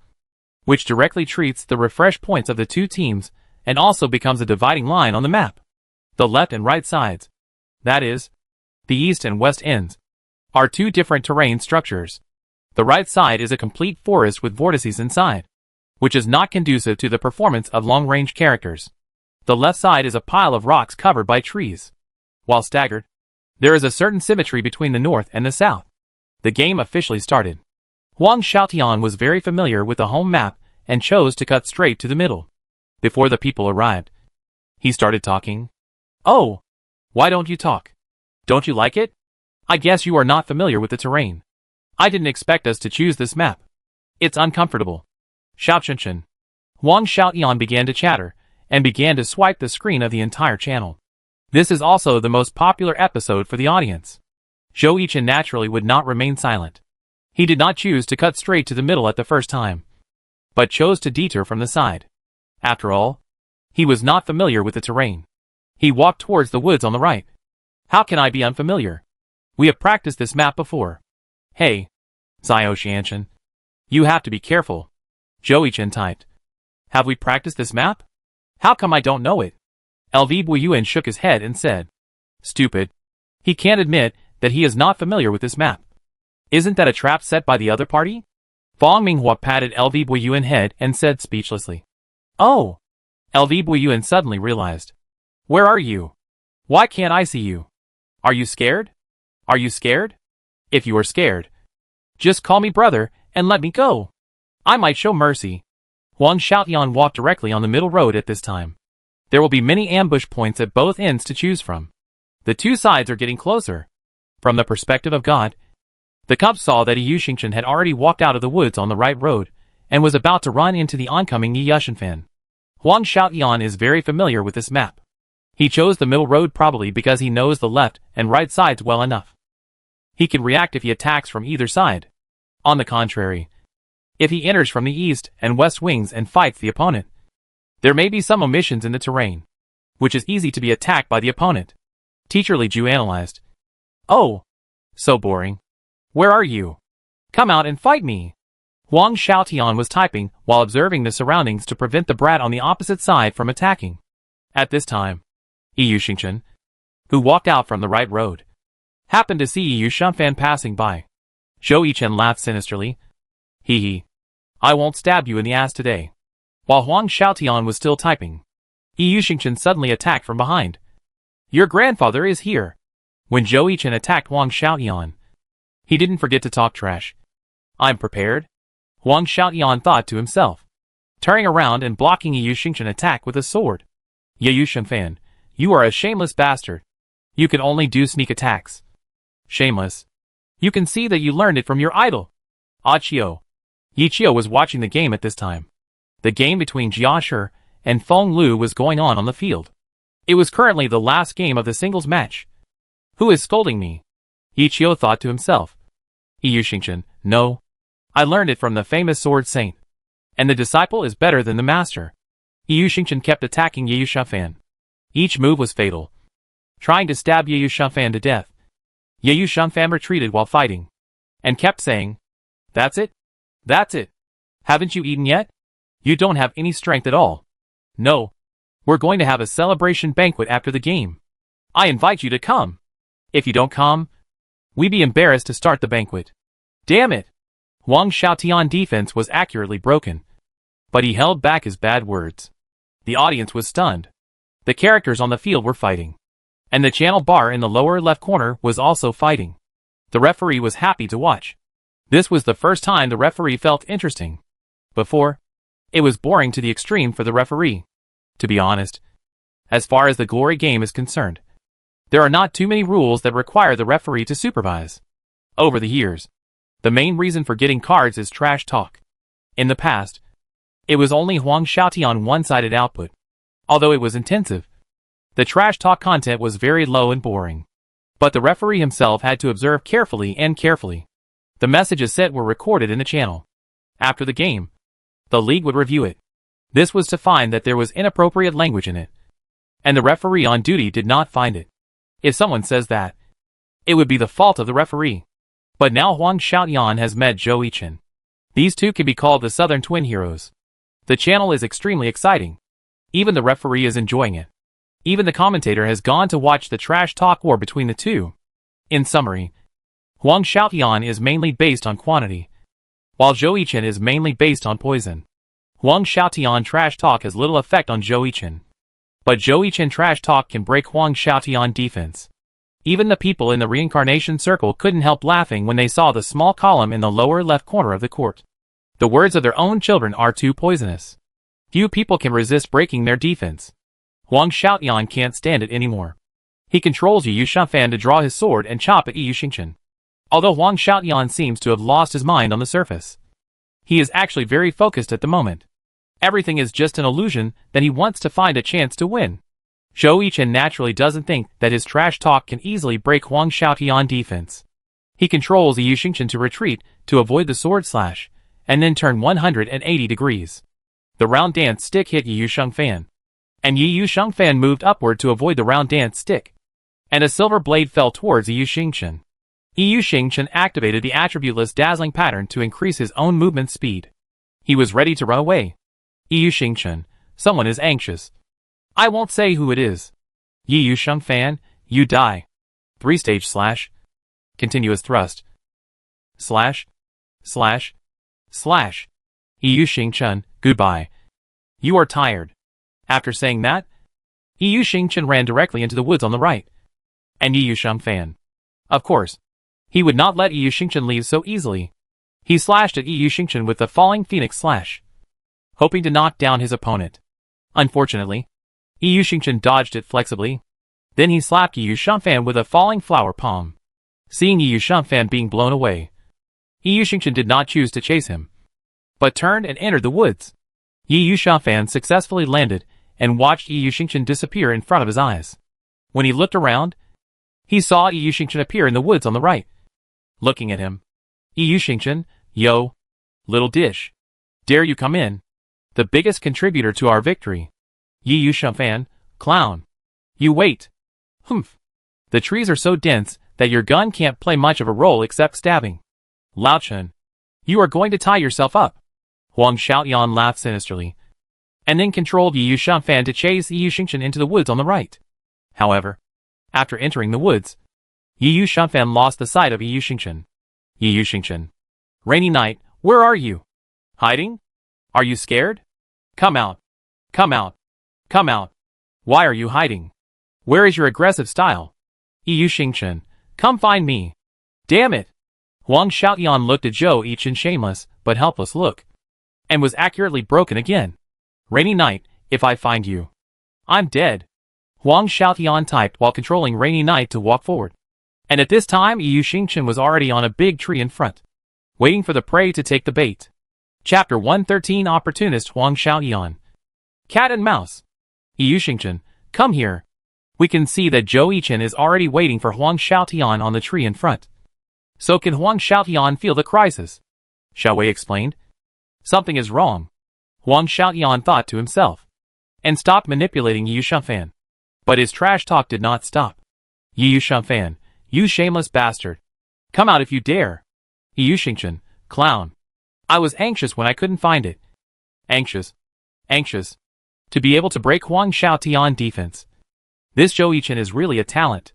S1: which directly treats the refresh points of the 2 teams and also becomes a dividing line on the map. The left and right sides, that is, the east and west ends, are 2 different terrain structures. The right side is a complete forest with vortices inside, which is not conducive to the performance of long-range characters. The left side is a pile of rocks covered by trees. While staggered, there is a certain symmetry between the north and the south. The game officially started. Huang Xiaotian was very familiar with the home map and chose to cut straight to the middle. Before the people arrived, he started talking. "Oh, why don't you talk? Don't you like it? I guess you are not familiar with the terrain. I didn't expect us to choose this map. It's uncomfortable." Xiaochenshen. Huang Xiaotian began to chatter and began to swipe the screen of the entire channel. This is also the most popular episode for the audience. Zhou Yichen naturally would not remain silent. He did not choose to cut straight to the middle at the first time, but chose to detour from the side. After all, he was not familiar with the terrain. He walked towards the woods on the right. "How can I be unfamiliar? We have practiced this map before." "Hey, Zhao Xianchen, you have to be careful," Zhou Yichen typed. "Have we practiced this map? How come I don't know it?" LV Buiyuan shook his head and said, "Stupid. He can't admit that he is not familiar with this map. Isn't that a trap set by the other party?" Fong Minghua patted LV Buiyuan's head and said speechlessly, "Oh." LV Buiyuan suddenly realized. "Where are you? Why can't I see you? Are you scared? Are you scared? If you are scared, just call me brother and let me go. I might show mercy." Huang Xiaotian walked directly on the middle road at this time. There will be many ambush points at both ends to choose from. The 2 sides are getting closer. From the perspective of God, the cub saw that Yuxingchen had already walked out of the woods on the right road and was about to run into the oncoming Yi Yushinfan. Huang Xiaotian is very familiar with this map. He chose the middle road probably because he knows the left and right sides well enough. He can react if he attacks from either side. On the contrary, if he enters from the east and west wings and fights the opponent, there may be some omissions in the terrain, which is easy to be attacked by the opponent. Teacher Li Ju analyzed. Oh, so boring. Where are you? Come out and fight me. Huang Xiaotian was typing while observing the surroundings to prevent the brat on the opposite side from attacking. At this time, Yi Yuxingchen, who walked out from the right road, happened to see Yi Yushinfan passing by. Zhou Yichen laughed sinisterly. Hee hee. I won't stab you in the ass today. While Huang Xiaotian was still typing, Yi Yuxingchen suddenly attacked from behind. Your grandfather is here. When Zhou Yichen attacked Huang Xiaotian, he didn't forget to talk trash. I'm prepared, Huang Xiaotian thought to himself, turning around and blocking Yi Yuxingchen attack with a sword. Yi Yushinfan, you are a shameless bastard. You can only do sneak attacks. Shameless. You can see that you learned it from your idol. Ah Chio. Yi Chio was watching the game at this time. The game between Jia Shi and Feng Lu was going on the field. It was currently the last game of the singles match. Who is scolding me? Yi Chio thought to himself. Yi Yuxingchen, no. I learned it from the famous sword saint. And the disciple is better than the master. Yi Yuxingchen kept attacking Yi Yushinfan. Each move was fatal, trying to stab Yi Yushinfan to death. Yi Yushinfan retreated while fighting, and kept saying, That's it? That's it. Haven't you eaten yet? You don't have any strength at all. No. We're going to have a celebration banquet after the game. I invite you to come. If you don't come, we be embarrassed to start the banquet. Damn it. Huang Xiaotian's defense was accurately broken, but he held back his bad words. The audience was stunned. The characters on the field were fighting, and the channel bar in the lower left corner was also fighting. The referee was happy to watch. This was the first time the referee felt interesting. Before, it was boring to the extreme for the referee. To be honest, as far as the glory game is concerned, there are not too many rules that require the referee to supervise. Over the years, the main reason for getting cards is trash talk. In the past, it was only Huang Xiaotian one-sided output. Although it was intensive, the trash talk content was very low and boring. But the referee himself had to observe carefully and carefully. The messages sent were recorded in the channel. After the game, the league would review it. This was to find that there was inappropriate language in it, and the referee on duty did not find it. If someone says that, it would be the fault of the referee. But now Huang Xiaotian has met Zhou Yichen. These two can be called the Southern Twin Heroes. The channel is extremely exciting. Even the referee is enjoying it. Even the commentator has gone to watch the trash talk war between the two. In summary, Huang Xiaotian is mainly based on quantity, while Zhou Yichen is mainly based on poison. Huang Xiaotian trash talk has little effect on Zhou Yichen, but Zhou Yichen trash talk can break Huang Xiaotian defense. Even the people in the reincarnation circle couldn't help laughing when they saw the small column in the lower left corner of the court. The words of their own children are too poisonous. Few people can resist breaking their defense. Huang Xiaotian can't stand it anymore. He controls Yi Yushinfan to draw his sword and chop at Yi Yuxingchen. Although Huang Xiaotian seems to have lost his mind on the surface, he is actually very focused at the moment. Everything is just an illusion that he wants to find a chance to win. Zhou Yichen naturally doesn't think that his trash talk can easily break Huang Xiaotian's defense. He controls Yi Yuxingchen to retreat to avoid the sword slash, and then turn 180 degrees. The round dance stick hit Yi Yushinfan, and Yi Yushinfan moved upward to avoid the round dance stick, and a silver blade fell towards Yi Yuxingchen. Yi Yuxingchen activated the attributeless dazzling pattern to increase his own movement speed. He was ready to run away. Yi Yuxingchen, someone is anxious. I won't say who it is. Yi Yushinfan, you die. 3-stage slash. Continuous thrust. Slash. Slash. Slash. Yi Yuxingchen, goodbye. You are tired. After saying that, Yi Yuxingchen ran directly into the woods on the right. And Yi Yuxingfan. Of course, he would not let Yi Yuxingchen leave so easily. He slashed at Yi Yuxingchen with the falling phoenix slash, hoping to knock down his opponent. Unfortunately, Yi Yuxingchen dodged it flexibly. Then he slapped Yi Yuxingfan with a falling flower palm. Seeing Yi Yuxingfan being blown away, Yi Yuxingchen did not choose to chase him. but turned and entered the woods. Yi Yuxianfan successfully landed and watched Yi Yuxingchen disappear in front of his eyes. When he looked around, he saw Yi Yuxingchen appear in the woods on the right. Looking at him, Yi Yuxingchen, yo, little dish. Dare you come in? The biggest contributor to our victory. Yi Yuxianfan, clown. You wait. Humph. The trees are so dense that your gun can't play much of a role except stabbing. Lao Chen, you are going to tie yourself up. Huang Xiaoyan laughed sinisterly, and then controlled Yi Yuxianfan to chase Yi Yuxingchen into the woods on the right. However, after entering the woods, Yi Yuxianfan lost the sight of Yi Yuxingchen. Yi Yuxingchen. Rainy night, where are you? Hiding? Are you scared? Come out. Come out. Come out. Why are you hiding? Where is your aggressive style? Yi Yuxingchen, come find me. Damn it. Huang Xiaoyan looked at Zhou Yichen shameless but helpless look, and was accurately broken again. Rainy night, if I find you, I'm dead. Huang Xiaoyan typed while controlling Rainy Night to walk forward. And at this time Yi Yuxingchen was already on a big tree in front, waiting for the prey to take the bait. Chapter 113 Opportunist Huang Xiaoyan. Cat and Mouse. Yi Yuxingchen, come here. We can see that Zhou Yichen is already waiting for Huang Xiaoyan on the tree in front. So can Huang Xiaoyan feel the crisis? Xiaowei explained. Something is wrong, Huang Xiaoyan thought to himself, and stopped manipulating Yi Yuxianfan. But his trash talk did not stop. Yi Yuxianfan, you shameless bastard. Come out if you dare. Yi Yuxingchen, clown. I was anxious when I couldn't find it. Anxious. Anxious. To be able to break Huang Xiaoyan defense. This Zhou Yichen is really a talent.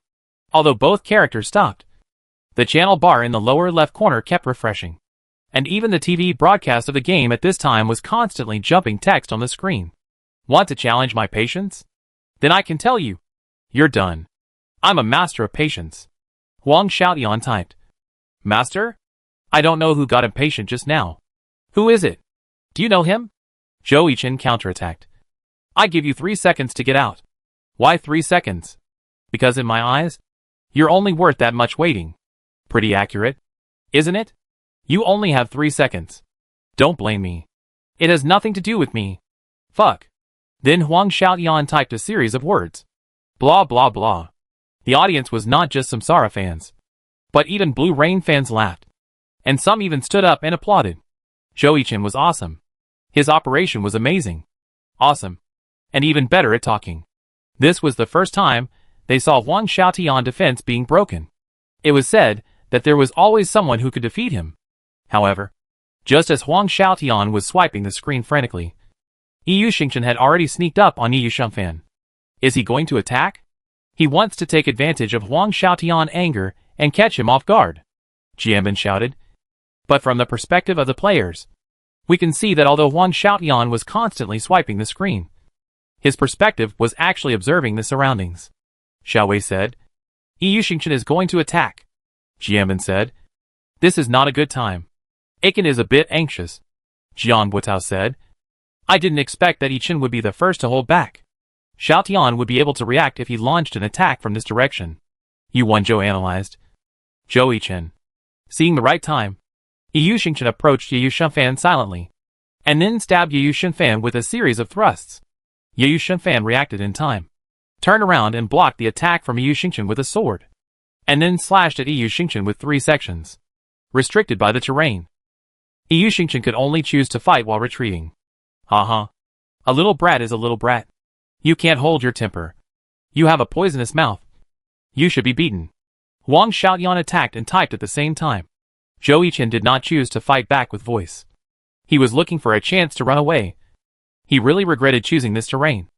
S1: Although both characters stopped, the channel bar in the lower left corner kept refreshing. And even the TV broadcast of the game at this time was constantly jumping text on the screen. Want to challenge my patience? Then I can tell you. You're done. I'm a master of patience. Huang Xiaoyan typed. Master? I don't know who got impatient just now. Who is it? Do you know him? Zhou Yichen counterattacked. I give you 3 seconds to get out. Why 3 seconds? Because in my eyes, you're only worth that much waiting. Pretty accurate, isn't it? You only have 3 seconds. Don't blame me. It has nothing to do with me. Fuck. Then Huang Xiaoyan typed a series of words. Blah blah blah. The audience was not just Samsara fans, but even Blue Rain fans laughed. And some even stood up and applauded. Zhou Yichen was awesome. His operation was amazing. Awesome. And even better at talking. This was the first time they saw Huang Xiaoyan defense being broken. It was said that there was always someone who could defeat him. However, just as Huang Xiaoyan was swiping the screen frantically, Yi Yuxingchen had already sneaked up on Yi Yuxianfan. Is he going to attack? He wants to take advantage of Huang Xiaoyan's anger and catch him off guard, Jianbin shouted. But from the perspective of the players, we can see that although Huang Xiaoyan was constantly swiping the screen, his perspective was actually observing the surroundings. Xiaowei said. Yi Yuxingchen is going to attack, Jianbin said. This is not a good time. Aiken is a bit anxious, Jian Buotao said. I didn't expect that Yichen would be the first to hold back. Xiaoyan would be able to react if he launched an attack from this direction. Yuan Zhou analyzed. Zhou Yichen. Seeing the right time, Yi Yuxingchen approached Yi Yuxianfan silently, and then stabbed Yi Yuxianfan with a series of thrusts. Yi Yuxianfan reacted in time, turned around and blocked the attack from Yi Yuxingchen with a sword, and then slashed at Yi Yuxingchen with 3 sections, restricted by the terrain. Yi Yuxingchen could only choose to fight while retreating. Haha. A little brat is a little brat. You can't hold your temper. You have a poisonous mouth. You should be beaten. Huang Xiaoyan attacked and typed at the same time. Zhou Yichen did not choose to fight back with voice. He was looking for a chance to run away. He really regretted choosing this terrain.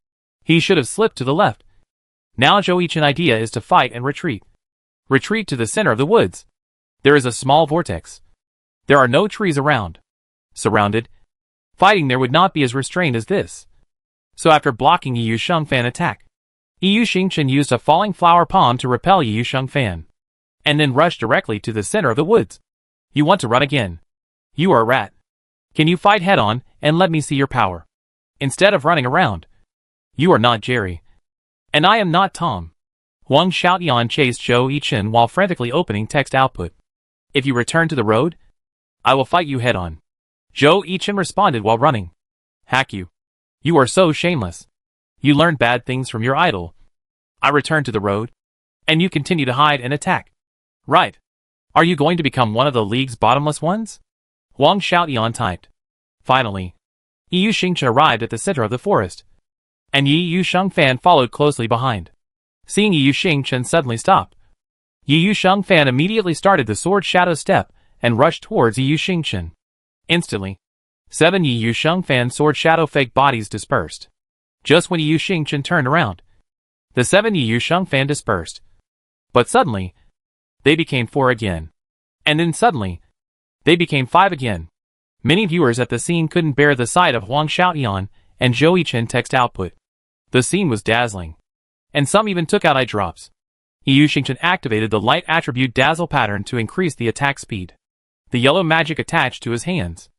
S1: He should have slipped to the left. Now Zhou Yichen's idea is to fight and retreat. Retreat to the center of the woods. There is a small vortex. There are no trees around. Surrounded. Fighting there would not be as restrained as this. So after blocking Yi Yuxianfan attack, Yi Yuxingchen used a falling flower palm to repel Yi Yuxianfan, and then rushed directly to the center of the woods. You want to run again? You are a rat. Can you fight head-on and let me see your power? Instead of running around. You are not Jerry. And I am not Tom. Huang Xiaoyan chased Zhou Yichen while frantically opening text output. If you return to the road, I will fight you head-on. Zhou Yichen responded while running. Hack you. You are so shameless. You learned bad things from your idol. I return to the road. And you continue to hide and attack. Right. Are you going to become one of the league's bottomless ones? Huang Xiaoyan typed. Finally, Yi Xingchen arrived at the center of the forest. And Yi Shengfan followed closely behind. Seeing Yi Xingchen suddenly stop, Yi Shengfan immediately started the sword shadow step and rushed towards Yi Xingchen. Instantly, 7 Yi Shengfan sword shadow fake bodies dispersed. Just when Yi Xingchen turned around, the 7 Yi Shengfan dispersed. But suddenly, they became 4 again. And then suddenly, they became 5 again. Many viewers at the scene couldn't bear the sight of Huang Xiaoyan and Zhou Yichen text output. The scene was dazzling. And some even took out eye drops. Yi Xingchen activated the light attribute dazzle pattern to increase the attack speed. The yellow magic attached to his hands,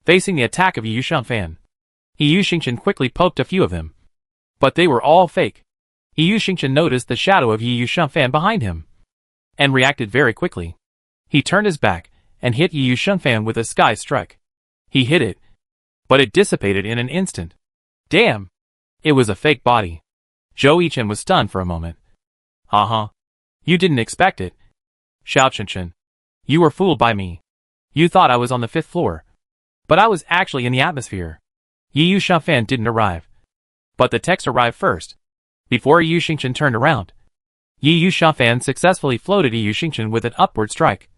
S1: facing the attack of Yi Shengfan. Yi Xingchen quickly poked a few of them. But they were all fake. Yi Xingchen noticed the shadow of Yi Shengfan behind him, and reacted very quickly. He turned his back, and hit Yi Shengfan with a sky strike. He hit it, but it dissipated in an instant. Damn! It was a fake body. Zhou Yichen was stunned for a moment. You didn't expect it. Xiao Chen. You were fooled by me. You thought I was on the 5th floor. But I was actually in the atmosphere. Yi Shengfan didn't arrive. But the text arrived first. Before Yi Xingchen turned around, Yi Shengfan successfully floated Yi Xingchen with an upward strike.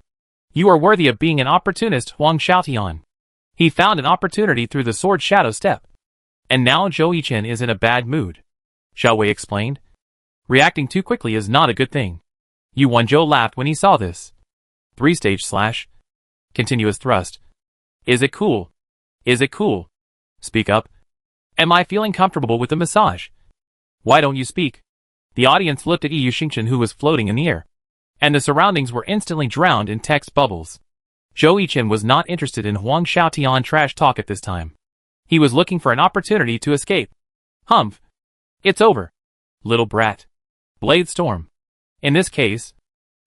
S1: You are worthy of being an opportunist, Huang Xiaoyan. He found an opportunity through the sword shadow step. And now Zhou Yichen is in a bad mood. Xiao Wei explained. Reacting too quickly is not a good thing. Yu Wanzhou laughed when he saw this. 3-stage slash. Continuous thrust. Is it cool? Is it cool? Speak up. Am I feeling comfortable with the massage? Why don't you speak? The audience looked at Yi Xingchen, who was floating in the air, and the surroundings were instantly drowned in text bubbles. Zhou Yichen was not interested in Huang Xiaoyan trash talk at this time. He was looking for an opportunity to escape. Humph. It's over. Little brat. Blade Storm. In this case,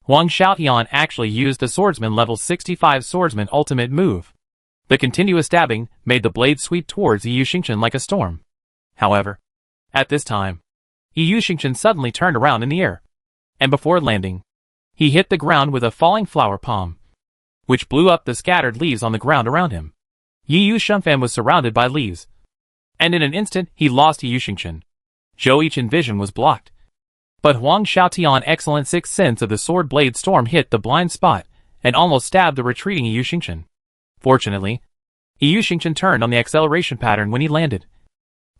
S1: Huang Xiaoyan actually used the swordsman level 65 swordsman ultimate move. The continuous stabbing made the blade sweep towards Yi Xingchen like a storm. However, at this time, Yi Xingchen suddenly turned around in the air, and before landing, he hit the ground with a falling flower palm, which blew up the scattered leaves on the ground around him. Yi Shengfan was surrounded by leaves, and in an instant he lost Yi Xingchen. Zhou Yichen's vision was blocked. But Huang Xiaoyan's excellent sixth sense of the sword blade storm hit the blind spot and almost stabbed the retreating Yi Xingchen. Fortunately, Yi Xingchen turned on the acceleration pattern when he landed.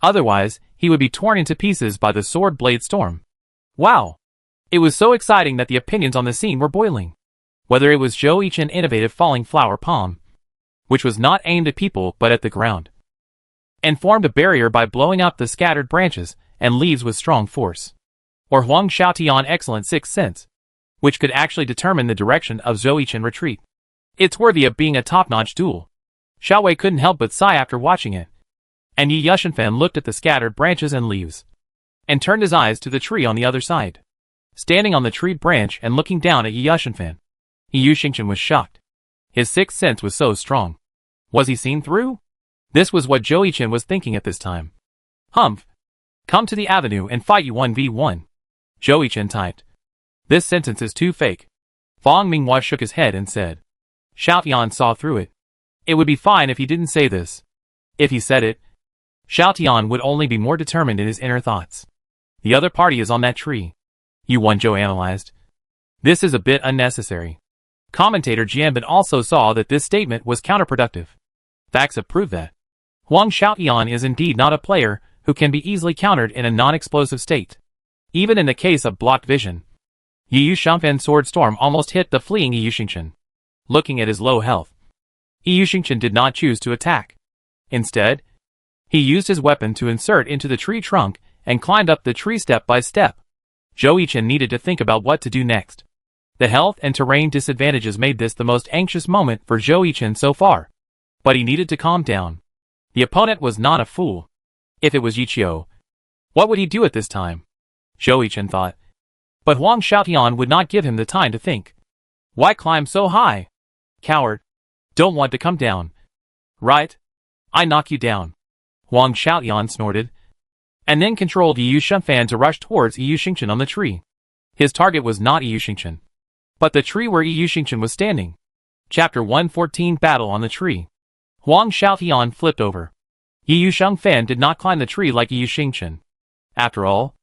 S1: Otherwise, he would be torn into pieces by the sword blade storm. Wow! It was so exciting that the opinions on the scene were boiling. Whether it was Zhou Yichen's innovative falling flower palm, which was not aimed at people but at the ground, and formed a barrier by blowing up the scattered branches and leaves with strong force, or Huang Xiaoyan's excellent sixth sense, which could actually determine the direction of Zhou Yichen's retreat. It's worthy of being a top-notch duel. Xiao Wei couldn't help but sigh after watching it. And Yi Shengfan looked at the scattered branches and leaves, and turned his eyes to the tree on the other side. Standing on the tree branch and looking down at Yi Shengfan, Yi Xingchen was shocked. His sixth sense was so strong. Was he seen through? This was what Zhou Yichen was thinking at this time. Humph! Come to the avenue and fight you 1v1. Zhou Yichen typed. This sentence is too fake. Fang Minghua shook his head and said. Xiaoyan saw through it. It would be fine if he didn't say this. If he said it, Xiaoyan would only be more determined in his inner thoughts. The other party is on that tree. Yu Wanzhou analyzed. This is a bit unnecessary. Commentator Jianbin also saw that this statement was counterproductive. Facts have proved that Huang Xiaoyan is indeed not a player who can be easily countered in a non-explosive state. Even in the case of blocked vision, Yi Shengfan's sword storm almost hit the fleeing Yi Xingchen. Looking at his low health, Yi Xingchen did not choose to attack. Instead, he used his weapon to insert into the tree trunk and climbed up the tree step by step. Zhou Yichen needed to think about what to do next. The health and terrain disadvantages made this the most anxious moment for Zhou Yichen so far. But he needed to calm down. The opponent was not a fool. If it was Yiqiu, what would he do at this time? Zhou Yichen thought. But Huang Xiaoyan would not give him the time to think. Why climb so high? Coward. Don't want to come down. Right? I knock you down. Huang Xiaoyan snorted, and then controlled Yu Shunfan to rush towards Yu Xingchen on the tree. His target was not Yu Xingchen, but the tree where Yu Xingchen was standing. Chapter 114 Battle on the Tree. Huang Xiaoyan flipped over. Yu Shunfan did not climb the tree like Yu Xingchen. After all,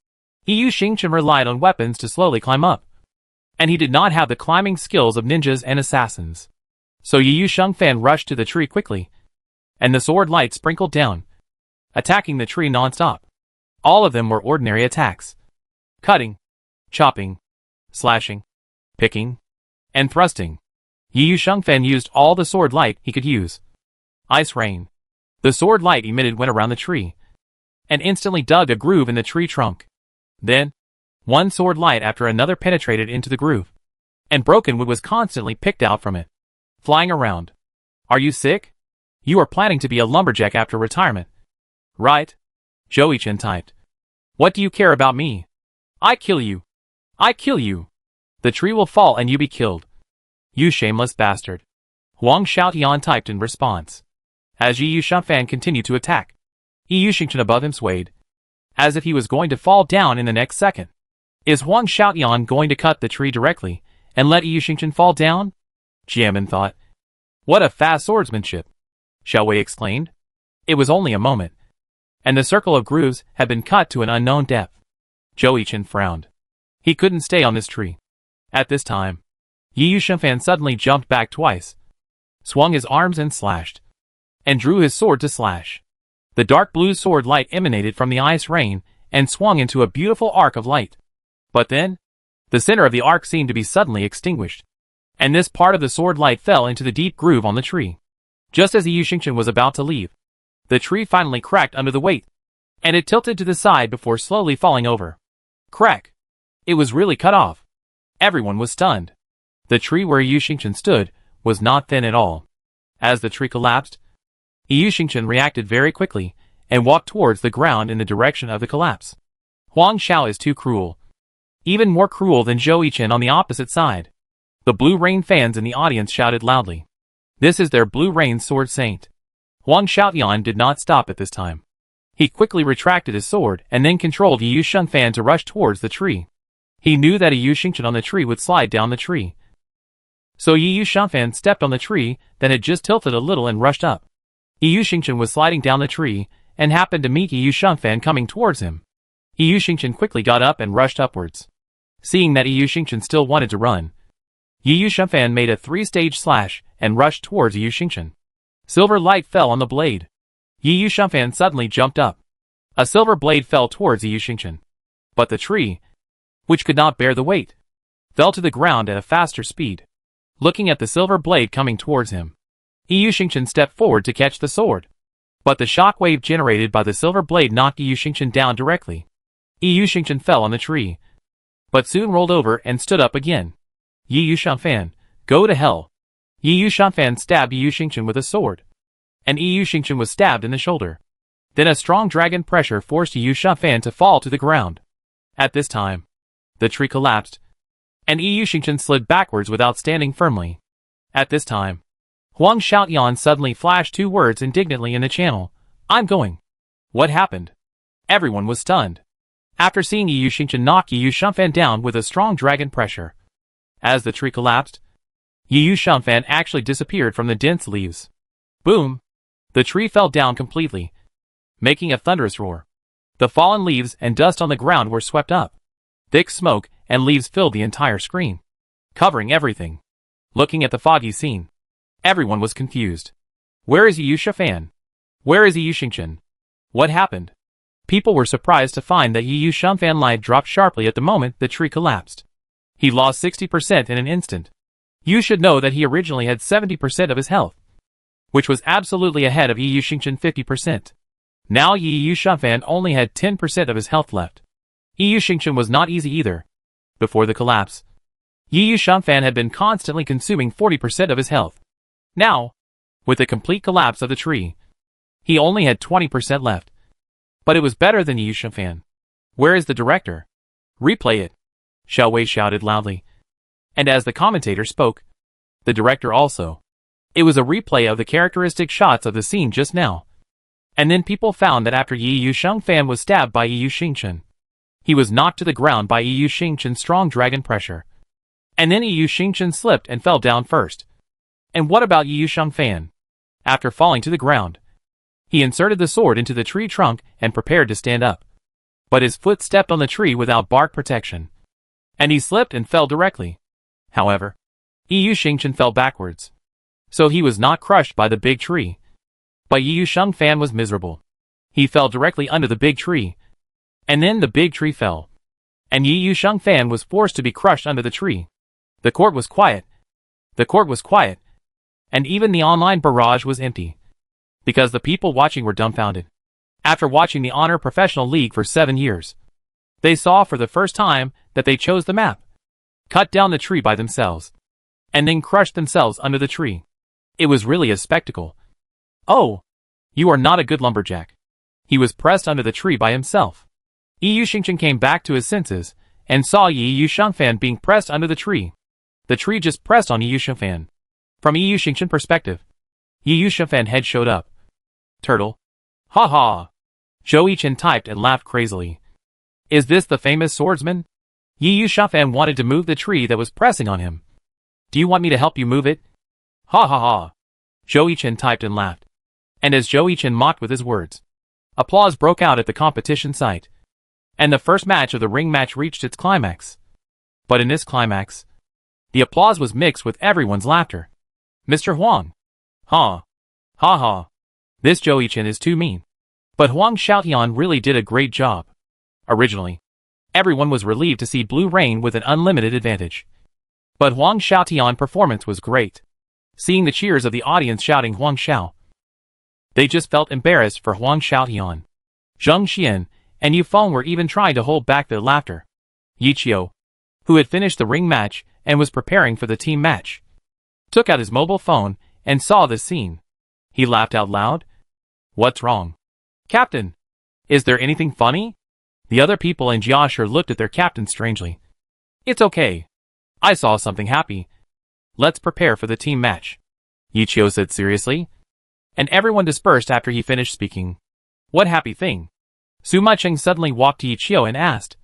S1: Yu Xingchen relied on weapons to slowly climb up, and he did not have the climbing skills of ninjas and assassins. So Yu Shunfan rushed to the tree quickly, and the sword light sprinkled down, attacking the tree non-stop. All of them were ordinary attacks. Cutting, chopping, slashing, picking, and thrusting. Yu Shunfan used all the sword light he could use. Ice rain. The sword light emitted went around the tree, and instantly dug a groove in the tree trunk. Then, one sword light after another penetrated into the groove, and broken wood was constantly picked out from it, flying around. Are you sick? You are planning to be a lumberjack after retirement, right? Zhou Yichen typed. What do you care about me? I kill you. I kill you. The tree will fall and you be killed. You shameless bastard. Huang Xiaoyan typed in response. As Yu Shunfan continued to attack, Yu Xingchen above him swayed, as if he was going to fall down in the next second. Is Huang Xiaoyan going to cut the tree directly and let Yu Xingchen fall down? Jiamin thought. What a fast swordsmanship, Xiao Wei exclaimed. It was only a moment, and the circle of grooves had been cut to an unknown depth. Zhou Yichen frowned. He couldn't stay on this tree. At this time, Yu Shunfan suddenly jumped back twice, swung his arms and slashed, and drew his sword to slash. The dark blue sword light emanated from the ice rain and swung into a beautiful arc of light. But then, the center of the arc seemed to be suddenly extinguished, and this part of the sword light fell into the deep groove on the tree. Just as Yu Xingchen was about to leave, the tree finally cracked under the weight, and it tilted to the side before slowly falling over. Crack! It was really cut off. Everyone was stunned. The tree where Yu Xingchen stood was not thin at all. As the tree collapsed, Yu Xingchen reacted very quickly and walked towards the ground in the direction of the collapse. Huang Xiao is too cruel. Even more cruel than Zhou Yichen on the opposite side. The Blue Rain fans in the audience shouted loudly. This is their Blue Rain sword saint. Huang Xiaoyan did not stop at this time. He quickly retracted his sword and then controlled Yu Shunfan to rush towards the tree. He knew that Yu Xingchen on the tree would slide down the tree. So Yu Shunfan stepped on the tree, then had just tilted a little and rushed up. Yu Xingchen was sliding down the tree and happened to meet Yu Shunfan coming towards him. Yu Xingchen quickly got up and rushed upwards. Seeing that Yu Xingchen still wanted to run, Yu Shunfan made a 3-stage slash and rushed towards Yu Xingchen. Silver light fell on the blade. Yu Shunfan suddenly jumped up. A silver blade fell towards Yu Xingchen. But the tree, which could not bear the weight, fell to the ground at a faster speed. Looking at the silver blade coming towards him, Yu Xingchen stepped forward to catch the sword. But the shockwave generated by the silver blade knocked Yu Xingchen down directly. Yu Xingchen fell on the tree, but soon rolled over and stood up again. Yu Shunfan, go to hell. Yu Shunfan stabbed Yu Xingchen with a sword, and Yu Xingchen was stabbed in the shoulder. Then a strong dragon pressure forced Yu Shunfan to fall to the ground. At this time, the tree collapsed, and Yu Xingchen slid backwards without standing firmly. At this time, Huang Xiaoyan suddenly flashed 2 words indignantly in the channel. I'm going. What happened? Everyone was stunned. After seeing Yu Xingchen knock Yu Shunfan down with a strong dragon pressure. As the tree collapsed, Yu Shunfan actually disappeared from the dense leaves. Boom! The tree fell down completely, making a thunderous roar. The fallen leaves and dust on the ground were swept up. Thick smoke and leaves filled the entire screen, covering everything. Looking at the foggy scene, everyone was confused. Where is Yu Shunfan? Where is Yu Xingchen? What happened? People were surprised to find that Yu Shunfan life dropped sharply at the moment the tree collapsed. He lost 60% in an instant. You should know that he originally had 70% of his health, which was absolutely ahead of Yu Xingchen 50%. Now Yu Shunfan only had 10% of his health left. Yu Xingchen was not easy either. Before the collapse, Yu Shunfan had been constantly consuming 40% of his health. Now, with the complete collapse of the tree, he only had 20% left. But it was better than Yu Shunfan. Where is the director? Replay it, Xiao Wei shouted loudly. And as the commentator spoke, the director also It was a replay of the characteristic shots of the scene just now. And then people found that after Yi Yusheng Fan was stabbed by Yi Yushengchen, he was knocked to the ground by Yi Yushengchen's strong dragon pressure. And then Yi Yushengchen slipped and fell down first. And what about Yi Yusheng Fan? After falling to the ground, he inserted the sword into the tree trunk and prepared to stand up. But his foot stepped on the tree without bark protection, and he slipped and fell directly. However, Yi Yushengchen fell backwards, so he was not crushed by the big tree. But Yi Yusheng Fan was miserable. He fell directly under the big tree, and then the big tree fell, and Yi Yusheng Fan was forced to be crushed under the tree. The court was quiet. The court was quiet, and even the online barrage was empty, because the people watching were dumbfounded. After watching the Honor Professional League for 7 years, they saw for the first time that they chose the map, cut down the tree by themselves, and then crushed themselves under the tree. It was really a spectacle. Oh, you are not a good lumberjack. He was pressed under the tree by himself. Yi Yushengchen came back to his senses and saw Yi Yusheng Fan being pressed under the tree. The tree just pressed on Yi Yusheng Fan. From Yi Yushengchen perspective, Yi Yusheng Fan head showed up. Turtle. Ha ha. Zhou Yichen typed and laughed crazily. Is this the famous swordsman? Yi Yusheng Fan wanted to move the tree that was pressing on him. Do you want me to help you move it? Ha ha ha. Zhou Yichen typed and laughed. And as Zhou Yichen mocked with his words, applause broke out at the competition site. And the first match of the ring match reached its climax. But in this climax, the applause was mixed with everyone's laughter. Mr. Huang. Ha. Ha ha. This Zhou Yichen is too mean. But Huang Xiaotian really did a great job. Originally, everyone was relieved to see Blue Rain with an unlimited advantage. But Huang Xiaotian's performance was great. Seeing the cheers of the audience shouting Huang Xiao, they just felt embarrassed for Huang Xiaotian. Zheng Xian and Yu Feng were even trying to hold back their laughter. Yi Qiu, who had finished the ring match and was preparing for the team match, took out his mobile phone and saw this scene. He laughed out loud. What's wrong? Captain, is there anything funny? The other people in Jiashur looked at their captain strangely. It's okay. I saw something happy. Let's prepare for the team match, Yi Qiu said seriously. And everyone dispersed after he finished speaking. What happy thing? Sima Cheng suddenly walked to Yi Qiu and asked.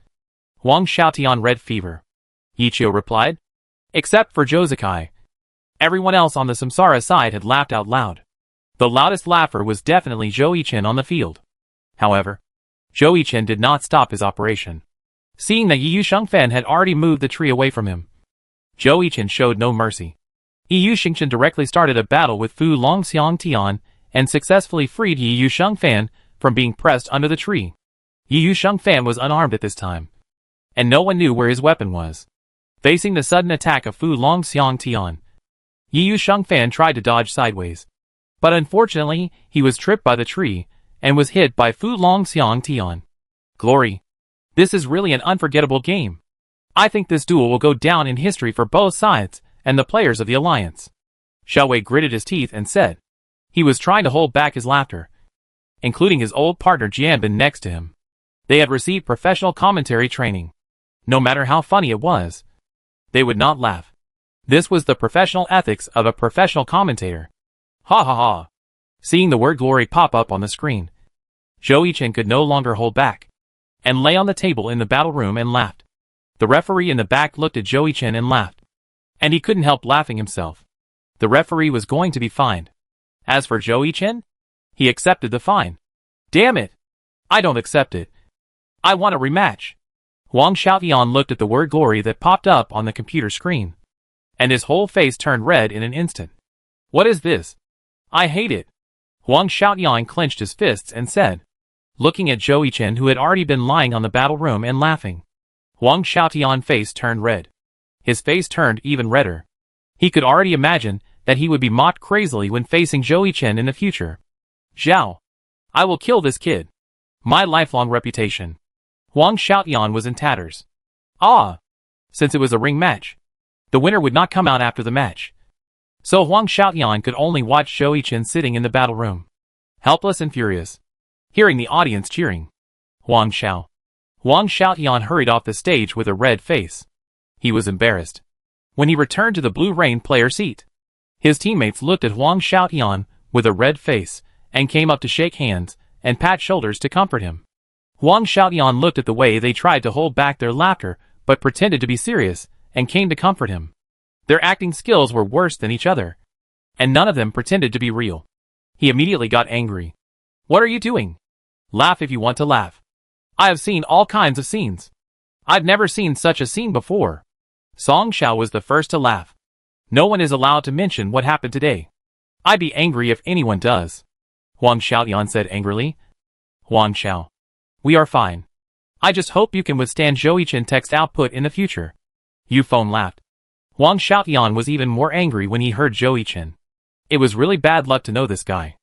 S1: Huang Xiaotian red fever, Yi Qiu replied. Except for Jozakai. Everyone else on the Samsara side had laughed out loud. The loudest laugher was definitely Zhou Yichen on the field. However, Zhou Yichen did not stop his operation. Seeing that Yi Yusheng Fan had already moved the tree away from him, Zhou Yichen showed no mercy. Yi Yushengchen directly started a battle with Fu Longxiang Tian and successfully freed Yi Yusheng Fan from being pressed under the tree. Yi Yusheng Fan was unarmed at this time, and no one knew where his weapon was. Facing the sudden attack of Fu Longxiang Tian, Yi Yusheng Fan tried to dodge sideways, but unfortunately he was tripped by the tree and was hit by Fu Longxiang Tian. Glory! This is really an unforgettable game. I think this duel will go down in history for both sides and the players of the alliance. Xiao Wei gritted his teeth and said. He was trying to hold back his laughter, including his old partner Jianbin next to him. They had received professional commentary training. No matter how funny it was, they would not laugh. This was the professional ethics of a professional commentator. Ha ha ha. Seeing the word glory pop up on the screen, Zhou Yichen could no longer hold back, and lay on the table in the battle room and laughed. The referee in the back looked at Zhou Yichen and laughed, and he couldn't help laughing himself. The referee was going to be fined. As for Zhou Yichen, he accepted the fine. Damn it! I don't accept it. I want a rematch. Huang Xiaotian looked at the word glory that popped up on the computer screen, and his whole face turned red in an instant. What is this? I hate it. Huang Xiaotian clenched his fists and said, looking at Zhou Yichen who had already been lying on the battle room and laughing. Huang Xiaotian's face turned red. His face turned even redder. He could already imagine that he would be mocked crazily when facing Zhou Yichen in the future. Zhao! I will kill this kid. My lifelong reputation. Huang Xiaotian was in tatters. Ah! Since it was a ring match, the winner would not come out after the match. So Huang Xiaotian could only watch Zhou Yichen sitting in the battle room, helpless and furious, hearing the audience cheering. Huang Xiao. Huang Xiaotian hurried off the stage with a red face. He was embarrassed. When he returned to the Blue Rain player seat, His teammates looked at Huang Xiaotian with a red face and came up to shake hands and pat shoulders to comfort him. Huang Xiaotian looked at the way they tried to hold back their laughter but pretended to be serious and came to comfort him. Their acting skills were worse than each other, and none of them pretended to be real. He immediately got angry. What are you doing? Laugh if you want to laugh. I have seen all kinds of scenes. I've never seen such a scene before. Song Xiao was the first to laugh. No one is allowed to mention what happened today. I'd be angry if anyone does. Huang Xiaotian said angrily. Huang Xiao. We are fine. I just hope you can withstand Zhou text output in the future. Yu Feng laughed. Huang Xiaotian was even more angry when he heard Zhou. It was really bad luck to know this guy.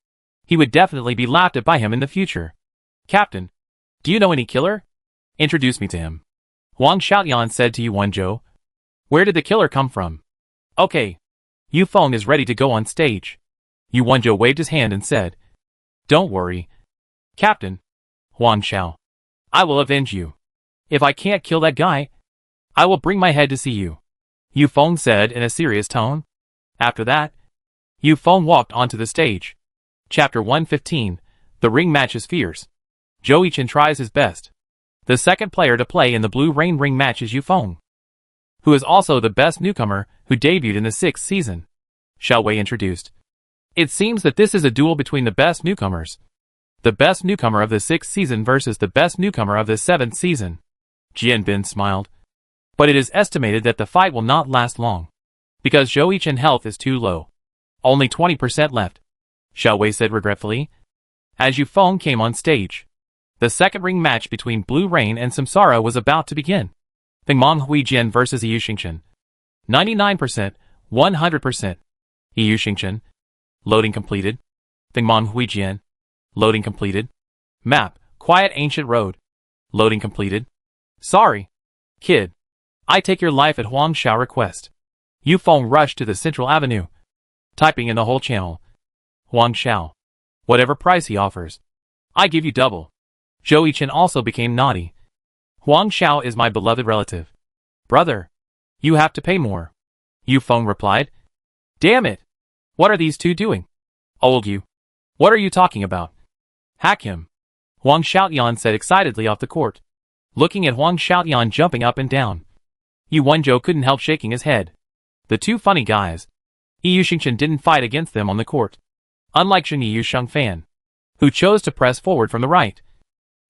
S1: He would definitely be laughed at by him in the future. Captain, do you know any killer? Introduce me to him. Huang Xiaotian said to Yu Wenzhou. Where did the killer come from? Okay. Yu Feng is ready to go on stage. Yu Wenzhou waved his hand and said. Don't worry. Captain. Huang Xiao. I will avenge you. If I can't kill that guy, I will bring my head to see you. Yu Feng said in a serious tone. After that, Yu Feng walked onto the stage. Chapter 115, The Ring Match is Fierce. Zhou tries his best. The second player to play in the Blue Rain Ring match is Yu Feng, who is also the best newcomer who debuted in the 6th season. Xiao Wei introduced. It seems that this is a duel between the best newcomers. The best newcomer of the 6th season versus the best newcomer of the 7th season. Jian Bin smiled. But it is estimated that the fight will not last long, because Zhou health is too low. Only 20% left. Xiao Wei said regretfully. As Yu Feng came on stage, the second ring match between Blue Rain and Samsara was about to begin. Pingmong Huijian versus Yu Xingchen. 99%, 100%. Yu Xingchen. Loading completed. Pingmong Huijian. Loading completed. Map, Quiet Ancient Road. Loading completed. Sorry, kid. I take your life at Huang Xiao request. Yu Feng rushed to the central avenue, typing in the whole channel. Huang Xiao. Whatever price he offers, I give you double. Zhou also became naughty. Huang Xiao is my beloved relative. Brother, you have to pay more. Yu Feng replied. Damn it! What are these two doing? Old Yu. What are you talking about? Hack him. Huang Xiaotian said excitedly off the court, looking at Huang Xiaotian jumping up and down. Yu Wenzhou couldn't help shaking his head. The two funny guys. Yu Xingchen didn't fight against them on the court. Unlike Zheng Yu Shengfan, who chose to press forward from the right,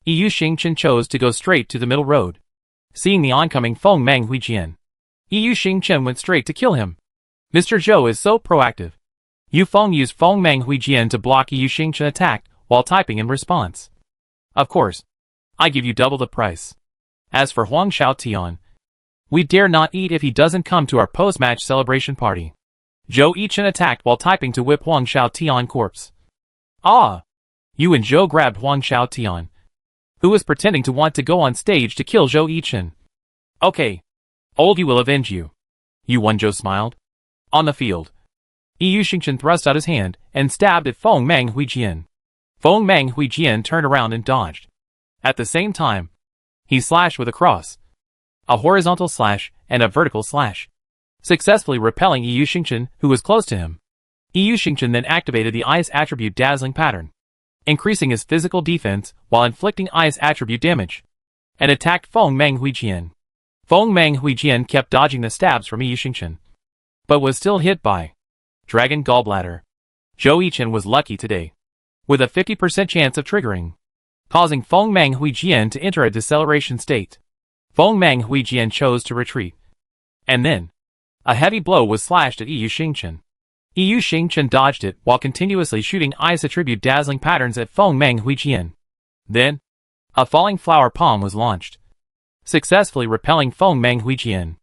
S1: Yu Xingchen chose to go straight to the middle road. Seeing the oncoming Feng Mang Huijian, Yu Xingchen went straight to kill him. Mr. Zhou is so proactive. Yu Feng used Feng Mang Huijian to block Yu Xingchen attack while typing in response. Of course, I give you double the price. As for Huang Xiaotian, we dare not eat if he doesn't come to our post-match celebration party. Zhou Yichen attacked while typing to whip Huang Xiaotian corpse. Ah! Yu and Zhou grabbed Huang Xiaotian, who was pretending to want to go on stage to kill Zhou Yichen. Okay. Old Yu will avenge you. Yu Wenzhou smiled. On the field, Yu Xingchen thrust out his hand and stabbed at Feng Mang Huijian. Feng Mang Huijian turned around and dodged. At the same time, he slashed with a cross, a horizontal slash, and a vertical slash, successfully repelling Yu Xingchen, who was close to him. Yu Xingchen then activated the Ice Attribute Dazzling pattern, increasing his physical defense while inflicting Ice Attribute damage, and attacked Feng Mang Huijian. Feng Mang Huijian kept dodging the stabs from Yu Xingchen, but was still hit by Dragon Gallbladder. Zhou Yichen was lucky today, with a 50% chance of triggering, causing Feng Mang Huijian to enter a deceleration state. Feng Mang Huijian chose to retreat. And then, a heavy blow was slashed at Yu Xingchen. Yu Xingchen dodged it while continuously shooting Ice Attribute Dazzling patterns at Feng Mang Huijian. Then, a Falling Flower Palm was launched, successfully repelling Feng Mang Huijian.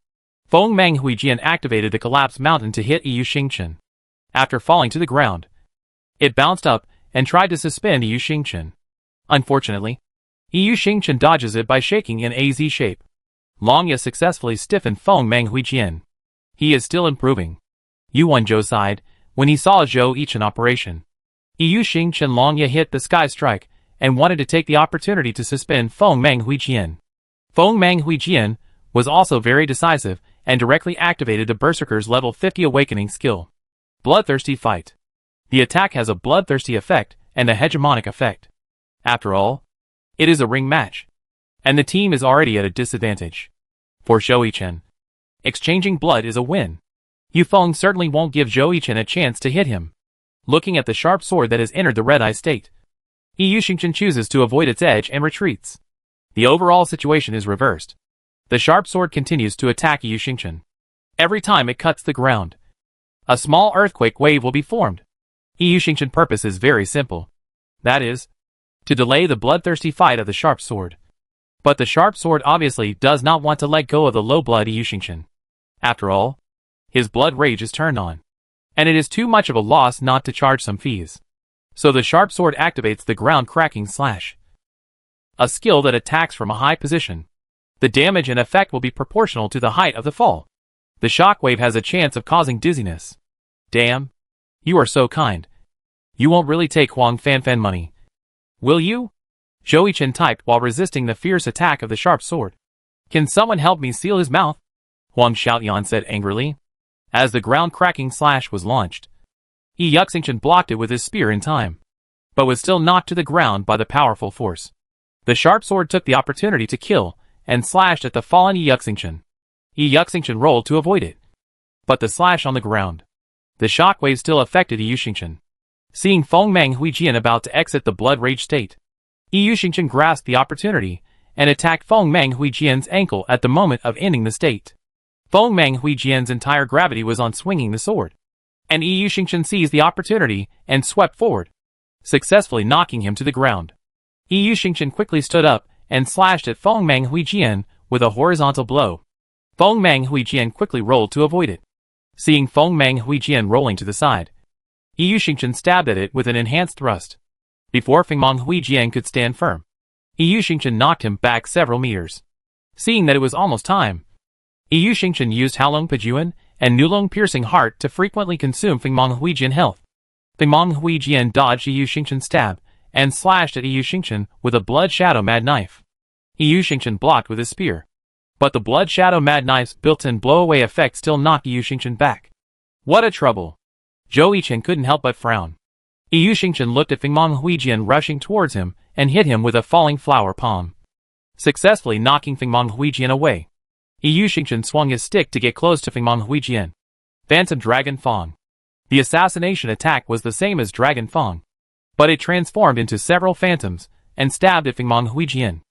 S1: Feng Mang Huijian activated the Collapse Mountain to hit Yu Xingchen. After falling to the ground, it bounced up and tried to suspend Yu Xingchen. Unfortunately, Yu Xingchen dodges it by shaking in a Z shape. Longya successfully stiffened Feng Mang Huijian. He is still improving. Yu Wenzhou sighed when he saw Zhou Yichen operation. Yu Xingchen Longya hit the Sky Strike and wanted to take the opportunity to suspend Feng Mang Huijian. Feng Mang Huijian was also very decisive and directly activated the Berserker's level 50 awakening skill. Bloodthirsty fight. The attack has a bloodthirsty effect and a hegemonic effect. After all, it is a ring match, and the team is already at a disadvantage. For Zhou Yichen, exchanging blood is a win. Yu Feng certainly won't give Zhou Yichen a chance to hit him. Looking at the sharp sword that has entered the red-eye state, Yu Xingchen chooses to avoid its edge and retreats. The overall situation is reversed. The sharp sword continues to attack Yu Xingchen. Every time it cuts the ground, a small earthquake wave will be formed. Yu Xingchen's purpose is very simple. That is, to delay the bloodthirsty fight of the sharp sword. But the sharp sword obviously does not want to let go of the low blood Yu Xingchen. After all, his blood rage is turned on, and it is too much of a loss not to charge some fees. So the sharp sword activates the ground cracking slash, a skill that attacks from a high position. The damage and effect will be proportional to the height of the fall. The shockwave has a chance of causing dizziness. Damn, you are so kind. You won't really take Huang Fanfan money, will you? Zhou Yichen typed while resisting the fierce attack of the sharp sword. Can someone help me seal his mouth? Huang Xiaoyan said angrily. As the ground-cracking slash was launched, Yu Xingchen blocked it with his spear in time, but was still knocked to the ground by the powerful force. The sharp sword took the opportunity to kill, and slashed at the fallen Yu Xingchen. Yu Xingchen rolled to avoid it, but the slash on the ground. The shockwave still affected Yu Xingchen. Seeing Feng Mang Huijian about to exit the blood rage state, Yu Xingchen grasped the opportunity and attacked Feng Mang Huijian's ankle at the moment of ending the state. Feng Mang Huijian's entire gravity was on swinging the sword, and Yu Xingchen seized the opportunity and swept forward, successfully knocking him to the ground. Yu Xingchen quickly stood up and slashed at Feng Mang Huijian with a horizontal blow. Feng Mang Huijian quickly rolled to avoid it. Seeing Feng Mang Huijian rolling to the side, Yu Xingchen stabbed at it with an enhanced thrust. Before Feng Mang Huijian could stand firm, Yu Xingchen knocked him back several meters. Seeing that it was almost time, Yu Xingchen used Halong Pejuan and Nulong Piercing Heart to frequently consume Feng Mang Huijian health. Feng Mang Huijian dodged Yu Xingchen's stab and slashed at Yu Xingchen with a Blood Shadow Mad Knife. Yu Xingchen blocked with his spear, but the Blood Shadow Mad Knife's built-in blow-away effect still knocked Yu Xingchen back. What a trouble! Zhou Yichen couldn't help but frown. Yu Xingchen looked at Feng Mang Huijian rushing towards him and hit him with a falling flower palm, successfully knocking Feng Mang Huijian away. Yu Xingchen swung his stick to get close to Feng Mang Huijian. Phantom Dragon Fang. The assassination attack was the same as Dragon Fang, but it transformed into several phantoms and stabbed at Feng Mang Huijian.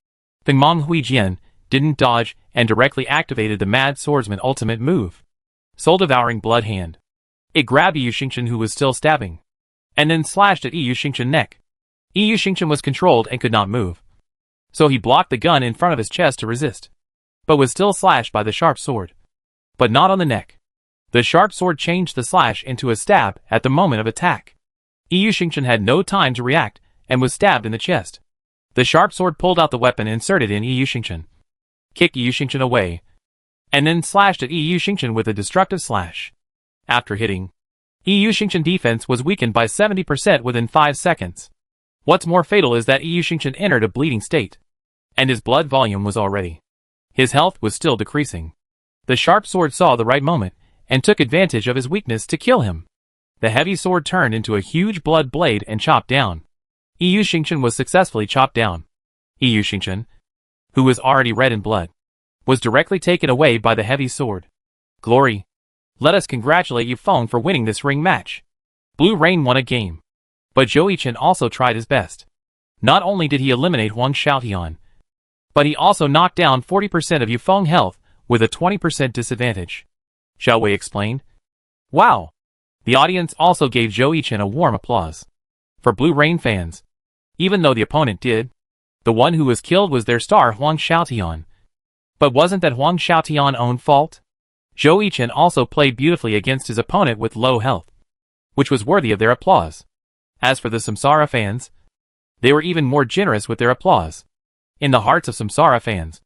S1: Feng Mang Huijian didn't dodge and directly activated the Mad Swordsman ultimate move, Soul-Devouring Blood Hand. It grabbed Yu Xingchen, who was still stabbing, and then slashed at Yu Xingchen's neck. Yu Xingchen was controlled and could not move, so he blocked the gun in front of his chest to resist, but was still slashed by the sharp sword, but not on the neck. The sharp sword changed the slash into a stab at the moment of attack. Yu Xingchen had no time to react and was stabbed in the chest. The sharp sword pulled out the weapon and inserted in Yu Xingchen, kicked Yu Xingchen away, and then slashed at Yu Xingchen with a destructive slash. After hitting, Yu Xingchen's defense was weakened by 70% within 5 seconds. What's more fatal is that Yu Xingchen entered a bleeding state, and his blood volume was already. His health was still decreasing. The sharp sword saw the right moment and took advantage of his weakness to kill him. The heavy sword turned into a huge blood blade and chopped down. Yu Xingchen was successfully chopped down. Yu Xingchen, who was already red in blood, was directly taken away by the heavy sword. Glory! Let us congratulate Yu Feng for winning this ring match. Blue Rain won a game, but Zhou Yichen also tried his best. Not only did he eliminate Huang Xiaotian, but he also knocked down 40% of Yu Feng's health with a 20% disadvantage. Xiao Wei explained. Wow! The audience also gave Zhou Yichen a warm applause. For Blue Rain fans, even though the opponent did, the one who was killed was their star Huang Xiaotian. But wasn't that Huang Xiaotian's own fault? Zhou Yichen also played beautifully against his opponent with low health, which was worthy of their applause. As for the Samsara fans, they were even more generous with their applause. In the hearts of Samsara fans,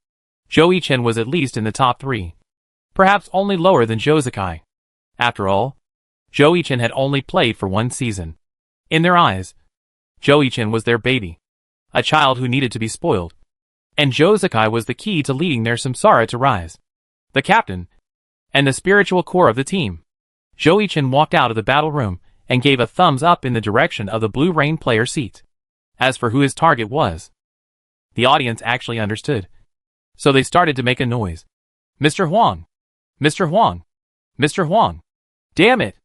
S1: Zhou Yichen was at least in the top 3. Perhaps only lower than Zhou Zikai. After all, Zhou Yichen had only played for 1 season. In their eyes, Zhou Yichen was their baby, a child who needed to be spoiled. And Zhou Zikai was the key to leading their Samsara to rise, the captain, and the spiritual core of the team. Zhou Yichen walked out of the battle room and gave a thumbs up in the direction of the Blue Rain player seat. As for who his target was, the audience actually understood. So they started to make a noise. Mr. Huang! Mr. Huang! Mr. Huang! Damn it!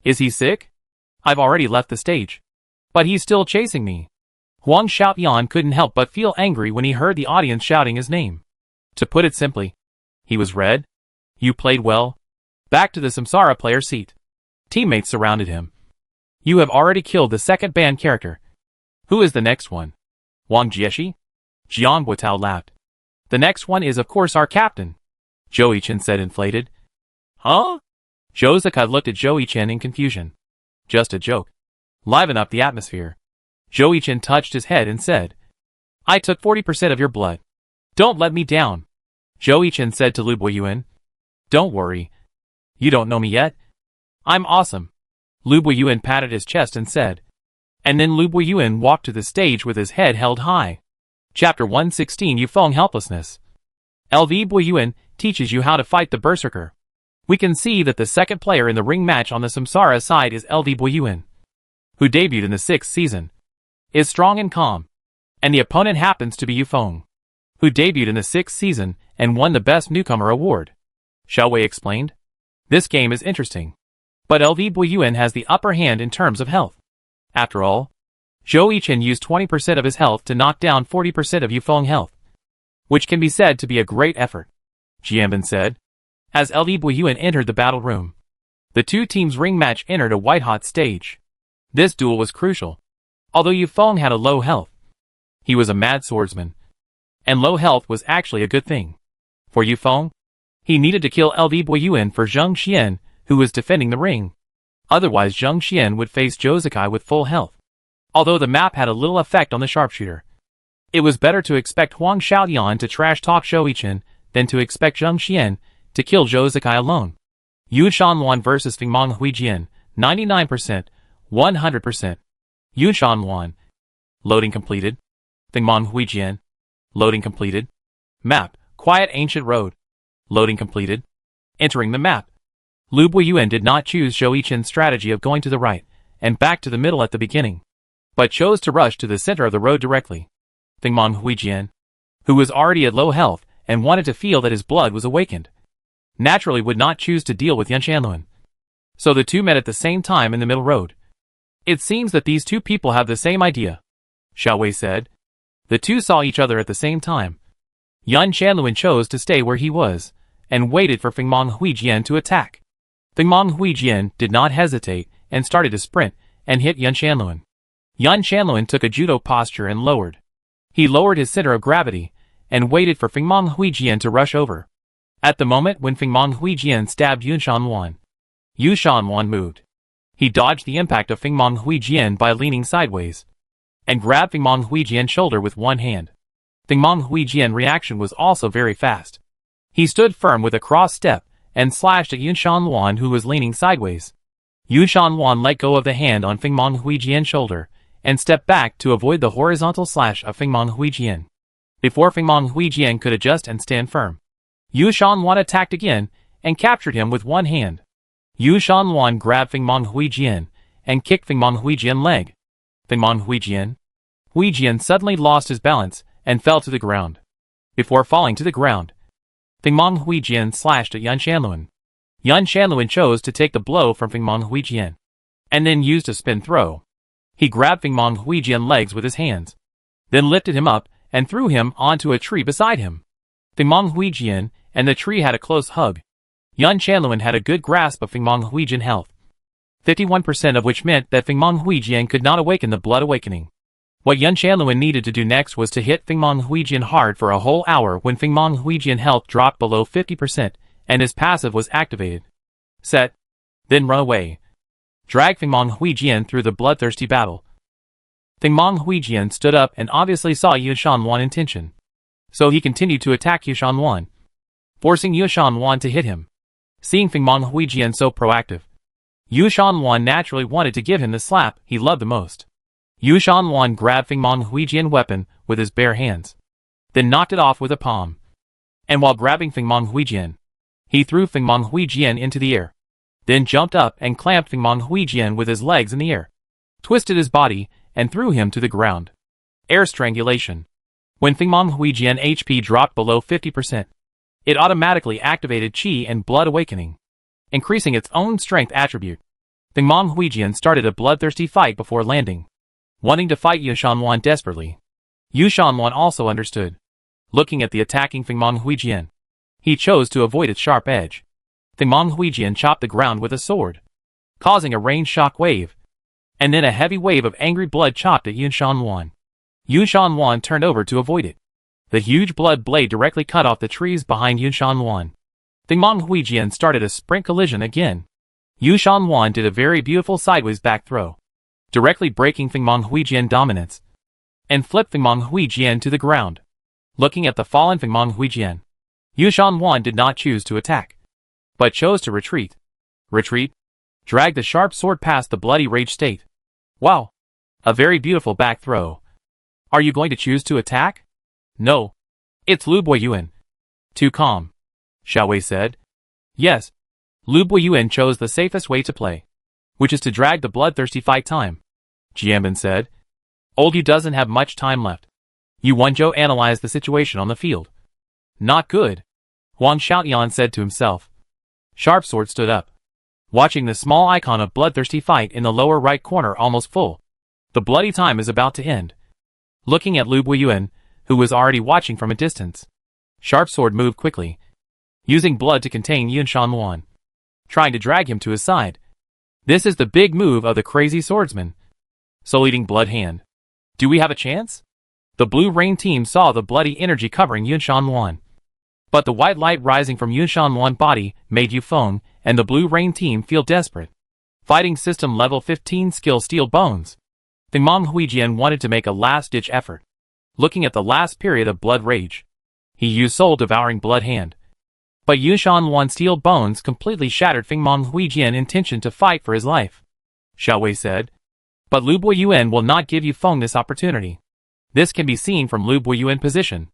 S1: Is he sick? I've already left the stage. But he's still chasing me. Huang Xiaoyan couldn't help but feel angry when he heard the audience shouting his name. To put it simply, he was red. You played well. Back to the Samsara player seat. Teammates surrounded him. You have already killed the second banned character. Who is the next one? Wang Jieshi? Jiang Guotao laughed. The next one is of course our captain. Zhou Yichen said inflated. Huh? Zhou Zikai looked at Zhou Yichen in confusion. Just a joke. Liven up the atmosphere. Zhou Yichen touched his head and said, I took 40% of your blood. Don't let me down. Zhou Yichen said to Lu Buiyuan. Don't worry. You don't know me yet. I'm awesome. Lu Buiyuan patted his chest and said. And then Lu Buiyuan walked to the stage with his head held high. Chapter 116 Yufeng Helplessness. LV Buiyuan teaches you how to fight the Berserker. We can see that the second player in the ring match on the Samsara side is LV Buiyuan, who debuted in the 6th season, is strong and calm. And the opponent happens to be Yufeng, who debuted in the 6th season and won the Best Newcomer award. Xiaowei explained. This game is interesting. But LV Buiyuan has the upper hand in terms of health. After all, Zhou Yichen used 20% of his health to knock down 40% of Yufeng health, which can be said to be a great effort, Jianbin said, as LV Buiyuan entered the battle room. The two teams' ring match entered a white-hot stage. This duel was crucial. Although Yufeng had a low health, he was a mad swordsman, and low health was actually a good thing. For Yufeng, he needed to kill LV Buiyuan for Zheng Xian, who was defending the ring. Otherwise Zheng Xian would face Zhou Zikai with full health. Although the map had a little effect on the sharpshooter, it was better to expect Huang Xiaoyan to trash-talk Zhou Yichen than to expect Zheng Xian to kill Zhou Zikai alone. Yu Shanluan vs Fengmang Huijian, 99%, 100%. Yu Shanluan. Loading completed. Fengmang Huijian. Loading completed. Map, Quiet Ancient Road. Loading completed. Entering the map. Lu Buiyuan did not choose Zhou Yichen's strategy of going to the right and back to the middle at the beginning, but chose to rush to the center of the road directly. Fengmang Huijian, who was already at low health and wanted to feel that his blood was awakened, naturally would not choose to deal with Yan Shanluan. So the two met at the same time in the middle road. It seems that these two people have the same idea, Xiaowei said. The two saw each other at the same time. Yan Shanluan chose to stay where he was and waited for Fengmang Huijian to attack. Fengmang Huijian did not hesitate and started to sprint and hit Yan Shanluan. Yan Shanluan took a judo posture and lowered. He lowered his center of gravity and waited for Fengmang Huijian to rush over. At the moment when Fengmang Huijian stabbed Yu Shanluan moved. He dodged the impact of Fengmang Huijian by leaning sideways and grabbed Fengmang Huijian's shoulder with one hand. Fengmang Huijian's reaction was also very fast. He stood firm with a cross step and slashed at Yu Shanluan, who was leaning sideways. Yu Shanluan let go of the hand on Fengmang Huijian's shoulder and stepped back to avoid the horizontal slash of Fengmang Huijian. Before Fengmang Huijian could adjust and stand firm, Yu Shanluan attacked again and captured him with one hand. Yu Shanluan grabbed Fengmang Huijian and kicked Fengmang Huijian's leg. Fengmang Huijian suddenly lost his balance and fell to the ground. Before falling to the ground, Fengmang Huijian slashed at Yan Shanluan. Yan Shanluan chose to take the blow from Fengmang Huijian, and then used a spin throw. He grabbed Fengmang Huijian's legs with his hands, then lifted him up and threw him onto a tree beside him. Fengmang Huijian and the tree had a close hug. Yan Shanluan had a good grasp of Fengmang Huijian's health, 51% of which meant that Fengmang Huijian could not awaken the blood awakening. What Yan Shanluan needed to do next was to hit Fengmang Huijian hard for a whole hour when Fengmang Huijian's health dropped below 50% and his passive was activated. Set. Then run away. Drag Fengmang Huijian through the bloodthirsty battle. Fengmang Huijian stood up and obviously saw Yu Shanluan in tension. So he continued to attack Yu Shanluan, forcing Yu Shanluan to hit him. Seeing Fengmang Huijian so proactive, Yu Shanluan naturally wanted to give him the slap he loved the most. Yu Shanluan grabbed Fengmang Huijian's weapon with his bare hands, then knocked it off with a palm. And while grabbing Fengmang Huijian, he threw Fengmang Huijian into the air. then jumped up and clamped Fengmang Huijian with his legs in the air, twisted his body, and threw him to the ground. Air strangulation. When Fengmang Huijian HP dropped below 50%, it automatically activated Qi and Blood Awakening, increasing its own strength attribute. Fengmang Huijian started a bloodthirsty fight before landing, wanting to fight Yu Shanwan desperately. Yu Shanwan also understood. Looking at the attacking Fengmang Huijian, he chose to avoid its sharp edge. Fengmang Huijian chopped the ground with a sword, causing a rain shock wave, and then a heavy wave of angry blood chopped at Yu Shanwan. Yu Shanwan turned over to avoid it. The huge blood blade directly cut off the trees behind Yu Shanwan. Fengmang Huijian started a sprint collision again. Yu Shanwan did a very beautiful sideways back throw, directly breaking Fengmang Huijian dominance, and flipped Fengmang Huijian to the ground. Looking at the fallen Fengmang Huijian, Yu Shanwan did not choose to attack, but chose to retreat. Retreat? Drag the sharp sword past the bloody rage state. Wow! A very beautiful back throw. Are you going to choose to attack? No. It's Lu Boyuan. Too calm. Xiao Wei said. Yes. Lu Boyuan chose the safest way to play, which is to drag the bloodthirsty fight time. Jianbin said. Old Yu doesn't have much time left. Yu Wenzhou analyzed the situation on the field. Not good. Huang Xiaotian said to himself. Sharp Sword stood up, watching the small icon of bloodthirsty fight in the lower right corner almost full. The bloody time is about to end. Looking at Lu Boyuan, who was already watching from a distance, Sharp Sword moved quickly, using blood to contain Yu Shanwan, trying to drag him to his side. This is the big move of the crazy swordsman. So leading Blood Hand. Do we have a chance? The Blue Rain team saw the bloody energy covering Yu Shanwan, but the white light rising from Yu Shanwan's body made Yu Feng and the Blue Rain team feel desperate. Fighting System Level 15 Skill Steel Bones. Fengmang Huijian wanted to make a last-ditch effort. Looking at the last period of Blood Rage, he used Soul Devouring Blood Hand. But Yu Shanwan's steel bones completely shattered Fengmang Huijian's intention to fight for his life. Xiao Wei said. But Lu Boyuan will not give Yu Feng this opportunity. This can be seen from Lu Boyuan's position.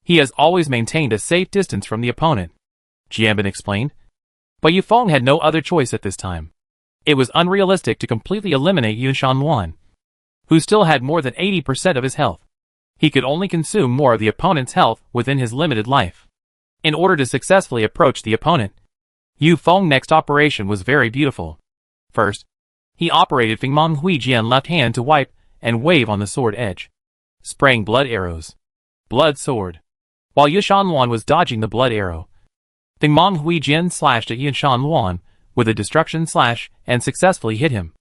S1: He has always maintained a safe distance from the opponent, Jianbin explained. But Yu Feng had no other choice at this time. It was unrealistic to completely eliminate Yu Shanwan, who still had more than 80% of his health. He could only consume more of the opponent's health within his limited life. In order to successfully approach the opponent, Yu Feng's next operation was very beautiful. First, he operated Fengmang Huijian's left hand to wipe and wave on the sword edge, spraying blood arrows. Blood sword. While Yu Shanwan was dodging the blood arrow, Fengmang Huijian slashed at Yu Shanwan with a destruction slash and successfully hit him,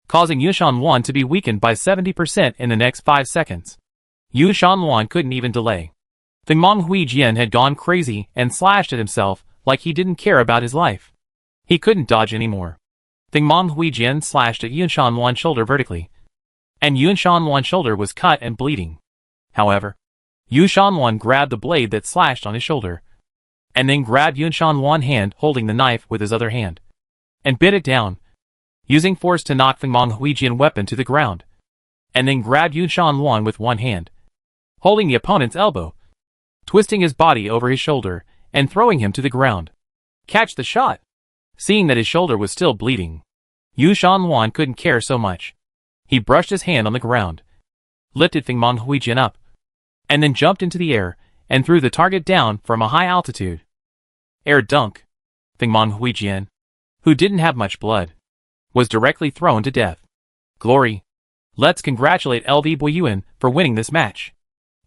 S1: causing Yu Shanwan to be weakened by 70% in the next 5 seconds. Yu Shanwan couldn't even delay. Fengmang Huijian had gone crazy and slashed at himself like he didn't care about his life. He couldn't dodge anymore. Fengmang Huijian slashed at Yu Shanwan's shoulder vertically, and Yu Shanwan's shoulder was cut and bleeding. However, Yu Shanwan grabbed the blade that slashed on his shoulder, and then grabbed Yu Shanwan's hand holding the knife with his other hand, and bit it down, using force to knock Fengmang Huijian's weapon to the ground, and then grabbed Yu Shanwan with one hand, holding the opponent's elbow, twisting his body over his shoulder, and throwing him to the ground. Catch the shot! Seeing that his shoulder was still bleeding, Yu Shanwan couldn't care so much. He brushed his hand on the ground, lifted Fengmang Huijian up, and then jumped into the air and threw the target down from a high altitude. Air dunk. Fengmang Huijian, who didn't have much blood, was directly thrown to death. Glory! Let's congratulate LV Boyuan for winning this match.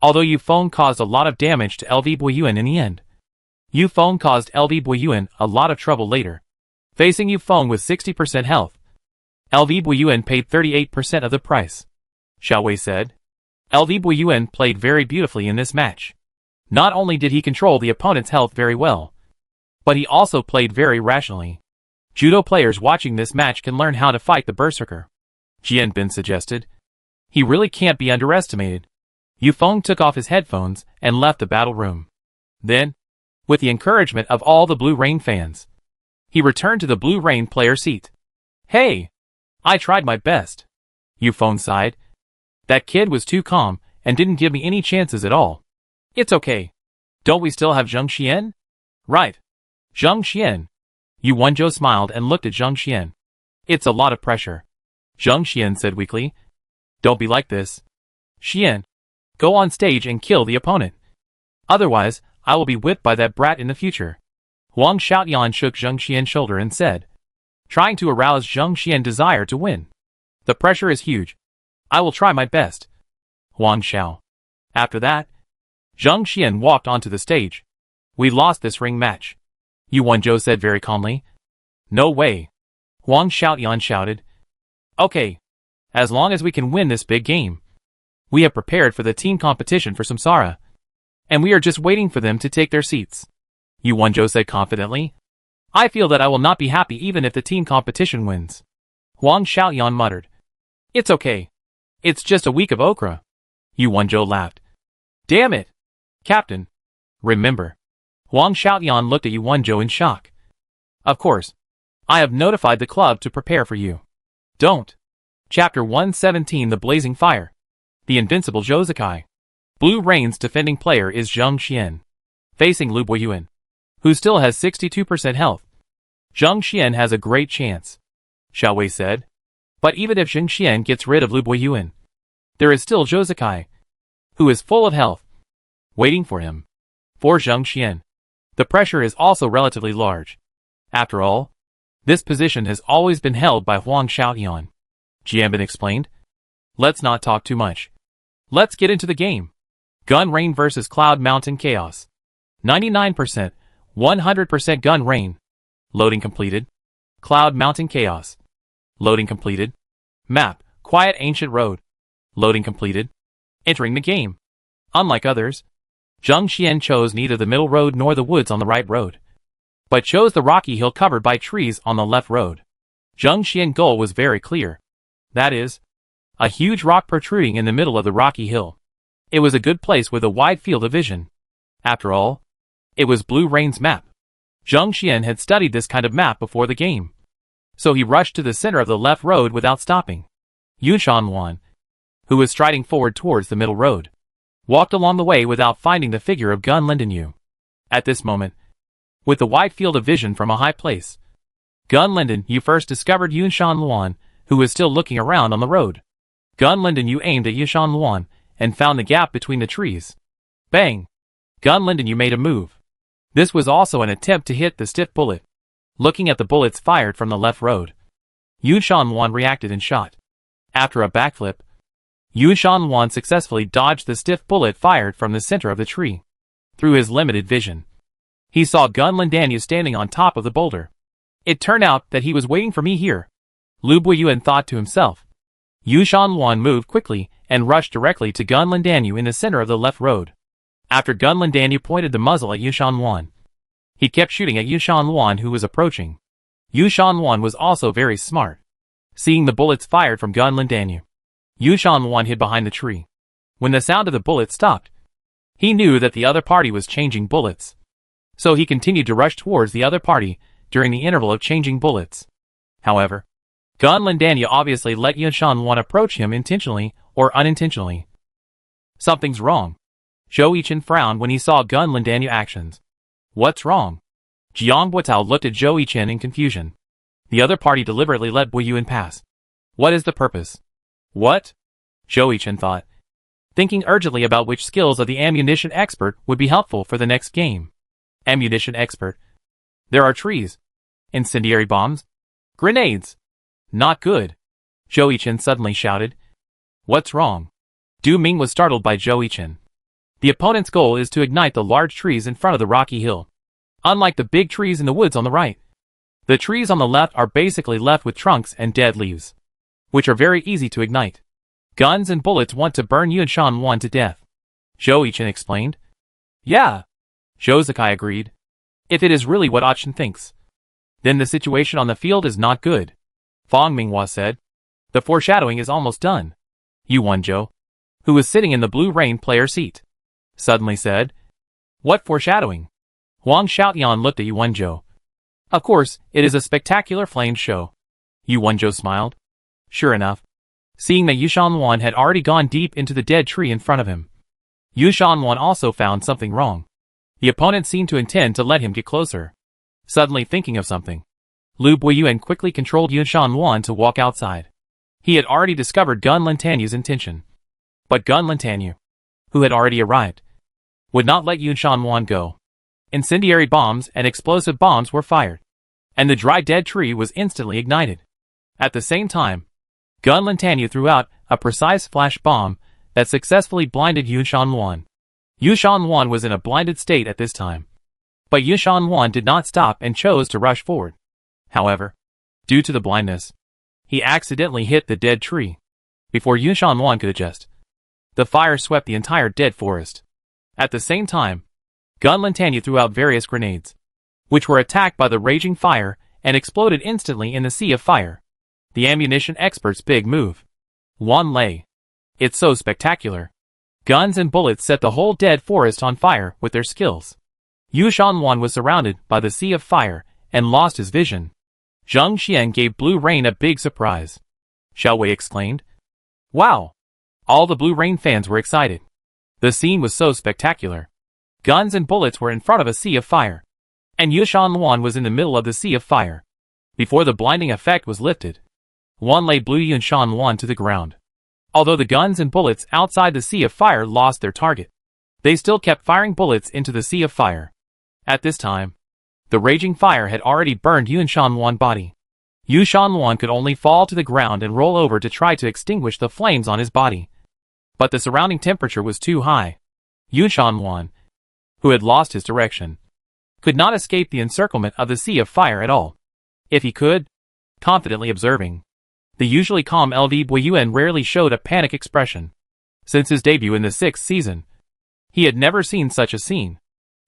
S1: Although Yu Feng caused a lot of damage to LV Boyuan in the end, Yu Feng caused LV Boyuan a lot of trouble later. Facing Yu Feng with 60% health, LV Boyuan paid 38% of the price. Xiao Wei said. LV Boyuan played very beautifully in this match. Not only did he control the opponent's health very well, but he also played very rationally. Judo players watching this match can learn how to fight the berserker, Jianbin suggested. He really can't be underestimated. Yu Feng took off his headphones and left the battle room. Then, with the encouragement of all the Blue Rain fans, he returned to the Blue Rain player seat. Hey! I tried my best. Yu Feng sighed. That kid was too calm and didn't give me any chances at all. It's okay. Don't we still have Zheng Xian? Right. Zheng Xian. Yu Wenzhou smiled and looked at Zhang Xian. It's a lot of pressure. Zhang Xian said weakly. Don't be like this. Xian, go on stage and kill the opponent. Otherwise, I will be whipped by that brat in the future. Huang Xiaoyan shook Zhang Xian's shoulder and said, trying to arouse Zhang Xian's desire to win. The pressure is huge. I will try my best. Huang Xiao. After that, Zhang Xian walked onto the stage. We lost this ring match. Yu Wenzhou said very calmly. No way. Huang Xiaoyan shouted. Okay. As long as we can win this big game. We have prepared for the team competition for Samsara. And we are just waiting for them to take their seats. Yu Wenzhou said confidently. I feel that I will not be happy even if the team competition wins. Huang Xiaoyan muttered. It's okay. It's just a week of okra. Yu Wenzhou laughed. Damn it. Captain. Remember. Huang Xiaoyan looked at Yu Wenzhou in shock. Of course. I have notified the club to prepare for you. Don't. Chapter 117 The Blazing Fire. The Invincible Zhouzikai. Blue Rain's defending player is Zhang Xian. Facing Lu Boyuan, who still has 62% health. Zhang Xian has a great chance. Xiao Wei said. But even if Zhang Xian gets rid of Lu Boyuan, there is still Zhouzikai, who is full of health, waiting for him. For Zhang Xian, the pressure is also relatively large. After all, this position has always been held by Huang Xiaoyan. Jianbin explained. Let's not talk too much. Let's get into the game. Gun Rain vs Cloud Mountain Chaos. 99%, 100% Gun Rain. Loading completed. Cloud Mountain Chaos. Loading completed. Map, Quiet Ancient Road. Loading completed. Entering the game. Unlike others, Zhang Xian chose neither the middle road nor the woods on the right road, but chose the rocky hill covered by trees on the left road. Zhang Xian's goal was very clear. That is, a huge rock protruding in the middle of the rocky hill. It was a good place with a wide field of vision. After all, it was Blue Rain's map. Zhang Xian had studied this kind of map before the game, so he rushed to the center of the left road without stopping. Yunshan Wan, who was striding forward towards the middle road, walked along the way without finding the figure of Gun Lindenyu. At this moment, with the wide field of vision from a high place, Gun Lindenyu first discovered Yunshan Luan, who was still looking around on the road. Gun Lindenyu aimed at Yunshan Luan and found the gap between the trees. Bang! Gun Lindenyu made a move. This was also an attempt to hit the stiff bullet. Looking at the bullets fired from the left road, Yunshan Luan reacted and shot. After a backflip, Yunshan Luan successfully dodged the stiff bullet fired from the center of the tree. Through his limited vision, he saw Gun Lindenyu standing on top of the boulder. It turned out that he was waiting for me here. Lu Buiyuan thought to himself. Yunshan Luan moved quickly and rushed directly to Gun Lindenyu in the center of the left road. After Gun Lindenyu pointed the muzzle at Yunshan Luan, he kept shooting at Yunshan Luan who was approaching. Yunshan Luan was also very smart. Seeing the bullets fired from Gun Lindenyu, Yunshan Luan hid behind the tree. When the sound of the bullet stopped, he knew that the other party was changing bullets. So he continued to rush towards the other party during the interval of changing bullets. However, Gun Lindenyu obviously let Yunshan Luan approach him intentionally or unintentionally. Something's wrong. Zhou Yichen frowned when he saw Gun Lindenyu actions. What's wrong? Jiang Buotao looked at Zhou Yichen in confusion. The other party deliberately let Buiyuan pass. What is the purpose? What? Zhou Yichen thought, thinking urgently about which skills of the ammunition expert would be helpful for the next game. Ammunition expert. There are trees. Incendiary bombs. Grenades. Not good. Zhou Yichen suddenly shouted. What's wrong? Du Ming was startled by Zhou Yichen. The opponent's goal is to ignite the large trees in front of the rocky hill. Unlike the big trees in the woods on the right, the trees on the left are basically left with trunks and dead leaves, which are very easy to ignite. Guns and bullets want to burn Yunshan Luan to death. Zhou Yichen explained. Yeah. Zhouzikai agreed. If it is really what Achen thinks, then the situation on the field is not good. Fang Minghua said. The foreshadowing is almost done. Yu Wenzhou, who was sitting in the Blue Rain player seat, suddenly said. What foreshadowing? Huang Xiaoyan looked at Yu Wenzhou. Of course, it is a spectacular flame show. Yu Wenzhou smiled. Sure enough, seeing that Yunshan Luan had already gone deep into the dead tree in front of him, Yunshan Luan also found something wrong. The opponent seemed to intend to let him get closer. Suddenly thinking of something, Lu Buiyuan quickly controlled Yun Shanwan to walk outside. He had already discovered Gun Lintanyu's intention. But Gun Lintanyu, who had already arrived, would not let Yun Shanwan go. Incendiary bombs and explosive bombs were fired, and the dry dead tree was instantly ignited. At the same time, Gun Lintanyu threw out a precise flash bomb that successfully blinded Yun Shanwan. Yun Shanwan was in a blinded state at this time. But Yun Shanwan did not stop and chose to rush forward. However, due to the blindness, he accidentally hit the dead tree. Before Yun Shanwan could adjust, the fire swept the entire dead forest. At the same time, Gun Lintanyu threw out various grenades, which were attacked by the raging fire and exploded instantly in the sea of fire. The ammunition expert's big move. Wan Lei. It's so spectacular. Guns and bullets set the whole dead forest on fire with their skills. Yu Shanwan was surrounded by the sea of fire and lost his vision. Zheng Xian gave Blue Rain a big surprise. Xiao Wei exclaimed. Wow! All the Blue Rain fans were excited. The scene was so spectacular. Guns and bullets were in front of a sea of fire, and Yu Shanwan was in the middle of the sea of fire. Before the blinding effect was lifted, Wan Lei blew Yun Shanwan to the ground. Although the guns and bullets outside the sea of fire lost their target, they still kept firing bullets into the sea of fire. At this time, the raging fire had already burned Yun Shanwan's body. Yu Shanwan could only fall to the ground and roll over to try to extinguish the flames on his body. But the surrounding temperature was too high. Yun Shanwan, who had lost his direction, could not escape the encirclement of the sea of fire at all. If he could, confidently observing, the usually calm LV Buiyuan rarely showed a panic expression. Since his debut in the 6th season, he had never seen such a scene.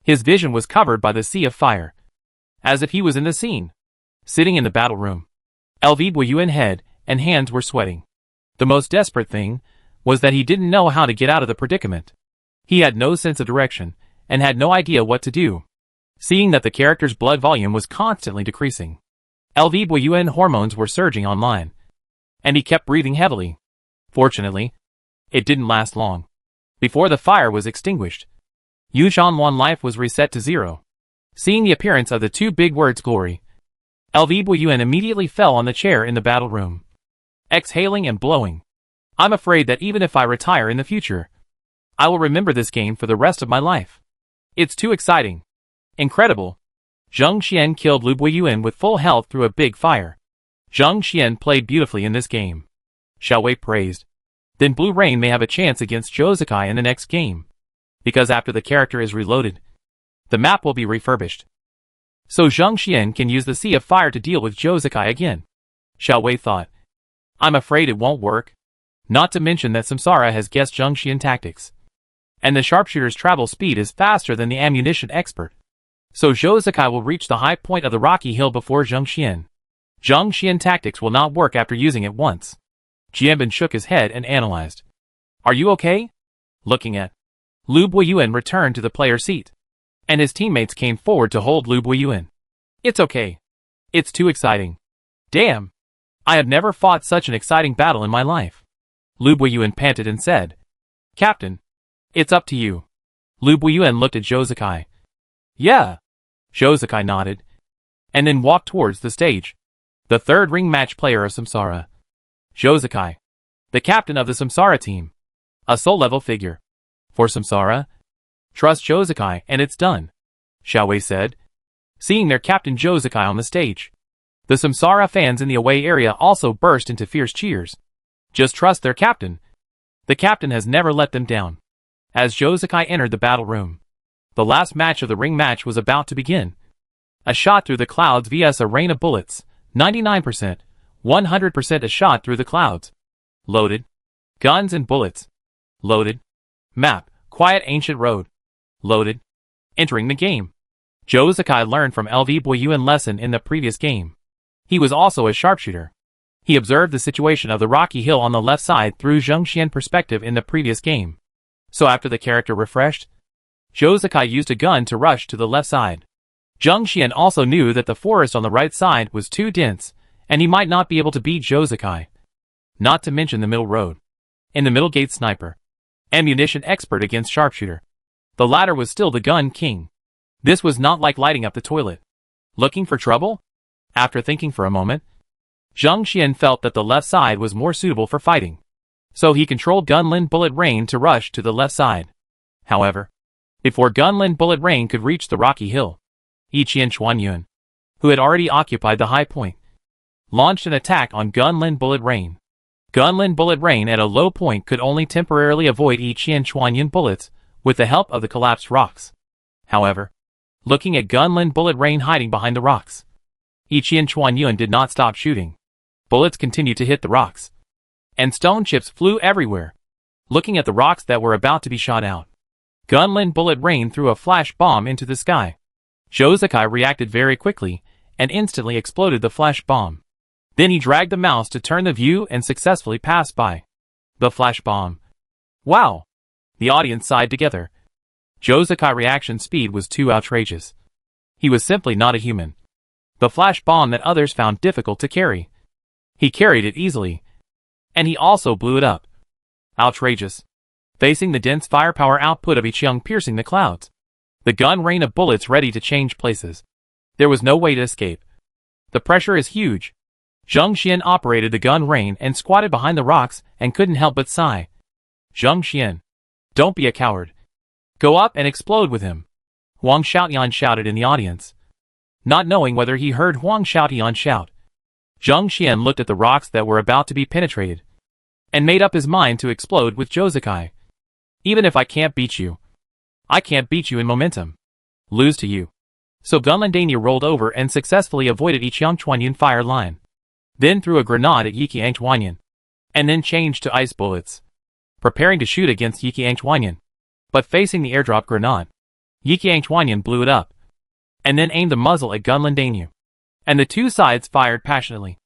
S1: His vision was covered by the sea of fire, as if he was in the scene. Sitting in the battle room, LV Buiyuan's head and hands were sweating. The most desperate thing was that he didn't know how to get out of the predicament. He had no sense of direction, and had no idea what to do. Seeing that the character's blood volume was constantly decreasing, LV Buiyuan's hormones were surging online, and he kept breathing heavily. Fortunately, it didn't last long. Before the fire was extinguished, Yu Shanwan's life was reset to 0. Seeing the appearance of the two big words glory, LV Buiyuan immediately fell on the chair in the battle room, exhaling and blowing. I'm afraid that even if I retire in the future, I will remember this game for the rest of my life. It's too exciting. Incredible. Zheng Xian killed Lu Buiyuan with full health through a big fire. Zheng Xian played beautifully in this game. Xiao Wei praised. Then Blue Rain may have a chance against Jozakai in the next game, because after the character is reloaded, the map will be refurbished. So Zheng Xian can use the Sea of Fire to deal with Jozakai again. Xiao Wei thought. I'm afraid it won't work. Not to mention that Samsara has guessed Zheng Xian tactics, and the sharpshooter's travel speed is faster than the ammunition expert. So Jozakai will reach the high point of the rocky hill before Zheng Xian. Zheng Xian tactics will not work after using it once. Jianbin shook his head and analyzed. Are you okay? Looking at Lu Buiyuan returned to the player seat, and his teammates came forward to hold Lu Buiyuan. It's okay. It's too exciting. Damn. I have never fought such an exciting battle in my life. Lu Buiyuan panted and said. Captain, it's up to you. Lu Buiyuan looked at Jozakai. Yeah. Jozakai nodded, and then walked towards the stage. The third ring match player of Samsara. Jozakai, the captain of the Samsara team. A soul-level figure. For Samsara, trust Jozakai and it's done, Xiao Wei said, seeing their captain Jozakai on the stage. The Samsara fans in the away area also burst into fierce cheers. Just trust their captain. The captain has never let them down. As Jozakai entered the battle room, the last match of the ring match was about to begin. A shot through the clouds vs a rain of bullets. 99%, 100% a shot through the clouds. Loaded. Guns and bullets. Loaded. Map, quiet ancient road. Loaded. Entering the game. Jozakai learned from LV Buiyuan lesson in the previous game. He was also a sharpshooter. He observed the situation of the rocky hill on the left side through Zheng Xian perspective in the previous game. So after the character refreshed, Jozakai used a gun to rush to the left side. Zheng Xian also knew that the forest on the right side was too dense, and he might not be able to beat Jozakai. Not to mention the middle road. In the middle gate sniper. Ammunition expert against sharpshooter. The latter was still the gun king. This was not like lighting up the toilet. Looking for trouble? After thinking for a moment, Zhang Xian felt that the left side was more suitable for fighting. So he controlled Gunlin Bullet Rain to rush to the left side. However, before Gunlin Bullet Rain could reach the rocky hill, Yiqian Chuanyun, who had already occupied the high point, launched an attack on Gunlin Bullet Rain. Gunlin Bullet Rain at a low point could only temporarily avoid Yiqian Chuanyun bullets with the help of the collapsed rocks. However, looking at Gunlin Bullet Rain hiding behind the rocks, Yiqian Chuanyun did not stop shooting. Bullets continued to hit the rocks, and stone chips flew everywhere. Looking at the rocks that were about to be shot out, Gunlin Bullet Rain threw a flash bomb into the sky. Zhou Zikai reacted very quickly and instantly exploded the flash bomb. Then he dragged the mouse to turn the view and successfully passed by the flash bomb. Wow! The audience sighed together. Zhou Zikai's reaction speed was too outrageous. He was simply not a human. The flash bomb that others found difficult to carry, he carried it easily. And he also blew it up. Outrageous. Facing the dense firepower output of Yiqiang piercing the clouds, the gun rain of bullets ready to change places. There was no way to escape. The pressure is huge. Zhang Xian operated the gun rain and squatted behind the rocks and couldn't help but sigh. Zhang Xian, don't be a coward. Go up and explode with him. Huang Xiaotian shouted in the audience. Not knowing whether he heard Huang Xiaotian shout, Zhang Xian looked at the rocks that were about to be penetrated, and made up his mind to explode with Zhou Zikai. Even if I can't beat you, I can't beat you in momentum. Lose to you. So Gunlin Dania rolled over and successfully avoided Yiqiang Chuanyun fire line. Then threw a grenade at Yiqiang Chuanyun, and then changed to ice bullets, preparing to shoot against Yiqiang Chuanyun. But facing the airdrop grenade, Yiqiang Chuanyun blew it up, and then aimed the muzzle at Gunlin Dania. And the two sides fired passionately.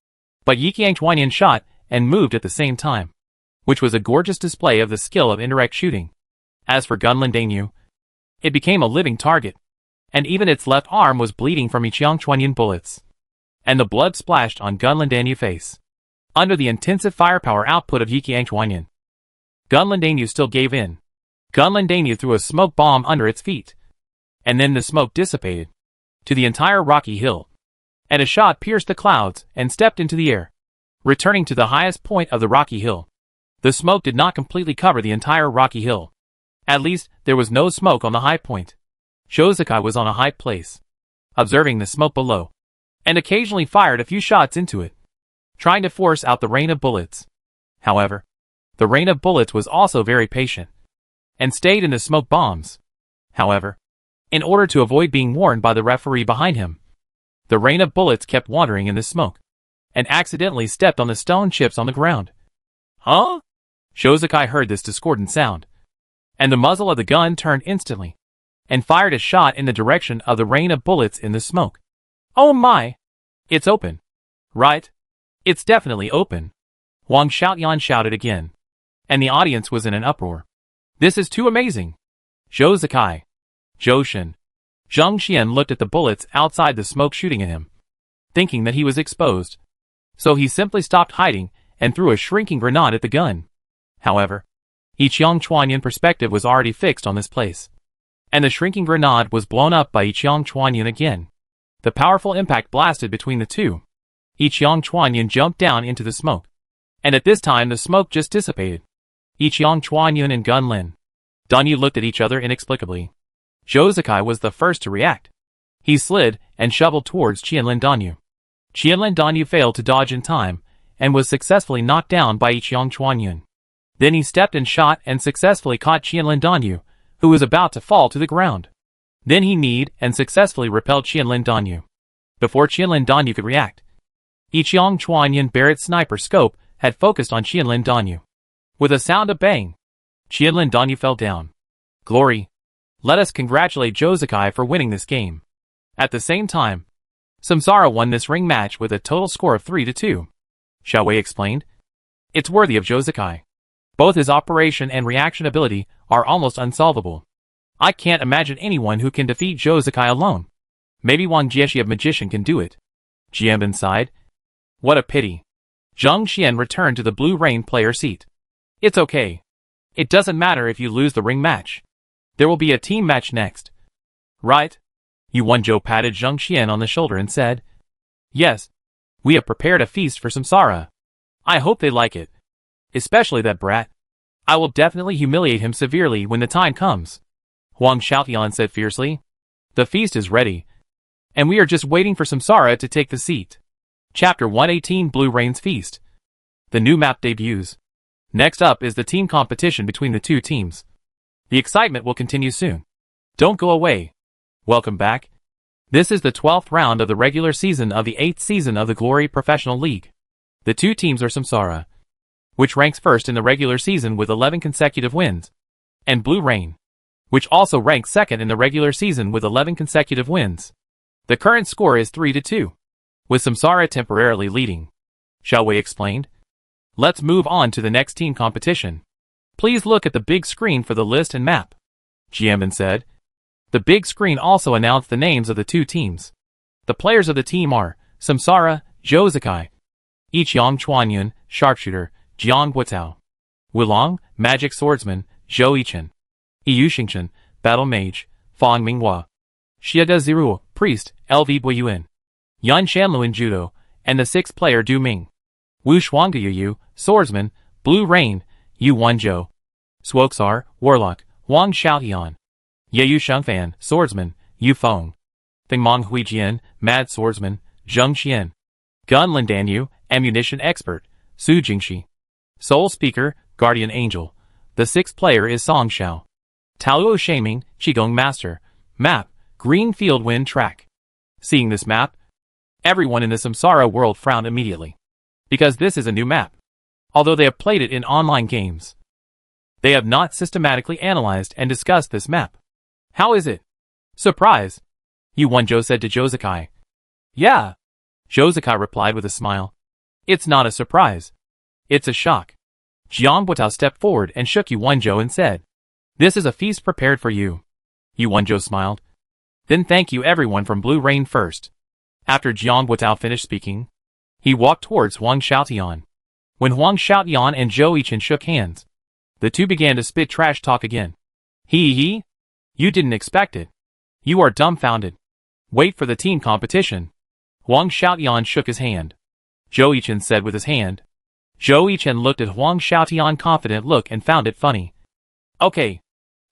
S1: But Yiqiang Chuanyun shot and moved at the same time, which was a gorgeous display of the skill of indirect shooting. As for Gunlin Dania, it became a living target, and even its left arm was bleeding from Yiqiang Chuanyun bullets. And the blood splashed on Gunlin Dania's face. Under the intensive firepower output of Yiqiang Chuanyun, Gunlin Dania still gave in. Gunlin Dania threw a smoke bomb under its feet, and then the smoke dissipated to the entire rocky hill, and a shot pierced the clouds and stepped into the air, returning to the highest point of the rocky hill. The smoke did not completely cover the entire rocky hill. At least, there was no smoke on the high point. Zhou Zikai was on a high place, observing the smoke below, and occasionally fired a few shots into it, trying to force out the rain of bullets. However, the rain of bullets was also very patient, and stayed in the smoke bombs. However, in order to avoid being warned by the referee behind him, the rain of bullets kept wandering in the smoke, and accidentally stepped on the stone chips on the ground. Huh? Zhou Zikai heard this discordant sound, and the muzzle of the gun turned instantly, and fired a shot in the direction of the rain of bullets in the smoke. Oh my! It's open. Right? It's definitely open. Huang Xiaotian shouted again, and the audience was in an uproar. This is too amazing. Zhou Zikai, Zhou Shen, Zhang Xian looked at the bullets outside the smoke shooting at him, thinking that he was exposed. So he simply stopped hiding and threw a shrinking grenade at the gun. However, Yiqiang Chuanyun's perspective was already fixed on this place, and the shrinking grenade was blown up by Yiqiang Chuanyun again. The powerful impact blasted between the two. Yiqiang Chuanyun jumped down into the smoke, and at this time the smoke just dissipated. Yiqiang Chuanyun and Gunlin Danya looked at each other inexplicably. Zhou Zikai was the first to react. He slid and shoveled towards Qianlin Danya. Qianlin Danya failed to dodge in time, and was successfully knocked down by Yiqiang Chuanyun. Then he stepped and shot and successfully caught Qianlin Danya, who was about to fall to the ground. Then he kneed and successfully repelled Qianlin Danya. Before Qianlin Danya could react, Yiqiang Chuanyun Barrett's sniper scope had focused on Qianlin Danya. With a sound of bang, Qianlin Danya fell down. Glory! Let us congratulate Zhou Zikai for winning this game. At the same time, Samsara won this ring match with a total score of 3-2. Xiao Wei explained. It's worthy of Zhou Zikai. Both his operation and reaction ability are almost unsolvable. I can't imagine anyone who can defeat Zhou Zikai alone. Maybe Wang Jieshi of Magician can do it. Jianbin sighed. What a pity. Zhang Xian returned to the Blue Rain player seat. It's okay. It doesn't matter if you lose the ring match. There will be a team match next. Right? You won. Zhou patted Zhang Xian on the shoulder and said. Yes. We have prepared a feast for Samsara. I hope they like it. Especially that brat. I will definitely humiliate him severely when the time comes. Huang Xiaotian said fiercely. The feast is ready. And we are just waiting for Samsara to take the seat. Chapter 118 Blue Rain's Feast. The new map debuts. Next up is the team competition between the two teams. The excitement will continue soon. Don't go away. Welcome back. This is the 12th round of the regular season of the 8th season of the Glory Professional League. The two teams are Samsara, which ranks first in the regular season with 11 consecutive wins, and Blue Rain, which also ranks second in the regular season with 11 consecutive wins. The current score is 3-2, with Samsara temporarily leading. Shall we explain? Let's move on to the next team competition. Please look at the big screen for the list and map. Jianbin said. The big screen also announced the names of the two teams. The players of the team are Samsara, Zhou Zikai, Yiqiang Chuanyun, Sharpshooter, Jiang Guotao, Wulong, Magic Swordsman, Zhou Yichen, Yu Xingchen, Battle Mage, Fang Minghua, Xiada Ziru, Priest, LV Buiyuan, Yan Shanluan Judo, and the sixth player Du Ming, Wu Shuangguyu, Swordsman, Blue Rain, Yu Wanzhou, Swoksar, Warlock, Wang Xiaotian, Yeyu Shengfan, Swordsman, Yu Feng, Thingmong Huijian, Mad Swordsman, Zheng Xian, Gun Lindanyu, Ammunition Expert, Su Jingxi, Soul Speaker, Guardian Angel. The sixth player is Song Xiao. Taluo Shaming, Qigong Master. Map, Green Field Wind Track. Seeing this map, everyone in the Samsara world frowned immediately. Because this is a new map. Although they have played it in online games, they have not systematically analyzed and discussed this map. How is it? Surprise! Yu Wanzhou said to Zhou Zikai. Yeah. Zhou Zikai replied with a smile. It's not a surprise. It's a shock. Jiang Guotao stepped forward and shook Yu Wanzhou and said, This is a feast prepared for you. Yu Wanzhou smiled. Then thank you everyone from Blue Rain first. After Jiang Guotao finished speaking, he walked towards Huang Xiaotian. When Huang Xiaotian and Zhou Yichen shook hands, the two began to spit trash talk again. He? You didn't expect it. You are dumbfounded. Wait for the team competition. Huang Xiaotian shook his hand. Zhou Yichen said with his hand. Zhou Yichen looked at Huang Xiaotian's confident look and found it funny. Okay,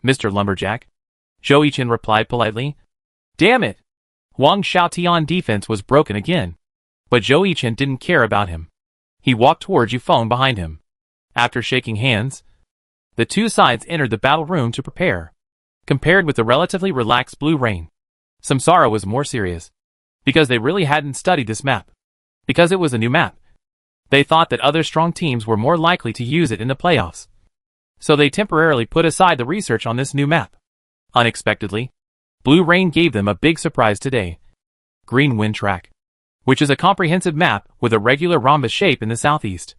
S1: Mr. Lumberjack. Zhou Yichen replied politely. Damn it! Huang Xiaotian's defense was broken again. But Zhou Yichen didn't care about him. He walked towards Yu Feng behind him. After shaking hands, the two sides entered the battle room to prepare. Compared with the relatively relaxed Blue Rain, Samsara was more serious. Because they really hadn't studied this map. Because it was a new map. They thought that other strong teams were more likely to use it in the playoffs. So they temporarily put aside the research on this new map. Unexpectedly, Blue Rain gave them a big surprise today. Green Wind Track, which is a comprehensive map with a regular rhombus shape in the southeast,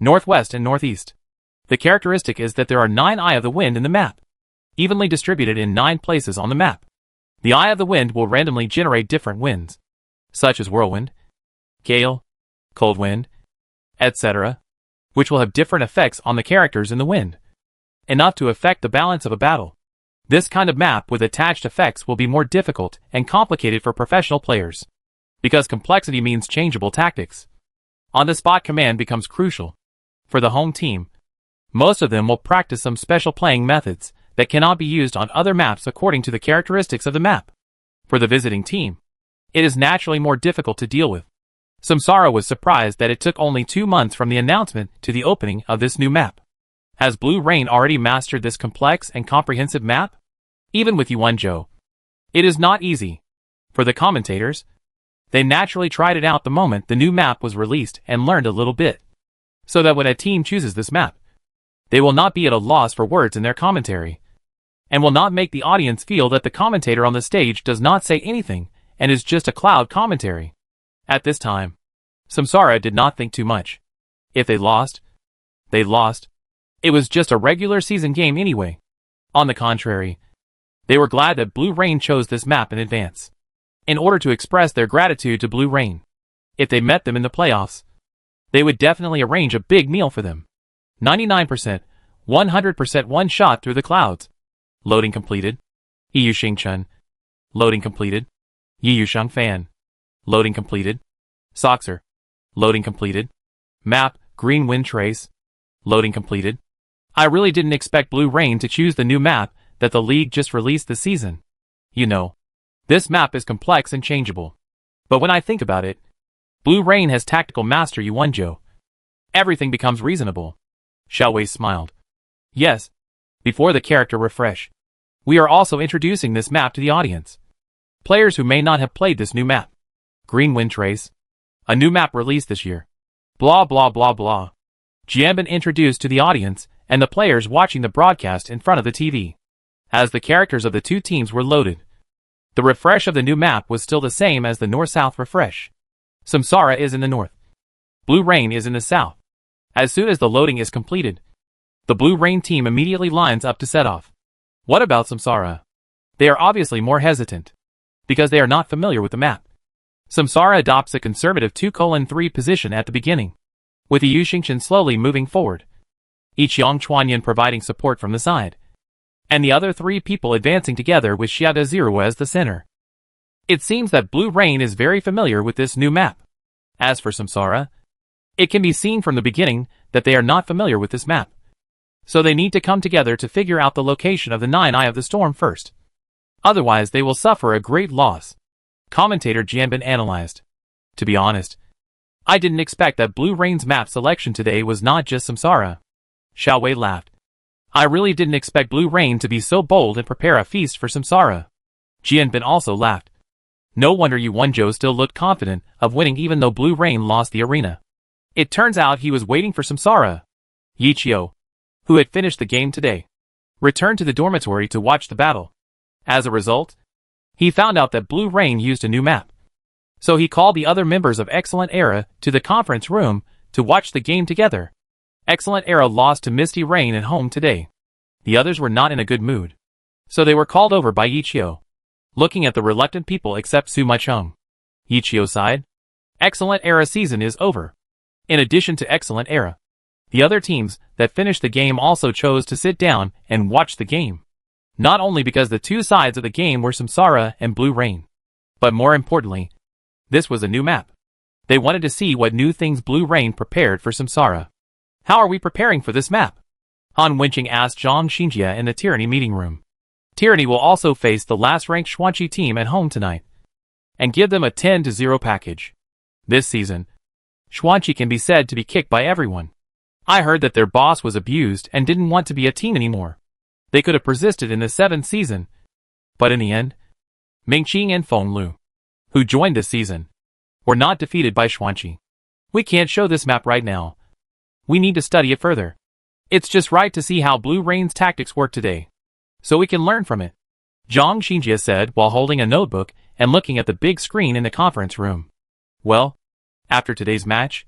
S1: northwest and northeast. The characteristic is that there are 9 Eye of the Wind in the map, evenly distributed in 9 places on the map. The Eye of the Wind will randomly generate different winds, such as whirlwind, gale, cold wind, etc., which will have different effects on the characters in the wind, enough to affect the balance of a battle. This kind of map with attached effects will be more difficult and complicated for professional players, because complexity means changeable tactics. On-the-spot command becomes crucial. For the home team, most of them will practice some special playing methods that cannot be used on other maps according to the characteristics of the map. For the visiting team, it is naturally more difficult to deal with. Samsara was surprised that it took only 2 months from the announcement to the opening of this new map. Has Blue Rain already mastered this complex and comprehensive map? Even with Yu Wanzhou, it is not easy. For the commentators, they naturally tried it out the moment the new map was released and learned a little bit. So that when a team chooses this map, they will not be at a loss for words in their commentary, and will not make the audience feel that the commentator on the stage does not say anything and is just a cloud commentary. At this time, Samsara did not think too much. If they lost, they lost. It was just a regular season game anyway. On the contrary, they were glad that Blue Rain chose this map in advance, in order to express their gratitude to Blue Rain. If they met them in the playoffs, they would definitely arrange a big meal for them. 99%, 100% one shot through the clouds. Loading completed. Yu Xingchen. Loading completed. Yu Shengfan. Loading completed. Soxer. Loading completed. Map, green wind trace. Loading completed. I really didn't expect Blue Rain to choose the new map that the league just released this season. You know, this map is complex and changeable. But when I think about it, Blue Rain has tactical mastery, Joe. Everything becomes reasonable. Xiaowei smiled. Yes. Before the character refresh, we are also introducing this map to the audience. Players who may not have played this new map. Green Wind Trace. A new map released this year. Blah blah blah blah. Jianbin introduced to the audience and the players watching the broadcast in front of the TV. As the characters of the two teams were loaded, the refresh of the new map was still the same as the north-south refresh. Samsara is in the north. Blue Rain is in the south. As soon as the loading is completed, the Blue Rain team immediately lines up to set off. What about Samsara? They are obviously more hesitant, because they are not familiar with the map. Samsara adopts a conservative 2:3 position at the beginning, with Yu Xingqian slowly moving forward, Yiqiang Chuanyan providing support from the side, and the other three people advancing together with Xiada Ziru as the center. It seems that Blue Rain is very familiar with this new map. As for Samsara, it can be seen from the beginning that they are not familiar with this map. So they need to come together to figure out the location of the Nine Eye of the Storm first. Otherwise they will suffer a great loss. Commentator Jianbin analyzed. To be honest, I didn't expect that Blue Rain's map selection today was not just Samsara. Xiaowei laughed. I really didn't expect Blue Rain to be so bold and prepare a feast for Samsara. Jianbin also laughed. No wonder Yuanzhou still looked confident of winning even though Blue Rain lost the arena. It turns out he was waiting for Samsara. Yiqiu, who had finished the game today, returned to the dormitory to watch the battle. As a result, he found out that Blue Rain used a new map. So he called the other members of Excellent Era to the conference room to watch the game together. Excellent Era lost to Misty Rain at home today. The others were not in a good mood, so they were called over by Yiqiu. Looking at the reluctant people except Su Maicheng, Yiqiu sighed. Excellent Era season is over. In addition to Excellent Era, the other teams that finished the game also chose to sit down and watch the game. Not only because the two sides of the game were Samsara and Blue Rain, but more importantly, this was a new map. They wanted to see what new things Blue Rain prepared for Samsara. How are we preparing for this map? Han Wenqing asked Zhang Xinjia in the Tyranny meeting room. Tyranny will also face the last-ranked Xuanqi team at home tonight, and give them a 10-0 package. This season, Xuanqi can be said to be kicked by everyone. I heard that their boss was abused and didn't want to be a team anymore. They could have persisted in the 7th season, but in the end, Mingqing and Feng Lu, who joined this season, were not defeated by Xuanqi. We can't show this map right now. We need to study it further. It's just right to see how Blue Rain's tactics work today, so we can learn from it, Zhang Xinjia said while holding a notebook and looking at the big screen in the conference room. Well, after today's match,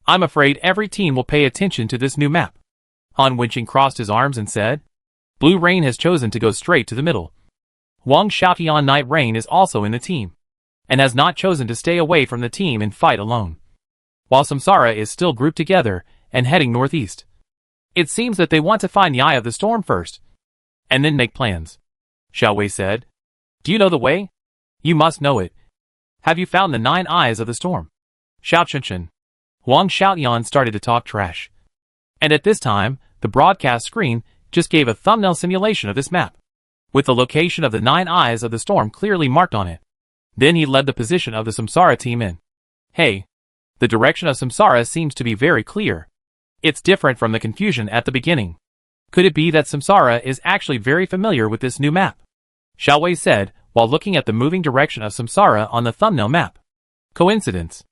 S1: I'm afraid every team will pay attention to this new map. Han Wenqing crossed his arms and said, Blue Rain has chosen to go straight to the middle. Wang Xiaotian Night Rain is also in the team, and has not chosen to stay away from the team and fight alone. While Samsara is still grouped together and heading northeast. It seems that they want to find the Eye of the Storm first, and then make plans. Xiaowei said. Do you know the way? You must know it. Have you found the 9 Eyes of the Storm? Xiao Chenchen. Wang Xiaotian started to talk trash. And at this time, the broadcast screen just gave a thumbnail simulation of this map, with the location of the 9 Eyes of the Storm clearly marked on it. Then he led the position of the Samsara team in. Hey, the direction of Samsara seems to be very clear. It's different from the confusion at the beginning. Could it be that Samsara is actually very familiar with this new map? Xiaowei said, while looking at the moving direction of Samsara on the thumbnail map. Coincidence.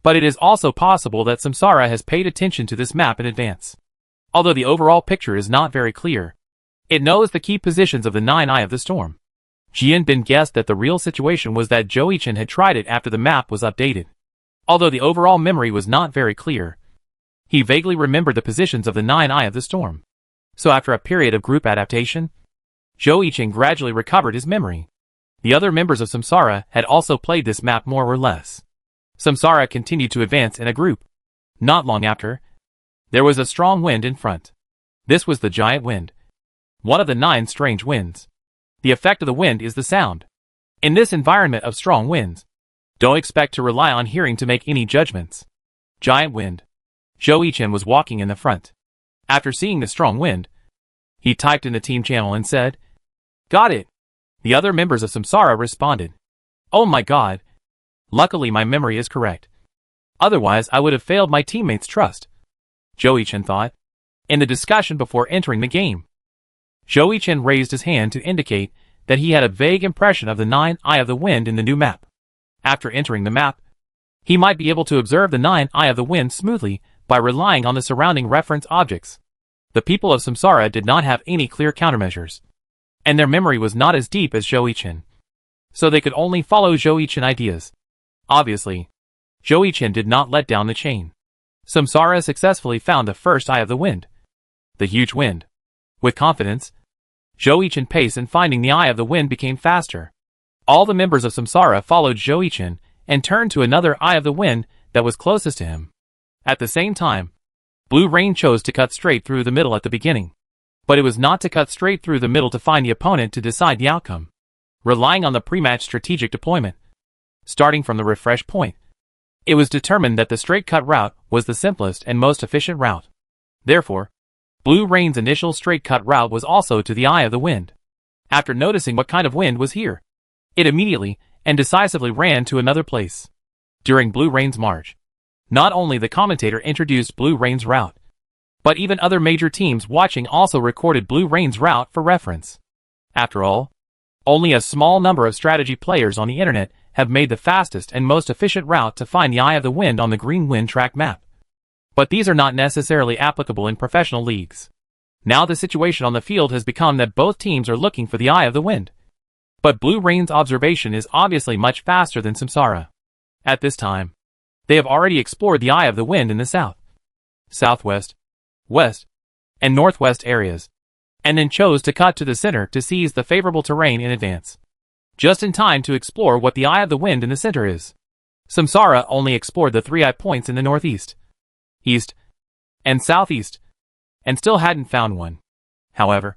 S1: But it is also possible that Samsara has paid attention to this map in advance. Although the overall picture is not very clear, it knows the key positions of the 9 Eye of the Storm. Jianbin guessed that the real situation was that Zhou Yichen had tried it after the map was updated. Although the overall memory was not very clear, he vaguely remembered the positions of the 9 Eye of the Storm. So after a period of group adaptation, Zhou Yichen gradually recovered his memory. The other members of Samsara had also played this map more or less. Samsara continued to advance in a group. Not long after, there was a strong wind in front. This was the giant wind, one of the 9 strange winds. The effect of the wind is the sound. In this environment of strong winds, Don't expect to rely on hearing to make any judgments. Giant wind. Zhou Yichen was walking in the front. After seeing the strong wind, he typed in the team channel and said, "Got it." The other members of Samsara responded, "Oh my god. Luckily my memory is correct. Otherwise I would have failed my teammates' trust," Zhou Yichen thought. In the discussion before entering the game, Zhou Yichen raised his hand to indicate that he had a vague impression of the 9 Eye of the Wind in the new map. After entering the map, he might be able to observe the 9 Eye of the Wind smoothly by relying on the surrounding reference objects. The people of Samsara did not have any clear countermeasures, and their memory was not as deep as Zhou Yichen, so they could only follow Zhou Yichen ideas. Obviously, Zhou Yichen did not let down the chain. Samsara successfully found the first Eye of the Wind, the huge wind. With confidence, Zhou Yichen paced, and finding the Eye of the Wind became faster. All the members of Samsara followed Zhou Yichen and turned to another Eye of the Wind that was closest to him. At the same time, Blue Rain chose to cut straight through the middle at the beginning. But it was not to cut straight through the middle to find the opponent to decide the outcome, relying on the pre-match strategic deployment. Starting from the refresh point, it was determined that the straight cut route was the simplest and most efficient route. Therefore, Blue Rain's initial straight cut route was also to the Eye of the Wind. After noticing what kind of wind was here, it immediately and decisively ran to another place. During Blue Rain's march, not only the commentator introduced Blue Rain's route, but even other major teams watching also recorded Blue Rain's route for reference. After all, only a small number of strategy players on the internet have made the fastest and most efficient route to find the Eye of the Wind on the Green Wind track map. But these are not necessarily applicable in professional leagues. Now the situation on the field has become that both teams are looking for the Eye of the Wind. But Blue Rain's observation is obviously much faster than Samsara. At this time, they have already explored the Eye of the Wind in the south, southwest, west, and northwest areas, and then chose to cut to the center to seize the favorable terrain in advance, just in time to explore what the Eye of the Wind in the center is. Samsara only explored the 3 eye points in the northeast, east, and southeast, and still hadn't found one. However,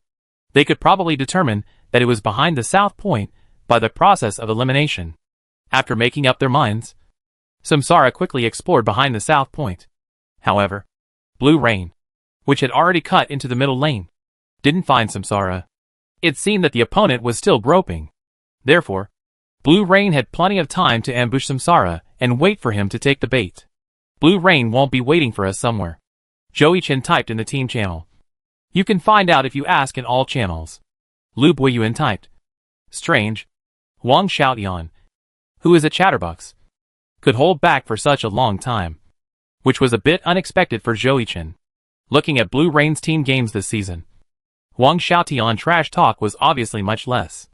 S1: they could probably determine that it was behind the south point by the process of elimination. After making up their minds, Samsara quickly explored behind the south point. However, Blue Rain, which had already cut into the middle lane, didn't find Samsara. It seemed that the opponent was still groping. Therefore, Blue Rain had plenty of time to ambush Samsara and wait for him to take the bait. Blue Rain won't be waiting for us somewhere, Zhou Yichen typed in the team channel. You can find out if you ask in all channels, Lu Buiyuan typed. Strange. Huang Xiaotian, who is a chatterbox, could hold back for such a long time, which was a bit unexpected for Zhou Yichen. Looking at Blue Rain's team games this season, Huang Xiaotian trash talk was obviously much less,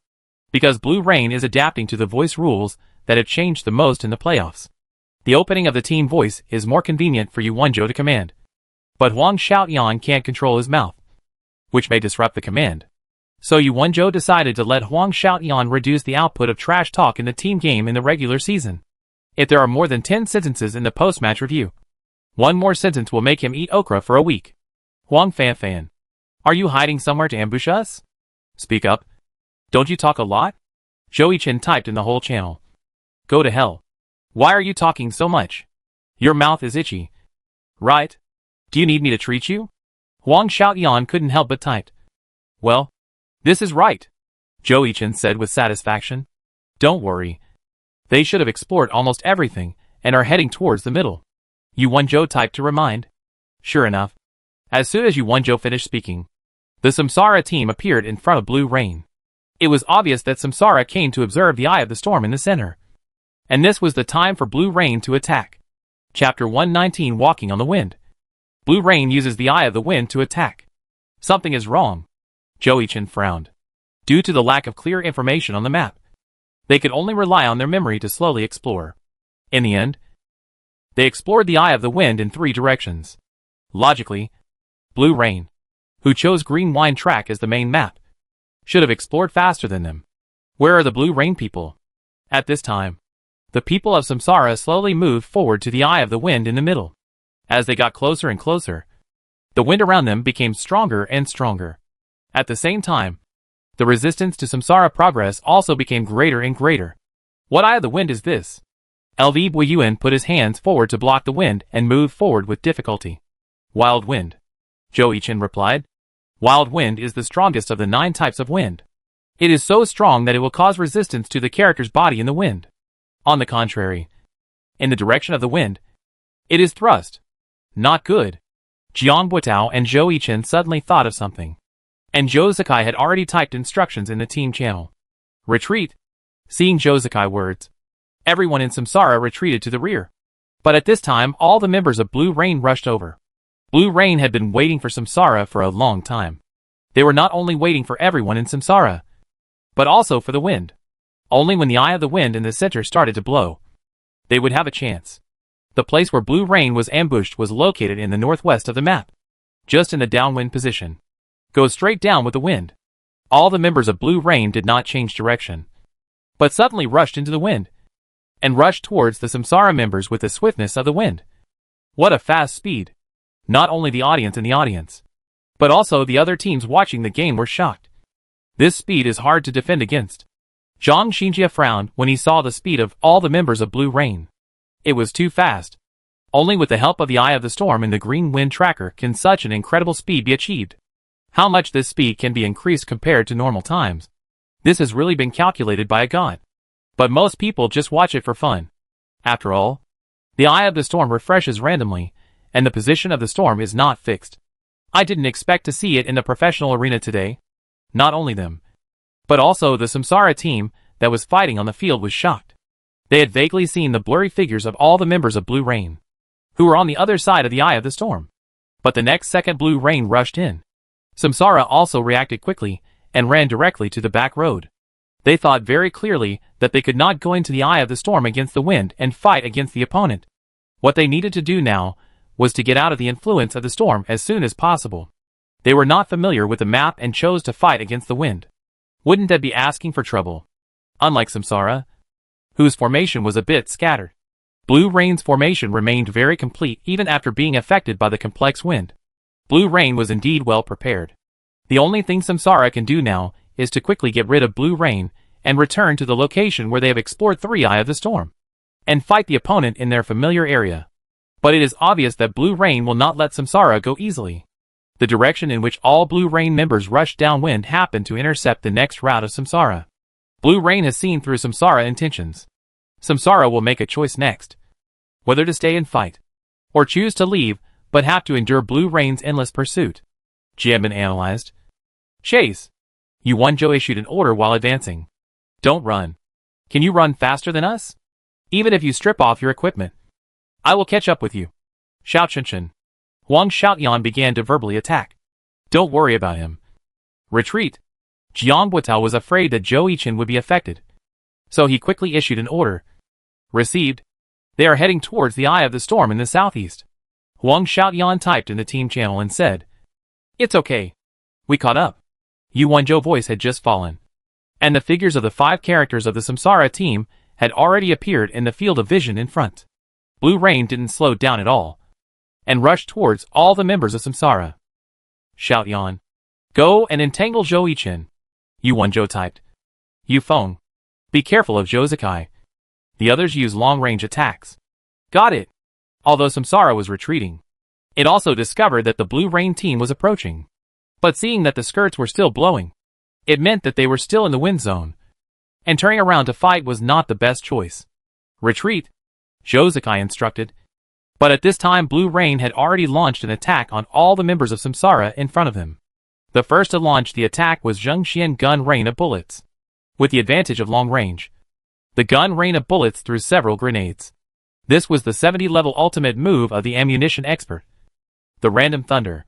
S1: because Blue Rain is adapting to the voice rules that have changed the most in the playoffs. The opening of the team voice is more convenient for Yu Wenzhou to command, but Huang Xiaotian can't control his mouth, which may disrupt the command. So Yu Wenzhou decided to let Huang Xiaotian reduce the output of trash talk in the team game in the regular season. If there are more than 10 sentences in the post-match review, one more sentence will make him eat okra for a week. Huang Fanfan, are you hiding somewhere to ambush us? Speak up. Don't you talk a lot? Zhou Yichen typed in the whole channel. Go to hell. Why are you talking so much? Your mouth is itchy. Right? Do you need me to treat you? Huang Xiaotian couldn't help but type. Well, this is right, Zhou Yichen said with satisfaction. Don't worry. They should have explored almost everything and are heading towards the middle, Yu Wenzhou typed to remind. Sure enough, as soon as Yu Wenzhou finished speaking, the Samsara team appeared in front of Blue Rain. It was obvious that Samsara came to observe the Eye of the Storm in the center, and this was the time for Blue Rain to attack. Chapter 119, Walking on the Wind. Blue Rain uses the Eye of the Wind to attack. Something is wrong. Zhou Yichen frowned. Due to the lack of clear information on the map, they could only rely on their memory to slowly explore. In the end, they explored the Eye of the Wind in 3 directions. Logically, Blue Rain, who chose Green Wine Track as the main map, should have explored faster than them. Where are the Blue Rain people? At this time, the people of Samsara slowly moved forward to the Eye of the Wind in the middle. As they got closer and closer, the wind around them became stronger and stronger. At the same time, the resistance to Samsara progress also became greater and greater. What Eye of the Wind is this? LV put his hands forward to block the wind and moved forward with difficulty. Wild wind. Zhou Yichen replied. Wild wind is the strongest of the 9 types of wind. It is so strong that it will cause resistance to the character's body in the wind. On the contrary, in the direction of the wind, it is thrust. Not good. Jiang Buotao and Zhou Yichen suddenly thought of something. And Zhou Zikai had already typed instructions in the team channel. Retreat. Seeing Zhou Zikai words, everyone in Samsara retreated to the rear. But at this time all the members of Blue Rain rushed over. Blue Rain had been waiting for Samsara for a long time. They were not only waiting for everyone in Samsara, but also for the wind. Only when the eye of the wind in the center started to blow, they would have a chance. The place where Blue Rain was ambushed was located in the northwest of the map, just in the downwind position. Go straight down with the wind. All the members of Blue Rain did not change direction, but suddenly rushed into the wind, and rushed towards the Samsara members with the swiftness of the wind. What a fast speed! Not only the audience in the audience, but also the other teams watching the game were shocked. This speed is hard to defend against. Zhang Xinjia frowned when he saw the speed of all the members of Blue Rain. It was too fast. Only with the help of the Eye of the Storm and the Green Wind Tracker can such an incredible speed be achieved. How much this speed can be increased compared to normal times? This has really been calculated by a god. But most people just watch it for fun. After all, the Eye of the Storm refreshes randomly, and the position of the storm is not fixed. I didn't expect to see it in the professional arena today. Not only them, but also the Samsara team that was fighting on the field was shocked. They had vaguely seen the blurry figures of all the members of Blue Rain, who were on the other side of the Eye of the Storm. But the next second Blue Rain rushed in. Samsara also reacted quickly and ran directly to the back road. They thought very clearly that they could not go into the Eye of the Storm against the wind and fight against the opponent. What they needed to do now was to get out of the influence of the storm as soon as possible. They were not familiar with the map and chose to fight against the wind. Wouldn't that be asking for trouble? Unlike Samsara, whose formation was a bit scattered, Blue Rain's formation remained very complete even after being affected by the complex wind. Blue Rain was indeed well prepared. The only thing Samsara can do now is to quickly get rid of Blue Rain and return to the location where they have explored the Eye of the Storm, and fight the opponent in their familiar area. But it is obvious that Blue Rain will not let Samsara go easily. The direction in which all Blue Rain members rushed downwind happened to intercept the next route of Samsara. Blue Rain has seen through Samsara intentions. Samsara will make a choice next, whether to stay and fight, or choose to leave but have to endure Blue Rain's endless pursuit. Jianbin analyzed. Chase! Yuan Zhou issued an order while advancing. Don't run. Can you run faster than us? Even if you strip off your equipment, I will catch up with you. Xiao Qinshan. Huang Xiaoyan began to verbally attack. Don't worry about him. Retreat. Jiang Buotao was afraid that Zhou Yichen would be affected, so he quickly issued an order. Received. They are heading towards the Eye of the Storm in the southeast. Huang Xiaoyan typed in the team channel and said, It's okay. We caught up. Yuan Zhou's voice had just fallen, and the figures of the 5 characters of the Samsara team had already appeared in the field of vision in front. Blue Rain didn't slow down at all, and rushed towards all the members of Samsara. Xiaoyan. Go and entangle Zhou Yichen. Yuan Zhou typed. Yu Feng. Be careful of Zhou Zikai. The others use long-range attacks. Got it. Although Samsara was retreating, it also discovered that the Blue Rain team was approaching. But seeing that the skirts were still blowing, it meant that they were still in the wind zone, and turning around to fight was not the best choice. Retreat, Zhou Zikai instructed. But at this time Blue Rain had already launched an attack on all the members of Samsara in front of him. The first to launch the attack was Zhengxian Gun Rain of Bullets. With the advantage of long range, the gun rain of bullets threw several grenades. This was the 70-level ultimate move of the ammunition expert. The random thunder.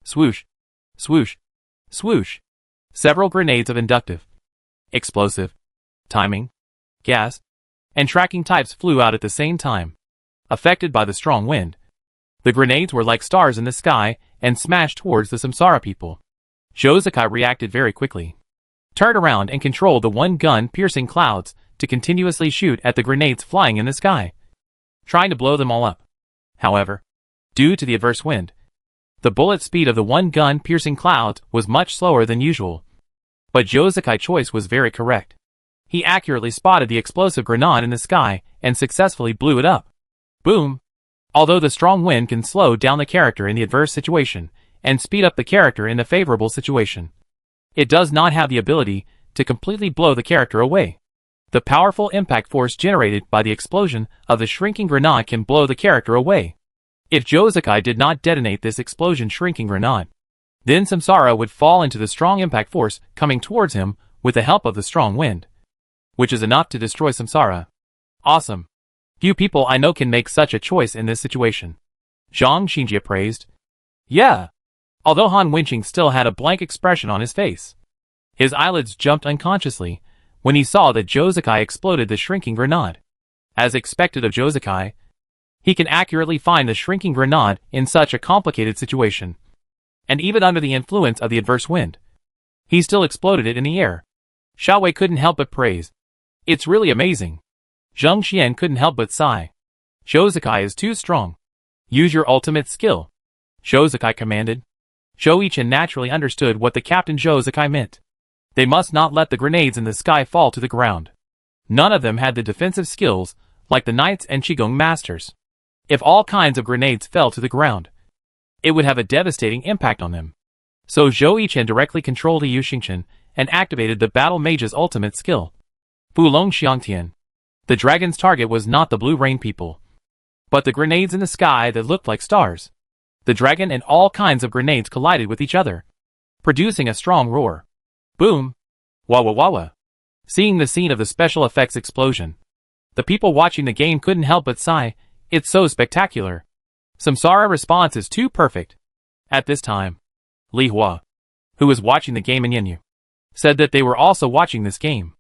S1: Swoosh, swoosh, swoosh. Several grenades of inductive, explosive, timing, gas, and tracking types flew out at the same time. Affected by the strong wind, the grenades were like stars in the sky and smashed towards the Samsara people. Zhou Zikai reacted very quickly, turned around and controlled the one gun piercing clouds to continuously shoot at the grenades flying in the sky, trying to blow them all up. However, due to the adverse wind, the bullet speed of the one gun piercing clouds was much slower than usual. But Zhou Zikai's choice was very correct. He accurately spotted the explosive grenade in the sky and successfully blew it up. Boom! Although the strong wind can slow down the character in the adverse situation and speed up the character in the favorable situation, it does not have the ability to completely blow the character away. The powerful impact force generated by the explosion of the shrinking grenade can blow the character away. If Josuke did not detonate this explosion shrinking grenade, then Samsara would fall into the strong impact force coming towards him with the help of the strong wind, which is enough to destroy Samsara. Awesome. Few people I know can make such a choice in this situation. Zhang Xinjie praised. Yeah. Although Han Wenqing still had a blank expression on his face. His eyelids jumped unconsciously when he saw that Josuke exploded the shrinking grenade. As expected of Josuke, he can accurately find the shrinking grenade in such a complicated situation. And even under the influence of the adverse wind, he still exploded it in the air. Xiaowei couldn't help but praise. It's really amazing. Zheng Xian couldn't help but sigh. Josuke is too strong. Use your ultimate skill. Josuke commanded. Zhou Yichen naturally understood what the Captain Josuke meant. They must not let the grenades in the sky fall to the ground. None of them had the defensive skills like the knights and Qigong masters. If all kinds of grenades fell to the ground, it would have a devastating impact on them. So Zhou Yichen directly controlled Yu Xingchen and activated the battle mage's ultimate skill. Fulong Xiangtian. The dragon's target was not the Blue Rain people, but the grenades in the sky that looked like stars. The dragon and all kinds of grenades collided with each other, producing a strong roar. Boom! Wah wah wah wah. Seeing the scene of the special effects explosion, the people watching the game couldn't help but sigh. It's so spectacular. Samsara's response is too perfect. At this time, Li Hua, who was watching the game in Yanyu, said that they were also watching this game.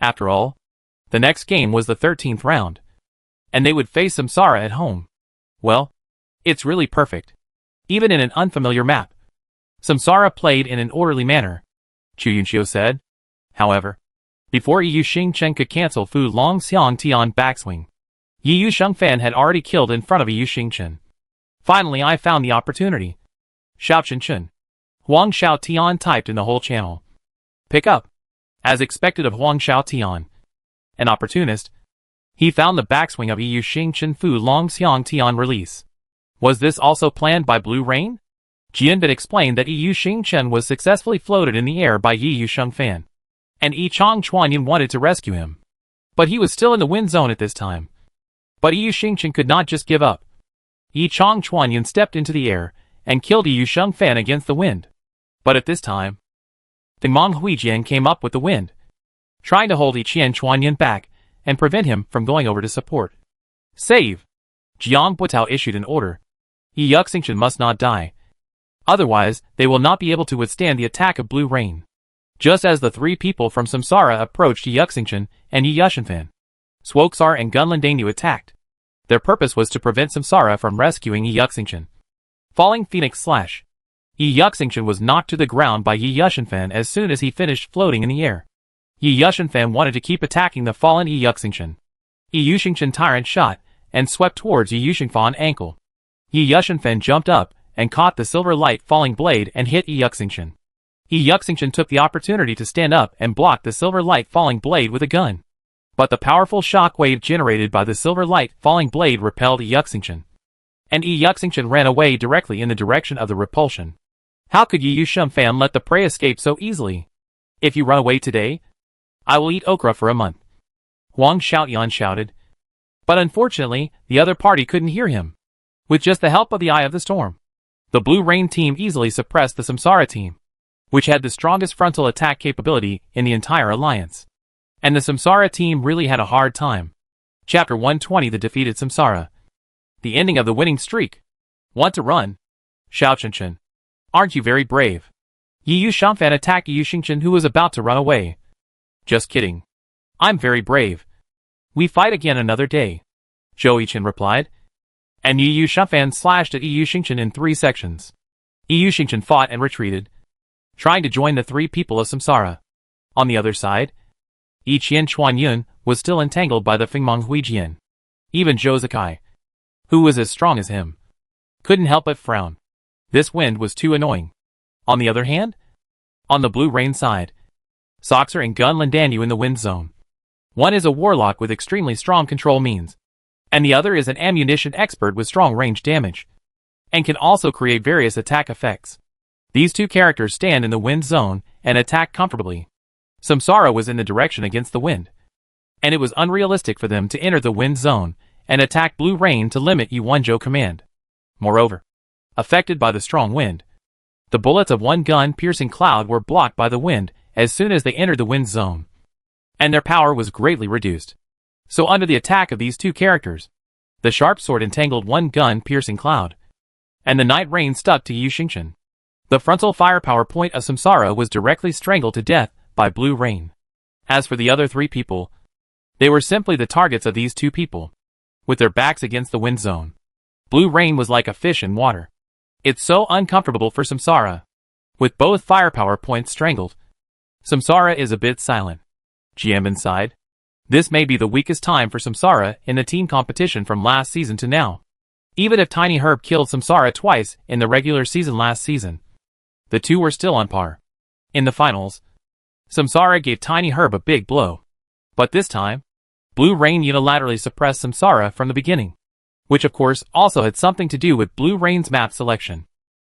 S1: After all, the next game was the 13th round, and they would face Samsara at home. Well, it's really perfect. Even in an unfamiliar map, Samsara played in an orderly manner, Chu Yunxiu said. However, before Yu Xingchen could cancel Fu Long Xiang Tian backswing, Yu Shengfan had already killed in front of Yu Xingchen. Finally I found the opportunity. Xiao Chenchun. Huang Xiao Tian typed in the whole channel. Pick up. As expected of Huang Xiao Tian, an opportunist, he found the backswing of Yu Xingchen Fu Long Xiang Tian release. Was this also planned by Blue Rain? Jianbit explained that Yu Xingchen was successfully floated in the air by Yu Shengfan, and Yi Chong Chuanyan wanted to rescue him. But he was still in the wind zone at this time. But Yu Xingchen could not just give up. Yi Chong Chuanyan stepped into the air and killed Yu Shengfan against the wind. But at this time, the Meng Huijian came up with the wind, trying to hold Yi Qian Chuanyan back and prevent him from going over to support. Save! Jiang Butao issued an order. Yi Xingchen must not die. Otherwise, they will not be able to withstand the attack of Blue Rain. Just as the three people from Samsara approached Yi Xingchen and Yi Yushenfan, Swoksar and Gunlan Dainu attacked. Their purpose was to prevent Samsara from rescuing Yi Xingchen. Falling Phoenix Slash. Yi Xingchen was knocked to the ground by Yi Yushenfan as soon as he finished floating in the air. Yi Yushenfan wanted to keep attacking the fallen Yi Xingchen. Yi Xingchen Tyrant shot and swept towards Yi Yushenfan ankle. Yi Yushenfan jumped up and caught the silver light falling blade and hit Yi Xingchen. Yi Xingchen took the opportunity to stand up and block the silver light falling blade with a gun. But the powerful shock wave generated by the silver light falling blade repelled Yi Xingchen, and Yi Xingchen ran away directly in the direction of the repulsion. How could Yi Yushenfan let the prey escape so easily? If you run away today, I will eat okra for a month. Huang Xiaoyan shouted. But unfortunately, the other party couldn't hear him. With just the help of the Eye of the Storm, the Blue Rain team easily suppressed the Samsara team, which had the strongest frontal attack capability in the entire alliance. And the Samsara team really had a hard time. Chapter 120 The Defeated Samsara. The ending of the winning streak. Want to run? Xiao Chenchen. Aren't you very brave? Yu Shangfan attacked Yu Xingchen who was about to run away. Just kidding. I'm very brave. We fight again another day. Zhou Yichen replied. And Yu Shangfan slashed at Yu Xingchen in 3 sections. Yu Xingchen fought and retreated, trying to join the 3 people of Samsara. On the other side, Yi Qian Chuanyun was still entangled by the Fengmeng Huijian. Even Josuke, who was as strong as him, couldn't help but frown. This wind was too annoying. On the other hand, on the Blue Rain side, Soxer and Gunlan Danyu in the wind zone, One is a warlock with extremely strong control means, and the other is an ammunition expert with strong range damage, and can also create various attack effects. These two characters stand in the wind zone and attack comfortably. Samsara was in the direction against the wind, and it was unrealistic for them to enter the wind zone and attack Blue Rain to limit Yuwonjo command. Moreover, affected by the strong wind, the bullets of one gun-piercing cloud were blocked by the wind as soon as they entered the wind zone, and their power was greatly reduced. So under the attack of these two characters, the sharp sword entangled one gun-piercing cloud, and the night rain stuck to Yu Xingchen. The frontal firepower point of Samsara was directly strangled to death by Blue Rain. As for the other three people, they were simply the targets of these two people, with their backs against the wind zone. Blue Rain was like a fish in water. It's so uncomfortable for Samsara. With both firepower points strangled, Samsara is a bit silent. GM inside. This may be the weakest time for Samsara in the team competition from last season to now. Even if Tiny Herb killed Samsara twice in the regular season last season, the two were still on par. In the finals, Samsara gave Tiny Herb a big blow. But this time, Blue Rain unilaterally suppressed Samsara from the beginning, which of course also had something to do with Blue Rain's map selection.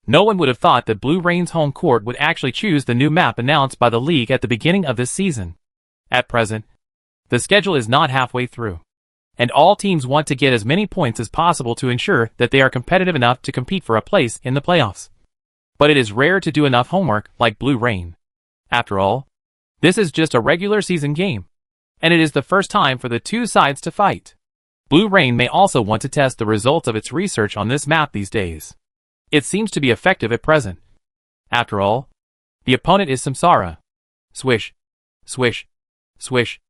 S1: No one would have thought that Blue Rain's home court would actually choose the new map announced by the league at the beginning of this season. At present, the schedule is not halfway through, and all teams want to get as many points as possible to ensure that they are competitive enough to compete for a place in the playoffs. But it is rare to do enough homework like Blue Rain. After all, this is just a regular season game, and it is the first time for the two sides to fight. Blue Rain may also want to test the results of its research on this map these days. It seems to be effective at present. After all, the opponent is Samsara. Swish, swish, swish.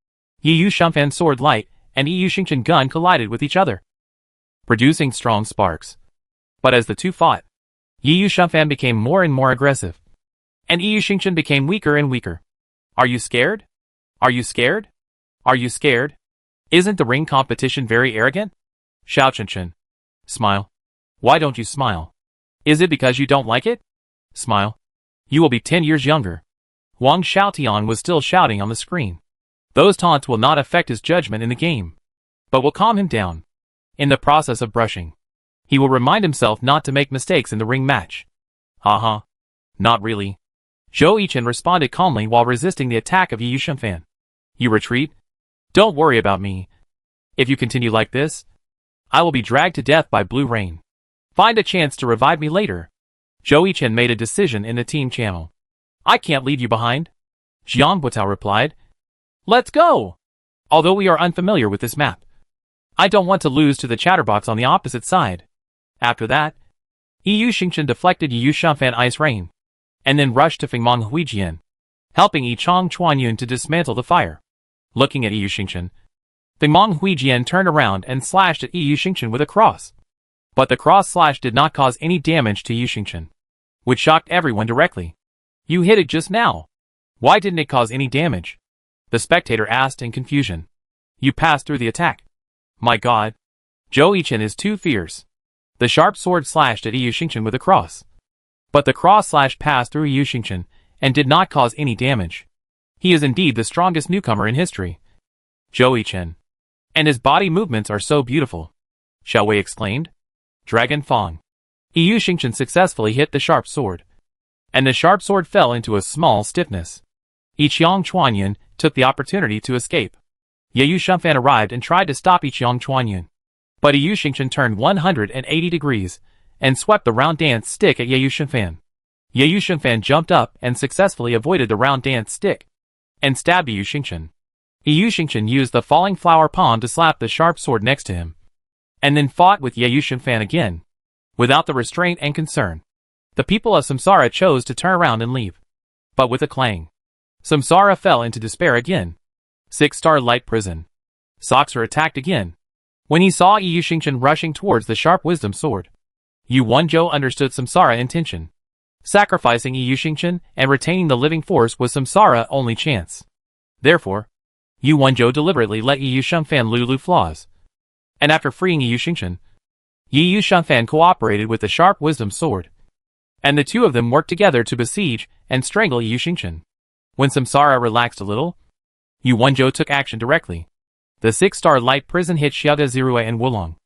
S1: Yu Shumfan's sword light and Yu Xingchen gun collided with each other, producing strong sparks. But as the two fought, Yu Shumfan became more and more aggressive, and Yu Xingchen became weaker and weaker. Are you scared? Are you scared? Are you scared? Isn't the ring competition very arrogant? Xiao Qianqian. Smile. Why don't you smile? Is it because you don't like it? Smile. You will be 10 years younger. Wang Xiaotian was still shouting on the screen. Those taunts will not affect his judgment in the game, but will calm him down. In the process of brushing, he will remind himself not to make mistakes in the ring match. Haha. Not really. Zhou Yichen responded calmly while resisting the attack of Yu Shumfan. You retreat? Don't worry about me. If you continue like this, I will be dragged to death by Blue Rain. Find a chance to revive me later. Zhou Yichen made a decision in the team channel. I can't leave you behind. Jiang Butao replied. Let's go! Although we are unfamiliar with this map, I don't want to lose to the chatterbox on the opposite side. After that, Yu Xingchen deflected Yu Shumfan Ice Rain, and then rushed to Fengmang Huijian, helping Yichang Chuanyun to dismantle the fire. Looking at Yu Xingchen, Fengmang Huijian turned around and slashed at Yu Xingchen with a cross. But the cross slash did not cause any damage to Yu Xingchen, which shocked everyone directly. You hit it just now. Why didn't it cause any damage? The spectator asked in confusion. You passed through the attack. My god. Zhou Yichen is too fierce. The sharp sword slashed at Yu Xingchen with a cross, but the cross slash passed through Yu Xingchen and did not cause any damage. He is indeed the strongest newcomer in history. Zhou Yichen. And his body movements are so beautiful. Xiao Wei exclaimed. Dragon Fang. Yu Xingchen successfully hit the sharp sword, and the sharp sword fell into a small stiffness. Yichang Chuanyun took the opportunity to escape. Yu Shumfan arrived and tried to stop Yichang Chuanyun, but Yu Xingchen turned 180 degrees and swept the round dance stick at Yu Shumfan. Yu Shumfan jumped up and successfully avoided the round dance stick and stabbed Yu Xingchen. Yu Xingchen used the falling flower palm to slap the sharp sword next to him, and then fought with Yu Shumfan again, without the restraint and concern. The people of Samsara chose to turn around and leave, but with a clang, Samsara fell into despair again. 6-star light prison. Soxer attacked again. When he saw Yu Xingchen rushing towards the sharp wisdom sword, Yuwonjo understood Samsara's intention. Sacrificing Yu Xingchen and retaining the living force was Samsara's only chance. Therefore, Yuwonjo deliberately let Yu Shumfan lose flaws. And after freeing Yu Xingchen, Yu Shumfan cooperated with the sharp wisdom sword, and the two of them worked together to besiege and strangle Yu Xingchen. When Samsara relaxed a little, Yu Wenzhou took action directly. The 6-star light prison hit Xiaoda Zirui and Wulong.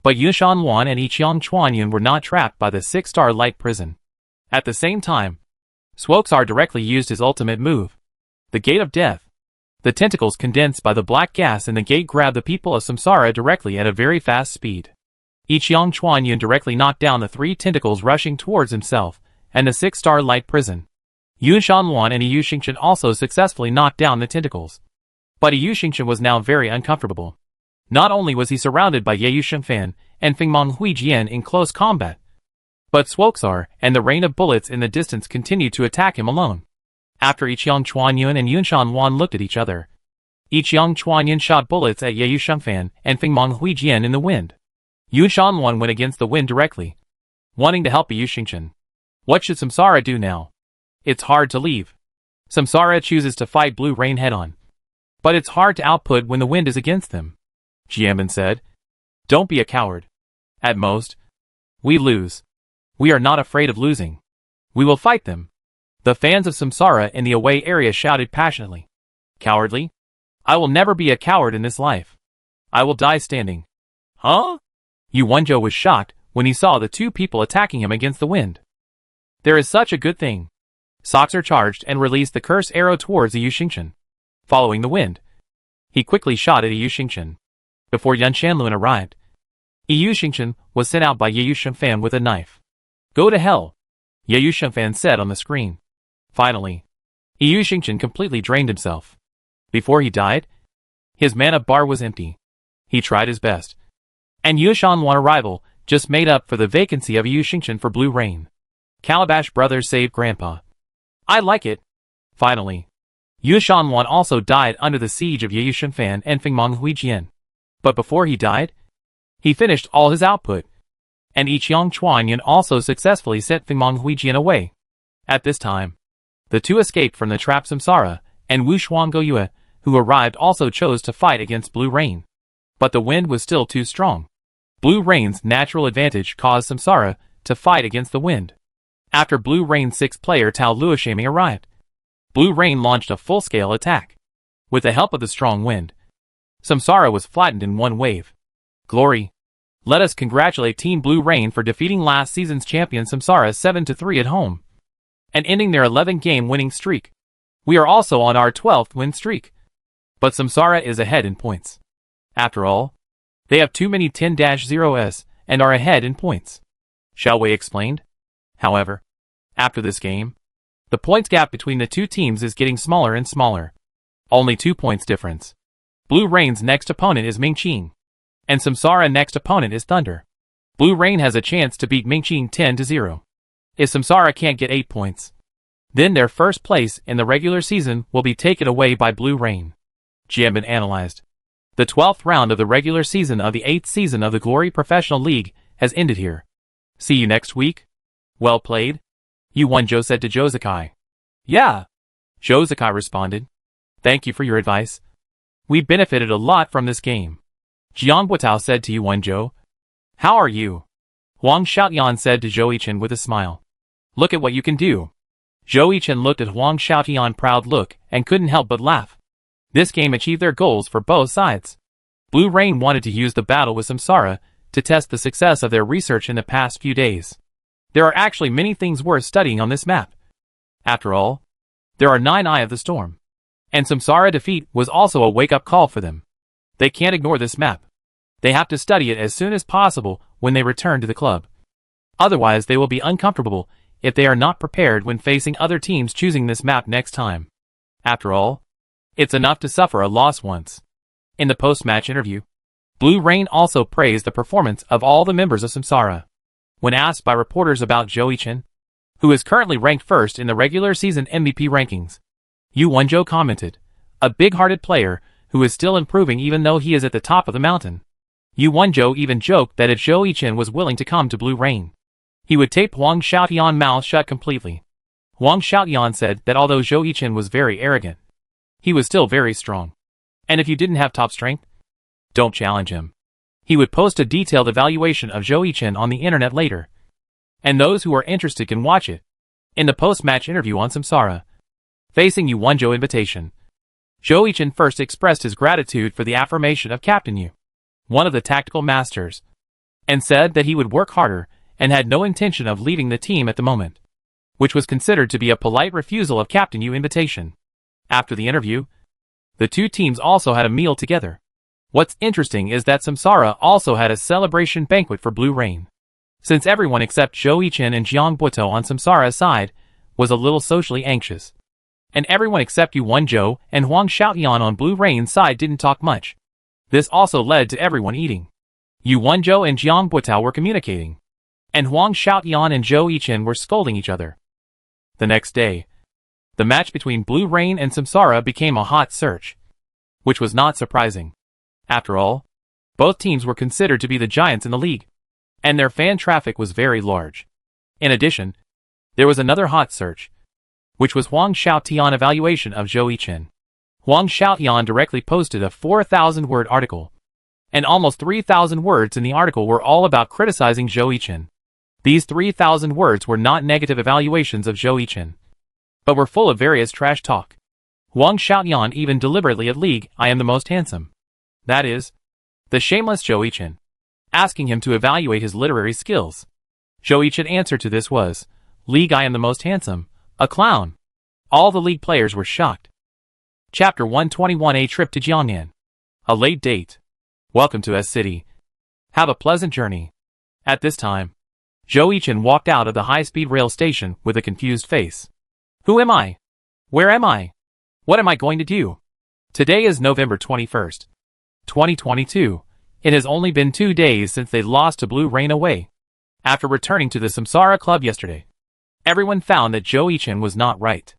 S1: But Yu Shanluan and Yiqiang Chuanyun were not trapped by the 6-star light prison. At the same time, Swoxar directly used his ultimate move, the Gate of Death. The tentacles condensed by the black gas in the gate grabbed the people of Samsara directly at a very fast speed. Yiqiang Chuanyun directly knocked down the 3 tentacles rushing towards himself, and the 6-star light prison. Yu Shanluan and Yu Xingchen also successfully knocked down the tentacles. But Yu Xingchen was now very uncomfortable. Not only was he surrounded by Ye Yushengfan and Fengmang Huijian in close combat, but Swoxar and the rain of bullets in the distance continued to attack him alone. After Yiqiang Chuanyun and Yun Shanluan looked at each other, Yiqiang Chuanyun shot bullets at Ye Yushengfan and Fengmang Huijian in the wind. Yun Shanluan went against the wind directly, wanting to help Yu Xingchen. What should Samsara do now? It's hard to leave. Samsara chooses to fight Blue Rain head-on. But it's hard to output when the wind is against them. Jianbin said. Don't be a coward. At most, we lose. We are not afraid of losing. We will fight them. The fans of Samsara in the away area shouted passionately. Cowardly? I will never be a coward in this life. I will die standing. Huh? Yu Wenzhou was shocked when he saw the 2 people attacking him against the wind. There is such a good thing. Soxer charged and released the curse arrow towards Yu Xingchen. Following the wind, he quickly shot at Yu Xingchen. Before Yun Shanluan arrived, Yu Xingchen was sent out by Ye Yushengfan with a knife. Go to hell, Ye Yushengfan said on the screen. Finally, Yu Xingchen completely drained himself. Before he died, his mana bar was empty. He tried his best. And Yu Shanluan's arrival just made up for the vacancy of Yu Xingchen for Blue Rain. Calabash brothers saved Grandpa. I like it. Finally, Yu Shanluan also died under the siege of Ye Yushengfan and Fengmang Huijian. But before he died, he finished all his output. And Yiqiang Chuanyun also successfully sent Fengmang Huijian away. At this time, the 2 escaped from the trapped Samsara, and Wu Shuanggoyue, who arrived, also chose to fight against Blue Rain. But the wind was still too strong. Blue Rain's natural advantage caused Samsara to fight against the wind. After Blue Rain's 6th player Tao Luoshaming arrived, Blue Rain launched a full-scale attack. With the help of the strong wind, Samsara was flattened in one wave. Glory! Let us congratulate Team Blue Rain for defeating last season's champion Samsara 7-3 at home, and ending their 11-game winning streak. We are also on our 12th win streak. But Samsara is ahead in points. After all, they have too many 10-0s and are ahead in points. Xiao Wei explained. However, after this game, the points gap between the 2 teams is getting smaller and smaller. Only 2 points difference. Blue Rain's next opponent is Mingqing, and Samsara's next opponent is Thunder. Blue Rain has a chance to beat Mingqing 10-0. If Samsara can't get 8 points, then their first place in the regular season will be taken away by Blue Rain. Jianbin analyzed. The 12th round of the regular season of the 8th season of the Glory Professional League has ended here. See you next week. Well played, Yu Wenzhou said to Jozakai. Yeah, Jozakai responded. Thank you for your advice. We benefited a lot from this game. Jiang Guotao said to Yu Wenzhou. How are you? Huang Xiaotian said to Zhou Yichen with a smile. Look at what you can do. Zhou Yichen looked at Huang Xiaotian's proud look and couldn't help but laugh. This game achieved their goals for both sides. Blue Rain wanted to use the battle with Samsara to test the success of their research in the past few days. There are actually many things worth studying on this map. After all, there are 9 Eye of the Storm. And Samsara defeat was also a wake-up call for them. They can't ignore this map. They have to study it as soon as possible when they return to the club. Otherwise they will be uncomfortable if they are not prepared when facing other teams choosing this map next time. After all, it's enough to suffer a loss once. In the post-match interview, Blue Rain also praised the performance of all the members of Samsara. When asked by reporters about Zhou Yichen, who is currently ranked first in the regular season MVP rankings, Yu Wenzhou commented, a big-hearted player who is still improving even though he is at the top of the mountain. Yu Wenzhou even joked that if Zhou Yichen was willing to come to Blue Rain, he would tape Huang Xiaotian's mouth shut completely. Huang Xiaotian said that although Zhou Yichen was very arrogant, he was still very strong. And if you didn't have top strength, don't challenge him. He would post a detailed evaluation of Zhou Yichen on the internet later. And those who are interested can watch it in the post-match interview on Samsara. Facing Yu Wenzhou invitation. Zhou Yichen first expressed his gratitude for the affirmation of Captain Yu, one of the tactical masters, and said that he would work harder and had no intention of leaving the team at the moment, which was considered to be a polite refusal of Captain Yu's invitation. After the interview, the two teams also had a meal together. What's interesting is that Samsara also had a celebration banquet for Blue Rain, since everyone except Zhou Yichen and Jiang Buotou on Samsara's side was a little socially anxious, and everyone except Yu Wenzhou and Huang Xiaoyan on Blue Rain's side didn't talk much. This also led to everyone eating. Yu Wenzhou and Jiang Buotou were communicating, and Huang Xiaoyan and Zhou Yichen were scolding each other. The next day, the match between Blue Rain and Samsara became a hot search, which was not surprising. After all, both teams were considered to be the giants in the league, and their fan traffic was very large. In addition, there was another hot search, which was Huang Xiaotian's evaluation of Zhou Yichen. Huang Xiaotian directly posted a 4,000-word article, and almost 3,000 words in the article were all about criticizing Zhou Yichen. These 3,000 words were not negative evaluations of Zhou Yichen, but were full of various trash talk. Huang Xiaotian even deliberately at League I am the most handsome. That is, the shameless Zhou Yichen, asking him to evaluate his literary skills. Zhou Yichen's answer to this was, League I am the most handsome, a clown. All the league players were shocked. Chapter 121 A trip to Jiangnan. A late date. Welcome to S City. Have a pleasant journey. At this time, Zhou Yichen walked out of the high-speed rail station with a confused face. Who am I? Where am I? What am I going to do? Today is November 21st. 2022. It has only been 2 days since they lost to Blue Rain away. After returning to the Samsara club yesterday, everyone found that Zhou Yichen was not right.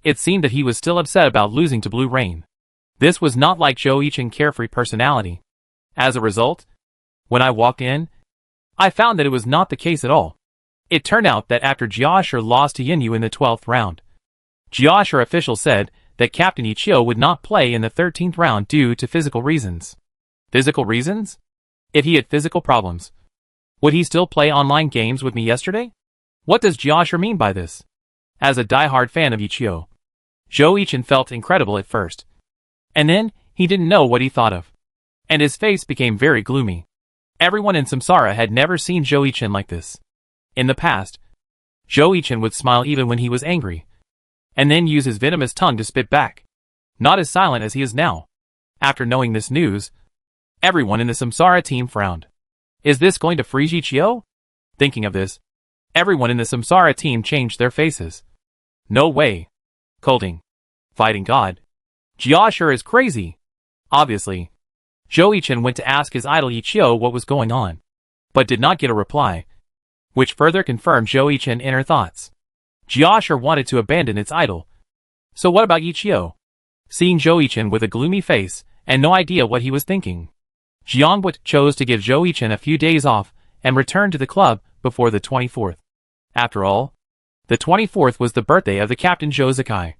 S1: It seemed that he was still upset about losing to Blue Rain. This was not like Zhou Yichen's carefree personality. As a result, when I walked in, I found that it was not the case at all. It turned out that after Jiashi lost to Yin Yu in the 12th round, Jiashi officials said that Captain Yi Qiu would not play in the 13th round due to physical reasons. Physical reasons? If he had physical problems, would he still play online games with me yesterday? What does Jiashi mean by this? As a die-hard fan of Yi Qiu, Zhou Yichen felt incredible at first. And then, he didn't know what he thought of. And his face became very gloomy. Everyone in Samsara had never seen Zhou Yichen like this. In the past, Zhou Yichen would smile even when he was angry, and then use his venomous tongue to spit back. Not as silent as he is now. After knowing this news, everyone in the Samsara team frowned. Is this going to freeze Yi Qiu? Thinking of this, everyone in the Samsara team changed their faces. No way. Colding. Fighting God. Jiashi is crazy. Obviously, Zhou Yichen went to ask his idol Yi Qiu what was going on, but did not get a reply, which further confirmed Zhou Yichen's inner thoughts. Jiashi wanted to abandon its idol. So what about Yi Qiu? Seeing Zhou Yichen with a gloomy face and no idea what he was thinking, Jiang Buotou chose to give Zhou Yichen a few days off and return to the club before the 24th. After all, the 24th was the birthday of the captain Zhou Zikai,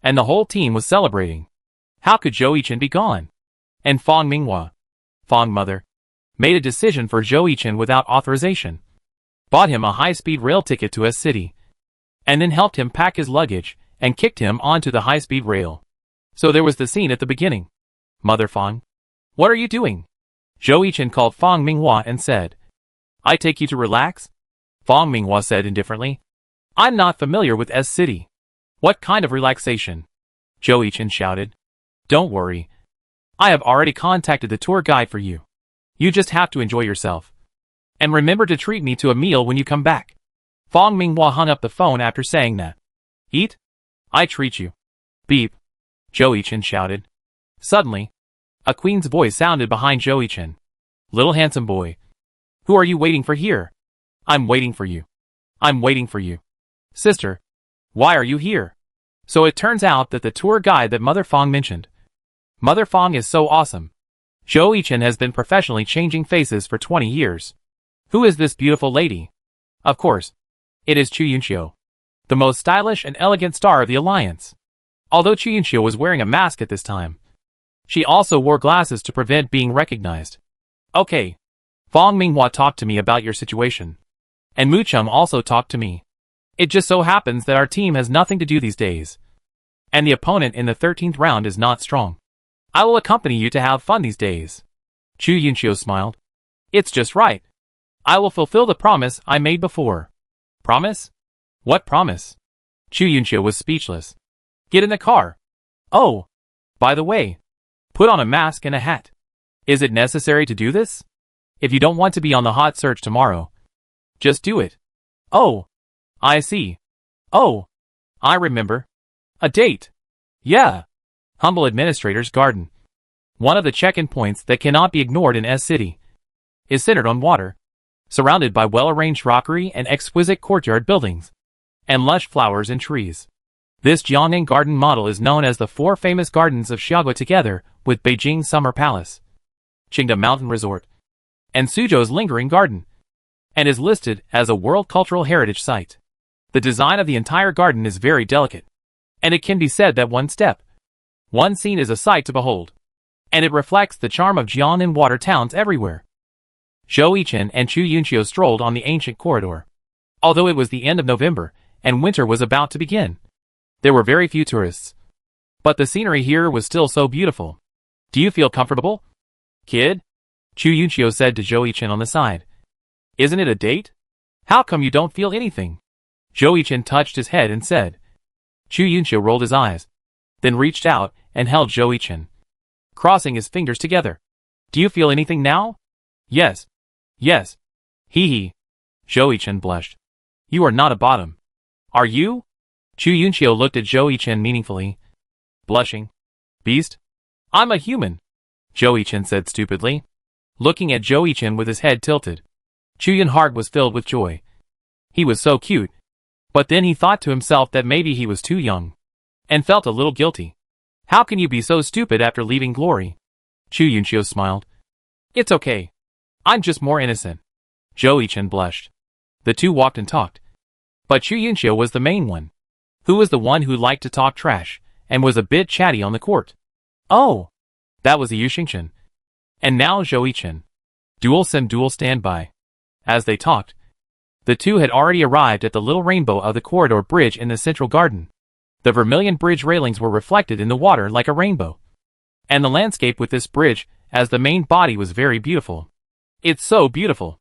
S1: and the whole team was celebrating. How could Zhou Yichen be gone? And Fang Minghua, Fang mother, made a decision for Zhou Yichen without authorization, bought him a high-speed rail ticket to S City, and then helped him pack his luggage and kicked him onto the high-speed rail. So there was the scene at the beginning. Mother Fang, what are you doing? Zhou Yichen called Fang Minghua and said, I take you to relax? Fang Minghua said indifferently, I'm not familiar with S City. What kind of relaxation? Zhou Yichen shouted. Don't worry. I have already contacted the tour guide for you. You just have to enjoy yourself. And remember to treat me to a meal when you come back. Fang Minghua hung up the phone after saying that. Eat? I treat you. Beep. Zhou Yichen shouted. Suddenly, a queen's voice sounded behind Zhou Yichen. Little handsome boy. Who are you waiting for here? I'm waiting for you. I'm waiting for you. Sister, why are you here? So it turns out that the tour guide that Mother Fang mentioned. Mother Fang is so awesome. Zhou Yichen has been professionally changing faces for 20 years. Who is this beautiful lady? Of course, it is Chu Yunqiu, the most stylish and elegant star of the alliance. Although Chu Yunqiu was wearing a mask at this time, she also wore glasses to prevent being recognized. Okay. Fang Minghua talked to me about your situation. And Mu Cheng also talked to me. It just so happens that our team has nothing to do these days. and the opponent in the 13th round is not strong. I will accompany you to have fun these days. Chu Yunqiu smiled. It's just right. I will fulfill the promise I made before. Promise? What promise? Chu Yunqiu was speechless. Get in the car. Oh, by the way, put on a mask and a hat. Is it necessary to do this? If you don't want to be on the hot search tomorrow, just do it. Oh, I see. Oh, I remember. A date. Yeah. Humble Administrator's Garden. One of the check-in points that cannot be ignored in S-City is centered on water, surrounded by well-arranged rockery and exquisite courtyard buildings, and lush flowers and trees. This Jiangning garden model is known as the four famous gardens of Xiaogui together with Beijing Summer Palace, Qingda Mountain Resort, and Suzhou's Lingering Garden, and is listed as a World Cultural Heritage Site. The design of the entire garden is very delicate, and it can be said that one scene is a sight to behold, and it reflects the charm of Jiangnan water towns everywhere. Zhou Yichen and Chu Yunqiu strolled on the ancient corridor. Although it was the end of November, and winter was about to begin, there were very few tourists. But the scenery here was still so beautiful. Do you feel comfortable, kid? Chu Yunqiu said to Zhou Yichen on the side. Isn't it a date? How come you don't feel anything? Zhou Yichen touched his head and said. Chu Yunqiu rolled his eyes, then reached out and held Zhou Yichen, crossing his fingers together. Do you feel anything now? Yes. Yes. Hee hee. Zhou Yichen blushed. You are not a bottom. Are you? Chu Yunqiu looked at Zhou Yichen meaningfully, blushing. Beast? I'm a human, Zhou Yichen said stupidly, looking at Zhou Yichen with his head tilted. Chu Yun's heart was filled with joy. He was so cute. But then he thought to himself that maybe he was too young, and felt a little guilty. How can you be so stupid after leaving glory? Chu Yunqiu smiled. It's okay. I'm just more innocent. Zhou Yichen blushed. The two walked and talked. But Chu Yunqiu was the main one, who was the one who liked to talk trash, and was a bit chatty on the court. Oh, that was Yu Xingchen. And now Zhou Yichen. Dual sim dual standby. As they talked, the two had already arrived at the little rainbow of the corridor bridge in the central garden. The vermilion bridge railings were reflected in the water like a rainbow. And the landscape with this bridge as the main body was very beautiful. It's so beautiful.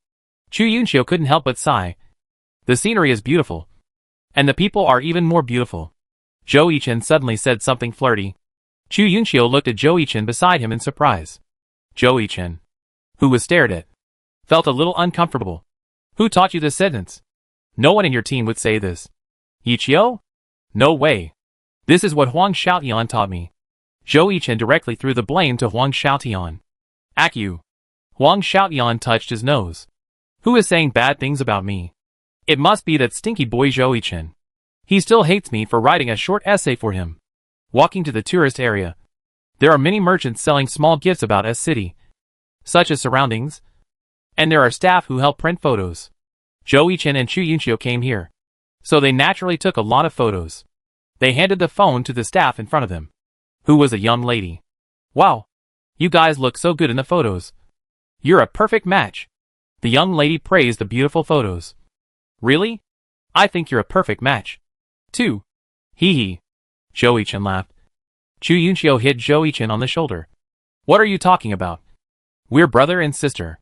S1: Chu Yunqiu couldn't help but sigh. The scenery is beautiful. And the people are even more beautiful. Zhou Yichen suddenly said something flirty. Chu Yunqiu looked at Zhou Yichen beside him in surprise. Zhou Yichen, who was stared at, felt a little uncomfortable. Who taught you this sentence? No one in your team would say this. Yiqiu? No way. This is what Huang Xiaotian taught me. Zhou Yichen directly threw the blame to Huang Xiaotian. Acu. Huang Xiaotian touched his nose. Who is saying bad things about me? It must be that stinky boy Zhou Yichen. He still hates me for writing a short essay for him. Walking to the tourist area, there are many merchants selling small gifts about S-City, such as surroundings, and there are staff who help print photos. Zhou Yichen and Chu Yunqiu came here, so they naturally took a lot of photos. They handed the phone to the staff in front of them, who was a young lady. Wow, you guys look so good in the photos. You're a perfect match. The young lady praised the beautiful photos. Really? I think you're a perfect match, too. Hee hee. Zhou Yichen laughed. Chu Yunqiu hit Zhou Yichen on the shoulder. What are you talking about? We're brother and sister.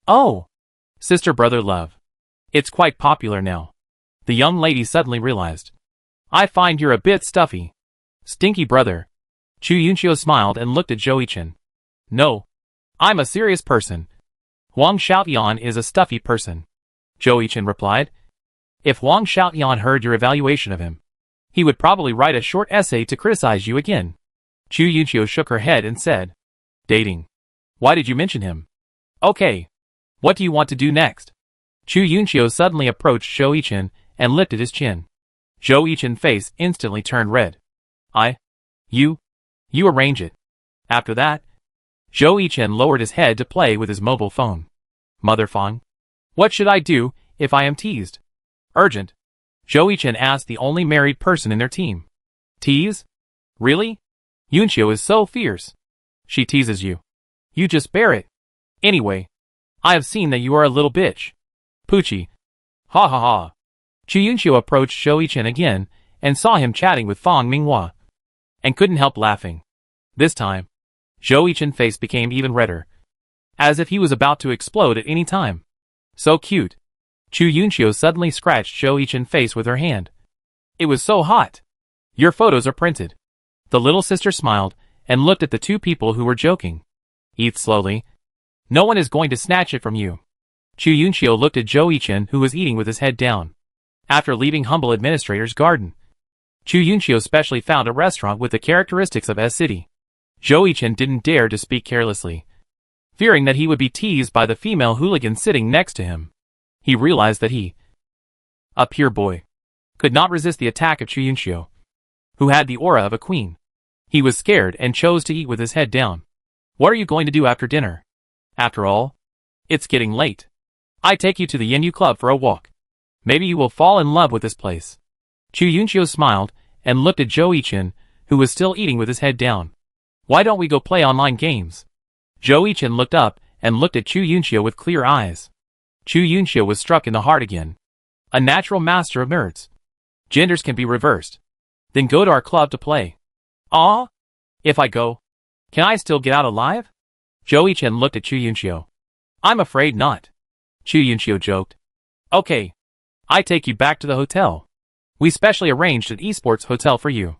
S1: Oh, sister-brother love. It's quite popular now. The young lady suddenly realized. I find you're a bit stuffy. Stinky brother. Chu Yunqiu smiled and looked at Zhou Yichen. No. I'm a serious person. Huang Xiaotian is a stuffy person. Zhou Yichen replied. If Huang Xiaotian heard your evaluation of him, he would probably write a short essay to criticize you again. Chu Yunqiu shook her head and said. Dating. Why did you mention him? Okay. What do you want to do next? Chu Yunqiu suddenly approached Zhou Yichen and lifted his chin. Zhou Yichen's face instantly turned red. You arrange it. After that, Zhou Yichen lowered his head to play with his mobile phone. Mother Fong, what should I do if I am teased? Urgent. Zhou Yichen asked the only married person in their team. Tease? Really? Yunqiu is so fierce. She teases you. You just bear it. Anyway, I have seen that you are a little bitch. Poochie. Ha ha ha. Chu Yunqiu approached Zhou Yichen again and saw him chatting with Fang Minghua. and couldn't help laughing. This time, Zhou Yichen's face became even redder, as if he was about to explode at any time. So cute. Chu Yunxiu suddenly scratched Zhou Yichen's face with her hand. It was so hot. Your photos are printed. The little sister smiled and looked at the two people who were joking. Eat slowly. No one is going to snatch it from you. Chu Yunxiu looked at Zhou Yichen, who was eating with his head down. After leaving humble administrator's garden, Chu Yunxiu specially found a restaurant with the characteristics of S-City. Zhou Yichen didn't dare to speak carelessly, fearing that he would be teased by the female hooligan sitting next to him. He realized that he, a pure boy, could not resist the attack of Chu Yunxiu, who had the aura of a queen. He was scared and chose to eat with his head down. What are you going to do after dinner? After all, it's getting late. I take you to the Yinyu Club for a walk. Maybe you will fall in love with this place. Chu Yunxiu smiled and looked at Zhou Yichen, who was still eating with his head down. Why don't we go play online games? Zhou Yichen looked up and looked at Chu Yunxiu with clear eyes. Chu Yunxiu was struck in the heart again. A natural master of nerds. Genders can be reversed. Then go to our club to play. Ah? If I go, can I still get out alive? Zhou Yichen looked at Chu Yunxiu. I'm afraid not. Chu Yunxiu joked. Okay. I take you back to the hotel. We specially arranged an esports hotel for you.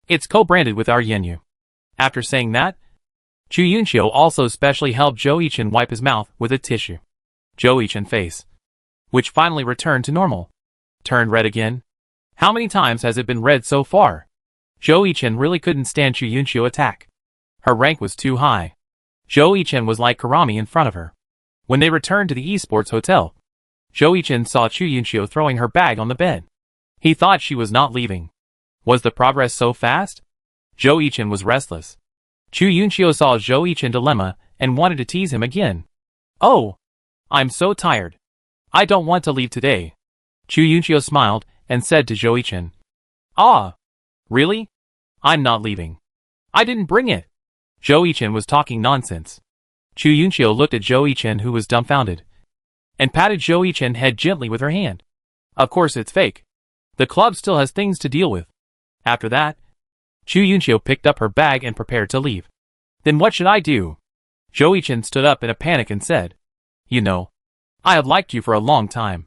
S1: It's co-branded with our Yinyu. After saying that, Chu Yunxiu also specially helped Zhou Yichen wipe his mouth with a tissue. Zhou Yichen's face, which finally returned to normal, turned red again. How many times has it been red so far? Zhou Yichen really couldn't stand Chu Yunxiu's attack. Her rank was too high. Zhou Yichen was like Karami in front of her. When they returned to the esports hotel, Zhou Yichen saw Chu Yunxiu throwing her bag on the bed. He thought she was not leaving. Was the progress so fast? Zhou Yichen was restless. Chu Yunxiu saw Zhou Yichen's dilemma and wanted to tease him again. Oh! I'm so tired. I don't want to leave today. Chu Yunxiu smiled and said to Zhou Yichen. Ah! Really? I'm not leaving. I didn't bring it. Zhou Yichen was talking nonsense. Chu Yunxiu looked at Zhou Yichen, who was dumbfounded, and patted Zhou Yichen's head gently with her hand. Of course it's fake. The club still has things to deal with. After that, Chu Yunxiu picked up her bag and prepared to leave. Then what should I do? Zhou Yichen stood up in a panic and said, You know, I have liked you for a long time.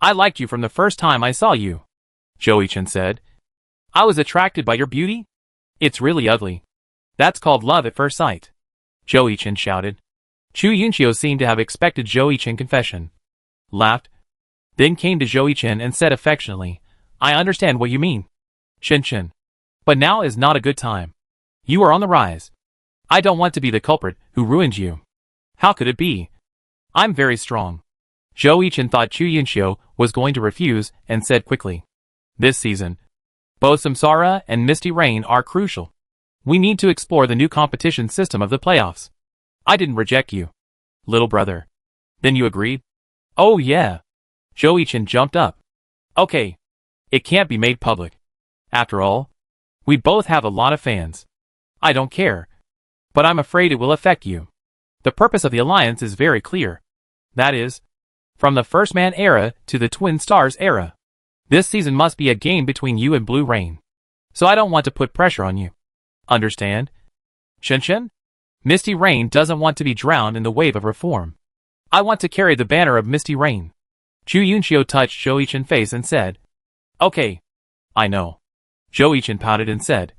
S1: I liked you from the first time I saw you. Zhou Yichen said, I was attracted by your beauty? It's really ugly. That's called love at first sight. Zhou Yichen shouted. Chu Yunxiu seemed to have expected Zhou Yichen's confession. Laughed. Then came to Zhou Yichen and said affectionately, I understand what you mean. Chen. But now is not a good time. You are on the rise. I don't want to be the culprit who ruined you. How could it be? I'm very strong. Zhou Yichen thought Chu Yunxiu was going to refuse and said quickly. This season, both Samsara and Misty Rain are crucial. We need to explore the new competition system of the playoffs. I didn't reject you, little brother. Then you agreed? Oh yeah. Zhou Yichen jumped up. Okay. It can't be made public. After all, we both have a lot of fans. I don't care. But I'm afraid it will affect you. The purpose of the alliance is very clear. That is, from the First Man era to the Twin Stars era. This season must be a game between you and Blue Rain. So I don't want to put pressure on you. Understand? Chen? Misty Rain doesn't want to be drowned in the wave of reform. I want to carry the banner of Misty Rain. Chu Yunxiu touched Zhou Yichen's face and said, Okay. I know. Zhou Yichen pouted and said,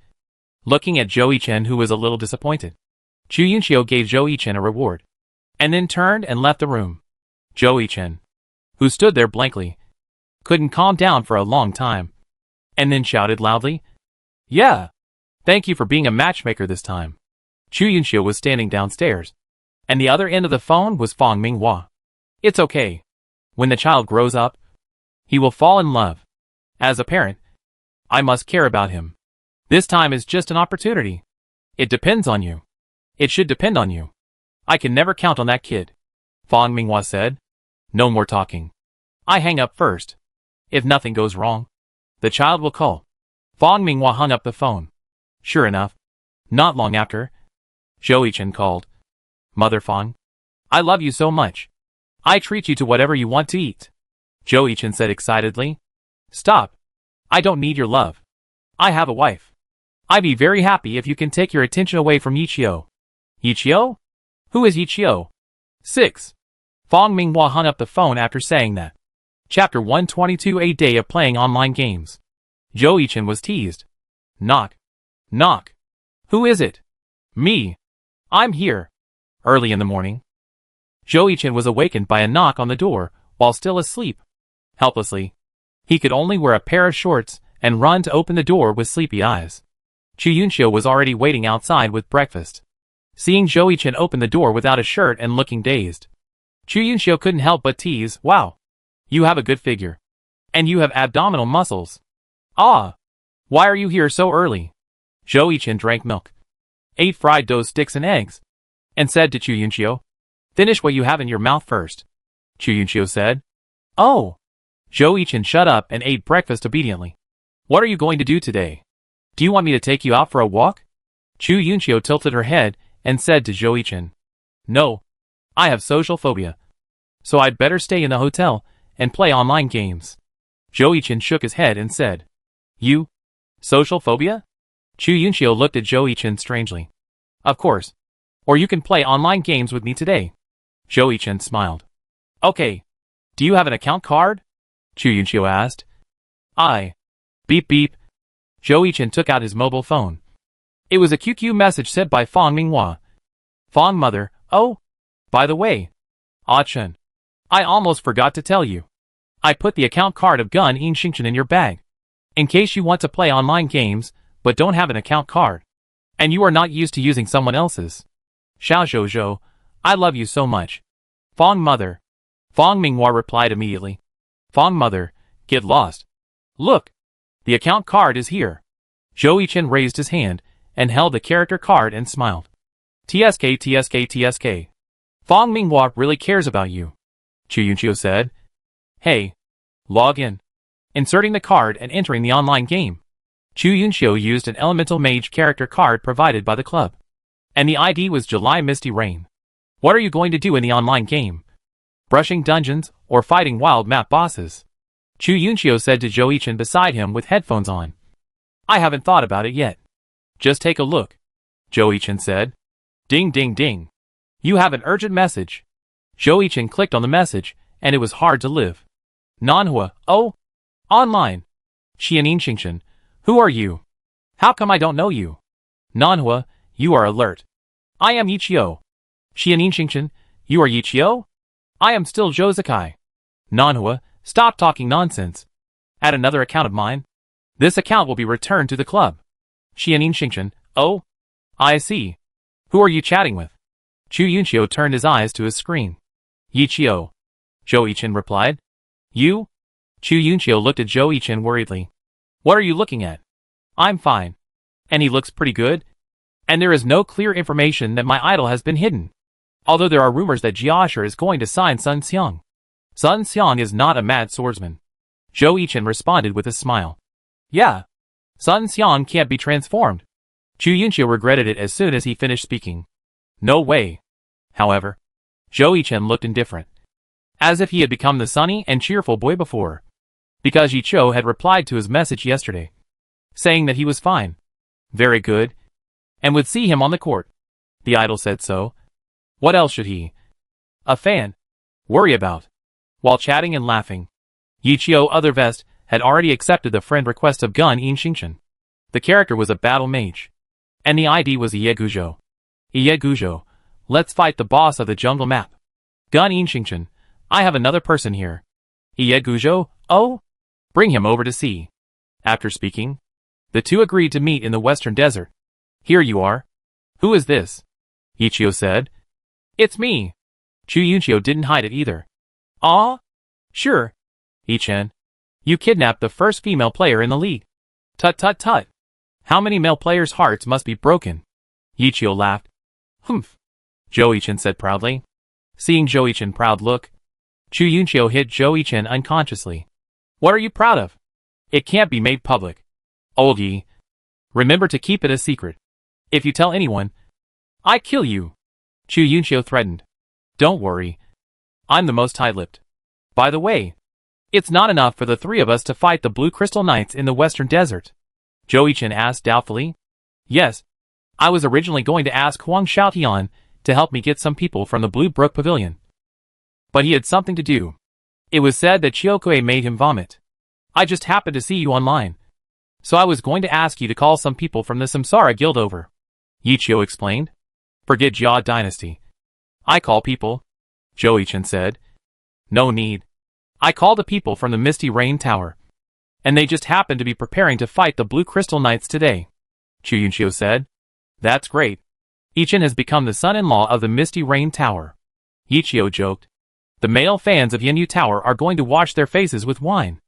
S1: looking at Zhou Yichen, who was a little disappointed. Chu Yunxiu gave Zhou Yichen a reward, and then turned and left the room. Zhou Yichen, who stood there blankly, couldn't calm down for a long time, and then shouted loudly, Yeah! Thank you for being a matchmaker this time. Chu Yunxiu was standing downstairs, and the other end of the phone was Fang Minghua. It's okay. When the child grows up, he will fall in love. As a parent, I must care about him. This time is just an opportunity. It depends on you. It should depend on you. I can never count on that kid. Fang Minghua said. No more talking. I hang up first. If nothing goes wrong, the child will call. Fang Minghua hung up the phone. Sure enough, not long after, Zhou Yichen called. Mother Fang, I love you so much. I treat you to whatever you want to eat. Zhou Yichen said excitedly. Stop. I don't need your love. I have a wife. I'd be very happy if you can take your attention away from Yichio. Yichio? Who is Yichio? 6. Fong Minghua hung up the phone after saying that. Chapter 122. A day of playing online games. Zhou Yichen was teased. Knock. Knock. Who is it? Me. I'm here. Early in the morning. Zhou Yichen was awakened by a knock on the door, while still asleep. Helplessly. He could only wear a pair of shorts and run to open the door with sleepy eyes. Chu Yunxiu was already waiting outside with breakfast. Seeing Zhou Yichen open the door without a shirt and looking dazed, Chu Yunxiu couldn't help but tease, "Wow. You have a good figure. And you have abdominal muscles. Ah. Why are you here so early?" Zhou Yichen drank milk, ate fried dough sticks and eggs, and said to Chu Yunxiu, "Finish what you have in your mouth first." Chu Yunxiu said, "Oh." Zhou Yichen shut up and ate breakfast obediently. "What are you going to do today? Do you want me to take you out for a walk?" Chu Yunxiu tilted her head and said to Zhou Yichen, "No. I have social phobia. So I'd better stay in the hotel and play online games." Zhou Yichen shook his head and said, "You? Social phobia?" Chu Yunxiu looked at Zhou Yichen strangely. "Of course. Or you can play online games with me today." Zhou Yichen smiled. "Okay. Do you have an account card?" Chu Yunxiu asked. "I." Beep beep. Zhou Yichen took out his mobile phone. It was a QQ message sent by Fong Minghua. "Fong mother, oh. By the way. Ah Chen. I almost forgot to tell you. I put the account card of Gun In Xingchen in your bag. In case you want to play online games, but don't have an account card. And you are not used to using someone else's. Xiao Zhou Zhou, I love you so much. Fong mother." Fong Minghua replied immediately. "Fong mother, get lost. Look. The account card is here." Zhou Yichen raised his hand and held the character card and smiled. "TSK TSK TSK. Fong Minghua really cares about you," Chu Yunxiu said. "Hey. Log in." Inserting the card and entering the online game, Chu Yunxiu used an Elemental Mage character card provided by the club. And the ID was July Misty Rain. "What are you going to do in the online game? Brushing dungeons or fighting wild map bosses?" Chu Yunxiu said to Zhou Yichen beside him with headphones on. "I haven't thought about it yet. Just take a look," Zhou Yichen said. Ding ding ding. "You have an urgent message." Zhou Yichen clicked on the message, and it was hard to live. "Nanhua, oh? Online. Xianin Xingchen, who are you? How come I don't know you? Nanhua, you are alert. I am Yichio. Xianin Xingchen, you are Yichio? I am still Zhou Zakai. Nanhua, stop talking nonsense. Add another account of mine. This account will be returned to the club. Xianin Xingchen, oh? I see. Who are you chatting with?" Chu Yunxiu turned his eyes to his screen. "Yichio." Zhou Yichen replied. "You?" Chu Yunxiu looked at Zhou Yichen worriedly. "What are you looking at?" "I'm fine. And he looks pretty good. And there is no clear information that my idol has been hidden. Although there are rumors that Jiashi is going to sign Sun Xiang. Sun Xiang is not a mad swordsman." Zhou Yichen responded with a smile. "Yeah. Sun Xiang can't be transformed." Chu Yunxiu regretted it as soon as he finished speaking. "No way." However, Zhou Yichen looked indifferent, as if he had become the sunny and cheerful boy before, because Yichio had replied to his message yesterday, saying that he was fine, very good, and would see him on the court. The idol said so. What else should he, a fan, worry about? While chatting and laughing, Yichio Other Vest had already accepted the friend request of Gun In Xingchen. The character was a battle mage, and the ID was Ye Guzhou. Ye Guzhou, let's fight the boss of the jungle map. Gun In Xingchen, I have another person here. Ye Guzhou, oh? Bring him over to see. After speaking, the two agreed to meet in the western desert. Here you are. Who is this? Yichio said. It's me. Chu Yunxiu didn't hide it either. Ah? Sure. Yichen. You kidnapped the first female player in the league. Tut tut tut. How many male players' hearts must be broken? Yichio laughed. Humph. Zhou Yichen said proudly. Seeing Zhou Yichen's proud look, Chu Yunxiu hit Zhou Yichen unconsciously. What are you proud of? It can't be made public. Old Yi. Remember to keep it a secret. If you tell anyone, I kill you. Chu Yunxiu threatened. Don't worry. I'm the most tight-lipped. By the way, it's not enough for the three of us to fight the Blue Crystal Knights in the Western Desert. Zhou Yichen asked doubtfully. Yes. I was originally going to ask Huang Xiaotian to help me get some people from the Blue Brook Pavilion. But he had something to do. It was said that Chiokue made him vomit. I just happened to see you online. So I was going to ask you to call some people from the Samsara Guild over. Yichio explained. Forget Jia Dynasty. I call people. Joichin said. No need. I call the people from the Misty Rain Tower. And they just happen to be preparing to fight the Blue Crystal Knights today. Chuyunshio said. That's great. Ichin has become the son-in-law of the Misty Rain Tower. Yichio joked. The male fans of Yenyu Tower are going to wash their faces with wine.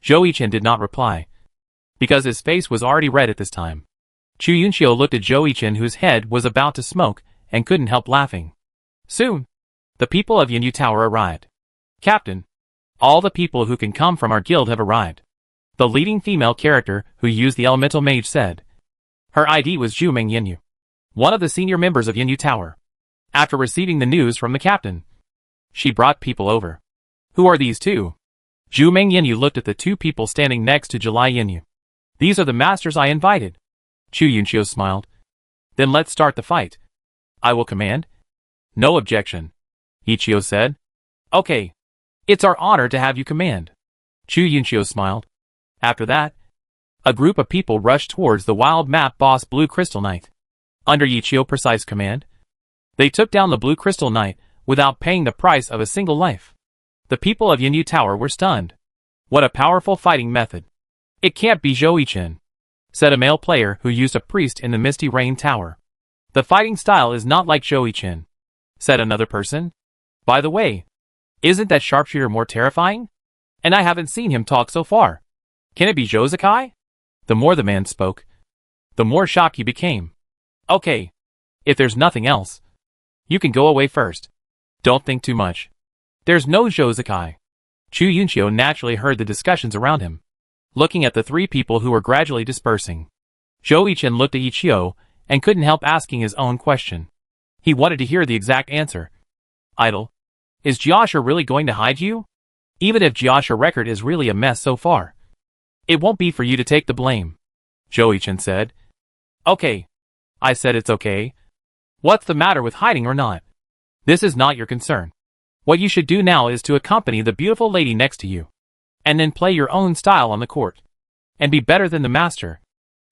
S1: Joichin did not reply. Because his face was already red at this time. Chuyunshio looked at Joichin, whose head was about to smoke, and couldn't help laughing. Soon, the people of Yenyu Tower arrived. Captain, all the people who can come from our guild have arrived. The leading female character who used the elemental mage said. Her ID was Jumeng Yenyu, one of the senior members of Yenyu Tower. After receiving the news from the captain, she brought people over. Who are these two? Jumeng Yenyu looked at the two people standing next to July Yenyu. These are the masters I invited. Chuyunshio smiled. Then let's start the fight. I will command. No objection. Ichio said. Okay. It's our honor to have you command. Chuyunshio smiled. After that, a group of people rushed towards the wild map boss Blue Crystal Knight. Under Ichio's precise command, they took down the Blue Crystal Knight without paying the price of a single life. The people of Yenyu Tower were stunned. What a powerful fighting method. It can't be Joichin, said a male player who used a priest in the Misty Rain Tower. The fighting style is not like Joichin, said another person. By the way, isn't that sharpshooter more terrifying? And I haven't seen him talk so far. Can it be Jozakai? The more the man spoke, the more shocked he became. Okay. If there's nothing else, you can go away first. Don't think too much. There's no Jozakai. Chuyunshio naturally heard the discussions around him, looking at the three people who were gradually dispersing. Joichin looked at Ichio and couldn't help asking his own question. He wanted to hear the exact answer. Idol, is Jiasha really going to hide you? Even if Jiasha's record is really a mess so far, it won't be for you to take the blame. Joichin said. Okay. I said it's okay. What's the matter with hiding or not? This is not your concern. What you should do now is to accompany the beautiful lady next to you, and then play your own style on the court, and be better than the master.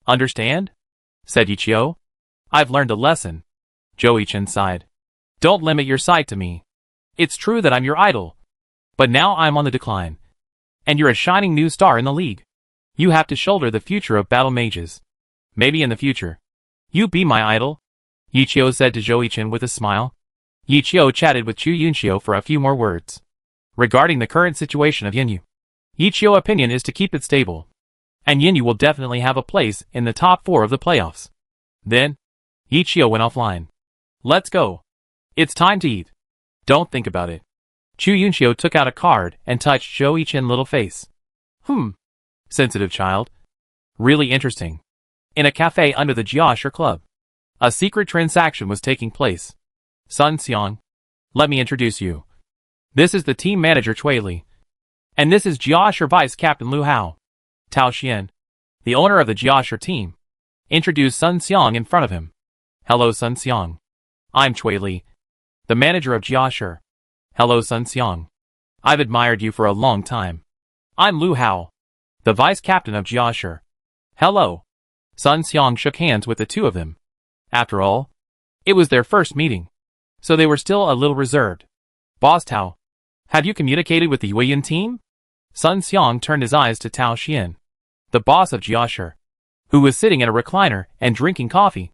S1: Understand? Said Ichio. I've learned a lesson. Joichin sighed. Don't limit your sight to me. It's true that I'm your idol, but now I'm on the decline, and you're a shining new star in the league. You have to shoulder the future of battle mages. Maybe in the future, you be my idol, Ichio said to Joichin with a smile. Ichio chatted with Chuyunshio for a few more words regarding the current situation of Yenyu. Ichio's opinion is to keep it stable, and Yenyu will definitely have a place in the top 4 of the playoffs. Then, Ichio went offline. Let's go. It's time to eat. Don't think about it. Chuyunshio took out a card and touched Joichin's little face. Sensitive child. Really interesting. In a cafe under the Jiasha Club, a secret transaction was taking place. Sun Xiang, let me introduce you. This is the team manager Cui Li. And this is Jiasha Vice Captain Lu Hao. Tao Xian, the owner of the Jiasha team, introduced Sun Xiang in front of him. Hello Sun Xiang. I'm Cui Li, the manager of Jiasha. Hello Sun Xiang. I've admired you for a long time. I'm Lu Hao, the vice captain of Jiasha. Hello. Sun Xiang shook hands with the two of them. After all, it was their first meeting, so they were still a little reserved. Boss Tao, have you communicated with the Yueyan team? Sun Xiang turned his eyes to Tao Xian, the boss of Jiasha, who was sitting in a recliner and drinking coffee.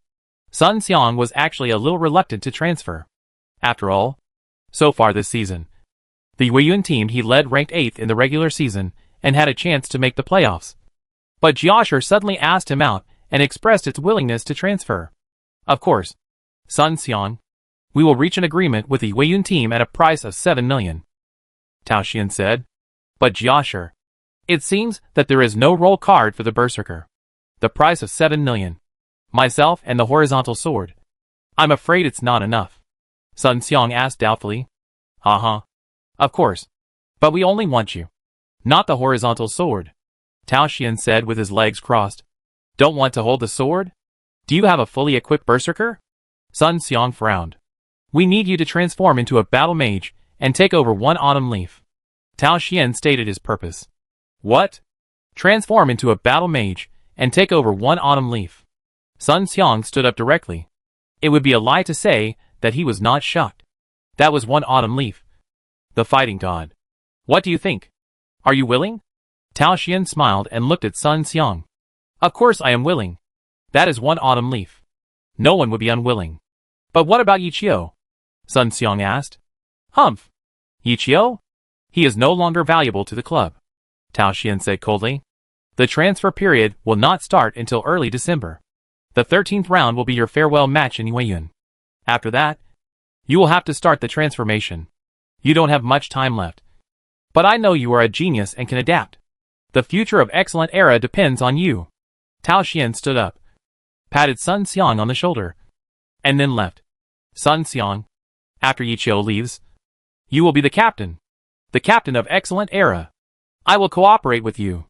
S1: Sun Xiang was actually a little reluctant to transfer. After all, so far this season, the Yueyan team he led ranked 8th in the regular season and had a chance to make the playoffs. But Jiasha suddenly asked him out and expressed its willingness to transfer. Of course, Sun Xiang, we will reach an agreement with the Yueyan team at a price of 7 million. Tao Xian said. But Jiasha, it seems that there is no role card for the Berserker. The price of 7 million. Myself and the horizontal sword. I'm afraid it's not enough. Sun Xiang asked doubtfully. Of course. But we only want you, not the horizontal sword. Tao Xian said with his legs crossed. Don't want to hold the sword? Do you have a fully equipped berserker? Sun Xiang frowned. We need you to transform into a battle mage and take over one autumn leaf. Tao Xian stated his purpose. What? Transform into a battle mage and take over one autumn leaf. Sun Xiang stood up directly. It would be a lie to say that he was not shocked. That was one autumn leaf. The fighting god. What do you think? Are you willing? Tao Xian smiled and looked at Sun Xiang. Of course I am willing. That is one autumn leaf. No one would be unwilling. But what about Yichio? Sun Xiang asked. Humph. Yichio? He is no longer valuable to the club. Tao Xian said coldly. The transfer period will not start until early December. The 13th round will be your farewell match in Weiyun. After that, you will have to start the transformation. You don't have much time left. But I know you are a genius and can adapt. The future of Excellent Era depends on you. Tao Xian stood up, patted Sun Xiang on the shoulder, and then left. Sun Xiang, after Yichio leaves, you will be the captain of Excellent Era. I will cooperate with you.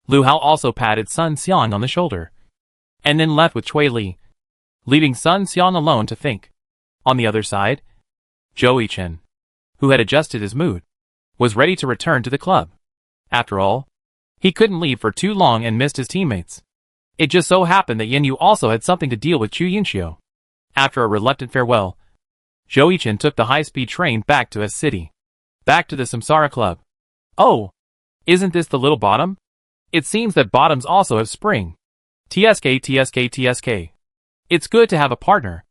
S1: Lu Hao also patted Sun Xiang on the shoulder, and then left with Cui Li, leaving Sun Xiang alone to think. On the other side, Zhou Yichen, who had adjusted his mood, was ready to return to the club. After all, he couldn't leave for too long and missed his teammates. It just so happened that Yin Yu also had something to deal with Chu Yinxiu. After a reluctant farewell, Zhou Yichen took the high-speed train back to S City. Back to the Samsara Club. Oh, isn't this the little bottom? It seems that bottoms also have spring. TSK. It's good to have a partner.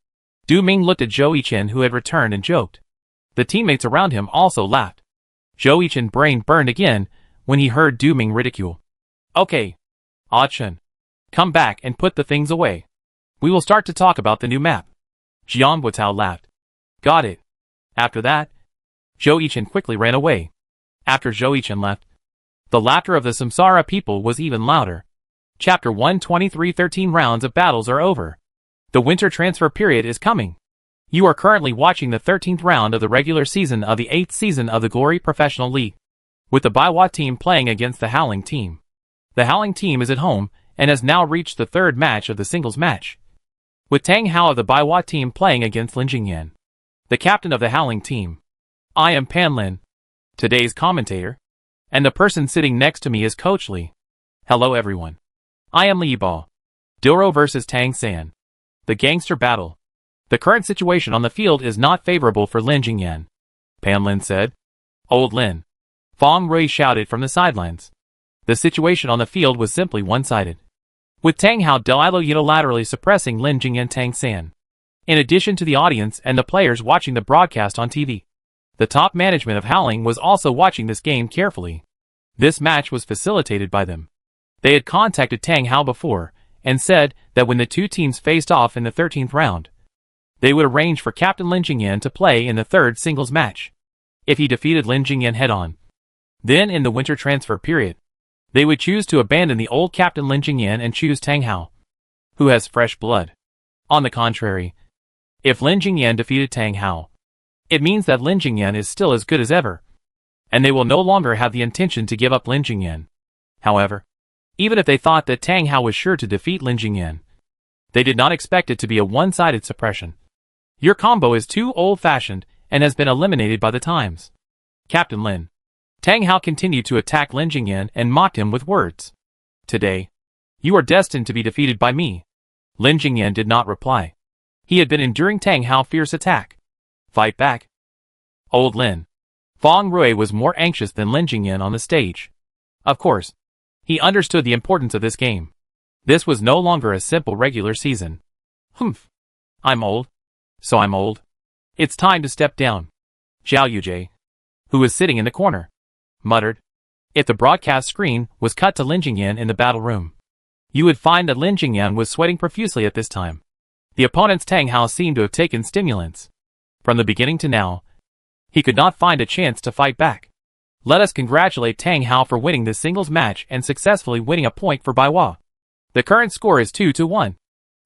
S1: Du Ming looked at Zhou Yichen who had returned and joked. The teammates around him also laughed. Zhou Yichen's brain burned again when he heard Du Ming ridicule. Okay. Ah Chen. Come back and put the things away. We will start to talk about the new map. Jiang Buotao laughed. Got it. After that, Zhou Yichen quickly ran away. After Zhou Yichen left, the laughter of the Samsara people was even louder. Chapter 123 13 rounds of battles are over. The winter transfer period is coming. You are currently watching the 13th round of the regular season of the 8th season of the Glory Professional League, with the Baiwa team playing against the Howling team. The Howling team is at home and has now reached the third match of the singles match, with Tang Hao of the Baiwa team playing against Lin Jingyan, the captain of the Howling team. I am Pan Lin, today's commentator, and the person sitting next to me is Coach Li. Hello everyone. I am Li Ba. Duro versus Tang San. The gangster battle. The current situation on the field is not favorable for Lin Jingyan, Pan Lin said. Old Lin. Fong Rui shouted from the sidelines. The situation on the field was simply one-sided, with Tang Hao Delilo unilaterally suppressing Lin Jingyan Tang San. In addition to the audience and the players watching the broadcast on TV, the top management of Howling was also watching this game carefully. This match was facilitated by them. They had contacted Tang Hao before, and said that when the two teams faced off in the 13th round, they would arrange for Captain Lin Jingyan to play in the third singles match, if he defeated Lin Jingyan head-on. Then in the winter transfer period, they would choose to abandon the old Captain Lin Jingyan and choose Tang Hao, who has fresh blood. On the contrary, if Lin Jingyan defeated Tang Hao, it means that Lin Jingyan is still as good as ever, and they will no longer have the intention to give up Lin Jingyan. However, even if they thought that Tang Hao was sure to defeat Lin Jingyan, they did not expect it to be a one-sided suppression. Your combo is too old-fashioned and has been eliminated by the times. Captain Lin. Tang Hao continued to attack Lin Jingyan and mocked him with words. Today, you are destined to be defeated by me. Lin Jingyan did not reply. He had been enduring Tang Hao's fierce attack. Fight back. Old Lin. Fong Rui was more anxious than Lin Jingyan on the stage. Of course, he understood the importance of this game. This was no longer a simple regular season. Humph. I'm old. So I'm old. It's time to step down. Zhao Yujie, who was sitting in the corner, muttered. If the broadcast screen was cut to Lin Jingyan in the battle room, you would find that Lin Jingyan was sweating profusely at this time. The opponent's Tang Hao seemed to have taken stimulants. From the beginning to now, he could not find a chance to fight back. Let us congratulate Tang Hao for winning this singles match and successfully winning a point for Baiwa. The current score is 2-1,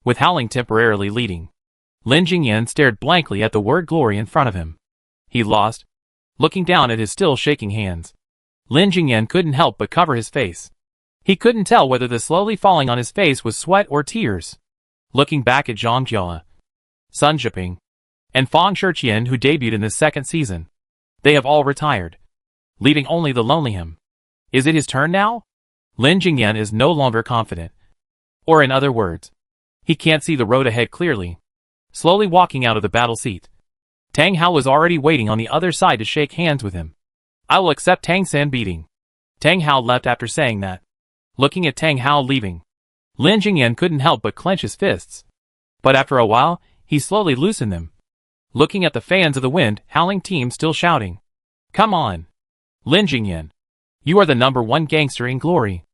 S1: with Howling temporarily leading. Lin Jingyan stared blankly at the word glory in front of him. He lost, looking down at his still shaking hands. Lin Jingyan couldn't help but cover his face. He couldn't tell whether the slowly falling on his face was sweat or tears. Looking back at Zhang Jiala, Sun Zhiping, and Fang Shiqian who debuted in this second season, they have all retired, leaving only the lonely him. Is it his turn now? Lin Jingyan is no longer confident. Or in other words, he can't see the road ahead clearly. Slowly walking out of the battle seat, Tang Hao was already waiting on the other side to shake hands with him. I will accept Tang San beating. Tang Hao left after saying that. Looking at Tang Hao leaving, Lin Jingyan couldn't help but clench his fists. But after a while, he slowly loosened them. Looking at the fans of the Wind Howling team still shouting, "Come on! Lin Jingyan! You are the #1 gangster in glory!"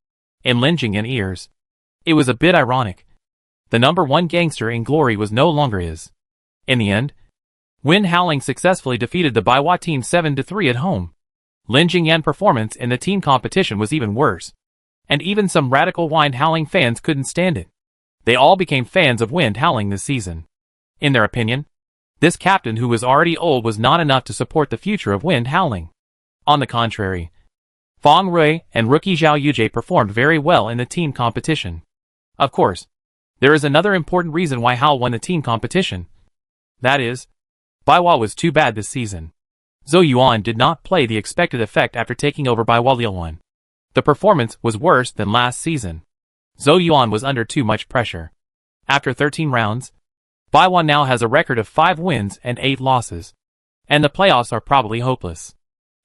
S1: In Lin Jingyan's ears, it was a bit ironic. The #1 gangster in glory was no longer his. In the end, Wind Howling successfully defeated the Baiwa team 7-3 at home. Lin Jingyan's performance in the team competition was even worse. And even some radical Wind Howling fans couldn't stand it. They all became fans of Wind Howling this season. In their opinion, this captain who was already old was not enough to support the future of Wind Howling. On the contrary, Fang Rui and rookie Zhao Yujie performed very well in the team competition. Of course, there is another important reason why Hao won the team competition. That is, Baiwa was too bad this season. Zhou Yuan did not play the expected effect after taking over Baiwa Liuan. The performance was worse than last season. Zhou Yuan was under too much pressure. After 13 rounds, Baiwa now has a record of 5 wins and 8 losses. And the playoffs are probably hopeless.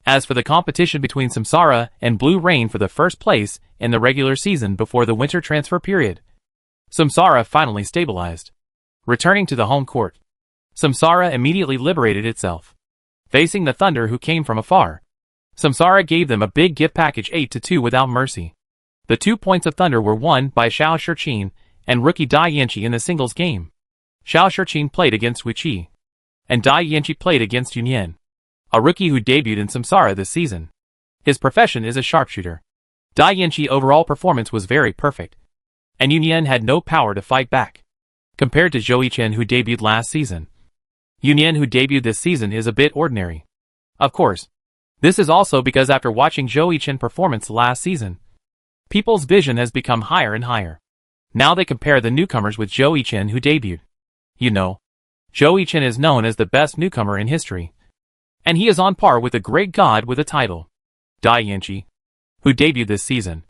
S1: As for the competition between Samsara and Blue Rain for the first place in the regular season before the winter transfer period, Samsara finally stabilized. Returning to the home court, Samsara immediately liberated itself. Facing the Thunder who came from afar, Samsara gave them a big gift package 8-2 without mercy. The 2 points of Thunder were won by Xiao Shiqin and rookie Dai Yanqi in the singles game. Xiao Shiqin played against Wu Qi, and Dai Yanqi played against Yunyan, a rookie who debuted in Samsara this season. His profession is a sharpshooter. Dai Yanqi's overall performance was very perfect, and Yunyan had no power to fight back. Compared to Zhou Yichen who debuted last season, Yunyan who debuted this season is a bit ordinary. Of course, this is also because after watching Zhou Yichen's performance last season, people's vision has become higher and higher. Now they compare the newcomers with Zhou Yichen who debuted. You know, Zhou Yichen is known as the best newcomer in history, and he is on par with the great god with a title. Dai Yanqi, who debuted this season,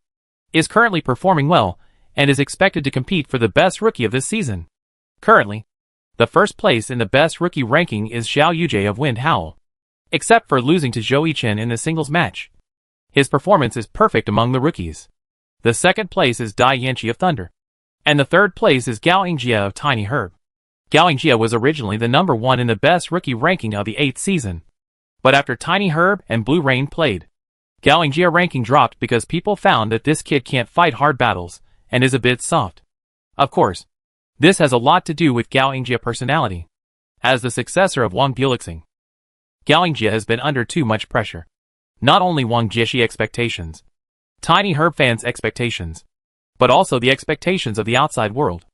S1: is currently performing well and is expected to compete for the best rookie of this season. Currently, the first place in the best rookie ranking is Xiao Yujie of Wind Howl. Except for losing to Zhou Yichen in the singles match, his performance is perfect among the rookies. The second place is Dai Yanqi of Thunder, and the third place is Gao Yingjie of Tiny Herb. Gao Yingjie was originally the #1 in the best rookie ranking of the 8th season. But after Tiny Herb and Blue Rain played, Gao Yingjie's ranking dropped because people found that this kid can't fight hard battles and is a bit soft. Of course, this has a lot to do with Gao Yingjie's personality. As the successor of Wang Bulixing, Gao Yingjie has been under too much pressure. Not only Wang Jieshi expectations, Tiny Herb fans' expectations, but also the expectations of the outside world.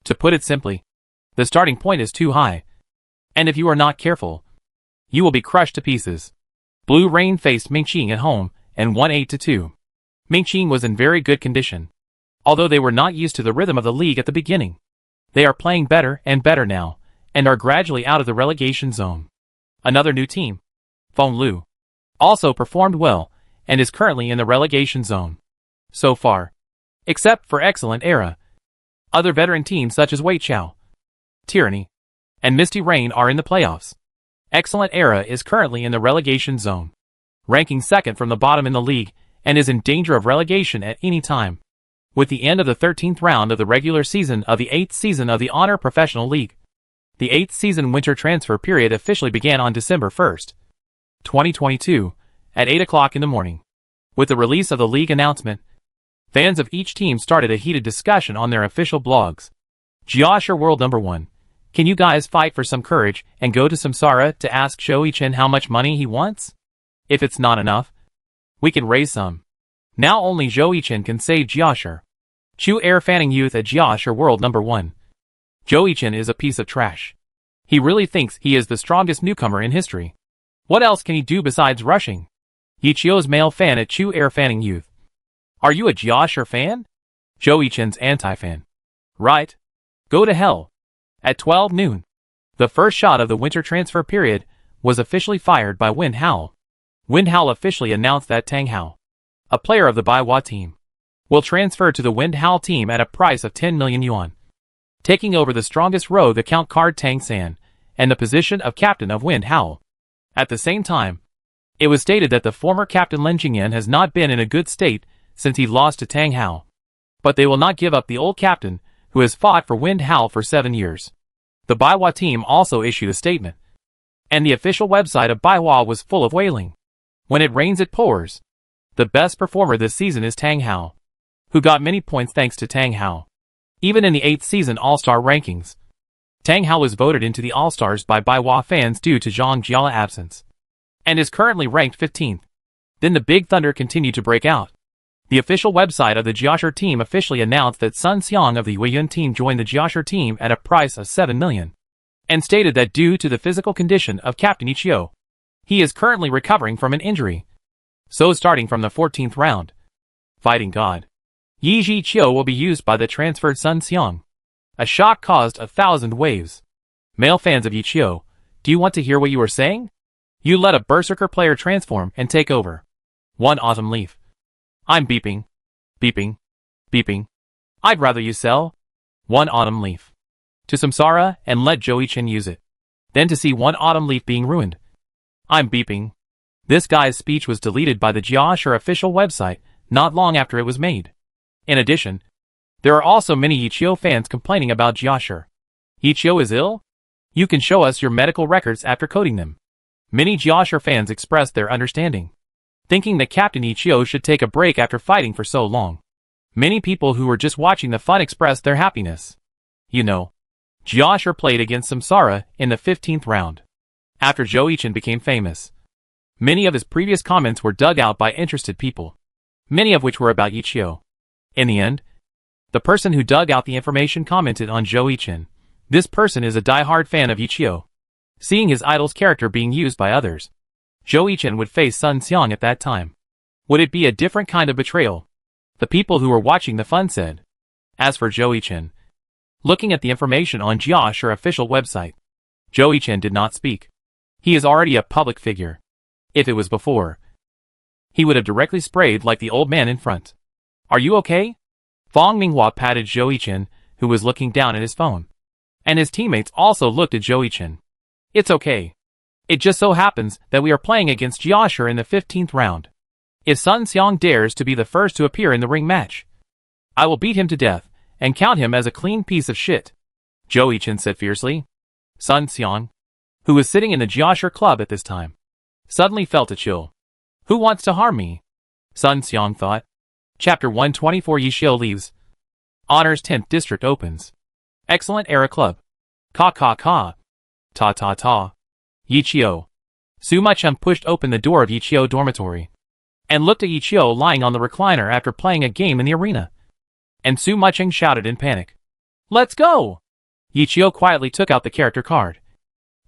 S1: To put it simply, the starting point is too high, and if you are not careful, you will be crushed to pieces. Blue Rain faced Mingqing at home and won 8-2. Mingqing was in very good condition, although they were not used to the rhythm of the league at the beginning. They are playing better and better now, and are gradually out of the relegation zone. Another new team, Feng Lu, also performed well and is currently in the relegation zone. So far, except for Excellent Era, other veteran teams such as Wei Chao, Tyranny, and Misty Rain are in the playoffs. Excellent Era is currently in the relegation zone, ranking second from the bottom in the league, and is in danger of relegation at any time. With the end of the 13th round of the regular season of the 8th season of the Honor Professional League, the 8th season winter transfer period officially began on December 1st, 2022, at 8 o'clock in the morning. With the release of the league announcement, fans of each team started a heated discussion on their official blogs. Jiashi World #1. Can you guys fight for some courage and go to Samsara to ask Zhou Yichen how much money he wants? If it's not enough, we can raise some. Now only Zhou Yichen can save Jiashi. Chu Air fanning youth at Jiashi World #1. Zhou Yichen is a piece of trash. He really thinks he is the strongest newcomer in history. What else can he do besides rushing? Yichio's male fan at Chu Air fanning youth. Are you a Jiashi fan? Zhou Yichen's anti-fan. Right. Go to hell. At 12 noon, the first shot of the winter transfer period was officially fired by Wind Hao. Wind Hao officially announced that Tang Hao, a player of the Baiwa team, will transfer to the Wind Hao team at a price of 10 million yuan, taking over the strongest row the count card Tang San, and the position of captain of Wind Hao. At the same time, it was stated that the former captain Lin Jingyan has not been in a good state since he lost to Tang Hao. But they will not give up the old captain, who has fought for Wind Hao for 7 years. The Baiwa team also issued a statement, and the official website of Baiwa was full of wailing. When it rains it pours. The best performer this season is Tang Hao, who got many points thanks to Tang Hao. Even in the 8th season All-Star rankings, Tang Hao was voted into the All-Stars by Baiwa fans due to Zhang Jia's absence, and is currently ranked 15th. Then the Big Thunder continued to break out. The official website of the Jiashi team officially announced that Sun Xiang of the Huiyuan team joined the Jiashi team at a price of 7 million, and stated that due to the physical condition of Captain Ichio, he is currently recovering from an injury. So starting from the 14th round, Fighting God, Yi Jiqiu will be used by the transferred Sun Xiang. A shock caused 1,000 waves. Male fans of Ichio, do you want to hear what you were saying? You let a berserker player transform and take over. One autumn leaf. I'm beeping. Beeping. Beeping. I'd rather you sell one autumn leaf to Samsara and let Joey-chan use it, than to see one autumn leaf being ruined. I'm beeping. This guy's speech was deleted by the Jiashi official website not long after it was made. In addition, there are also many Ichio fans complaining about Jiashi. Ichio is ill? You can show us your medical records after coding them. Many Jiashi fans expressed their understanding, thinking that Captain Ichio should take a break after fighting for so long. Many people who were just watching the fun expressed their happiness. You know, Jiashi played against Samsara in the 15th round. After Joey-chan became famous, many of his previous comments were dug out by interested people, many of which were about Ichio. In the end, the person who dug out the information commented on Joey-chan. This person is a die-hard fan of Ichio. Seeing his idol's character being used by others, Joey-chan would face Sun Xiang at that time. Would it be a different kind of betrayal? The people who were watching the fun said. As for Joey-chan, looking at the information on Jiashi official website, Joey-chan did not speak. He is already a public figure. If it was before, he would have directly sprayed like the old man in front. Are you okay? Fong Minghua patted Joey-chan, who was looking down at his phone. And his teammates also looked at Joey-chan. It's okay. It just so happens that we are playing against Jiashi in the 15th round. If Sun Xiang dares to be the first to appear in the ring match, I will beat him to death, and count him as a clean piece of shit, Joey-chan said fiercely. Sun Xiang, who was sitting in the Jiashi club at this time, suddenly felt a chill. Who wants to harm me? Sun Xiang thought. Chapter 124 Yixiu leaves. Honor's 10th district opens. Excellent era club. Ka ka ka. Ta ta ta. Yixiu. Suma-chan pushed open the door of Yixiu dormitory, and looked at Yixiu lying on the recliner after playing a game in the arena. And Suma-chan shouted in panic. Let's go! Yixiu quietly took out the character card,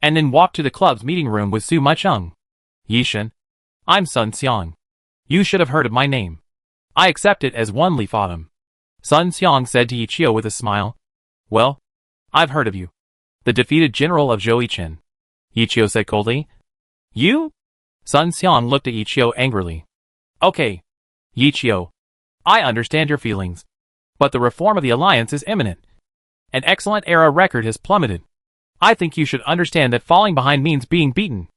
S1: and then walked to the club's meeting room with Suma-chan. Yishin. I'm Sun Xiang. You should have heard of my name. I accept it as One Leaf Autumn. Sun Xiang said to Yixiu with a smile. Well, I've heard of you. The defeated general of Joey-chan. Yixiu said coldly. You? Sun Xiang looked at Yixiu angrily. Okay, Yixiu. I understand your feelings, but the reform of the alliance is imminent. An excellent era record has plummeted. I think you should understand that falling behind means being beaten.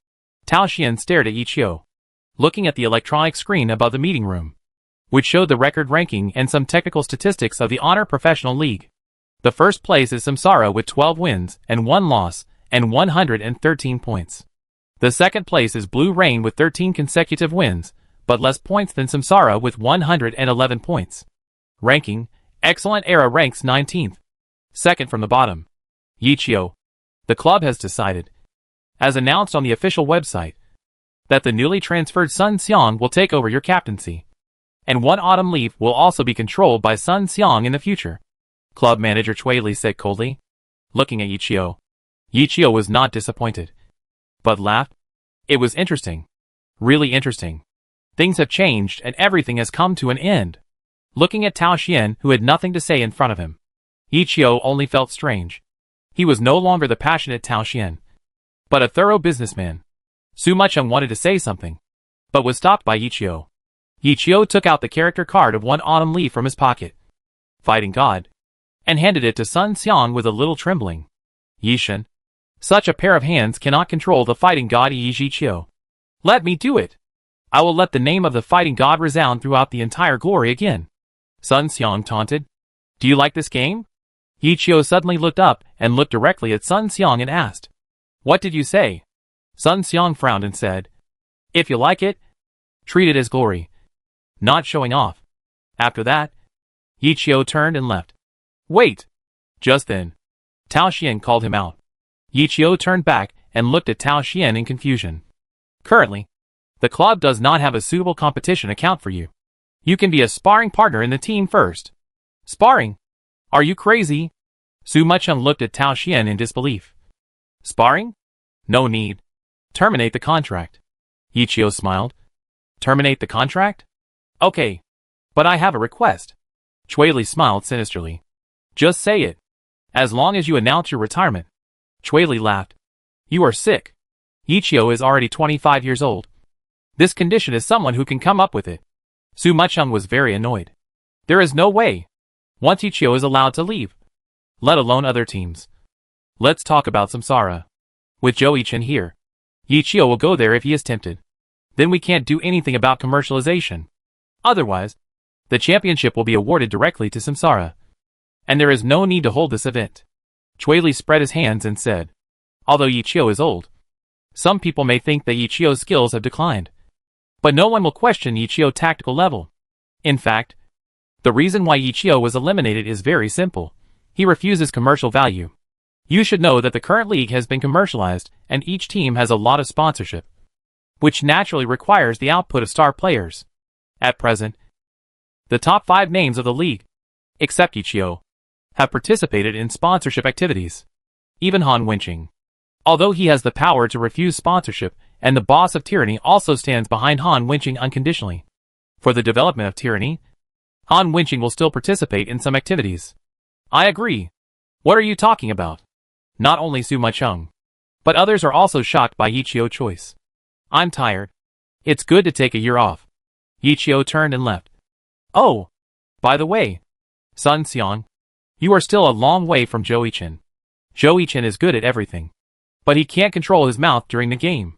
S1: Tao Xian stared at Yixiu, looking at the electronic screen above the meeting room, which showed the record ranking and some technical statistics of the Honor Professional League. The first place is Samsara with 12 wins and 1 loss and 113 points. The second place is Blue Rain with 13 consecutive wins, but less points than Samsara with 111 points. Ranking, Excellent Era ranks 19th. Second from the bottom. Yixiu. The club has decided, as announced on the official website, that the newly transferred Sun Xiang will take over your captaincy, and One Autumn Leaf will also be controlled by Sun Xiang in the future. Club manager Cui Li said coldly, looking at Yixiu. Yixiu was not disappointed, but laughed. It was interesting. Really interesting. Things have changed and everything has come to an end. Looking at Tao Xian, who had nothing to say in front of him, Yichio only felt strange. He was no longer the passionate Tao Xian, but a thorough businessman. Su Mucheng wanted to say something, but was stopped by Yichio. Yichio took out the character card of one autumn leaf from his pocket, Fighting God, and handed it to Sun Xiang with a little trembling. Yishan, such a pair of hands cannot control the fighting god Yichio. Let me do it. I will let the name of the fighting god resound throughout the entire glory again. Sun Xiang taunted. Do you like this game? Yichio suddenly looked up and looked directly at Sun Xiang and asked, What did you say? Sun Xiang frowned and said, If you like it, treat it as glory, not showing off. After that, Yichio turned and left. Wait! Just then, Tao Xian called him out. Yichio turned back and looked at Tao Xian in confusion. Currently, the club does not have a suitable competition account for you. You can be a sparring partner in the team first. Sparring? Are you crazy? Su Mucheng looked at Tao Xian in disbelief. Sparring? No need. Terminate the contract. Yichio smiled. Terminate the contract? Okay. But I have a request. Chui Li smiled sinisterly. Just say it. As long as you announce your retirement. Chui Li laughed. You are sick. Yichio is already 25 years old. This condition is someone who can come up with it. Su Mucheng was very annoyed. There is no way. Once Yichio is allowed to leave. Let alone other teams. Let's talk about Samsara. With Zhou Yichen here, Yichio will go there if he is tempted. Then we can't do anything about commercialization. Otherwise, the championship will be awarded directly to Samsara. And there is no need to hold this event. Chui Li spread his hands and said, Although Yichio is old, some people may think that Yichio's skills have declined. But no one will question Yichio's tactical level. In fact, the reason why Yichio was eliminated is very simple. He refuses commercial value. You should know that the current league has been commercialized and each team has a lot of sponsorship, which naturally requires the output of star players. At present, the top 5 names of the league, except Yichio, have participated in sponsorship activities. Even Han Wenqing. Although he has the power to refuse sponsorship, and the boss of tyranny also stands behind Han Wenqing unconditionally. For the development of tyranny, Han Wenqing will still participate in some activities. I agree. What are you talking about? Not only Su Mucheng, but others are also shocked by Yichio's choice. I'm tired. It's good to take a year off. Yichio turned and left. Oh, by the way, Sun Xiang, you are still a long way from Zhou Yichen. Zhou Yichen is good at everything, but he can't control his mouth during the game.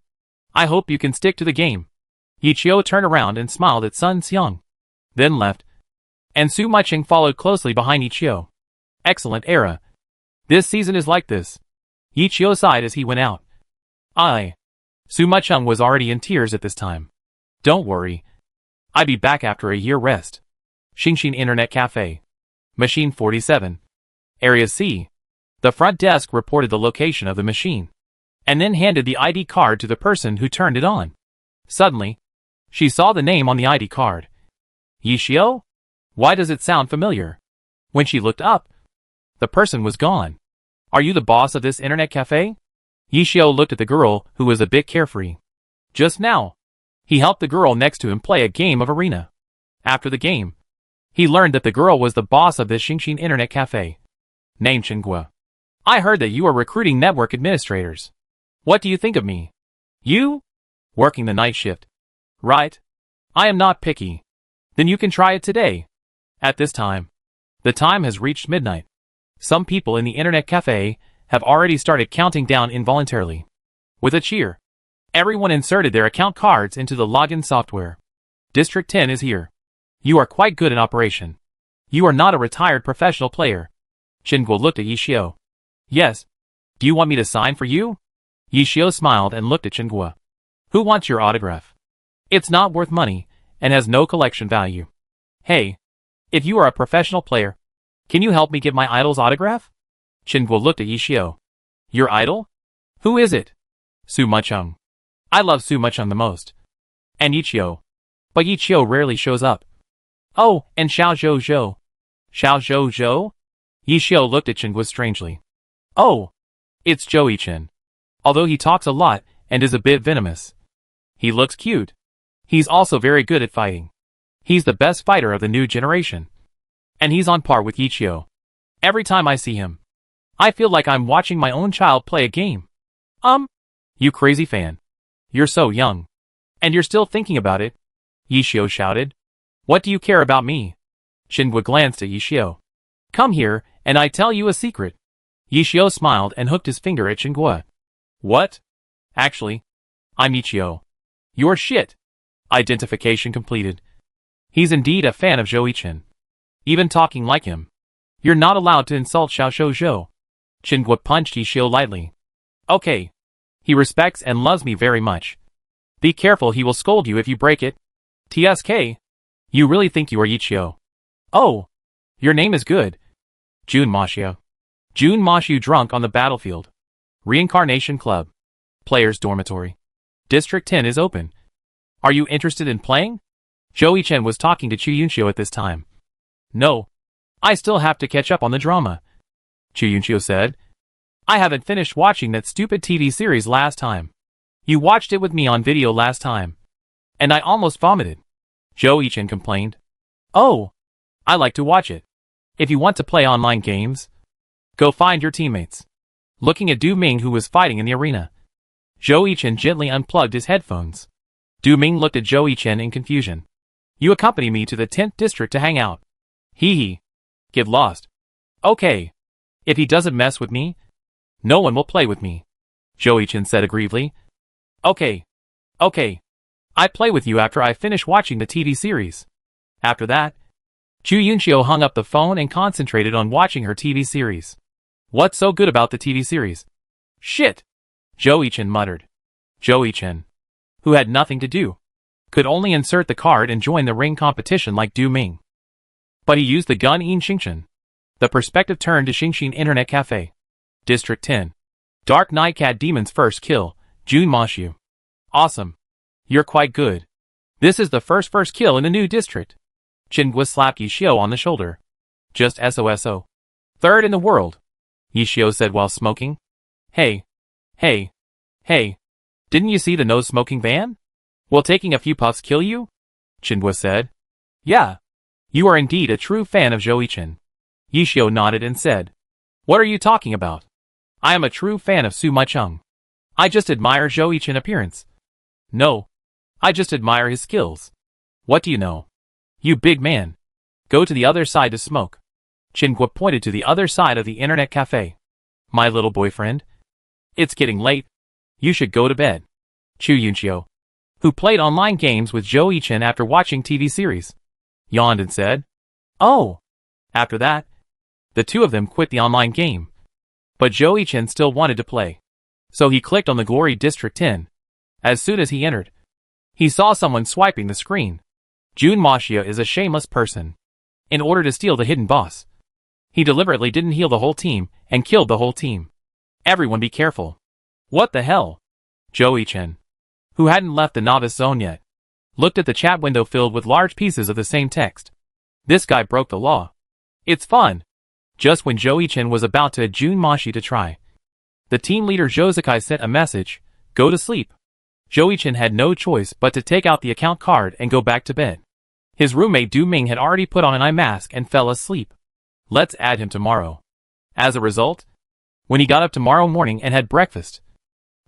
S1: I hope you can stick to the game. Yichio turned around and smiled at Sun Xiang, then left, and Su Mucheng followed closely behind Yichio. Excellent era. This season is like this. Yichio sighed as he went out. Su Mucheng was already in tears at this time. Don't worry. I'll be back after a year rest. Xingxin Internet Cafe. Machine 47. Area C. The front desk reported the location of the machine, and then handed the ID card to the person who turned it on. Suddenly, she saw the name on the ID card. Yichio? Why does it sound familiar? When she looked up, the person was gone. Are you the boss of this internet cafe? Yichio looked at the girl, who was a bit carefree. Just now, he helped the girl next to him play a game of arena. After the game, he learned that the girl was the boss of this Xingxin Internet Cafe. Named Chenghua. I heard that you are recruiting network administrators. What do you think of me? You? Working the night shift. Right. I am not picky. Then you can try it today. At this time, the time has reached midnight. Some people in the Internet Cafe have already started counting down involuntarily. With a cheer, everyone inserted their account cards into the login software. District 10 is here. You are quite good in operation. You are not a retired professional player. Chenghua looked at Yichio. Yes. Do you want me to sign for you? Yichio smiled and looked at Chenghua. Who wants your autograph? It's not worth money, and has no collection value. Hey, if you are a professional player, can you help me get my idol's autograph? Chenghua looked at Yichio. Your idol? Who is it? Su Mucheng. I love Su Mucheng the most. And Yichio. But Yichio rarely shows up. Oh, and Xiao Zhou Zhou. Xiao Zhou Zhou? Yichio looked at Chenghua strangely. Oh, it's Zhou Yichen. Although he talks a lot and is a bit venomous. He looks cute. He's also very good at fighting. He's the best fighter of the new generation. And he's on par with Yichio. Every time I see him, I feel like I'm watching my own child play a game. You crazy fan. You're so young. And you're still thinking about it? Yishio shouted. What do you care about me? Chingwa glanced at Yishio. Come here, and I tell you a secret. Yishio smiled and hooked his finger at Chingwa. What? Actually, I'm Ichio. You're shit. Identification completed. He's indeed a fan of Zhou-Ichin. Even talking like him. You're not allowed to insult Xiao Shoujo. Chingwa punched Yishio lightly. Okay. He respects and loves me very much. Be careful, he will scold you if you break it. TSK. You really think you are Ichio? Oh. Your name is good. Jun Mashio. Jun Mashu drunk on the battlefield. Reincarnation Club. Players Dormitory. District 10 is open. Are you interested in playing? Zhou-Ichin was talking to Chu Yunshio at this time. No. I still have to catch up on the drama. Chu Yunshio said. I haven't finished watching that stupid TV series last time. You watched it with me on video last time. And I almost vomited. Zhou-Ichin complained. Oh. I like to watch it. If you want to play online games, go find your teammates. Looking at Du Ming, who was fighting in the arena. Zhou-Ichin gently unplugged his headphones. Du Ming looked at Zhou-Ichin in confusion. You accompany me to the 10th district to hang out. Hee hee. Get lost. Okay. If he doesn't mess with me, no one will play with me. Zhou-Ichin said aggressively. Okay. Okay. I play with you after I finish watching the TV series. After that, Chu Yunshio hung up the phone and concentrated on watching her TV series. What's so good about the TV series? Shit! Zhou-Ichin muttered. Zhou-Ichin, who had nothing to do, could only insert the card and join the ring competition like Du Ming. But he used the gun in Xingshan. The perspective turned to Xingshan Internet Cafe. District 10. Dark Knight Cat Demon's first kill, Jun Mashu. Awesome. You're quite good. This is the first kill in the new district. Chingwa slapped Yishio on the shoulder. Just SOSO. Third in the world, Yishio said while smoking. Hey. Hey. Hey. Didn't you see the no-smoking ban? Will taking a few puffs kill you? Chingwa said. Yeah. You are indeed a true fan of Zhou-Ichin. Yishio nodded and said. What are you talking about? I am a true fan of Su Maicheng. I just admire Zhou-Ichin's appearance. No. I just admire his skills. What do you know? You big man. Go to the other side to smoke. Chingwa pointed to the other side of the internet cafe. My little boyfriend. It's getting late. You should go to bed. Chu Yunshio, who played online games with Zhou-Ichin after watching TV series, yawned and said, Oh. After that, the two of them quit the online game. But Zhou-Ichin still wanted to play. So he clicked on the Glory District 10. As soon as he entered, he saw someone swiping the screen. Jun Mashia is a shameless person. In order to steal the hidden boss, he deliberately didn't heal the whole team and killed the whole team. Everyone be careful. What the hell? Zhou-Ichin, who hadn't left the novice zone yet, looked at the chat window filled with large pieces of the same text. This guy broke the law. It's fun. Just when Zhou-Ichin was about to add Jun Mashi to try, the team leader Josukai sent a message, go to sleep. Zhou-Ichin had no choice but to take out the account card and go back to bed. His roommate Du Ming had already put on an eye mask and fell asleep. Let's add him tomorrow. As a result, when he got up tomorrow morning and had breakfast,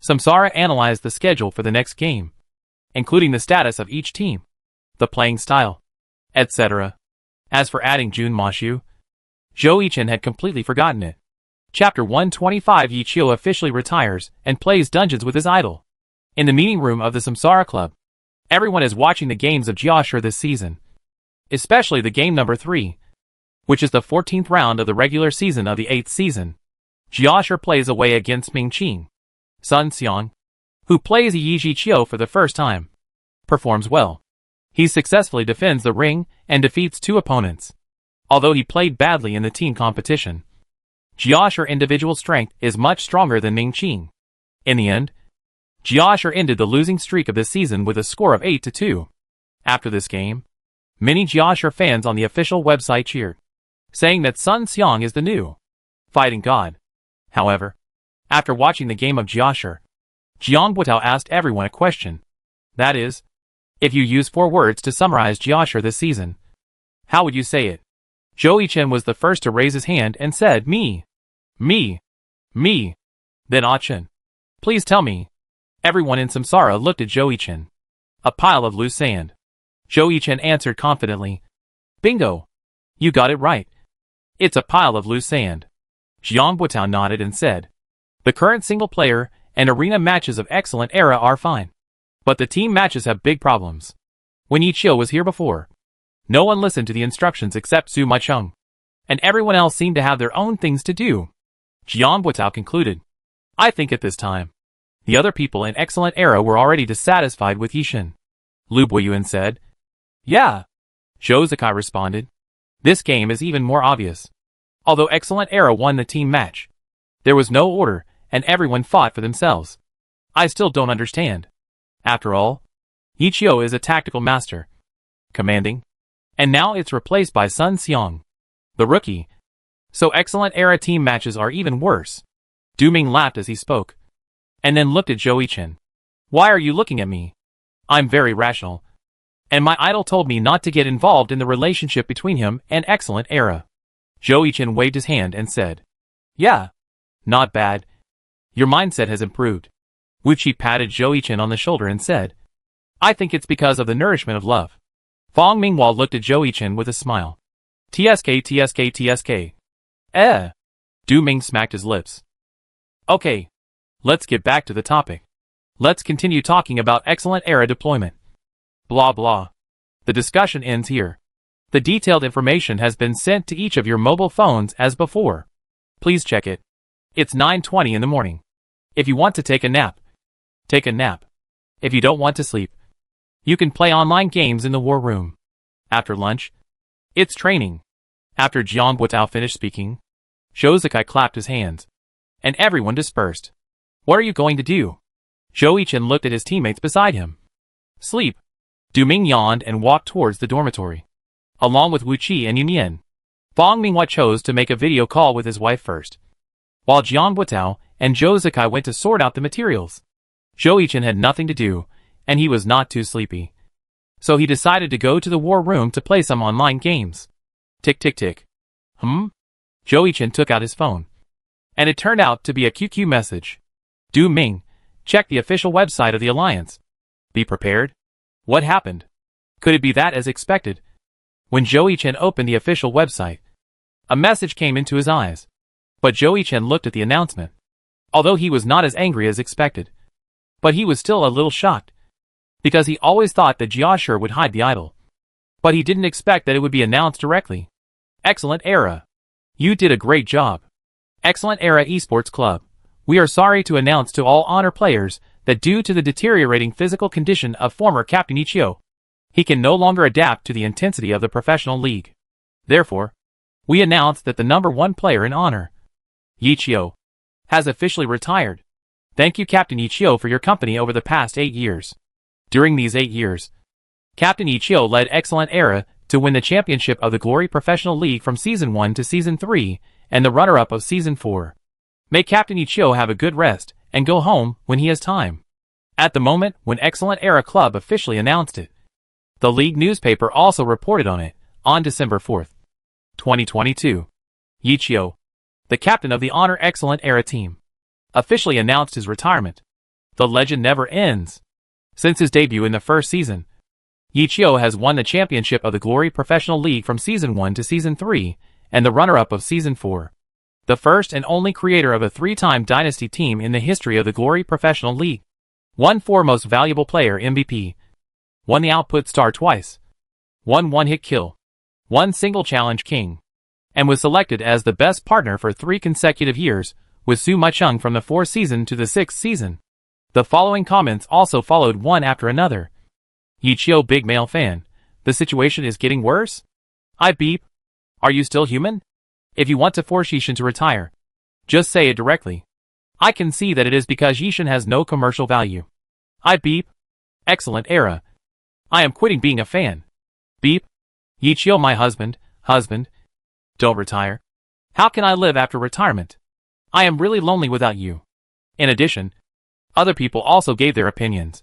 S1: Samsara analyzed the schedule for the next game, including the status of each team, the playing style, etc. As for adding Jun Mashu, Zhou-Ichin had completely forgotten it. Chapter 125. Yichio officially retires and plays dungeons with his idol. In the meeting room of the Samsara Club, everyone is watching the games of Jiashur this season, especially the game number 3, which is the 14th round of the regular season of the 8th season. Jiashur plays away against Mingqing. Sun Xiang, who plays Yi Jiqiu for the first time, performs well. He successfully defends the ring and defeats 2 opponents, although he played badly in the team competition. Jiashur individual strength is much stronger than Mingqing. In the end, Jiashur ended the losing streak of this season with a score of 8-2. After this game, many Jiashur fans on the official website cheered, saying that Sun Xiang is the new fighting god. However, after watching the game of Jiashur, Jiang Guotao asked everyone a question. That is, if you use 4 words to summarize Jiashur this season, how would you say it? Zhou Yichen was the first to raise his hand and said, Me. Me. Me. Then Ah Chen. Please tell me. Everyone in Samsara looked at Zhou Yichen. A pile of loose sand. Zhou Yichen answered confidently. Bingo. You got it right. It's a pile of loose sand. Jiang Buitao nodded and said. The current single player and arena matches of Excellent Era are fine. But the team matches have big problems. When Yichio was here before, no one listened to the instructions except Su Maicheng. And everyone else seemed to have their own things to do. Jiang Buitao concluded. I think at this time, the other people in Excellent Era were already dissatisfied with Yishin. Lu Buiyuan said. Yeah. Zhou Zikai responded. This game is even more obvious. Although Excellent Era won the team match, there was no order, and everyone fought for themselves. I still don't understand. After all, Yichio is a tactical master. Commanding. And now it's replaced by Sun Xiang, the rookie. So Excellent Era team matches are even worse. Du Ming laughed as he spoke. And then looked at Zhou Yichen. Why are you looking at me? I'm very rational. And my idol told me not to get involved in the relationship between him and Excellent Era. Zhou Yichen waved his hand and said. Yeah. Not bad. Your mindset has improved. Wu Qi patted Zhou Yichen on the shoulder and said. I think it's because of the nourishment of love. Fang Minghua looked at Zhou Yichen with a smile. TSK. Du Ming smacked his lips. Okay. Let's get back to the topic. Let's continue talking about Excellent Era deployment. Blah blah. The discussion ends here. The detailed information has been sent to each of your mobile phones as before. Please check it. It's 9:20 in the morning. If you want to take a nap, take a nap. If you don't want to sleep, you can play online games in the war room. After lunch, it's training. After Jiang Buitao finished speaking, Zhou Zikai clapped his hands, and everyone dispersed. What are you going to do? Zhou Yichen looked at his teammates beside him. Sleep. Du Ming yawned and walked towards the dormitory. Along with Wu Qi and Yun Yan, Fang Minghua chose to make a video call with his wife first, while Jiang Buitao and Zhou Zikai went to sort out the materials. Zhou Yichen had nothing to do, and he was not too sleepy. So he decided to go to the war room to play some online games. Tick tick tick. Zhou Yichen took out his phone. And it turned out to be a QQ message. Du Ming, check the official website of the Alliance. Be prepared. What happened? Could it be that as expected? When Zhou Yichen opened the official website, a message came into his eyes. But Zhou Yichen looked at the announcement. Although he was not as angry as expected. But he was still a little shocked. Because he always thought that Jiashur would hide the idol. But he didn't expect that it would be announced directly. Excellent Era. You did a great job. Excellent Era Esports Club. We are sorry to announce to all honor players that due to the deteriorating physical condition of former Captain Yichio, he can no longer adapt to the intensity of the professional league. Therefore, we announce that the #1 player in honor, Yichio, has officially retired. Thank you Captain Yichio for your company over the past 8 years. During these 8 years, Captain Yichio led Excellent Era to win the championship of the Glory Professional League from Season 1 to Season 3 and the runner-up of Season 4. May Captain Yichio have a good rest and go home when he has time. At the moment when Excellent Era Club officially announced it, the league newspaper also reported on it on December 4, 2022. Yichio, the captain of the Honor Excellent Era team, officially announced his retirement. The legend never ends. Since his debut in the first season, Yichio has won the championship of the Glory Professional League from Season 1 to Season 3 and the runner-up of Season 4. The first and only creator of a 3-time Dynasty team in the history of the Glory Professional League. Won 4 Most Valuable Player MVP. Won the Output Star twice. Won 1 Hit Kill. 1 Single Challenge King. And was selected as the best partner for 3 consecutive years, with Su Maicheng from the 4th season to the 6th season. The following comments also followed one after another. Yichio big male fan. The situation is getting worse? I beep. Are you still human? If you want to force Yishin to retire, just say it directly. I can see that it is because Yishin has no commercial value. I beep. Excellent Era. I am quitting being a fan. Beep. Yichio my husband. Don't retire. How can I live after retirement? I am really lonely without you. In addition, other people also gave their opinions.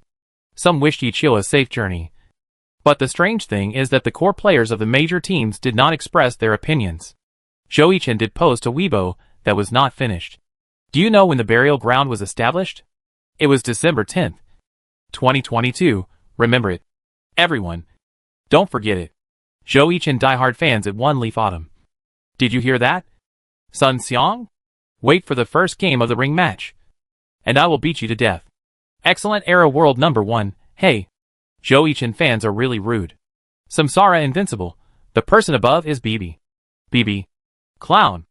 S1: Some wished Yichio a safe journey. But the strange thing is that the core players of the major teams did not express their opinions. Zhou Yichen did post a Weibo that was not finished. Do you know when the burial ground was established? It was December 10th, 2022, remember it. Everyone. Don't forget it. Zhou Yichen diehard fans at One Leaf Autumn. Did you hear that? Sun Xiang? Wait for the first game of the ring match. And I will beat you to death. Excellent era world number 1, hey. Zhou Yichen fans are really rude. Samsara invincible. The person above is BB. BB. Clown.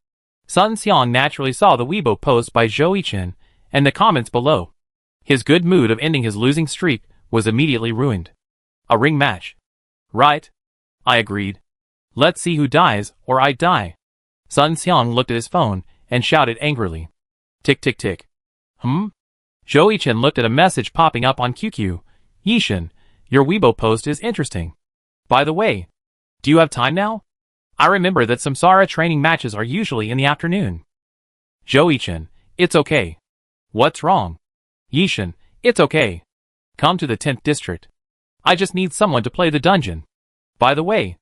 S1: Sun Xiang naturally saw the Weibo post by Zhou Yichen and the comments below. His good mood of ending his losing streak was immediately ruined. A ring match. Right? I agreed. Let's see who dies, or I die. Sun Xiang looked at his phone and shouted angrily. Tick tick tick. Zhou Yichen looked at a message popping up on QQ. Yishin, your Weibo post is interesting. By the way, do you have time now? I remember that Samsara training matches are usually in the afternoon. Zhou Yichen, it's okay. What's wrong? Yishin, it's okay. Come to the 10th district. I just need someone to play the dungeon. By the way,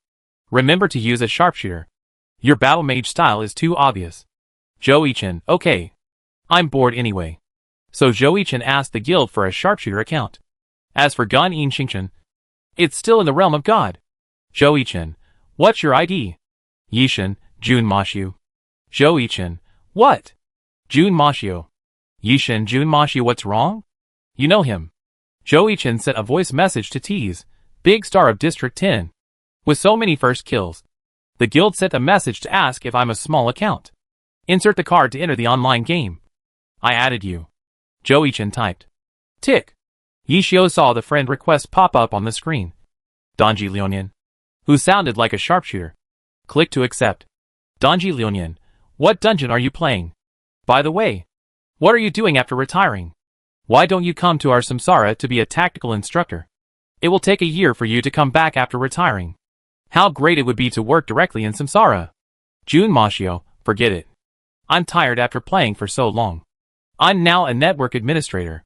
S1: remember to use a sharpshooter. Your battle mage style is too obvious. Zhou Yichen, okay. I'm bored anyway. So Zhou Yichen asked the guild for a sharpshooter account. As for Gun Yin Xingchen, it's still in the realm of God. Zhou Yichen, what's your ID? Yishin, Jun Mashu. Zhou Yichen, what? Jun Mashu. Yishin, Jun Mashu, what's wrong? You know him. Zhou Yichen sent a voice message to Tease, big star of District 10. With so many first kills, the guild sent a message to ask if I'm a small account. Insert the card to enter the online game. I added you. Zhou Yichen typed. Tick. Yishio saw the friend request pop up on the screen. Donji Lionian, who sounded like a sharpshooter. Click to accept. Donji Lionian, what dungeon are you playing? By the way, what are you doing after retiring? Why don't you come to our Samsara to be a tactical instructor? It will take a year for you to come back after retiring. How great it would be to work directly in Samsara. Jun Mashio, forget it. I'm tired after playing for so long. I'm now a network administrator.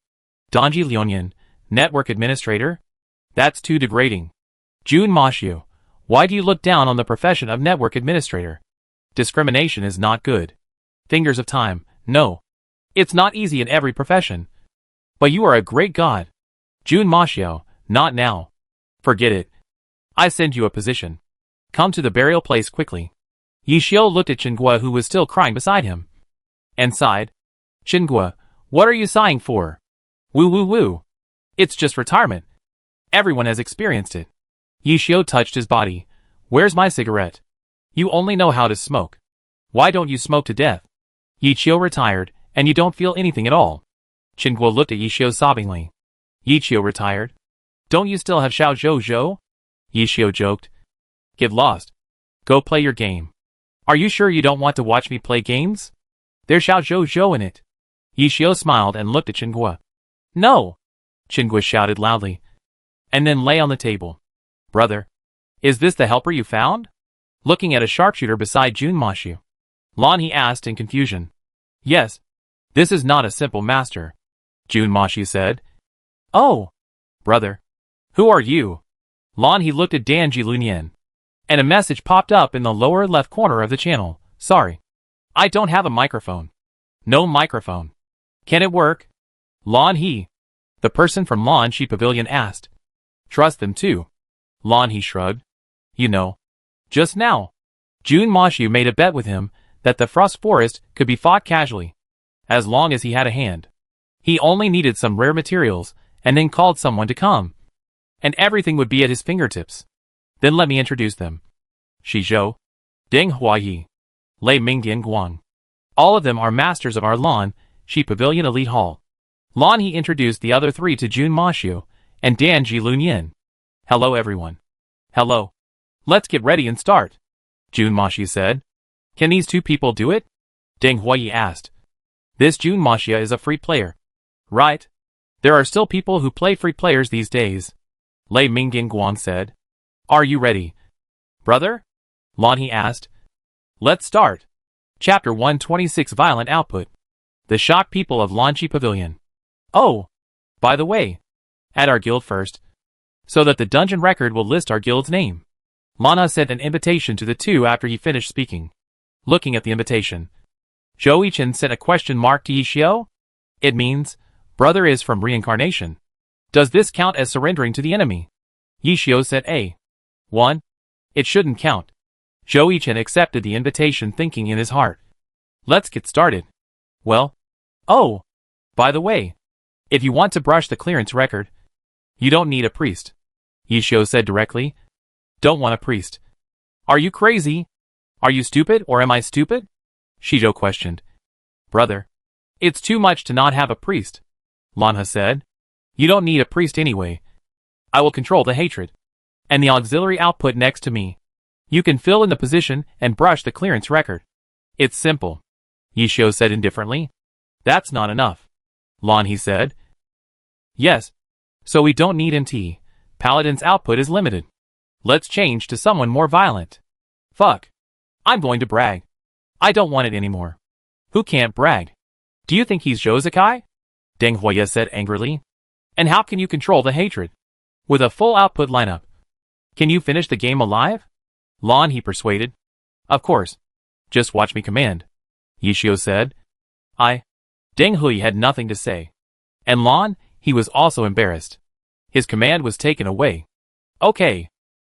S1: Donji Lionian, network administrator? That's too degrading. Jun Mashio, why do you look down on the profession of network administrator? Discrimination is not good. Fingers of time, no. It's not easy in every profession. But you are a great god. Jun Mashio, not now. Forget it. I send you a position. Come to the burial place quickly. Yishio looked at Chingua, who was still crying beside him, and sighed. Chingua, what are you sighing for? Woo woo woo. It's just retirement. Everyone has experienced it. Yishio touched his body. Where's my cigarette? You only know how to smoke. Why don't you smoke to death? Yichio retired, and you don't feel anything at all. Chingua looked at Yishio sobbingly. Yichio retired? Don't you still have Xiao Zhou Zhou? Yishio joked. Get lost. Go play your game. Are you sure you don't want to watch me play games? There's Xiao Zhou Zhou in it. Yishio smiled and looked at Chingua. No! Chingua shouted loudly, and then lay on the table. Brother, is this the helper you found? Looking at a sharpshooter beside Jun Mashu. Lan, he asked in confusion. Yes. This is not a simple master, Jun Mashu said. Oh! Brother. Who are you? Lan, he looked at Danji Lunyan. And a message popped up in the lower left corner of the channel. Sorry. I don't have a microphone. No microphone. Can it work? Lan he. The person from Lan Shi Pavilion asked. Trust them too. Lan he shrugged. You know. Just now. Jun Mashu made a bet with him that the Frost Forest could be fought casually, as long as he had a hand. He only needed some rare materials, and then called someone to come. And everything would be at his fingertips. Then let me introduce them. Shi Zhou, Ding Huayi, Lei Mingdian Guang. All of them are masters of our Lan Shi Pavilion Elite Hall. Lan he introduced the other three to Jun Mashu and Danji Lunyan. Hello everyone. Hello. Let's get ready and start. Jun Mashu said. Can these two people do it? Ding Huayi asked. This Jun Mashu is a free player. Right? There are still people who play free players these days. Lei Mingdian Guang said. Are you ready? Brother? Lan he asked. Let's start. Chapter 126 Violent Output. The shocked people of Lan Shi Pavilion. Oh! By the way, at our guild first, so that the dungeon record will list our guild's name. Lana sent an invitation to the two after he finished speaking. Looking at the invitation, Zhou Yichen sent a question mark to Yishio. It means, brother is from reincarnation. Does this count as surrendering to the enemy? Yishio said A1. It shouldn't count. Zhou Yichen accepted the invitation thinking in his heart. Let's get started. Well, oh, by the way, if you want to brush the clearance record, you don't need a priest. Yishio said directly. Don't want a priest. Are you crazy? Are you stupid or am I stupid? Shijo questioned. Brother, it's too much to not have a priest. Lanha said. You don't need a priest anyway. I will control the hatred. And the auxiliary output next to me. You can fill in the position and brush the clearance record. It's simple. Yishio said indifferently. That's not enough. Lanhe said. Yes. So we don't need MT. Paladin's output is limited. Let's change to someone more violent. Fuck. I'm going to brag. I don't want it anymore. Who can't brag? Do you think he's Jozakai? Deng Huoya said angrily. And how can you control the hatred? With a full output lineup. Can you finish the game alive? Lan he persuaded. Of course. Just watch me command. Yishio said. Deng Hui had nothing to say. And Lan, he was also embarrassed. His command was taken away. Okay.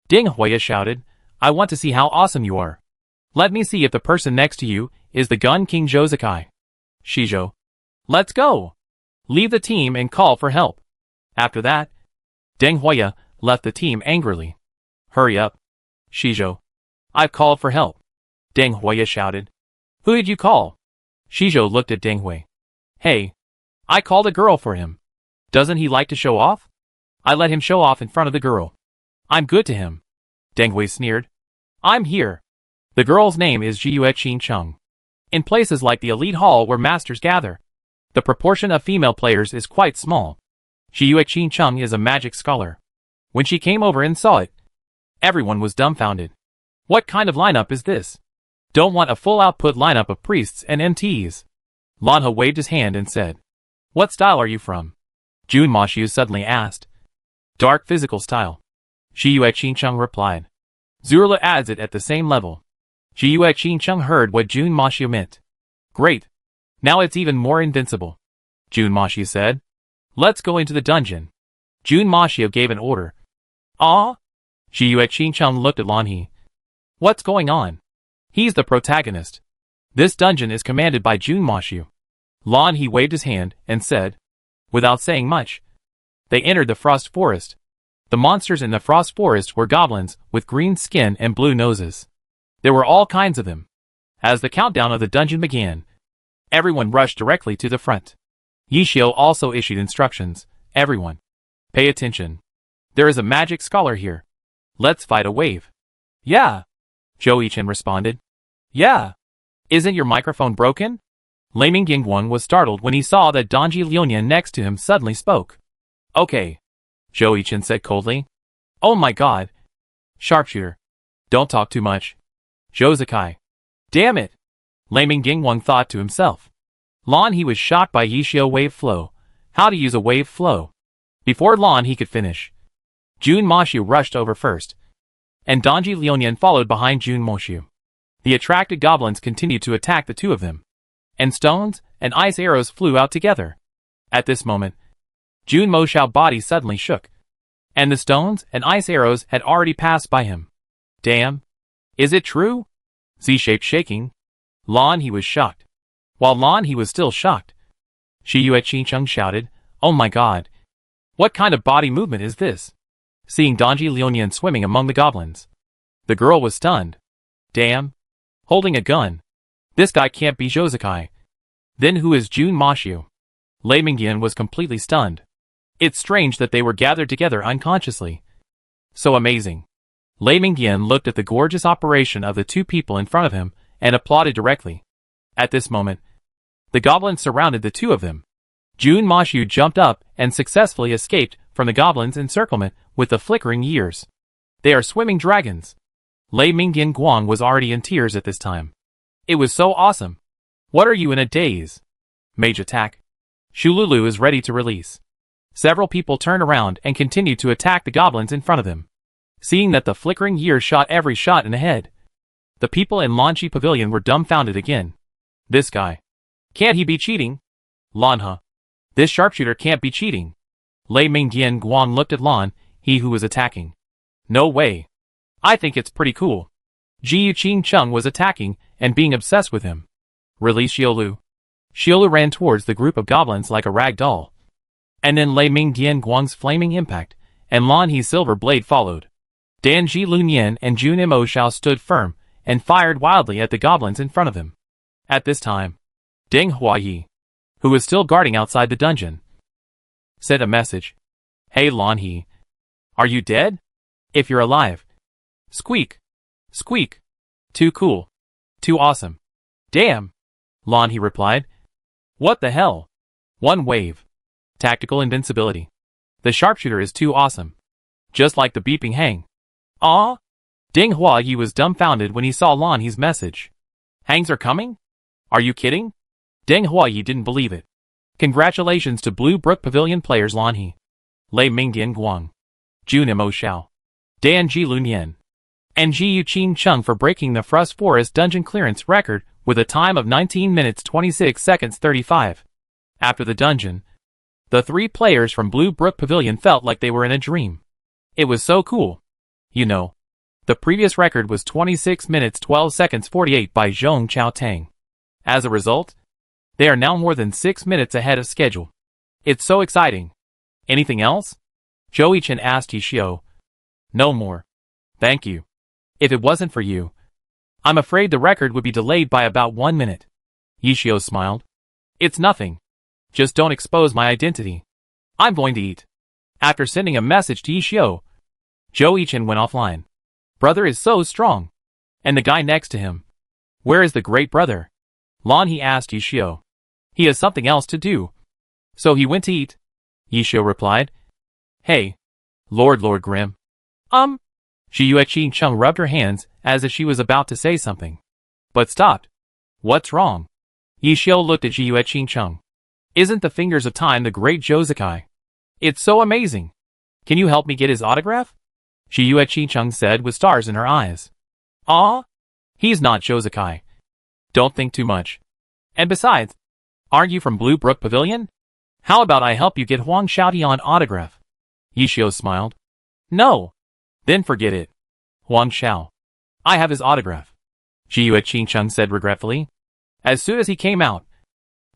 S1: Deng Huoya shouted. I want to see how awesome you are. Let me see if the person next to you is the Gun King Jozakai. Shijo. Let's go. Leave the team and call for help. After that, Deng Huoya left the team angrily. Hurry up. Shijo. I've called for help. Deng Huoya shouted. Who did you call? Shijo looked at Deng Hui. Hey. I called a girl for him. Doesn't he like to show off? I let him show off in front of the girl. I'm good to him. Deng Hui sneered. I'm here. The girl's name is Jiyue Qin Cheng. In places like the elite hall where masters gather, the proportion of female players is quite small. Jiyue Qin Cheng is a magic scholar. When she came over and saw it, everyone was dumbfounded. What kind of lineup is this? Don't want a full output lineup of priests and MTs. Lanha waved his hand and said, What style are you from? Jun Mashu suddenly asked. Dark physical style. Jiyue Qin Cheng replied. Zurla adds it at the same level. Jiyue Qin Cheng heard what Jun Mashu meant. Great. Now it's even more invincible. Jun Mashu said. Let's go into the dungeon. Jun Mashu gave an order. Ah? Jiyue Qin Cheng looked at Lanhe. What's going on? He's the protagonist. This dungeon is commanded by Jun Mashu. Lanhe waved his hand and said, without saying much. They entered the Frost Forest. The monsters in the Frost Forest were goblins with green skin and blue noses. There were all kinds of them. As the countdown of the dungeon began, everyone rushed directly to the front. Yishio also issued instructions. Everyone, pay attention. There is a magic scholar here. Let's fight a wave. Yeah. Zhou Yichen responded. Yeah. Isn't your microphone broken? Laming Yingguang was startled when he saw that Donji Liunian next to him suddenly spoke. Okay. Zhou Yichen said coldly. Oh my god. Sharpshooter. Don't talk too much. Jozakai. Damn it. Laming Yingguang thought to himself. Lan he was shocked by Yishio wave flow. How to use a wave flow. Before Lan he could finish, Jun Mashu rushed over first, and Donji Liunian followed behind Jun Mashu. The attracted goblins continued to attack the two of them, and stones and ice arrows flew out together. At this moment, Jun Moshao's body suddenly shook, and the stones and ice arrows had already passed by him. Damn. Is it true? Z-shaped shaking. Lan he was shocked. While Lan he was still shocked, Jiyue Qin Cheng shouted, Oh my god. What kind of body movement is this? Seeing Donji Liunian swimming among the goblins, the girl was stunned. Damn. Holding a gun. This guy can't be Jozakai. Then who is Jun Mashu? Lei Mingyan was completely stunned. It's strange that they were gathered together unconsciously. So amazing. Lei Mingyan looked at the gorgeous operation of the two people in front of him and applauded directly. At this moment, the goblins surrounded the two of them. Jun Mashu jumped up and successfully escaped from the goblins' encirclement with the flickering years. They are swimming dragons. Lei Mingyan Guang was already in tears at this time. It was so awesome. What are you in a daze? Mage attack. Shululu is ready to release. Several people turned around and continued to attack the goblins in front of them. Seeing that the flickering years shot every shot in the head, the people in Lanchi Pavilion were dumbfounded again. This guy. Can't he be cheating? Lanha. This sharpshooter can't be cheating. Lei Mingdian Guang looked at Lan, he who was attacking. No way. I think it's pretty cool. Ji Yuqing Chung was attacking and being obsessed with him. Release Xiolu. Xiolu ran towards the group of goblins like a rag doll. And then Lei Mingdian Guang's flaming impact and Lan He's silver blade followed. Dan Ji Lunyan and Jun Mo Shao stood firm and fired wildly at the goblins in front of him. At this time, Deng Huayi, who was still guarding outside the dungeon, sent a message. Hey Lan He. Are you dead? If you're alive. Squeak. Squeak. Too cool. Too awesome. Damn. Lan He replied. What the hell? One wave. Tactical invincibility. The sharpshooter is too awesome. Just like the beeping hang. Aw? Deng Huayi was dumbfounded when he saw Lan He's message. Hangs are coming? Are you kidding? Deng Huayi didn't believe it. Congratulations to Blue Brook Pavilion players Lan He, Lei Mingdian Guang, Jun Mo Shao, Dan Ji Lunyan, and Ji Yuqing Chung for breaking the Frost Forest dungeon clearance record with a time of 19 minutes 26 seconds 35. After the dungeon, the three players from Blue Brook Pavilion felt like they were in a dream. It was so cool. You know, the previous record was 26 minutes 12 seconds 48 by Zhong Chao Tang. As a result, they are now more than 6 minutes ahead of schedule. It's so exciting. Anything else? Zhou Chen asked Yishio. No more. Thank you. If it wasn't for you, I'm afraid the record would be delayed by about 1 minute. Yishio smiled. It's nothing. Just don't expose my identity. I'm going to eat. After sending a message to Yishio, Zhou Chen went offline. Brother is so strong. And the guy next to him. Where is the great brother? Lan He asked Yishio. He has something else to do. So he went to eat. Yishio replied. Hey. Lord Grimm. Ji Yuqing Chung rubbed her hands as if she was about to say something. But stopped. What's wrong? Yishio looked at Ji Yuqing Chung. Isn't the Fingers of Time the great Jozakai? It's so amazing. Can you help me get his autograph? Ji Yuqing Chung said with stars in her eyes. Ah? He's not Jozakai. Don't think too much. And besides, aren't you from Blue Brook Pavilion? How about I help you get Huang Xiaotian autograph? Yishio smiled. No. Then forget it. Huang Xiao. I have his autograph. Ji Yuqing Chung said regretfully. As soon as he came out,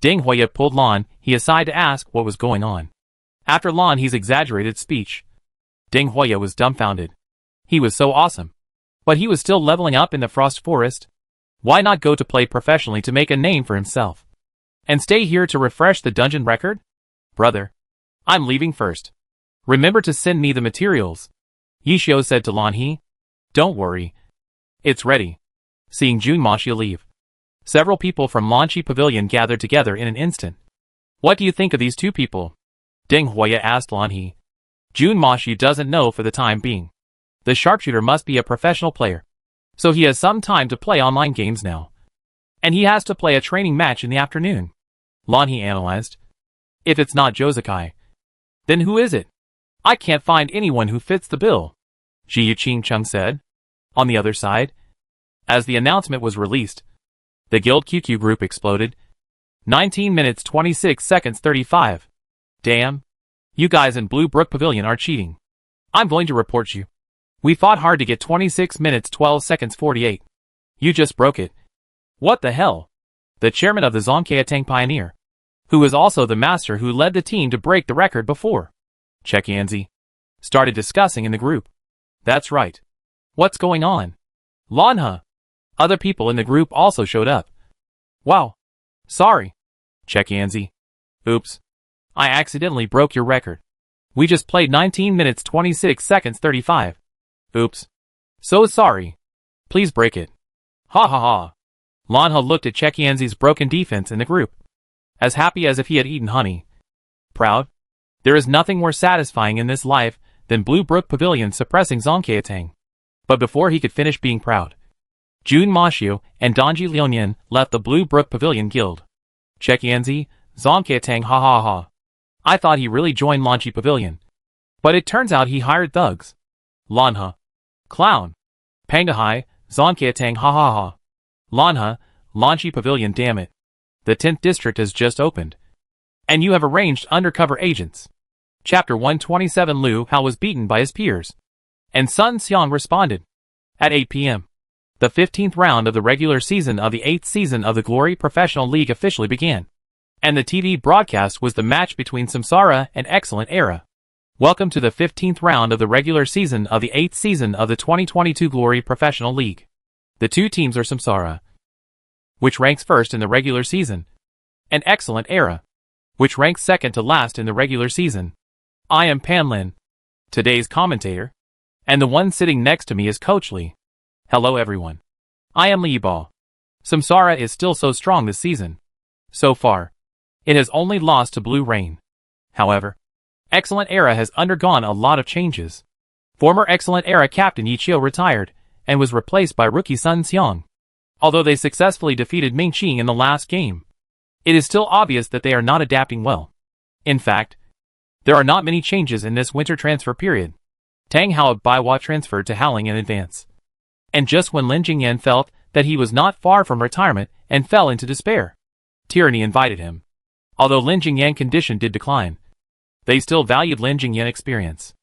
S1: Deng Huayi pulled Lan He aside to ask what was going on. After Lan He's exaggerated speech, Deng Huayi was dumbfounded. He was so awesome. But he was still leveling up in the Frost Forest. Why not go to play professionally to make a name for himself? And stay here to refresh the dungeon record? Brother, I'm leaving first. Remember to send me the materials. Yishio said to Lan He. Don't worry. It's ready. Seeing Jun Mashi leave, several people from Lanchi Pavilion gathered together in an instant. What do you think of these two people? Deng Huayi asked Lan He. Jun Mashi doesn't know for the time being. The sharpshooter must be a professional player. So he has some time to play online games now. And he has to play a training match in the afternoon. Lan He analyzed. If it's not Jozakai, then who is it? I can't find anyone who fits the bill. Ji Yuqing Chung said. On the other side, as the announcement was released, the Guild QQ group exploded. 19 minutes 26 seconds 35. Damn. You guys in Blue Brook Pavilion are cheating. I'm going to report you. We fought hard to get 26 minutes 12 seconds 48. You just broke it. What the hell? The chairman of the Zongkeatang Pioneer, who was also the master who led the team to break the record before, Chekianzi, started discussing in the group. That's right. What's going on? Lanha. Other people in the group also showed up. Wow. Sorry. Chekianzi. Oops. I accidentally broke your record. We just played 19 minutes 26 seconds 35. Oops. So sorry. Please break it. Ha ha ha. Lanha looked at Chekianzi's broken defense in the group, as happy as if he had eaten honey. Proud? There is nothing more satisfying in this life than Blue Brook Pavilion suppressing Zongkeatang. But before he could finish being proud, Jun Mashio and Donji Lionian left the Blue Brook Pavilion Guild. Chekianzi, Zongkeatang ha ha ha. I thought he really joined Lanchi Pavilion. But it turns out he hired thugs. Lanha. Clown. Pangahai, Zonkiatang ha ha ha. Lanha, Lanchi Pavilion damn it. The 10th district has just opened. And you have arranged undercover agents. Chapter 127 Liu Hao was beaten by his peers. And Sun Xiang responded. At 8 p.m. The 15th round of the regular season of the 8th season of the Glory Professional League officially began. And the TV broadcast was the match between Samsara and Excellent Era. Welcome to the 15th round of the regular season of the 8th season of the 2022 Glory Professional League. The two teams are Samsara, which ranks first in the regular season, and Excellent Era, which ranks second to last in the regular season. I am Pan Lin, today's commentator, and the one sitting next to me is Coach Lee. Hello everyone. I am Li Ba. Samsara is still so strong this season. So far, it has only lost to Blue Rain. However, Excellent Era has undergone a lot of changes. Former Excellent Era captain Yichio retired, and was replaced by rookie Sun Xiang. Although they successfully defeated Ming Qing in the last game, it is still obvious that they are not adapting well. In fact, there are not many changes in this winter transfer period. Tang Hao of Baihua transferred to Howling in advance. And just when Lin Jingyan felt that he was not far from retirement and fell into despair, Tyranny invited him. Although Lin Jingyan's condition did decline, they still valued Lin Jingyan's experience.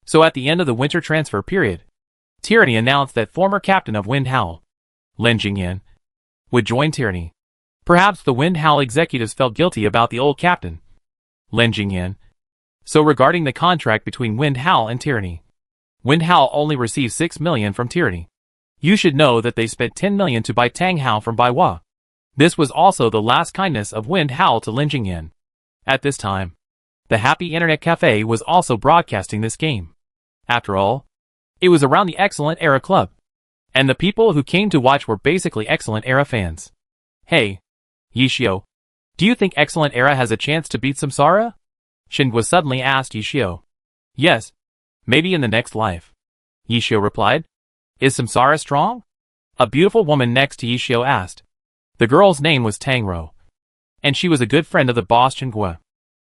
S1: So at the end of the winter transfer period, Tyranny announced that former captain of Wind Howl, Lin Jingyan, would join Tyranny. Perhaps the Wind Howl executives felt guilty about the old captain, Lin Jingyan. So regarding the contract between Wind Howl and Tyranny, Wind Howl only received 6 million from Tyranny. You should know that they spent 10 million to buy Tang Hao from Baihua. This was also the last kindness of Wind Howl to Lin Jingyan. At this time, the Happy Internet Cafe was also broadcasting this game. After all, it was around the Excellent Era Club. And the people who came to watch were basically Excellent Era fans. Hey, Yishio, do you think Excellent Era has a chance to beat Samsara? Xingwa suddenly asked Yishio. Yes, maybe in the next life. Yishio replied. Is Samsara strong? A beautiful woman next to Yishio asked. The girl's name was Tangro. And she was a good friend of the boss Xingwa.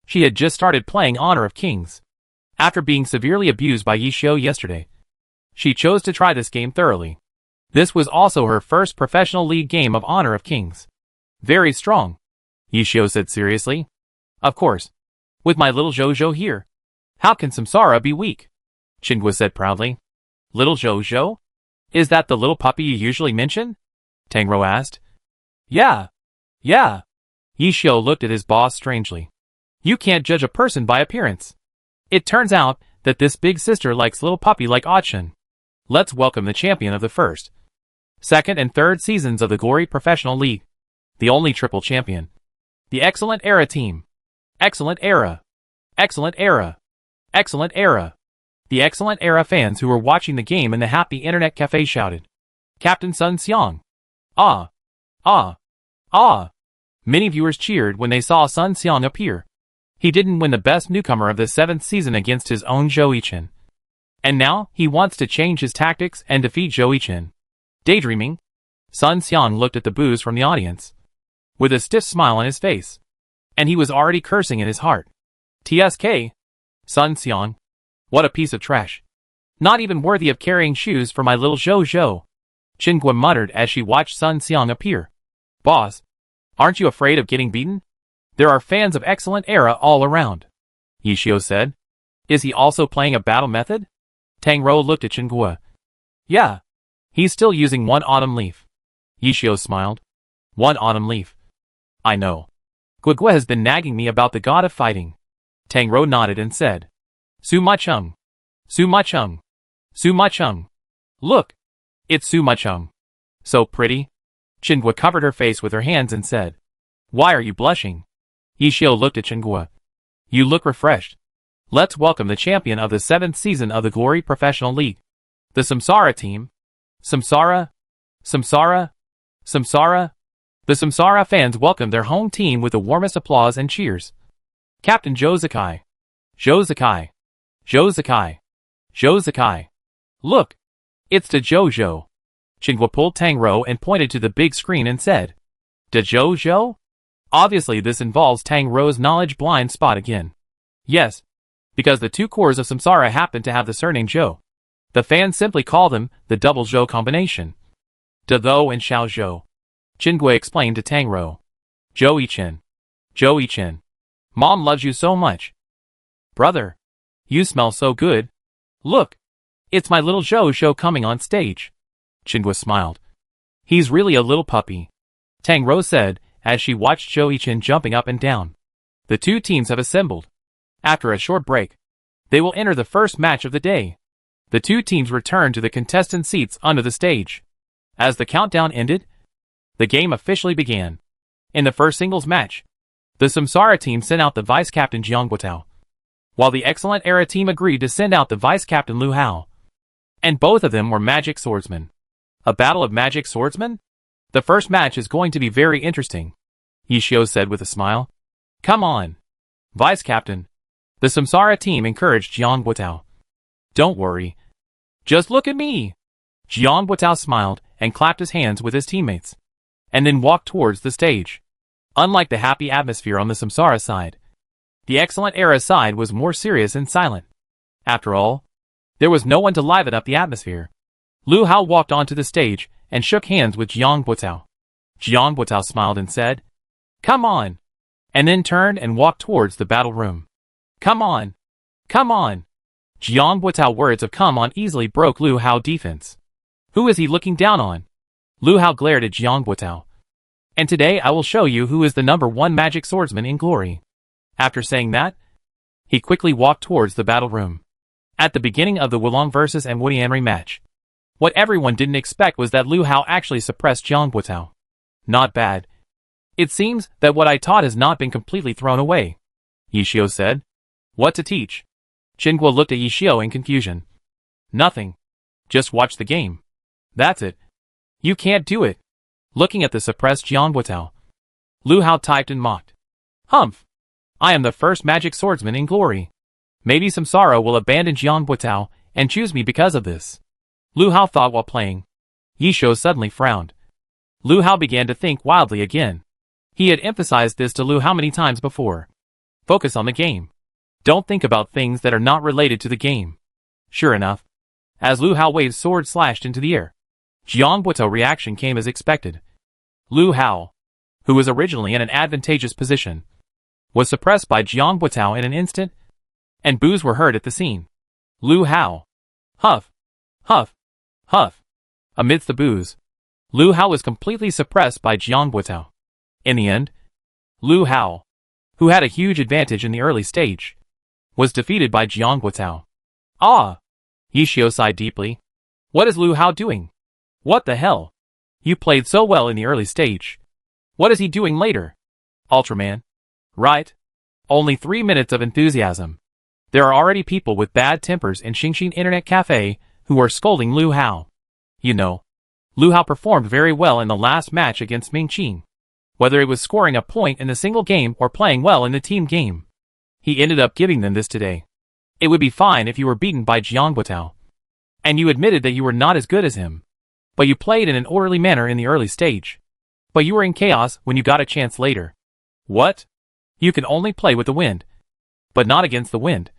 S1: She had just started playing Honor of Kings. After being severely abused by Yishio yesterday, she chose to try this game thoroughly. This was also her first professional league game of Honor of Kings. Very strong, Yishio said seriously. Of course. With my little Zhou here. How can Samsara be weak? Xingwa said proudly. Little Zhou? Is that the little puppy you usually mention? Tangro asked. Yeah. Yishio looked at his boss strangely. You can't judge a person by appearance. It turns out that this big sister likes little puppy like Achin. Let's welcome the champion of the first, second and third seasons of the Glory Professional League. The only triple champion. The Excellent Era team. Excellent Era. Excellent Era. Excellent Era. The Excellent Era fans who were watching the game in the Happy Internet Cafe shouted. Captain Sun Xiang. Ah. Ah. Ah. Many viewers cheered when they saw Sun Xiang appear. He didn't win the best newcomer of the 7th season against his own Zhou Yichin. And now, he wants to change his tactics and defeat Zhou Yichin. Daydreaming, Sun Xiang looked at the boos from the audience, with a stiff smile on his face. And he was already cursing in his heart. TSK. Sun Xiang. What a piece of trash. Not even worthy of carrying shoes for my little Zhou. Xingwa muttered as she watched Sun Xiang appear. Boss, aren't you afraid of getting beaten? There are fans of Excellent Era all around. Yishio said. Is he also playing a battle method? Tangro looked at Xingwa. Yeah. He's still using one autumn leaf. Yishio smiled. One autumn leaf. I know. Guigua has been nagging me about the god of fighting. Tangro nodded and said. Su Ma Chung. Su Ma Chung. Su Ma Chung. Look. It's Su Ma Chung. So pretty. Xingwa covered her face with her hands and said. Why are you blushing? Yishio looked at Xingwa. You look refreshed. Let's welcome the champion of the 7th season of the Glory Professional League. The Samsara team. Samsara. Samsara. Samsara. The Samsara fans welcomed their home team with the warmest applause and cheers. Captain Zhou Zakai. Zhou Zakai. Zhou Zakai. Zhou Zakai. Look. It's the Zhou. Xingwa pulled Tangro and pointed to the big screen and said. Da Zhou? Obviously this involves Tangro's knowledge blind spot again. Yes, because the two cores of Samsara happen to have the surname Zhou. The fans simply call them the double Zhou combination. De Tho and Xiao Zhou. Qingui explained to Tang Rou. Zhou Yichen. Zhou Yichen. Mom loves you so much. Brother. You smell so good. Look. It's my little Zhou show coming on stage. Qingui smiled. He's really a little puppy. Tang Rou said, as she watched Zhou Yichen jumping up and down. The two teams have assembled. After a short break, they will enter the first match of the day. The two teams return to the contestant seats under the stage. As the countdown ended, the game officially began. In the first singles match, the Samsara team sent out the vice-captain Jiang Guotao, while the Excellent Era team agreed to send out the vice-captain Lu Hao. And both of them were magic swordsmen. A battle of magic swordsmen? The first match is going to be very interesting, Yishio said with a smile. Come on, vice-captain. The Samsara team encouraged Jiang Guotao. Don't worry. Just look at me. Jiang Guotao smiled and clapped his hands with his teammates, and then walked towards the stage. Unlike the happy atmosphere on the Samsara side, the Excellent Era side was more serious and silent. After all, there was no one to liven up the atmosphere. Lu Hao walked onto the stage and shook hands with Jiang Guotao. Jiang Guotao smiled and said, Come on, and then turned and walked towards the battle room. Come on. Come on. Jiang Guotao's words of come on easily broke Lu Hao's defense. Who is he looking down on? Lu Hao glared at Jiang Guotao. And today I will show you who is the #1 magic swordsman in glory. After saying that, he quickly walked towards the battle room. At the beginning of the Wulong vs. Wudianri match, what everyone didn't expect was that Lu Hao actually suppressed Jiang Guotao. Not bad. It seems that what I taught has not been completely thrown away, Yishio said. What to teach? Qingui looked at Yishio in confusion. Nothing. Just watch the game. That's it. You can't do it. Looking at the suppressed Jiang Guotao, Lu Hao typed and mocked. Humph. I am the first magic swordsman in glory. Maybe Samsara will abandon Jiang Guotao and choose me because of this. Lu Hao thought while playing. Yishio suddenly frowned. Lu Hao began to think wildly again. He had emphasized this to Lu Hao many times before. Focus on the game. Don't think about things that are not related to the game. Sure enough, as Lu Hao waved sword slashed into the air, Jiang Guotao's reaction came as expected. Lu Hao, who was originally in an advantageous position, was suppressed by Jiang Guotao in an instant, and boos were heard at the scene. Lu Hao. Huff. Huff. Huff. Amidst the boos, Lu Hao was completely suppressed by Jiang Guotao. In the end, Lu Hao, who had a huge advantage in the early stage, was defeated by Jiang Guotao. Ah! Yishio sighed deeply. What is Lu Hao doing? What the hell? You played so well in the early stage. What is he doing later? Ultraman. Right? Only 3 minutes of enthusiasm. There are already people with bad tempers in Xingxin Internet Cafe who are scolding Lu Hao. You know, Lu Hao performed very well in the last match against Mingqing. Whether it was scoring a point in the single game or playing well in the team game, he ended up giving them this today. It would be fine if you were beaten by Jiang Guotao, and you admitted that you were not as good as him, but you played in an orderly manner in the early stage. But you were in chaos when you got a chance later. What? You can only play with the wind, but not against the wind.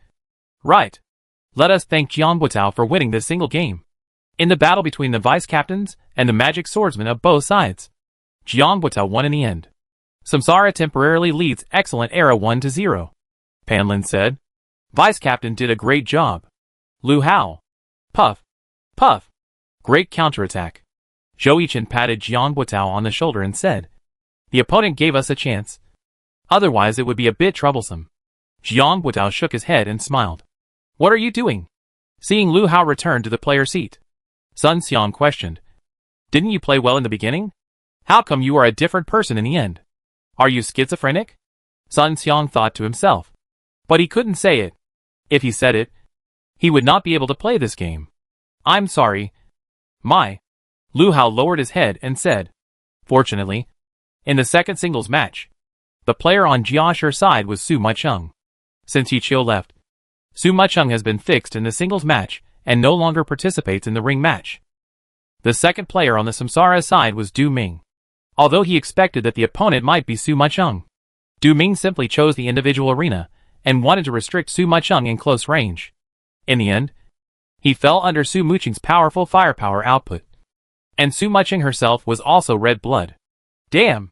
S1: Right. Let us thank Jiang Guotao for winning this single game. In the battle between the vice-captains and the magic swordsmen of both sides, Jiang Guotao won in the end. Samsara temporarily leads Excellent Era 1-0. Panlin said. Vice-captain did a great job. Lu Hao. Puff. Puff. Great counterattack. Zhou Yichen patted Jiang Guotao on the shoulder and said, The opponent gave us a chance. Otherwise it would be a bit troublesome. Jiang Guotao shook his head and smiled. What are you doing? Seeing Lu Hao return to the player seat, Sun Xiang questioned. Didn't you play well in the beginning? How come you are a different person in the end? Are you schizophrenic? Sun Xiang thought to himself. But he couldn't say it. If he said it, he would not be able to play this game. I'm sorry. Lu Hao lowered his head and said. Fortunately, in the second singles match, the player on Jiashi side was Su Maicheng. Since Yiqiu left, Su Maicheng has been fixed in the singles match and no longer participates in the ring match. The second player on the Samsara side was Du Ming. Although he expected that the opponent might be Su Maicheng, Du Ming simply chose the individual arena and wanted to restrict Su Mucheng in close range. In the end, he fell under Su Mucheng's powerful firepower output. And Su Mucheng herself was also red blood. Damn!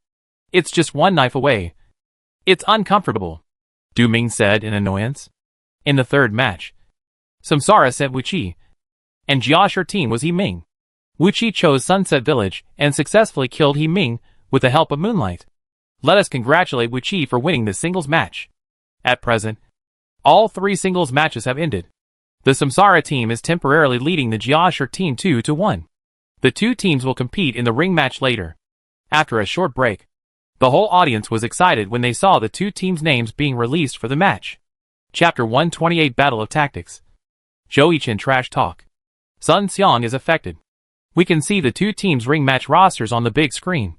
S1: It's just one knife away. It's uncomfortable, Du Ming said in annoyance. In the third match, Samsara sent Wu Qi, and Jiashi team was He Ming. Wu Qi chose Sunset Village and successfully killed He Ming with the help of Moonlight. Let us congratulate Wu Qi for winning the singles match. At present, all 3 singles matches have ended. The Samsara team is temporarily leading the Jiashi team 2-1. The 2 teams will compete in the ring match later. After a short break, the whole audience was excited when they saw the 2 teams' names being released for the match. Chapter 128 Battle of Tactics. Zhou Trash Talk. Sun Xiang is affected. We can see the 2 teams' ring match rosters on the big screen.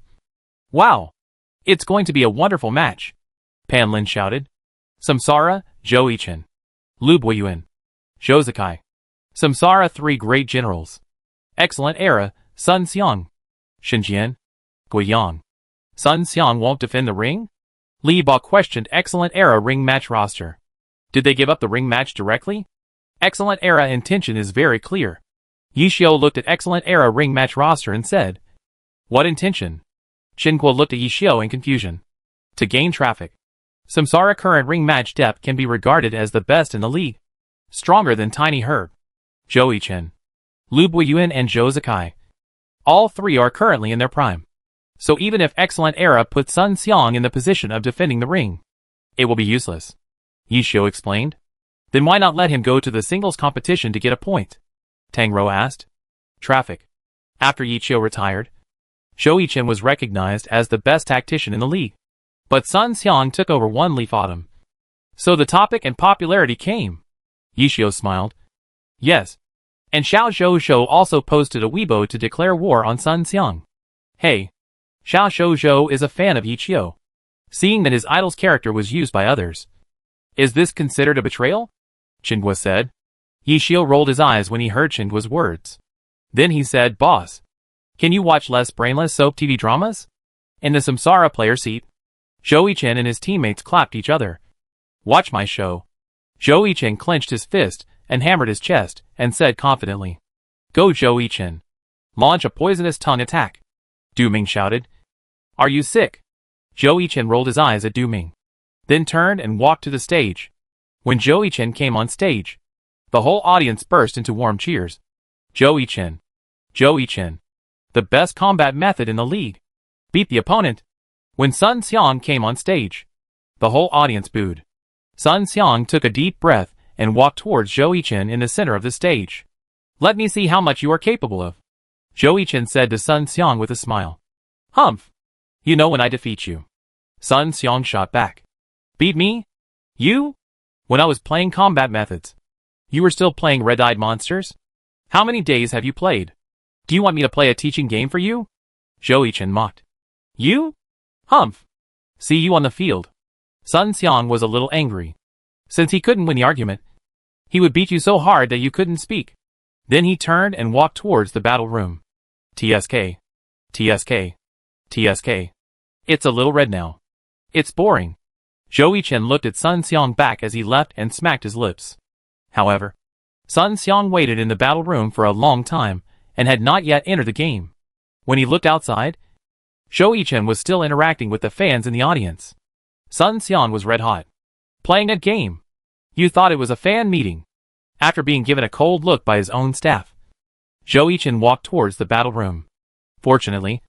S1: Wow! It's going to be a wonderful match, Pan Lin shouted. Samsara, Zhou Yichen. Lu Buiyuan. Zhou Zikai. Samsara 3 great generals. Excellent era, Sun Xiang. Xinjian. Guiyang. Sun Xiang won't defend the ring? Li Ba questioned Excellent Era ring match roster. Did they give up the ring match directly? Excellent Era intention is very clear. Yishio looked at Excellent Era ring match roster and said, "What intention?" Qinguo looked at Yishio in confusion. To gain traffic. Samsara current ring match depth can be regarded as the best in the league. Stronger than Tiny Herb. Zhou Yichen. Lu Buiyuan and Zhou Zikai. All 3 are currently in their prime. So even if Excellent Era puts Sun Xiang in the position of defending the ring, it will be useless. Yishio explained. Then why not let him go to the singles competition to get a point? Tang Rou asked. Traffic. After Yishio retired, Zhou Yichen was recognized as the best tactician in the league. But Sun Xiang took over One Leaf Autumn. So the topic and popularity came. Yishio smiled. Yes. And Xiao Zhou also posted a Weibo to declare war on Sun Xiang. Hey. Xiao Zhou is a fan of Yishio, seeing that his idol's character was used by others. Is this considered a betrayal? Qinguo said. Yishio rolled his eyes when he heard Qinguo's words. Then he said, Boss, can you watch less brainless soap TV dramas? In the Samsara player seat, Zhou Yichen and his teammates clapped each other. Watch my show. Zhou Yichen clenched his fist and hammered his chest and said confidently. Go Zhou Yichen. Launch a poisonous tongue attack. Du Ming shouted. Are you sick? Zhou Yichen rolled his eyes at Du Ming, then turned and walked to the stage. When Zhou Yichen came on stage, the whole audience burst into warm cheers. Zhou Yichen. Zhou Yichen. The best combat method in the league. Beat the opponent. When Sun Xiang came on stage, the whole audience booed. Sun Xiang took a deep breath and walked towards Zhou Yichen in the center of the stage. Let me see how much you are capable of, Zhou Yichen said to Sun Xiang with a smile. Humph. You know when I defeat you. Sun Xiang shot back. Beat me? You? When I was playing combat methods. You were still playing red-eyed monsters? How many days have you played? Do you want me to play a teaching game for you? Zhou Yichen mocked. You? Humph. See you on the field. Sun Xiang was a little angry. Since he couldn't win the argument, he would beat you so hard that you couldn't speak. Then he turned and walked towards the battle room. TSK. TSK. TSK. It's a little red now. It's boring. Zhou Yichen looked at Sun Xiang back as he left and smacked his lips. However, Sun Xiang waited in the battle room for a long time and had not yet entered the game. When he looked outside, Zhou Yichen was still interacting with the fans in the audience. Sun Xiang was red hot. Playing a game. You thought it was a fan meeting. After being given a cold look by his own staff, Zhou Yichen walked towards the battle room. Fortunately,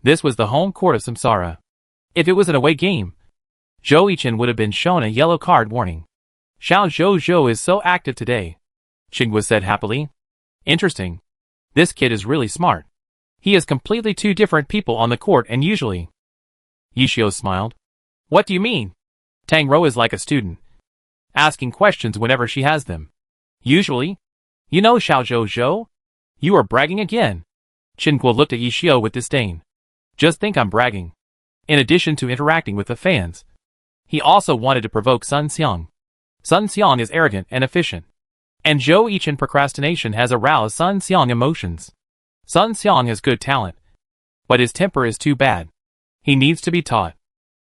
S1: this was the home court of Samsara. If it was an away game, Zhou Yichen would have been shown a yellow card warning. Xiao Zhou is so active today, Qinguo said happily. Interesting. This kid is really smart. He is completely 2 different people on the court and usually. Yishio smiled. What do you mean? Tang Rou is like a student, asking questions whenever she has them. Usually? You know Xiao Zhou? You are bragging again. Qinguo looked at Yishio with disdain. Just think I'm bragging. In addition to interacting with the fans, he also wanted to provoke Sun Xiang. Sun Xiang is arrogant and efficient. And Zhou Yichen procrastination has aroused Sun Xiang emotions. Sun Xiang has good talent, but his temper is too bad. He needs to be taught.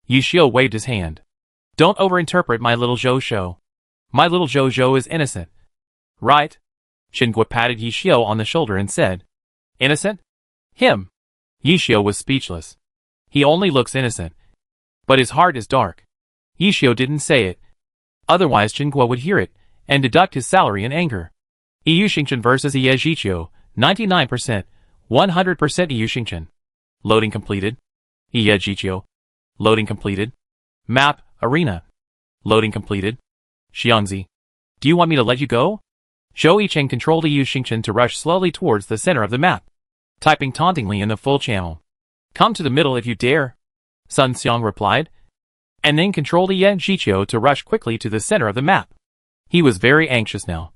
S1: Yishio waved his hand. Don't overinterpret my little Zhou. My little Zhou is innocent. Right? Qingque patted Yishio on the shoulder and said. Innocent? Him. Yishio was speechless. He only looks innocent. But his heart is dark. Yishio didn't say it. Otherwise Qingque would hear it, and deduct his salary in anger. EU Xingqian vs. Ye Zhiqiu, 99%, 100% EU Xingqian. Loading completed. Ye Zhiqiu. Loading completed. Map, arena. Loading completed. Xiangzi. Do you want me to let you go? Zhou Yicheng controlled EU Xingqian to rush slowly towards the center of the map, typing tauntingly in the full channel. Come to the middle if you dare. Sun Xiang replied, and then controlled Ye Zhiqiu to rush quickly to the center of the map. He was very anxious now,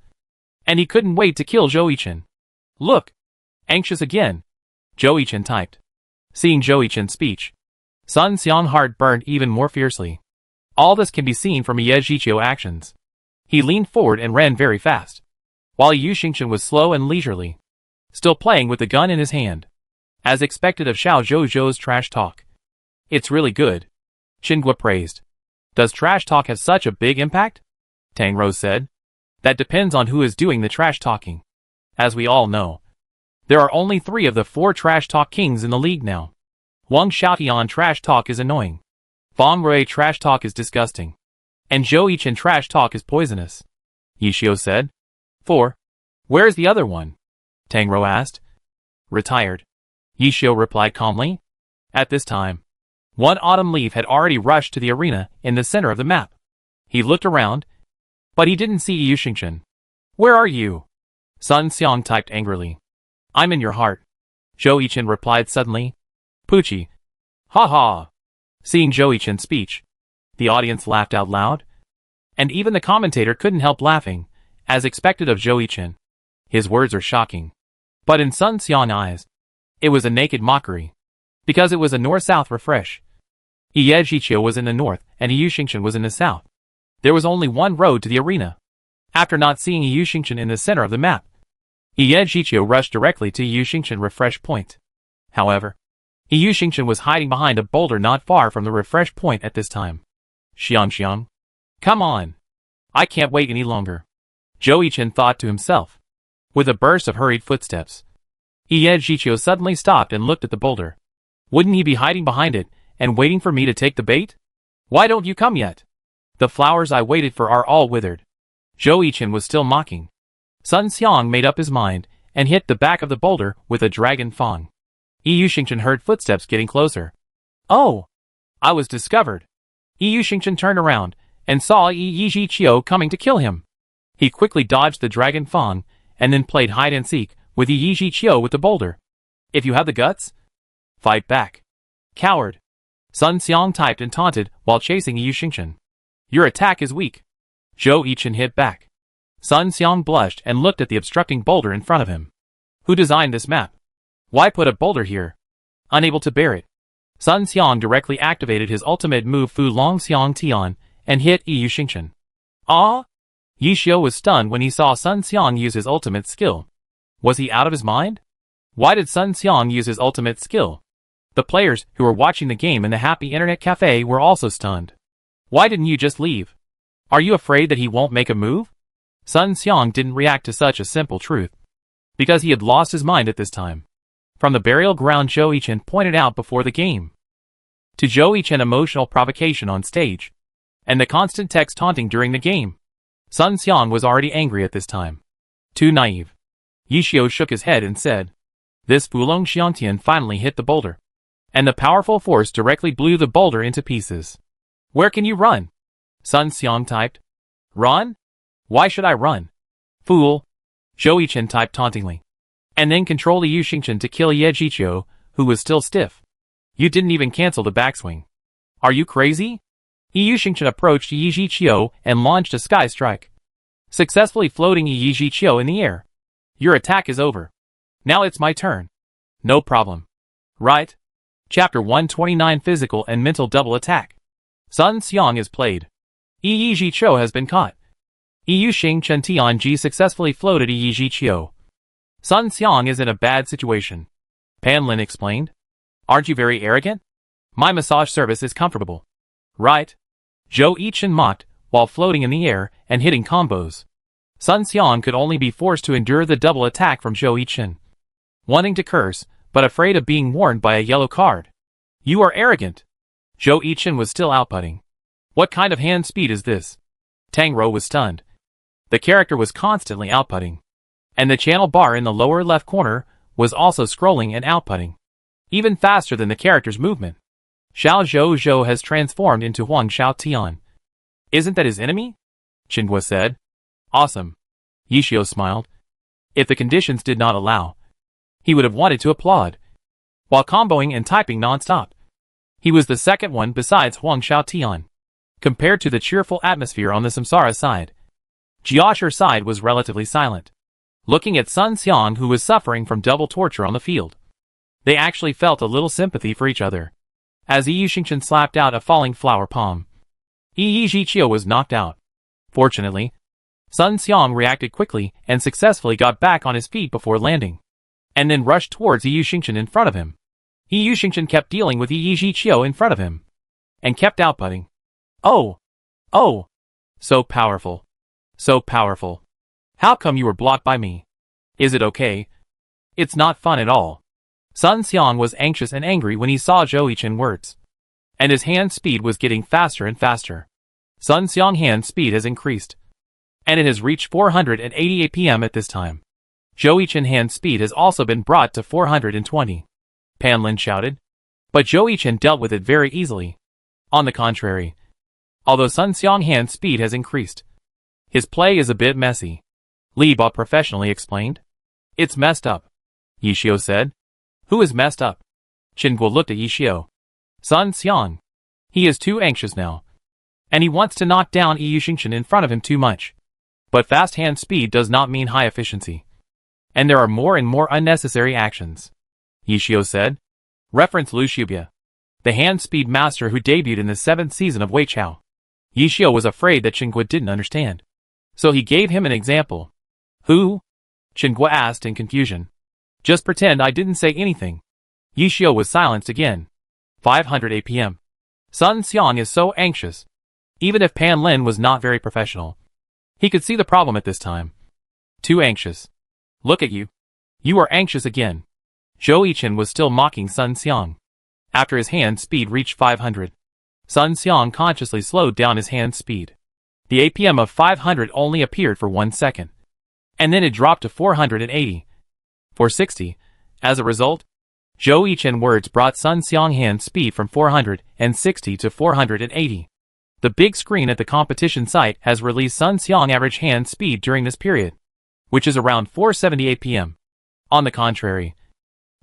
S1: and he couldn't wait to kill Zhou Yichen. Look! Anxious again. Zhou Yichen typed. Seeing Zhou Yichen's speech, Sun Xiang's heart burned even more fiercely. All this can be seen from Ye Zhiqiu's actions. He leaned forward and ran very fast, while Yu Xingqian was slow and leisurely, still playing with the gun in his hand. As expected of Xiao Zhou's trash talk. It's really good. Qingque praised. Does trash talk have such a big impact? Tang Rose said. That depends on who is doing the trash talking. As we all know, there are only 3 of the 4 trash talk kings in the league now. Wang Xiaotian trash talk is annoying. Fang Rui trash talk is disgusting. And Zhou Yichen trash talk is poisonous. Yishio said. 4. Where is the other one? Tang Rou asked. Retired. Yishio replied calmly. At this time, one autumn leaf had already rushed to the arena in the center of the map. He looked around, but he didn't see Yu Xingqian. Where are you? Sun Xiang typed angrily. I'm in your heart. Zhou Yichen replied suddenly. Poochie. Ha ha. Seeing Zhou Yichen's speech, the audience laughed out loud. And even the commentator couldn't help laughing, as expected of Zhou Yichen. His words are shocking. But in Sun Xiang's eyes, it was a naked mockery. Because it was a north-south refresh. Ye Zhiqiu was in the north, and Yu Xingqian was in the south. There was only one road to the arena. After not seeing Yu Xingqian in the center of the map, Ye Zhiqiu rushed directly to Yu Xingqian refresh point. However, Yu Xingqian was hiding behind a boulder not far from the refresh point at this time. Xiang. Come on. I can't wait any longer. Zhou Yichen thought to himself. With a burst of hurried footsteps, Ye Zhiqiu suddenly stopped and looked at the boulder. Wouldn't he be hiding behind it and waiting for me to take the bait? Why don't you come yet? The flowers I waited for are all withered. Zhou Yichen was still mocking. Sun Xiang made up his mind and hit the back of the boulder with a dragon fang. Yu Xingqian heard footsteps getting closer. Oh! I was discovered. Yu Xingqian turned around and saw Ye Zhiqiu coming to kill him. He quickly dodged the dragon fang and then played hide-and-seek with Ye Zhiqiu with the boulder. If you have the guts, fight back. Coward. Sun Xiang typed and taunted while chasing Yu Xingqian. Your attack is weak. Zhou Yichen hit back. Sun Xiang blushed and looked at the obstructing boulder in front of him. Who designed this map? Why put a boulder here? Unable to bear it, Sun Xiang directly activated his ultimate move Fu Long Xiang Tian and hit Yu Xingqian. Ah! Yishio was stunned when he saw Sun Xiang use his ultimate skill. Was he out of his mind? Why did Sun Xiang use his ultimate skill? The players who were watching the game in the Happy Internet Cafe were also stunned. Why didn't you just leave? Are you afraid that he won't make a move? Sun Xiang didn't react to such a simple truth, because he had lost his mind at this time. From the burial ground Zhou Yichen pointed out before the game, to Zhou Yichen emotional provocation on stage, and the constant text taunting during the game. Sun Xiang was already angry at this time. Too naive. Yishio shook his head and said, this Fulong Xiangtian finally hit the boulder, and the powerful force directly blew the boulder into pieces. Where can you run? Sun Xiang typed. Run? Why should I run? Fool. Zhou Yichen typed tauntingly. And then control Yu Xingqian to kill Ye Zhiqiu, who was still stiff. You didn't even cancel the backswing. Are you crazy? Yu Xingqian approached Ye Zhiqiu and launched a sky strike, successfully floating Ye Zhiqiu in the air. Your attack is over. Now it's my turn. No problem. Right? Chapter 129 Physical and Mental Double Attack. Sun Xiang is played. Ye Zhiqiu has been caught. Yu Xingqian Tianji successfully floated Ye Zhiqiu. Sun Xiang is in a bad situation. Pan Lin explained. Aren't you very arrogant? My massage service is comfortable. Right? Zhou Yichen mocked, while floating in the air and hitting combos. Sun Xiang could only be forced to endure the double attack from Zhou Yichen. Wanting to curse, but afraid of being warned by a yellow card. You are arrogant. Zhou Yichen was still outputting. What kind of hand speed is this? Tang Rou was stunned. The character was constantly outputting. And the channel bar in the lower left corner was also scrolling and outputting. Even faster than the character's movement. Xiao Zhou Zhou has transformed into Huang Xiao Tian. Isn't that his enemy? Qinghua said. Awesome. Yishio smiled. If the conditions did not allow, he would have wanted to applaud. While comboing and typing non-stop. He was the second one besides Huang Xiao Tian. Compared to the cheerful atmosphere on the Samsara side, Jiashi side was relatively silent. Looking at Sun Xiang, who was suffering from double torture on the field. They actually felt a little sympathy for each other. As Yi Xingchen slapped out a falling flower palm. Yi Zhiqiu was knocked out. Fortunately, Sun Xiang reacted quickly and successfully got back on his feet before landing. And then rushed towards Yi Xingchen in front of him. Yi Xingchen kept dealing with Yi Zhiqiu in front of him. And kept outputting. Oh! Oh! So powerful. So powerful. How come you were blocked by me? Is it okay? It's not fun at all. Sun Xiang was anxious and angry when he saw Zhou Yichen words. And his hand speed was getting faster and faster. Sun Xiang hand speed has increased. And it has reached 480 APM at this time. Zhou Yichen hand speed has also been brought to 420. Pan Lin shouted. But Zhou Yichen dealt with it very easily. On the contrary. Although Sun Xiang hand speed has increased, his play is a bit messy. Li Ba professionally explained. It's messed up. Yishio said. Who is messed up? Qinghua looked at Yishio. Sun Xiang. He is too anxious now. And he wants to knock down Yi Xingchen in front of him too much. But fast hand speed does not mean high efficiency. And there are more and more unnecessary actions. Yishio said. Reference Lu Shubia, the hand speed master who debuted in the 7th season of Wei Chao. Yishio was afraid that Qinghua didn't understand. So he gave him an example. Who? Qinghua asked in confusion. Just pretend I didn't say anything. Yishio was silenced again. 500 APM. Sun Xiang is so anxious. Even if Pan Lin was not very professional, he could see the problem at this time. Too anxious. Look at you. You are anxious again. Zhou Yichen was still mocking Sun Xiang. After his hand speed reached 500, Sun Xiang consciously slowed down his hand speed. The APM of 500 only appeared for 1 second. And then it dropped to 480. 460. As a result, Zhou Yichen words brought Sun Xiang hand speed from 460 to 480. The big screen at the competition site has released Sun Xiang average hand speed during this period, which is around 470 APM. On the contrary,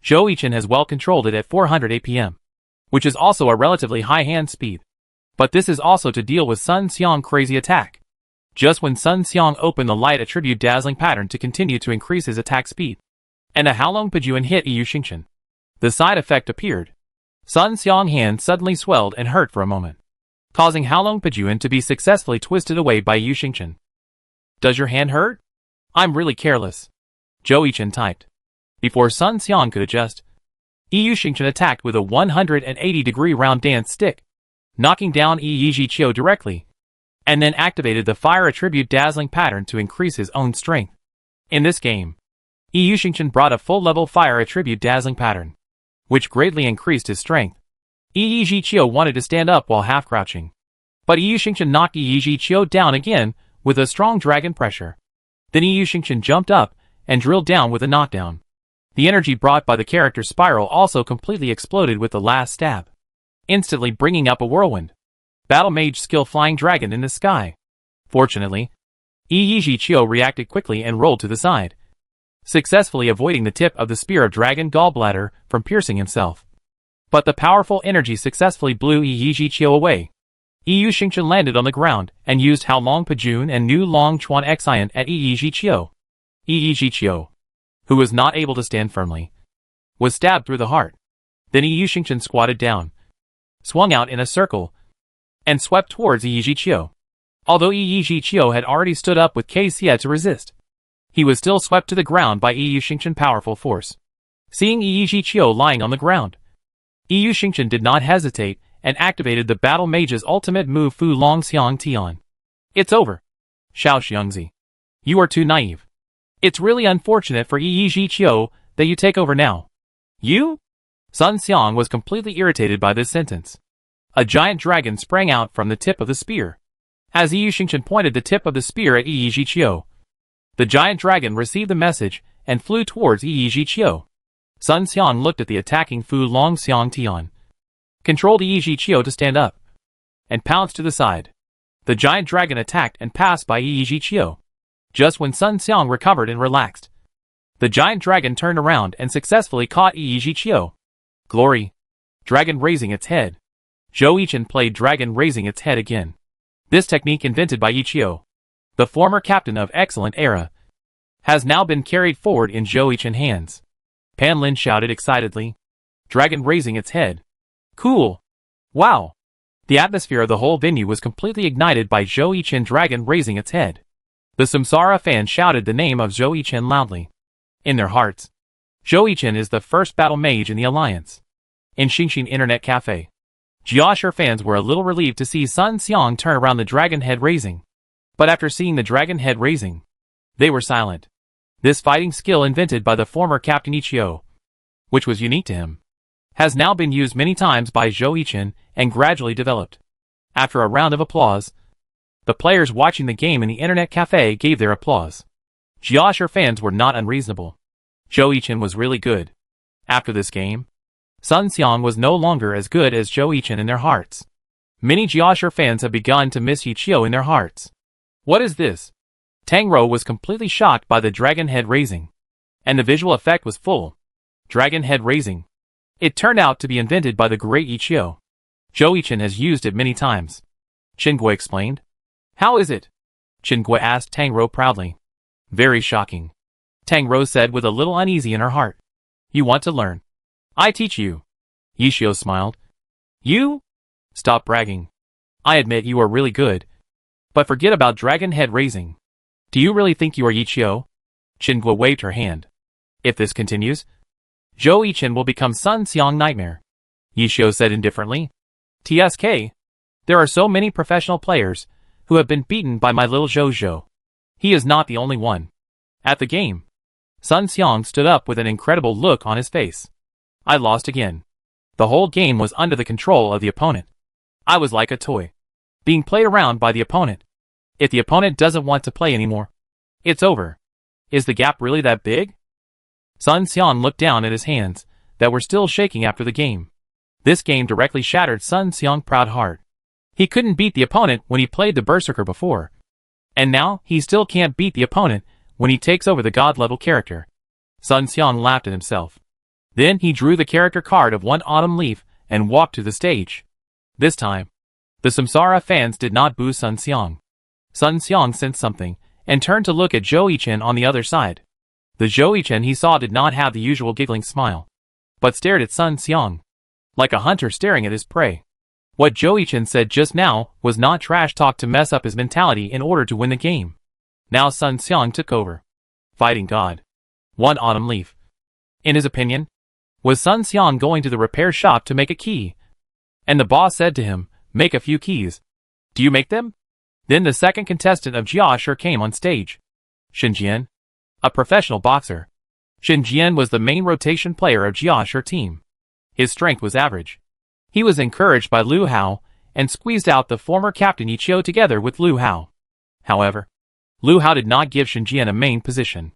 S1: Zhou Yichen has well controlled it at 400 APM, which is also a relatively high hand speed. But this is also to deal with Sun Xiang crazy attack. Just when Sun Xiang opened the light attribute dazzling pattern to continue to increase his attack speed, and a Halong Pajuan hit Yi Xingchen, the side effect appeared. Sun Xiang hand suddenly swelled and hurt for a moment, causing Halong Pajuan to be successfully twisted away by Yi Xingchen. Does your hand hurt? I'm really careless. Zhou Yichen typed. Before Sun Xiang could adjust, Yi Xingchen attacked with a 180-degree round dance stick, knocking down Yi Zhiqiu directly, and then activated the fire attribute dazzling pattern to increase his own strength. In this game, Yi Xingchen brought a full-level fire attribute dazzling pattern, which greatly increased his strength. Yi Zhiqiu wanted to stand up while half-crouching, but Yi Xingchen knocked Yi Zhiqiu down again with a strong dragon pressure. Then Yi Xingchen jumped up and drilled down with a knockdown. The energy brought by the character spiral also completely exploded with the last stab, instantly bringing up a whirlwind. Battle Mage skill Flying Dragon in the sky. Fortunately, Yi Zhiqiu reacted quickly and rolled to the side, successfully avoiding the tip of the spear of Dragon Gallbladder from piercing himself. But the powerful energy successfully blew Yi Zhiqiu away. Yi Xingchen landed on the ground and used Halong Pajuan and New Long Chuan Xian at Yi Zhiqiu. Yi Zhiqiu, who was not able to stand firmly, was stabbed through the heart. Then Yi Xingchen squatted down, swung out in a circle, and swept towards Yi Zhiqiu. Although Yi Zhiqiu had already stood up with Xia to resist, he was still swept to the ground by Yi Xingchen's powerful force. Seeing Yi Zhiqiu lying on the ground, Yi Xingchen did not hesitate and activated the battle mage's ultimate move Fu Long Xiang Tian. It's over. Xiao Xiangzi. You are too naive. It's really unfortunate for Yi Jiqiu that you take over now. You? Sun Xiang was completely irritated by this sentence. A giant dragon sprang out from the tip of the spear. As Yi Xingchen pointed the tip of the spear at Yi Jiqiu, the giant dragon received the message and flew towards Yi Jiqiu. Sun Xiang looked at the attacking Fu Long Xiang Tian, controlled Yi Jiqiu to stand up, and pounced to the side. The giant dragon attacked and passed by Yi Jiqiu. Just when Sun Xiang recovered and relaxed, the giant dragon turned around and successfully caught Yi Jiqiu. Glory. Dragon raising its head. Zhou Yichen played dragon raising its head again. This technique invented by Yiqiu, the former captain of Excellent Era, has now been carried forward in Zhou Yichen hands. Pan Lin shouted excitedly. Dragon raising its head. Cool. Wow. The atmosphere of the whole venue was completely ignited by Zhou Yichen dragon raising its head. The Samsara fans shouted the name of Zhou Yichen loudly. In their hearts, Zhou Yichen is the first battle mage in the alliance. In Xingxin Internet Cafe, Jiashi fans were a little relieved to see Sun Xiang turn around the dragon head raising. But after seeing the dragon head raising, they were silent. This fighting skill invented by the former Captain Yiqiu, which was unique to him, has now been used many times by Zhou Yichen and gradually developed. After a round of applause, the players watching the game in the Internet Cafe gave their applause. Jiashi fans were not unreasonable. Zhou Yichen was really good. After this game, Sun Xiang was no longer as good as Zhou Yichen in their hearts. Many Jiashi fans have begun to miss Yiqiu in their hearts. What is this? Tang Rou was completely shocked by the dragon head raising. And the visual effect was full. Dragon head raising. It turned out to be invented by the great Yiqiu. Zhou Yichen has used it many times. Qingui explained. How is it? Qingui asked Tang Rou proudly. Very shocking. Tang Rou said with a little uneasy in her heart. You want to learn? I teach you. Yiqiu smiled. You? Stop bragging. I admit you are really good. But forget about dragon head raising. Do you really think you are Yiqiu? Qingui waved her hand. If this continues, Zhou Yichen will become Sun Xiang Nightmare. Yiqiu said indifferently. TSK. There are so many professional players who have been beaten by my little Zhou Zhou. He is not the only one. At the game, Sun Xiang stood up with an incredible look on his face. I lost again. The whole game was under the control of the opponent. I was like a toy, being played around by the opponent. If the opponent doesn't want to play anymore, it's over. Is the gap really that big? Sun Xiang looked down at his hands that were still shaking after the game. This game directly shattered Sun Xiang's proud heart. He couldn't beat the opponent when he played the Berserker before. And now he still can't beat the opponent when he takes over the god-level character. Sun Xiang laughed at himself. Then he drew the character card of one autumn leaf and walked to the stage. This time, the Samsara fans did not boo Sun Xiang. Sun Xiang sensed something and turned to look at Zhou Yichen on the other side. The Zhou Yichen he saw did not have the usual giggling smile, but stared at Sun Xiang like a hunter staring at his prey. What Zhou Yichen said just now was not trash talk to mess up his mentality in order to win the game. Now Sun Xiang took over. Fighting God. One autumn leaf. In his opinion, was Sun Xiang going to the repair shop to make a key? And the boss said to him, make a few keys. Do you make them? Then the second contestant of Jiashi came on stage. Xinjian, a professional boxer. Xinjian was the main rotation player of Jiashi team. His strength was average. He was encouraged by Liu Hao and squeezed out the former captain Yiqiu together with Liu Hao. However, Liu Hao did not give Xinjian a main position.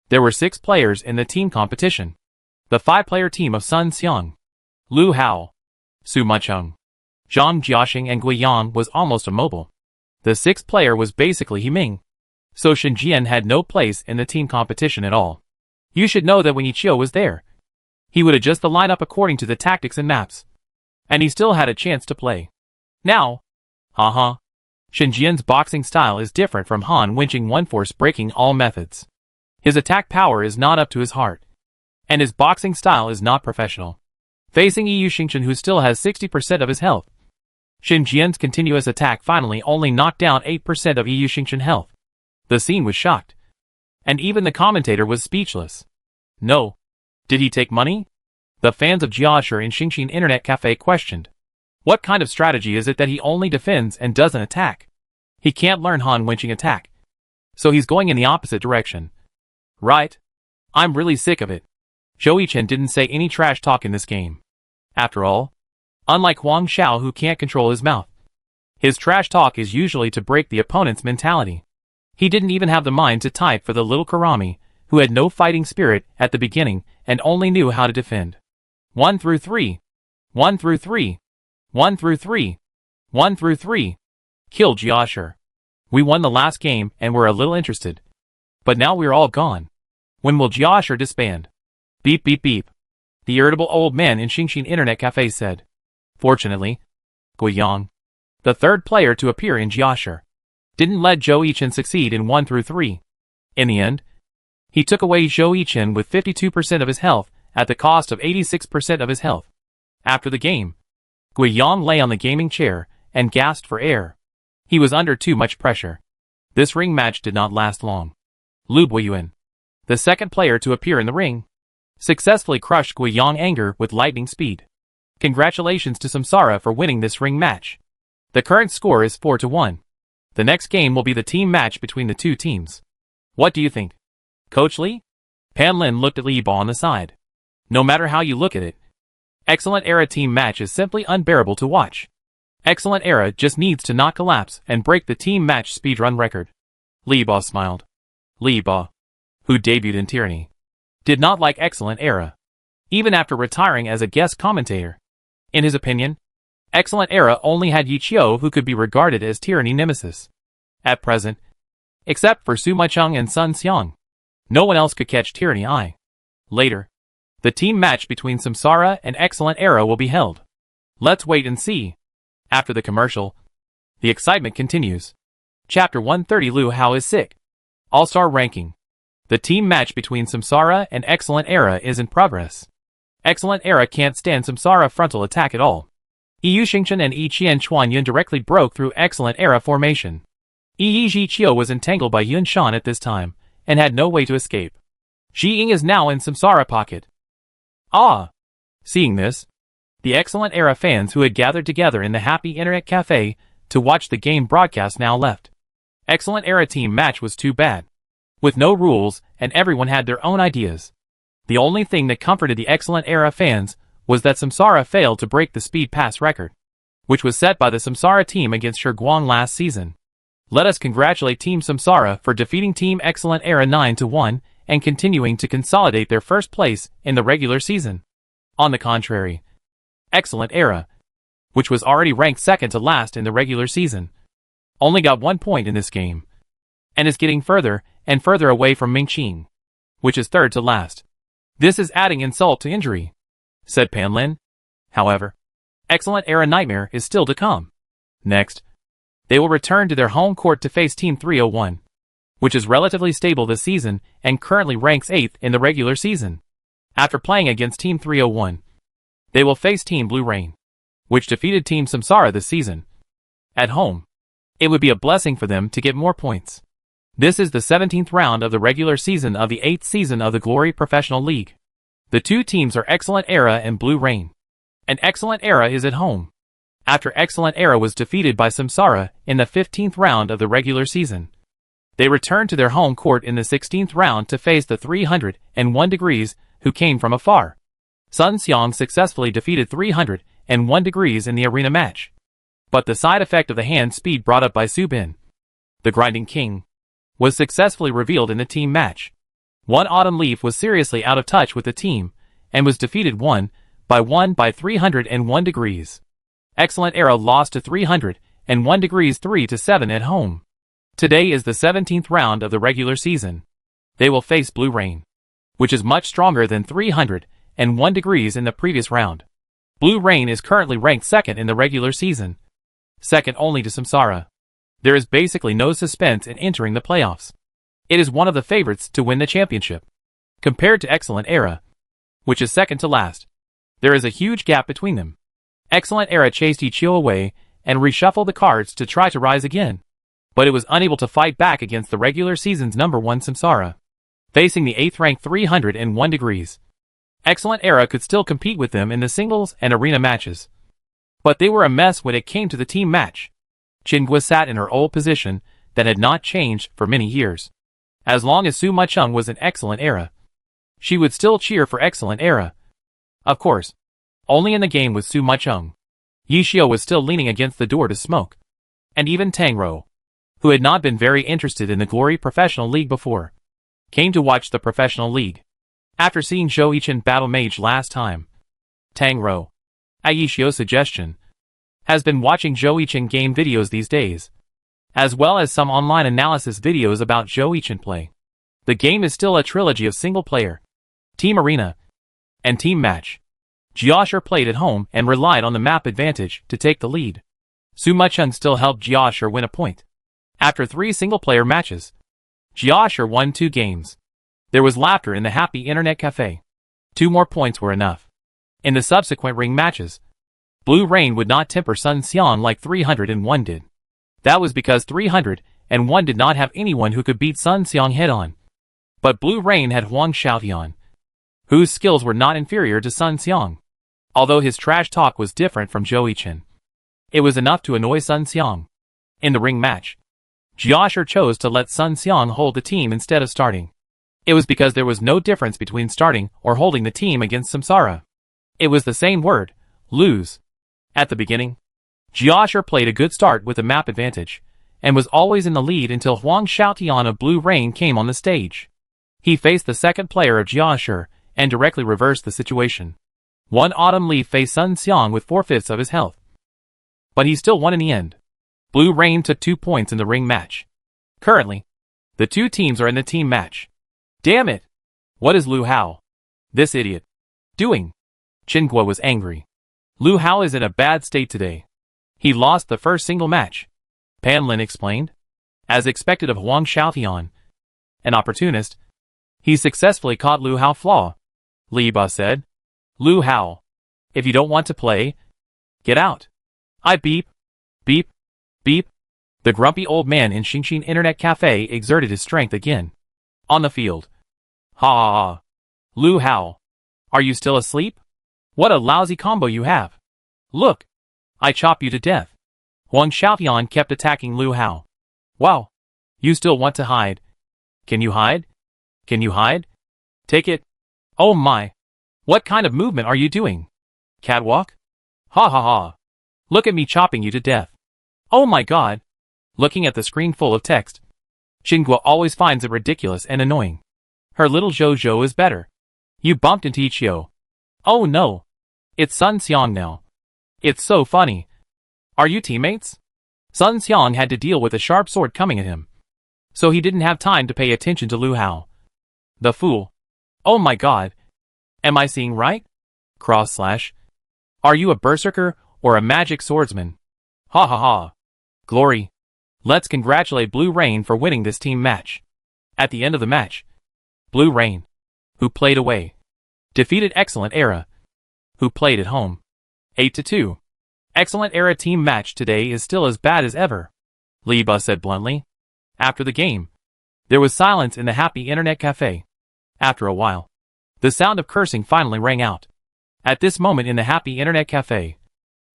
S1: There were 6 players in the team competition. The 5-player team of Sun Xiang, Liu Hao, Su Macheng, Zhang Jiaxing and Gui Yang was almost immobile. The 6th player was basically He Ming. So Xinjian had no place in the team competition at all. You should know that when Yiqiu was there, he would adjust the lineup according to the tactics and maps. And he still had a chance to play. Now, haha. Xinjian's boxing style is different from Han Wenqing one-force breaking all methods. His attack power is not up to his heart. And his boxing style is not professional. Facing Yi Xingchen who still has 60% of his health. Xinjian's continuous attack finally only knocked down 8% of Yi Xingchen health. The scene was shocked. And even the commentator was speechless. No. Did he take money? The fans of Jiashi in Xingxin Internet Cafe questioned. What kind of strategy is it that he only defends and doesn't attack? He can't learn Han winching attack. So he's going in the opposite direction. Right? I'm really sick of it. Zhou Yichen didn't say any trash talk in this game. After all, unlike Huang Xiao who can't control his mouth, his trash talk is usually to break the opponent's mentality. He didn't even have the mind to type for the little Karami, who had no fighting spirit at the beginning and only knew how to defend. 1 through 3. 1 through 3. 1 through 3. 1 through 3. Killed Jiashi. We won the last game and were a little interested. But now we're all gone. When will Jiashi disband? Beep beep beep. The irritable old man in Xingxin Internet Cafe said. Fortunately, Guiyang, the third player to appear in Jiashi, didn't let Zhou Yichen succeed in 1 through 3. In the end, he took away Zhou Yichen with 52% of his health at the cost of 86% of his health. After the game, Guiyang lay on the gaming chair and gasped for air. He was under too much pressure. This ring match did not last long. Lu Buiyuan, the second player to appear in the ring, successfully crushed Guiyang anger with lightning speed. Congratulations to Samsara for winning this ring match. The current score is 4-1. The next game will be the team match between the two teams. What do you think? Coach Li? Pan Lin looked at Li Ba on the side. No matter how you look at it, Excellent Era team match is simply unbearable to watch. Excellent Era just needs to not collapse and break the team match speedrun record. Li Ba smiled. Li Ba, who debuted in Tyranny, did not like Excellent Era, even after retiring as a guest commentator. In his opinion, Excellent Era only had Yi Qiu who could be regarded as Tyranny nemesis. At present, except for Su Maicheng and Sun Xiang, no one else could catch Tyranny eye. Later, the team match between Samsara and Excellent Era will be held. Let's wait and see. After the commercial, the excitement continues. Chapter 130 Lu Hao is sick. All-Star Ranking. The team match between Samsara and Excellent Era is in progress. Excellent Era can't stand Samsara frontal attack at all. Yu Xingchen and Yi Qian Chuanyun directly broke through Excellent Era formation. Yi Qiu was entangled by Yun Shan at this time, and had no way to escape. Xi Ying is now in Samsara pocket. Ah! Seeing this, the Excellent Era fans who had gathered together in the Happy Internet Cafe to watch the game broadcast now left. Excellent Era team match was too bad. With no rules, and everyone had their own ideas. The only thing that comforted the Excellent Era fans was that Samsara failed to break the speed pass record, which was set by the Samsara team against Shiguang last season. Let us congratulate Team Samsara for defeating Team Excellent Era 9-1 and continuing to consolidate their first place in the regular season. On the contrary, Excellent Era, which was already ranked second to last in the regular season, only got 1 point in this game, and is getting further and further away from Mingqing, which is third to last. This is adding insult to injury, said Pan Lin. However, Excellent Era Nightmare is still to come. Next, they will return to their home court to face Team 301, which is relatively stable this season and currently ranks 8th in the regular season. After playing against Team 301, they will face Team Blue Rain, which defeated Team Samsara this season. At home, it would be a blessing for them to get more points. This is the 17th round of the regular season of the 8th season of the Glory Professional League. The two teams are Excellent Era and Blue Rain. And Excellent Era is at home, after Excellent Era was defeated by Samsara in the 15th round of the regular season. They returned to their home court in the 16th round to face the 301 Degrees, who came from afar. Sun Xiang successfully defeated 301 Degrees in the arena match. But the side effect of the hand speed brought up by Su Bin, the Grinding King, was successfully revealed in the team match. One Autumn Leaf was seriously out of touch with the team, and was defeated 1 by 301 Degrees. Excellent Era lost to 301 Degrees 3-7 at home. Today is the 17th round of the regular season. They will face Blue Rain, which is much stronger than 301 Degrees in the previous round. Blue Rain is currently ranked second in the regular season, second only to Samsara. There is basically no suspense in entering the playoffs. It is one of the favorites to win the championship. Compared to Excellent Era, which is second to last, there is a huge gap between them. Excellent Era chased Yi Qiu away and reshuffled the cards to try to rise again, but it was unable to fight back against the regular season's number 1 Samsara. Facing the 8th ranked 301 Degrees, Excellent Era could still compete with them in the singles and arena matches. But they were a mess when it came to the team match. Qingwe sat in her old position that had not changed for many years. As long as Su Mucheng was an excellent era, she would still cheer for excellent era. Of course, only in the game with Su Mucheng. Yishio was still leaning against the door to smoke. And even Tang Rou, who had not been very interested in the Glory Professional League before, came to watch the Professional League. After seeing Zhou Yichen battle Mage last time, Tang Rou, at Yishio's suggestion, has been watching Zhou Yichen game videos these days, as well as some online analysis videos about Zhou Yichen play. The game is still a trilogy of single-player, team arena, and team match. Jiashi played at home and relied on the map advantage to take the lead. Su Mucheng still helped Jiashi win a point. After 3 single-player matches, Jiashi won 2 games. There was laughter in the happy internet cafe. 2 more points were enough. In the subsequent ring matches, Blue Rain would not temper Sun Xiang like 301 did. That was because 301 did not have anyone who could beat Sun Xiang head-on. But Blue Rain had Huang Xiaotian, whose skills were not inferior to Sun Xiang. Although his trash talk was different from Zhou Yichen, it was enough to annoy Sun Xiang. In the ring match, Jiashi chose to let Sun Xiang hold the team instead of starting. It was because there was no difference between starting or holding the team against Samsara. It was the same word, lose. At the beginning, Jiashi played a good start with a map advantage, and was always in the lead until Huang Xiaotian of Blue Rain came on the stage. He faced the second player of Jiashi, and directly reversed the situation. One Autumn Leaf faced Sun Xiang with 4/5 of his health. But he still won in the end. Blue Rain took 2 points in the ring match. Currently, the 2 teams are in the team match. Damn it! What is Lu Hao, this idiot, doing? Qingwe was angry. Lu Hao is in a bad state today. He lost the first single match, Pan Lin explained. As expected of Huang Xiaotian, an opportunist, he successfully caught Lu Hao flaw. Li Ba said, Lu Hao, if you don't want to play, get out. I beep, beep, beep. The grumpy old man in Xingxin Internet Cafe exerted his strength again. On the field. Ha ha ha. Lu Hao, are you still asleep? What a lousy combo you have. Look, I chop you to death. Huang Xiaotian kept attacking Lu Hao. Wow, you still want to hide? Can you hide? Can you hide? Take it. Oh my. What kind of movement are you doing? Catwalk? Ha ha ha. Look at me chopping you to death. Oh my god. Looking at the screen full of text, Qingwe always finds it ridiculous and annoying. Her little Zhou is better. You bumped into Ichio. Oh no. It's Sun Xiang now. It's so funny. Are you teammates? Sun Xiang had to deal with a sharp sword coming at him, so he didn't have time to pay attention to Lu Hao. The fool. Oh my god. Am I seeing right? / Are you a berserker or a magic swordsman? Ha ha ha. Glory. Let's congratulate Blue Rain for winning this team match. At the end of the match, Blue Rain, who played away, defeated Excellent Era, who played at home. 8-2. Excellent Era team match today is still as bad as ever, Li Ba said bluntly. After the game, there was silence in the happy internet cafe. After a while, the sound of cursing finally rang out. At this moment in the happy internet cafe,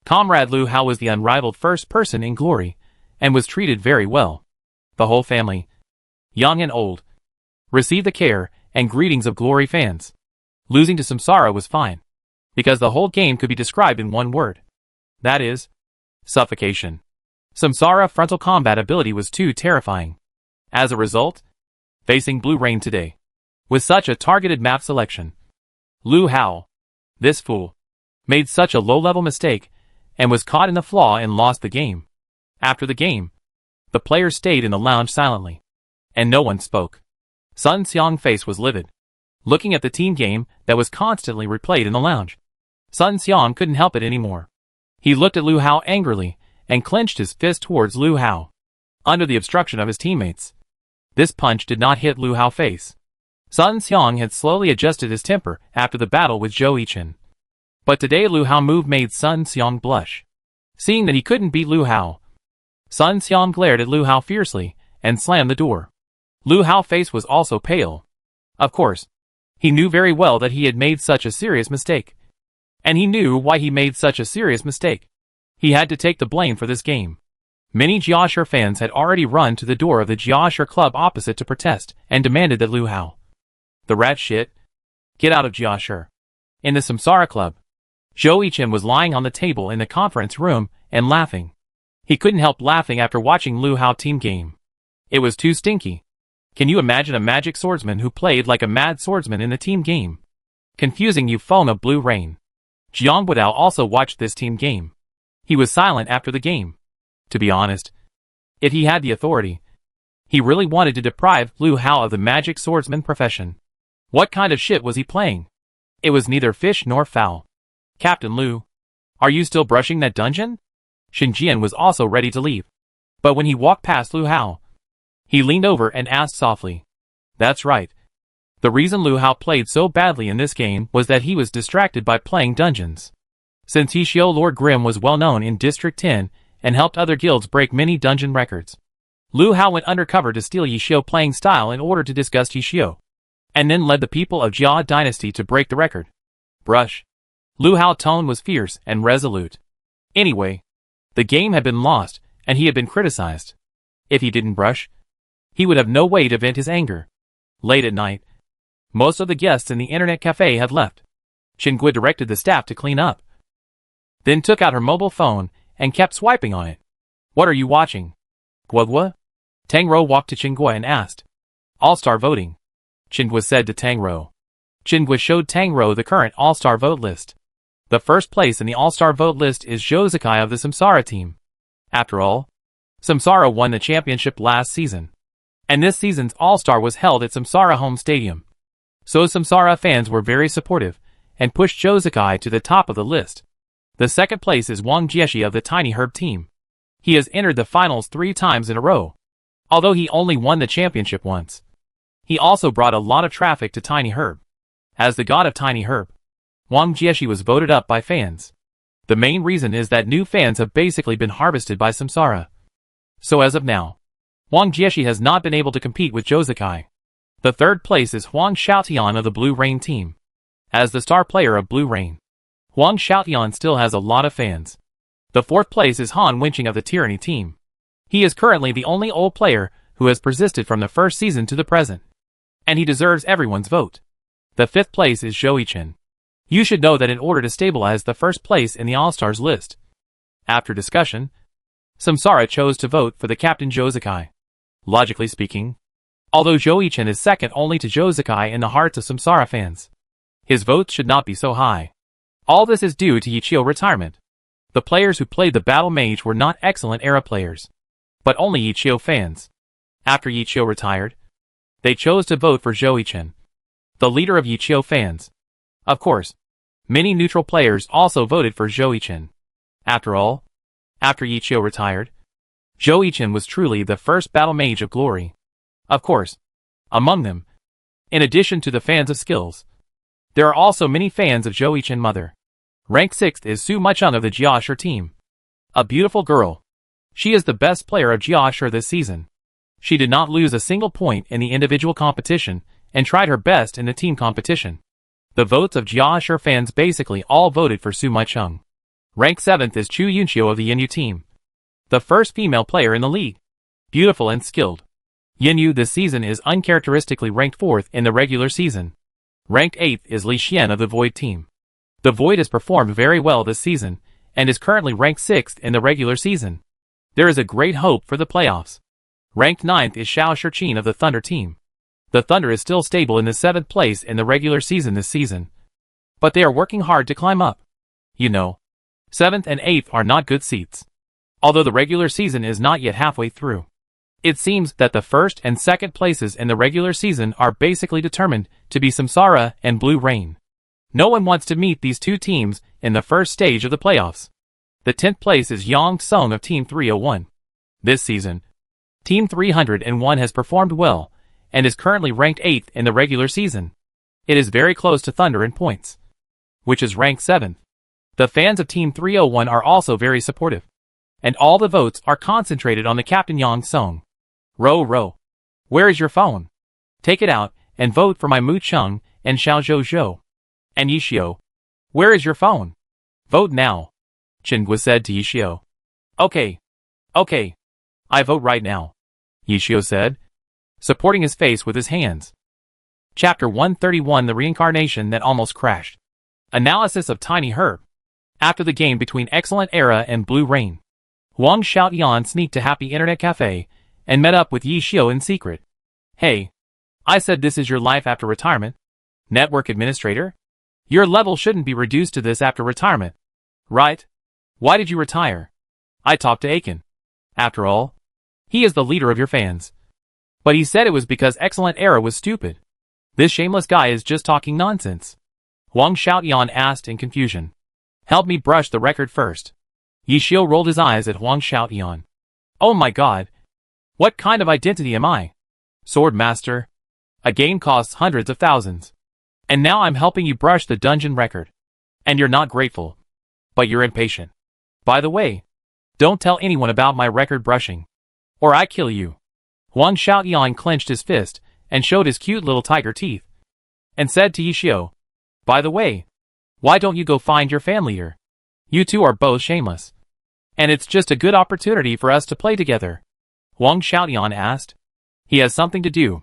S1: Comrade Lu Hao was the unrivaled first person in glory, and was treated very well. The whole family, young and old, received the care and greetings of glory fans. Losing to Samsara was fine, because the whole game could be described in one word. That is, suffocation. Samsara frontal combat ability was too terrifying. As a result, facing Blue Rain today, with such a targeted map selection, Lu Hao, this fool, made such a low-level mistake, and was caught in the flaw and lost the game. After the game, the players stayed in the lounge silently, and no one spoke. Sun Xiang's face was livid, looking at the team game that was constantly replayed in the lounge. Sun Xiang couldn't help it anymore. He looked at Lu Hao angrily, and clenched his fist towards Lu Hao, under the obstruction of his teammates. This punch did not hit Lu Hao's face. Sun Xiang had slowly adjusted his temper after the battle with Zhou Yichen. But today Lu Hao's move made Sun Xiang blush. Seeing that he couldn't beat Lu Hao, Sun Xiang glared at Lu Hao fiercely, and slammed the door. Lu Hao's face was also pale. Of course, he knew very well that he had made such a serious mistake. And he knew why he made such a serious mistake. He had to take the blame for this game. Many Jiashi fans had already run to the door of the Jiashi club opposite to protest and demanded that Lu Hao, the rat shit, get out of Jiashi. In the Samsara club, Zhou Yichen was lying on the table in the conference room and laughing. He couldn't help laughing after watching Lu Hao team game. It was too stinky. Can you imagine a magic swordsman who played like a mad swordsman in the team game? Confusing Euphoma Blue Rain. Jiang Guodao also watched this team game. He was silent after the game. To be honest, if he had the authority, he really wanted to deprive Lu Hao of the magic swordsman profession. What kind of shit was he playing? It was neither fish nor fowl. Captain Lu, are you still brushing that dungeon? Shen Jian was also ready to leave. But when he walked past Lu Hao, he leaned over and asked softly. That's right. The reason Lu Hao played so badly in this game was that he was distracted by playing dungeons. Since Hishio Lord Grimm was well known in District 10 and helped other guilds break many dungeon records, Lu Hao went undercover to steal Hishio playing style in order to disgust Hishio, and then led the people of Jia Dynasty to break the record. Brush. Lu Hao's tone was fierce and resolute. Anyway, the game had been lost, and he had been criticized. If he didn't brush, he would have no way to vent his anger. Late at night, most of the guests in the internet cafe had left. Chen Gui directed the staff to clean up, then took out her mobile phone and kept swiping on it. What are you watching? Guogua? Tang Rou walked to Chen Gui and asked. All-star voting, Chen Gui said to Tang Rou. Chen Gui showed Tang Rou the current all-star vote list. The first place in the all-star vote list is Zhou Zikai of the Samsara team. After all, Samsara won the championship last season, and this season's all-star was held at Samsara home stadium. So Samsara fans were very supportive and pushed Zhou Zikai to the top of the list. The second place is Wang Jieshi of the Tiny Herb team. He has entered the finals 3 times in a row, although he only won the championship once. He also brought a lot of traffic to Tiny Herb. As the god of Tiny Herb, Wang Jieshi was voted up by fans. The main reason is that new fans have basically been harvested by Samsara. So as of now, Wang Jieshi has not been able to compete with Zhou Zikai. The third place is Huang Xiaotian of the Blue Rain team. As the star player of Blue Rain, Huang Xiaotian still has a lot of fans. The fourth place is Han Wenqing of the Tyranny team. He is currently the only old player who has persisted from the first season to the present, and he deserves everyone's vote. The fifth place is Zhou Yichen. You should know that in order to stabilize the first place in the All-Stars list, after discussion, Samsara chose to vote for the captain Zhou Zikai. Logically speaking, although Zhou Yichen is second only to Zhou Zikai in the hearts of Samsara fans, his votes should not be so high. All this is due to Yichio's retirement. The players who played the Battle Mage were not excellent era players, but only Yichio fans. After Yichio retired, they chose to vote for Zhou Yichen, the leader of Yichio fans. Of course, many neutral players also voted for Zhou Yichen. After all, after Yichio retired, Zhou Yichen was truly the first Battle Mage of glory. Of course, among them, in addition to the fans of skills, there are also many fans of Zhou Yichen mother. Rank 6th is Su Maicheng of the Jiashi team. A beautiful girl. She is the best player of Jiashi this season. She did not lose a single point in the individual competition and tried her best in the team competition. The votes of Jiashi fans basically all voted for Su Maicheng. Rank 7th is Chu Yunqiu of the Yinyu team. The first female player in the league. Beautiful and skilled. Yinyu this season is uncharacteristically ranked 4th in the regular season. Ranked 8th is Li Xian of the Void team. The Void has performed very well this season, and is currently ranked 6th in the regular season. There is a great hope for the playoffs. Ranked 9th is Xiao Shiqin of the Thunder team. The Thunder is still stable in the 7th place in the regular season this season, but they are working hard to climb up. You know, 7th and 8th are not good seats. Although the regular season is not yet halfway through, it seems that the 1st and 2nd places in the regular season are basically determined to be Samsara and Blue Rain. No one wants to meet these two teams in the first stage of the playoffs. The 10th place is Yang Song of Team 301. This season, Team 301 has performed well, and is currently ranked 8th in the regular season. It is very close to Thunder in points, which is ranked 7th. The fans of Team 301 are also very supportive, and all the votes are concentrated on the captain Yang Song. Ro, where is your phone? Take it out and vote for my Mu Cheng and Xiao Zhou. And Yishio, where is your phone? Vote now. Chen was said to Yishio. Okay. Okay. I vote right now, Yishio said, supporting his face with his hands. Chapter 131 The Reincarnation That Almost Crashed. Analysis of Tiny Herb. After the game between Excellent Era and Blue Rain, Huang Xiaoyan sneaked to Happy Internet Cafe and met up with Yishio in secret. Hey. I said this is your life after retirement? Network administrator? Your level shouldn't be reduced to this after retirement. Right? Why did you retire? I talked to Aiken. After all, he is the leader of your fans. But he said it was because Excellent Era was stupid. This shameless guy is just talking nonsense. Huang Xiaoyan asked in confusion. Help me brush the record first. Yishio rolled his eyes at Huang Xiaoyan. Oh my god. What kind of identity am I? Sword Master. A game costs hundreds of thousands. And now I'm helping you brush the dungeon record. And you're not grateful. But you're impatient. By the way, don't tell anyone about my record brushing. Or I kill you. Huang Xiaoyan clenched his fist and showed his cute little tiger teeth. And said to Yishio, by the way, why don't you go find your family here? You two are both shameless. And it's just a good opportunity for us to play together. Huang Xiaoyan asked. He has something to do.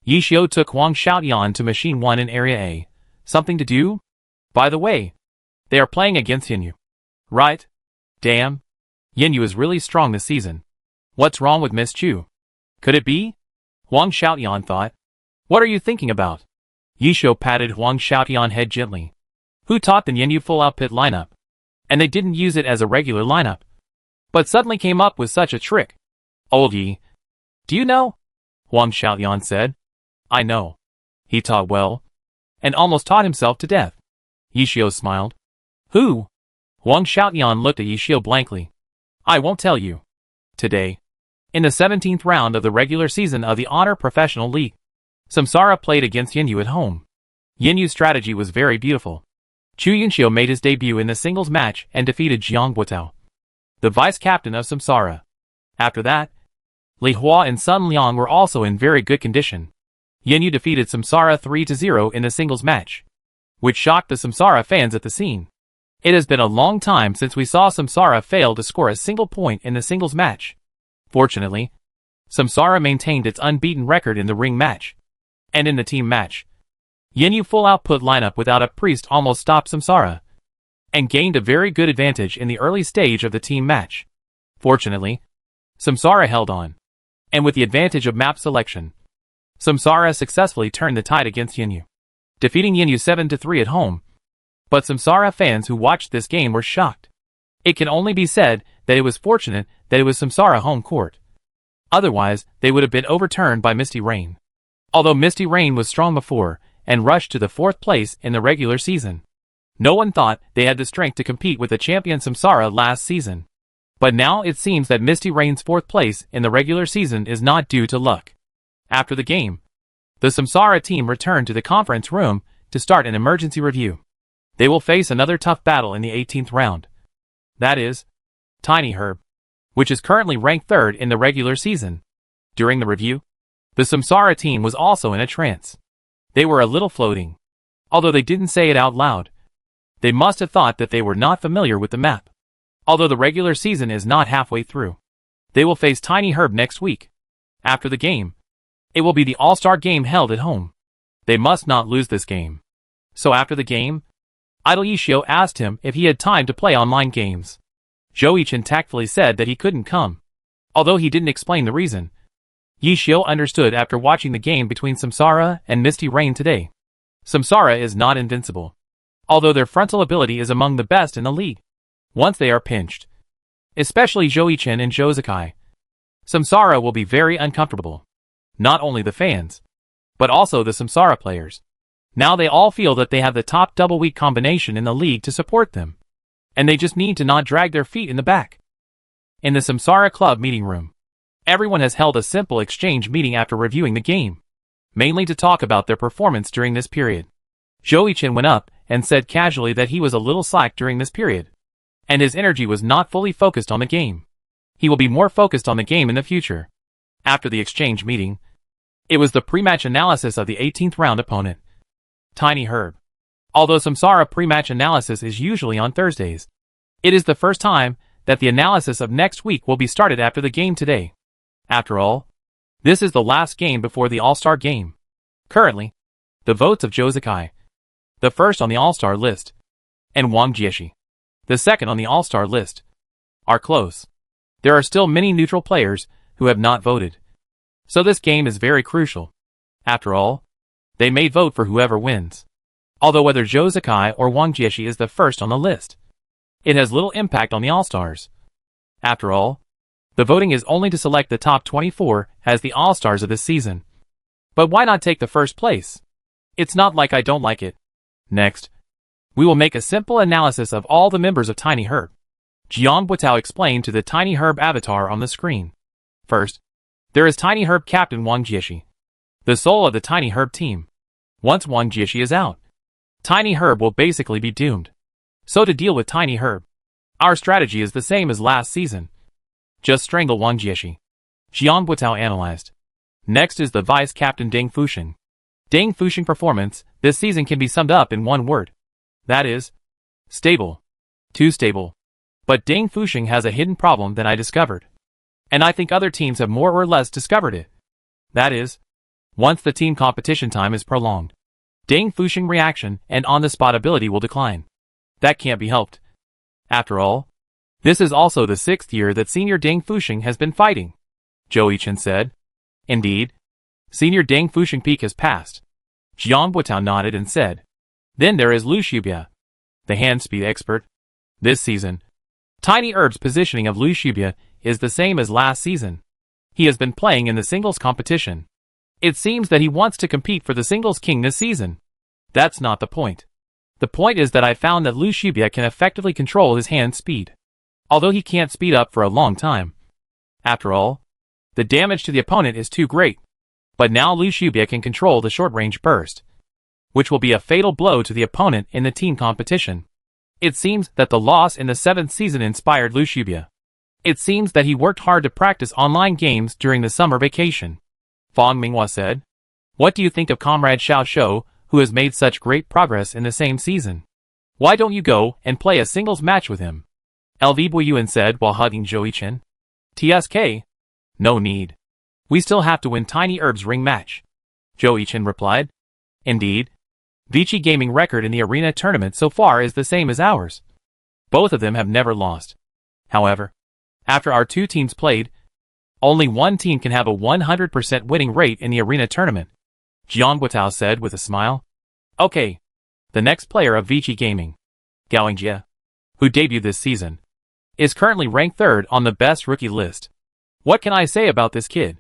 S1: Yishio took Huang Xiaoyan to Machine 1 in Area A. Something to do? By the way, they are playing against Yinyu. Right? Damn. Yinyu is really strong this season. What's wrong with Miss Chu? Could it be? Huang Xiaoyan thought. What are you thinking about? Yishio patted Huang Xiaoyan's head gently. Who taught the Yinyu full output lineup? And they didn't use it as a regular lineup. But suddenly came up with such a trick. Old Yi. Do you know? Huang Xiaoyan said. I know. He taught well. And almost taught himself to death. Yishio smiled. Who? Huang Xiaoyan looked at Yishio blankly. I won't tell you. Today, in the 17th round of the regular season of the Honor Professional League, Samsara played against Yinyu at home. Yinyu's strategy was very beautiful. Chu Yunxiu made his debut in the singles match and defeated Jiang Guotao, the vice-captain of Samsara. After that, Li Hua and Sun Liang were also in very good condition. Yinyu defeated Samsara 3-0 in the singles match, which shocked the Samsara fans at the scene. It has been a long time since we saw Samsara fail to score a single point in the singles match. Fortunately, Samsara maintained its unbeaten record in the ring match. And in the team match, Yinyu full output lineup without a priest almost stopped Samsara, and gained a very good advantage in the early stage of the team match. Fortunately, Samsara held on, and with the advantage of map selection, Samsara successfully turned the tide against Yinyu, defeating Yinyu 7-3 at home. But Samsara fans who watched this game were shocked. It can only be said that it was fortunate that it was Samsara home court. Otherwise, they would have been overturned by Misty Rain. Although Misty Rain was strong before, and rushed to the 4th place in the regular season, no one thought they had the strength to compete with the champion Samsara last season. But now it seems that Misty Rain's 4th place in the regular season is not due to luck. After the game, the Samsara team returned to the conference room to start an emergency review. They will face another tough battle in the 18th round. That is, Tiny Herb, which is currently ranked 3rd in the regular season. During the review, the Samsara team was also in a trance. They were a little floating. Although they didn't say it out loud, they must have thought that they were not familiar with the map. Although the regular season is not halfway through, they will face Tiny Herb next week. After the game, it will be the All-Star game held at home. They must not lose this game. So after the game, Idol Yishio asked him if he had time to play online games. Joichin tactfully said that he couldn't come. Although he didn't explain the reason, Yishio understood after watching the game between Samsara and Misty Rain today. Samsara is not invincible, although their frontal ability is among the best in the league. Once they are pinched, especially Joichin and Jozakai, Samsara will be very uncomfortable. Not only the fans, but also the Samsara players. Now they all feel that they have the top double weak combination in the league to support them, and they just need to not drag their feet in the back. In the Samsara Club meeting room, everyone has held a simple exchange meeting after reviewing the game, mainly to talk about their performance during this period. Joichin went up and said casually that he was a little slack during this period, and his energy was not fully focused on the game. He will be more focused on the game in the future. After the exchange meeting, it was the pre-match analysis of the 18th round opponent, Tiny Herb. Although Samsara pre-match analysis is usually on Thursdays, It is the first time that the analysis of next week will be started after the game today. After all, this is the last game before the All-Star game. Currently, the votes of Zhou Zikai, the first on the All-Star list, and Wang Jieshi, the second on the All-Star list, are close. There are still many neutral players who have not voted. So this game is very crucial. After all, they may vote for whoever wins. Although whether Zhou Zikai or Wang Jieshi is the first on the list, it has little impact on the All-Stars. After all, the voting is only to select the top 24 as the All-Stars of this season. But why not take the first place? It's not like I don't like it. Next, we will make a simple analysis of all the members of Tiny Herb. Jiang Buitao explained to the Tiny Herb avatar on the screen. First, there is Tiny Herb captain Wang Jieshi, the soul of the Tiny Herb team. Once Wang Jieshi is out, Tiny Herb will basically be doomed. So to deal with Tiny Herb, our strategy is the same as last season. Just strangle Wang Jieshi. Jiang Buitao analyzed. Next is the vice captain Deng Fusheng. Deng Fusheng performance this season can be summed up in one word. That is, stable. Too stable. But Deng Fusheng has a hidden problem that I discovered. And I think other teams have more or less discovered it. That is, once the team competition time is prolonged, Deng Fusheng reaction and on-the-spot ability will decline. That can't be helped. After all, this is also the 6th year that Senior Deng Fusheng has been fighting. Zhou Yichen said. Indeed, Senior Deng Fusheng peak has passed. Jiang Buitao nodded and said. Then there is Lu Shubia, the hand speed expert. This season, Tiny Herb's positioning of Lu Shubia is the same as last season. He has been playing in the singles competition. It seems that he wants to compete for the singles king this season. That's not the point. The point is that I found that Lu Shubia can effectively control his hand speed, although he can't speed up for a long time. After all, the damage to the opponent is too great. But now Lu Shubia can control the short-range burst, which will be a fatal blow to the opponent in the team competition. It seems that the loss in the 7th season inspired Lu Shubia. It seems that he worked hard to practice online games during the summer vacation. Fang Minghua said. What do you think of Comrade Xiao Shou, who has made such great progress in the same season? Why don't you go and play a singles match with him? LV Buiyuan said while hugging Zhou Yichen. TSK? No need. We still have to win Tiny Herb's ring match. Zhou Yichen replied. Indeed. Vici Gaming record in the arena tournament so far is the same as ours. Both of them have never lost. However, after our two teams played, only one team can have a 100% winning rate in the arena tournament. Jiang Buitao said with a smile. Okay. The next player of Vici Gaming, Gao Yingjie, who debuted this season, is currently ranked 3rd on the best rookie list. What can I say about this kid?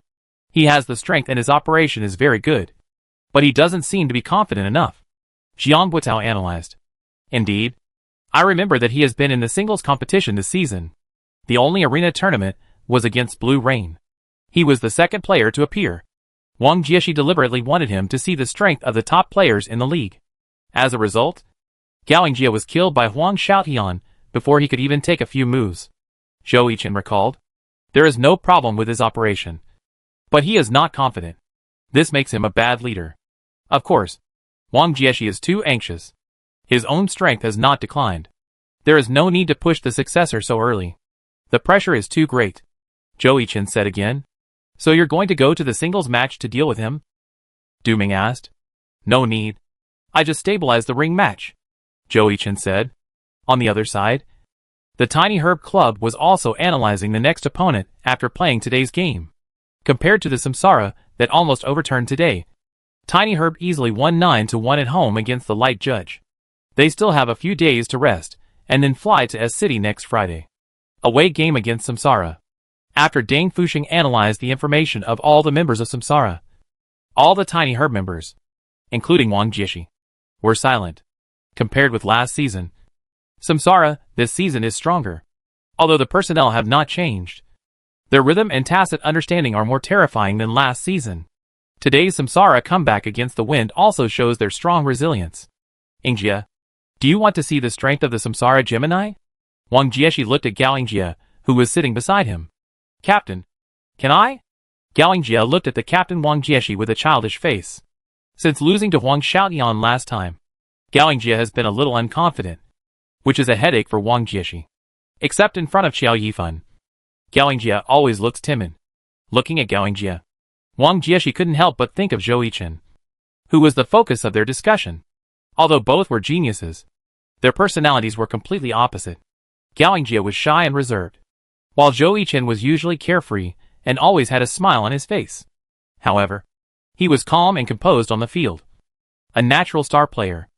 S1: He has the strength and his operation is very good. But he doesn't seem to be confident enough. Jiang Buitao analyzed. Indeed. I remember that he has been in the singles competition this season. The only arena tournament was against Blue Rain. He was the 2nd player to appear. Wang Jieshi deliberately wanted him to see the strength of the top players in the league. As a result, Gao Yingjie was killed by Huang Xiaotian before he could even take a few moves. Zhou Yichen recalled. There is no problem with his operation. But he is not confident. This makes him a bad leader. Of course, Wang Jieshi is too anxious. His own strength has not declined. There is no need to push the successor so early. The pressure is too great. Zhou Yichen said again. So you're going to go to the singles match to deal with him? Du Ming asked. No need. I just stabilized the ring match. Zhou Yichen said. On the other side, the Tiny Herb Club was also analyzing the next opponent after playing today's game. Compared to the Samsara that almost overturned today, Tiny Herb easily won 9-1 at home against the light judge. They still have a few days to rest, and then fly to S City next Friday. Away game against Samsara. After Deng Fusheng analyzed the information of all the members of Samsara, all the Tiny Herb members, including Wang Jieshi, were silent. Compared with last season, Samsara this season is stronger. Although the personnel have not changed, their rhythm and tacit understanding are more terrifying than last season. Today's Samsara comeback against the wind also shows their strong resilience. Yingjie, do you want to see the strength of the Samsara Gemini? Wang Jieshi looked at Gao Yingjie, who was sitting beside him. Captain, can I? Gao Yingjie looked at the Captain Wang Jieshi with a childish face. Since losing to Huang Xiaotian last time, Gao Yingjie has been a little unconfident, which is a headache for Wang Jieshi. except in front of Xiao Yifan. Gao Yingjie always looks timid. Looking at Gao Yingjie, Wang Jieshi couldn't help but think of Zhou Yichen, who was the focus of their discussion. Although both were geniuses, their personalities were completely opposite. Gao Yingjie was shy and reserved, while Zhou Yichen was usually carefree and always had a smile on his face. However, he was calm and composed on the field. A natural star player.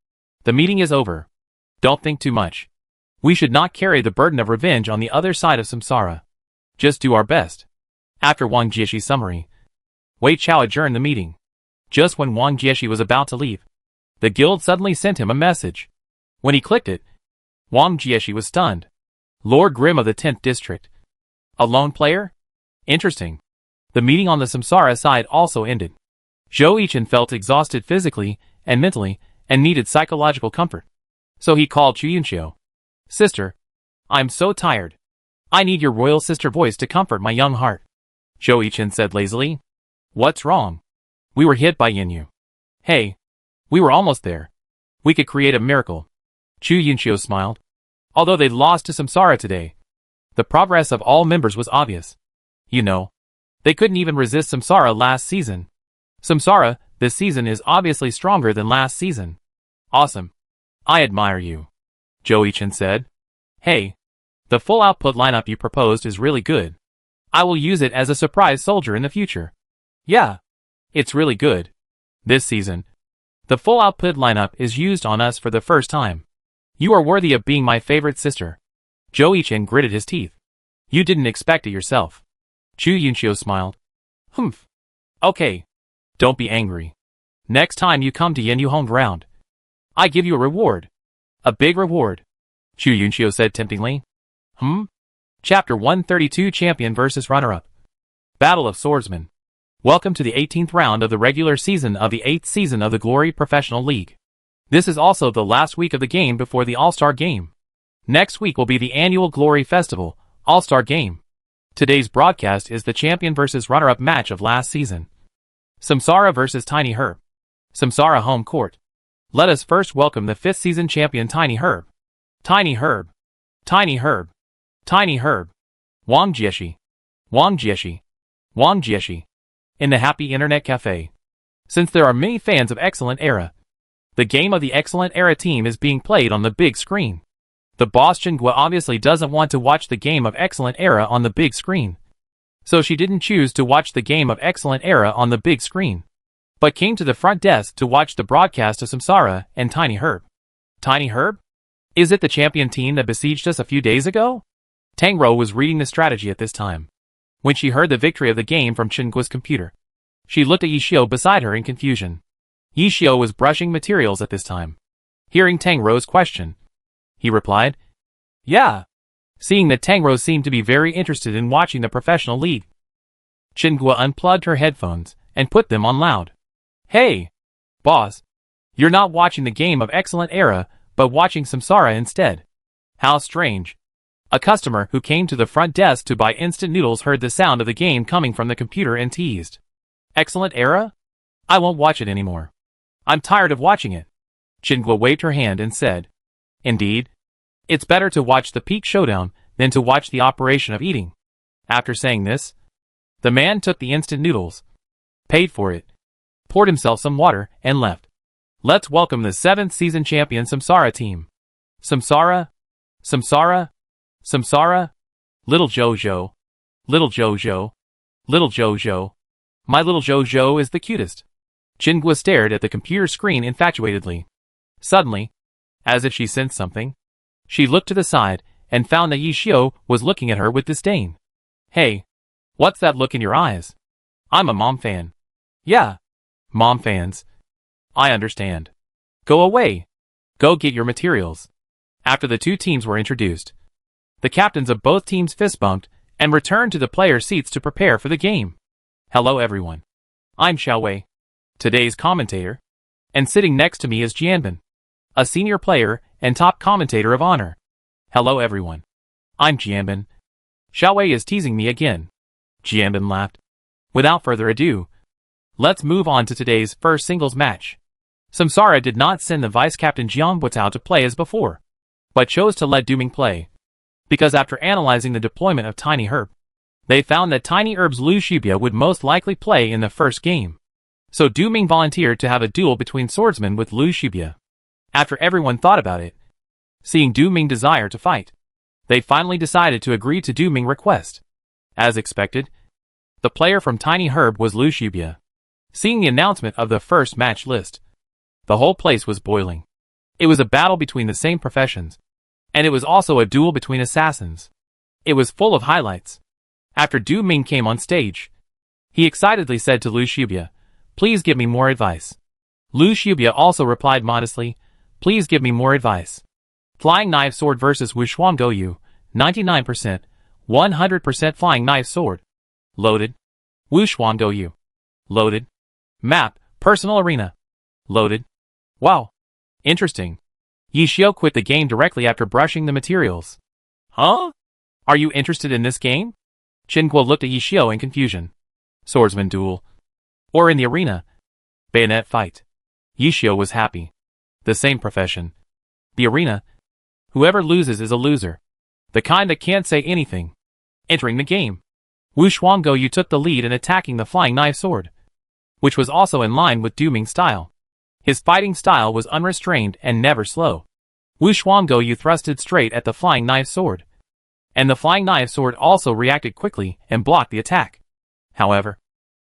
S1: The meeting is over. Don't think too much. We should not carry the burden of revenge on the other side of samsara. Just do our best. After Wang Jieshi's summary, Wei Chao adjourned the meeting. Just when Wang Jieshi was about to leave, the guild suddenly sent him a message. When he clicked it, Wang Jieshi was stunned. Lord Grimm of the 10th District. A lone player? Interesting. The meeting on the samsara side also ended. Zhou Yichen felt exhausted physically and mentally and needed psychological comfort. So he called Chu Yunxiu. Sister, I'm so tired. I need your royal sister voice to comfort my young heart. Zhou Yichen said lazily. What's wrong? We were hit by Yinyu. Hey, we were almost there. We could create a miracle. Chu Yunxiu smiled. Although they lost to samsara today, the progress of all members was obvious. You know, they couldn't even resist samsara last season. Samsara, this season is obviously stronger than last season. Awesome. I admire you. Zhou Yichen said. Hey, the full output lineup you proposed is really good. I will use it as a surprise soldier in the future. Yeah, it's really good. This season, the full output lineup is used on us for the first time. You are worthy of being my favorite sister. Zhou Yichen gritted his teeth. You didn't expect it yourself. Chu Yunxiu smiled. Humph. Okay. Don't be angry. Next time you come to Yinyu home ground, I give you a reward. A big reward. Chu Yunxiu said temptingly. Chapter 132 Champion vs. Runner-Up. Battle of Swordsmen. Welcome to the 18th round of the regular season of the 8th season of the Glory Professional League. This is also the last week of the game before the All-Star Game. Next week will be the annual Glory Festival, All-Star Game. Today's broadcast is the Champion vs. Runner-Up match of last season. Samsara vs. Tiny Herb. Samsara home court. Let us first welcome the 5th season champion Tiny Herb. Tiny Herb. Tiny Herb. Tiny Herb. Wang Jieshi. Wang Jieshi. Wang Jieshi. In the happy internet cafe. Since there are many fans of Excellent Era, the game of the Excellent Era team is being played on the big screen. The boss Chingua obviously doesn't want to watch the game of Excellent Era on the big screen. So she didn't choose to watch the game of Excellent Era on the big screen, but came to the front desk to watch the broadcast of Samsara and Tiny Herb. Tiny Herb? Is it the champion team that besieged us a few days ago? Tangro was reading the strategy at this time. When she heard the victory of the game from Chingua's computer, she looked at Yishio beside her in confusion. Yishio was brushing materials at this time. Hearing Tangro's question, he replied, Yeah. Seeing that Tangro seemed to be very interested in watching the professional league, Chingua unplugged her headphones and put them on loud. Hey, boss, you're not watching the game of Excellent Era, but watching Samsara instead. How strange. A customer who came to the front desk to buy instant noodles heard the sound of the game coming from the computer and teased. Excellent Era? I won't watch it anymore. I'm tired of watching it. Chingua waved her hand and said, Indeed. It's better to watch the peak showdown than to watch the operation of eating. After saying this, the man took the instant noodles, paid for it, poured himself some water, and left. Let's welcome the 7th season champion Samsara team. Samsara? Samsara? Samsara? Little Jojo. Little Jojo. Little Jojo. My little Jojo is the cutest. Chingua stared at the computer screen infatuatedly. Suddenly, as if she sensed something, she looked to the side and found that Yishio was looking at her with disdain. Hey, what's that look in your eyes? I'm a mom fan. Yeah, mom fans. I understand. Go away. Go get your materials. After the two teams were introduced, the captains of both teams fist bumped and returned to the player seats to prepare for the game. Hello everyone. I'm Xiaowei, today's commentator, and sitting next to me is Jianbin, a senior player and top commentator of honor. Hello everyone. I'm Jianbin. Xiaowei is teasing me again. Jianbin laughed. Without further ado, let's move on to today's first singles match. Samsara did not send the vice-captain Jiang Buitao to play as before, but chose to let Duming play. because after analyzing the deployment of Tiny Herb, they found that Tiny Herb's Lu Shibia would most likely play in the first game. So Du Ming volunteered to have a duel between swordsmen with Lu Shibia. After everyone thought about it, seeing Du Ming's desire to fight, they finally decided to agree to Du Ming's request. As expected, the player from Tiny Herb was Lu Shibia. Seeing the announcement of the first match list, the whole place was boiling. It was a battle between the same professions, and it was also a duel between assassins. It was full of highlights. After Du Ming came on stage, he excitedly said to Lu Shibia, "Please give me more advice." Lu Shibia also replied modestly, "Please give me more advice." Flying Knife Sword vs. Wuxuan Goyu, 99%, 100% Flying Knife Sword. Loaded. Wuxuan Goyu. Loaded. Map, Personal Arena. Loaded. Wow. Interesting. Yi Xiao quit the game directly after brushing the materials. Huh? Are you interested in this game? Chen Guo looked at Yi Xiao in confusion. Swordsman duel. Or in the arena. Bayonet fight. Yi Xiao was happy. The same profession. The arena. Whoever loses is a loser. The kind that can't say anything. Entering the game, Wuxuan Goyu took the lead in attacking the Flying Knife Sword, which was also in line with Du Ming's style. His fighting style was unrestrained and never slow. Wuxuan Goyu thrusted straight at the Flying Knife Sword, and the Flying Knife Sword also reacted quickly and blocked the attack. However,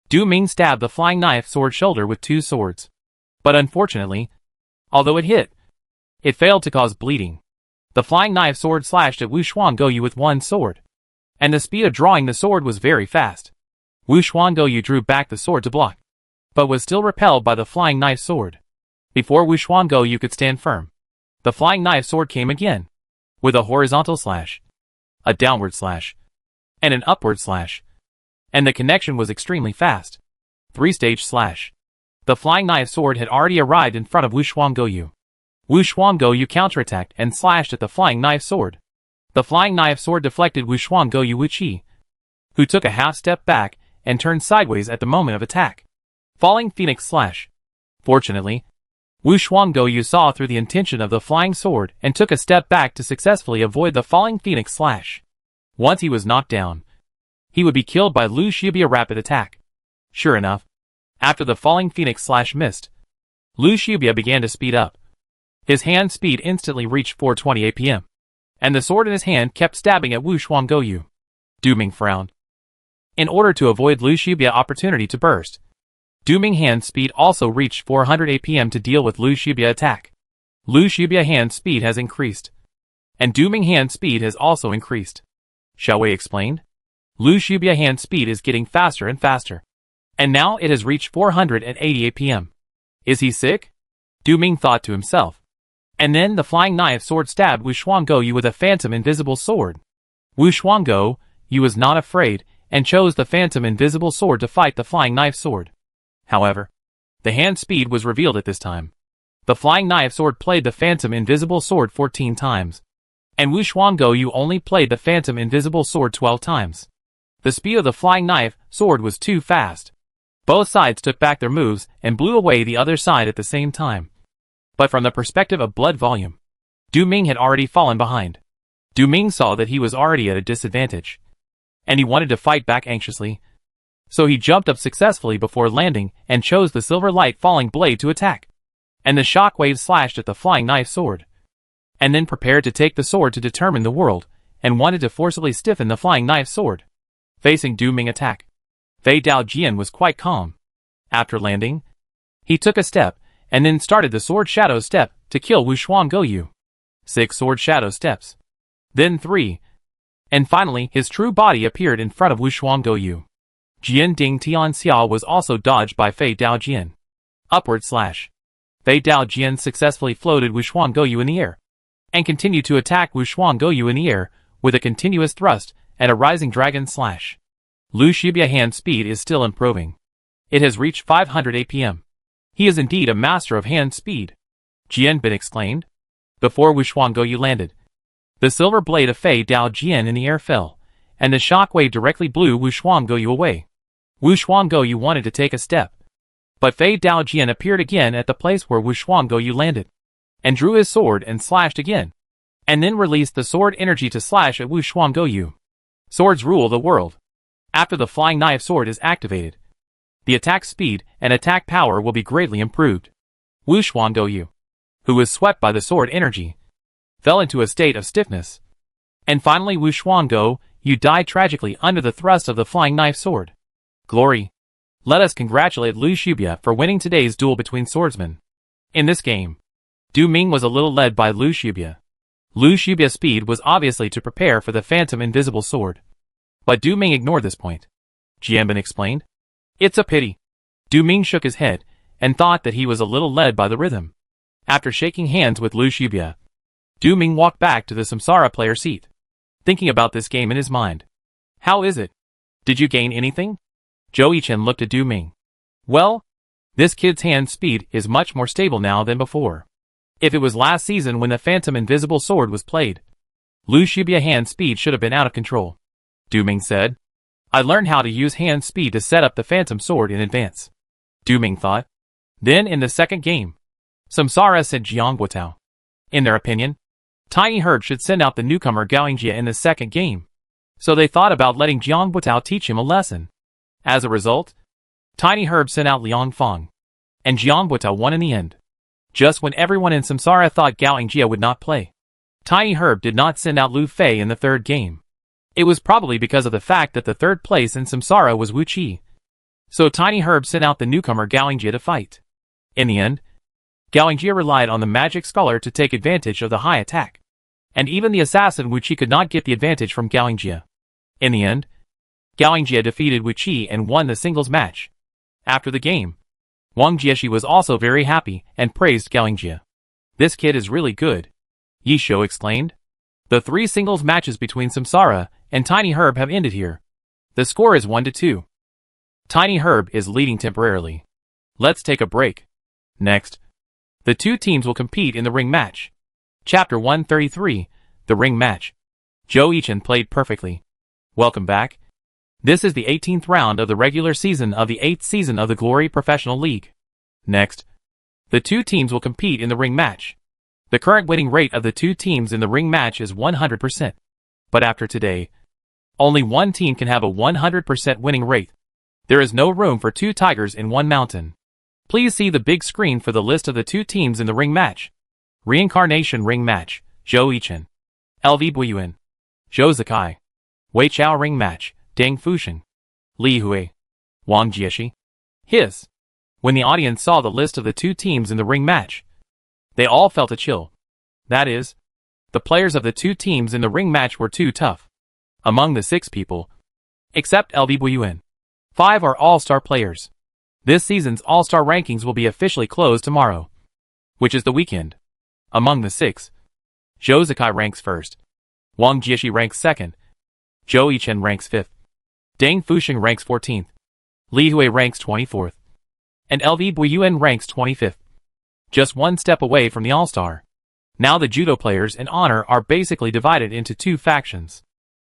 S1: Du Ming stabbed the Flying Knife Sword shoulder with two swords. But unfortunately, although it hit, it failed to cause bleeding. The Flying Knife Sword slashed at Wuxuan Goyu with one sword, and the speed of drawing the sword was very fast. Wuxuan Goyu drew back the sword to block, but was still repelled by the Flying Knife Sword. Before Wuxuan Goyu could stand firm, the Flying Knife Sword came again, with a horizontal slash, a downward slash, and an upward slash, and the connection was extremely fast. Three-stage slash. The Flying Knife Sword had already arrived in front of Wuxuan Goyu. Wuxuan Goyu counterattacked and slashed at the Flying Knife Sword. The Flying Knife Sword deflected Wuxuan Goyu Wuqi, who took a half step back and turned sideways at the moment of attack. Falling Phoenix Slash. Fortunately, Wuxuan Goyu saw through the intention of the flying sword and took a step back to successfully avoid the Falling Phoenix Slash. Once he was knocked down, he would be killed by Lu Shibia's rapid attack. Sure enough, after the Falling Phoenix Slash missed, Lu Shibia began to speed up. His hand speed instantly reached 420 APM, and the sword in his hand kept stabbing at Wuxuan Goyu. Du Ming frowned. In order to avoid Lu Shibia's opportunity to burst, Du Ming hand speed also reached 400 APM to deal with Lu Shibia's attack. Lu Shibia's hand speed has increased, and Du Ming hand speed has also increased. Shall we explain? Lu Shibia's hand speed is getting faster and faster, and now it has reached 480 APM. Is he sick? Du Ming thought to himself. And then the Flying Knife Sword stabbed Wuxuan Goyu with a phantom invisible sword. Wuxuan Goyu was not afraid and chose the phantom invisible sword to fight the Flying Knife Sword. However, the hand speed was revealed at this time. The Flying Knife Sword played the phantom invisible sword 14 times, and Wuxuan Goyu only played the phantom invisible sword 12 times. The speed of the Flying Knife Sword was too fast. Both sides took back their moves and blew away the other side at the same time. But from the perspective of blood volume, Du Ming had already fallen behind. Du Ming saw that he was already at a disadvantage, and he wanted to fight back anxiously. So he jumped up successfully before landing and chose the silver light falling blade to attack. And the shockwave slashed at the Flying Knife Sword. And then prepared to take the sword to determine the world, and wanted to forcibly stiffen the Flying Knife Sword. Facing Du Ming attack, Fei Dao Jian was quite calm. After landing, he took a step, and then started the Sword Shadow Step to kill Wuxuan Goyu. 6 Sword Shadow Steps. Then 3. And finally his true body appeared in front of Wuxuan Goyu. Jian Ding Tian Xiao was also dodged by Fei Dao Jian. Upward slash. Fei Dao Jian successfully floated Wuxuan Goyu in the air, and continued to attack Wuxuan Goyu in the air with a continuous thrust and a rising dragon slash. Lu Shibia's hand speed is still improving. It has reached 500 APM. He is indeed a master of hand speed, Jian Bin exclaimed. Before Wuxuan Goyu landed, the silver blade of Fei Dao Jian in the air fell, and the shockwave directly blew Wuxuan Goyu away. Wuxuan Goyu wanted to take a step, but Fei Dao Jian appeared again at the place where Wuxuan Goyu landed, and drew his sword and slashed again. and then released the sword energy to slash at Wu Shuangou. Swords rule the world. After the flying knife sword is activated, the attack speed and attack power will be greatly improved. Wu Shuangou, who was swept by the sword energy, fell into a state of stiffness. And finally Wu Shuangou, you died tragically under the thrust of the flying knife sword. Glory! Let us congratulate Liu Shubia for winning today's duel between swordsmen. In this game, Du Ming was a little led by Liu Shubia. Liu Shubia's speed was obviously to prepare for the phantom invisible sword. But Du Ming ignored this point. Jianbin explained. It's a pity. Du Ming shook his head, and thought that he was a little led by the rhythm. After shaking hands with Liu Shubia, Du Ming walked back to the Samsara player seat, thinking about this game in his mind. How is it? Did you gain anything? Zhou Yichen looked at Du Ming. Well, this kid's hand speed is much more stable now than before. If it was last season when the phantom invisible sword was played, Liu Shubia's hand speed should have been out of control. Du Ming said. I learned how to use hand speed to set up the phantom sword in advance. Du Ming thought. Then in the second game, Samsara sent Jiang Guotao. In their opinion, Tiny Herb should send out the newcomer Gaoingjie in the second game. So they thought about letting Jiang Guotao teach him a lesson. As a result, Tiny Herb sent out Liang Feng, and Jiang Guotao won in the end. Just when everyone in Samsara thought Gaoingjie would not play, Tiny Herb did not send out Lu Fei in the third game. It was probably because of the fact that the third place in Samsara was Wu Qi. So Tiny Herb sent out the newcomer Gaoingjie to fight. In the end, Gaoingjie relied on the magic scholar to take advantage of the high attack. And even the assassin Wu Qi could not get the advantage from Gaoingjie. In the end, Gaoingjie defeated Wu Qi and won the singles match. After the game, Wang Jieshi was also very happy and praised Gaoingjie. This kid is really good, Yi Shou exclaimed. The 3 singles matches between Samsara and Tiny Herb have ended here. The score is 1-2. Tiny Herb is leading temporarily. Let's take a break. Next, the 2 teams will compete in the ring match. Chapter 133, the ring match. Zhou Yichen played perfectly. Welcome back. This is the 18th round of the regular season of the 8th season of the Glory Professional League. Next, the 2 teams will compete in the ring match. The current winning rate of the 2 teams in the ring match is 100%. But after today, only one team can have a 100% winning rate. There is no room for 2 tigers in one mountain. Please see the big screen for the list of the 2 teams in the ring match. Reincarnation ring match, Zhou Yichen. LV Buyuan. Zhou Zikai. Wei Chao ring match, Deng Fusheng. Li Hui. Wang Jieshi. Hiss. When the audience saw the list of the 2 teams in the ring match, they all felt a chill. That is, the players of the 2 teams in the ring match were too tough. Among the 6 people, except LV Buyuan, 5 are all-star players. This season's all-star rankings will be officially closed tomorrow, which is the weekend. Among the 6, Zhou Zikai ranks first, Wang Jieshi ranks second, Zhou Yichen ranks 5th, Deng Fusheng ranks 14th, Li Hui ranks 24th, and LV Buyuan ranks 25th. Just one step away from the all-star. Now the judo players in honor are basically divided into 2 factions.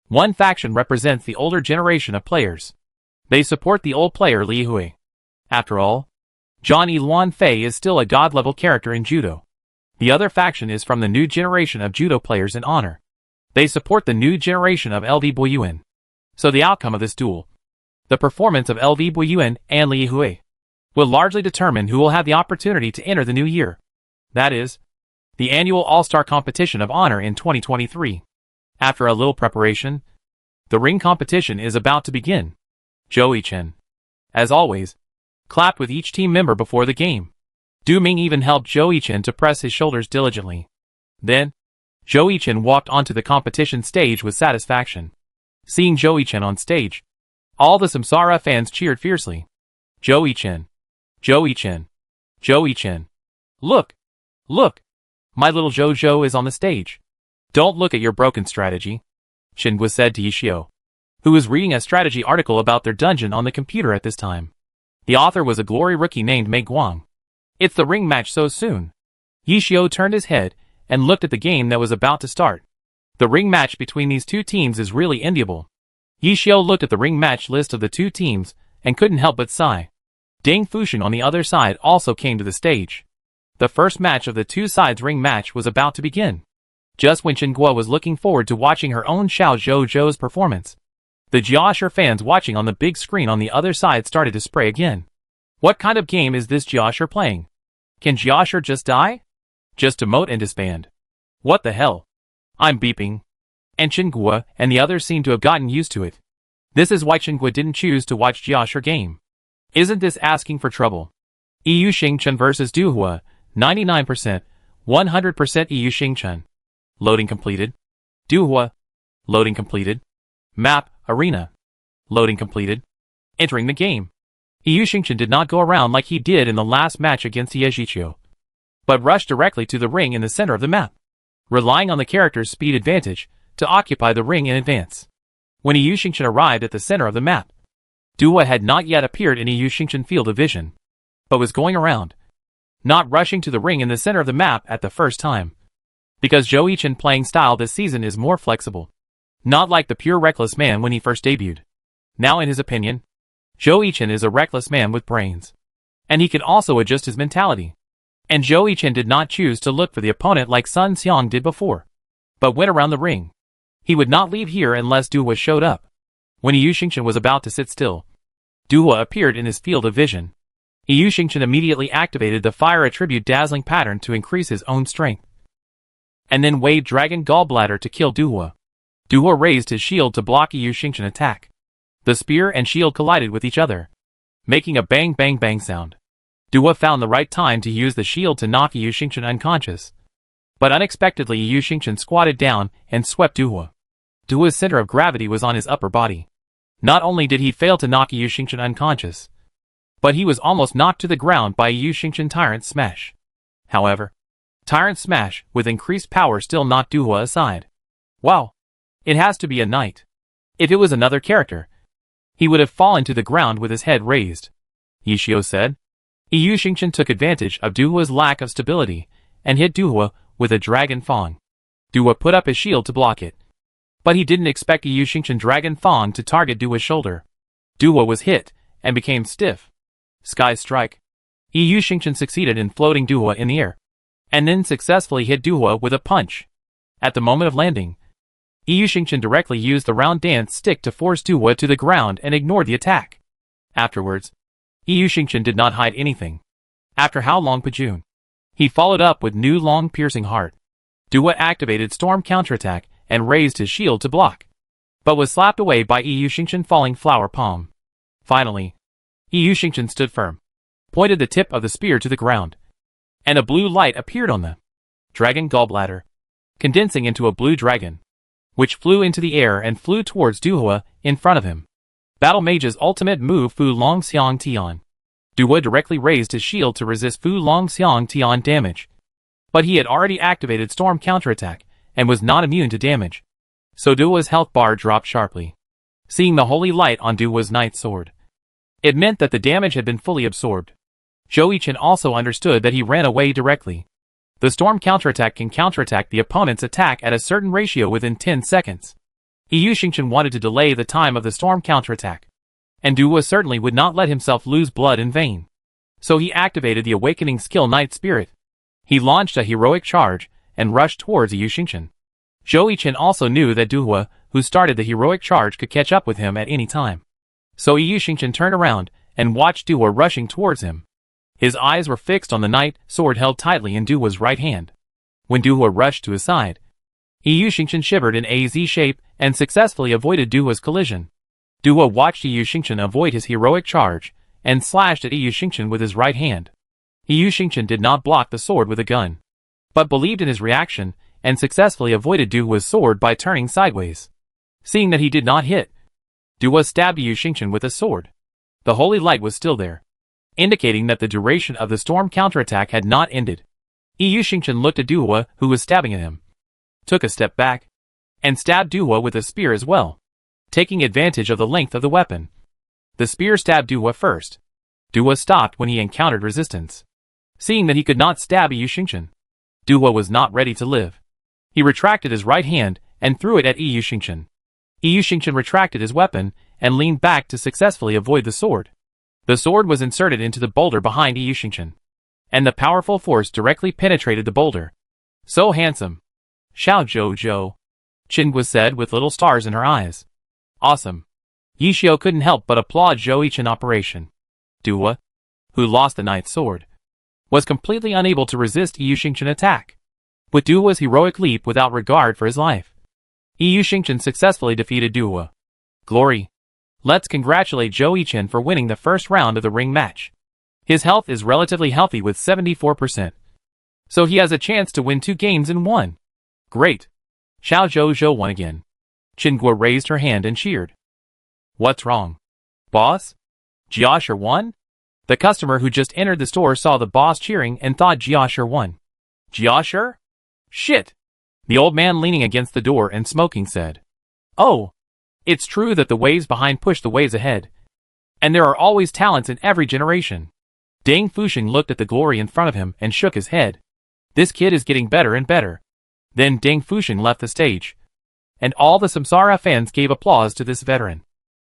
S1: One faction represents the older generation of players. They support the old player Li Hui. After all, Johnny Luan Fei is still a god-level character in judo. The other faction is from the new generation of judo players in honor. They support the new generation of LV Buyuan. So the outcome of this duel, the performance of LV Buyuan and Li Hui, will largely determine who will have the opportunity to enter the new year. That is, the annual All-Star Competition of Honor in 2023. After a little preparation, the ring competition is about to begin. Zhou Yichen, as always, clapped with each team member before the game. Du Ming even helped Zhou Yichen to press his shoulders diligently. Then, Zhou Yichen walked onto the competition stage with satisfaction. Seeing Zhou Yichen on stage, all the Samsara fans cheered fiercely. Zhou Yichen, Zhou Yichen, Zhou Yichen. Look! Look! My little Zhou is on the stage. Don't look at your broken strategy, Xingui said to Yishio, who was reading a strategy article about their dungeon on the computer at this time. The author was a glory rookie named Mei Guang. It's the ring match so soon. Yishio turned his head and looked at the game that was about to start. The ring match between these 2 teams is really enviable. Yishio looked at the ring match list of the 2 teams and couldn't help but sigh. Deng Fusheng on the other side also came to the stage. The first match of the 2 sides ring match was about to begin. just when Chen Guo was looking forward to watching her own Xiao Zhou's performance. The Jiashi fans watching on the big screen on the other side started to spray again. What kind of game is this Jiashi playing? Can Jiashi just die? Just emote and disband. What the hell? I'm beeping. And Chen Guo and the others seem to have gotten used to it. This is why Chen Guo didn't choose to watch Jiashi game. Isn't this asking for trouble? EU Xingchen vs Duhua, 99%, 100% EU Xingchen. Loading completed. Duhua. Loading completed. Map, arena. Loading completed. Entering the game. EU Xingchen did not go around like he did in the last match against Yejiqiu, but rushed directly to the ring in the center of the map, relying on the character's speed advantage to occupy the ring in advance. When EU Xingchen arrived at the center of the map, Duhua had not yet appeared in EU Xingchen field of vision, but was going around, not rushing to the ring in the center of the map at the first time. Because Zhou Yichen playing style this season is more flexible, not like the pure reckless man when he first debuted. Now in his opinion, Zhou Yichen is a reckless man with brains, and he can also adjust his mentality. And Zhou Yichen did not choose to look for the opponent like Sun Xiang did before, but went around the ring. He would not leave here unless Duhua showed up. When EU Xingchen was about to sit still, Duhua appeared in his field of vision. EU Xingchen immediately activated the fire attribute dazzling pattern to increase his own strength, and then waved Dragon Gallbladder to kill Duhua. Duhua raised his shield to block EU Xingchen attack. The spear and shield collided with each other, making a bang bang bang sound. Duhua found the right time to use the shield to knock EU Xingchen unconscious, but unexpectedly EU Xingchen squatted down and swept Duhua. Duhua's center of gravity was on his upper body. Not only did he fail to knock EU Xingchen unconscious, but he was almost knocked to the ground by EU Xingchen Tyrant Smash. However, Tyrant Smash, with increased power, still knocked Duhua aside. Wow! It has to be a knight. If it was another character, he would have fallen to the ground with his head raised, Yishio said. EU Xingchen took advantage of Duhua's lack of stability and hit Duhua with a Dragon Fang. Duhua put up his shield to block it, but he didn't expect EU Xingchen Dragon Fang to target Duhua's shoulder. Duhua was hit and became stiff. Sky Strike. EU Xingchen succeeded in floating Duhua in the air, and then successfully hit Duhua with a punch. At the moment of landing, EU Xingchen directly used the round dance stick to force Duhua to the ground and ignored the attack. Afterwards, EU Xingchen did not hide anything. After How Long Pajun, he followed up with New Long Piercing Heart. Duhua activated Storm Counterattack and raised his shield to block, but was slapped away by EU Xingchen Falling Flower Palm. Finally, EU Xingchen stood firm, pointed the tip of the spear to the ground, and a blue light appeared on the Dragon Gallbladder, condensing into a blue dragon, which flew into the air and flew towards Duhua in front of him. Battle Mage's ultimate move Fu Long Xiang Tian. Duhua directly raised his shield to resist Fu Long Xiang Tian damage, but he had already activated Storm Counterattack and was not immune to damage, so Duhua's health bar dropped sharply. Seeing the holy light on Duhua's knight's sword, it meant that the damage had been fully absorbed. Zhou Yichen also understood that he ran away directly. The Storm Counterattack can counterattack the opponent's attack at a certain ratio within 10 seconds. EU Xingchen wanted to delay the time of the Storm Counterattack, and Duhua certainly would not let himself lose blood in vain. So he activated the Awakening Skill Knight Spirit. He launched a heroic charge and rushed towards EU Xingchen. Zhou Yichen also knew that Duhua, who started the heroic charge, could catch up with him at any time. So EU Xingchen turned around and watched Duhua rushing towards him. His eyes were fixed on the knight sword held tightly in Duhua's right hand. When Duhua rushed to his side, EU Xingchen shivered in a Z shape and successfully avoided Duhua's collision. Duhua watched EU Xingchen avoid his heroic charge and slashed at EU Xingchen with his right hand. EU Xingchen did not block the sword with a gun, but believed in his reaction and successfully avoided Duhua's sword by turning sideways. Seeing that he did not hit, Duhua stabbed EU Xingchen with a sword. The holy light was still there, indicating that the duration of the storm counterattack had not ended. EU Xingchen looked at Duhua, who was stabbing at him, took a step back, and stabbed Duhua with a spear as well, taking advantage of the length of the weapon. The spear stabbed Duhua first. Duhua stopped when he encountered resistance. Seeing that he could not stab EU Xingchen, Duhua was not ready to live. He retracted his right hand and threw it at EU Xingchen. EU Xingchen retracted his weapon and leaned back to successfully avoid the sword. The sword was inserted into the boulder behind EU Xingchen, and the powerful force directly penetrated the boulder. So handsome. Xiao Zhou Zhou. Qingwa said with little stars in her eyes. Awesome. Yishio couldn't help but applaud Zhou Yichen operation. Dua, who lost the ninth sword, was completely unable to resist Yu Xingchen attack. With Dua's heroic leap without regard for his life, Yu Xingchen successfully defeated Dua. Glory. Let's congratulate Zhou Yichen for winning the first round of the ring match. His health is relatively healthy with 74%. So he has a chance to win 2 games in 1. Great. Xiao Zhou Zhou won again. Qingwa raised her hand and cheered. What's wrong? Boss? Jiashi won? The customer who just entered the store saw the boss cheering and thought Jiashi won. Jiashi? Shit! The old man leaning against the door and smoking said. Oh! It's true that the waves behind push the waves ahead. And there are always talents in every generation. Deng Fuxing looked at the glory in front of him and shook his head. This kid is getting better and better. Then Deng Fuxing left the stage. And all the Samsara fans gave applause to this veteran.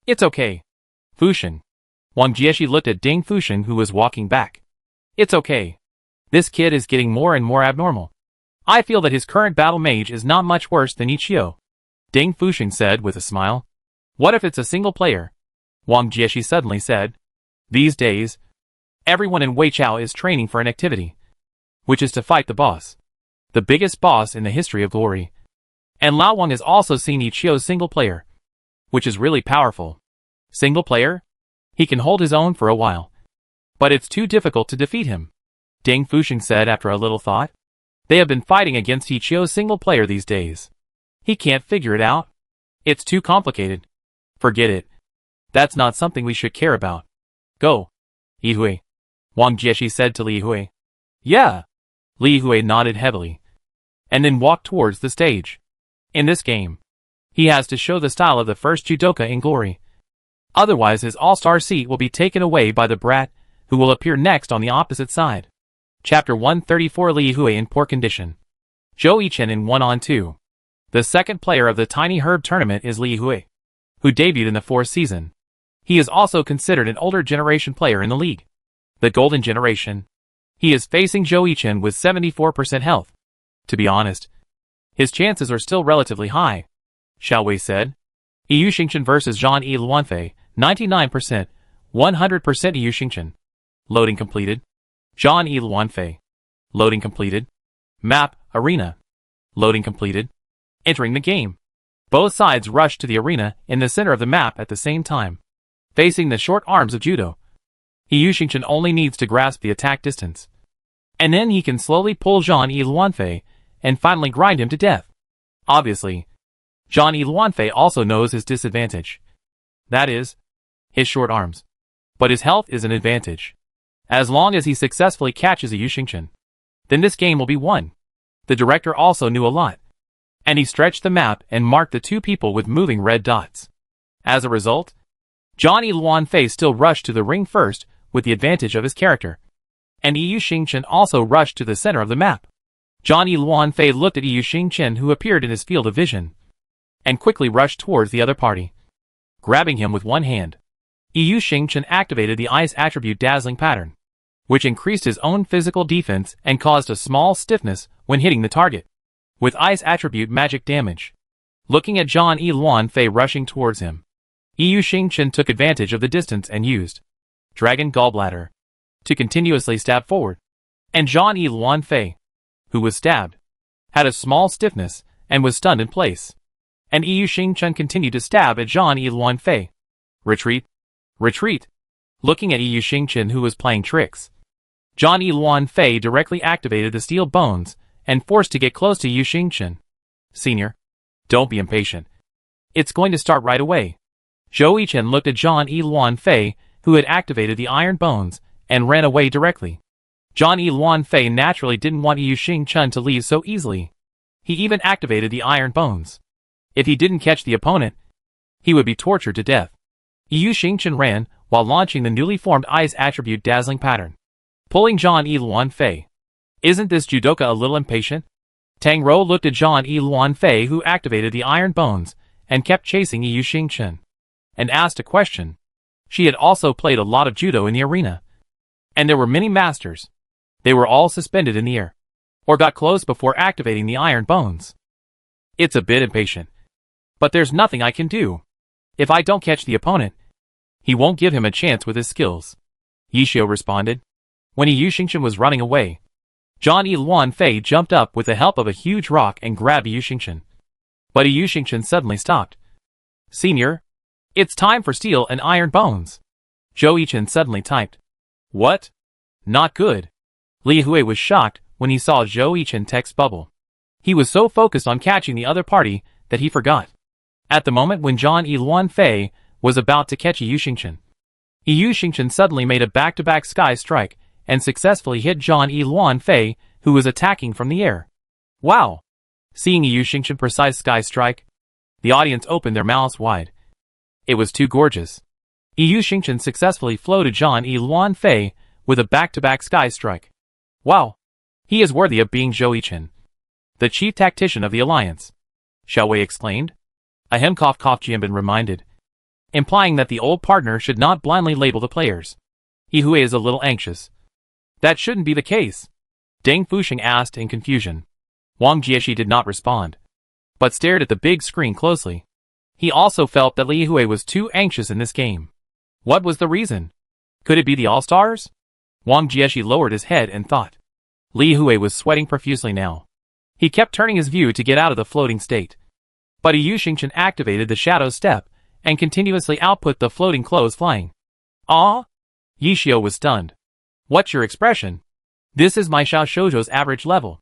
S1: It's okay. Fuxing. Wang Jieshi looked at Deng Fuxing who was walking back. It's okay. This kid is getting more and more abnormal. I feel that his current battle mage is not much worse than Ichio. Deng Fuxing said with a smile. What if it's a single player? Wang Jieshi suddenly said. These days, everyone in Weichao is training for an activity, which is to fight the boss. The biggest boss in the history of glory. And Lao Wang has also seen Ichio's single player, which is really powerful. Single player? He can hold his own for a while. But it's too difficult to defeat him. Deng Fuxing said after a little thought. They have been fighting against Ichio's single player these days. He can't figure it out. It's too complicated. Forget it. That's not something we should care about. Go. Li Hui. Wang Jieshi said to Li Hui. Yeah. Li Hui nodded heavily. And then walked towards the stage. In this game, he has to show the style of the first judoka in glory. Otherwise his all-star seat will be taken away by the brat, who will appear next on the opposite side. Chapter 134 Li Hui in poor condition. Zhou Yichen in 1-on-2. The second player of the Tiny Herb tournament is Li Hui, who debuted in the 4th season. He is also considered an older generation player in the league. The Golden Generation. He is facing Zhou Yichen with 74% health. To be honest, his chances are still relatively high. Xiao Wei said. Yu Xingchen vs Zhang-Yi Luanfei, 99%, 100% Yu Xingchen. Loading completed. Zhang-Yi Luanfei. Loading completed. Map, arena. Loading completed. Entering the game. Both sides rush to the arena in the center of the map at the same time. Facing the short arms of judo. Yu Xingchen only needs to grasp the attack distance. And then he can slowly pull Zhang-Yi Luanfei and finally grind him to death. Obviously, Zhang-Yi Luanfei also knows his disadvantage. That is, his short arms. But his health is an advantage. As long as he successfully catches a Yu Xingchen, then this game will be won. The director also knew a lot. And he stretched the map and marked the 2 people with moving red dots. As a result, Zhang-Yi Luanfei still rushed to the ring first with the advantage of his character. And Yu Xingchen also rushed to the center of the map. Zhang-Yi Luanfei looked at Yu Xingchen who appeared in his field of vision, and quickly rushed towards the other party. Grabbing him with one hand, Yu Xingchen activated the ice attribute dazzling pattern, which increased his own physical defense and caused a small stiffness when hitting the target. With ice attribute magic damage. Looking at Zhang-Yi Luanfei rushing towards him, Yu Xingchen took advantage of the distance and used Dragon Gallbladder to continuously stab forward. And Zhang-Yi Luanfei, who was stabbed, had a small stiffness and was stunned in place. And Yu Xingchen continued to stab at Zhang-Yi Luanfei. Retreat. Retreat. Looking at Yu Xingchen who was playing tricks, Zhang-Yi Luanfei directly activated the steel bones and forced to get close to Yu Xingchen. Senior, don't be impatient. It's going to start right away. Zhou Yichen looked at Zhang-Yi Luanfei, who had activated the iron bones, and ran away directly. Zhang-Yi Luanfei naturally didn't want Yu Xingchen to leave so easily. He even activated the iron bones. If he didn't catch the opponent, he would be tortured to death. Yu Xingchen ran, while launching the newly formed ice attribute dazzling pattern, pulling Zhang-Yi Luanfei. Isn't this judoka a little impatient? Tang Rou looked at Zhang-Yi Luanfei who activated the iron bones and kept chasing Yu Xingchen, and asked a question. She had also played a lot of judo in the arena. And there were many masters. They were all suspended in the air, or got close before activating the iron bones. It's a bit impatient. But there's nothing I can do. If I don't catch the opponent, he won't give him a chance with his skills. Yishio responded. When Yu Xingchen was running away, Zhang Luanfei jumped up with the help of a huge rock and grabbed Yu Xingchen. But Yu Xingchen suddenly stopped. Senior, it's time for steel and iron bones. Zhou Yichen suddenly typed. What? Not good. Li Hui was shocked when he saw Zhou Yichen text bubble. He was so focused on catching the other party that he forgot. At the moment when Zhang Luanfei was about to catch Yu Xingchen, Yu Xingchen suddenly made a back-to-back sky strike and successfully hit Zhang Luanfei, who was attacking from the air. Wow! Seeing Yu Xingchen precise sky strike, the audience opened their mouths wide. It was too gorgeous. Yu Xingchen successfully floated Zhang Luanfei with a back-to-back sky strike. Wow! He is worthy of being Zhou Yichen, the chief tactician of the alliance. Xiao Wei exclaimed. Ahem cough cough Jianbin reminded, implying that the old partner should not blindly label the players. He Hui is a little anxious. That shouldn't be the case. Deng Fuxing asked in confusion. Wang Jieshi did not respond, but stared at the big screen closely. He also felt that Li Hui was too anxious in this game. What was the reason? Could it be the All-Stars? Wang Jieshi lowered his head and thought. Li Hui was sweating profusely now. He kept turning his view to get out of the floating state. But Yu Xingchen activated the shadow step and continuously output the floating clothes flying. Ah? Yishio was stunned. What's your expression? This is my Xiao Shoujo's average level.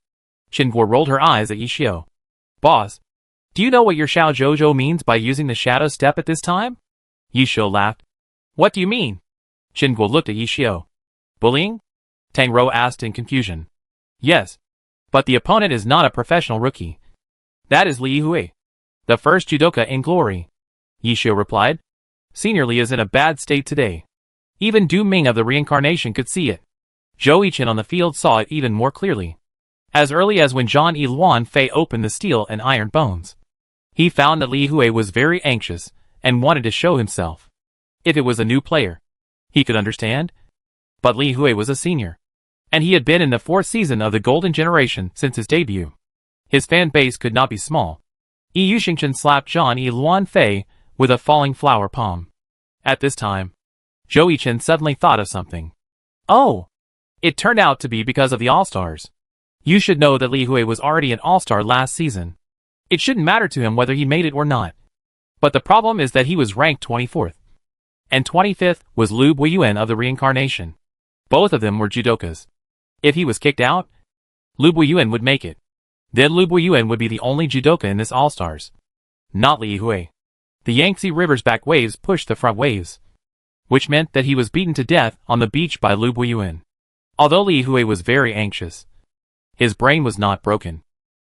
S1: Qinguo rolled her eyes at Yishio. Boss, do you know what your Xiao Zhoujo means by using the shadow step at this time? Yishio laughed. What do you mean? Qinguo looked at Yishio. Bullying? Tang Rou asked in confusion. Yes. But the opponent is not a professional rookie. That is Li Hui, the first judoka in glory. Yishio replied. Senior Li is in a bad state today. Even Du Ming of the reincarnation could see it. Zhou Yichen on the field saw it even more clearly. As early as when Zhang Luanfei opened the steel and iron bones, he found that Li Hui was very anxious and wanted to show himself. If it was a new player, he could understand. But Li Hui was a senior, and he had been in the 4th season of the Golden Generation since his debut. His fan base could not be small. Yu Xingchen slapped Zhang Luanfei with a falling flower palm. At this time, Zhou Yichen suddenly thought of something. Oh! It turned out to be because of the All-Stars. You should know that Li Hui was already an All-Star last season. It shouldn't matter to him whether he made it or not. But the problem is that he was ranked 24th. And 25th was Lu Buiyuan of the reincarnation. Both of them were judokas. If he was kicked out, Lu Buiyuan would make it. Then Lu Buiyuan would be the only judoka in this All-Stars. Not Li Hui. The Yangtze River's back waves pushed the front waves, which meant that he was beaten to death on the beach by Lu Buiyuan. Although Li Hui was very anxious, his brain was not broken.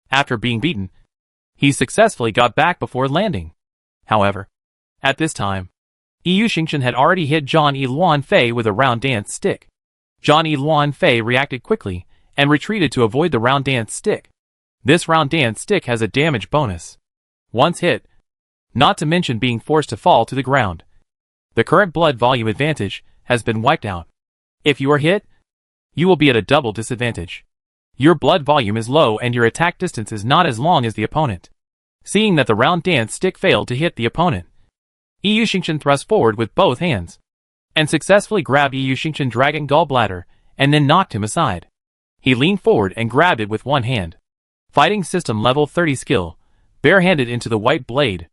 S1: After being beaten, he successfully got back before landing. However, at this time, Yu Xingchen had already hit Zhang Luanfei with a round dance stick. Zhang Luanfei reacted quickly and retreated to avoid the round dance stick. This round dance stick has a damage bonus once hit, not to mention being forced to fall to the ground. The current blood volume advantage has been wiped out. If you are hit, you will be at a double disadvantage. Your blood volume is low and your attack distance is not as long as the opponent. Seeing that the round dance stick failed to hit the opponent, Yu Xingchen thrust forward with both hands and successfully grabbed Yu Xingchen dragon gallbladder and then knocked him aside. He leaned forward and grabbed it with one hand. Fighting system level 30 skill, barehanded into the white blade.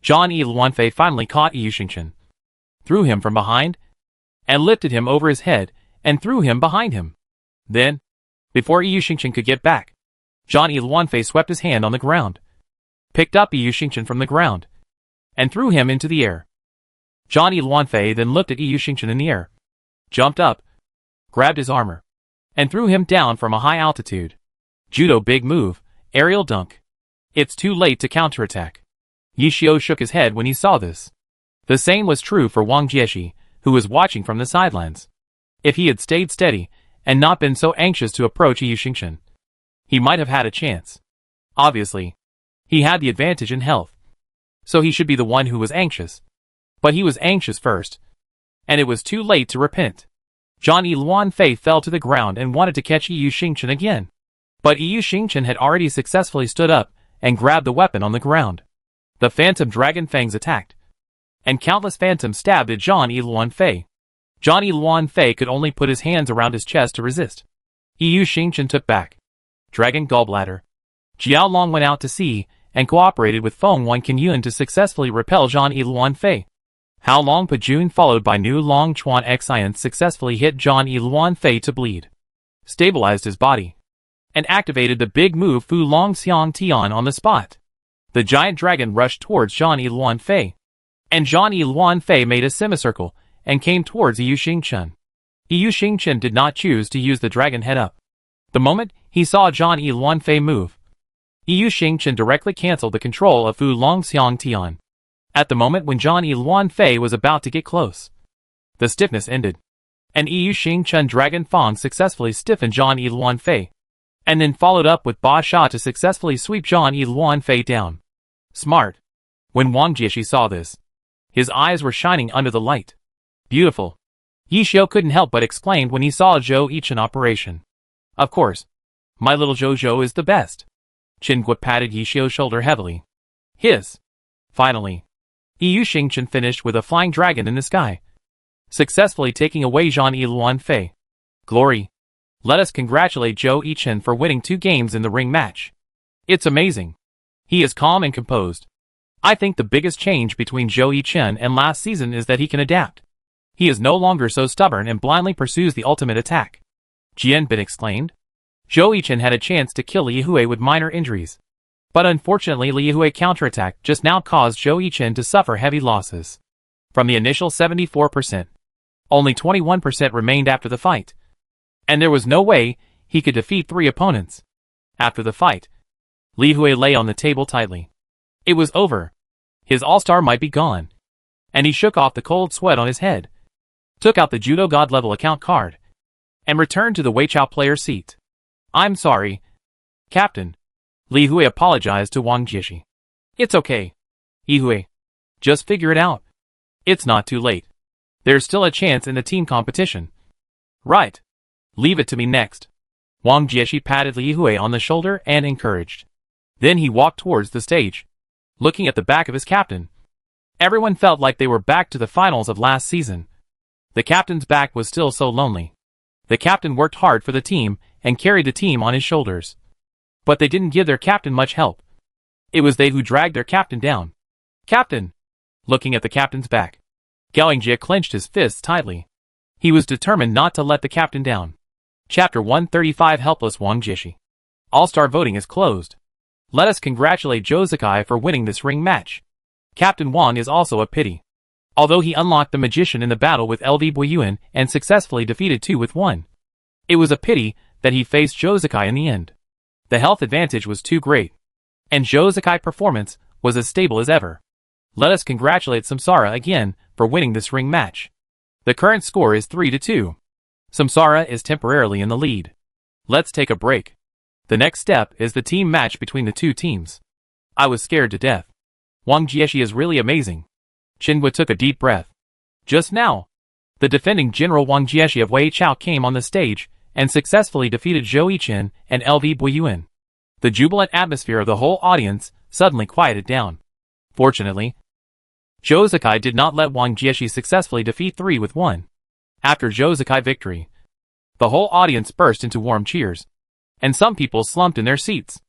S1: Zhang Luanfei finally caught Yu Xingchen, threw him from behind, and lifted him over his head and threw him behind him. Then, before Yu Xingchen could get back, Zhang Luanfei swept his hand on the ground, picked up Yu Xingchen from the ground, and threw him into the air. Zhang Luanfei then looked at Yu Xingchen in the air, jumped up, grabbed his armor, and threw him down from a high altitude. Judo big move, aerial dunk. It's too late to counterattack. Yishio shook his head when he saw this. The same was true for Wang Jieshi, who was watching from the sidelines. If he had stayed steady and not been so anxious to approach Yu Xingchen, he might have had a chance. Obviously, he had the advantage in health, so he should be the one who was anxious. But he was anxious first, and it was too late to repent. Zhang Luanfei fell to the ground and wanted to catch Yu Xingchen again. But Yu Xingchen had already successfully stood up and grabbed the weapon on the ground. The phantom dragon fangs attacked, and countless phantoms stabbed at Zhang Yiluanfei. Zhang Yiluanfei could only put his hands around his chest to resist. Yu Xingchen took back Dragon Gallbladder. Jiao Long went out to sea and cooperated with Feng Wan Qinyun to successfully repel Zhang Yiluanfei. Hao Long Pajun followed by Nu Long Chuan Xian successfully hit Zhang Yiluanfei to bleed, stabilized his body, and activated the big move Fu Long Xiang Tian on the spot. The giant dragon rushed towards Zhang Yiluanfei, and Zhang Yiluanfei made a semicircle and came towards Yu Xingchen. Yu Xingchen did not choose to use the dragon head up. The moment he saw Zhang Yiluanfei move, Yu Xingchen directly cancelled the control of Fu Long Xiang Tian. At the moment when Zhang Yiluanfei was about to get close, the stiffness ended, and Yu Xingchen Dragon Fang successfully stiffened Zhang Yiluanfei, and then followed up with Ba Sha to successfully sweep Zhang Yiluanfei down. Smart. When Wang Jieshi saw this, his eyes were shining under the light. Beautiful. Yi Xiu couldn't help but exclaim when he saw Zhou Yichen in operation. Of course. My little Zhou is the best. Qin Gui patted Yi Xiu's shoulder heavily. Finally, Yu Xingchen finished with a flying dragon in the sky, successfully taking away Zhang Yiluanfei. Glory. Let us congratulate Zhou Yichen for winning 2 games in the ring match. It's amazing. He is calm and composed. I think the biggest change between Zhou Yichen and last season is that he can adapt. He is no longer so stubborn and blindly pursues the ultimate attack. Jian Bin exclaimed. Zhou Yichen had a chance to kill Li Hui with minor injuries, but unfortunately Li Hui counterattack just now caused Zhou Yichen to suffer heavy losses. From the initial 74%, only 21% remained after the fight, and there was no way he could defeat 3 opponents. After the fight, Li Hui lay on the table tightly. It was over. His all-star might be gone. And he shook off the cold sweat on his head, took out the Judo God level account card, and returned to the Weichao player seat. I'm sorry, Captain. Li Hui apologized to Wang Jieshi. It's okay, Li Hui. Just figure it out. It's not too late. There's still a chance in the team competition. Right. Leave it to me next. Wang Jieshi patted Li Hui on the shoulder and encouraged. Then he walked towards the stage, looking at the back of his captain. Everyone felt like they were back to the finals of last season. The captain's back was still so lonely. The captain worked hard for the team and carried the team on his shoulders. But they didn't give their captain much help. It was they who dragged their captain down. Captain! Looking at the captain's back, Gao Yingjie clenched his fists tightly. He was determined not to let the captain down. Chapter 135 Helpless Wang Jieshi. All-star voting is closed. Let us congratulate Zhou Zikai for winning this ring match. Captain Wang is also a pity. Although he unlocked the magician in the battle with LV Buiyuan and successfully defeated 2 with 1. It was a pity that he faced Zhou Zikai in the end. The health advantage was too great, and Zhou Zikai's performance was as stable as ever. Let us congratulate Samsara again for winning this ring match. The current score is 3-2. Samsara is temporarily in the lead. Let's take a break. The next step is the team match between the 2 teams. I was scared to death. Wang Jieshi is really amazing. Qingwu took a deep breath. Just now, the defending General Wang Jieshi of Weichao came on the stage and successfully defeated Zhou Yichen and LV Buiyuan. The jubilant atmosphere of the whole audience suddenly quieted down. Fortunately, Zhou Zikai did not let Wang Jieshi successfully defeat 3 with 1. After Zhou Zikai's victory, the whole audience burst into warm cheers, and some people slumped in their seats.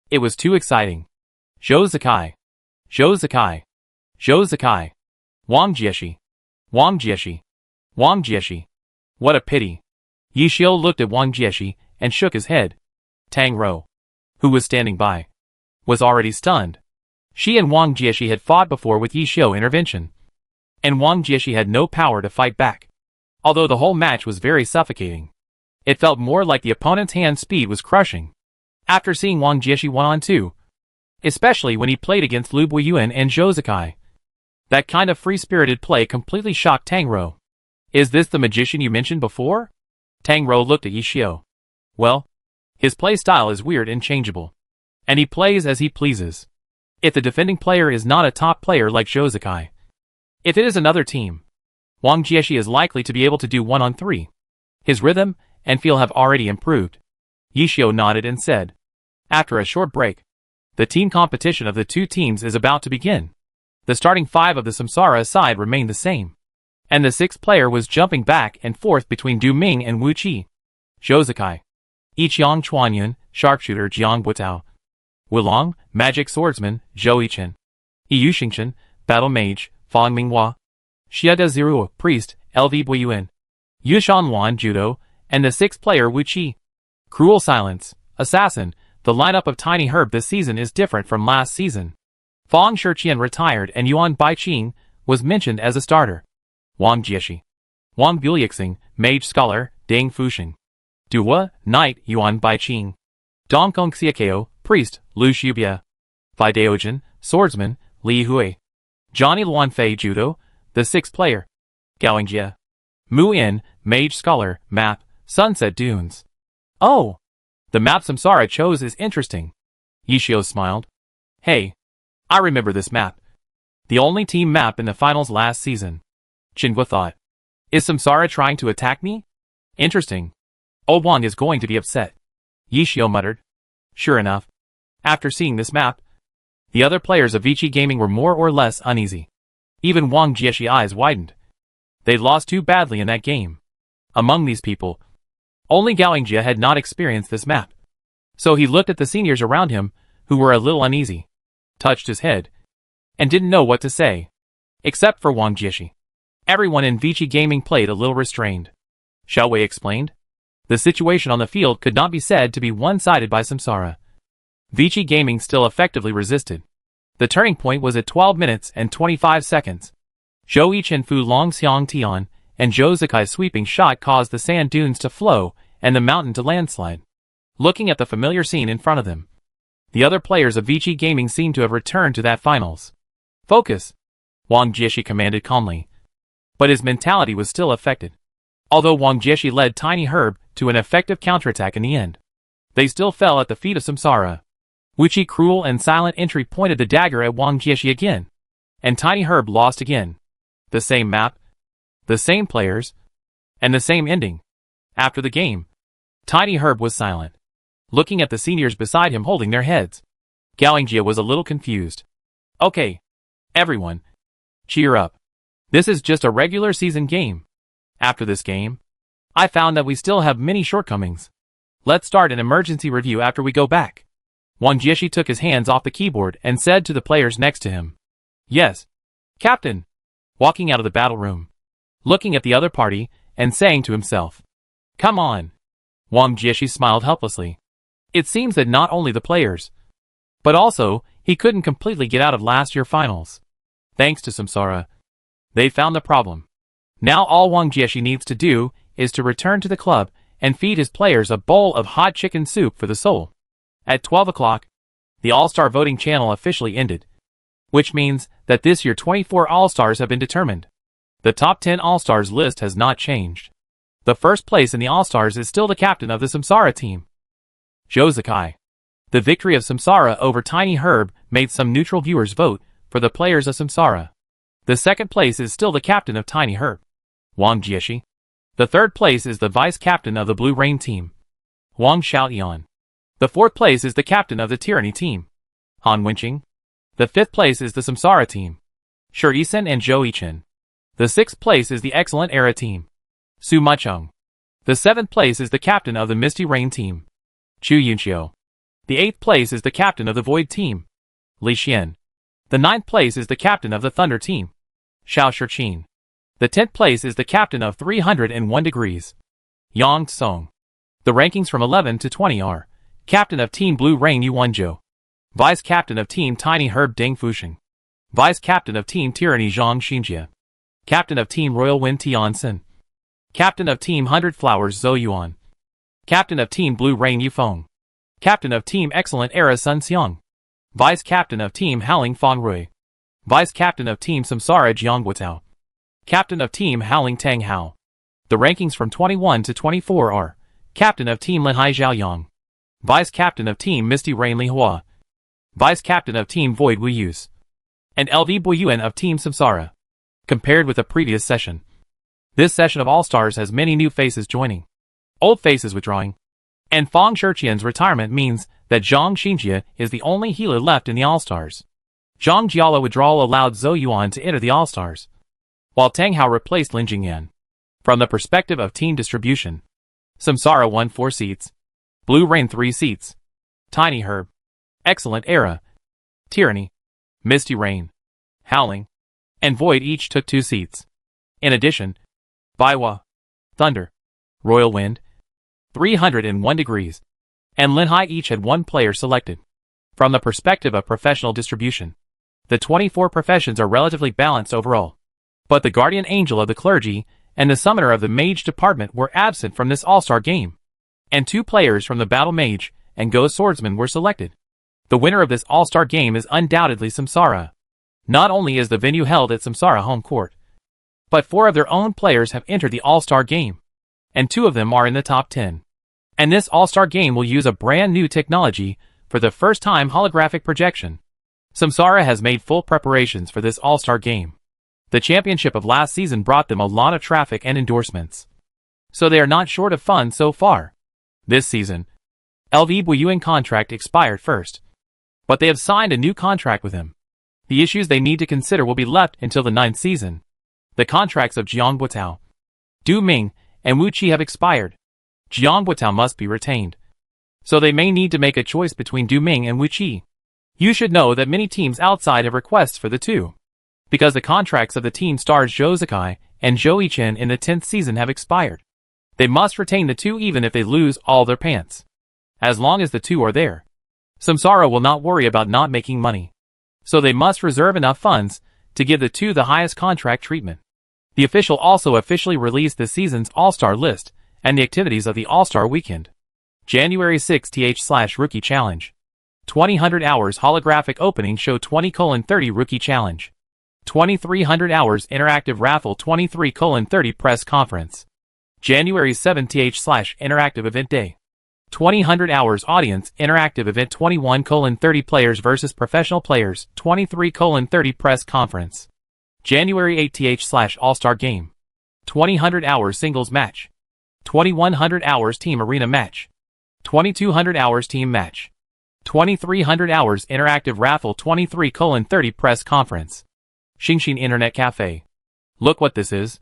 S1: It was too exciting. Zhou Zikai! Zhou Zikai! Zhou Zikai! Wang Jieshi! Wang Jieshi! Wang Jieshi! What a pity! Yi Xiu looked at Wang Jieshi and shook his head. Tang Rou, who was standing by, was already stunned. She and Wang Jieshi had fought before with Yi Xiu's intervention, and Wang Jieshi had no power to fight back. Although the whole match was very suffocating, it felt more like the opponent's hand speed was crushing. After seeing Wang Jieshi 1-on-2, especially when he played against Lu Buiyuan and Zhou Zikai, that kind of free-spirited play completely shocked Tang Rou. Is this the magician you mentioned before? Tang Rou looked at Yi Xiu. Well, his play style is weird and changeable, and he plays as he pleases. If the defending player is not a top player like Zhou Zikai, if it is another team, Wang Jieshi is likely to be able to do 1-on-3. His rhythm and feel have already improved. Yi Xiu nodded and said. After a short break, The team competition of the two teams is about to begin. The starting five of the Samsara side remained the same, and the sixth player was jumping back and forth between Du Ming and Wu Qi. Zhou Zikai, Yiqiang Chuanyun, sharpshooter Jiang Butao, Wulong, magic swordsman Zhou Yichen, Yu Xingchen, battle mage Fang Minghua, Xia De Zirua, priest LV Buiyuan, Yu Shanwan, judo, and the sixth player Wu Qi. Cruel silence, assassin. The lineup of Tiny Herb this season is different from last season. Fang Shiqian retired and Yuan Baiqing was mentioned as a starter. Wang Jieshi, Wang Buliexing, mage scholar Ding Fuxing, Duhua, knight Yuan Baiqing, Dongkong Xiakeo, priest Lu Shubia, Fai Daojin, swordsman Li Hui, Johnny Luanfei, judo, the sixth player. Gaoingjia, Mu Yin, mage scholar, map, Sunset Dunes. Oh! The map Samsara chose is interesting. Yishio smiled. Hey, I remember this map. The only team map in the finals last season. Qinhua thought. Is Samsara trying to attack me? Interesting. Wang is going to be upset. Yishio muttered. Sure enough. After seeing this map, the other players of Vici Gaming were more or less uneasy. Even Wang Jieshi's eyes widened. They'd lost too badly in that game. Among these people, only Gaoingjia had not experienced this map. So he looked at the seniors around him, who were a little uneasy, touched his head, and didn't know what to say. Except for Wang Jieshi. Everyone in Vici Gaming played a little restrained. Xiao Wei explained. The situation on the field could not be said to be one-sided by Samsara. Vici Gaming still effectively resisted. The turning point was at 12 minutes and 25 seconds. Zhou Yichen Fu Long Xiang Tian and Zhou Zikai's sweeping shot caused the sand dunes to flow and the mountain to landslide. Looking at the familiar scene in front of them, the other players of Vici Gaming seemed to have returned to that finals. Focus! Wang Jieshi commanded calmly. But his mentality was still affected. Although Wang Jieshi led Tiny Herb to an effective counterattack in the end, they still fell at the feet of Samsara. Wu Qi cruel and silent entry pointed the dagger at Wang Jieshi again, and Tiny Herb lost again. The same map, the same players, and the same ending. After the game, Tiny Herb was silent, looking at the seniors beside him holding their heads. Gaoingjia was a little confused. Okay, everyone, cheer up. This is just a regular season game. After this game, I found that we still have many shortcomings. Let's start an emergency review after we go back. Wang Jieshi took his hands off the keyboard and said to the players next to him. Yes, Captain. Walking out of the battle room, looking at the other party, and saying to himself, Come on. Wang Jieshi smiled helplessly. It seems that not only the players, but also, he couldn't completely get out of last year's finals. Thanks to Samsara, they found the problem. Now all Wang Jieshi needs to do is to return to the club and feed his players a bowl of hot chicken soup for the soul. At 12 o'clock, the All-Star voting channel officially ended, which means that this year 24 All-Stars have been determined. The top 10 All-Stars list has not changed. The first place in the All-Stars is still the captain of the Samsara team, Zhou Zikai. The victory of Samsara over Tiny Herb made some neutral viewers vote for the players of Samsara. The second place is still the captain of Tiny Herb, Wang Jieshi. The third place is the vice-captain of the Blue Rain team, Wang Xiaoyan. The fourth place is the captain of the Tyranny team, Han Wenqing. The fifth place is the Samsara team, Shi Yisan and Zhou Yichen. The sixth place is the Excellent Era team, Su Maicheng. The seventh place is the captain of the Misty Rain team, Chu Yunxiu. The eighth place is the captain of the Void team, Li Xian. The ninth place is the captain of the Thunder team, Xiao Shiqin. The 10th place is the captain of 301 Degrees, Yang Song. The rankings from 11 to 20 are Captain of Team Blue Rain Yu Wanzhou, Vice Captain of Team Tiny Herb Ding Fuxing, Vice Captain of Team Tyranny Zhang Xinjie, Captain of Team Royal Wind Tian Sin, Captain of Team 100 Flowers Zhou Yuan, Captain of Team Blue Rain Yu Feng, Captain of Team Excellent Era Sun Xiang, Vice Captain of Team Howling Fang Rui, Vice Captain of Team Samsara Jiang Guotao, Captain of Team Howling Tang Hao. The rankings from 21 to 24 are Captain of Team Linhai Zhaoyang, Vice Captain of Team Misty Rain Li Hua, Vice Captain of Team Void Wu Yus, and LV Buiyuan of Team Samsara. Compared with the previous session, this session of All-Stars has many new faces joining, old faces withdrawing. And Fang Shiqian's retirement means that Zhang Xinjie is the only healer left in the All-Stars. Zhang Jiala withdrawal allowed Zhou Yuan to enter the All-Stars, while Tang Hao replaced Lin Jingyan. From the perspective of team distribution, Samsara won 4 seats, Blue Rain 3 seats, Tiny Herb, Excellent Era, Tyranny, Misty Rain, Howling, and Void each took 2 seats. In addition, Baiwa, Thunder, Royal Wind, 301 Degrees, and Linhai each had 1 player selected. From the perspective of professional distribution, the 24 professions are relatively balanced overall. But the guardian angel of the clergy and the summoner of the mage department were absent from this all-star game, and 2 players from the battle mage and ghost swordsman were selected. The winner of this all-star game is undoubtedly Samsara. Not only is the venue held at Samsara home court, but 4 of their own players have entered the all-star game, and 2 of them are in the top 10. And this all-star game will use a brand new technology for the first time, holographic projection. Samsara has made full preparations for this all-star game. The championship of last season brought them a lot of traffic and endorsements, so they are not short of funds so far. This season, LV Buyuan contract expired first, but they have signed a new contract with him. The issues they need to consider will be left until the 9th season. The contracts of Jiang Buotao, Du Ming, and Wu Qi have expired. Jiang Buotao must be retained, so they may need to make a choice between Du Ming and Wu Qi. You should know that many teams outside have requests for the 2, because the contracts of the team stars Zhou Zikai and Zhou Yichen in the 10th season have expired. They must retain the 2 even if they lose all their pants. As long as the 2 are there, Samsara will not worry about not making money. So they must reserve enough funds to give the 2 the highest contract treatment. The official also officially released the season's All-Star list and the activities of the All-Star weekend. January 6th/Rookie Challenge. 2000 hours holographic opening show 20:30 Rookie Challenge. 2300 hours interactive raffle 23:30 press conference. January 7th/interactive event day. 2000 hours audience interactive event 21:30 players versus professional players 23:30 press conference. January 8th/All-Star game. 2000 hours singles match. 2100 hours team arena match. 2200 hours team match. 2300 hours interactive raffle 23:30 press conference. Xingxin Internet Cafe. Look what this is.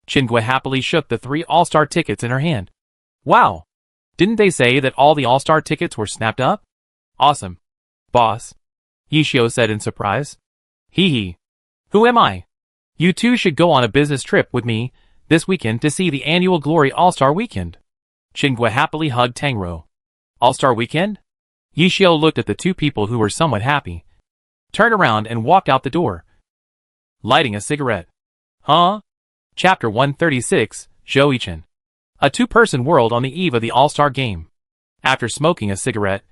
S1: Qingui happily shook the 3 All-Star tickets in her hand. Wow! Didn't they say that all the All-Star tickets were snapped up? Awesome. Boss. Yishio said in surprise. Hee hee. Who am I? You 2 should go on a business trip with me this weekend to see the annual Glory All-Star Weekend. Qingui happily hugged Tangro. All-Star Weekend? Yishio looked at the 2 people who were somewhat happy, turned around and walked out the door, lighting a cigarette. Huh? Chapter 136, Zhou Yichen. A 2-person world on the eve of the All-Star game. After smoking a cigarette,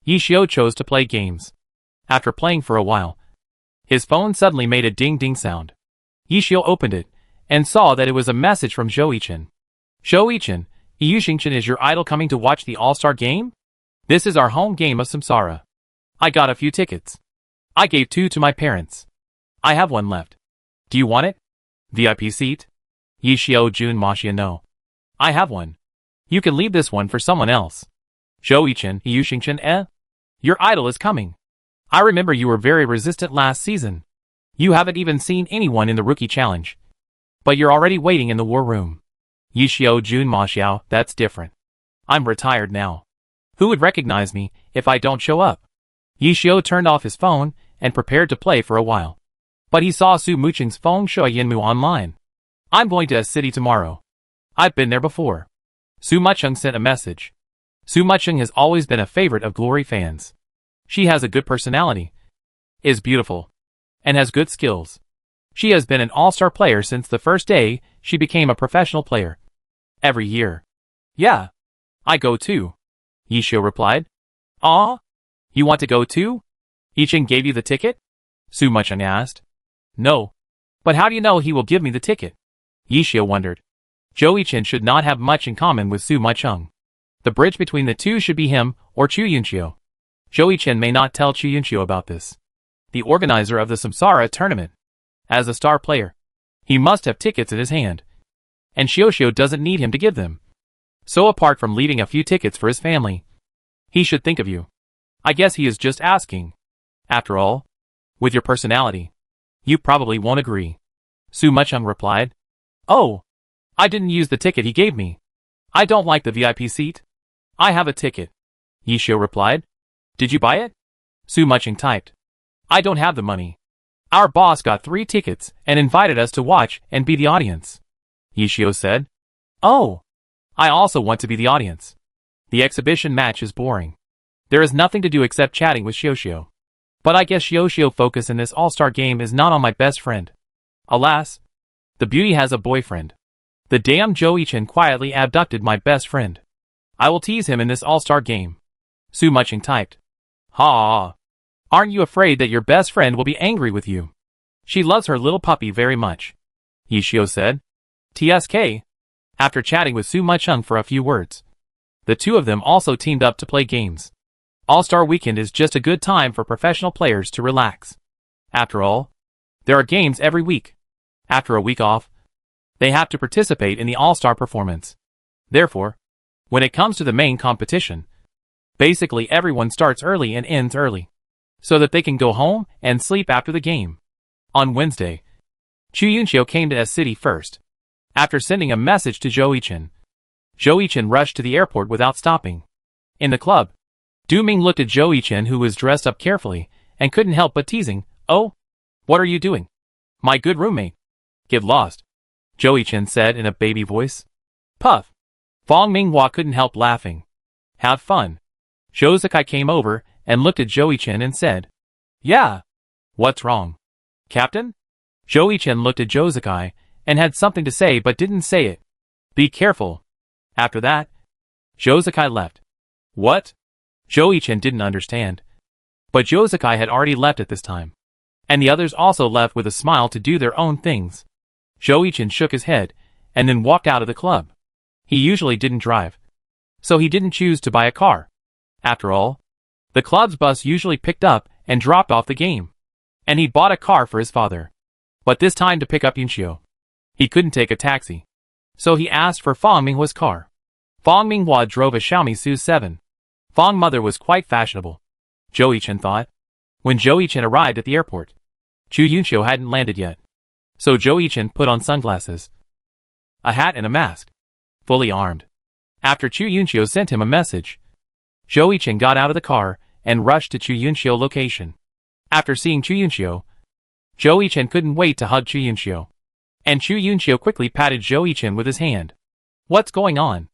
S1: Yishio chose to play games. After playing for a while, his phone suddenly made a ding-ding sound. Yishio opened it, and saw that it was a message from Zhou Yichen. Zhou Yichen, Yu Xingchen is your idol coming to watch the All-Star game? This is our home game of Samsara. I got a few tickets. I gave 2 to my parents. I have 1 left. Do you want it? VIP seat? Yishio Jun Mashia no. I have 1. You can leave this one for someone else. Zhou Yichen, Yu Xingchen Your idol is coming. I remember you were very resistant last season. You haven't even seen anyone in the Rookie Challenge. But you're already waiting in the war room. Yishio Jun Maxiao, that's different. I'm retired now. Who would recognize me if I don't show up? Yishio turned off his phone and prepared to play for a while. But he saw Su Mucheng's phone show Yinmu online. I'm going to a city tomorrow. I've been there before. Su Mucheng sent a message. Su Mucheng has always been a favorite of Glory fans. She has a good personality, is beautiful, and has good skills. She has been an all-star player since the first day she became a professional player. Every year. Yeah. I go too. Yishio replied. Aw? You want to go too? Yicheng gave you the ticket? Su Mucheng asked. No. But how do you know he will give me the ticket? Yishio wondered. Zhou Yichen should not have much in common with Su Mucheng. The bridge between the two should be him or Chu Yunqiu. Zhou Yichen may not tell Chu Yunqiu about this. The organizer of the Samsara tournament. As a star player, he must have tickets in his hand. And Xiuxiu doesn't need him to give them. So apart from leaving a few tickets for his family, he should think of you. I guess he is just asking. After all, with your personality, you probably won't agree. Su Muchung replied. Oh, I didn't use the ticket he gave me. I don't like the VIP seat. I have a ticket. Yishio replied. Did you buy it? Su Muchung typed. I don't have the money. Our boss got 3 tickets and invited us to watch and be the audience. Yishio said. Oh, I also want to be the audience. The exhibition match is boring. There is nothing to do except chatting with Xiaoxiao. But I guess Xiaoxiao focus in this all-star game is not on my best friend. Alas, the beauty has a boyfriend. The damn Zhou quietly abducted my best friend. I will tease him in this all-star game. Su Muchung typed. Ha! Aren't you afraid that your best friend will be angry with you? She loves her little puppy very much. Yishio said. TSK. After chatting with Su Muchung for a few words, the two of them also teamed up to play games. All-Star Weekend is just a good time for professional players to relax. After all, there are games every week. After a week off, they have to participate in the All-Star performance. Therefore, when it comes to the main competition, basically everyone starts early and ends early, so that they can go home and sleep after the game. On Wednesday, Chu Yunxiu came to S City first. After sending a message to Zhou Yichen rushed to the airport without stopping. In the club, Du Ming looked at Zhou Yichen, who was dressed up carefully, and couldn't help but teasing. Oh, what are you doing? My good roommate. Get lost, Zhou Yichen said in a baby voice. Puff. Fong Minghua couldn't help laughing. Have fun. Zhou Zikai came over and looked at Zhou Yichen and said. Yeah. What's wrong? Captain? Zhou Yichen looked at Zhou Zikai and had something to say but didn't say it. Be careful. After that, Zhou Zikai left. What? Zhou Yichen didn't understand. But Zhou Zikai had already left at this time. And the others also left with a smile to do their own things. Zhou Yichen shook his head and then walked out of the club. He usually didn't drive, so he didn't choose to buy a car. After all, the club's bus usually picked up and dropped off the game. And he bought a car for his father. But this time to pick up Yunxiu. He couldn't take a taxi. So he asked for Fong Minghua's car. Fong Minghua drove a Xiaomi SU7. Fong mother was quite fashionable, Zhou Yichen thought. When Zhou Yichen arrived at the airport, Chu Yunxiu hadn't landed yet. So Zhou Yichen put on sunglasses, a hat and a mask, fully armed. After Chu Yunxiu sent him a message, Zhou Yichen got out of the car and rushed to Chu Yunxiu location. After seeing Chu Yunxiu, Zhou Yichen couldn't wait to hug Chu Yunxiu. And Chu Yunxiu quickly patted Zhou Yichen with his hand. What's going on?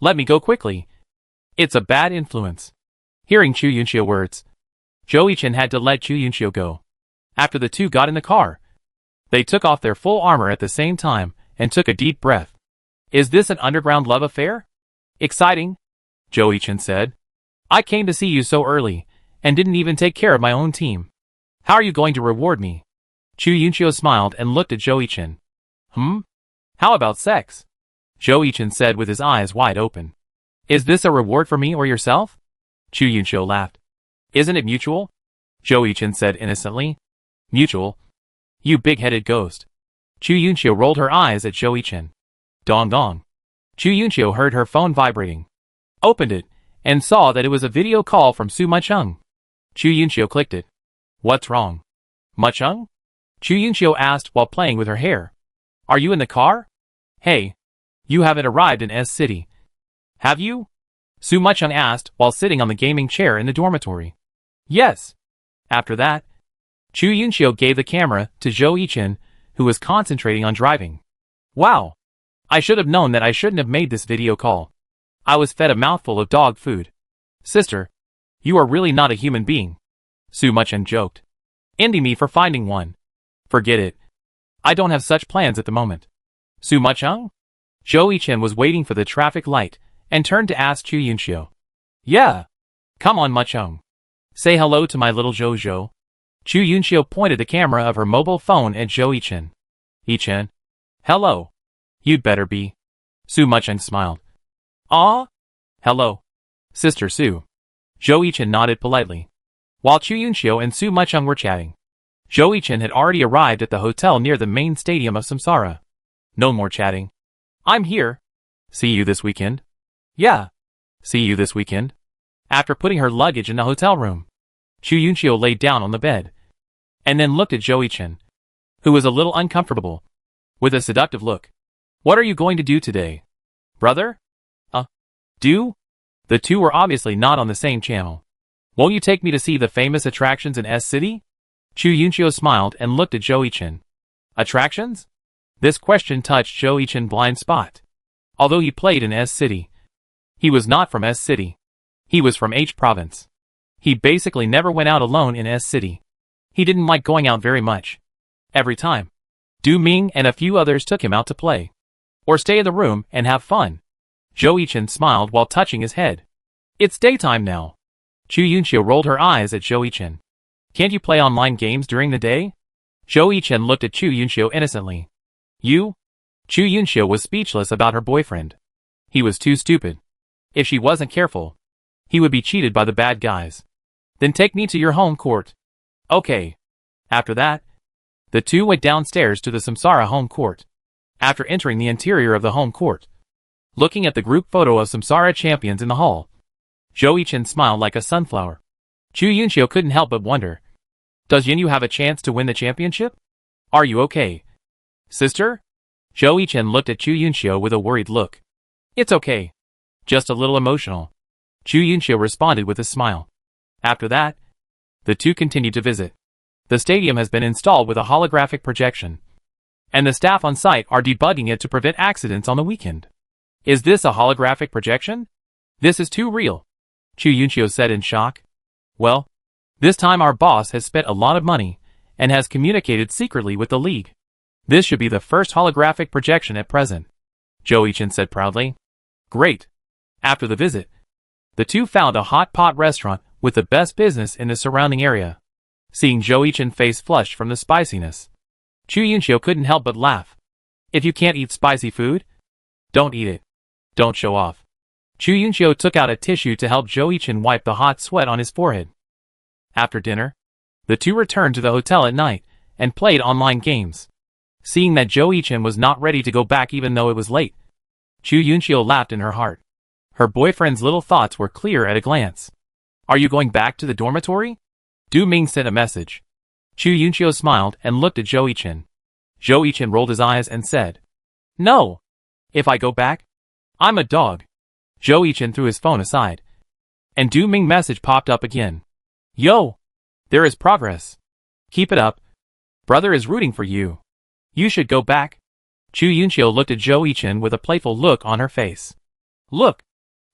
S1: Let me go quickly. It's a bad influence. Hearing Chu Yunxiu words, Zhou Yichen had to let Chu Yunxiu go. After the two got in the car, they took off their full armor at the same time and took a deep breath. Is this an underground love affair? Exciting, Zhou Yichen said. I came to see you so early and didn't even take care of my own team. How are you going to reward me? Chu Yunxiu smiled and looked at Zhou Yichen. How about sex? Zhou Yichen said with his eyes wide open. Is this a reward for me or yourself? Chu Yunxiu laughed. Isn't it mutual? Zhou Yichen said innocently. Mutual? You big-headed ghost. Chu Yunxiu rolled her eyes at Zhou Yichen. Dong dong. Chu Yunxiu heard her phone vibrating, opened it, and saw that it was a video call from Su Muchung. Chu Yunxiu clicked it. What's wrong? Muchung? Chu Yunxiu asked while playing with her hair. Are you in the car? Hey, you haven't arrived in S City. Have you? Su Muchung asked while sitting on the gaming chair in the dormitory. Yes. After that, Chu Yunxiu gave the camera to Zhou Yichen, who was concentrating on driving. Wow. I should have known that I shouldn't have made this video call. I was fed a mouthful of dog food. Sister, you are really not a human being. Su Muchung joked. Envy me for finding one. Forget it. I don't have such plans at the moment. Su Muchung? Zhou Yichen was waiting for the traffic light and turned to ask Chu Yunxiu. Yeah. Come on, Muchung. Say hello to my little Zhou. Chu Yunxiu pointed the camera of her mobile phone at Zhou Yichen. Yichen. Hello. You'd better be. Su Muchung smiled. Ah? Hello. Sister Su. Zhou Yichen nodded politely. While Chu Yunxiu and Su Muchung were chatting, Zhou Yichen had already arrived at the hotel near the main stadium of Samsara. No more chatting. I'm here. See you this weekend. Yeah. See you this weekend. After putting her luggage in the hotel room, Chu Yunchio laid down on the bed, and then looked at Zhou Yichen, who was a little uncomfortable, with a seductive look. What are you going to do today, brother? Do? The two were obviously not on the same channel. Won't you take me to see the famous attractions in S City? Chu Yunchio smiled and looked at Zhou Yichen. Attractions? This question touched Zhou Yichen's blind spot. Although he played in S City, he was not from S City. He was from H Province. He basically never went out alone in S City. He didn't like going out very much. Every time, Du Ming and a few others took him out to play, or stay in the room and have fun. Zhou Yichen smiled while touching his head. It's daytime now. Chu Yunchio rolled her eyes at Zhou Yichen. Can't you play online games during the day? Zhou Yichen looked at Chu Yunchio innocently. You? Chu Yunchio was speechless about her boyfriend. He was too stupid. If she wasn't careful, he would be cheated by the bad guys. Then take me to your home court. Okay. After that, the two went downstairs to the Samsara home court. After entering the interior of the home court, looking at the group photo of Samsara champions in the hall, Zhou Yichen smiled like a sunflower. Chu Yunchio couldn't help but wonder. Does Yinyu have a chance to win the championship? Are you okay, sister? Zhou Yichen looked at Chu Yunchio with a worried look. It's okay. Just a little emotional. Chu Yunchio responded with a smile. After that, the two continued to visit. The stadium has been installed with a holographic projection, and the staff on site are debugging it to prevent accidents on the weekend. Is this a holographic projection? This is too real, Chu Yunchio said in shock. Well, this time our boss has spent a lot of money and has communicated secretly with the league. This should be the first holographic projection at present, Zhou Yichen said proudly. Great. After the visit, the two found a hot pot restaurant with the best business in the surrounding area. Seeing Zhou Yichen's face flushed from the spiciness, Chu Yunchio couldn't help but laugh. If you can't eat spicy food, don't eat it. Don't show off. Chu Yunchio took out a tissue to help Zhou Yichen wipe the hot sweat on his forehead. After dinner, the two returned to the hotel at night and played online games. Seeing that Zhou Yichen was not ready to go back even though it was late, Chu Yunchio laughed in her heart. Her boyfriend's little thoughts were clear at a glance. Are you going back to the dormitory? Du Ming sent a message. Chu Yunchio smiled and looked at Zhou Yichen. Zhou Yichen rolled his eyes and said, No. If I go back, I'm a dog. Zhou Yichen threw his phone aside, and Du Ming's message popped up again. Yo! There is progress. Keep it up. Brother is rooting for you. You should go back. Chu Yunchio looked at Zhou Yichen with a playful look on her face. Look!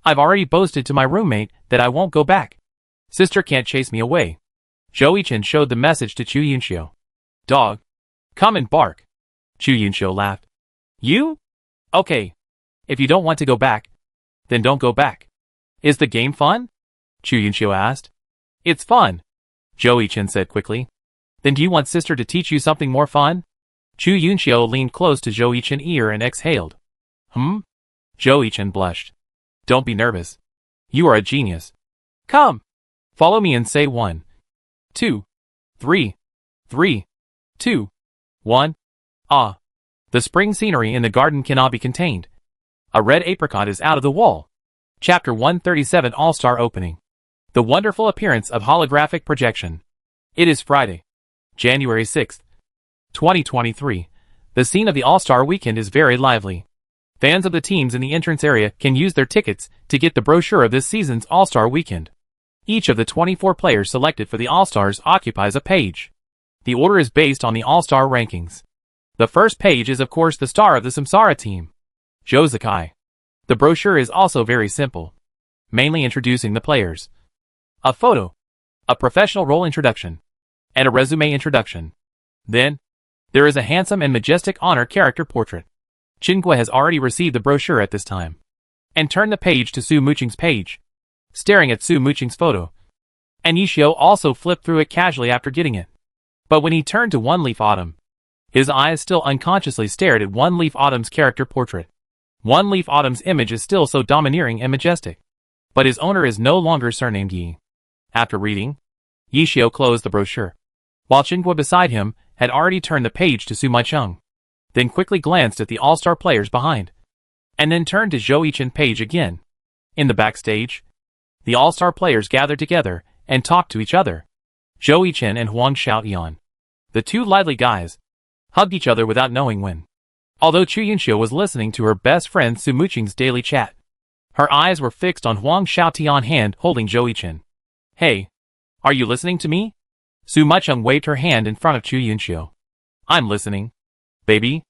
S1: I've already boasted to my roommate that I won't go back. Sister can't chase me away. Zhou Yichen showed the message to Chu Yunchio. Dog. Come and bark. Chu Yunchio laughed. You? Okay. If you don't want to go back, then don't go back. Is the game fun? Chu Yunchio asked. It's fun, Zhou Yichen said quickly. Then do you want sister to teach you something more fun? Chu Yunchio leaned close to Zhou Yichen's ear and exhaled. Zhou Yichen blushed. Don't be nervous. You are a genius. Come. Follow me and say 1, 2, 3, 3, 2, 1. Ah. The spring scenery in the garden cannot be contained. A red apricot is out of the wall. Chapter 137 All-Star Opening. The wonderful appearance of holographic projection. It is Friday, January 6th, 2023. The scene of the All-Star Weekend is very lively. Fans of the teams in the entrance area can use their tickets to get the brochure of this season's All-Star Weekend. Each of the 24 players selected for the All-Stars occupies a page. The order is based on the All-Star rankings. The first page is of course the star of the Samsara team, Zhou Zakai. The brochure is also very simple, mainly introducing the players. A photo, a professional role introduction, and a resume introduction. Then, there is a handsome and majestic honor character portrait. Qingque has already received the brochure at this time, and turned the page to Su Muqing's page, staring at Su Muqing's photo. And Yishio also flipped through it casually after getting it. But when he turned to One Leaf Autumn, his eyes still unconsciously stared at One Leaf Autumn's character portrait. One Leaf Autumn's image is still so domineering and majestic, but his owner is no longer surnamed Yi. After reading, Yishio closed the brochure, while Qingque beside him had already turned the page to Su Maicheng, then quickly glanced at the all-star players behind, and then turned to Zhou Yichen's page again. In the backstage, the all-star players gathered together and talked to each other. Zhou Yichen and Huang Xiaotian, the two lively guys, hugged each other without knowing when. Although Chu Yunxiu was listening to her best friend Su Muqing's daily chat, her eyes were fixed on Huang Xiaotian's hand holding Zhou Yichen. Hey, are you listening to me? Su Muqing waved her hand in front of Chu Yunxiu. I'm listening, baby.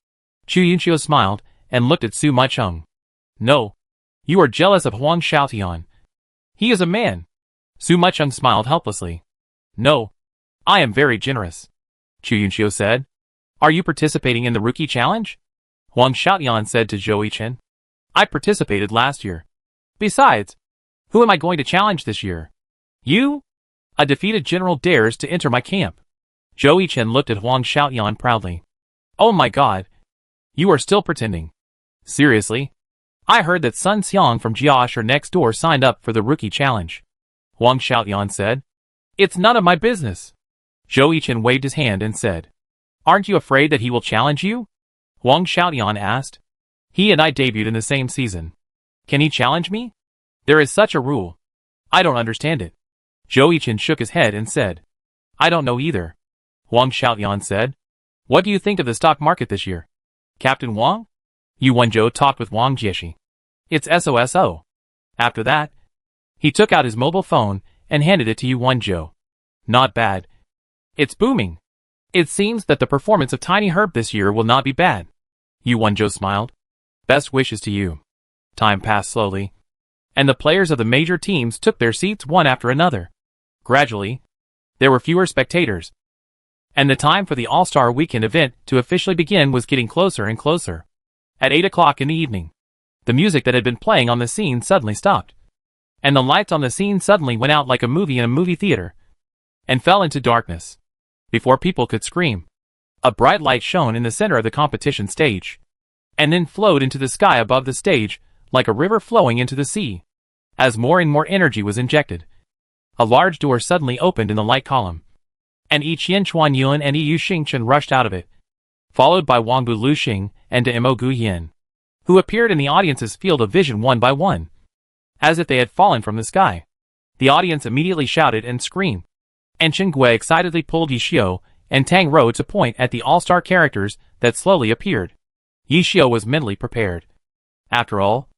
S1: Chu Yunxiu smiled and looked at Su Muqing. No, you are jealous of Huang Xiaotian. He is a man. Su Muqing smiled helplessly. No, I am very generous, Chu Yunxiu said. Are you participating in the rookie challenge? Huang Xiaotian said to Zhou Yichen. I participated last year. Besides, who am I going to challenge this year? You? A defeated general dares to enter my camp. Zhou Yichen looked at Huang Xiaotian proudly. Oh my god. You are still pretending. Seriously? I heard that Sun Xiang from Jiashi next door signed up for the rookie challenge. Huang Xiaotian said. It's none of my business. Zhou Yichen waved his hand and said. Aren't you afraid that he will challenge you? Huang Xiaotian asked. He and I debuted in the same season. Can he challenge me? There is such a rule. I don't understand it. Zhou Yichen shook his head and said. I don't know either. Huang Xiaotian said. What do you think of the stock market this year? Captain Wang? Yu Wenzhou talked with Wang Jieshi. It's SOSO. After that, he took out his mobile phone and handed it to Yu Wenzhou. Not bad. It's booming. It seems that the performance of Tiny Herb this year will not be bad. Yu Wenzhou smiled. Best wishes to you. Time passed slowly, and the players of the major teams took their seats one after another. Gradually, there were fewer spectators, and the time for the All-Star Weekend event to officially begin was getting closer and closer. At 8 o'clock in the evening, the music that had been playing on the scene suddenly stopped, and the lights on the scene suddenly went out like a movie in a movie theater, and fell into darkness. Before people could scream, a bright light shone in the center of the competition stage, and then flowed into the sky above the stage like a river flowing into the sea. As more and more energy was injected, a large door suddenly opened in the light column, and Yi Qianchuanyuan and Yi Xingchen rushed out of it, followed by Wangbu Luxing and Mo Guyin, who appeared in the audience's field of vision one by one, as if they had fallen from the sky. The audience immediately shouted and screamed, and Chen Gui excitedly pulled Yi Xiu and Tang Rou to point at the all-star characters that slowly appeared. Yi Xiu was mentally prepared. After all,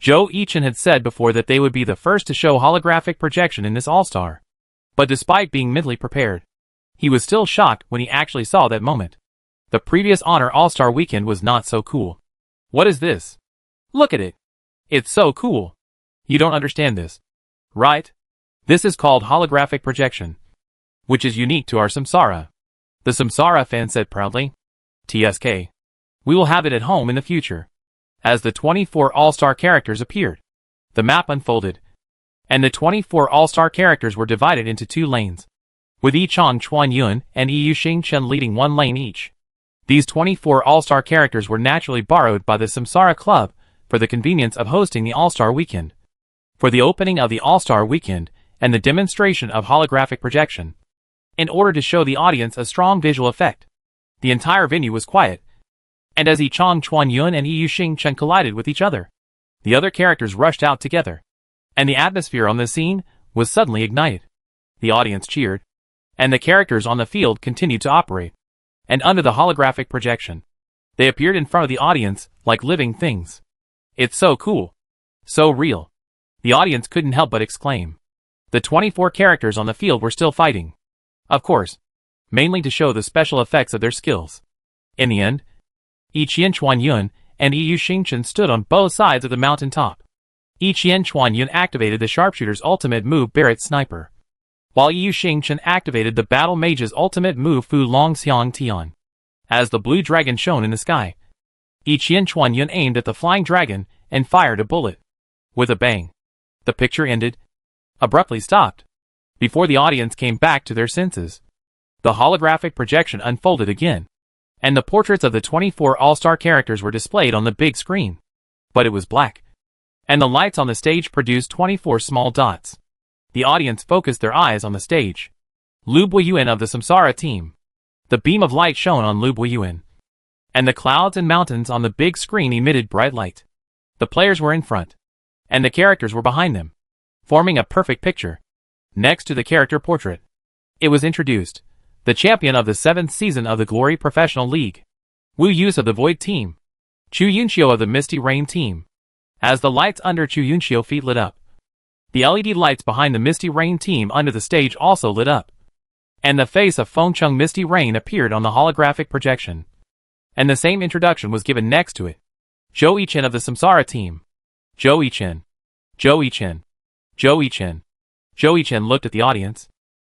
S1: Zhou Yichen had said before that they would be the first to show holographic projection in this all-star. But despite being mentally prepared, he was still shocked when he actually saw that moment. The previous Honor All-Star Weekend was not so cool. What is this? Look at it. It's so cool. You don't understand this, right? This is called holographic projection, which is unique to our Samsara. The Samsara fan said proudly. TSK. We will have it at home in the future. As the 24 all-star characters appeared, the map unfolded, and the 24 all-star characters were divided into two lanes, with Yi Changchuanyun and Yi Xingchen leading one lane each. These 24 all-star characters were naturally borrowed by the Samsara Club for the convenience of hosting the All-Star Weekend. For the opening of the All-Star Weekend and the demonstration of holographic projection, in order to show the audience a strong visual effect, the entire venue was quiet, and as Yi Changchuanyun and Yi Xingchen collided with each other, the other characters rushed out together, and the atmosphere on the scene was suddenly ignited. The audience cheered, and the characters on the field continued to operate, and under the holographic projection, they appeared in front of the audience like living things. It's so cool. So real. The audience couldn't help but exclaim. The 24 characters on the field were still fighting. Of course, mainly to show the special effects of their skills. In the end, Yi Qianchuanyun and Yi Xingchen stood on both sides of the mountaintop. Yi Qianchuanyun activated the sharpshooter's ultimate move Barret Sniper, while Yi Xingchen activated the battle mage's ultimate move Fu Long Xiang Tian. As the blue dragon shone in the sky, Yi Qianchuanyun aimed at the flying dragon and fired a bullet. With a bang, the picture ended, abruptly stopped, before the audience came back to their senses. The holographic projection unfolded again, and the portraits of the 24 all-star characters were displayed on the big screen. But it was black, and the lights on the stage produced 24 small dots. The audience focused their eyes on the stage. Lu Buiyuan of the Samsara team. The beam of light shone on Lu Buiyuan, and the clouds and mountains on the big screen emitted bright light. The players were in front, and the characters were behind them, forming a perfect picture. Next to the character portrait, it was introduced, the champion of the 7th season of the Glory Professional League, Wu Yus of the Void team, Chu Yunxiu of the Misty Rain team. As the lights under Chu Yunxiu feet lit up, the LED lights behind the Misty Rain team under the stage also lit up, and the face of Fengcheng Misty Rain appeared on the holographic projection. And the same introduction was given next to it. Zhou Yichen of the Samsara team. Zhou Yichen. Zhou Yichen. Zhou Yichen. Zhou Yichen looked at the audience,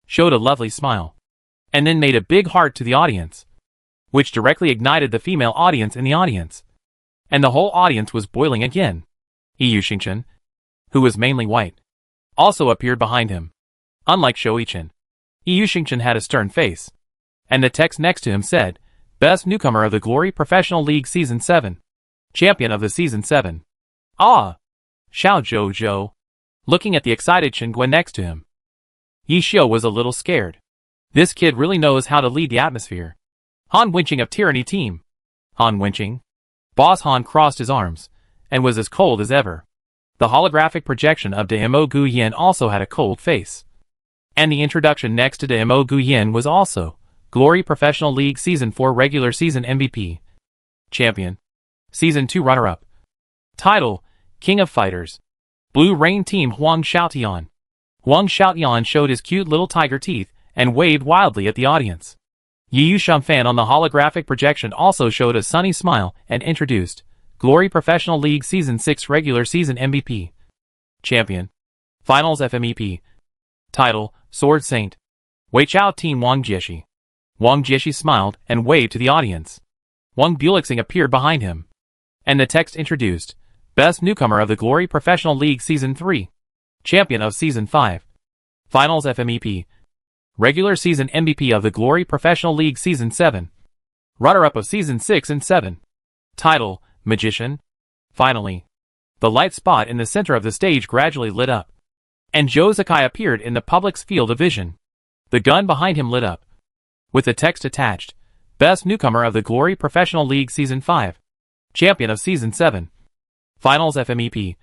S1: showed a lovely smile, and then made a big heart to the audience, which directly ignited the female audience in the audience. And the whole audience was boiling again. Yu Xingchen, who was mainly white, also appeared behind him. Unlike Zhou Yichen, Yu Xingchen had a stern face, and the text next to him said, Best Newcomer of the Glory Professional League Season 7. Champion of the Season 7. Ah! Xiao Zhou Zhou. Looking at the excited Chen Guan next to him, Yi Xiu was a little scared. This kid really knows how to lead the atmosphere. Han Wenqing of Tyranny Team. Han Wenqing. Boss Han crossed his arms, and was as cold as ever. The holographic projection of Demo Gu Yin also had a cold face. And the introduction next to Demo Gu Yin was also, Glory Professional League Season 4 Regular Season MVP. Champion. Season 2 Runner-Up. Title, King of Fighters. Blue Rain Team Huang Xiaotian. Huang Xiaotian showed his cute little tiger teeth and waved wildly at the audience. Yu Shanfan on the holographic projection also showed a sunny smile and introduced, Glory Professional League Season 6 Regular Season MVP. Champion. Finals FMEP. Title, Sword Saint. Weichao Team Wang Jieshi. Wang Jieshi smiled and waved to the audience. Wang Bulixing appeared behind him, and the text introduced, Best Newcomer of the Glory Professional League Season 3. Champion of Season 5. Finals FMEP. Regular Season MVP of the Glory Professional League Season 7. Runner-up of Season 6 and 7. Title, Magician. Finally, the light spot in the center of the stage gradually lit up, and Zhou Zikai appeared in the public's field of vision. The gun behind him lit up, with the text attached, Best Newcomer of the Glory Professional League Season 5. Champion of Season 7. Finals FMEP.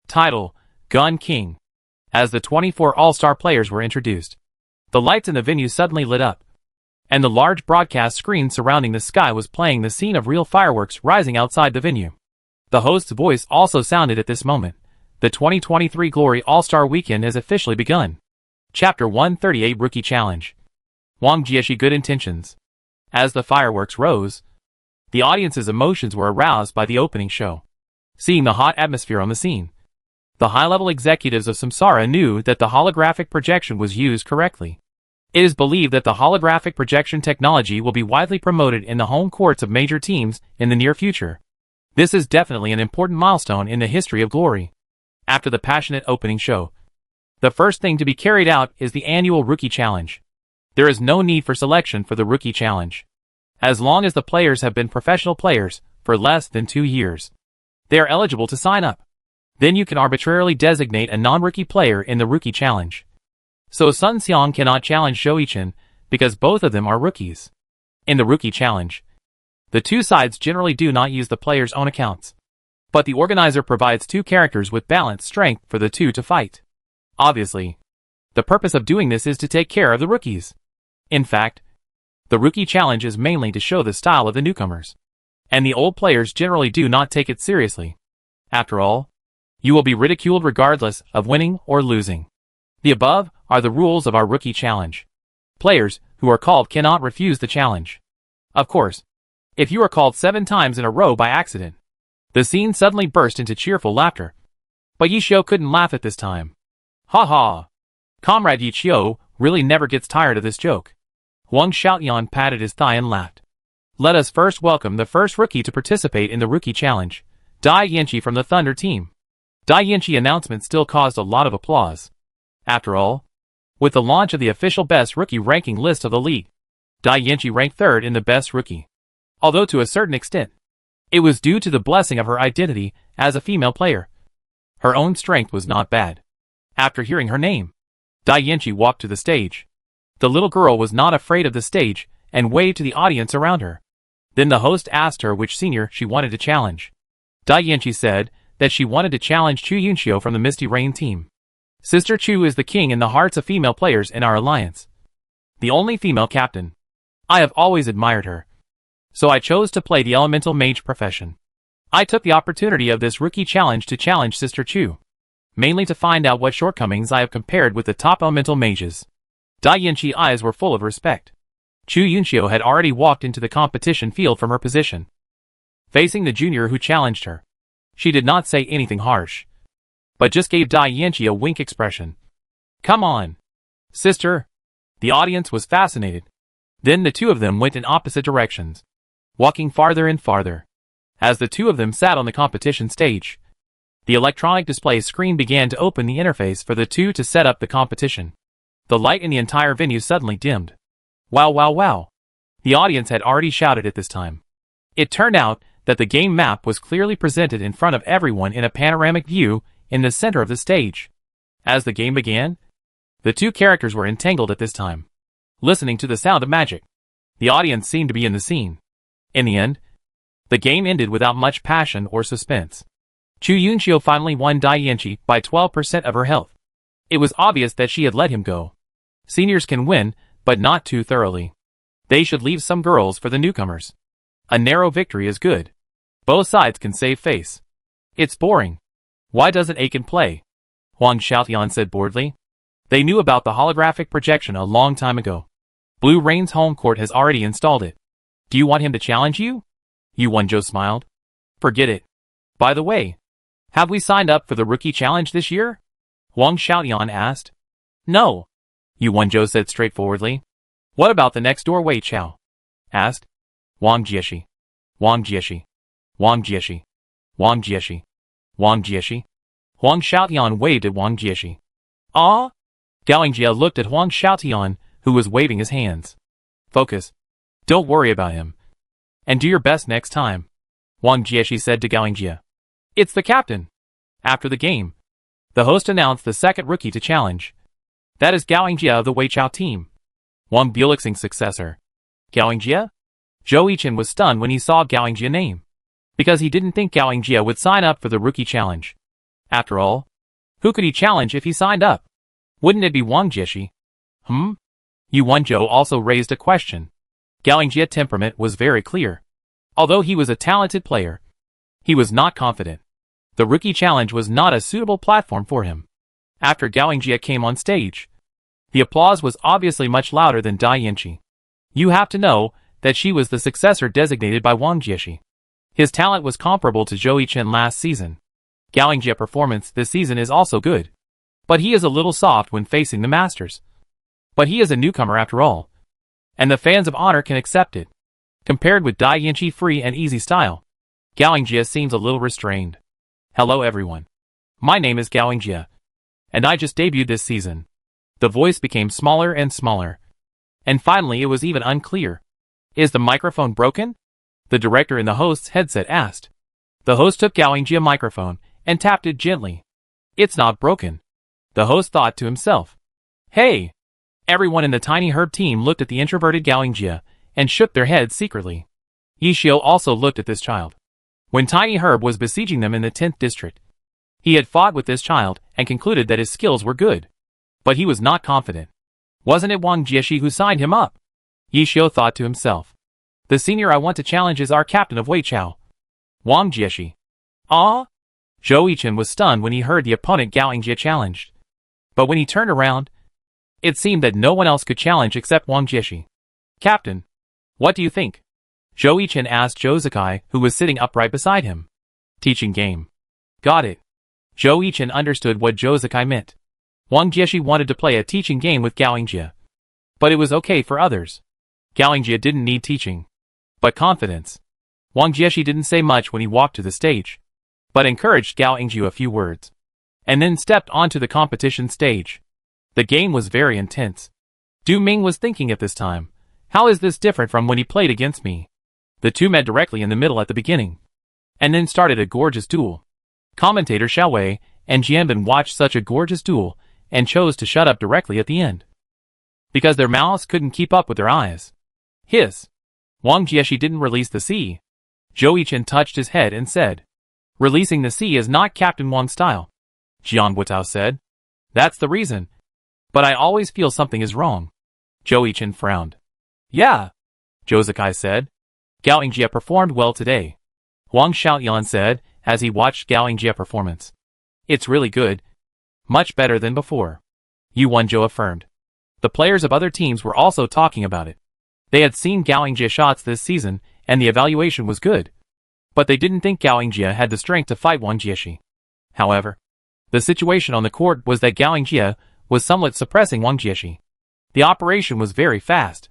S1: Title, Gun King. As the 24 All-Star players were introduced, the lights in the venue suddenly lit up, and the large broadcast screen surrounding the sky was playing the scene of real fireworks rising outside the venue. The host's voice also sounded at this moment. The 2023 Glory All-Star Weekend has officially begun. Chapter 138 Rookie Challenge. Wang Jieshi Good Intentions. As the fireworks rose, the audience's emotions were aroused by the opening show. Seeing the hot atmosphere on the scene, the high-level executives of Samsara knew that the holographic projection was used correctly. It is believed that the holographic projection technology will be widely promoted in the home courts of major teams in the near future. This is definitely an important milestone in the history of Glory. After the passionate opening show, the first thing to be carried out is the annual Rookie Challenge. There is no need for selection for the Rookie Challenge, as long as the players have been professional players for less than 2 years. They are eligible to sign up. Then you can arbitrarily designate a non-rookie player in the Rookie Challenge. So Sun Xiang cannot challenge Zhou Yichen because both of them are rookies. In the Rookie Challenge, the two sides generally do not use the players' own accounts, but the organizer provides two characters with balanced strength for the two to fight. Obviously, the purpose of doing this is to take care of the rookies. In fact, the Rookie Challenge is mainly to show the style of the newcomers, and the old players generally do not take it seriously. After all, you will be ridiculed regardless of winning or losing. The above are the rules of our Rookie Challenge. Players who are called cannot refuse the challenge. Of course, if you are called 7 times in a row by accident, the scene suddenly burst into cheerful laughter. But Yi Xiu couldn't laugh at this time. Ha ha! Comrade Yi Xiu really never gets tired of this joke. Huang Xiaotian patted his thigh and laughed. Let us first welcome the first rookie to participate in the Rookie Challenge, Dai Yanqi from the Thunder team. Dai Yanqi announcement still caused a lot of applause. After all, with the launch of the official best rookie ranking list of the league, Dai Yanqi ranked 3rd in the best rookie. Although to a certain extent, it was due to the blessing of her identity as a female player. Her own strength was not bad. After hearing her name, Dai Yanqi walked to the stage. The little girl was not afraid of the stage and waved to the audience around her. Then the host asked her which senior she wanted to challenge. Dai Yanqi said that she wanted to challenge Chu Yunxiu from the Misty Rain team. Sister Chu is the king in the hearts of female players in our alliance. The only female captain. I have always admired her. So I chose to play the elemental mage profession. I took the opportunity of this rookie challenge to challenge Sister Chu, mainly to find out what shortcomings I have compared with the top elemental mages. Dai Yanqi's eyes were full of respect. Chu Yunxiu had already walked into the competition field from her position, facing the junior who challenged her. She did not say anything harsh, but just gave Dai Yanqi a wink expression. Come on, sister. The audience was fascinated. Then the two of them went in opposite directions, walking farther and farther. As the two of them sat on the competition stage, the electronic display screen began to open the interface for the two to set up the competition. The light in the entire venue suddenly dimmed. Wow, wow, wow. The audience had already shouted at this time. It turned out that the game map was clearly presented in front of everyone in a panoramic view in the center of the stage. As the game began, the two characters were entangled at this time, listening to the sound of magic. The audience seemed to be in the scene. In the end, the game ended without much passion or suspense. Chu Yunxiu finally won Dai Yanqi by 12% of her health. It was obvious that she had let him go. Seniors can win, but not too thoroughly. They should leave some girls for the newcomers. A narrow victory is good. Both sides can save face. It's boring. Why doesn't Aiken play? Huang Xiaotian said boredly. They knew about the holographic projection a long time ago. Blue Rain's home court has already installed it. Do you want him to challenge you? Yu Wenzhou smiled. Forget it. By the way, have we signed up for the rookie challenge this year? Huang Xiaotian asked. No. Yu Wenzhou said straightforwardly. What about the next door Wei Chao? Asked. Wang Jieshi. Wang Jieshi. Wang Jieshi. Wang Jieshi. Wang Jieshi. Huang Xiaotian waved at Wang Jieshi. Ah? Gaoingjia looked at Huang Xiaotian, who was waving his hands. Focus. Don't worry about him. And do your best next time. Wang Jieshi said to Gaoingjia. It's the captain. After the game, the host announced the second rookie to challenge. That is Gaoingjia of the Weichao team, Wang Buelixing's successor. Gaoingjia? Zhou Yichen was stunned when he saw Gaoingjia's name, because he didn't think Gaoingjia would sign up for the rookie challenge. After all, who could he challenge if he signed up? Wouldn't it be Wang Jieshi? Yu Wenzhou also raised a question. Gaoingjia's temperament was very clear. Although he was a talented player, he was not confident. The rookie challenge was not a suitable platform for him. After Gaoingjia came on stage, the applause was obviously much louder than Dai Yanqi. You have to know that she was the successor designated by Wang Jieshi. His talent was comparable to Zhou Yichen last season. Gaoingjia's performance this season is also good, but he is a little soft when facing the masters. But he is a newcomer after all, and the fans of honor can accept it. Compared with Dai Yanqi's free and easy style, Gaoingjia seems a little restrained. Hello everyone. My name is Gaoingjia, and I just debuted this season. The voice became smaller and smaller, and finally it was even unclear. Is the microphone broken? The director in the host's headset asked. The host took Gaoingjia's microphone and tapped it gently. It's not broken. The host thought to himself. Hey! Everyone in the Tiny Herb team looked at the introverted Gaoingjia and shook their heads secretly. Yishio also looked at this child. When Tiny Herb was besieging them in the 10th district, he had fought with this child and concluded that his skills were good. But he was not confident. Wasn't it Wang Jieshi who signed him up? Yishio thought to himself. The senior I want to challenge is our captain of Weichao, Wang Jieshi. Ah? Zhou Yichen was stunned when he heard the opponent Gaoingjia challenged. But when he turned around, it seemed that no one else could challenge except Wang Jieshi. Captain, what do you think? Zhou Yichen asked Zhou Zikai, who was sitting upright beside him. Teaching game. Got it. Zhou Yichen understood what Zhou Zikai meant. Wang Jieshi wanted to play a teaching game with Gaoingjia. But it was okay for others. Gaoingjia didn't need teaching, but confidence. Wang Jieshi didn't say much when he walked to the stage, but encouraged Gaoingjia a few words, and then stepped onto the competition stage. The game was very intense. Du Ming was thinking at this time, how is this different from when he played against me? The two met directly in the middle at the beginning, and then started a gorgeous duel. Commentator Xiao Wei and Jianbin watched such a gorgeous duel and chose to shut up directly at the end, because their mouths couldn't keep up with their eyes. Hiss. Wang Jieshi didn't release the C. Zhou Yichen touched his head and said, Releasing the sea is not Captain Wang's style, Jiang Guotao said. That's the reason. But I always feel something is wrong. Zhou Yichen frowned. Yeah, Zhou Zikai said. Gao Yingjie performed well today, Wang Xiaoyan said as he watched Gao Yingjie performance. It's really good. Much better than before, Yu Wenzhou affirmed. The players of other teams were also talking about it. They had seen Gao Yingjie shots this season, and the evaluation was good. But they didn't think Gao Yingjie had the strength to fight Wang Jieshi. However, the situation on the court was that Gao Yingjie was somewhat suppressing Wang Jieshi. The operation was very fast.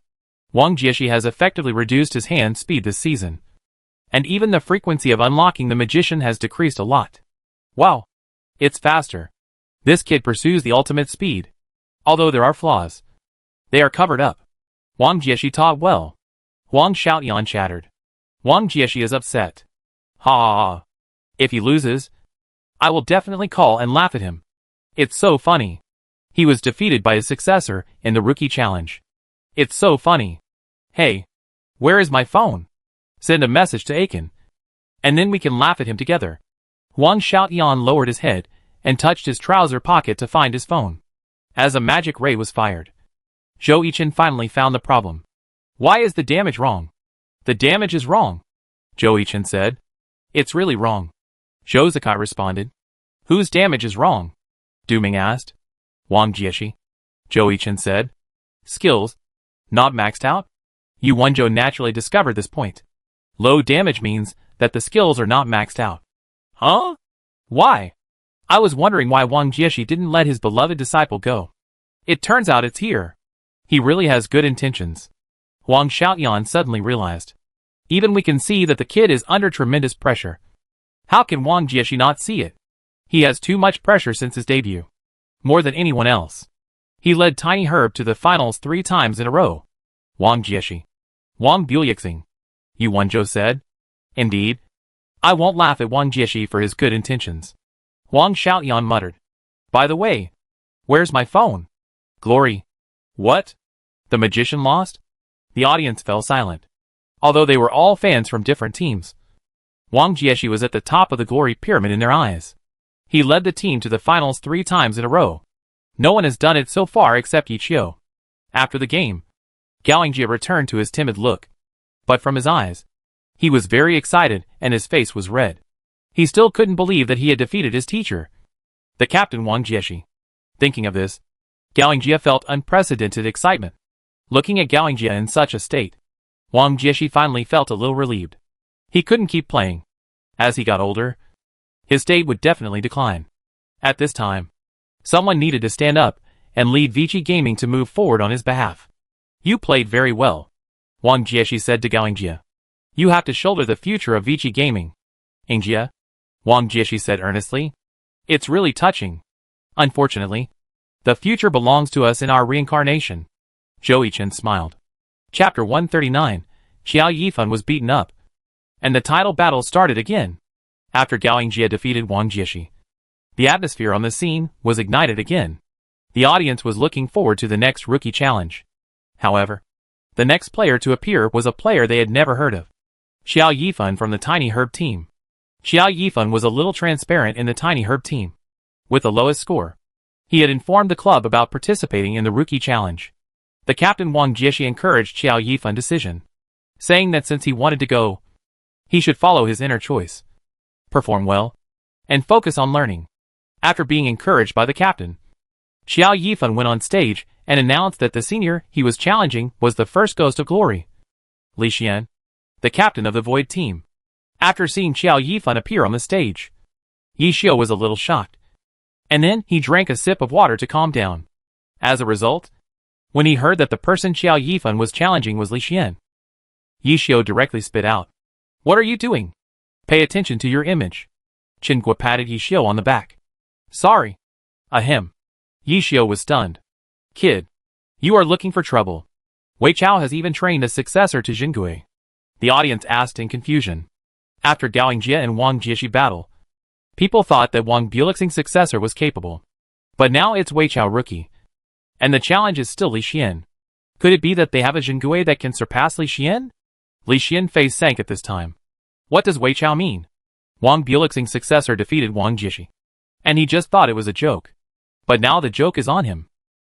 S1: Wang Jieshi has effectively reduced his hand speed this season. And even the frequency of unlocking the magician has decreased a lot. Wow. It's faster. This kid pursues the ultimate speed. Although there are flaws, they are covered up. Wang Jieshi taught well, Wang Xiaoyan chattered. Wang Jieshi is upset. Ha ha ha. If he loses, I will definitely call and laugh at him. It's so funny. He was defeated by his successor in the rookie challenge. It's so funny. Hey, where is my phone? Send a message to Aiken, and then we can laugh at him together. Wang Xiaoyan lowered his head and touched his trouser pocket to find his phone. As a magic ray was fired, Zhou Yichen finally found the problem. Why is the damage wrong? The damage is wrong, Zhou Yichen said. It's really wrong, Zhou Zikai responded. Whose damage is wrong? Du Ming asked. Wang Jieshi, Zhou Yichen said. Skills, not maxed out? Yu Wenzhou naturally discovered this point. Low damage means that the skills are not maxed out. Huh? Why? I was wondering why Wang Jieshi didn't let his beloved disciple go. It turns out it's here. He really has good intentions, Wang Xiaoyan suddenly realized. Even we can see that the kid is under tremendous pressure. How can Wang Jieshi not see it? He has too much pressure since his debut. More than anyone else. He led Tiny Herb to the finals 3 times in a row. Wang Jieshi. Wang Buliexing, Yu Wenzhou said. Indeed. I won't laugh at Wang Jieshi for his good intentions, Wang Xiaoyan muttered. By the way, where's my phone? Glory. What? The magician lost? The audience fell silent. Although they were all fans from different teams, Wang Jieshi was at the top of the glory pyramid in their eyes. He led the team to the finals 3 times in a row. No one has done it so far except Yi Qiu. After the game, Gao Yingjie returned to his timid look. But from his eyes, he was very excited and his face was red. He still couldn't believe that he had defeated his teacher, the captain Wang Jieshi. Thinking of this, Gao Yingjie felt unprecedented excitement. Looking at Gao Yingjie in such a state, Wang Jieshi finally felt a little relieved. He couldn't keep playing. As he got older, his state would definitely decline. At this time, someone needed to stand up and lead Vici Gaming to move forward on his behalf. You played very well, Wang Jieshi said to Gao Yingjie. You have to shoulder the future of Vici Gaming. Yingjie, Wang Jieshi said earnestly. It's really touching. Unfortunately, the future belongs to us in our reincarnation. Zhou Yichen smiled. Chapter 139, Xiao Yifan was beaten up, and the title battle started again. After Gao Yingjie defeated Wang Jieshi, the atmosphere on the scene was ignited again. The audience was looking forward to the next rookie challenge. However, the next player to appear was a player they had never heard of. Xiao Yifan from the Tiny Herb team. Xiao Yifan was a little transparent in the Tiny Herb team. With the lowest score, he had informed the club about participating in the rookie challenge. The captain Wang Jieshi encouraged Xiao Yifan's decision, saying that since he wanted to go, he should follow his inner choice, perform well, and focus on learning. After being encouraged by the captain, Xiao Yifan went on stage and announced that the senior he was challenging was the first Ghost of Glory, Li Xian, the captain of the Void team. After seeing Xiao Yifan appear on the stage, Yi Xiu was a little shocked. And then he drank a sip of water to calm down. As a result, when he heard that the person Xiao Yifan was challenging was Li Xian, Yi Xiu directly spit out. What are you doing? Pay attention to your image. Chen Guo patted Yi Xiu on the back. Sorry. Ahem. Yi Xiu was stunned. Kid, you are looking for trouble. Wei Chao has even trained a successor to Jingui. The audience asked in confusion. After Gao Yingjie and Wang Jieshi battle, people thought that Wang Buliexing's successor was capable. But now it's Wei Chao rookie. And the challenge is still Li Xian. Could it be that they have a Jingui that can surpass Li Xian? Li Xian's face sank at this time. What does Wei Chao mean? Wang Bulixing's successor defeated Wang Jishi. And he just thought it was a joke. But now the joke is on him.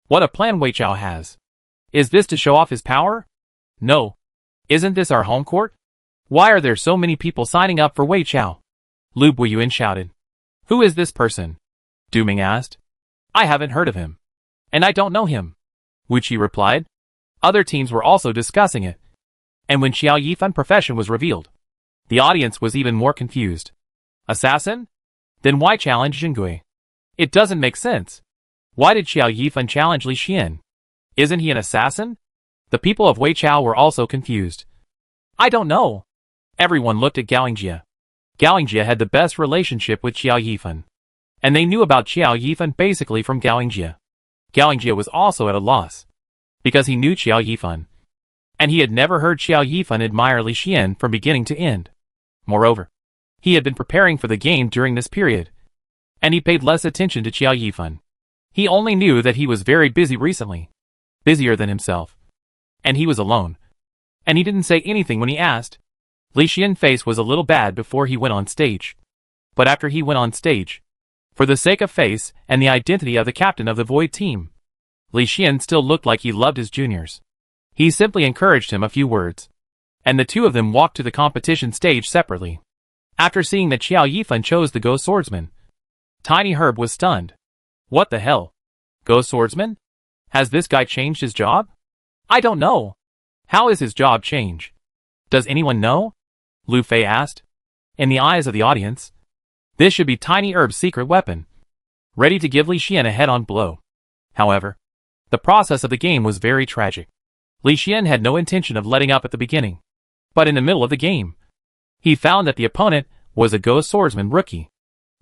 S1: What a plan Wei Chao has. Is this to show off his power? No. Isn't this our home court? Why are there so many people signing up for Wei Chao? Lu Buiyuan shouted. Who is this person? Du Ming asked. I haven't heard of him. And I don't know him. Wu Qi replied. Other teams were also discussing it. And when Xiao Yifan's profession was revealed, the audience was even more confused. Assassin? Then why challenge Jingui? It doesn't make sense. Why did Xiao Yifan challenge Li Xian? Isn't he an assassin? The people of Wei Chao were also confused. I don't know. Everyone looked at Gaolingjie. Gaolingjie had the best relationship with Xiao Yifan. And they knew about Xiao Yifan basically from Gaolingjie. Gaolingjie was also at a loss. Because he knew Xiao Yifan. And he had never heard Xiao Yifan admire Li Xian from beginning to end. Moreover, he had been preparing for the game during this period. And he paid less attention to Xiao Yifan. He only knew that he was very busy recently. Busier than himself. And he was alone. And he didn't say anything when he asked. Li Xian's face was a little bad before he went on stage. But after he went on stage, for the sake of face and the identity of the captain of the Void team, Li Xian still looked like he loved his juniors. He simply encouraged him a few words. And the two of them walked to the competition stage separately. After seeing that Xiao Yifan chose the Ghost Swordsman, Tiny Herb was stunned. What the hell? Ghost Swordsman? Has this guy changed his job? I don't know. How is his job change? Does anyone know? Lu Fei asked. In the eyes of the audience, this should be Tiny Herb's secret weapon, ready to give Li Xian a head-on blow. However, the process of the game was very tragic. Li Xian had no intention of letting up at the beginning. But in the middle of the game, he found that the opponent was a Ghost Swordsman rookie.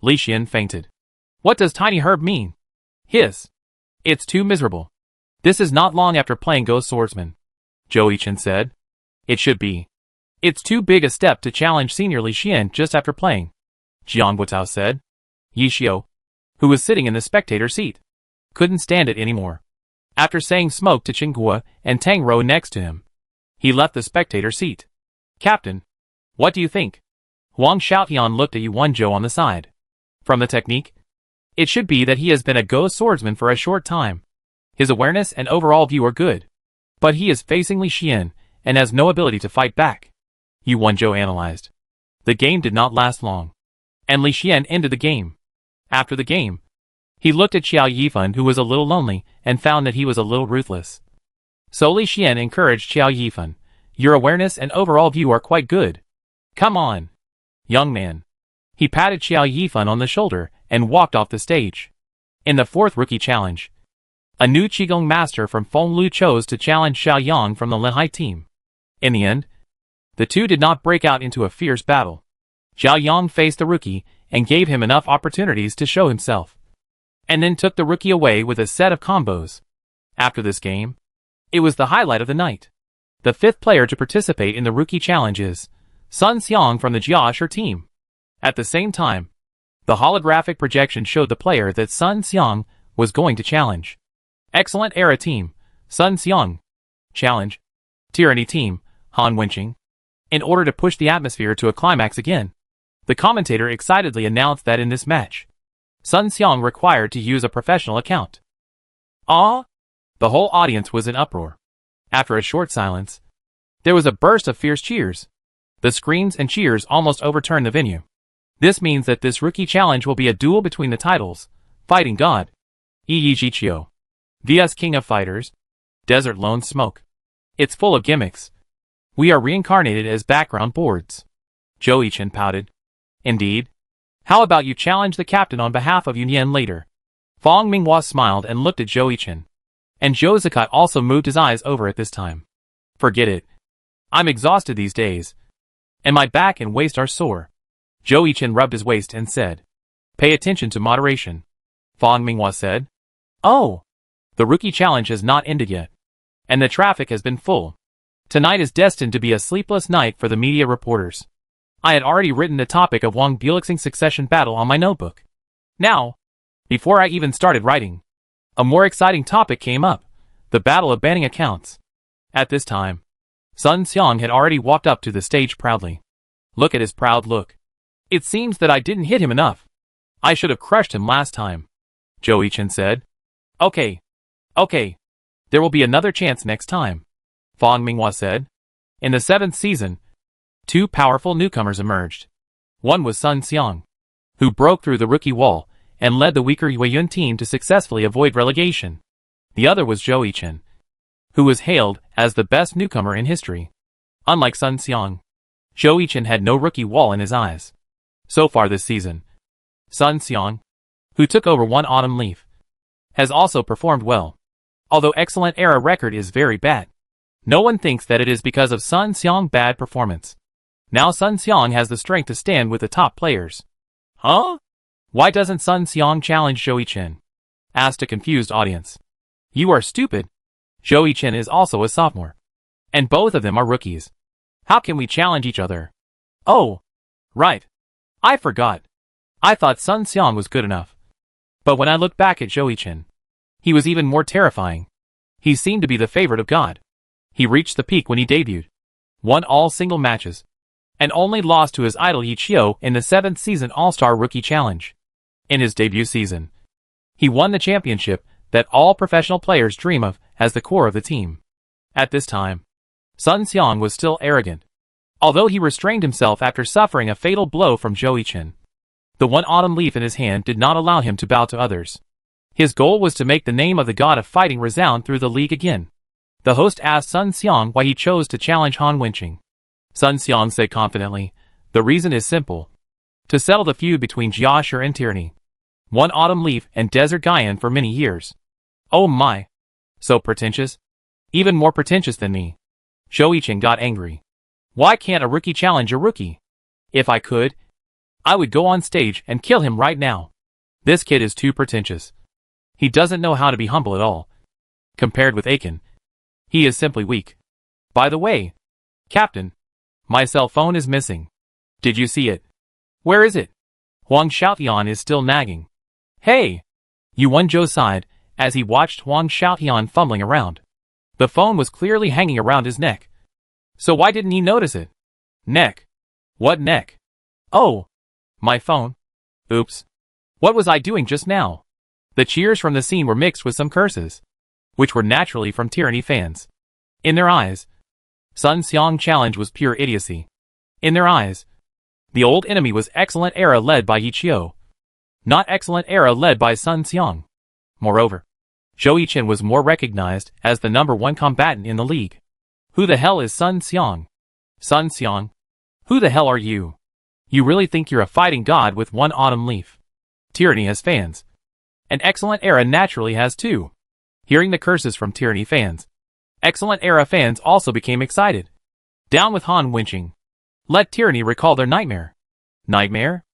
S1: Li Xian fainted. What does Tiny Herb mean? Hiss. It's too miserable. This is not long after playing Ghost Swordsman. Zhou Yichen said. It should be. It's too big a step to challenge Senior Li Xian just after playing. Jiang Butao said. Yi Xiu, who was sitting in the spectator seat, couldn't stand it anymore. After saying smoke to Qinghua and Tang Rou next to him, he left the spectator seat. Captain, what do you think? Huang Xiaotian looked at Yuan Zhou on the side. From the technique, it should be that he has been a Ghost Swordsman for a short time. His awareness and overall view are good. But he is facing Li Xian and has no ability to fight back. Yuan Zhou analyzed. The game did not last long. And Li Xian ended the game. After the game, he looked at Xiao Yifan, who was a little lonely, and found that he was a little ruthless. So Li Xian encouraged Xiao Yifan. Your awareness and overall view are quite good. Come on, young man. He patted Xiao Yifan on the shoulder and walked off the stage. In the fourth rookie challenge, a new Qigong master from Fenglu chose to challenge Xiao Yang from the Lehai team. In the end, the two did not break out into a fierce battle. Xiao Yang faced the rookie and gave him enough opportunities to show himself. And then took the rookie away with a set of combos. After this game, it was the highlight of the night. The fifth player to participate in the rookie challenge is Sun Xiang from the Jiashi team. At the same time, the holographic projection showed the player that Sun Xiang was going to challenge. Excellent Era team, Sun Xiang. Challenge. Tyranny team, Han Wenqing. In order to push the atmosphere to a climax again, the commentator excitedly announced that in this match, Sun Xiang required to use a professional account. Ah! The whole audience was in uproar. After a short silence, there was a burst of fierce cheers. The screams and cheers almost overturned the venue. This means that this rookie challenge will be a duel between the titles, Fighting God, Yi Jiqiu, vs King of Fighters, Desert Lone Smoke. It's full of gimmicks. We are reincarnated as background boards. Zhou Yichen pouted. Indeed. How about you challenge the captain on behalf of Yunyan later? Fang Minghua smiled and looked at Zhou Yichen. And Zhou Zikai also moved his eyes over at this time. Forget it. I'm exhausted these days. And my back and waist are sore. Zhou Yichen rubbed his waist and said. Pay attention to moderation. Fang Minghua said. Oh! The rookie challenge has not ended yet. And the traffic has been full. Tonight is destined to be a sleepless night for the media reporters. I had already written the topic of Wang Bulixing's succession battle on my notebook. Now, before I even started writing, a more exciting topic came up, the battle of banning accounts. At this time, Sun Xiang had already walked up to the stage proudly. Look at his proud look. It seems that I didn't hit him enough. I should have crushed him last time. Zhou Yichen said. Okay. There will be another chance next time, Fang Minghua said. In the 7th season, 2 powerful newcomers emerged. One was Sun Xiang, who broke through the rookie wall and led the weaker Yueyun team to successfully avoid relegation. The other was Zhou Yichen, who was hailed as the best newcomer in history. Unlike Sun Xiang, Zhou Yichen had no rookie wall in his eyes. So far this season, Sun Xiang, who took over one autumn leaf, has also performed well. Although excellent era record is very bad, no one thinks that it is because of Sun Xiang's bad performance. Now Sun Xiang has the strength to stand with the top players. Huh? Why doesn't Sun Xiang challenge Zhou Yichen? Asked a confused audience. You are stupid. Zhou Yichen is also a sophomore. And both of them are rookies. How can we challenge each other? Oh, right. I forgot. I thought Sun Xiang was good enough. But when I look back at Zhou Yichen, he was even more terrifying. He seemed to be the favorite of God. He reached the peak when he debuted, won all single matches, and only lost to his idol Yi Qiu in the 7th season All-Star Rookie Challenge. In his debut season, he won the championship that all professional players dream of as the core of the team. At this time, Sun Xiang was still arrogant, although he restrained himself after suffering a fatal blow from Zhou Yichen. The one autumn leaf in his hand did not allow him to bow to others. His goal was to make the name of the god of fighting resound through the league again. The host asked Sun Xiang why he chose to challenge Han Wenqing. Sun Xiang said confidently, the reason is simple. To settle the feud between Jiashi and Tyranny. One autumn leaf and Desert Gaian for many years. Oh my. So pretentious? Even more pretentious than me. Zhou Yichen got angry. Why can't a rookie challenge a rookie? If I could, I would go on stage and kill him right now. This kid is too pretentious. He doesn't know how to be humble at all. Compared with Aiken, he is simply weak. By the way, Captain, my cell phone is missing. Did you see it? Where is it? Huang Xiaotian is still nagging. Hey! Yuan Zhou sighed as he watched Huang Xiaotian fumbling around. The phone was clearly hanging around his neck. So why didn't he notice it? Neck? What neck? Oh! My phone. Oops. What was I doing just now? The cheers from the scene were mixed with some curses, which were naturally from Tyranny fans. In their eyes, Sun Xiang's challenge was pure idiocy. In their eyes, the old enemy was excellent era led by Yi Qiu, not excellent era led by Sun Xiang. Moreover, Zhou Yichen was more recognized as the #1 combatant in the league. Who the hell is Sun Xiang? Sun Xiang? Who the hell are you? You really think you're a fighting god with one autumn leaf? Tyranny has fans. An excellent era naturally has too. Hearing the curses from Tyranny fans, excellent era fans also became excited. Down with Han Wenqing. Let Tyranny recall their nightmare. Nightmare?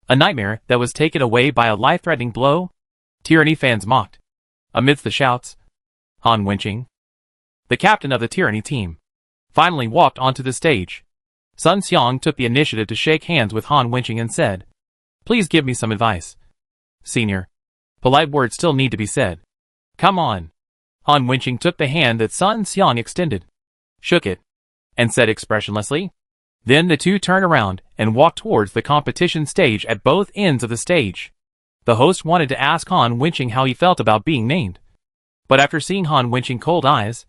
S1: A nightmare that was taken away by a life-threatening blow? Tyranny fans mocked. Amidst the shouts, Han Wenqing, the captain of the Tyranny team, finally walked onto the stage. Sun Xiang took the initiative to shake hands with Han Wenqing and said, Please give me some advice. Senior. Polite words still need to be said. Come on. Han Wenqing took the hand that Sun Xiang extended, shook it, and said expressionlessly. Then the two turned around and walked towards the competition stage at both ends of the stage. The host wanted to ask Han Wenqing how he felt about being named. But after seeing Han Wenqing's cold eyes,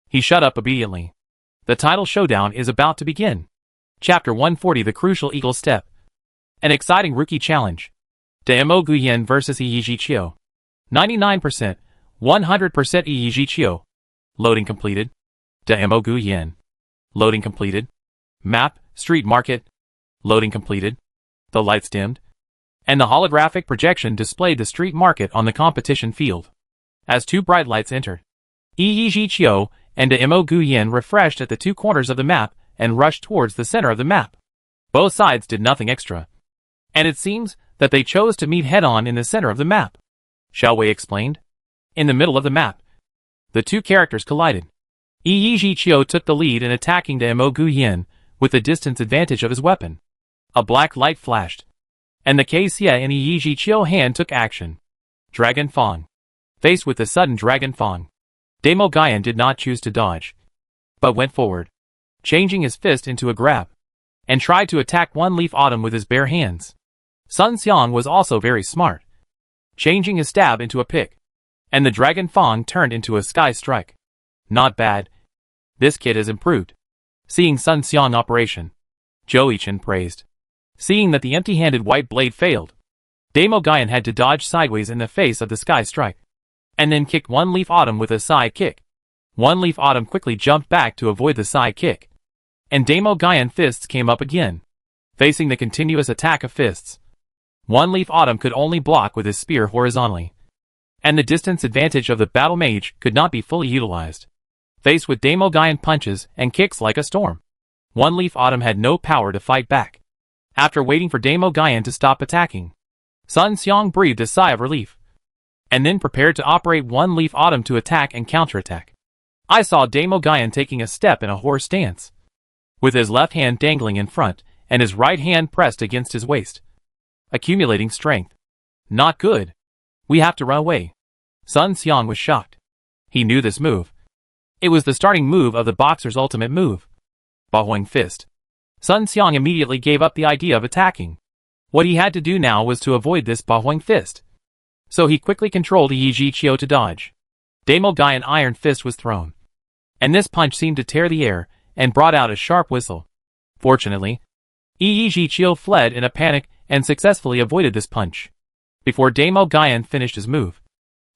S1: he shut up obediently. The title showdown is about to begin. Chapter 140 The Crucial Eagle Step. An exciting rookie challenge. Demo Guyan vs. Yi Qiu. 99%, 100% Yi Qiu. Loading completed. Demo Guyan. Loading completed. Map, Street Market. Loading completed. The lights dimmed, and the holographic projection displayed the street market on the competition field. As two bright lights entered, Yi Qiu and Demo Guyan refreshed at the two corners of the map and rushed towards the center of the map. Both sides did nothing extra, and it seems that they chose to meet head-on in the center of the map. Xiao Wei explained. In the middle of the map, the two characters collided. Yi Qiu took the lead in attacking Demo Guyan with the distance advantage of his weapon. A black light flashed, and the Xie in Yi Qiu's hand took action. Dragon Fang. Faced with the sudden Dragon Fang, Demo Guyan did not choose to dodge, but went forward, changing his fist into a grab. and tried to attack One Leaf Autumn with his bare hands. Sun Xiang was also very smart, changing his stab into a pick, and the Dragon Fang turned into a Sky Strike. Not bad. This kid has improved. Seeing Sun Xiang operation, Zhou Yichen praised. Seeing that the empty-handed white blade failed, Damo Guyan had to dodge sideways in the face of the Sky Strike, and then kicked One Leaf Autumn with a side kick. One Leaf Autumn quickly jumped back to avoid the side kick, and Damo Guyan fists came up again. Facing the continuous attack of fists, One Leaf Autumn could only block with his spear horizontally, and the distance advantage of the battle mage could not be fully utilized. Faced with Damo Guyan punches and kicks like a storm, One Leaf Autumn had no power to fight back. After waiting for Damo Guyan to stop attacking, Sun Xiang breathed a sigh of relief, and then prepared to operate One Leaf Autumn to attack and counterattack. I saw Damo Guyan taking a step in a horse stance, with his left hand dangling in front and his right hand pressed against his waist, accumulating strength. Not good. We have to run away. Sun Xiang was shocked. He knew this move. It was the starting move of the boxer's ultimate move, Bahuang Fist. Sun Xiang immediately gave up the idea of attacking. What he had to do now was to avoid this Bahuang Fist. So he quickly controlled Yi Jiqiu to dodge. Damo Guyan Iron Fist was thrown, and this punch seemed to tear the air and brought out a sharp whistle. Fortunately, Yi Jiqiu fled in a panic and successfully avoided this punch. Before Damo Guyan finished his move,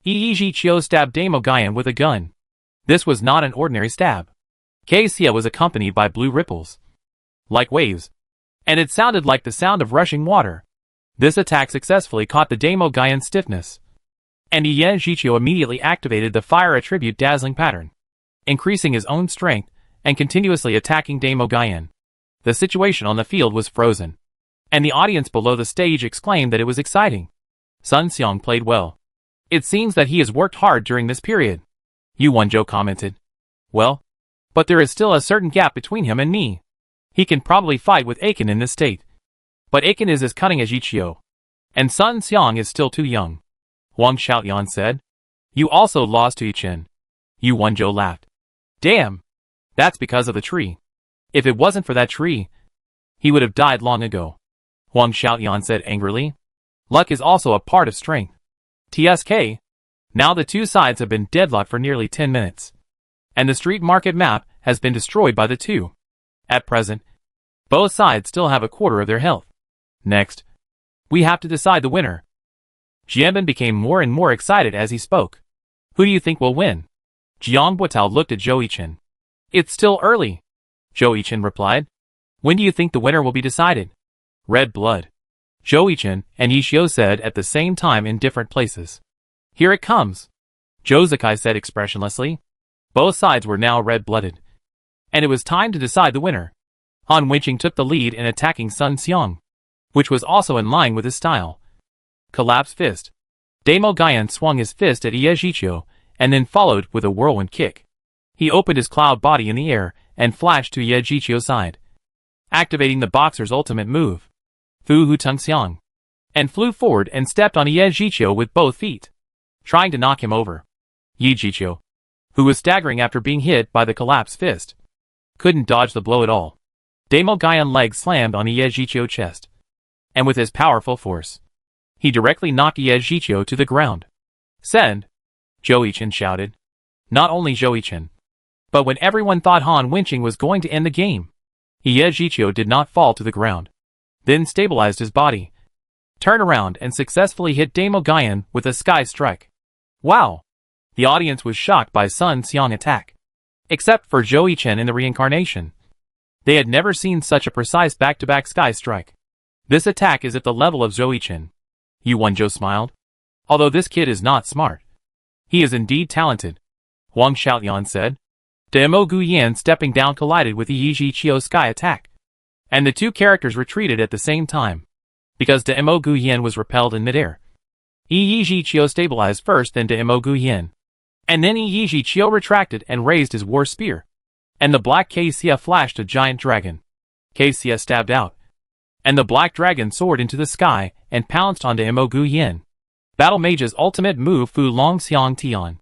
S1: Yi Jiqiu stabbed Damo Guyan with a gun. This was not an ordinary stab. Xia was accompanied by blue ripples, like waves, and it sounded like the sound of rushing water. This attack successfully caught the Damo Guyan's stiffness, and Yi Jiqiu immediately activated the fire attribute dazzling pattern, increasing his own strength and continuously attacking Damo Guyan. The situation on the field was frozen, and the audience below the stage exclaimed that it was exciting. Sun Xiang played well. It seems that he has worked hard during this period, Yu Wenzhou commented. Well, but there is still a certain gap between him and me. He can probably fight with Aiken in this state, but Aiken is as cunning as Jiqiu, and Sun Xiang is still too young, Wang Xiaoyan said. You also lost to Yichen. Yu Wenzhou laughed. Damn! That's because of the tree. If it wasn't for that tree, he would have died long ago, Wang Xiaoyan said angrily. Luck is also a part of strength. TSK. Now the two sides have been deadlocked for nearly 10 minutes, and the street market map has been destroyed by the two. At present, both sides still have a quarter of their health. Next, we have to decide the winner. Jianbin became more and more excited as he spoke. Who do you think will win? Jiang Buotao looked at Zhou Yichen. It's still early, Zhou Yichen replied. When do you think the winner will be decided? Red blood, Zhou Yichen and Yi Xiu said at the same time in different places. Here it comes, Zhou Zikai said expressionlessly. Both sides were now red-blooded, and it was time to decide the winner. Han Wenqing took the lead in attacking Sun Xiang, which was also in line with his style. Collapse fist. Damo Guyan swung his fist at Yi Jiqiu, and then followed with a whirlwind kick. He opened his cloud body in the air and flashed to Yi Jiqiu's side, activating the boxer's ultimate move, Fu Hu Tung Xiang, and flew forward and stepped on Yi Jiqiu with both feet, trying to knock him over. Yi Jiqiu, who was staggering after being hit by the collapse fist, couldn't dodge the blow at all. Damo Guyan leg slammed on Yi Jiqiu's chest, and with his powerful force, he directly knocked Yi Jiqiu to the ground. Send! Zhou Yichen shouted. Not only Zhou Yichen, but when everyone thought Han Wenqing was going to end the game, Yi Jiqiu did not fall to the ground, then stabilized his body, turned around and successfully hit Damo Guyan with a sky strike. Wow! The audience was shocked by Sun Xiang's attack, except for Zhou Yichen in the reincarnation. They had never seen such a precise back-to-back sky strike. This attack is at the level of Zhou Yichen. Yu Wenzhou smiled. Although this kid is not smart, he is indeed talented, Wang Xiaoyan said. Damo Guyan stepping down collided with Yi Jiqiu's sky attack, and the two characters retreated at the same time, because Damo Guyan was repelled in midair. Yi Jiqiu stabilized first, then Damo Guyan, and then Yi Jiqiu retracted and raised his war spear, and the black Xia flashed a giant dragon. Xia stabbed out, and the black dragon soared into the sky and pounced on Damo Guyan. Battle Mage's ultimate move, Fu Long Xiang Tian.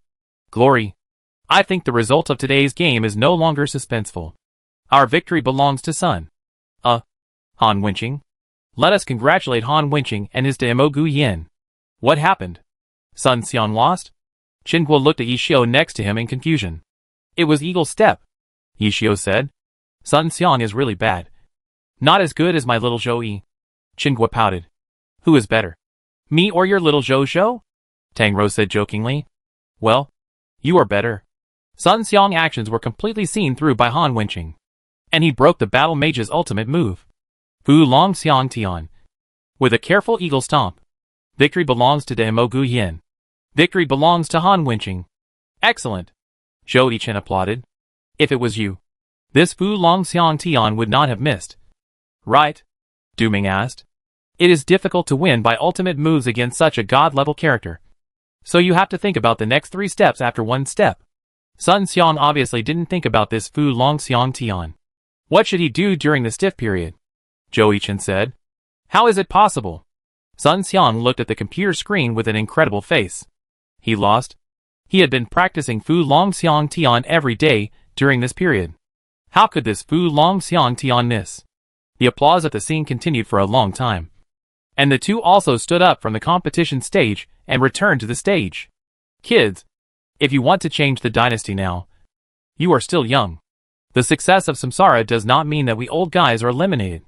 S1: Glory. I think the result of today's game is no longer suspenseful. Our victory belongs to Sun. Han Wenqing. Let us congratulate Han Wenqing and his Demo Gu Yin. What happened? Sun Xiang lost? Chen Guo looked at Yishio next to him in confusion. It was Eagle Step, Yishio said. Sun Xiang is really bad. Not as good as my little Zhou Yi. Chen Guo pouted. Who is better? Me or your little Zhou Zhou? Tang Rou said jokingly. Well, you are better. Sun Xiang's actions were completely seen through by Han Wenqing. And he broke the battle mage's ultimate move. Fu Long Xiang Tian. With a careful eagle stomp. Victory belongs to Demo Gu Yin. Victory belongs to Han Wenqing. Excellent. Zhou Yichen applauded. If it was you, this Fu Long Xiang Tian would not have missed. Right? Du Ming asked. It is difficult to win by ultimate moves against such a god-level character. So you have to think about the next 3 steps after 1 step. Sun Xiang obviously didn't think about this Fu Long Xiang Tian. What should he do during the stiff period? Zhou Yichen said. How is it possible? Sun Xiang looked at the computer screen with an incredible face. He lost. He had been practicing Fu Long Xiang Tian every day during this period. How could this Fu Long Xiang Tian miss? The applause at the scene continued for a long time. And the two also stood up from the competition stage and returned to the stage. Kids, if you want to change the dynasty now, you are still young. The success of Samsara does not mean that we old guys are eliminated.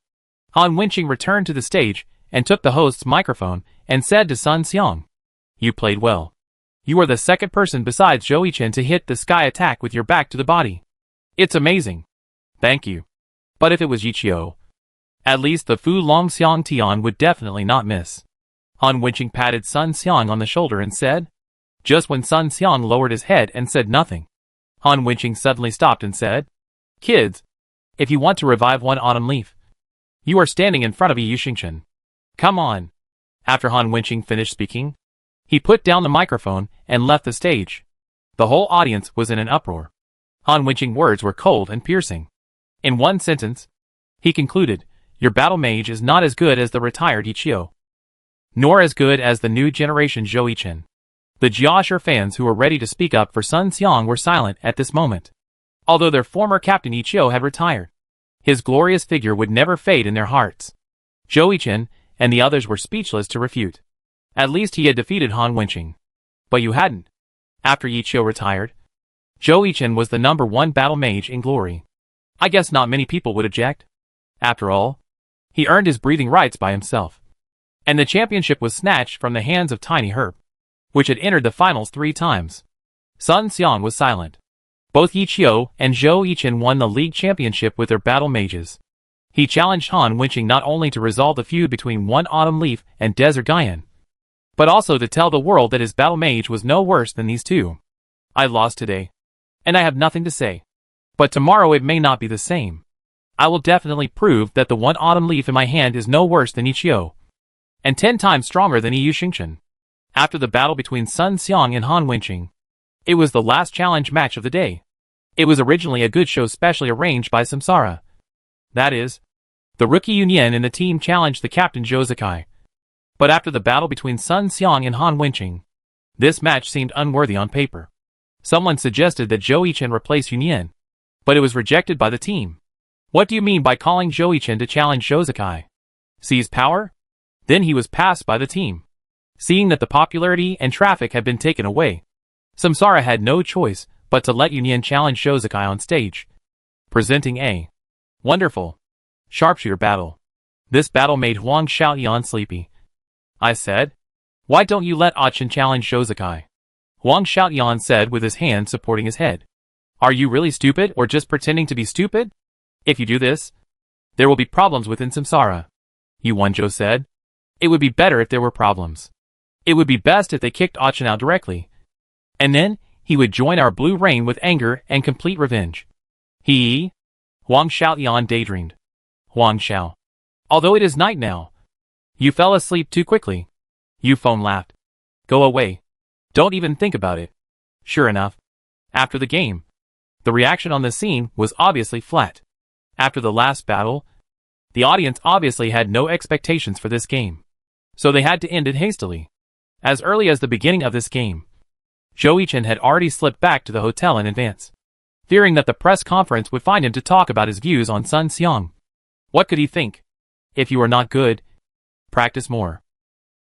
S1: Han Wenqing returned to the stage and took the host's microphone and said to Sun Xiang, You played well. You are the second person besides Zhou Yichen to hit the sky attack with your back to the body. It's amazing. Thank you. But if it was Yichio, at least the Fu Long Xiang Tian would definitely not miss. Han Wenqing patted Sun Xiang on the shoulder and said. Just when Sun Xiang lowered his head and said nothing, Han Wenqing suddenly stopped and said, Kids, if you want to revive one autumn leaf, you are standing in front of Yu Xingchen. Come on. After Han Wenqing finished speaking, he put down the microphone and left the stage. The whole audience was in an uproar. Han Wenqing's words were cold and piercing. In one sentence, he concluded, Your battle mage is not as good as the retired Yichio, nor as good as the new generation Zhou Yichen. The Jiashi fans who were ready to speak up for Sun Xiang were silent at this moment. Although their former captain Yichio had retired, his glorious figure would never fade in their hearts. Zhou Yichen and the others were speechless to refute. At least he had defeated Han Wenqing. But you hadn't. After Yichio retired, Zhou Yichen was the #1 battle mage in glory. I guess not many people would object. After all, he earned his breathing rights by himself. And the championship was snatched from the hands of Tiny Herb, which had entered the finals 3 times. Sun Xiang was silent. Both Yichio and Zhou Yichen won the league championship with their battle mages. He challenged Han Wenqing not only to resolve the feud between One Autumn Leaf and Desert Guyan, but also to tell the world that his battle mage was no worse than these two. I lost today, and I have nothing to say. But tomorrow it may not be the same. I will definitely prove that the One Autumn Leaf in my hand is no worse than Yichio, and 10 times stronger than Yu Xingchen. After the battle between Sun Xiang and Han Wenqing, it was the last challenge match of the day. It was originally a good show specially arranged by Samsara. That is, the rookie Yunyan and the team challenged the captain Zhou Zikai. But after the battle between Sun Xiang and Han Wenqing, this match seemed unworthy on paper. Someone suggested that Zhou Yichen replace Yunyan, but it was rejected by the team. What do you mean by calling Zhou Yichen to challenge Zhou Zikai? Seize power? Then he was passed by the team. Seeing that the popularity and traffic had been taken away, Samsara had no choice but to let Yunyan challenge Zhou Zikai on stage, presenting a wonderful sharpshooter battle. This battle made Huang Xiaoyan sleepy. I said, why don't you let Chen challenge Zhou Zikai? Huang Xiaoyan said with his hand supporting his head. Are you really stupid or just pretending to be stupid? If you do this, there will be problems within Samsara. Yu Wanzhou said. It would be better if there were problems. It would be best if they kicked Chen out directly. And then, he would join our blue reign with anger and complete revenge. Huang Xiaoyan daydreamed. Huang Xiao. Although it is night now. You fell asleep too quickly. Yu Feng laughed. Go away. Don't even think about it. Sure enough, after the game, the reaction on the scene was obviously flat. After the last battle, the audience obviously had no expectations for this game. So they had to end it hastily. As early as the beginning of this game, Zhou Yichen had already slipped back to the hotel in advance, fearing that the press conference would find him to talk about his views on Sun Xiang. What could he think? If you are not good, practice more.